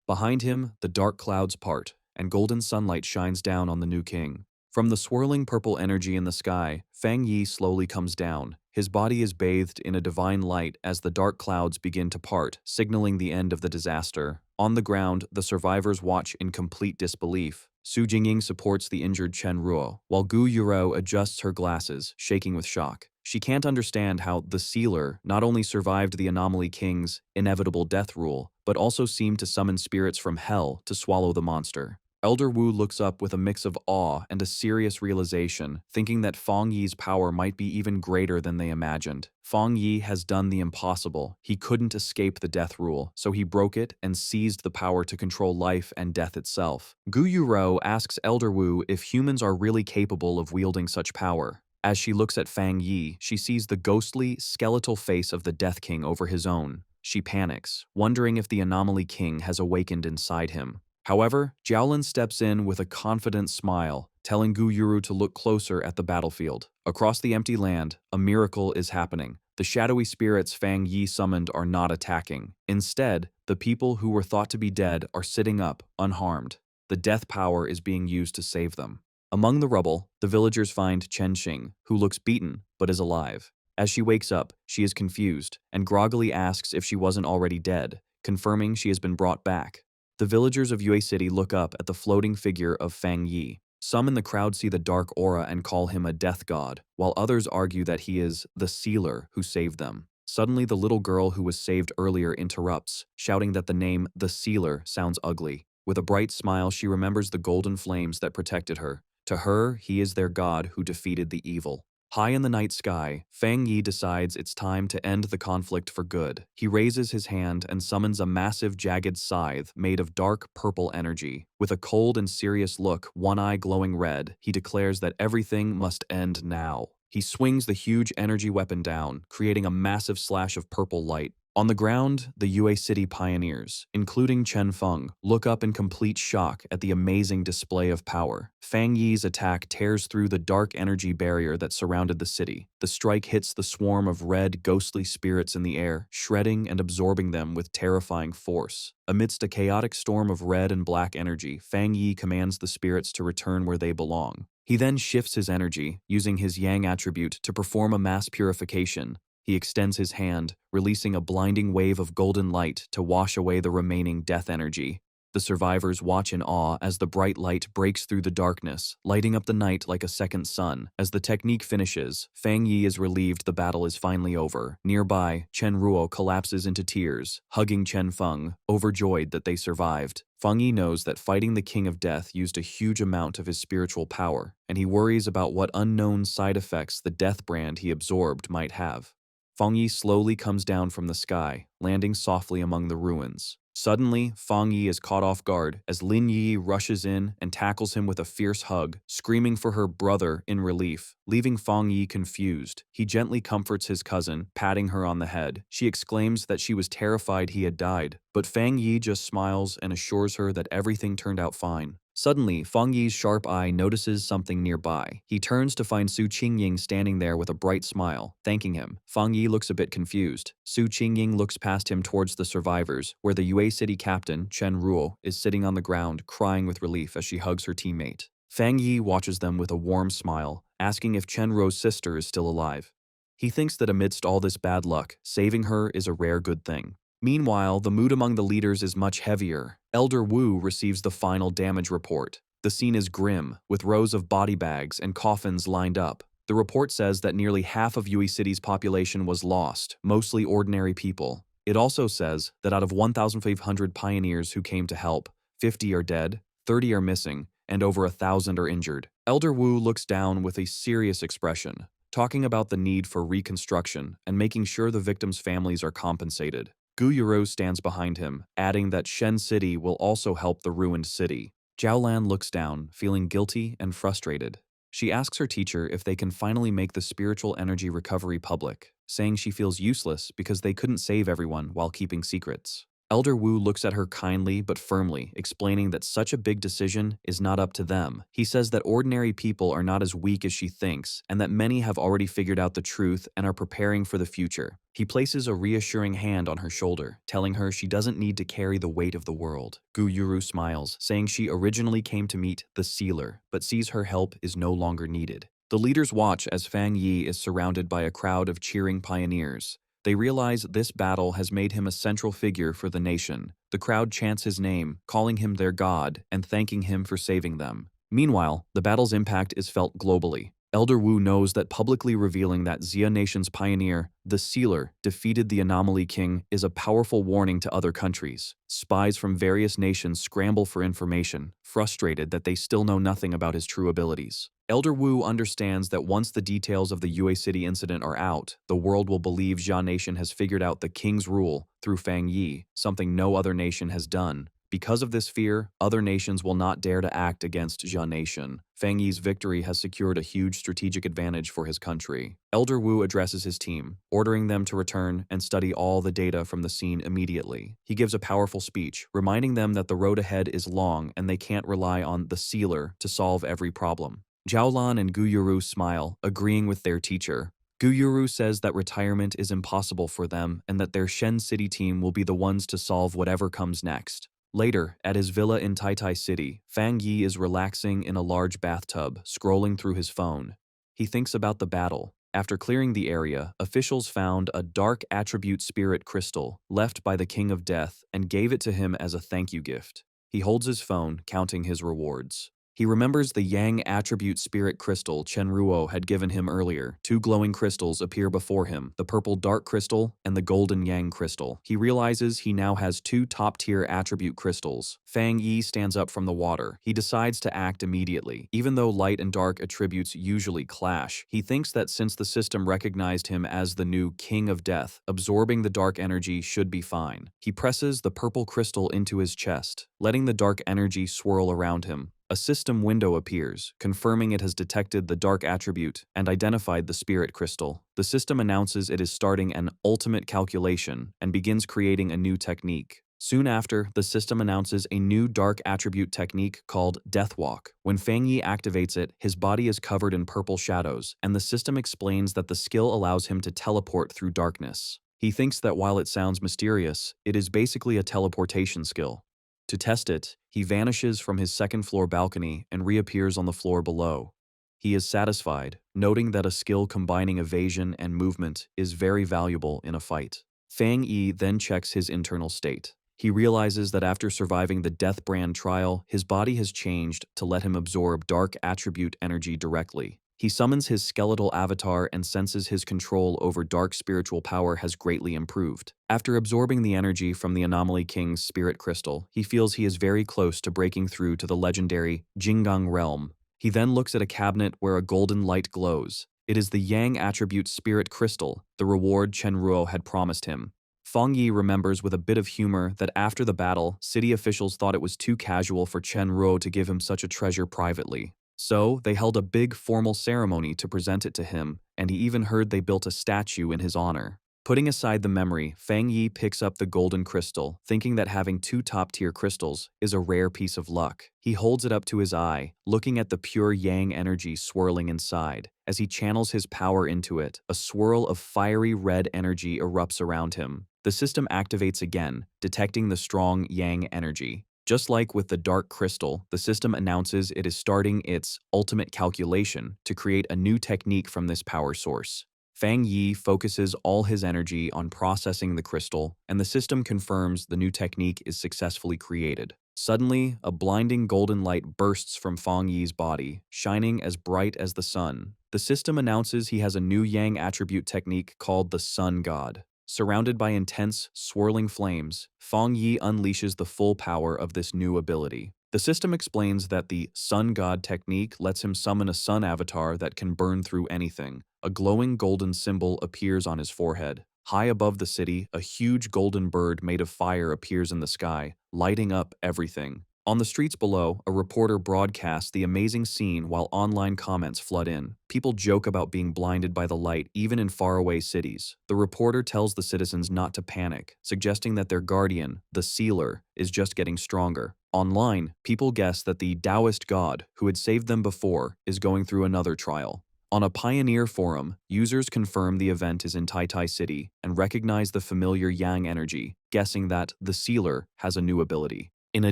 Behind him, the dark clouds part, and golden sunlight shines down on the new king. From the swirling purple energy in the sky, Fang Yi slowly comes down. His body is bathed in a divine light as the dark clouds begin to part, signaling the end of the disaster. On the ground, the survivors watch in complete disbelief. Su Jingying supports the injured Chen Ruo, while Gu Yuro adjusts her glasses, shaking with shock. She can't understand how the Sealer not only survived the Anomaly King's inevitable death rule, but also seemed to summon spirits from hell to swallow the monster. Elder Wu looks up with a mix of awe and a serious realization, thinking that Fang Yi's power might be even greater than they imagined. Fang Yi has done the impossible. He couldn't escape the death rule, so he broke it and seized the power to control life and death itself. Gu Yuro asks Elder Wu if humans are really capable of wielding such power. As she looks at Fang Yi, she sees the ghostly, skeletal face of the Death King over his own. She panics, wondering if the Anomaly King has awakened inside him. However, Jiaolin steps in with a confident smile, telling Gu Yuru to look closer at the battlefield. Across the empty land, a miracle is happening. The shadowy spirits Fang Yi summoned are not attacking. Instead, the people who were thought to be dead are sitting up, unharmed. The death power is being used to save them. Among the rubble, the villagers find Chen Xing, who looks beaten but is alive. As she wakes up, she is confused and groggily asks if she wasn't already dead, confirming she has been brought back. The villagers of Yue City look up at the floating figure of Fang Yi. Some in the crowd see the dark aura and call him a death god, while others argue that he is the sealer who saved them. Suddenly, the little girl who was saved earlier interrupts, shouting that the name the sealer sounds ugly. With a bright smile, she remembers the golden flames that protected her. To her, he is their god who defeated the evil. High in the night sky, Fang Yi decides it's time to end the conflict for good. He raises his hand and summons a massive jagged scythe made of dark purple energy. With a cold and serious look, one eye glowing red, he declares that everything must end now. He swings the huge energy weapon down, creating a massive slash of purple light. On the ground, the Yue City pioneers, including Chen Feng, look up in complete shock at the amazing display of power. Fang Yi's attack tears through the dark energy barrier that surrounded the city. The strike hits the swarm of red, ghostly spirits in the air, shredding and absorbing them with terrifying force. Amidst a chaotic storm of red and black energy, Fang Yi commands the spirits to return where they belong. He then shifts his energy, using his Yang attribute to perform a mass purification. He extends his hand, releasing a blinding wave of golden light to wash away the remaining death energy. The survivors watch in awe as the bright light breaks through the darkness, lighting up the night like a second sun. As the technique finishes, Fang Yi is relieved the battle is finally over. Nearby, Chen Ruo collapses into tears, hugging Chen Feng, overjoyed that they survived. Feng Yi knows that fighting the King of Death used a huge amount of his spiritual power, and he worries about what unknown side effects the death brand he absorbed might have. Fang Yi slowly comes down from the sky, landing softly among the ruins. Suddenly, Fang Yi is caught off guard as Lin Yi rushes in and tackles him with a fierce hug, screaming for her brother in relief, leaving Fang Yi confused. He gently comforts his cousin, patting her on the head. She exclaims that she was terrified he had died, but Fang Yi just smiles and assures her that everything turned out fine. Suddenly, Fang Yi's sharp eye notices something nearby. He turns to find Su Qingying standing there with a bright smile, thanking him. Fang Yi looks a bit confused. Su Qingying looks past him towards the survivors, where the Yue City captain, Chen Ruo, is sitting on the ground, crying with relief as she hugs her teammate. Fang Yi watches them with a warm smile, asking if Chen Ruo's sister is still alive. He thinks that amidst all this bad luck, saving her is a rare good thing. Meanwhile, the mood among the leaders is much heavier. Elder Wu receives the final damage report. The scene is grim, with rows of body bags and coffins lined up. The report says that nearly half of Yue City's population was lost, mostly ordinary people. It also says that out of 1,500 pioneers who came to help, 50 are dead, 30 are missing, and over 1,000 are injured. Elder Wu looks down with a serious expression, talking about the need for reconstruction and making sure the victims' families are compensated. Gu Yuro stands behind him, adding that Shen City will also help the ruined city. Jiaolan looks down, feeling guilty and frustrated. She asks her teacher if they can finally make the spiritual energy recovery public, saying she feels useless because they couldn't save everyone while keeping secrets. Elder Wu looks at her kindly but firmly, explaining that such a big decision is not up to them. He says that ordinary people are not as weak as she thinks, and that many have already figured out the truth and are preparing for the future. He places a reassuring hand on her shoulder, telling her she doesn't need to carry the weight of the world. Gu Yuru smiles, saying she originally came to meet the Sealer, but sees her help is no longer needed. The leaders watch as Fang Yi is surrounded by a crowd of cheering pioneers. They realize this battle has made him a central figure for the nation. The crowd chants his name, calling him their god and thanking him for saving them. Meanwhile, the battle's impact is felt globally. Elder Wu knows that publicly revealing that Xia Nation's pioneer, the Sealer, defeated the Anomaly King is a powerful warning to other countries. Spies from various nations scramble for information, frustrated that they still know nothing about his true abilities. Elder Wu understands that once the details of the Yue City incident are out, the world will believe Xia Nation has figured out the king's rule through Fang Yi, something no other nation has done. Because of this fear, other nations will not dare to act against Xia Nation. Fang Yi's victory has secured a huge strategic advantage for his country. Elder Wu addresses his team, ordering them to return and study all the data from the scene immediately. He gives a powerful speech, reminding them that the road ahead is long and they can't rely on the Sealer to solve every problem. Jiaolan and Guyuru smile, agreeing with their teacher. Guyuru says that retirement is impossible for them and that their Shen City team will be the ones to solve whatever comes next. Later, at his villa in Taitai City, Fang Yi is relaxing in a large bathtub, scrolling through his phone. He thinks about the battle. After clearing the area, officials found a dark attribute spirit crystal left by the King of Death and gave it to him as a thank you gift. He holds his phone, counting his rewards. He remembers the Yang attribute spirit crystal Chen Ruo had given him earlier. Two glowing crystals appear before him, the purple dark crystal and the golden Yang crystal. He realizes he now has two top-tier attribute crystals. Fang Yi stands up from the water. He decides to act immediately. Even though light and dark attributes usually clash, he thinks that since the system recognized him as the new King of Death, absorbing the dark energy should be fine. He presses the purple crystal into his chest, letting the dark energy swirl around him. A system window appears, confirming it has detected the dark attribute and identified the spirit crystal. The system announces it is starting an ultimate calculation and begins creating a new technique. Soon after, the system announces a new dark attribute technique called Death Walk. When Fang Yi activates it, his body is covered in purple shadows, and the system explains that the skill allows him to teleport through darkness. He thinks that while it sounds mysterious, it is basically a teleportation skill. To test it, he vanishes from his second-floor balcony and reappears on the floor below. He is satisfied, noting that a skill combining evasion and movement is very valuable in a fight. Fang Yi then checks his internal state. He realizes that after surviving the Death Brand trial, his body has changed to let him absorb dark attribute energy directly. He summons his skeletal avatar and senses his control over dark spiritual power has greatly improved. After absorbing the energy from the Anomaly King's spirit crystal, he feels he is very close to breaking through to the legendary Jinggang realm. He then looks at a cabinet where a golden light glows. It is the Yang attribute spirit crystal, the reward Chen Ruo had promised him. Fang Yi remembers with a bit of humor that after the battle, city officials thought it was too casual for Chen Ruo to give him such a treasure privately. So, they held a big formal ceremony to present it to him, and he even heard they built a statue in his honor. Putting aside the memory, Fang Yi picks up the golden crystal, thinking that having two top-tier crystals is a rare piece of luck. He holds it up to his eye, looking at the pure Yang energy swirling inside. As he channels his power into it, a swirl of fiery red energy erupts around him. The system activates again, detecting the strong Yang energy. Just like with the dark crystal, the system announces it is starting its ultimate calculation to create a new technique from this power source. Fang Yi focuses all his energy on processing the crystal, and the system confirms the new technique is successfully created. Suddenly, a blinding golden light bursts from Fang Yi's body, shining as bright as the sun. The system announces he has a new Yang attribute technique called the Sun God. Surrounded by intense, swirling flames, Fang Yi unleashes the full power of this new ability. The system explains that the Sun God technique lets him summon a sun avatar that can burn through anything. A glowing golden symbol appears on his forehead. High above the city, a huge golden bird made of fire appears in the sky, lighting up everything. On the streets below, a reporter broadcasts the amazing scene while online comments flood in. People joke about being blinded by the light even in faraway cities. The reporter tells the citizens not to panic, suggesting that their guardian, the Sealer, is just getting stronger. Online, people guess that the Taoist god, who had saved them before, is going through another trial. On a Pioneer forum, users confirm the event is in Taitai City and recognize the familiar Yang energy, guessing that the Sealer has a new ability. In a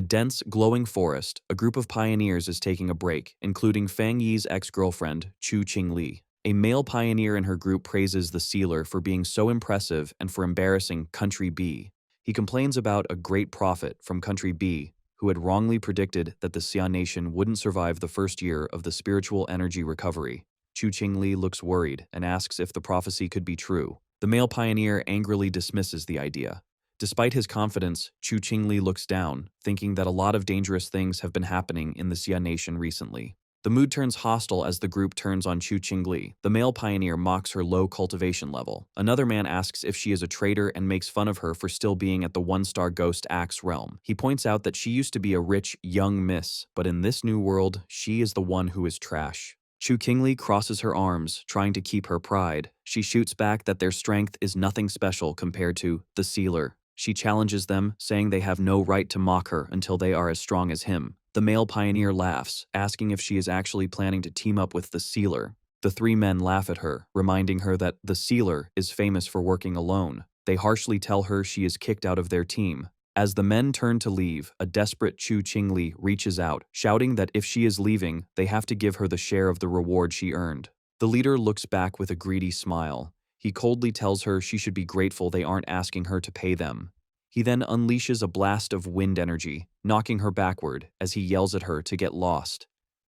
dense, glowing forest, a group of pioneers is taking a break, including Fang Yi's ex-girlfriend, Chu Qingli. A male pioneer in her group praises the Sealer for being so impressive and for embarrassing Country B. He complains about a great prophet from Country B, who had wrongly predicted that the Xia Nation wouldn't survive the first year of the spiritual energy recovery. Chu Qingli looks worried and asks if the prophecy could be true. The male pioneer angrily dismisses the idea. Despite his confidence, Chu Qingli looks down, thinking that a lot of dangerous things have been happening in the Xia nation recently. The mood turns hostile as the group turns on Chu Qingli. The male pioneer mocks her low cultivation level. Another man asks if she is a traitor and makes fun of her for still being at the one-star Ghost Axe realm. He points out that she used to be a rich, young miss, but in this new world, she is the one who is trash. Chu Qingli crosses her arms, trying to keep her pride. She shoots back that their strength is nothing special compared to the Sealer. She challenges them, saying they have no right to mock her until they are as strong as him. The male pioneer laughs, asking if she is actually planning to team up with the Sealer. The three men laugh at her, reminding her that the Sealer is famous for working alone. They harshly tell her she is kicked out of their team. As the men turn to leave, a desperate Chu Qingli reaches out, shouting that if she is leaving, they have to give her the share of the reward she earned. The leader looks back with a greedy smile. He coldly tells her she should be grateful they aren't asking her to pay them. He then unleashes a blast of wind energy, knocking her backward as he yells at her to get lost.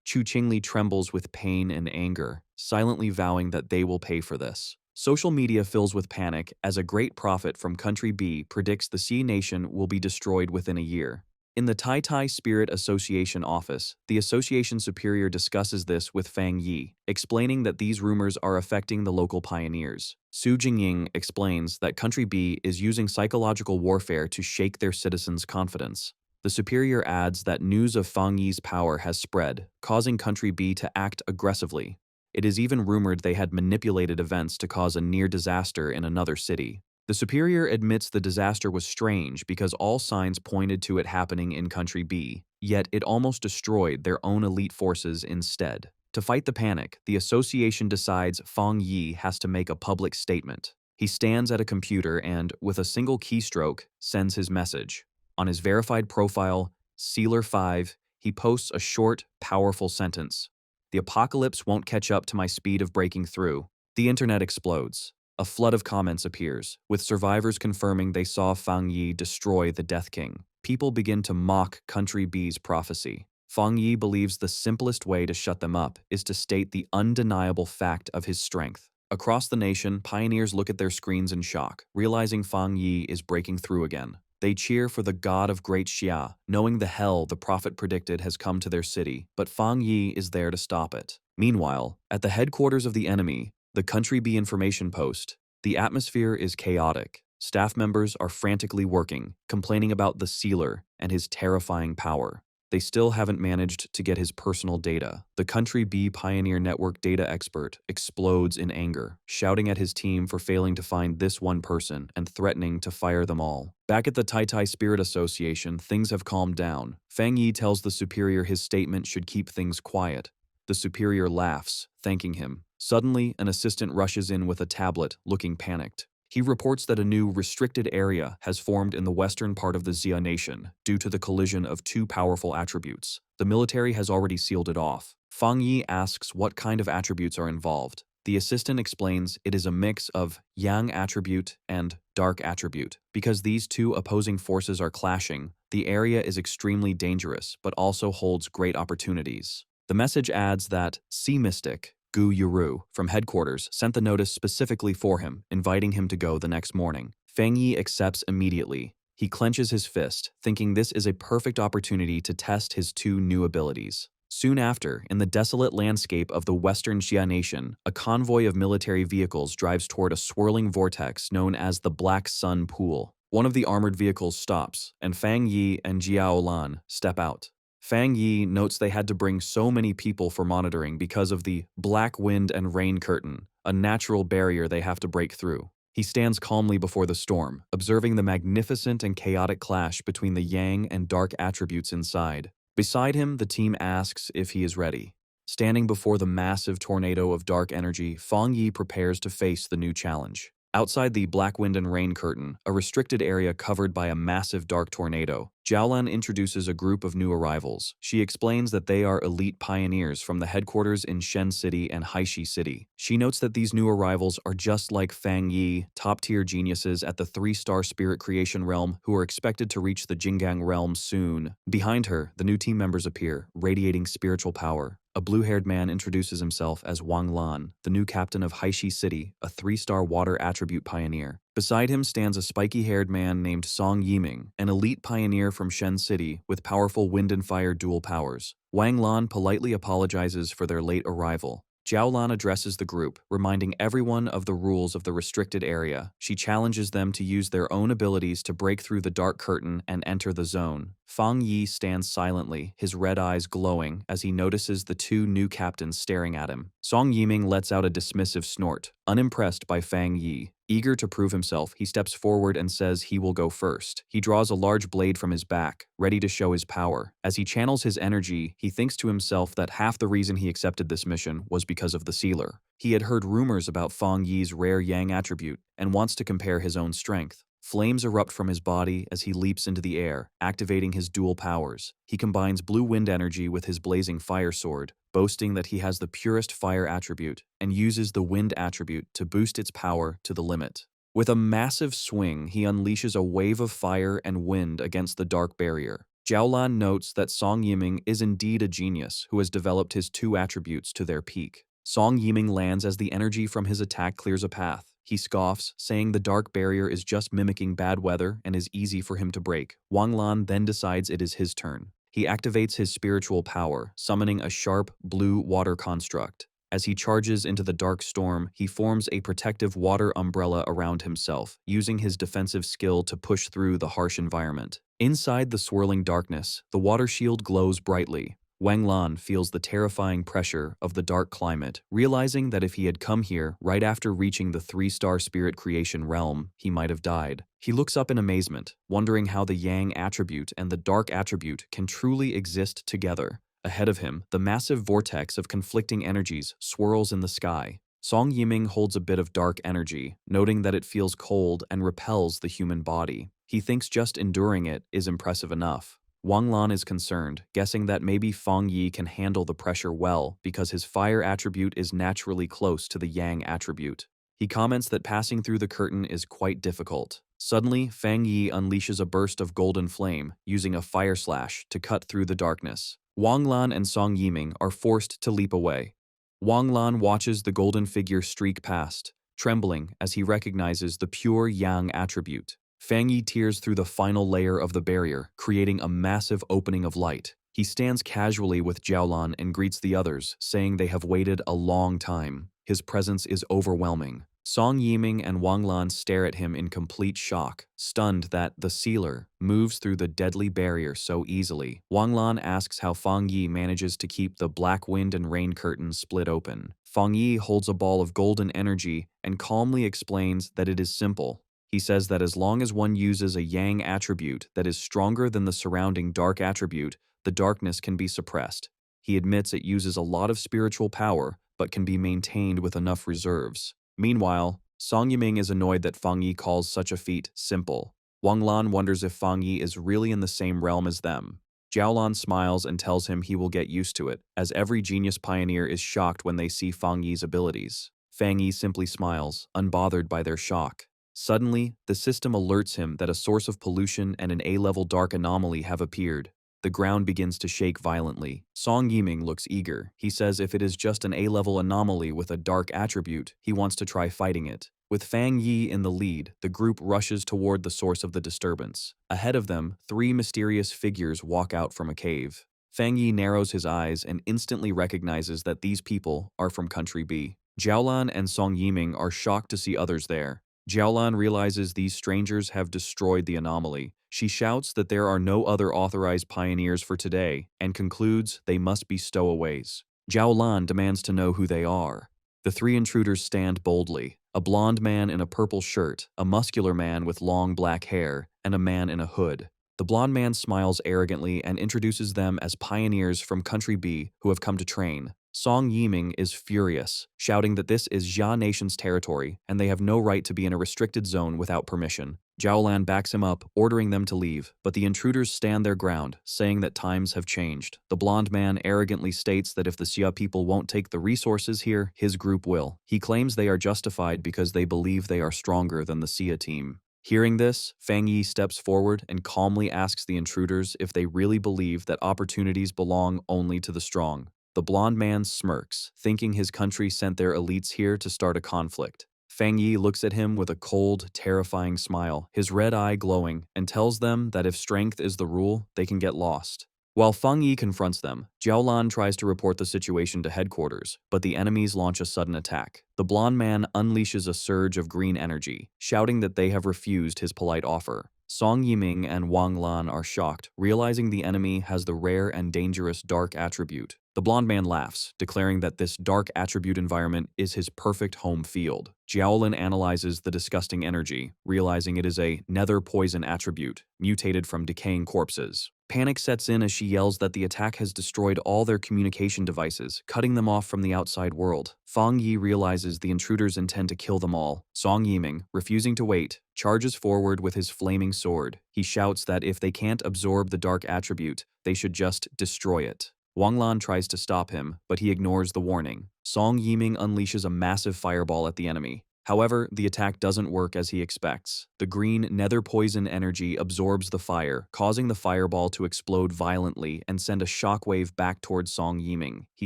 Chu Qingli trembles with pain and anger, silently vowing that they will pay for this. Social media fills with panic as a great prophet from Country B predicts the Sea Nation will be destroyed within a year. In the Tai Tai Spirit Association office, the association superior discusses this with Fang Yi, explaining that these rumors are affecting the local pioneers. Su Jingying explains that Country B is using psychological warfare to shake their citizens' confidence. The superior adds that news of Fang Yi's power has spread, causing Country B to act aggressively. It is even rumored they had manipulated events to cause a near disaster in another city. The superior admits the disaster was strange because all signs pointed to it happening in Country B, yet it almost destroyed their own elite forces instead. To fight the panic, the association decides Fang Yi has to make a public statement. He stands at a computer and, with a single keystroke, sends his message. On his verified profile, Sealer 5, he posts a short, powerful sentence. "The apocalypse won't catch up to my speed of breaking through." The internet explodes. A flood of comments appears, with survivors confirming they saw Fang Yi destroy the Death King. People begin to mock Country B's prophecy. Fang Yi believes the simplest way to shut them up is to state the undeniable fact of his strength. Across the nation, pioneers look at their screens in shock, realizing Fang Yi is breaking through again. They cheer for the god of Great Xia, knowing the hell the prophet predicted has come to their city, but Fang Yi is there to stop it. Meanwhile, at the headquarters of the enemy, the Country B information post, the atmosphere is chaotic. Staff members are frantically working, complaining about the Sealer and his terrifying power. They still haven't managed to get his personal data. The Country B Pioneer Network data expert explodes in anger, shouting at his team for failing to find this one person and threatening to fire them all. Back at the Tai Tai Spirit Association, things have calmed down. Fang Yi tells the superior his statement should keep things quiet. The superior laughs, thanking him. Suddenly, an assistant rushes in with a tablet, looking panicked. He reports that a new restricted area has formed in the western part of the Xia nation due to the collision of two powerful attributes. The military has already sealed it off. Fang Yi asks what kind of attributes are involved. The assistant explains it is a mix of Yang attribute and Dark attribute. Because these two opposing forces are clashing, the area is extremely dangerous but also holds great opportunities. The message adds that Sea Mystic, Gu Yuru, from headquarters, sent the notice specifically for him, inviting him to go the next morning. Fang Yi accepts immediately. He clenches his fist, thinking this is a perfect opportunity to test his two new abilities. Soon after, in the desolate landscape of the western Xia nation, a convoy of military vehicles drives toward a swirling vortex known as the Black Sun Pool. One of the armored vehicles stops, and Fang Yi and Jiao Lan step out. Fang Yi notes they had to bring so many people for monitoring because of the black wind and rain curtain, a natural barrier they have to break through. He stands calmly before the storm, observing the magnificent and chaotic clash between the yang and dark attributes inside. Beside him, the team asks if he is ready. Standing before the massive tornado of dark energy, Fang Yi prepares to face the new challenge. Outside the black wind and rain curtain, a restricted area covered by a massive dark tornado, Jiaolan introduces a group of new arrivals. She explains that they are elite pioneers from the headquarters in Shen City and Haishi City. She notes that these new arrivals are just like Fang Yi, top-tier geniuses at the 3-star spirit creation realm who are expected to reach the Jinggang realm soon. Behind her, the new team members appear, radiating spiritual power. A blue-haired man introduces himself as Wang Lan, the new captain of Haishi City, a 3-star water attribute pioneer. Beside him stands a spiky-haired man named Song Yiming, an elite pioneer from Shen City with powerful wind and fire dual powers. Wang Lan politely apologizes for their late arrival. Jiao Lan addresses the group, reminding everyone of the rules of the restricted area. She challenges them to use their own abilities to break through the dark curtain and enter the zone. Fang Yi stands silently, his red eyes glowing, as he notices the two new captains staring at him. Song Yiming lets out a dismissive snort, unimpressed by Fang Yi. Eager to prove himself, he steps forward and says he will go first. He draws a large blade from his back, ready to show his power. As he channels his energy, he thinks to himself that half the reason he accepted this mission was because of the sealer. He had heard rumors about Fang Yi's rare yang attribute and wants to compare his own strength. Flames erupt from his body as he leaps into the air, activating his dual powers. He combines blue wind energy with his blazing fire sword, boasting that he has the purest fire attribute, and uses the wind attribute to boost its power to the limit. With a massive swing, he unleashes a wave of fire and wind against the dark barrier. Jiaolan notes that Song Yiming is indeed a genius who has developed his two attributes to their peak. Song Yiming lands as the energy from his attack clears a path. He scoffs, saying the dark barrier is just mimicking bad weather and is easy for him to break. Wang Lan then decides it is his turn. He activates his spiritual power, summoning a sharp, blue water construct. As he charges into the dark storm, he forms a protective water umbrella around himself, using his defensive skill to push through the harsh environment. Inside the swirling darkness, the water shield glows brightly. Wang Lan feels the terrifying pressure of the dark climate, realizing that if he had come here right after reaching the 3-star spirit creation realm, he might have died. He looks up in amazement, wondering how the yang attribute and the dark attribute can truly exist together. Ahead of him, the massive vortex of conflicting energies swirls in the sky. Song Yiming holds a bit of dark energy, noting that it feels cold and repels the human body. He thinks just enduring it is impressive enough. Wang Lan is concerned, guessing that maybe Fang Yi can handle the pressure well because his fire attribute is naturally close to the yang attribute. He comments that passing through the curtain is quite difficult. Suddenly, Fang Yi unleashes a burst of golden flame, using a fire slash to cut through the darkness. Wang Lan and Song Yiming are forced to leap away. Wang Lan watches the golden figure streak past, trembling as he recognizes the pure yang attribute. Fang Yi tears through the final layer of the barrier, creating a massive opening of light. He stands casually with Jiaolan and greets the others, saying they have waited a long time. His presence is overwhelming. Song Yiming and Wang Lan stare at him in complete shock, stunned that the sealer moves through the deadly barrier so easily. Wang Lan asks how Fang Yi manages to keep the black wind and rain curtains split open. Fang Yi holds a ball of golden energy and calmly explains that it is simple. He says that as long as one uses a yang attribute that is stronger than the surrounding dark attribute, the darkness can be suppressed. He admits it uses a lot of spiritual power, but can be maintained with enough reserves. Meanwhile, Song Yiming is annoyed that Fang Yi calls such a feat simple. Wang Lan wonders if Fang Yi is really in the same realm as them. Jiaolan smiles and tells him he will get used to it, as every genius pioneer is shocked when they see Fang Yi's abilities. Fang Yi simply smiles, unbothered by their shock. Suddenly, the system alerts him that a source of pollution and an A-level dark anomaly have appeared. The ground begins to shake violently. Song Yiming looks eager. He says if it is just an A-level anomaly with a dark attribute, he wants to try fighting it. With Fang Yi in the lead, the group rushes toward the source of the disturbance. Ahead of them, 3 mysterious figures walk out from a cave. Fang Yi narrows his eyes and instantly recognizes that these people are from Country B. Jiaolan and Song Yiming are shocked to see others there. Jiaolan realizes these strangers have destroyed the anomaly. She shouts that there are no other authorized pioneers for today and concludes they must be stowaways. Jiaolan demands to know who they are. The 3 intruders stand boldly: a blonde man in a purple shirt, a muscular man with long black hair, and a man in a hood. The blonde man smiles arrogantly and introduces them as pioneers from Country B who have come to train. Song Yiming is furious, shouting that this is Jia Nation's territory and they have no right to be in a restricted zone without permission. Jiaolan backs him up, ordering them to leave, but the intruders stand their ground, saying that times have changed. The blonde man arrogantly states that if the Xia people won't take the resources here, his group will. He claims they are justified because they believe they are stronger than the Xia team. Hearing this, Fang Yi steps forward and calmly asks the intruders if they really believe that opportunities belong only to the strong. The blonde man smirks, thinking his country sent their elites here to start a conflict. Fang Yi looks at him with a cold, terrifying smile, his red eye glowing, and tells them that if strength is the rule, they can get lost. While Fang Yi confronts them, Jiaolan tries to report the situation to headquarters, but the enemies launch a sudden attack. The blonde man unleashes a surge of green energy, shouting that they have refused his polite offer. Song Yiming and Wang Lan are shocked, realizing the enemy has the rare and dangerous dark attribute. The blonde man laughs, declaring that this dark attribute environment is his perfect home field. Jiaolin analyzes the disgusting energy, realizing it is a nether poison attribute, mutated from decaying corpses. Panic sets in as she yells that the attack has destroyed all their communication devices, cutting them off from the outside world. Fang Yi realizes the intruders intend to kill them all. Song Yiming, refusing to wait, charges forward with his flaming sword. He shouts that if they can't absorb the dark attribute, they should just destroy it. Wang Lan tries to stop him, but he ignores the warning. Song Yiming unleashes a massive fireball at the enemy. However, the attack doesn't work as he expects. The green nether poison energy absorbs the fire, causing the fireball to explode violently and send a shockwave back towards Song Yiming. He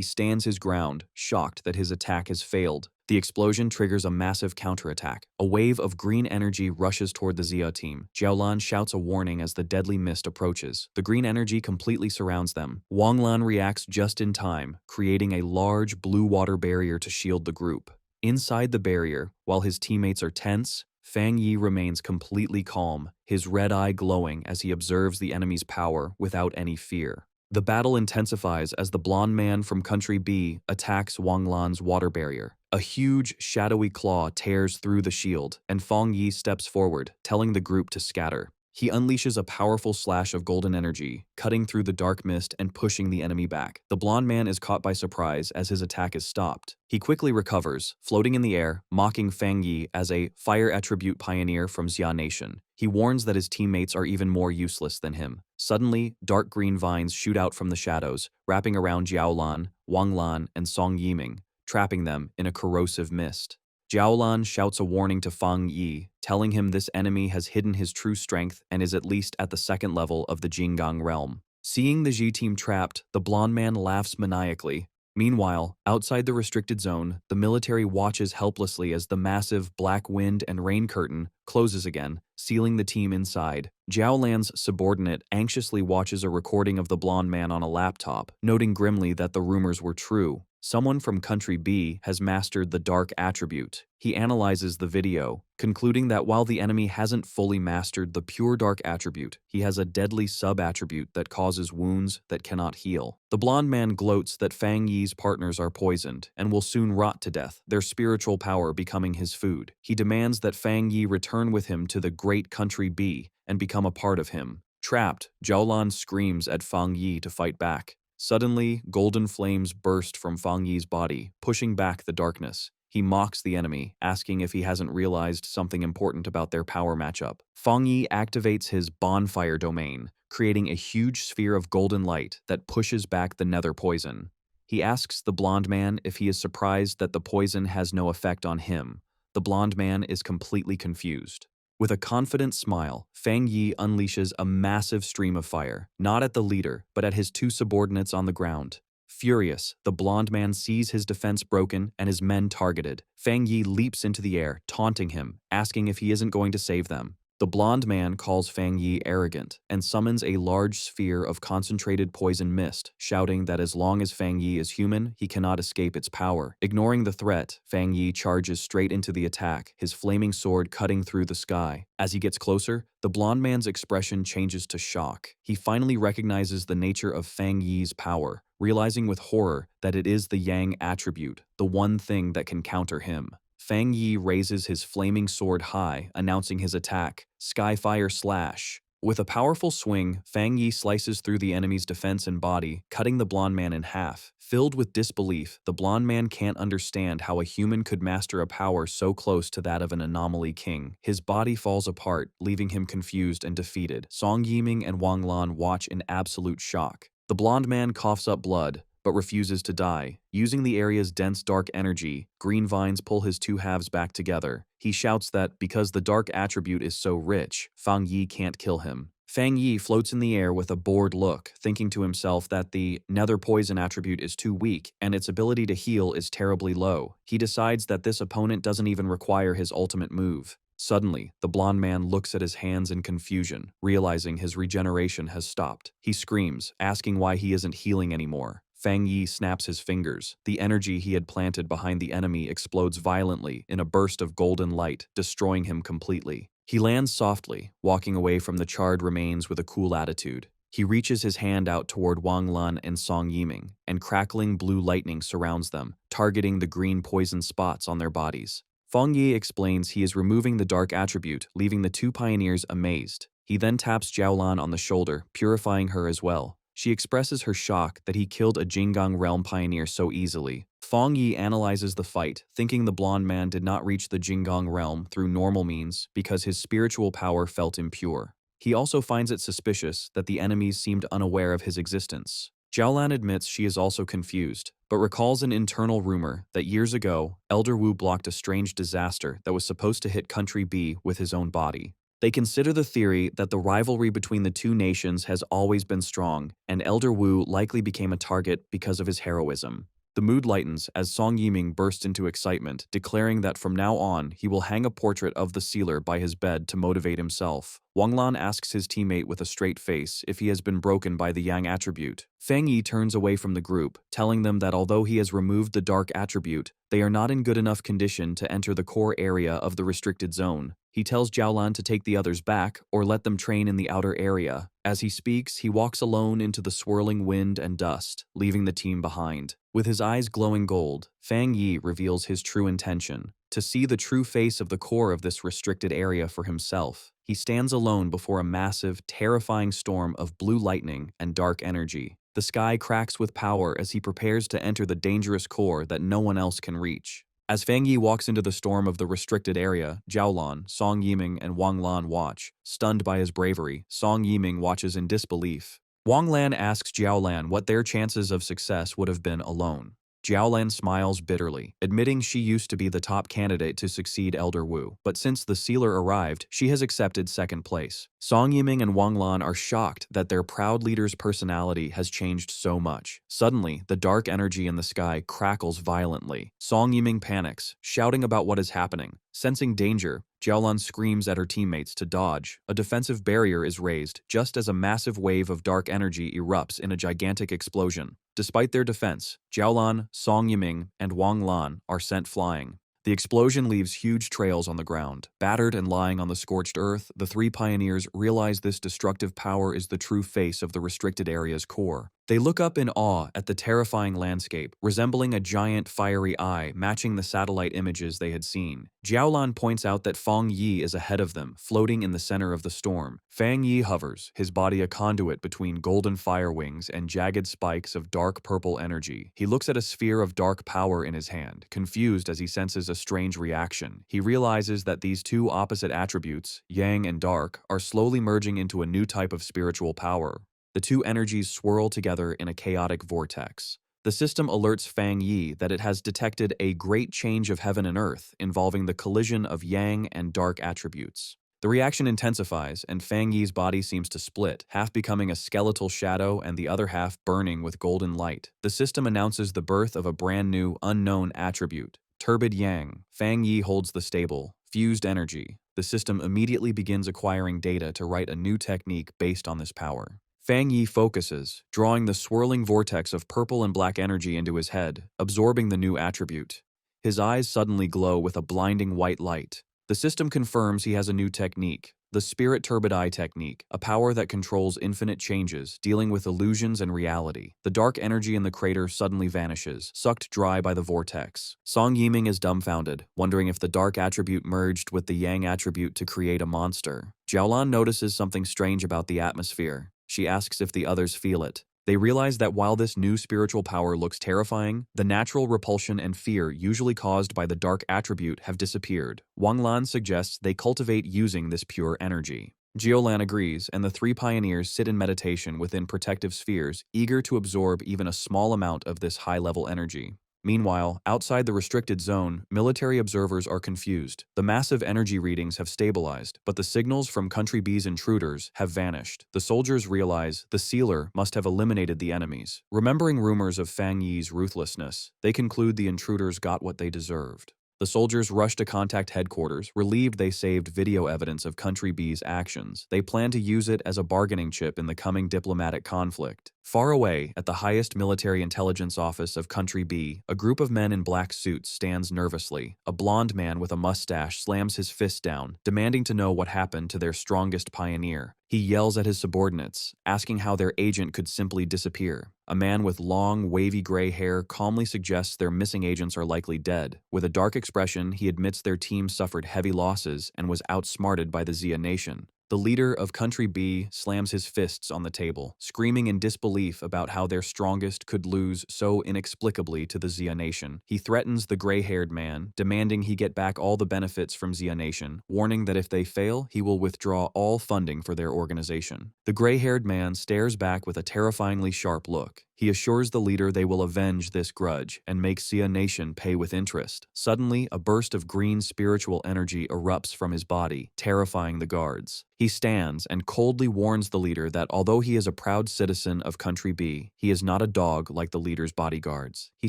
stands his ground, shocked that his attack has failed. The explosion triggers a massive counterattack. A wave of green energy rushes toward the Zia team. Jiaolan shouts a warning as the deadly mist approaches. The green energy completely surrounds them. Wang Lan reacts just in time, creating a large blue water barrier to shield the group. Inside the barrier, while his teammates are tense, Fang Yi remains completely calm, his red eye glowing as he observes the enemy's power without any fear. The battle intensifies as the blonde man from Country B attacks Wang Lan's water barrier. A huge, shadowy claw tears through the shield, and Fang Yi steps forward, telling the group to scatter. He unleashes a powerful slash of golden energy, cutting through the dark mist and pushing the enemy back. The blonde man is caught by surprise as his attack is stopped. He quickly recovers, floating in the air, mocking Fang Yi as a fire attribute pioneer from Xia Nation. He warns that his teammates are even more useless than him. Suddenly, dark green vines shoot out from the shadows, wrapping around Jiaolan, Wang Lan, and Song Yiming, trapping them in a corrosive mist. Jiaolan shouts a warning to Fang Yi, telling him this enemy has hidden his true strength and is at least at the second level of the Jinggang realm. Seeing the Ji team trapped, the blonde man laughs maniacally. Meanwhile, outside the restricted zone, the military watches helplessly as the massive black wind and rain curtain closes again, sealing the team inside. Jiaolan's subordinate anxiously watches a recording of the blonde man on a laptop, noting grimly that the rumors were true. Someone from Country B has mastered the dark attribute. He analyzes the video, concluding that while the enemy hasn't fully mastered the pure dark attribute, he has a deadly sub-attribute that causes wounds that cannot heal. The blonde man gloats that Fang Yi's partners are poisoned and will soon rot to death, their spiritual power becoming his food. He demands that Fang Yi return with him to the great Country B and become a part of him. Trapped, Jiaolan screams at Fang Yi to fight back. Suddenly, golden flames burst from Fang Yi's body, pushing back the darkness. He mocks the enemy, asking if he hasn't realized something important about their power matchup. Fang Yi activates his bonfire domain, creating a huge sphere of golden light that pushes back the nether poison. He asks the blonde man if he is surprised that the poison has no effect on him. The blonde man is completely confused. With a confident smile, Fang Yi unleashes a massive stream of fire, not at the leader, but at his two subordinates on the ground. Furious, the blonde man sees his defense broken and his men targeted. Fang Yi leaps into the air, taunting him, asking if he isn't going to save them. The blonde man calls Fang Yi arrogant and summons a large sphere of concentrated poison mist, shouting that as long as Fang Yi is human, he cannot escape its power. Ignoring the threat, Fang Yi charges straight into the attack, his flaming sword cutting through the sky. As he gets closer, the blonde man's expression changes to shock. He finally recognizes the nature of Fang Yi's power, realizing with horror that it is the Yang attribute, the one thing that can counter him. Fang Yi raises his flaming sword high, announcing his attack, Skyfire Slash. With a powerful swing, Fang Yi slices through the enemy's defense and body, cutting the blonde man in half. Filled with disbelief, the blonde man can't understand how a human could master a power so close to that of an anomaly king. His body falls apart, leaving him confused and defeated. Song Yiming and Wang Lan watch in absolute shock. The blonde man coughs up blood, but refuses to die. Using the area's dense dark energy, green vines pull his two halves back together. He shouts that because the dark attribute is so rich, Fang Yi can't kill him. Fang Yi floats in the air with a bored look, thinking to himself that the nether poison attribute is too weak and its ability to heal is terribly low. He decides that this opponent doesn't even require his ultimate move. Suddenly, the blonde man looks at his hands in confusion, realizing his regeneration has stopped. He screams, asking why he isn't healing anymore. Fang Yi snaps his fingers. The energy he had planted behind the enemy explodes violently in a burst of golden light, destroying him completely. He lands softly, walking away from the charred remains with a cool attitude. He reaches his hand out toward Wang Lan and Song Yiming, and crackling blue lightning surrounds them, targeting the green poison spots on their bodies. Feng Yi explains he is removing the dark attribute, leaving the two pioneers amazed. He then taps Jiaolan on the shoulder, purifying her as well. She expresses her shock that he killed a Jinggang realm pioneer so easily. Feng Yi analyzes the fight, thinking the blonde man did not reach the Jinggang realm through normal means because his spiritual power felt impure. He also finds it suspicious that the enemies seemed unaware of his existence. Jiaolan admits she is also confused, but recalls an internal rumor that years ago, Elder Wu blocked a strange disaster that was supposed to hit Country B with his own body. They consider the theory that the rivalry between the two nations has always been strong, and Elder Wu likely became a target because of his heroism. The mood lightens as Song Yiming bursts into excitement, declaring that from now on he will hang a portrait of the sealer by his bed to motivate himself. Wang Lan asks his teammate with a straight face if he has been broken by the Yang attribute. Fang Yi turns away from the group, telling them that although he has removed the dark attribute, they are not in good enough condition to enter the core area of the restricted zone. He tells Jiaolan to take the others back or let them train in the outer area. As he speaks, he walks alone into the swirling wind and dust, leaving the team behind. With his eyes glowing gold, Fang Yi reveals his true intention: to see the true face of the core of this restricted area for himself. He stands alone before a massive, terrifying storm of blue lightning and dark energy. The sky cracks with power as he prepares to enter the dangerous core that no one else can reach. As Fang Yi walks into the storm of the restricted area, Jiaolan, Song Yiming, and Wang Lan watch. Stunned by his bravery, Song Yiming watches in disbelief. Wang Lan asks Jiaolan what their chances of success would have been alone. Jiaolan smiles bitterly, admitting she used to be the top candidate to succeed Elder Wu, but since the sealer arrived, she has accepted second place. Song Yiming and Wang Lan are shocked that their proud leader's personality has changed so much. Suddenly, the dark energy in the sky crackles violently. Song Yiming panics, shouting about what is happening. Sensing danger, Jiaolan screams at her teammates to dodge. A defensive barrier is raised just as a massive wave of dark energy erupts in a gigantic explosion. Despite their defense, Jiaolan, Song Yiming, and Wang Lan are sent flying. The explosion leaves huge trails on the ground. Battered and lying on the scorched earth, the three pioneers realize this destructive power is the true face of the restricted area's core. They look up in awe at the terrifying landscape, resembling a giant fiery eye matching the satellite images they had seen. Jiaolan points out that Feng Yi is ahead of them, floating in the center of the storm. Fang Yi hovers, his body a conduit between golden fire wings and jagged spikes of dark purple energy. He looks at a sphere of dark power in his hand, confused as he senses a strange reaction. He realizes that these two opposite attributes, yang and dark, are slowly merging into a new type of spiritual power. The two energies swirl together in a chaotic vortex. The system alerts Fang Yi that it has detected a great change of heaven and earth involving the collision of yang and dark attributes. The reaction intensifies, and Fang Yi's body seems to split, half becoming a skeletal shadow and the other half burning with golden light. The system announces the birth of a brand new, unknown attribute, Turbid Yang. Fang Yi holds the stable, fused energy. The system immediately begins acquiring data to write a new technique based on this power. Fang Yi focuses, drawing the swirling vortex of purple and black energy into his head, absorbing the new attribute. His eyes suddenly glow with a blinding white light. The system confirms he has a new technique, the Spirit Turbid Eye technique, a power that controls infinite changes, dealing with illusions and reality. The dark energy in the crater suddenly vanishes, sucked dry by the vortex. Song Yiming is dumbfounded, wondering if the dark attribute merged with the yang attribute to create a monster. Jiaolan notices something strange about the atmosphere. She asks if the others feel it. They realize that while this new spiritual power looks terrifying, the natural repulsion and fear usually caused by the dark attribute have disappeared. Wang Lan suggests they cultivate using this pure energy. Jiaolan agrees, and the three pioneers sit in meditation within protective spheres, eager to absorb even a small amount of this high-level energy. Meanwhile, outside the restricted zone, military observers are confused. The massive energy readings have stabilized, but the signals from Country B's intruders have vanished. The soldiers realize the sealer must have eliminated the enemies. Remembering rumors of Fang Yi's ruthlessness, they conclude the intruders got what they deserved. The soldiers rush to contact headquarters, relieved they saved video evidence of Country B's actions. They plan to use it as a bargaining chip in the coming diplomatic conflict. Far away, at the highest military intelligence office of Country B, a group of men in black suits stands nervously. A blond man with a mustache slams his fist down, demanding to know what happened to their strongest pioneer. He yells at his subordinates, asking how their agent could simply disappear. A man with long, wavy gray hair calmly suggests their missing agents are likely dead. With a dark expression, he admits their team suffered heavy losses and was outsmarted by the Xia Nation. The leader of Country B slams his fists on the table, screaming in disbelief about how their strongest could lose so inexplicably to the Xia Nation. He threatens the gray-haired man, demanding he get back all the benefits from Xia Nation, warning that if they fail, he will withdraw all funding for their organization. The gray-haired man stares back with a terrifyingly sharp look. He assures the leader they will avenge this grudge and make Xia Nation pay with interest. Suddenly, a burst of green spiritual energy erupts from his body, terrifying the guards. He stands and coldly warns the leader that although he is a proud citizen of Country B, he is not a dog like the leader's bodyguards. He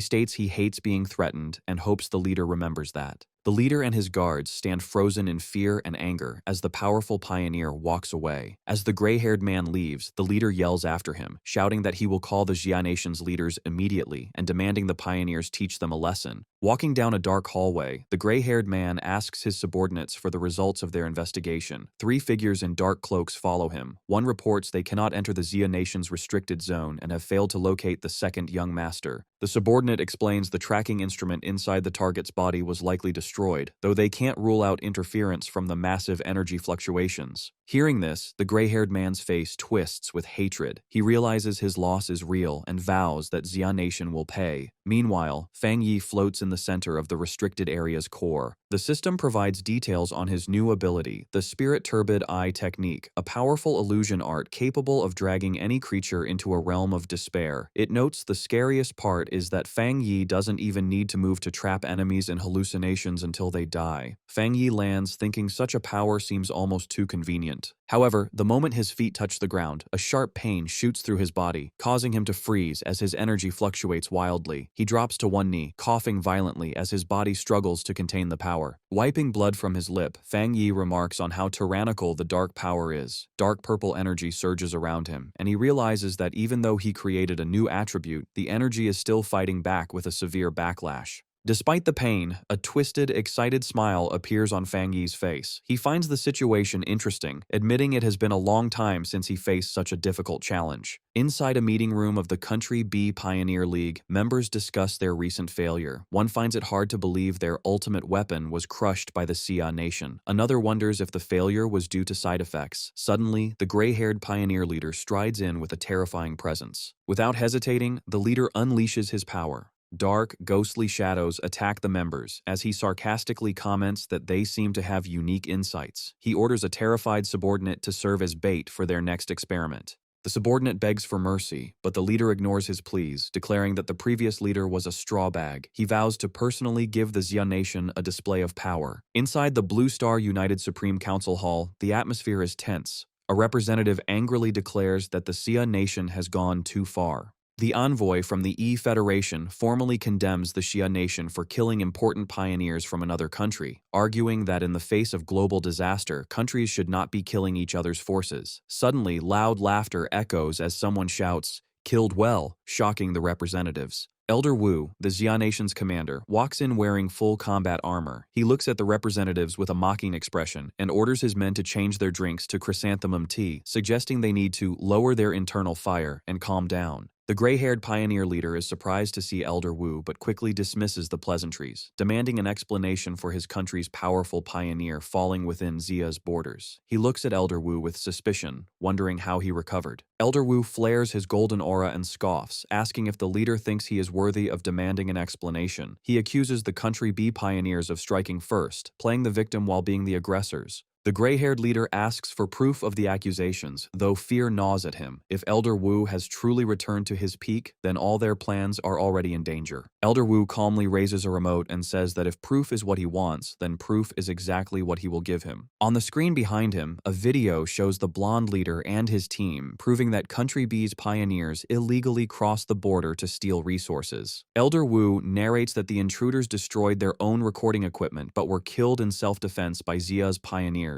states he hates being threatened and hopes the leader remembers that. The leader and his guards stand frozen in fear and anger as the powerful pioneer walks away. As the gray-haired man leaves, the leader yells after him, shouting that he will call the Xia Nation's leaders immediately and demanding the pioneers teach them a lesson. Walking down a dark hallway, the gray-haired man asks his subordinates for the results of their investigation. 3 figures in dark cloaks follow him. One reports they cannot enter the Xia Nation's restricted zone and have failed to locate the second young master. The subordinate explains the tracking instrument inside the target's body was likely destroyed, though they can't rule out interference from the massive energy fluctuations. Hearing this, the gray-haired man's face twists with hatred. He realizes his loss is real and vows that Xia Nation will pay. Meanwhile, Fang Yi floats in the center of the restricted area's core. The system provides details on his new ability, the Spirit Turbid Eye Technique, a powerful illusion art capable of dragging any creature into a realm of despair. It notes the scariest part is that Fang Yi doesn't even need to move to trap enemies in hallucinations until they die. Fang Yi lands thinking such a power seems almost too convenient. However, the moment his feet touch the ground, a sharp pain shoots through his body, causing him to freeze as his energy fluctuates wildly. He drops to one knee, coughing violently as his body struggles to contain the power. Wiping blood from his lip, Fang Yi remarks on how tyrannical the dark power is. Dark purple energy surges around him, and he realizes that even though he created a new attribute, the energy is still fighting back with a severe backlash. Despite the pain, a twisted, excited smile appears on Fang Yi's face. He finds the situation interesting, admitting it has been a long time since he faced such a difficult challenge. Inside a meeting room of the Country B Pioneer League, members discuss their recent failure. One finds it hard to believe their ultimate weapon was crushed by the Xia Nation. Another wonders if the failure was due to side effects. Suddenly, the gray-haired pioneer leader strides in with a terrifying presence. Without hesitating, the leader unleashes his power. Dark, ghostly shadows attack the members as he sarcastically comments that they seem to have unique insights. He orders a terrified subordinate to serve as bait for their next experiment. The subordinate begs for mercy, but the leader ignores his pleas, declaring that the previous leader was a straw bag. He vows to personally give the Xia Nation a display of power. Inside the Blue Star United Supreme Council Hall, the atmosphere is tense. A representative angrily declares that the Xia Nation has gone too far. The envoy from the E-Federation formally condemns the Xia Nation for killing important pioneers from another country, arguing that in the face of global disaster, countries should not be killing each other's forces. Suddenly, loud laughter echoes as someone shouts, "Killed well," shocking the representatives. Elder Wu, the Xia Nation's commander, walks in wearing full combat armor. He looks at the representatives with a mocking expression and orders his men to change their drinks to chrysanthemum tea, suggesting they need to lower their internal fire and calm down. The gray-haired pioneer leader is surprised to see Elder Wu but quickly dismisses the pleasantries, demanding an explanation for his country's powerful pioneer falling within Xia's borders. He looks at Elder Wu with suspicion, wondering how he recovered. Elder Wu flares his golden aura and scoffs, asking if the leader thinks he is worthy of demanding an explanation. He accuses the Country B pioneers of striking first, playing the victim while being the aggressors. The gray-haired leader asks for proof of the accusations, though fear gnaws at him. If Elder Wu has truly returned to his peak, then all their plans are already in danger. Elder Wu calmly raises a remote and says that if proof is what he wants, then proof is exactly what he will give him. On the screen behind him, a video shows the blonde leader and his team, proving that Country B's pioneers illegally crossed the border to steal resources. Elder Wu narrates that the intruders destroyed their own recording equipment but were killed in self-defense by Zia's pioneers.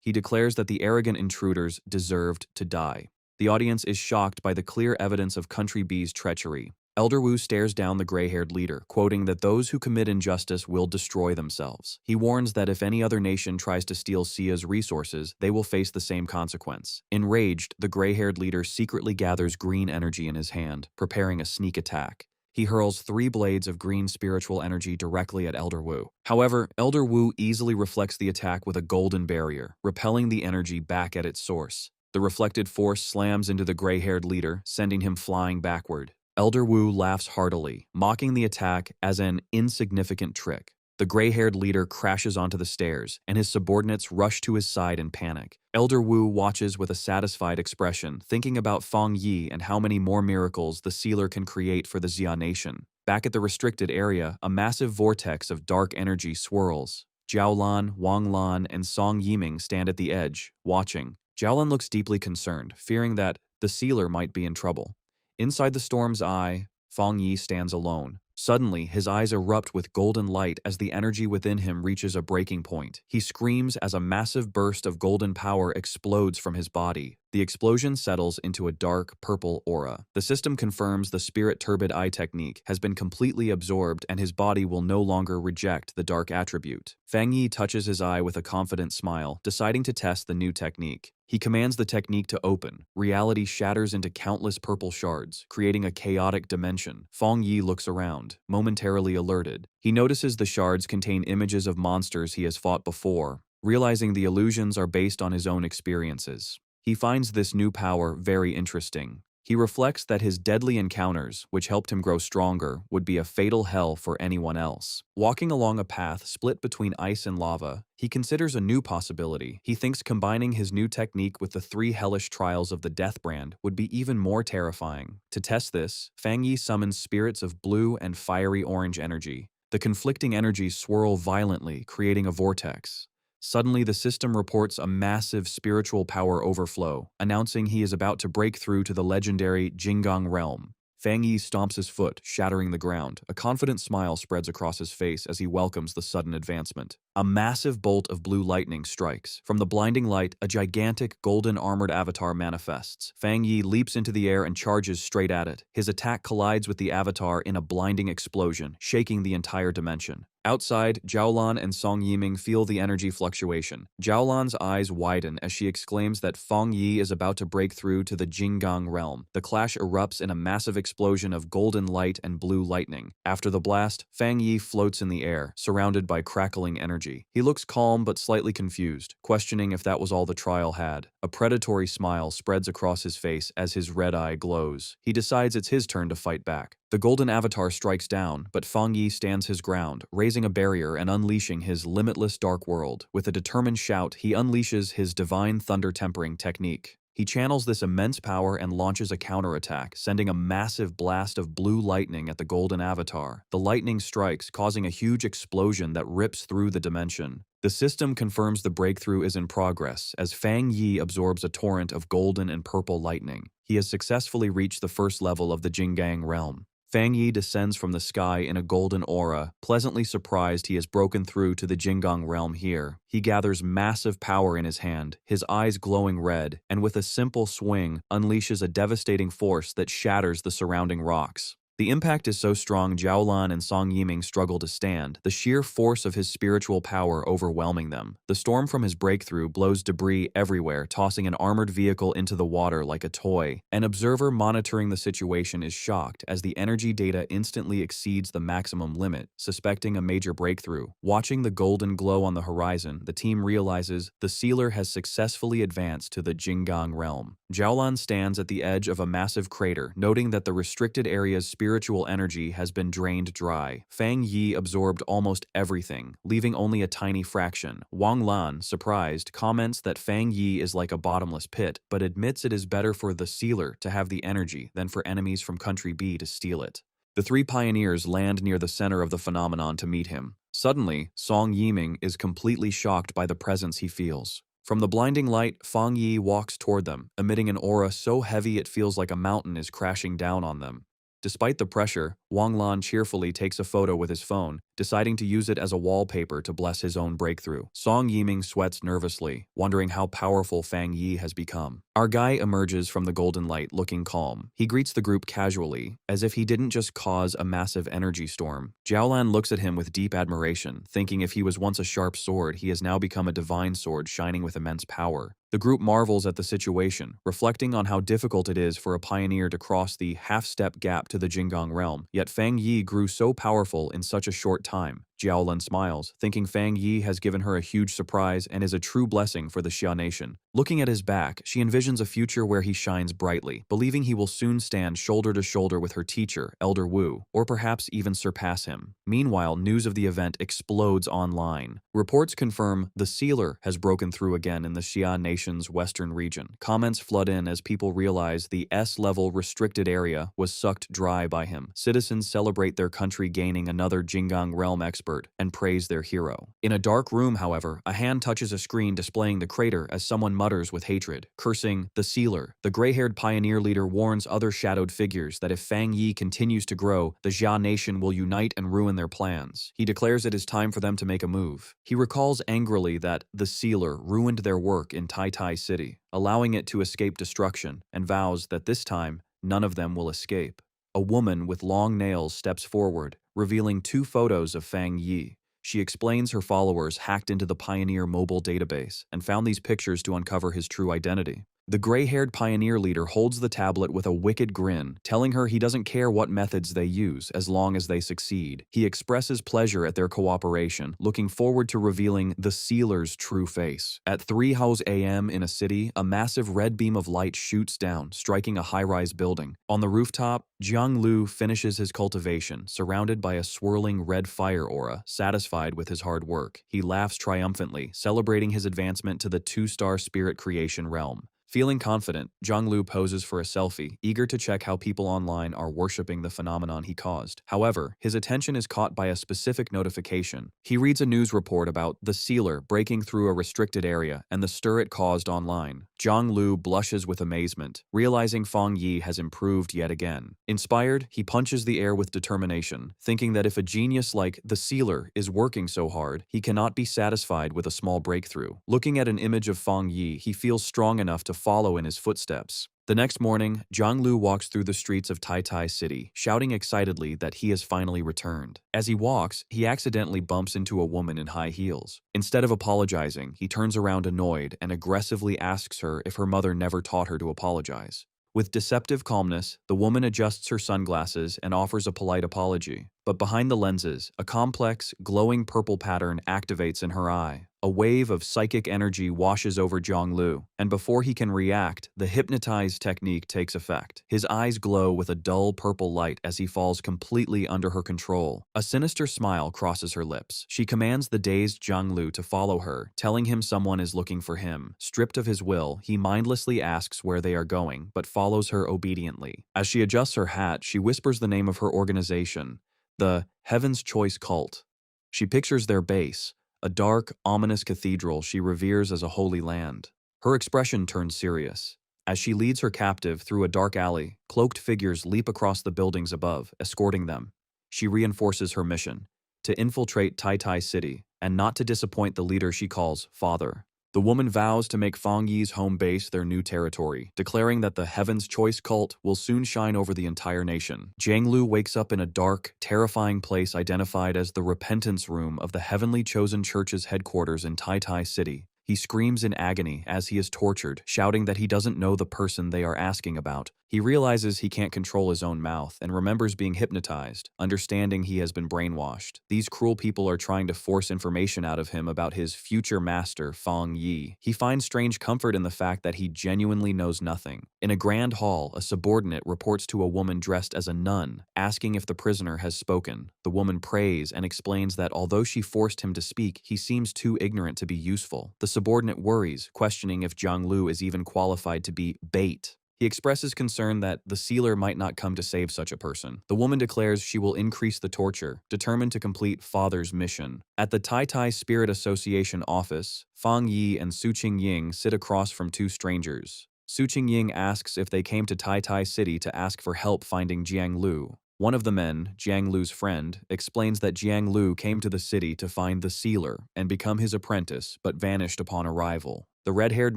He declares that the arrogant intruders deserved to die. The audience is shocked by the clear evidence of Country B's treachery. Elder Wu stares down the gray-haired leader, quoting that those who commit injustice will destroy themselves. He warns that if any other nation tries to steal Sia's resources, they will face the same consequence. Enraged, the gray-haired leader secretly gathers green energy in his hand, preparing a sneak attack. He hurls 3 blades of green spiritual energy directly at Elder Wu. However, Elder Wu easily reflects the attack with a golden barrier, repelling the energy back at its source. The reflected force slams into the gray-haired leader, sending him flying backward. Elder Wu laughs heartily, mocking the attack as an insignificant trick. The gray-haired leader crashes onto the stairs, and his subordinates rush to his side in panic. Elder Wu watches with a satisfied expression, thinking about Feng Yi and how many more miracles the sealer can create for the Xia nation. Back at the restricted area, a massive vortex of dark energy swirls. Jiaolan, Wang Lan, and Song Yiming stand at the edge, watching. Jiaolan looks deeply concerned, fearing that the sealer might be in trouble. Inside the storm's eye, Feng Yi stands alone. Suddenly, his eyes erupt with golden light as the energy within him reaches a breaking point. He screams as a massive burst of golden power explodes from his body. The explosion settles into a dark, purple aura. The system confirms the Spirit Turbid Eye technique has been completely absorbed and his body will no longer reject the dark attribute. Feng Yi touches his eye with a confident smile, deciding to test the new technique. He commands the technique to open. Reality shatters into countless purple shards, creating a chaotic dimension. Feng Yi looks around, momentarily alerted. He notices the shards contain images of monsters he has fought before, realizing the illusions are based on his own experiences. He finds this new power very interesting. He reflects that his deadly encounters, which helped him grow stronger, would be a fatal hell for anyone else. Walking along a path split between ice and lava, he considers a new possibility. He thinks combining his new technique with the 3 hellish trials of the Death Brand would be even more terrifying. To test this, Feng Yi summons spirits of blue and fiery orange energy. The conflicting energies swirl violently, creating a vortex. Suddenly, the system reports a massive spiritual power overflow, announcing he is about to break through to the legendary Jinggang realm. Feng Yi stomps his foot, shattering the ground. A confident smile spreads across his face as he welcomes the sudden advancement. A massive bolt of blue lightning strikes. From the blinding light, a gigantic golden armored avatar manifests. Feng Yi leaps into the air and charges straight at it. His attack collides with the avatar in a blinding explosion, shaking the entire dimension. Outside, Jiaolan and Song Yiming feel the energy fluctuation. Jiaolan's eyes widen as she exclaims that Feng Yi is about to break through to the Jinggang realm. The clash erupts in a massive explosion of golden light and blue lightning. After the blast, Feng Yi floats in the air, surrounded by crackling energy. He looks calm but slightly confused, questioning if that was all the trial had. A predatory smile spreads across his face as his red eye glows. He decides it's his turn to fight back. The golden avatar strikes down, but Feng Yi stands his ground, raising a barrier and unleashing his limitless dark world. With a determined shout, he unleashes his divine thunder tempering technique. He channels this immense power and launches a counterattack, sending a massive blast of blue lightning at the golden avatar. The lightning strikes, causing a huge explosion that rips through the dimension. The system confirms the breakthrough is in progress as Feng Yi absorbs a torrent of golden and purple lightning. He has successfully reached the first level of the Jinggang realm. Feng Yi descends from the sky in a golden aura, pleasantly surprised he has broken through to the Jinggang realm here. He gathers massive power in his hand, his eyes glowing red, and with a simple swing, unleashes a devastating force that shatters the surrounding rocks. The impact is so strong Jiaolan and Song Yiming struggle to stand, the sheer force of his spiritual power overwhelming them. The storm from his breakthrough blows debris everywhere, tossing an armored vehicle into the water like a toy. An observer monitoring the situation is shocked as the energy data instantly exceeds the maximum limit, suspecting a major breakthrough. Watching the golden glow on the horizon, the team realizes the sealer has successfully advanced to the Jinggang realm. Jiaolan stands at the edge of a massive crater, noting that the restricted area's spiritual spiritual energy has been drained dry. Fang Yi absorbed almost everything, leaving only a tiny fraction. Wang Lan, surprised, comments that Fang Yi is like a bottomless pit, but admits it is better for the sealer to have the energy than for enemies from Country B to steal it. The three pioneers land near the center of the phenomenon to meet him. Suddenly, Song Yiming is completely shocked by the presence he feels. From the blinding light, Fang Yi walks toward them, emitting an aura so heavy it feels like a mountain is crashing down on them. Despite the pressure, Wang Lan cheerfully takes a photo with his phone, deciding to use it as a wallpaper to bless his own breakthrough. Song Yiming sweats nervously, wondering how powerful Fang Yi has become. Our guy emerges from the golden light looking calm. He greets the group casually, as if he didn't just cause a massive energy storm. Jiaolan looks at him with deep admiration, thinking if he was once a sharp sword, he has now become a divine sword shining with immense power. The group marvels at the situation, reflecting on how difficult it is for a pioneer to cross the half-step gap to the Jinggang realm, yet Fang Yi grew so powerful in such a short time. Jiaolan smiles, thinking Fang Yi has given her a huge surprise and is a true blessing for the Xia nation. Looking at his back, she envisions a future where he shines brightly, believing he will soon stand shoulder to shoulder with her teacher, Elder Wu, or perhaps even surpass him. Meanwhile, news of the event explodes online. Reports confirm the sealer has broken through again in the Xia nation's western region. Comments flood in as people realize the S-level restricted area was sucked dry by him. Citizens celebrate their country gaining another Jinggang realm expert and praise their hero. In a dark room, however, a hand touches a screen displaying the crater as someone mutters with hatred, cursing the sealer. The gray-haired pioneer leader warns other shadowed figures that if Fang Yi continues to grow, the Xia nation will unite and ruin their plans. He declares it is time for them to make a move. He recalls angrily that the sealer ruined their work in Tai Tai City, allowing it to escape destruction, and vows that this time, none of them will escape. A woman with long nails steps forward, revealing 2 photos of Fang Yi. She explains her followers hacked into the Pioneer mobile database and found these pictures to uncover his true identity. The gray-haired pioneer leader holds the tablet with a wicked grin, telling her he doesn't care what methods they use as long as they succeed. He expresses pleasure at their cooperation, looking forward to revealing the sealer's true face. At 3:00 a.m. in a city, a massive red beam of light shoots down, striking a high-rise building. On the rooftop, Jiang Lu finishes his cultivation, surrounded by a swirling red fire aura, satisfied with his hard work. He laughs triumphantly, celebrating his advancement to the 2-star spirit creation realm. Feeling confident, Zhang Lu poses for a selfie, eager to check how people online are worshipping the phenomenon he caused. However, his attention is caught by a specific notification. He reads a news report about the sealer breaking through a restricted area and the stir it caused online. Zhang Lu blushes with amazement, realizing Fang Yi has improved yet again. Inspired, he punches the air with determination, thinking that if a genius like the sealer is working so hard, he cannot be satisfied with a small breakthrough. Looking at an image of Fang Yi, he feels strong enough to follow in his footsteps. The next morning, Zhang Lu walks through the streets of Tai Tai City, shouting excitedly that he has finally returned. As he walks, he accidentally bumps into a woman in high heels. Instead of apologizing, he turns around annoyed and aggressively asks her if her mother never taught her to apologize. With deceptive calmness, the woman adjusts her sunglasses and offers a polite apology. But behind the lenses, a complex, glowing purple pattern activates in her eye. A wave of psychic energy washes over Zhang Lu, and before he can react, the hypnotize technique takes effect. His eyes glow with a dull purple light as he falls completely under her control. A sinister smile crosses her lips. She commands the dazed Zhang Lu to follow her, telling him someone is looking for him. Stripped of his will, he mindlessly asks where they are going, but follows her obediently. As she adjusts her hat, she whispers the name of her organization, the Heaven's Choice Cult. She pictures their base, a dark, ominous cathedral she reveres as a holy land. Her expression turns serious. As she leads her captive through a dark alley, cloaked figures leap across the buildings above, escorting them. She reinforces her mission, to infiltrate Tai Tai City, and not to disappoint the leader she calls Father. The woman vows to make Fang Yi's home base their new territory, declaring that the Heaven's Choice cult will soon shine over the entire nation. Zhang Lu wakes up in a dark, terrifying place identified as the Repentance Room of the Heavenly Chosen Church's headquarters in Tai Tai City. He screams in agony as he is tortured, shouting that he doesn't know the person they are asking about, He realizes he can't control his own mouth and remembers being hypnotized, understanding he has been brainwashed. These cruel people are trying to force information out of him about his future master, Fang Yi. He finds strange comfort in the fact that he genuinely knows nothing. In a grand hall, a subordinate reports to a woman dressed as a nun, asking if the prisoner has spoken. The woman prays and explains that although she forced him to speak, he seems too ignorant to be useful. The subordinate worries, questioning if Jiang Lu is even qualified to be bait. He expresses concern that the sealer might not come to save such a person. The woman declares she will increase the torture, determined to complete Father's mission. At the Tai Tai Spirit Association office, Fang Yi and Su Qingying sit across from two strangers. Su Qingying asks if they came to Tai Tai City to ask for help finding Jiang Lu. One of the men, Jiang Lu's friend, explains that Jiang Lu came to the city to find the sealer and become his apprentice, but vanished upon arrival. The red-haired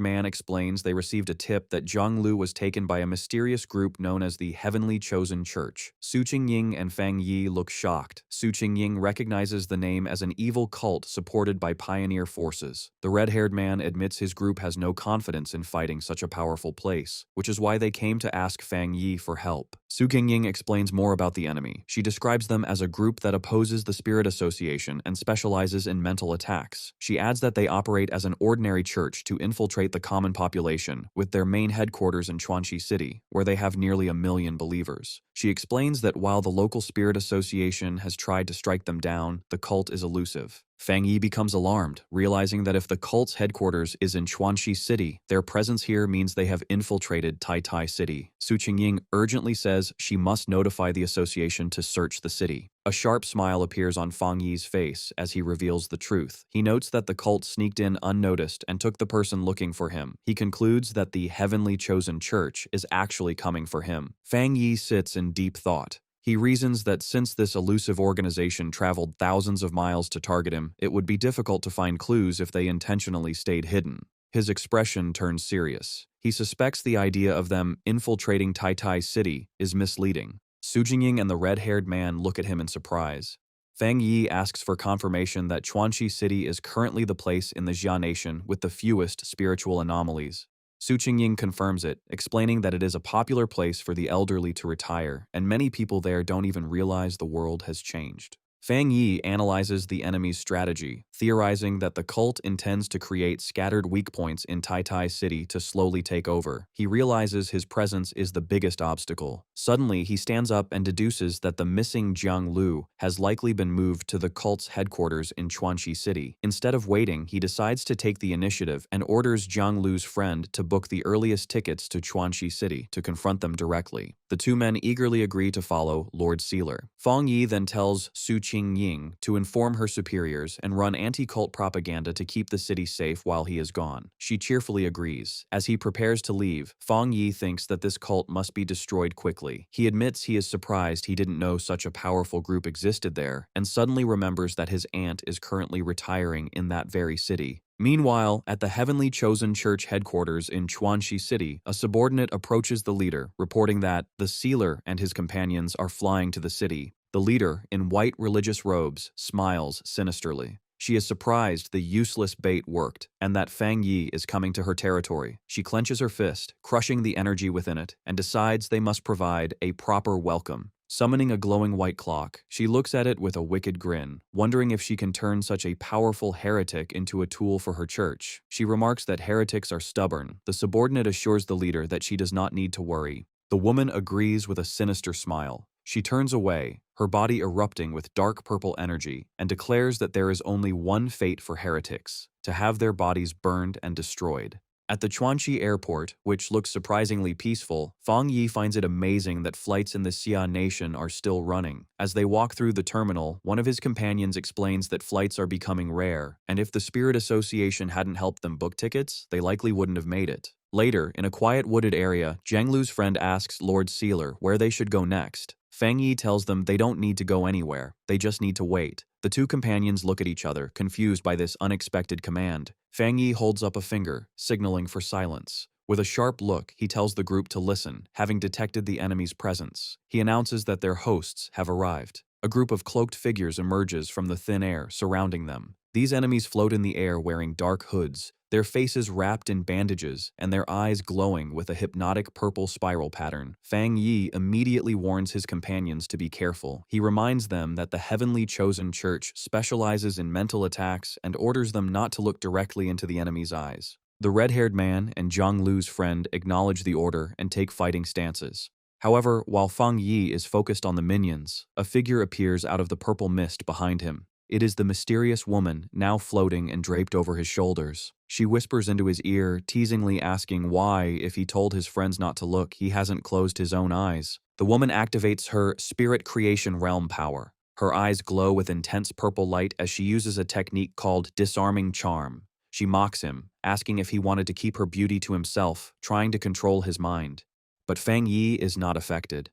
man explains they received a tip that Jiang Lu was taken by a mysterious group known as the Heavenly Chosen Church. Su Qingying and Fang Yi look shocked. Su Qingying recognizes the name as an evil cult supported by pioneer forces. The red-haired man admits his group has no confidence in fighting such a powerful place, which is why they came to ask Fang Yi for help. Su Qingying explains more about the enemy. She describes them as a group that opposes the Spirit Association and specializes in mental attacks. She adds that they operate as an ordinary church to infiltrate the common population, with their main headquarters in Chuanxi City, where they have nearly 1 million believers. She explains that while the local Spirit Association has tried to strike them down, the cult is elusive. Fang Yi becomes alarmed, realizing that if the cult's headquarters is in Chuanxi City, their presence here means they have infiltrated Tai Tai City. Su Qingying urgently says she must notify the association to search the city. A sharp smile appears on Fang Yi's face as he reveals the truth. He notes that the cult sneaked in unnoticed and took the person looking for him. He concludes that the Heavenly Chosen Church is actually coming for him. Fang Yi sits in deep thought. He reasons that since this elusive organization traveled thousands of miles to target him, it would be difficult to find clues if they intentionally stayed hidden. His expression turns serious. He suspects the idea of them infiltrating Tai Tai City is misleading. Su Jingying and the red-haired man look at him in surprise. Fang Yi asks for confirmation that Chuanxi City is currently the place in the Jia Nation with the fewest spiritual anomalies. Su Qingying confirms it, explaining that it is a popular place for the elderly to retire, and many people there don't even realize the world has changed. Fang Yi analyzes the enemy's strategy, theorizing that the cult intends to create scattered weak points in Tai Tai City to slowly take over. He realizes his presence is the biggest obstacle. Suddenly, he stands up and deduces that the missing Jiang Lu has likely been moved to the cult's headquarters in Chuanxi City. Instead of waiting, he decides to take the initiative and orders Jiang Lu's friend to book the earliest tickets to Chuanxi City to confront them directly. The two men eagerly agree to follow Lord Sealer. Fang Yi then tells Su Qingying to inform her superiors and run anti-cult propaganda to keep the city safe while he is gone. She cheerfully agrees. As he prepares to leave, Fang Yi thinks that this cult must be destroyed quickly. He admits he is surprised he didn't know such a powerful group existed there, and suddenly remembers that his aunt is currently retiring in that very city. Meanwhile, at the Heavenly Chosen Church headquarters in Chuanxi City, a subordinate approaches the leader, reporting that the sealer and his companions are flying to the city. The leader, in white religious robes, smiles sinisterly. She is surprised the useless bait worked, and that Fang Yi is coming to her territory. She clenches her fist, crushing the energy within it, and decides they must provide a proper welcome. Summoning a glowing white clock, she looks at it with a wicked grin, wondering if she can turn such a powerful heretic into a tool for her church. She remarks that heretics are stubborn. The subordinate assures the leader that she does not need to worry. The woman agrees with a sinister smile. She turns away, her body erupting with dark purple energy, and declares that there is only one fate for heretics: to have their bodies burned and destroyed. At the Chuanxi airport, which looks surprisingly peaceful, Fang Yi finds it amazing that flights in the Xia Nation are still running. As they walk through the terminal, one of his companions explains that flights are becoming rare, and if the Spirit Association hadn't helped them book tickets, they likely wouldn't have made it. Later, in a quiet wooded area, Jiang Lu's friend asks Lord Sealer where they should go next. Fang Yi tells them they don't need to go anywhere, they just need to wait. The two companions look at each other, confused by this unexpected command. Fang Yi holds up a finger, signaling for silence. With a sharp look, he tells the group to listen, having detected the enemy's presence. He announces that their hosts have arrived. A group of cloaked figures emerges from the thin air surrounding them. These enemies float in the air wearing dark hoods, their faces wrapped in bandages and their eyes glowing with a hypnotic purple spiral pattern. Fang Yi immediately warns his companions to be careful. He reminds them that the heavenly chosen church specializes in mental attacks and orders them not to look directly into the enemy's eyes. The red-haired man and Zhang Lu's friend acknowledge the order and take fighting stances. However, while Fang Yi is focused on the minions, a figure appears out of the purple mist behind him. It is the mysterious woman, now floating and draped over his shoulders. She whispers into his ear, teasingly asking why, if he told his friends not to look, he hasn't closed his own eyes. The woman activates her spirit creation realm power. Her eyes glow with intense purple light as she uses a technique called disarming charm. She mocks him, asking if he wanted to keep her beauty to himself, trying to control his mind. But Fang Yi is not affected.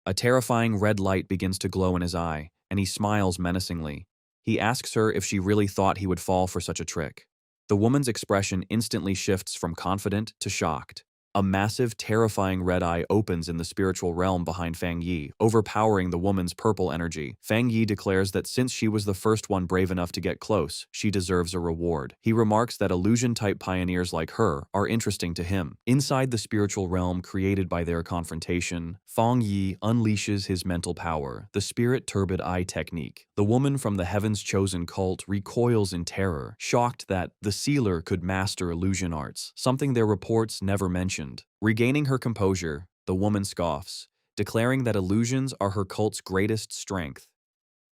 A terrifying red light begins to glow in his eye, and he smiles menacingly. He asks her if she really thought he would fall for such a trick. The woman's expression instantly shifts from confident to shocked. A massive, terrifying red eye opens in the spiritual realm behind Fang Yi, overpowering the woman's purple energy. Fang Yi declares that since she was the first one brave enough to get close, she deserves a reward. He remarks that illusion-type pioneers like her are interesting to him. Inside the spiritual realm created by their confrontation, Fang Yi unleashes his mental power, the Spirit Turbid Eye technique. The woman from the Heaven's Chosen cult recoils in terror, shocked that the sealer could master illusion arts, something their reports never mentioned. Regaining her composure, the woman scoffs, declaring that illusions are her cult's greatest strength.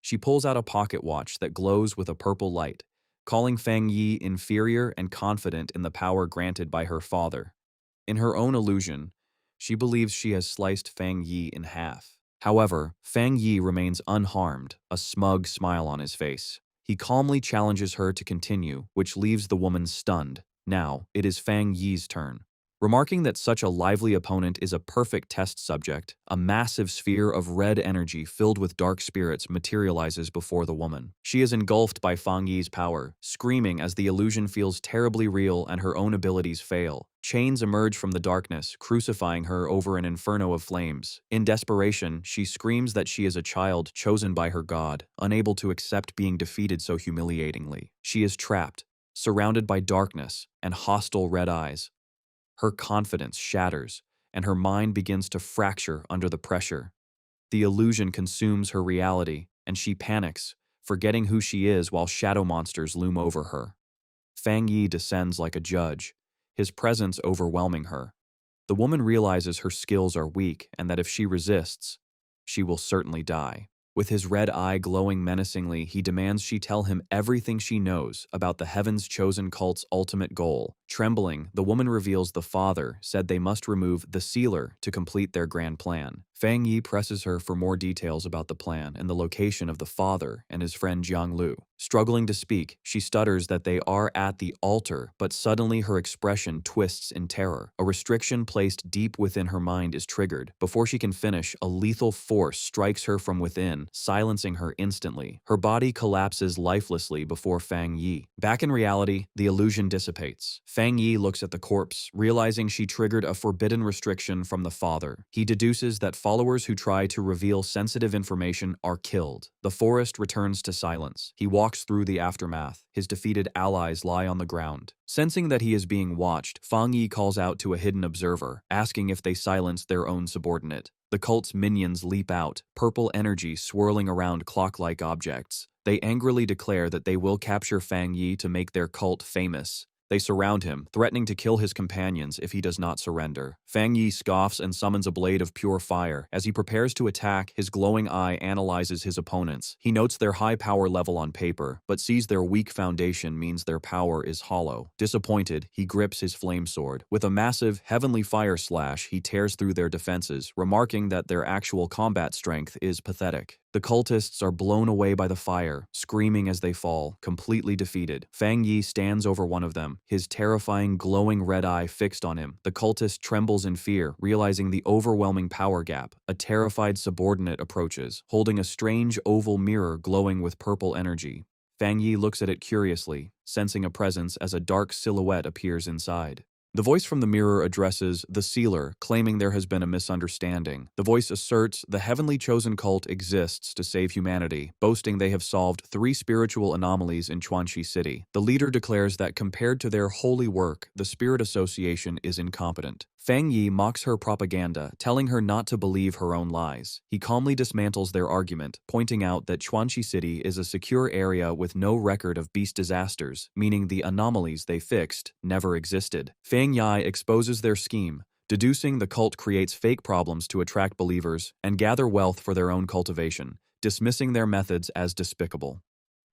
She pulls out a pocket watch that glows with a purple light, calling Fang Yi inferior and confident in the power granted by her father. In her own illusion, she believes she has sliced Fang Yi in half. However, Fang Yi remains unharmed, a smug smile on his face. He calmly challenges her to continue, which leaves the woman stunned. Now, it is Fang Yi's turn. Remarking that such a lively opponent is a perfect test subject, a massive sphere of red energy filled with dark spirits materializes before the woman. She is engulfed by Fang Yi's power, screaming as the illusion feels terribly real and her own abilities fail. Chains emerge from the darkness, crucifying her over an inferno of flames. In desperation, she screams that she is a child chosen by her god, unable to accept being defeated so humiliatingly. She is trapped, surrounded by darkness and hostile red eyes. Her confidence shatters, and her mind begins to fracture under the pressure. The illusion consumes her reality, and she panics, forgetting who she is while shadow monsters loom over her. Fang Yi descends like a judge, his presence overwhelming her. The woman realizes her skills are weak and that if she resists, she will certainly die. With his red eye glowing menacingly, he demands she tell him everything she knows about the Heaven's Chosen cult's ultimate goal. Trembling, the woman reveals the father said they must remove the sealer to complete their grand plan. Fang Yi presses her for more details about the plan and the location of the father and his friend Zhang Lu. Struggling to speak, she stutters that they are at the altar, but suddenly her expression twists in terror. A restriction placed deep within her mind is triggered. Before she can finish, a lethal force strikes her from within, silencing her instantly. Her body collapses lifelessly before Fang Yi. Back in reality, the illusion dissipates. Fang Yi looks at the corpse, realizing she triggered a forbidden restriction from the father. He deduces that followers who try to reveal sensitive information are killed. The forest returns to silence. He walks through the aftermath. His defeated allies lie on the ground. Sensing that he is being watched, Fang Yi calls out to a hidden observer, asking if they silence their own subordinate. The cult's minions leap out, purple energy swirling around clock-like objects. They angrily declare that they will capture Fang Yi to make their cult famous. They surround him, threatening to kill his companions if he does not surrender. Fang Yi scoffs and summons a blade of pure fire. As he prepares to attack, his glowing eye analyzes his opponents. He notes their high power level on paper, but sees their weak foundation means their power is hollow. Disappointed, he grips his flame sword. With a massive, heavenly fire slash, he tears through their defenses, remarking that their actual combat strength is pathetic. The cultists are blown away by the fire, screaming as they fall, completely defeated. Fang Yi stands over one of them, his terrifying glowing red eye fixed on him. The cultist trembles in fear, realizing the overwhelming power gap. A terrified subordinate approaches, holding a strange oval mirror glowing with purple energy. Fang Yi looks at it curiously, sensing a presence as a dark silhouette appears inside. The voice from the mirror addresses the sealer, claiming there has been a misunderstanding. The voice asserts the heavenly chosen cult exists to save humanity, boasting they have solved 3 spiritual anomalies in Chuanxi City. The leader declares that compared to their holy work, the Spirit Association is incompetent. Fang Yi mocks her propaganda, telling her not to believe her own lies. He calmly dismantles their argument, pointing out that Chuanxi City is a secure area with no record of beast disasters, meaning the anomalies they fixed never existed. Fang Yi exposes their scheme, deducing the cult creates fake problems to attract believers and gather wealth for their own cultivation, dismissing their methods as despicable.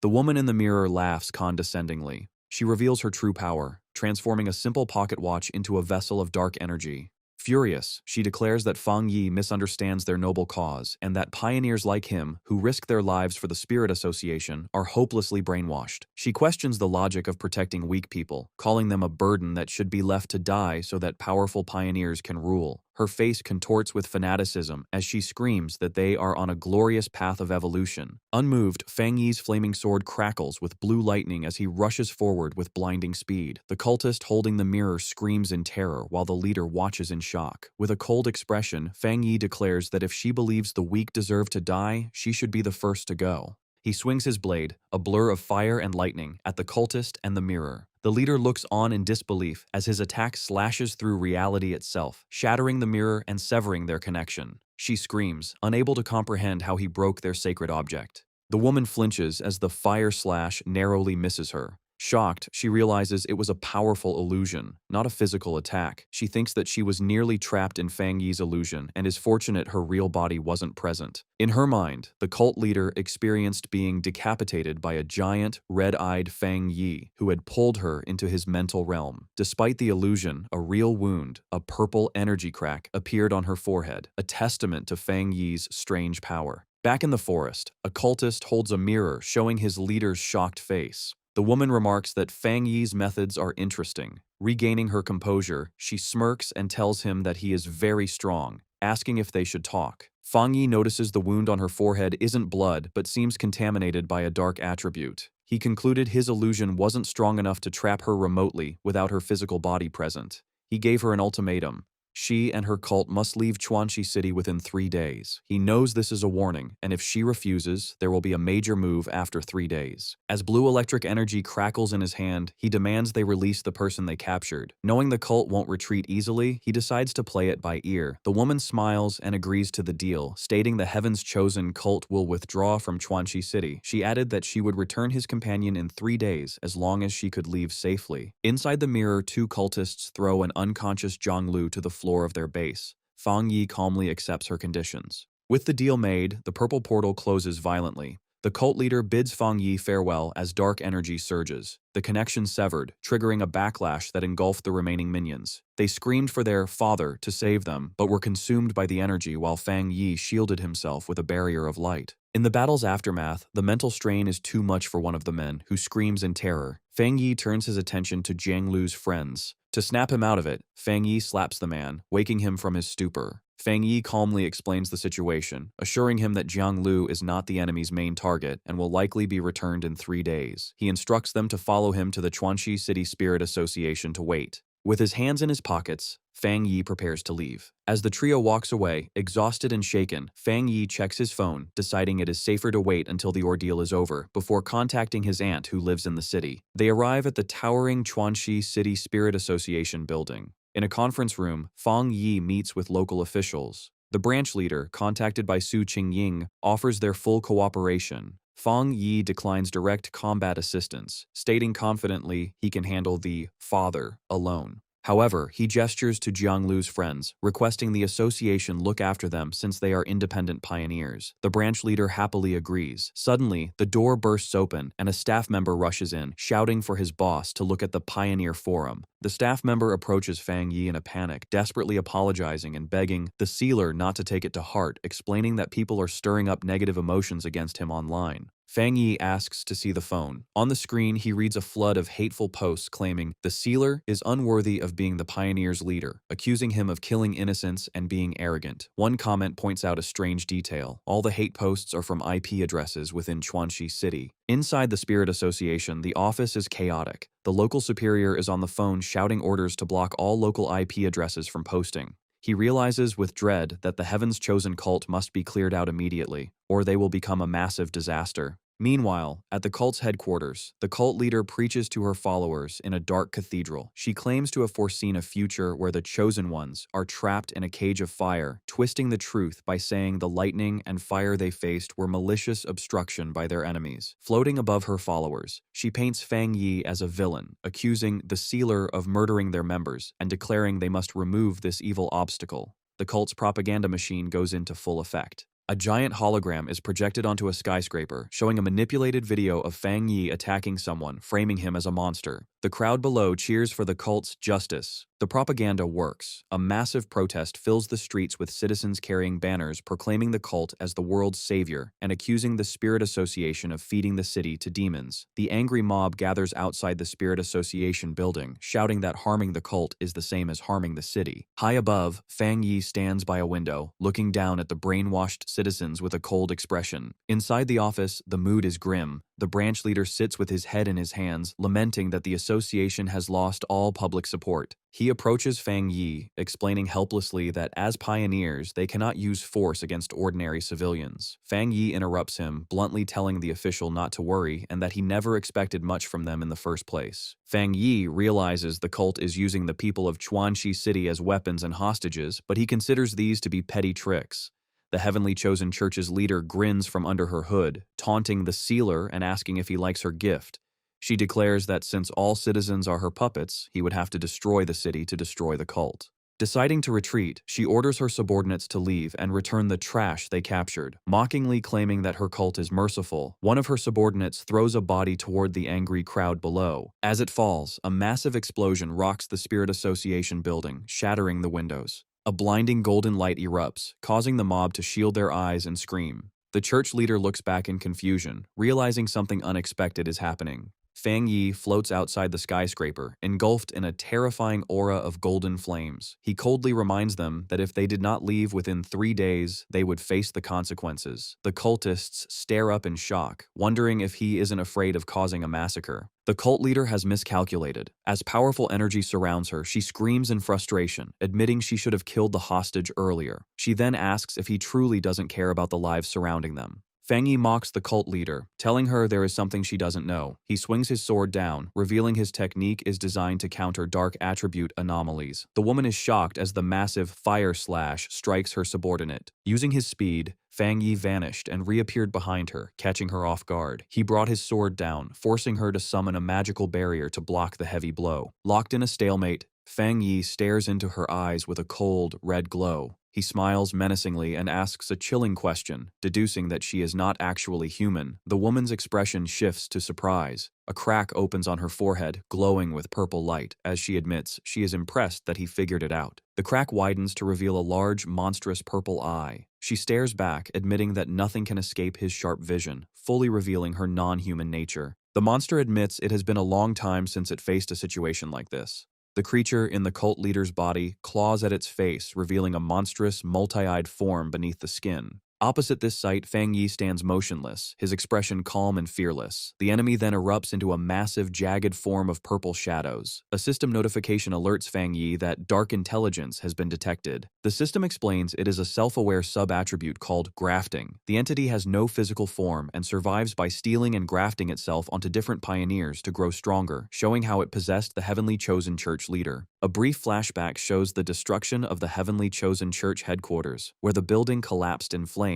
The woman in the mirror laughs condescendingly. She reveals her true power, transforming a simple pocket watch into a vessel of dark energy. Furious, she declares that Fang Yi misunderstands their noble cause and that pioneers like him, who risk their lives for the Spirit Association, are hopelessly brainwashed. She questions the logic of protecting weak people, calling them a burden that should be left to die so that powerful pioneers can rule. Her face contorts with fanaticism as she screams that they are on a glorious path of evolution. Unmoved, Fang Yi's flaming sword crackles with blue lightning as he rushes forward with blinding speed. The cultist holding the mirror screams in terror while the leader watches in shock. With a cold expression, Fang Yi declares that if she believes the weak deserve to die, she should be the first to go. He swings his blade, a blur of fire and lightning, at the cultist and the mirror. The leader looks on in disbelief as his attack slashes through reality itself, shattering the mirror and severing their connection. She screams, unable to comprehend how he broke their sacred object. The woman flinches as the fire slash narrowly misses her. Shocked, she realizes it was a powerful illusion, not a physical attack. She thinks that she was nearly trapped in Fang Yi's illusion and is fortunate her real body wasn't present. In her mind, the cult leader experienced being decapitated by a giant, red-eyed Fang Yi who had pulled her into his mental realm. Despite the illusion, a real wound, a purple energy crack, appeared on her forehead, a testament to Fang Yi's strange power. Back in the forest, a cultist holds a mirror showing his leader's shocked face. The woman remarks that Fang Yi's methods are interesting. Regaining her composure, she smirks and tells him that he is very strong, asking if they should talk. Fang Yi notices the wound on her forehead isn't blood but seems contaminated by a dark attribute. He concluded his illusion wasn't strong enough to trap her remotely without her physical body present. He gave her an ultimatum. She and her cult must leave Chuanxi City within 3 days. He knows this is a warning, and if she refuses, there will be a major move after 3 days. As blue electric energy crackles in his hand, he demands they release the person they captured. Knowing the cult won't retreat easily, he decides to play it by ear. The woman smiles and agrees to the deal, stating the Heaven's Chosen cult will withdraw from Chuanxi City. She added that she would return his companion in 3 days as long as she could leave safely. Inside the mirror, 2 cultists throw an unconscious Zhonglu to the floor of their base. Fang Yi calmly accepts her conditions. With the deal made, the purple portal closes violently. The cult leader bids Fang Yi farewell as dark energy surges. The connection severed, triggering a backlash that engulfed the remaining minions. They screamed for their father to save them, but were consumed by the energy while Fang Yi shielded himself with a barrier of light. In the battle's aftermath, the mental strain is too much for one of the men, who screams in terror. Fang Yi turns his attention to Jiang Lu's friends. To snap him out of it, Fang Yi slaps the man, waking him from his stupor. Fang Yi calmly explains the situation, assuring him that Jiang Lu is not the enemy's main target and will likely be returned in 3 days. He instructs them to follow him to the Chuanxi City Spirit Association to wait. With his hands in his pockets, Fang Yi prepares to leave. As the trio walks away, exhausted and shaken, Fang Yi checks his phone, deciding it is safer to wait until the ordeal is over before contacting his aunt who lives in the city. They arrive at the towering Chuanxi City Spirit Association building. In a conference room, Fang Yi meets with local officials. The branch leader, contacted by Su Qingying, offers their full cooperation. Fang Yi declines direct combat assistance, stating confidently he can handle the father alone. However, he gestures to Jiang Lu's friends, requesting the association look after them since they are independent pioneers. The branch leader happily agrees. Suddenly, the door bursts open and a staff member rushes in, shouting for his boss to look at the Pioneer Forum. The staff member approaches Fang Yi in a panic, desperately apologizing and begging the sealer not to take it to heart, explaining that people are stirring up negative emotions against him online. Fang Yi asks to see the phone. On the screen, he reads a flood of hateful posts claiming the sealer is unworthy of being the pioneer's leader, accusing him of killing innocents and being arrogant. One comment points out a strange detail. All the hate posts are from IP addresses within Chuanxi City. Inside the Spirit Association, the office is chaotic. The local superior is on the phone shouting orders to block all local IP addresses from posting. He realizes with dread that the Heaven's Chosen cult must be cleared out immediately, or they will become a massive disaster. Meanwhile, at the cult's headquarters, the cult leader preaches to her followers in a dark cathedral. She claims to have foreseen a future where the chosen ones are trapped in a cage of fire, twisting the truth by saying the lightning and fire they faced were malicious obstruction by their enemies. Floating above her followers, she paints Fang Yi as a villain, accusing the sealer of murdering their members and declaring they must remove this evil obstacle. The cult's propaganda machine goes into full effect. A giant hologram is projected onto a skyscraper, showing a manipulated video of Fang Yi attacking someone, framing him as a monster. The crowd below cheers for the cult's justice. The propaganda works. A massive protest fills the streets with citizens carrying banners proclaiming the cult as the world's savior and accusing the Spirit Association of feeding the city to demons. The angry mob gathers outside the Spirit Association building, shouting that harming the cult is the same as harming the city. High above, Fang Yi stands by a window, looking down at the brainwashed citizens with a cold expression. Inside the office, the mood is grim. The branch leader sits with his head in his hands, lamenting that the association has lost all public support. He approaches Fang Yi, explaining helplessly that as pioneers, they cannot use force against ordinary civilians. Fang Yi interrupts him, bluntly telling the official not to worry and that he never expected much from them in the first place. Fang Yi realizes the cult is using the people of Chuanxi City as weapons and hostages, but he considers these to be petty tricks. The Heavenly Chosen Church's leader grins from under her hood, taunting the sealer and asking if he likes her gift. She declares that since all citizens are her puppets, he would have to destroy the city to destroy the cult. Deciding to retreat, she orders her subordinates to leave and return the trash they captured, mockingly claiming that her cult is merciful. One of her subordinates throws a body toward the angry crowd below. As it falls, a massive explosion rocks the Spirit Association building, shattering the windows. A blinding golden light erupts, causing the mob to shield their eyes and scream. The church leader looks back in confusion, realizing something unexpected is happening. Fang Yi floats outside the skyscraper, engulfed in a terrifying aura of golden flames. He coldly reminds them that if they did not leave within 3 days, they would face the consequences. The cultists stare up in shock, wondering if he isn't afraid of causing a massacre. The cult leader has miscalculated. As powerful energy surrounds her, she screams in frustration, admitting she should have killed the hostage earlier. She then asks if he truly doesn't care about the lives surrounding them. Fang Yi mocks the cult leader, telling her there is something she doesn't know. He swings his sword down, revealing his technique is designed to counter dark attribute anomalies. The woman is shocked as the massive fire slash strikes her subordinate. Using his speed, Fang Yi vanished and reappeared behind her, catching her off guard. He brought his sword down, forcing her to summon a magical barrier to block the heavy blow. Locked in a stalemate, Fang Yi stares into her eyes with a cold, red glow. He smiles menacingly and asks a chilling question, deducing that she is not actually human. The woman's expression shifts to surprise. A crack opens on her forehead, glowing with purple light, as she admits she is impressed that he figured it out. The crack widens to reveal a large, monstrous purple eye. She stares back, admitting that nothing can escape his sharp vision, fully revealing her non-human nature. The monster admits it has been a long time since it faced a situation like this. The creature in the cult leader's body claws at its face, revealing a monstrous, multi-eyed form beneath the skin. Opposite this sight, Fang Yi stands motionless, his expression calm and fearless. The enemy then erupts into a massive, jagged form of purple shadows. A system notification alerts Fang Yi that dark intelligence has been detected. The system explains it is a self-aware sub-attribute called grafting. The entity has no physical form and survives by stealing and grafting itself onto different pioneers to grow stronger, showing how it possessed the Heavenly Chosen Church leader. A brief flashback shows the destruction of the Heavenly Chosen Church headquarters, where the building collapsed in flames.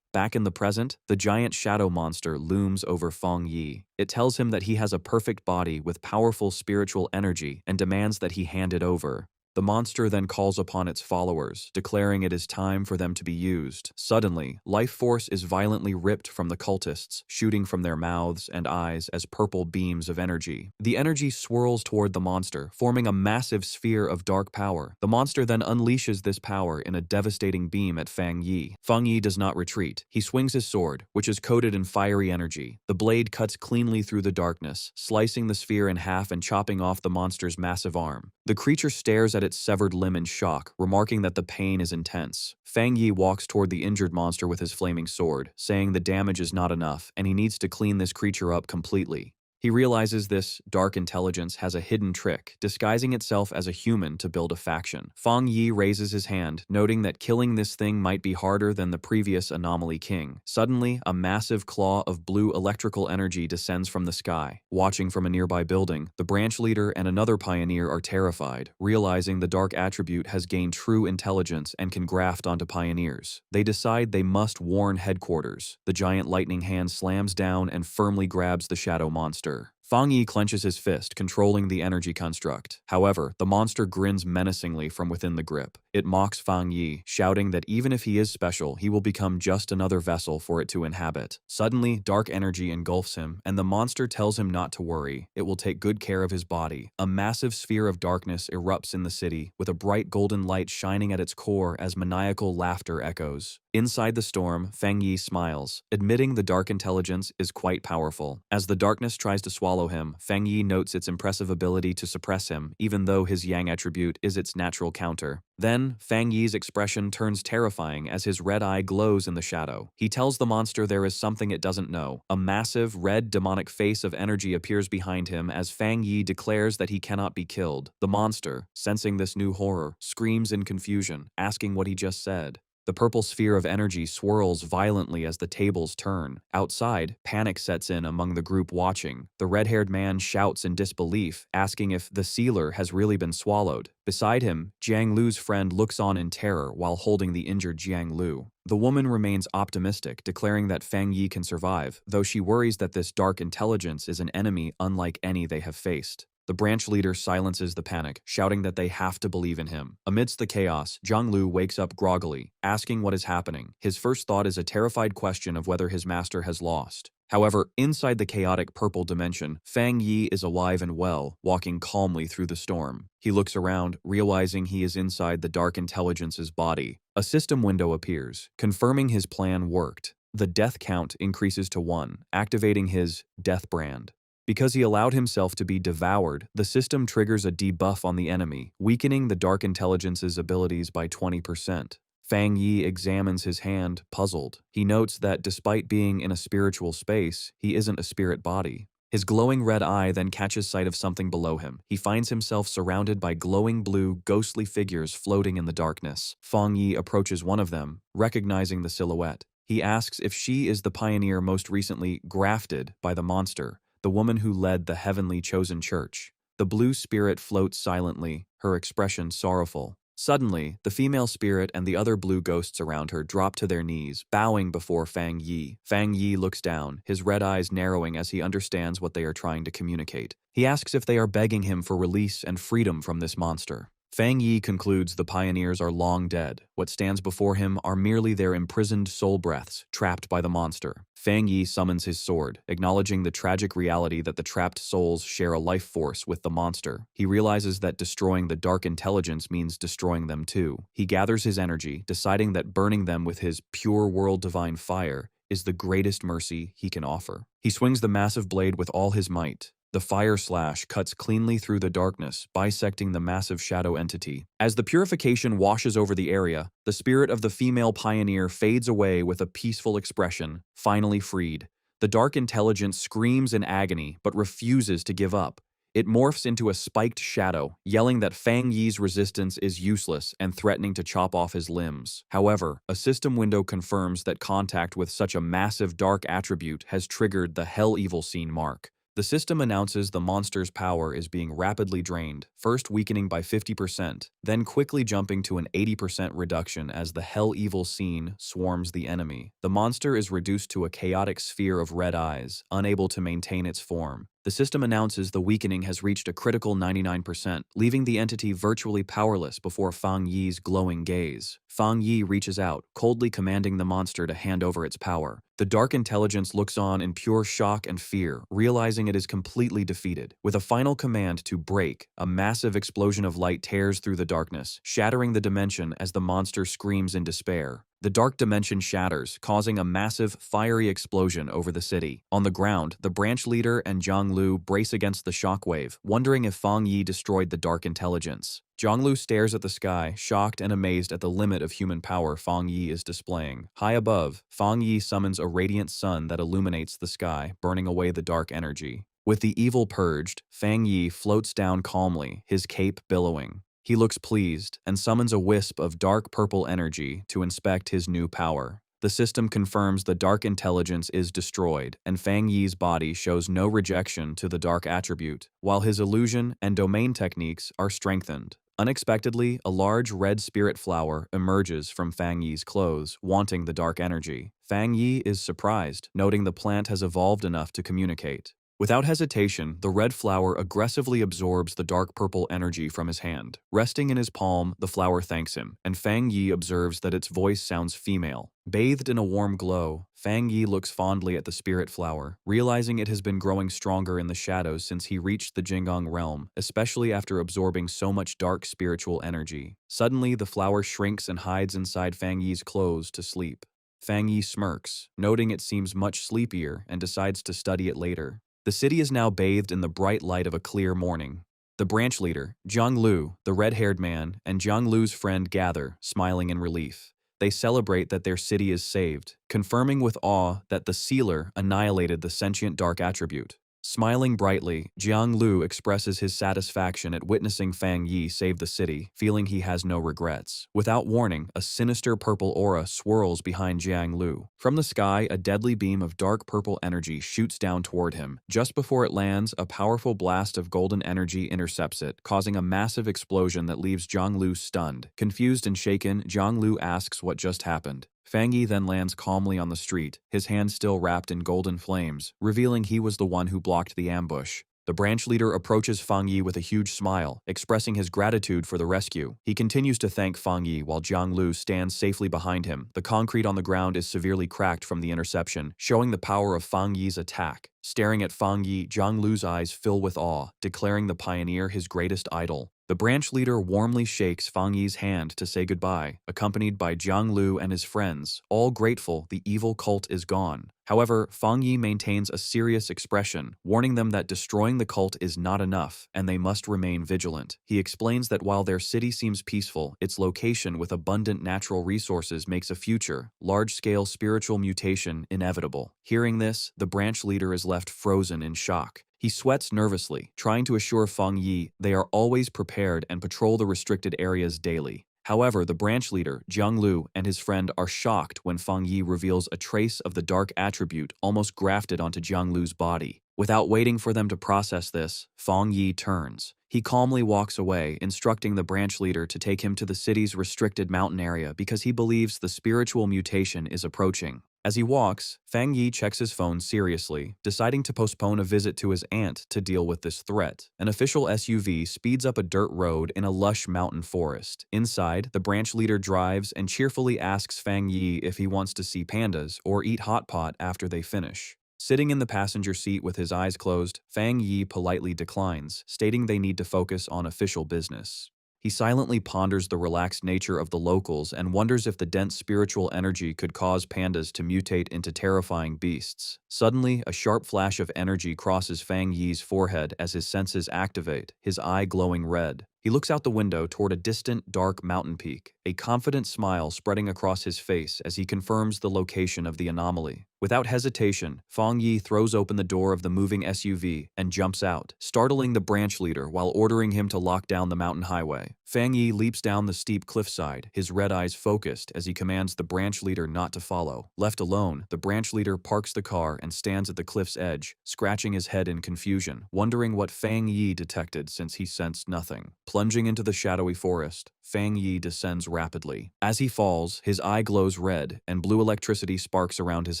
Back in the present, the giant shadow monster looms over Fang Yi. It tells him that he has a perfect body with powerful spiritual energy and demands that he hand it over. The monster then calls upon its followers, declaring it is time for them to be used. Suddenly, life force is violently ripped from the cultists, shooting from their mouths and eyes as purple beams of energy. The energy swirls toward the monster, forming a massive sphere of dark power. The monster then unleashes this power in a devastating beam at Fang Yi. Fang Yi does not retreat. He swings his sword, which is coated in fiery energy. The blade cuts cleanly through the darkness, slicing the sphere in half and chopping off the monster's massive arm. The creature stares at its severed limb in shock, remarking that the pain is intense. Fang Yi walks toward the injured monster with his flaming sword, saying the damage is not enough and he needs to clean this creature up completely. He realizes this dark intelligence has a hidden trick, disguising itself as a human to build a faction. Fang Yi raises his hand, noting that killing this thing might be harder than the previous anomaly king. Suddenly, a massive claw of blue electrical energy descends from the sky. Watching from a nearby building, the branch leader and another pioneer are terrified, realizing the dark attribute has gained true intelligence and can graft onto pioneers. They decide they must warn headquarters. The giant lightning hand slams down and firmly grabs the shadow monster. Fang Yi clenches his fist, controlling the energy construct. However, the monster grins menacingly from within the grip. It mocks Fang Yi, shouting that even if he is special, he will become just another vessel for it to inhabit. Suddenly, dark energy engulfs him, and the monster tells him not to worry. It will take good care of his body. A massive sphere of darkness erupts in the city, with a bright golden light shining at its core as maniacal laughter echoes. Inside the storm, Fang Yi smiles, admitting the dark intelligence is quite powerful. As the darkness tries to swallow him, Fang Yi notes its impressive ability to suppress him, even though his yang attribute is its natural counter. Then, Fang Yi's expression turns terrifying as his red eye glows in the shadow. He tells the monster there is something it doesn't know. A massive, red, demonic face of energy appears behind him as Fang Yi declares that he cannot be killed. The monster, sensing this new horror, screams in confusion, asking what he just said. The purple sphere of energy swirls violently as the tables turn. Outside, panic sets in among the group watching. The red-haired man shouts in disbelief, asking if the sealer has really been swallowed. Beside him, Jiang Lu's friend looks on in terror while holding the injured Jiang Lu. The woman remains optimistic, declaring that Fang Yi can survive, though she worries that this dark intelligence is an enemy unlike any they have faced. The branch leader silences the panic, shouting that they have to believe in him. Amidst the chaos, Jiang Lu wakes up groggily, asking what is happening. His first thought is a terrified question of whether his master has lost. However, inside the chaotic purple dimension, Fang Yi is alive and well, walking calmly through the storm. He looks around, realizing he is inside the dark intelligence's body. A system window appears, confirming his plan worked. The death count increases to 1, activating his death brand. Because he allowed himself to be devoured, the system triggers a debuff on the enemy, weakening the Dark Intelligence's abilities by 20%. Fang Yi examines his hand, puzzled. He notes that despite being in a spiritual space, he isn't a spirit body. His glowing red eye then catches sight of something below him. He finds himself surrounded by glowing blue, ghostly figures floating in the darkness. Fang Yi approaches one of them, recognizing the silhouette. He asks if she is the pioneer most recently grafted by the monster, the woman who led the heavenly chosen church. The blue spirit floats silently, her expression sorrowful. Suddenly, the female spirit and the other blue ghosts around her drop to their knees, bowing before Fang Yi. Fang Yi looks down, his red eyes narrowing as he understands what they are trying to communicate. He asks if they are begging him for release and freedom from this monster. Fang Yi concludes the pioneers are long dead. What stands before him are merely their imprisoned soul breaths, trapped by the monster. Fang Yi summons his sword, acknowledging the tragic reality that the trapped souls share a life force with the monster. He realizes that destroying the dark intelligence means destroying them too. He gathers his energy, deciding that burning them with his pure world divine fire is the greatest mercy he can offer. He swings the massive blade with all his might. The fire slash cuts cleanly through the darkness, bisecting the massive shadow entity. As the purification washes over the area, the spirit of the female pioneer fades away with a peaceful expression, finally freed. The dark intelligence screams in agony, but refuses to give up. It morphs into a spiked shadow, yelling that Fang Yi's resistance is useless and threatening to chop off his limbs. However, a system window confirms that contact with such a massive dark attribute has triggered the Hell Evil Scene mark. The system announces the monster's power is being rapidly drained, first weakening by 50%, then quickly jumping to an 80% reduction as the Hell Evil Scene swarms the enemy. The monster is reduced to a chaotic sphere of red eyes, unable to maintain its form. The system announces the weakening has reached a critical 99%, leaving the entity virtually powerless before Fang Yi's glowing gaze. Fang Yi reaches out, coldly commanding the monster to hand over its power. The dark intelligence looks on in pure shock and fear, realizing it is completely defeated. With a final command to break, a massive explosion of light tears through the darkness, shattering the dimension as the monster screams in despair. The dark dimension shatters, causing a massive, fiery explosion over the city. On the ground, the branch leader and Jiang Lu brace against the shockwave, wondering if Fang Yi destroyed the dark intelligence. Jiang Lu stares at the sky, shocked and amazed at the limit of human power Fang Yi is displaying. High above, Fang Yi summons a radiant sun that illuminates the sky, burning away the dark energy. With the evil purged, Fang Yi floats down calmly, his cape billowing. He looks pleased and summons a wisp of dark purple energy to inspect his new power. The system confirms the dark intelligence is destroyed, and Fang Yi's body shows no rejection to the dark attribute, while his illusion and domain techniques are strengthened. Unexpectedly, a large red spirit flower emerges from Fang Yi's clothes, wanting the dark energy. Fang Yi is surprised, noting the plant has evolved enough to communicate. Without hesitation, the red flower aggressively absorbs the dark purple energy from his hand. Resting in his palm, the flower thanks him, and Fang Yi observes that its voice sounds female. Bathed in a warm glow, Fang Yi looks fondly at the spirit flower, realizing it has been growing stronger in the shadows since he reached the Jinggang realm, especially after absorbing so much dark spiritual energy. Suddenly, the flower shrinks and hides inside Fang Yi's clothes to sleep. Fang Yi smirks, noting it seems much sleepier, and decides to study it later. The city is now bathed in the bright light of a clear morning. The branch leader, Jiang Lu, the red-haired man, and Jiang Lu's friend gather, smiling in relief. They celebrate that their city is saved, confirming with awe that the sealer annihilated the sentient dark attribute. Smiling brightly, Jiang Lu expresses his satisfaction at witnessing Fang Yi save the city, feeling he has no regrets. Without warning, a sinister purple aura swirls behind Jiang Lu. From the sky, a deadly beam of dark purple energy shoots down toward him. Just before it lands, a powerful blast of golden energy intercepts it, causing a massive explosion that leaves Jiang Lu stunned. Confused and shaken, Jiang Lu asks what just happened. Fang Yi then lands calmly on the street, his hand still wrapped in golden flames, revealing he was the one who blocked the ambush. The branch leader approaches Fang Yi with a huge smile, expressing his gratitude for the rescue. He continues to thank Fang Yi while Jiang Lu stands safely behind him. The concrete on the ground is severely cracked from the interception, showing the power of Fang Yi's attack. Staring at Fang Yi, Jiang Lu's eyes fill with awe, declaring the pioneer his greatest idol. The branch leader warmly shakes Fang Yi's hand to say goodbye, accompanied by Jiang Lu and his friends, all grateful the evil cult is gone. However, Fang Yi maintains a serious expression, warning them that destroying the cult is not enough, and they must remain vigilant. He explains that while their city seems peaceful, its location with abundant natural resources makes a future, large-scale spiritual mutation inevitable. Hearing this, the branch leader is left frozen in shock. He sweats nervously, trying to assure Fang Yi they are always prepared and patrol the restricted areas daily. However, the branch leader, Jiang Lu, and his friend are shocked when Fang Yi reveals a trace of the dark attribute almost grafted onto Jiang Lu's body. Without waiting for them to process this, Fang Yi turns. He calmly walks away, instructing the branch leader to take him to the city's restricted mountain area because he believes the spiritual mutation is approaching. As he walks, Fang Yi checks his phone seriously, deciding to postpone a visit to his aunt to deal with this threat. An official SUV speeds up a dirt road in a lush mountain forest. Inside, the branch leader drives and cheerfully asks Fang Yi if he wants to see pandas or eat hot pot after they finish. Sitting in the passenger seat with his eyes closed, Fang Yi politely declines, stating they need to focus on official business. He silently ponders the relaxed nature of the locals and wonders if the dense spiritual energy could cause pandas to mutate into terrifying beasts. Suddenly, a sharp flash of energy crosses Fang Yi's forehead as his senses activate, his eye glowing red. He looks out the window toward a distant, dark mountain peak, a confident smile spreading across his face as he confirms the location of the anomaly. Without hesitation, Fang Yi throws open the door of the moving SUV and jumps out, startling the branch leader while ordering him to lock down the mountain highway. Fang Yi leaps down the steep cliffside, his red eyes focused as he commands the branch leader not to follow. Left alone, the branch leader parks the car and stands at the cliff's edge, scratching his head in confusion, wondering what Fang Yi detected since he sensed nothing. Plunging into the shadowy forest, Fang Yi descends rapidly. As he falls, his eye glows red, and blue electricity sparks around his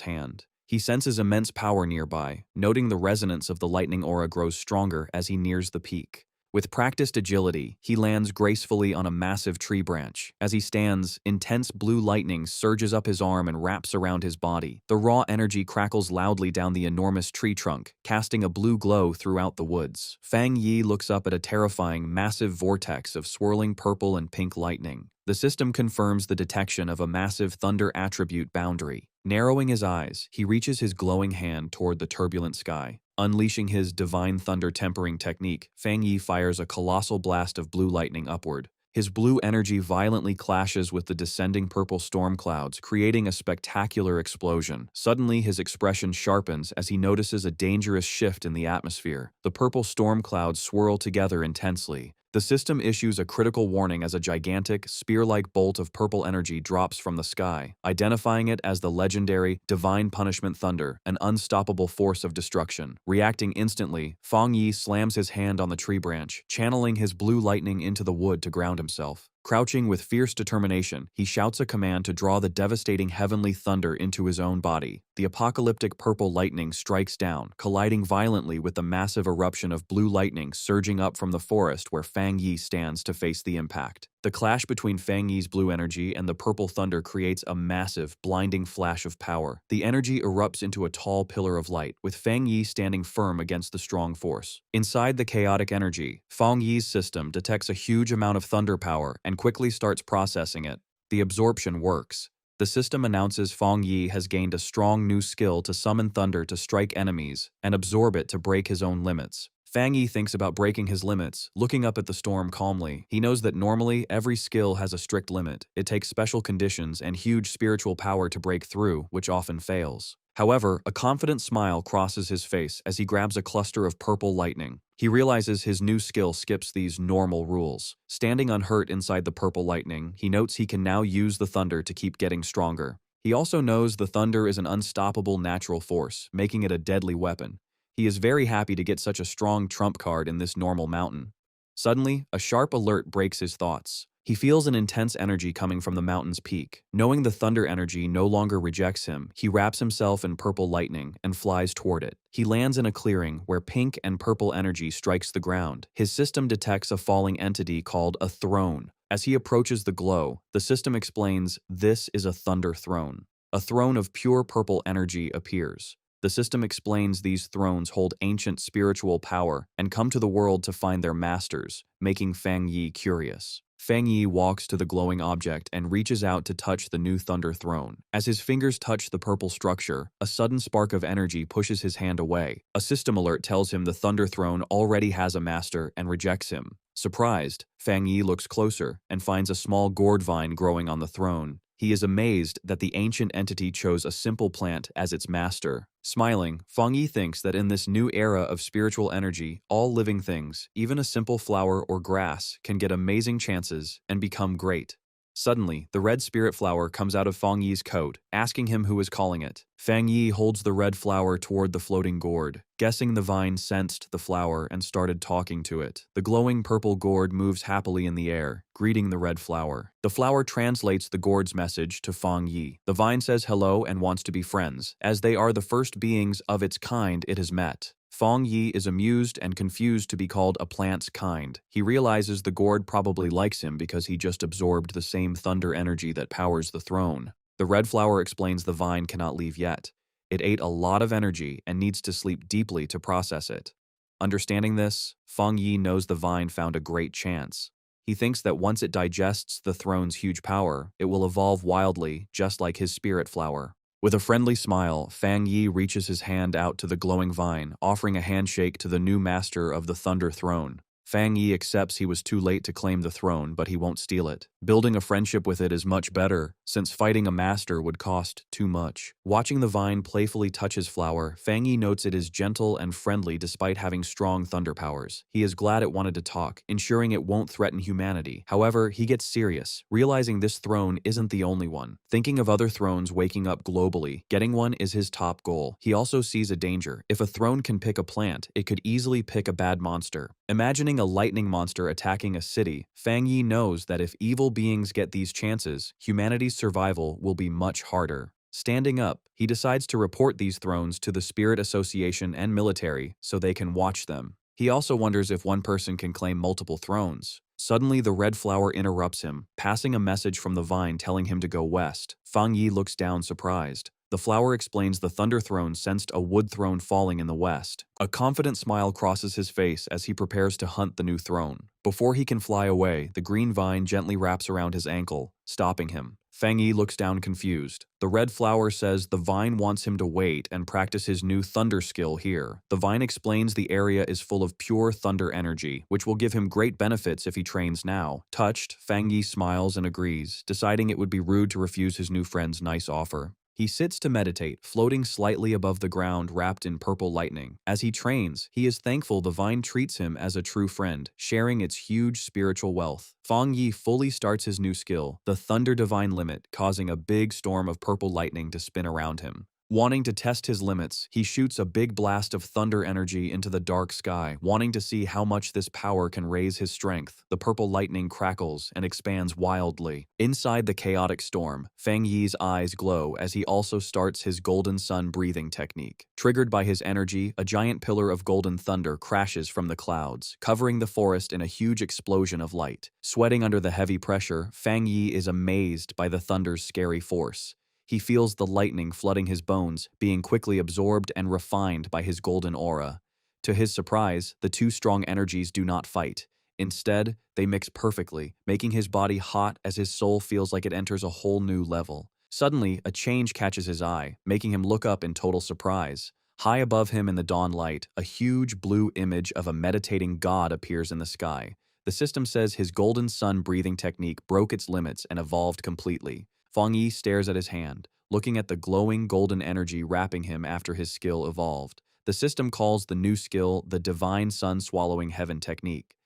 hand. He senses immense power nearby, noting the resonance of the lightning aura grows stronger as he nears the peak. With practiced agility, he lands gracefully on a massive tree branch. As he stands, intense blue lightning surges up his arm and wraps around his body. The raw energy crackles loudly down the enormous tree trunk, casting a blue glow throughout the woods. Fang Yi looks up at a terrifying, massive vortex of swirling purple and pink lightning. The system confirms the detection of a massive thunder attribute boundary. Narrowing his eyes, he reaches his glowing hand toward the turbulent sky. Unleashing his divine thunder tempering technique, Fang Yi fires a colossal blast of blue lightning upward. His blue energy violently clashes with the descending purple storm clouds, creating a spectacular explosion. Suddenly, his expression sharpens as he notices a dangerous shift in the atmosphere. The purple storm clouds swirl together intensely. The system issues a critical warning as a gigantic, spear-like bolt of purple energy drops from the sky, identifying it as the legendary Divine Punishment Thunder, an unstoppable force of destruction. Reacting instantly, Fang Yi slams his hand on the tree branch, channeling his blue lightning into the wood to ground himself. Crouching with fierce determination, he shouts a command to draw the devastating heavenly thunder into his own body. The apocalyptic purple lightning strikes down, colliding violently with the massive eruption of blue lightning surging up from the forest where Fang Yi stands to face the impact. The clash between Fang Yi's blue energy and the purple thunder creates a massive, blinding flash of power. The energy erupts into a tall pillar of light, with Fang Yi standing firm against the strong force. Inside the chaotic energy, Fang Yi's system detects a huge amount of thunder power and quickly starts processing it. The absorption works. The system announces Fang Yi has gained a strong new skill to summon thunder to strike enemies and absorb it to break his own limits. Fang Yi thinks about breaking his limits, looking up at the storm calmly. He knows that normally every skill has a strict limit. It takes special conditions and huge spiritual power to break through, which often fails. However, a confident smile crosses his face as he grabs a cluster of purple lightning. He realizes his new skill skips these normal rules. Standing unhurt inside the purple lightning, he notes he can now use the thunder to keep getting stronger. He also knows the thunder is an unstoppable natural force, making it a deadly weapon. He is very happy to get such a strong trump card in this normal mountain. Suddenly, a sharp alert breaks his thoughts. He feels an intense energy coming from the mountain's peak. Knowing the thunder energy no longer rejects him, he wraps himself in purple lightning and flies toward it. He lands in a clearing where pink and purple energy strikes the ground. His system detects a falling entity called a throne. As he approaches the glow, the system explains, "This is a thunder throne." A throne of pure purple energy appears. The system explains these thrones hold ancient spiritual power and come to the world to find their masters, making Fang Yi curious. Fang Yi walks to the glowing object and reaches out to touch the new thunder throne. As his fingers touch the purple structure, a sudden spark of energy pushes his hand away. A system alert tells him the thunder throne already has a master and rejects him. Surprised, Fang Yi looks closer and finds a small gourd vine growing on the throne. He is amazed that the ancient entity chose a simple plant as its master. Smiling, Fang Yi thinks that in this new era of spiritual energy, all living things, even a simple flower or grass, can get amazing chances and become great. Suddenly, the red spirit flower comes out of Fang Yi's coat, asking him who is calling it. Fang Yi holds the red flower toward the floating gourd. Guessing the vine sensed the flower and started talking to it. The glowing purple gourd moves happily in the air, greeting the red flower. The flower translates the gourd's message to Fang Yi. The vine says hello and wants to be friends, as they are the first beings of its kind it has met. Fang Yi is amused and confused to be called a plant's kind. He realizes the gourd probably likes him because he just absorbed the same thunder energy that powers the throne. The red flower explains the vine cannot leave yet. It ate a lot of energy and needs to sleep deeply to process it. Understanding this, Fang Yi knows the vine found a great chance. He thinks that once it digests the throne's huge power, it will evolve wildly, just like his spirit flower. With a friendly smile, Fang Yi reaches his hand out to the glowing vine, offering a handshake to the new master of the Thunder Throne. Fang Yi accepts he was too late to claim the throne, but he won't steal it. Building a friendship with it is much better, since fighting a master would cost too much. Watching the vine playfully touch his flower, Fang Yi notes it is gentle and friendly despite having strong thunder powers. He is glad it wanted to talk, ensuring it won't threaten humanity. However, he gets serious, realizing this throne isn't the only one. Thinking of other thrones waking up globally, getting one is his top goal. He also sees a danger. If a throne can pick a plant, it could easily pick a bad monster. Imagining a lightning monster attacking a city, Fang Yi knows that if evil beings get these chances, humanity's survival will be much harder. Standing up, he decides to report these thrones to the Spirit Association and military so they can watch them. He also wonders if one person can claim multiple thrones. Suddenly, the red flower interrupts him, passing a message from the vine telling him to go west. Fang Yi looks down surprised. The flower explains the Thunder Throne sensed a wood throne falling in the west. A confident smile crosses his face as he prepares to hunt the new throne. Before he can fly away, the green vine gently wraps around his ankle, stopping him. Fang Yi looks down confused. The red flower says the vine wants him to wait and practice his new thunder skill here. The vine explains the area is full of pure thunder energy, which will give him great benefits if he trains now. Touched, Fang Yi smiles and agrees, deciding it would be rude to refuse his new friend's nice offer. He sits to meditate, floating slightly above the ground wrapped in purple lightning. As he trains, he is thankful the vine treats him as a true friend, sharing its huge spiritual wealth. Fang Yi fully starts his new skill, the Thunder Divine Limit, causing a big storm of purple lightning to spin around him. Wanting to test his limits, he shoots a big blast of thunder energy into the dark sky, wanting to see how much this power can raise his strength. The purple lightning crackles and expands wildly. Inside the chaotic storm, Fang Yi's eyes glow as he also starts his golden sun breathing technique. Triggered by his energy, a giant pillar of golden thunder crashes from the clouds, covering the forest in a huge explosion of light. Sweating under the heavy pressure, Fang Yi is amazed by the thunder's scary force. He feels the lightning flooding his bones, being quickly absorbed and refined by his golden aura. To his surprise, the two strong energies do not fight. Instead, they mix perfectly, making his body hot as his soul feels like it enters a whole new level. Suddenly, a change catches his eye, making him look up in total surprise. High above him in the dawn light, a huge blue image of a meditating god appears in the sky. The system says his golden sun breathing technique broke its limits and evolved completely. Fang Yi stares at his hand, looking at the glowing golden energy wrapping him after his skill evolved. The system calls the new skill the Divine Sun Swallowing Heaven technique.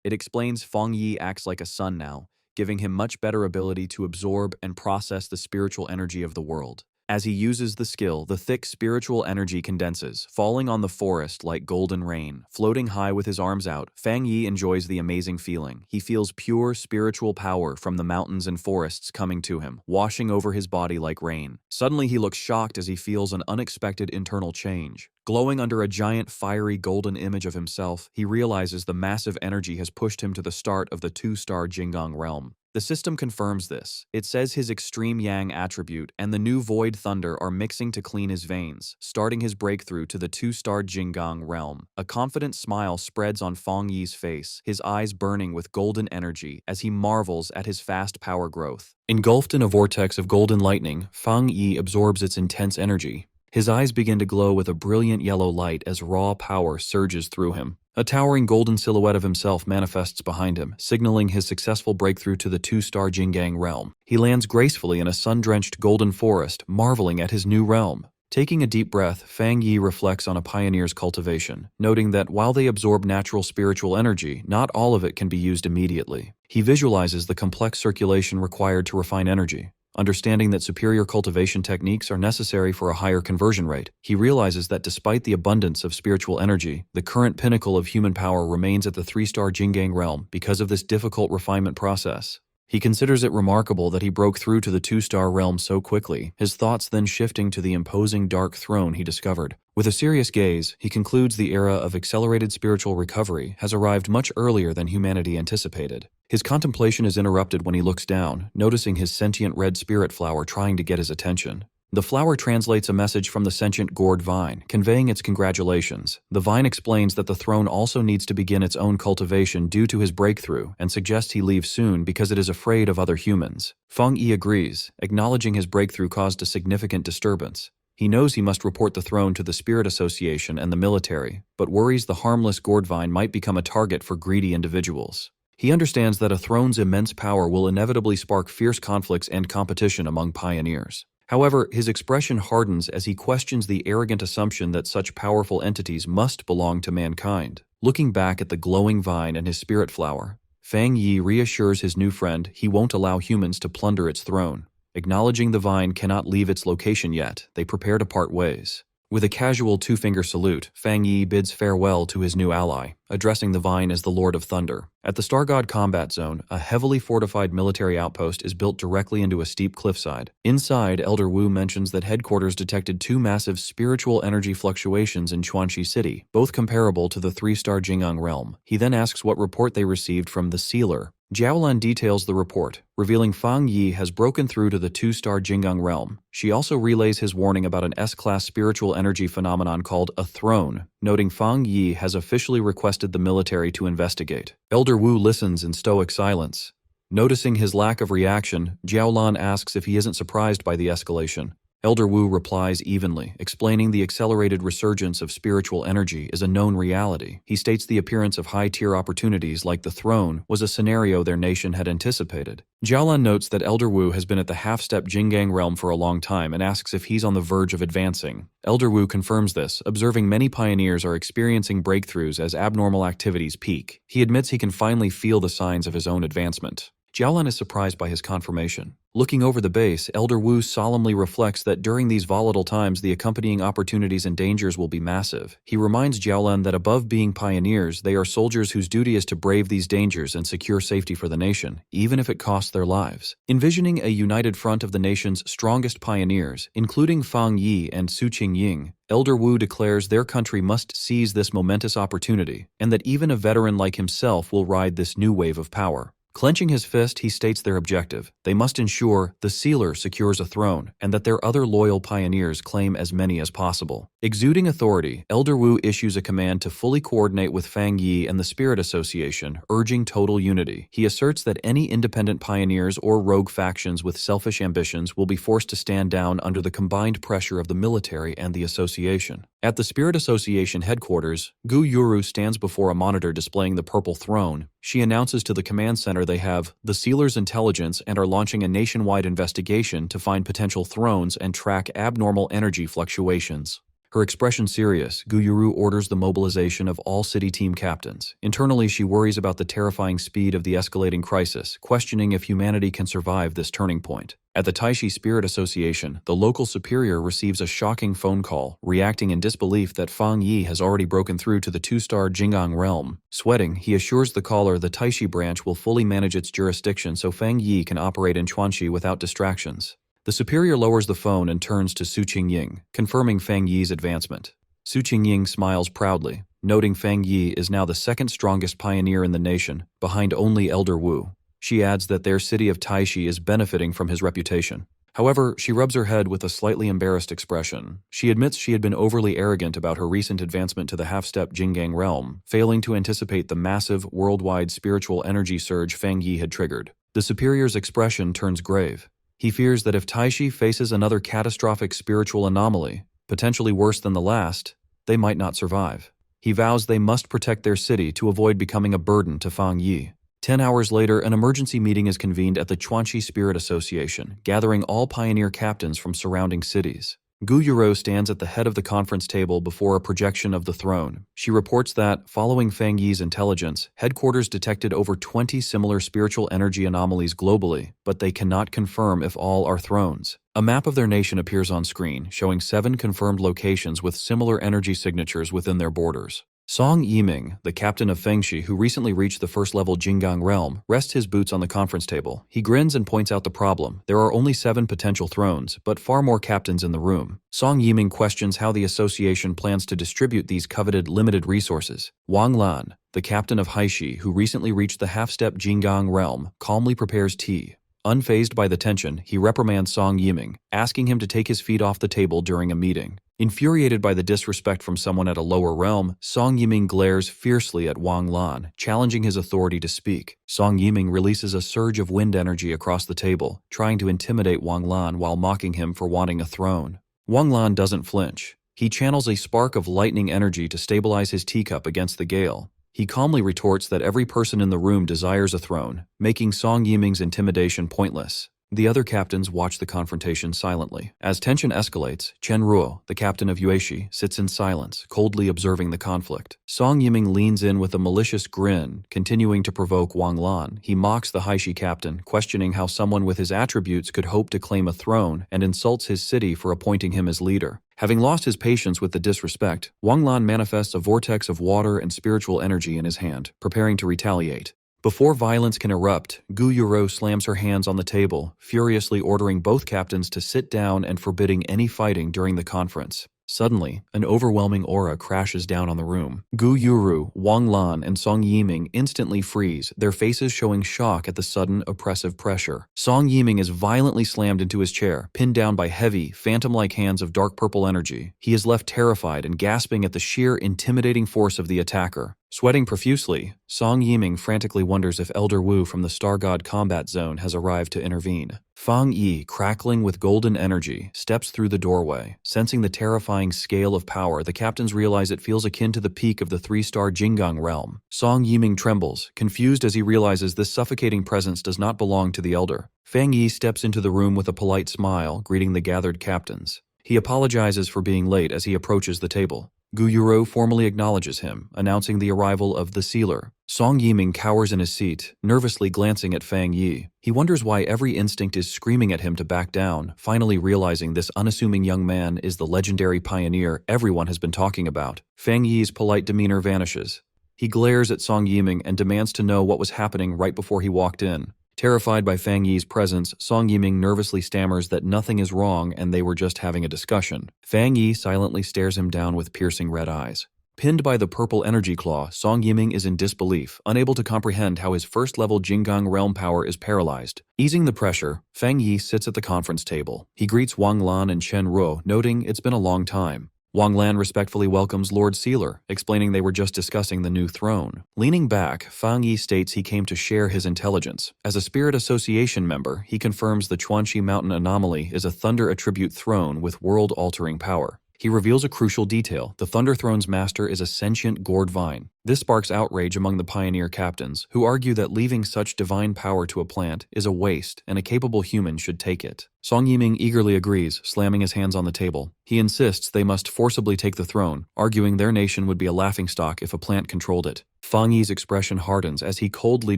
It explains Fang Yi acts like a sun now, giving him much better ability to absorb and process the spiritual energy of the world. As he uses the skill, the thick spiritual energy condenses, falling on the forest like golden rain. Floating high with his arms out, Fang Yi enjoys the amazing feeling. He feels pure spiritual power from the mountains and forests coming to him, washing over his body like rain. Suddenly he looks shocked as he feels an unexpected internal change. Glowing under a giant fiery golden image of himself, he realizes the massive energy has pushed him to the start of the two-star Jinggang realm. The system confirms this. It says his extreme yang attribute and the new void thunder are mixing to clean his veins, starting his breakthrough to the two-star Jinggang realm. A confident smile spreads on Fang Yi's face, his eyes burning with golden energy as he marvels at his fast power growth. Engulfed in a vortex of golden lightning, Fang Yi absorbs its intense energy. His eyes begin to glow with a brilliant yellow light as raw power surges through him. A towering golden silhouette of himself manifests behind him, signaling his successful breakthrough to the two-star Jinggang realm. He lands gracefully in a sun-drenched golden forest, marveling at his new realm. Taking a deep breath, Fang Yi reflects on a pioneer's cultivation, noting that while they absorb natural spiritual energy, not all of it can be used immediately. He visualizes the complex circulation required to refine energy. Understanding that superior cultivation techniques are necessary for a higher conversion rate, he realizes that despite the abundance of spiritual energy, the current pinnacle of human power remains at the three-star Jinggang realm because of this difficult refinement process. He considers it remarkable that he broke through to the two-star realm so quickly, his thoughts then shifting to the imposing dark throne he discovered. With a serious gaze, he concludes the era of accelerated spiritual recovery has arrived much earlier than humanity anticipated. His contemplation is interrupted when he looks down, noticing his sentient red spirit flower trying to get his attention. The flower translates a message from the sentient gourd vine, conveying its congratulations. The vine explains that the throne also needs to begin its own cultivation due to his breakthrough and suggests he leave soon because it is afraid of other humans. Fang Yi agrees, acknowledging his breakthrough caused a significant disturbance. He knows he must report the throne to the Spirit Association and the military, but worries the harmless gourd vine might become a target for greedy individuals. He understands that a throne's immense power will inevitably spark fierce conflicts and competition among pioneers. However, his expression hardens as he questions the arrogant assumption that such powerful entities must belong to mankind. Looking back at the glowing vine and his spirit flower, Fang Yi reassures his new friend he won't allow humans to plunder its throne. Acknowledging the vine cannot leave its location yet, they prepare to part ways. With a casual two-finger salute, Fang Yi bids farewell to his new ally, addressing the vine as the Lord of Thunder. At the Star God Combat Zone, a heavily fortified military outpost is built directly into a steep cliffside. Inside, Elder Wu mentions that headquarters detected two massive spiritual energy fluctuations in Chuanxi City, both comparable to the three-star Jing'an realm. He then asks what report they received from the Sealer. Jiaolan details the report, revealing Fang Yi has broken through to the two-star Jing'an realm. She also relays his warning about an S-class spiritual energy phenomenon called a throne, noting Fang Yi has officially requested the military to investigate. Elder Wu listens in stoic silence. Noticing his lack of reaction, Jiaolan asks if he isn't surprised by the escalation. Elder Wu replies evenly, explaining the accelerated resurgence of spiritual energy is a known reality. He states the appearance of high-tier opportunities like the throne was a scenario their nation had anticipated. Jiaolan notes that Elder Wu has been at the half-step Jinggang realm for a long time and asks if he's on the verge of advancing. Elder Wu confirms this, observing many pioneers are experiencing breakthroughs as abnormal activities peak. He admits he can finally feel the signs of his own advancement. Jiaolan is surprised by his confirmation. Looking over the base, Elder Wu solemnly reflects that during these volatile times the accompanying opportunities and dangers will be massive. He reminds Jiaolan that above being pioneers, they are soldiers whose duty is to brave these dangers and secure safety for the nation, even if it costs their lives. Envisioning a united front of the nation's strongest pioneers, including Fang Yi and Su Qingying, Elder Wu declares their country must seize this momentous opportunity, and that even a veteran like himself will ride this new wave of power. Clenching his fist, he states their objective. They must ensure the Sealer secures a throne and that their other loyal pioneers claim as many as possible. Exuding authority, Elder Wu issues a command to fully coordinate with Fang Yi and the Spirit Association, urging total unity. He asserts that any independent pioneers or rogue factions with selfish ambitions will be forced to stand down under the combined pressure of the military and the association. At the Spirit Association headquarters, Gu Yuru stands before a monitor displaying the purple throne. She announces to the command center they have the Sealer's intelligence and are launching a nationwide investigation to find potential thrones and track abnormal energy fluctuations. Her expression serious, Gu Yuru orders the mobilization of all city team captains. Internally, she worries about the terrifying speed of the escalating crisis, questioning if humanity can survive this turning point. At the Taishi Spirit Association, the local superior receives a shocking phone call, reacting in disbelief that Fang Yi has already broken through to the two-star Jing'an realm. Sweating, he assures the caller the Taishi branch will fully manage its jurisdiction so Fang Yi can operate in Chuanxi without distractions. The superior lowers the phone and turns to Su Qingying, confirming Fang Yi's advancement. Su Qingying smiles proudly, noting Fang Yi is now the second strongest pioneer in the nation, behind only Elder Wu. She adds that their city of Taishi is benefiting from his reputation. However, she rubs her head with a slightly embarrassed expression. She admits she had been overly arrogant about her recent advancement to the half-step Jinggang realm, failing to anticipate the massive, worldwide spiritual energy surge Fang Yi had triggered. The superior's expression turns grave. He fears that if Taishi faces another catastrophic spiritual anomaly, potentially worse than the last, they might not survive. He vows they must protect their city to avoid becoming a burden to Fang Yi. 10 hours later, an emergency meeting is convened at the Chuanxi Spirit Association, gathering all pioneer captains from surrounding cities. Gu Yuro stands at the head of the conference table before a projection of the throne. She reports that, following Fang Yi's intelligence, headquarters detected over 20 similar spiritual energy anomalies globally, but they cannot confirm if all are thrones. A map of their nation appears on screen, showing 7 confirmed locations with similar energy signatures within their borders. Song Yiming, the captain of Fengshi who recently reached the first-level Jinggang realm, rests his boots on the conference table. He grins and points out the problem. There are only 7 potential thrones, but far more captains in the room. Song Yiming questions how the association plans to distribute these coveted limited resources. Wang Lan, the captain of Haishi who recently reached the half-step Jinggang realm, calmly prepares tea. Unfazed by the tension, he reprimands Song Yiming, asking him to take his feet off the table during a meeting. Infuriated by the disrespect from someone at a lower realm, Song Yiming glares fiercely at Wang Lan, challenging his authority to speak. Song Yiming releases a surge of wind energy across the table, trying to intimidate Wang Lan while mocking him for wanting a throne. Wang Lan doesn't flinch. He channels a spark of lightning energy to stabilize his teacup against the gale. He calmly retorts that every person in the room desires a throne, making Song Yiming's intimidation pointless. The other captains watch the confrontation silently. As tension escalates, Chen Ruo, the captain of Yueshi, sits in silence, coldly observing the conflict. Song Yiming leans in with a malicious grin, continuing to provoke Wang Lan. He mocks the Haishi captain, questioning how someone with his attributes could hope to claim a throne, and insults his city for appointing him as leader. Having lost his patience with the disrespect, Wang Lan manifests a vortex of water and spiritual energy in his hand, preparing to retaliate. Before violence can erupt, Gu Yuro slams her hands on the table, furiously ordering both captains to sit down and forbidding any fighting during the conference. Suddenly, an overwhelming aura crashes down on the room. Gu Yuru, Wang Lan, and Song Yiming instantly freeze, their faces showing shock at the sudden, oppressive pressure. Song Yiming is violently slammed into his chair, pinned down by heavy, phantom-like hands of dark purple energy. He is left terrified and gasping at the sheer, intimidating force of the attacker. Sweating profusely, Song Yiming frantically wonders if Elder Wu from the Star God Combat Zone has arrived to intervene. Fang Yi, crackling with golden energy, steps through the doorway. Sensing the terrifying scale of power, the captains realize it feels akin to the peak of the 3-star Jinggang realm. Song Yiming trembles, confused as he realizes this suffocating presence does not belong to the Elder. Fang Yi steps into the room with a polite smile, greeting the gathered captains. He apologizes for being late as he approaches the table. Gu Yuro formally acknowledges him, announcing the arrival of the sealer. Song Yiming cowers in his seat, nervously glancing at Fang Yi. He wonders why every instinct is screaming at him to back down, finally realizing this unassuming young man is the legendary pioneer everyone has been talking about. Fang Yi's polite demeanor vanishes. He glares at Song Yiming and demands to know what was happening right before he walked in. Terrified by Fang Yi's presence, Song Yiming nervously stammers that nothing is wrong and they were just having a discussion. Fang Yi silently stares him down with piercing red eyes. Pinned by the purple energy claw, Song Yiming is in disbelief, unable to comprehend how his first-level Jinggang realm power is paralyzed. Easing the pressure, Fang Yi sits at the conference table. He greets Wang Lan and Chen Ruo, noting it's been a long time. Wang Lan respectfully welcomes Lord Sealer, explaining they were just discussing the new throne. Leaning back, Fang Yi states he came to share his intelligence. As a Spirit Association member, he confirms the Chuanxi Mountain Anomaly is a Thunder Attribute throne with world-altering power. He reveals a crucial detail. The Thunder Throne's master is a sentient gourd vine. This sparks outrage among the pioneer captains, who argue that leaving such divine power to a plant is a waste and a capable human should take it. Song Yiming eagerly agrees, slamming his hands on the table. He insists they must forcibly take the throne, arguing their nation would be a laughingstock if a plant controlled it. Fang Yi's expression hardens as he coldly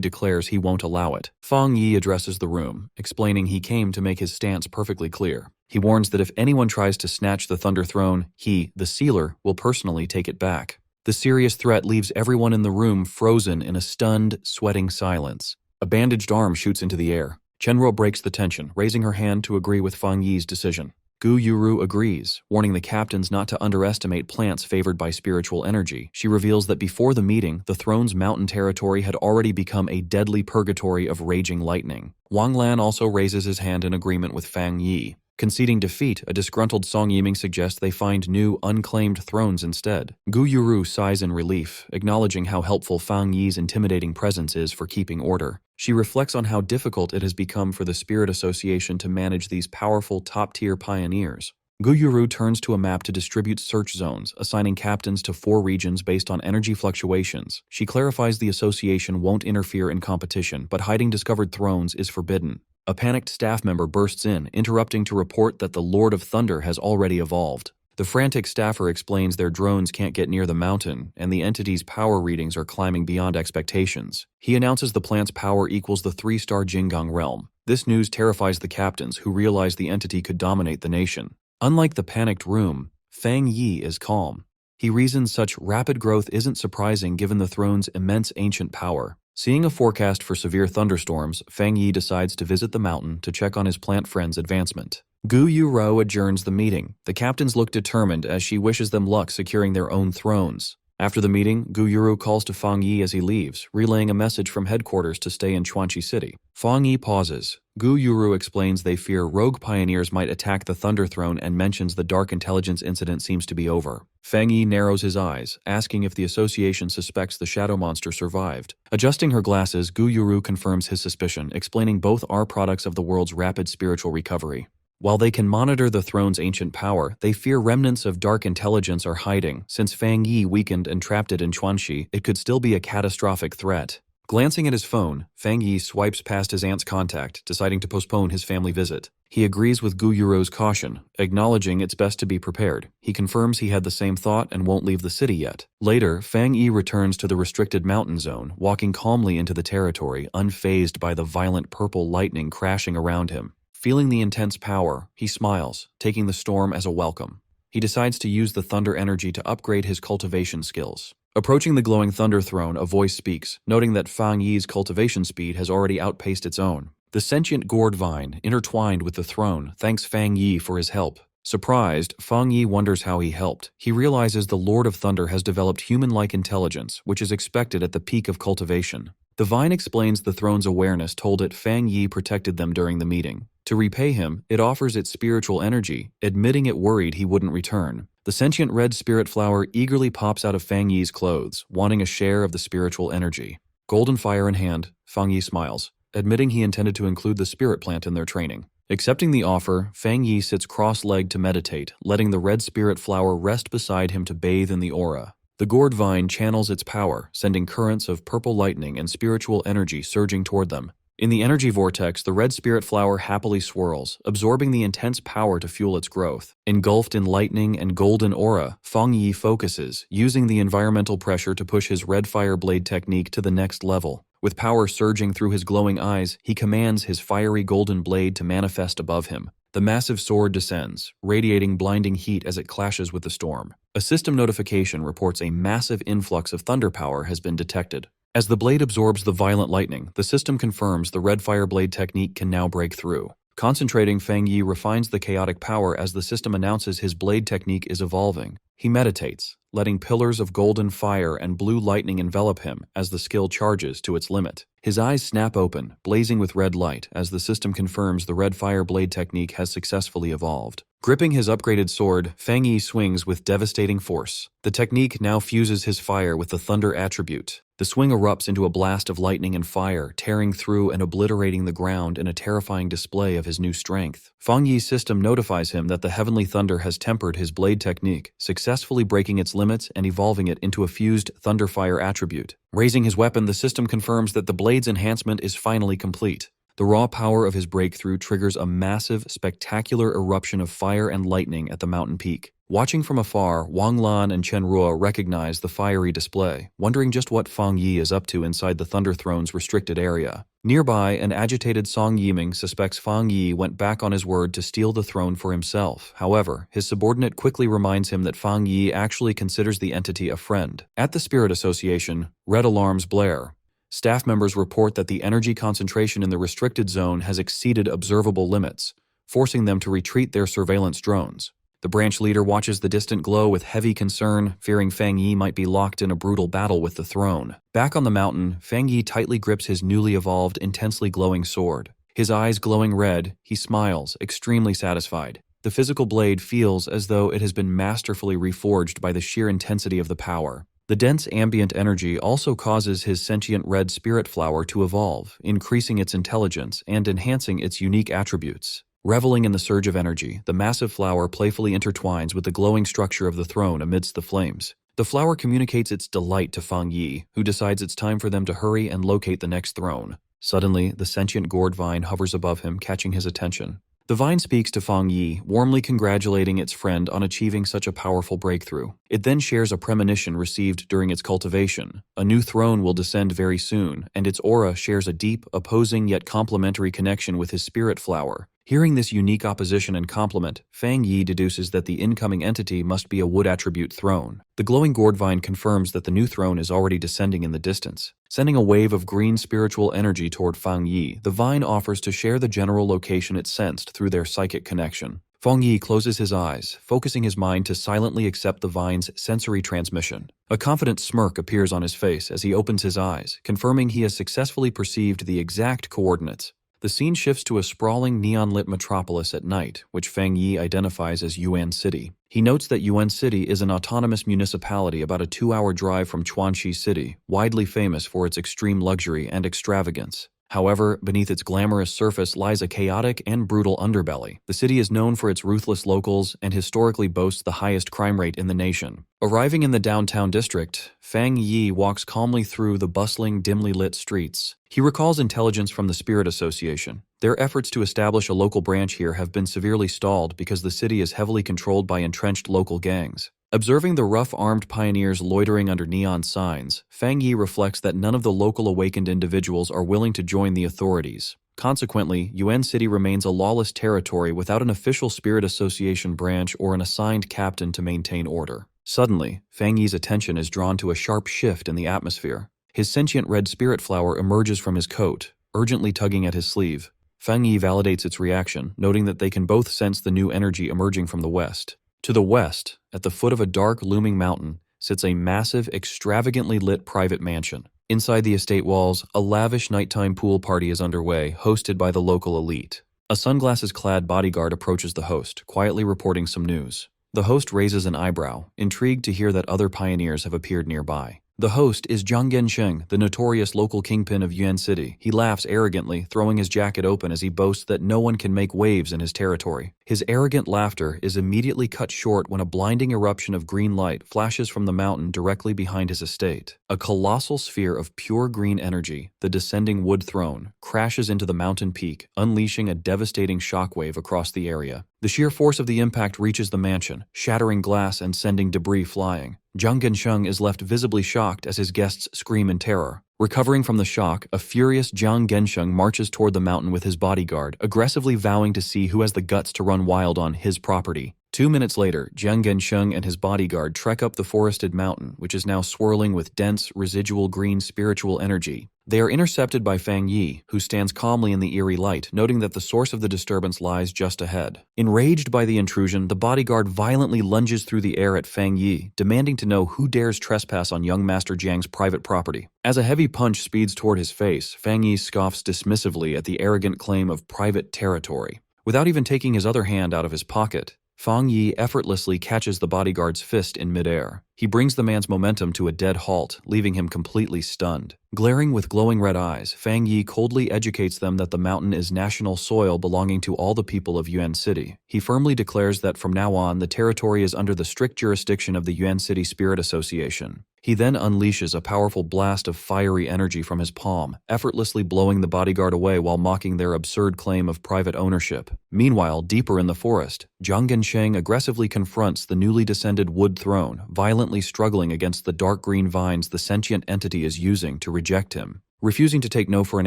declares he won't allow it. Fang Yi addresses the room, explaining he came to make his stance perfectly clear. He warns that if anyone tries to snatch the Thunder Throne, he, the Sealer, will personally take it back. The serious threat leaves everyone in the room frozen in a stunned, sweating silence. A bandaged arm shoots into the air. Chenro breaks the tension, raising her hand to agree with Fang Yi's decision. Gu Yuru agrees, warning the captains not to underestimate plants favored by spiritual energy. She reveals that before the meeting, the throne's mountain territory had already become a deadly purgatory of raging lightning. Wang Lan also raises his hand in agreement with Fang Yi. Conceding defeat, a disgruntled Song Yiming suggests they find new, unclaimed thrones instead. Gu Yuru sighs in relief, acknowledging how helpful Fang Yi's intimidating presence is for keeping order. She reflects on how difficult it has become for the Spirit Association to manage these powerful, top-tier pioneers. Gu Yuru turns to a map to distribute search zones, assigning captains to 4 regions based on energy fluctuations. She clarifies the association won't interfere in competition, but hiding discovered thrones is forbidden. A panicked staff member bursts in, interrupting to report that the Lord of Thunder has already evolved. The frantic staffer explains their drones can't get near the mountain, and the entity's power readings are climbing beyond expectations. He announces the plant's power equals the 3-star Jinggang realm. This news terrifies the captains, who realize the entity could dominate the nation. Unlike the panicked room, Fang Yi is calm. He reasons such rapid growth isn't surprising given the throne's immense ancient power. Seeing a forecast for severe thunderstorms, Fang Yi decides to visit the mountain to check on his plant friend's advancement. Gu Yuro adjourns the meeting. The captains look determined as she wishes them luck securing their own thrones. After the meeting, Gu Yuro calls to Fang Yi as he leaves, relaying a message from headquarters to stay in Chuanxi City. Fang Yi pauses. Gu Yuru explains they fear rogue pioneers might attack the Thunder Throne and mentions the Dark Intelligence incident seems to be over. Fang Yi narrows his eyes, asking if the association suspects the shadow monster survived. Adjusting her glasses, Gu Yuru confirms his suspicion, explaining both are products of the world's rapid spiritual recovery. While they can monitor the throne's ancient power, they fear remnants of dark intelligence are hiding. Since Fang Yi weakened and trapped it in Chuanxi, it could still be a catastrophic threat. Glancing at his phone, Fang Yi swipes past his aunt's contact, deciding to postpone his family visit. He agrees with Gu Yuro's caution, acknowledging it's best to be prepared. He confirms he had the same thought and won't leave the city yet. Later, Fang Yi returns to the restricted mountain zone, walking calmly into the territory, unfazed by the violent purple lightning crashing around him. Feeling the intense power, he smiles, taking the storm as a welcome. he decides to use the thunder energy to upgrade his cultivation skills. Approaching the glowing thunder throne, a voice speaks, noting that Fang Yi's cultivation speed has already outpaced its own. The sentient gourd vine, intertwined with the throne, thanks Fang Yi for his help. Surprised, Fang Yi wonders how he helped. He realizes the Lord of Thunder has developed human-like intelligence, which is expected at the peak of cultivation. The vine explains the throne's awareness told it Fang Yi protected them during the meeting. To repay him, it offers its spiritual energy, admitting it worried he wouldn't return. The sentient red spirit flower eagerly pops out of Fang Yi's clothes, wanting a share of the spiritual energy. Golden fire in hand, Fang Yi smiles, admitting he intended to include the spirit plant in their training. Accepting the offer, Fang Yi sits cross-legged to meditate, letting the red spirit flower rest beside him to bathe in the aura. The gourd vine channels its power, sending currents of purple lightning and spiritual energy surging toward them. In the energy vortex, the red spirit flower happily swirls, absorbing the intense power to fuel its growth. Engulfed in lightning and golden aura, Fang Yi focuses, using the environmental pressure to push his red fire blade technique to the next level. With power surging through his glowing eyes, he commands his fiery golden blade to manifest above him. The massive sword descends, radiating blinding heat as it clashes with the storm. A system notification reports a massive influx of thunder power has been detected. As the blade absorbs the violent lightning, the system confirms the red fire blade technique can now break through. Concentrating, Fang Yi refines the chaotic power as the system announces his blade technique is evolving. He meditates, letting pillars of golden fire and blue lightning envelop him as the skill charges to its limit. His eyes snap open, blazing with red light as the system confirms the red fire blade technique has successfully evolved. Gripping his upgraded sword, Fang Yi swings with devastating force. The technique now fuses his fire with the thunder attribute. The swing erupts into a blast of lightning and fire, tearing through and obliterating the ground in a terrifying display of his new strength. Fang Yi's system notifies him that the heavenly thunder has tempered his blade technique, successfully breaking its limits and evolving it into a fused thunder fire attribute. Raising his weapon, the system confirms that the blade's enhancement is finally complete. The raw power of his breakthrough triggers a massive, spectacular eruption of fire and lightning at the mountain peak. Watching from afar, Wang Lan and Chen Ruo recognize the fiery display, wondering just what Fang Yi is up to inside the Thunder Throne's restricted area. Nearby, an agitated Song Yiming suspects Fang Yi went back on his word to steal the throne for himself. However, his subordinate quickly reminds him that Fang Yi actually considers the entity a friend. At the Spirit Association, red alarms blare. Staff members report that the energy concentration in the restricted zone has exceeded observable limits, forcing them to retreat their surveillance drones. The branch leader watches the distant glow with heavy concern, fearing Fang Yi might be locked in a brutal battle with the throne. Back on the mountain, Fang Yi tightly grips his newly evolved, intensely glowing sword. His eyes glowing red, he smiles, extremely satisfied. The physical blade feels as though it has been masterfully reforged by the sheer intensity of the power. The dense ambient energy also causes his sentient red spirit flower to evolve, increasing its intelligence and enhancing its unique attributes. Reveling in the surge of energy, the massive flower playfully intertwines with the glowing structure of the throne amidst the flames. The flower communicates its delight to Fang Yi, who decides it's time for them to hurry and locate the next throne. Suddenly, the sentient gourd vine hovers above him, catching his attention. The vine speaks to Fang Yi, warmly congratulating its friend on achieving such a powerful breakthrough. It then shares a premonition received during its cultivation. A new throne will descend very soon, and its aura shares a deep, opposing yet complementary connection with his spirit flower. Hearing this unique opposition and complement, Fang Yi deduces that the incoming entity must be a wood attribute throne. The glowing gourd vine confirms that the new throne is already descending in the distance. Sending a wave of green spiritual energy toward Fang Yi, the vine offers to share the general location it sensed through their psychic connection. Fang Yi closes his eyes, focusing his mind to silently accept the vine's sensory transmission. A confident smirk appears on his face as he opens his eyes, confirming he has successfully perceived the exact coordinates. The scene shifts to a sprawling neon-lit metropolis at night, which Fang Yi identifies as Yuan City. He notes that Yuan City is an autonomous municipality about a 2-hour drive from Chuanxi City, widely famous for its extreme luxury and extravagance. However, beneath its glamorous surface lies a chaotic and brutal underbelly. The city is known for its ruthless locals and historically boasts the highest crime rate in the nation. Arriving in the downtown district, Fang Yi walks calmly through the bustling, dimly lit streets. He recalls intelligence from the Spirit Association. Their efforts to establish a local branch here have been severely stalled because the city is heavily controlled by entrenched local gangs. Observing the rough-armed pioneers loitering under neon signs, Fang Yi reflects that none of the local awakened individuals are willing to join the authorities. Consequently, Yuan City remains a lawless territory without an official spirit association branch or an assigned captain to maintain order. Suddenly, Fang Yi's attention is drawn to a sharp shift in the atmosphere. His sentient red spirit flower emerges from his coat, urgently tugging at his sleeve. Fang Yi validates its reaction, noting that they can both sense the new energy emerging from the west. To the west, at the foot of a dark, looming mountain, sits a massive, extravagantly lit private mansion. Inside the estate walls, a lavish nighttime pool party is underway, hosted by the local elite. A sunglasses-clad bodyguard approaches the host, quietly reporting some news. The host raises an eyebrow, intrigued to hear that other pioneers have appeared nearby. The host is Jiang Gensheng, the notorious local kingpin of Yuan City. He laughs arrogantly, throwing his jacket open as he boasts that no one can make waves in his territory. His arrogant laughter is immediately cut short when a blinding eruption of green light flashes from the mountain directly behind his estate. A colossal sphere of pure green energy, the descending wood throne, crashes into the mountain peak, unleashing a devastating shockwave across the area. The sheer force of the impact reaches the mansion, shattering glass and sending debris flying. Jiang Gensheng is left visibly shocked as his guests scream in terror. Recovering from the shock, a furious Jiang Gensheng marches toward the mountain with his bodyguard, aggressively vowing to see who has the guts to run wild on his property. 2 minutes later, Jiang Gensheng and his bodyguard trek up the forested mountain, which is now swirling with dense, residual green spiritual energy. They are intercepted by Fang Yi, who stands calmly in the eerie light, noting that the source of the disturbance lies just ahead. Enraged by the intrusion, the bodyguard violently lunges through the air at Fang Yi, demanding to know who dares trespass on young Master Jiang's private property. As a heavy punch speeds toward his face, Fang Yi scoffs dismissively at the arrogant claim of private territory. Without even taking his other hand out of his pocket, Fang Yi effortlessly catches the bodyguard's fist in midair. He brings the man's momentum to a dead halt, leaving him completely stunned. Glaring with glowing red eyes, Fang Yi coldly educates them that the mountain is national soil belonging to all the people of Yuan City. He firmly declares that from now on, the territory is under the strict jurisdiction of the Yuan City Spirit Association. He then unleashes a powerful blast of fiery energy from his palm, effortlessly blowing the bodyguard away while mocking their absurd claim of private ownership. Meanwhile, deeper in the forest, Jiang Gensheng aggressively confronts the newly descended wood throne, violently struggling against the dark green vines the sentient entity is using to reject him. Refusing to take no for an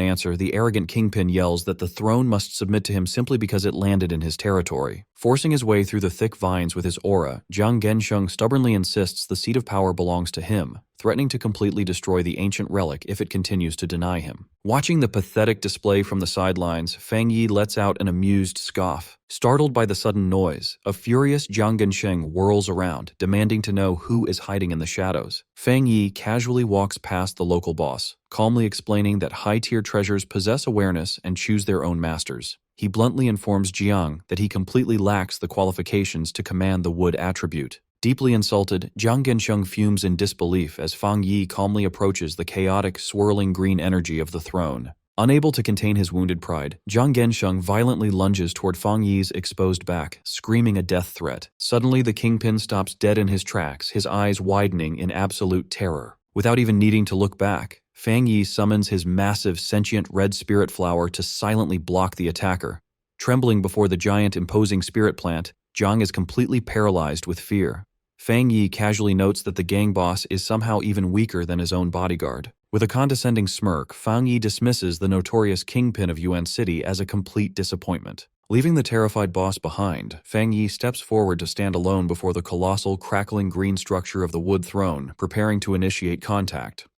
answer, the arrogant kingpin yells that the throne must submit to him simply because it landed in his territory. Forcing his way through the thick vines with his aura, Jiang Gensheng stubbornly insists the seat of power belongs to him, threatening to completely destroy the ancient relic if it continues to deny him. Watching the pathetic display from the sidelines, Fang Yi lets out an amused scoff. Startled by the sudden noise, a furious Jiang Gensheng whirls around, demanding to know who is hiding in the shadows. Fang Yi casually walks past the local boss, calmly explaining that high-tier treasures possess awareness and choose their own masters. He bluntly informs Jiang that he completely lacks the qualifications to command the wood attribute. Deeply insulted, Jiang Gensheng fumes in disbelief as Fang Yi calmly approaches the chaotic, swirling green energy of the throne. Unable to contain his wounded pride, Jiang Gensheng violently lunges toward Fang Yi's exposed back, screaming a death threat. Suddenly, the kingpin stops dead in his tracks, his eyes widening in absolute terror. Without even needing to look back, Fang Yi summons his massive sentient red spirit flower to silently block the attacker. Trembling before the giant imposing spirit plant, Jiang is completely paralyzed with fear. Fang Yi casually notes that the gang boss is somehow even weaker than his own bodyguard. With a condescending smirk, Fang Yi dismisses the notorious kingpin of Yuan City as a complete disappointment. Leaving the terrified boss behind, Fang Yi steps forward to stand alone before the colossal, crackling green structure of the wood throne, preparing to initiate contact.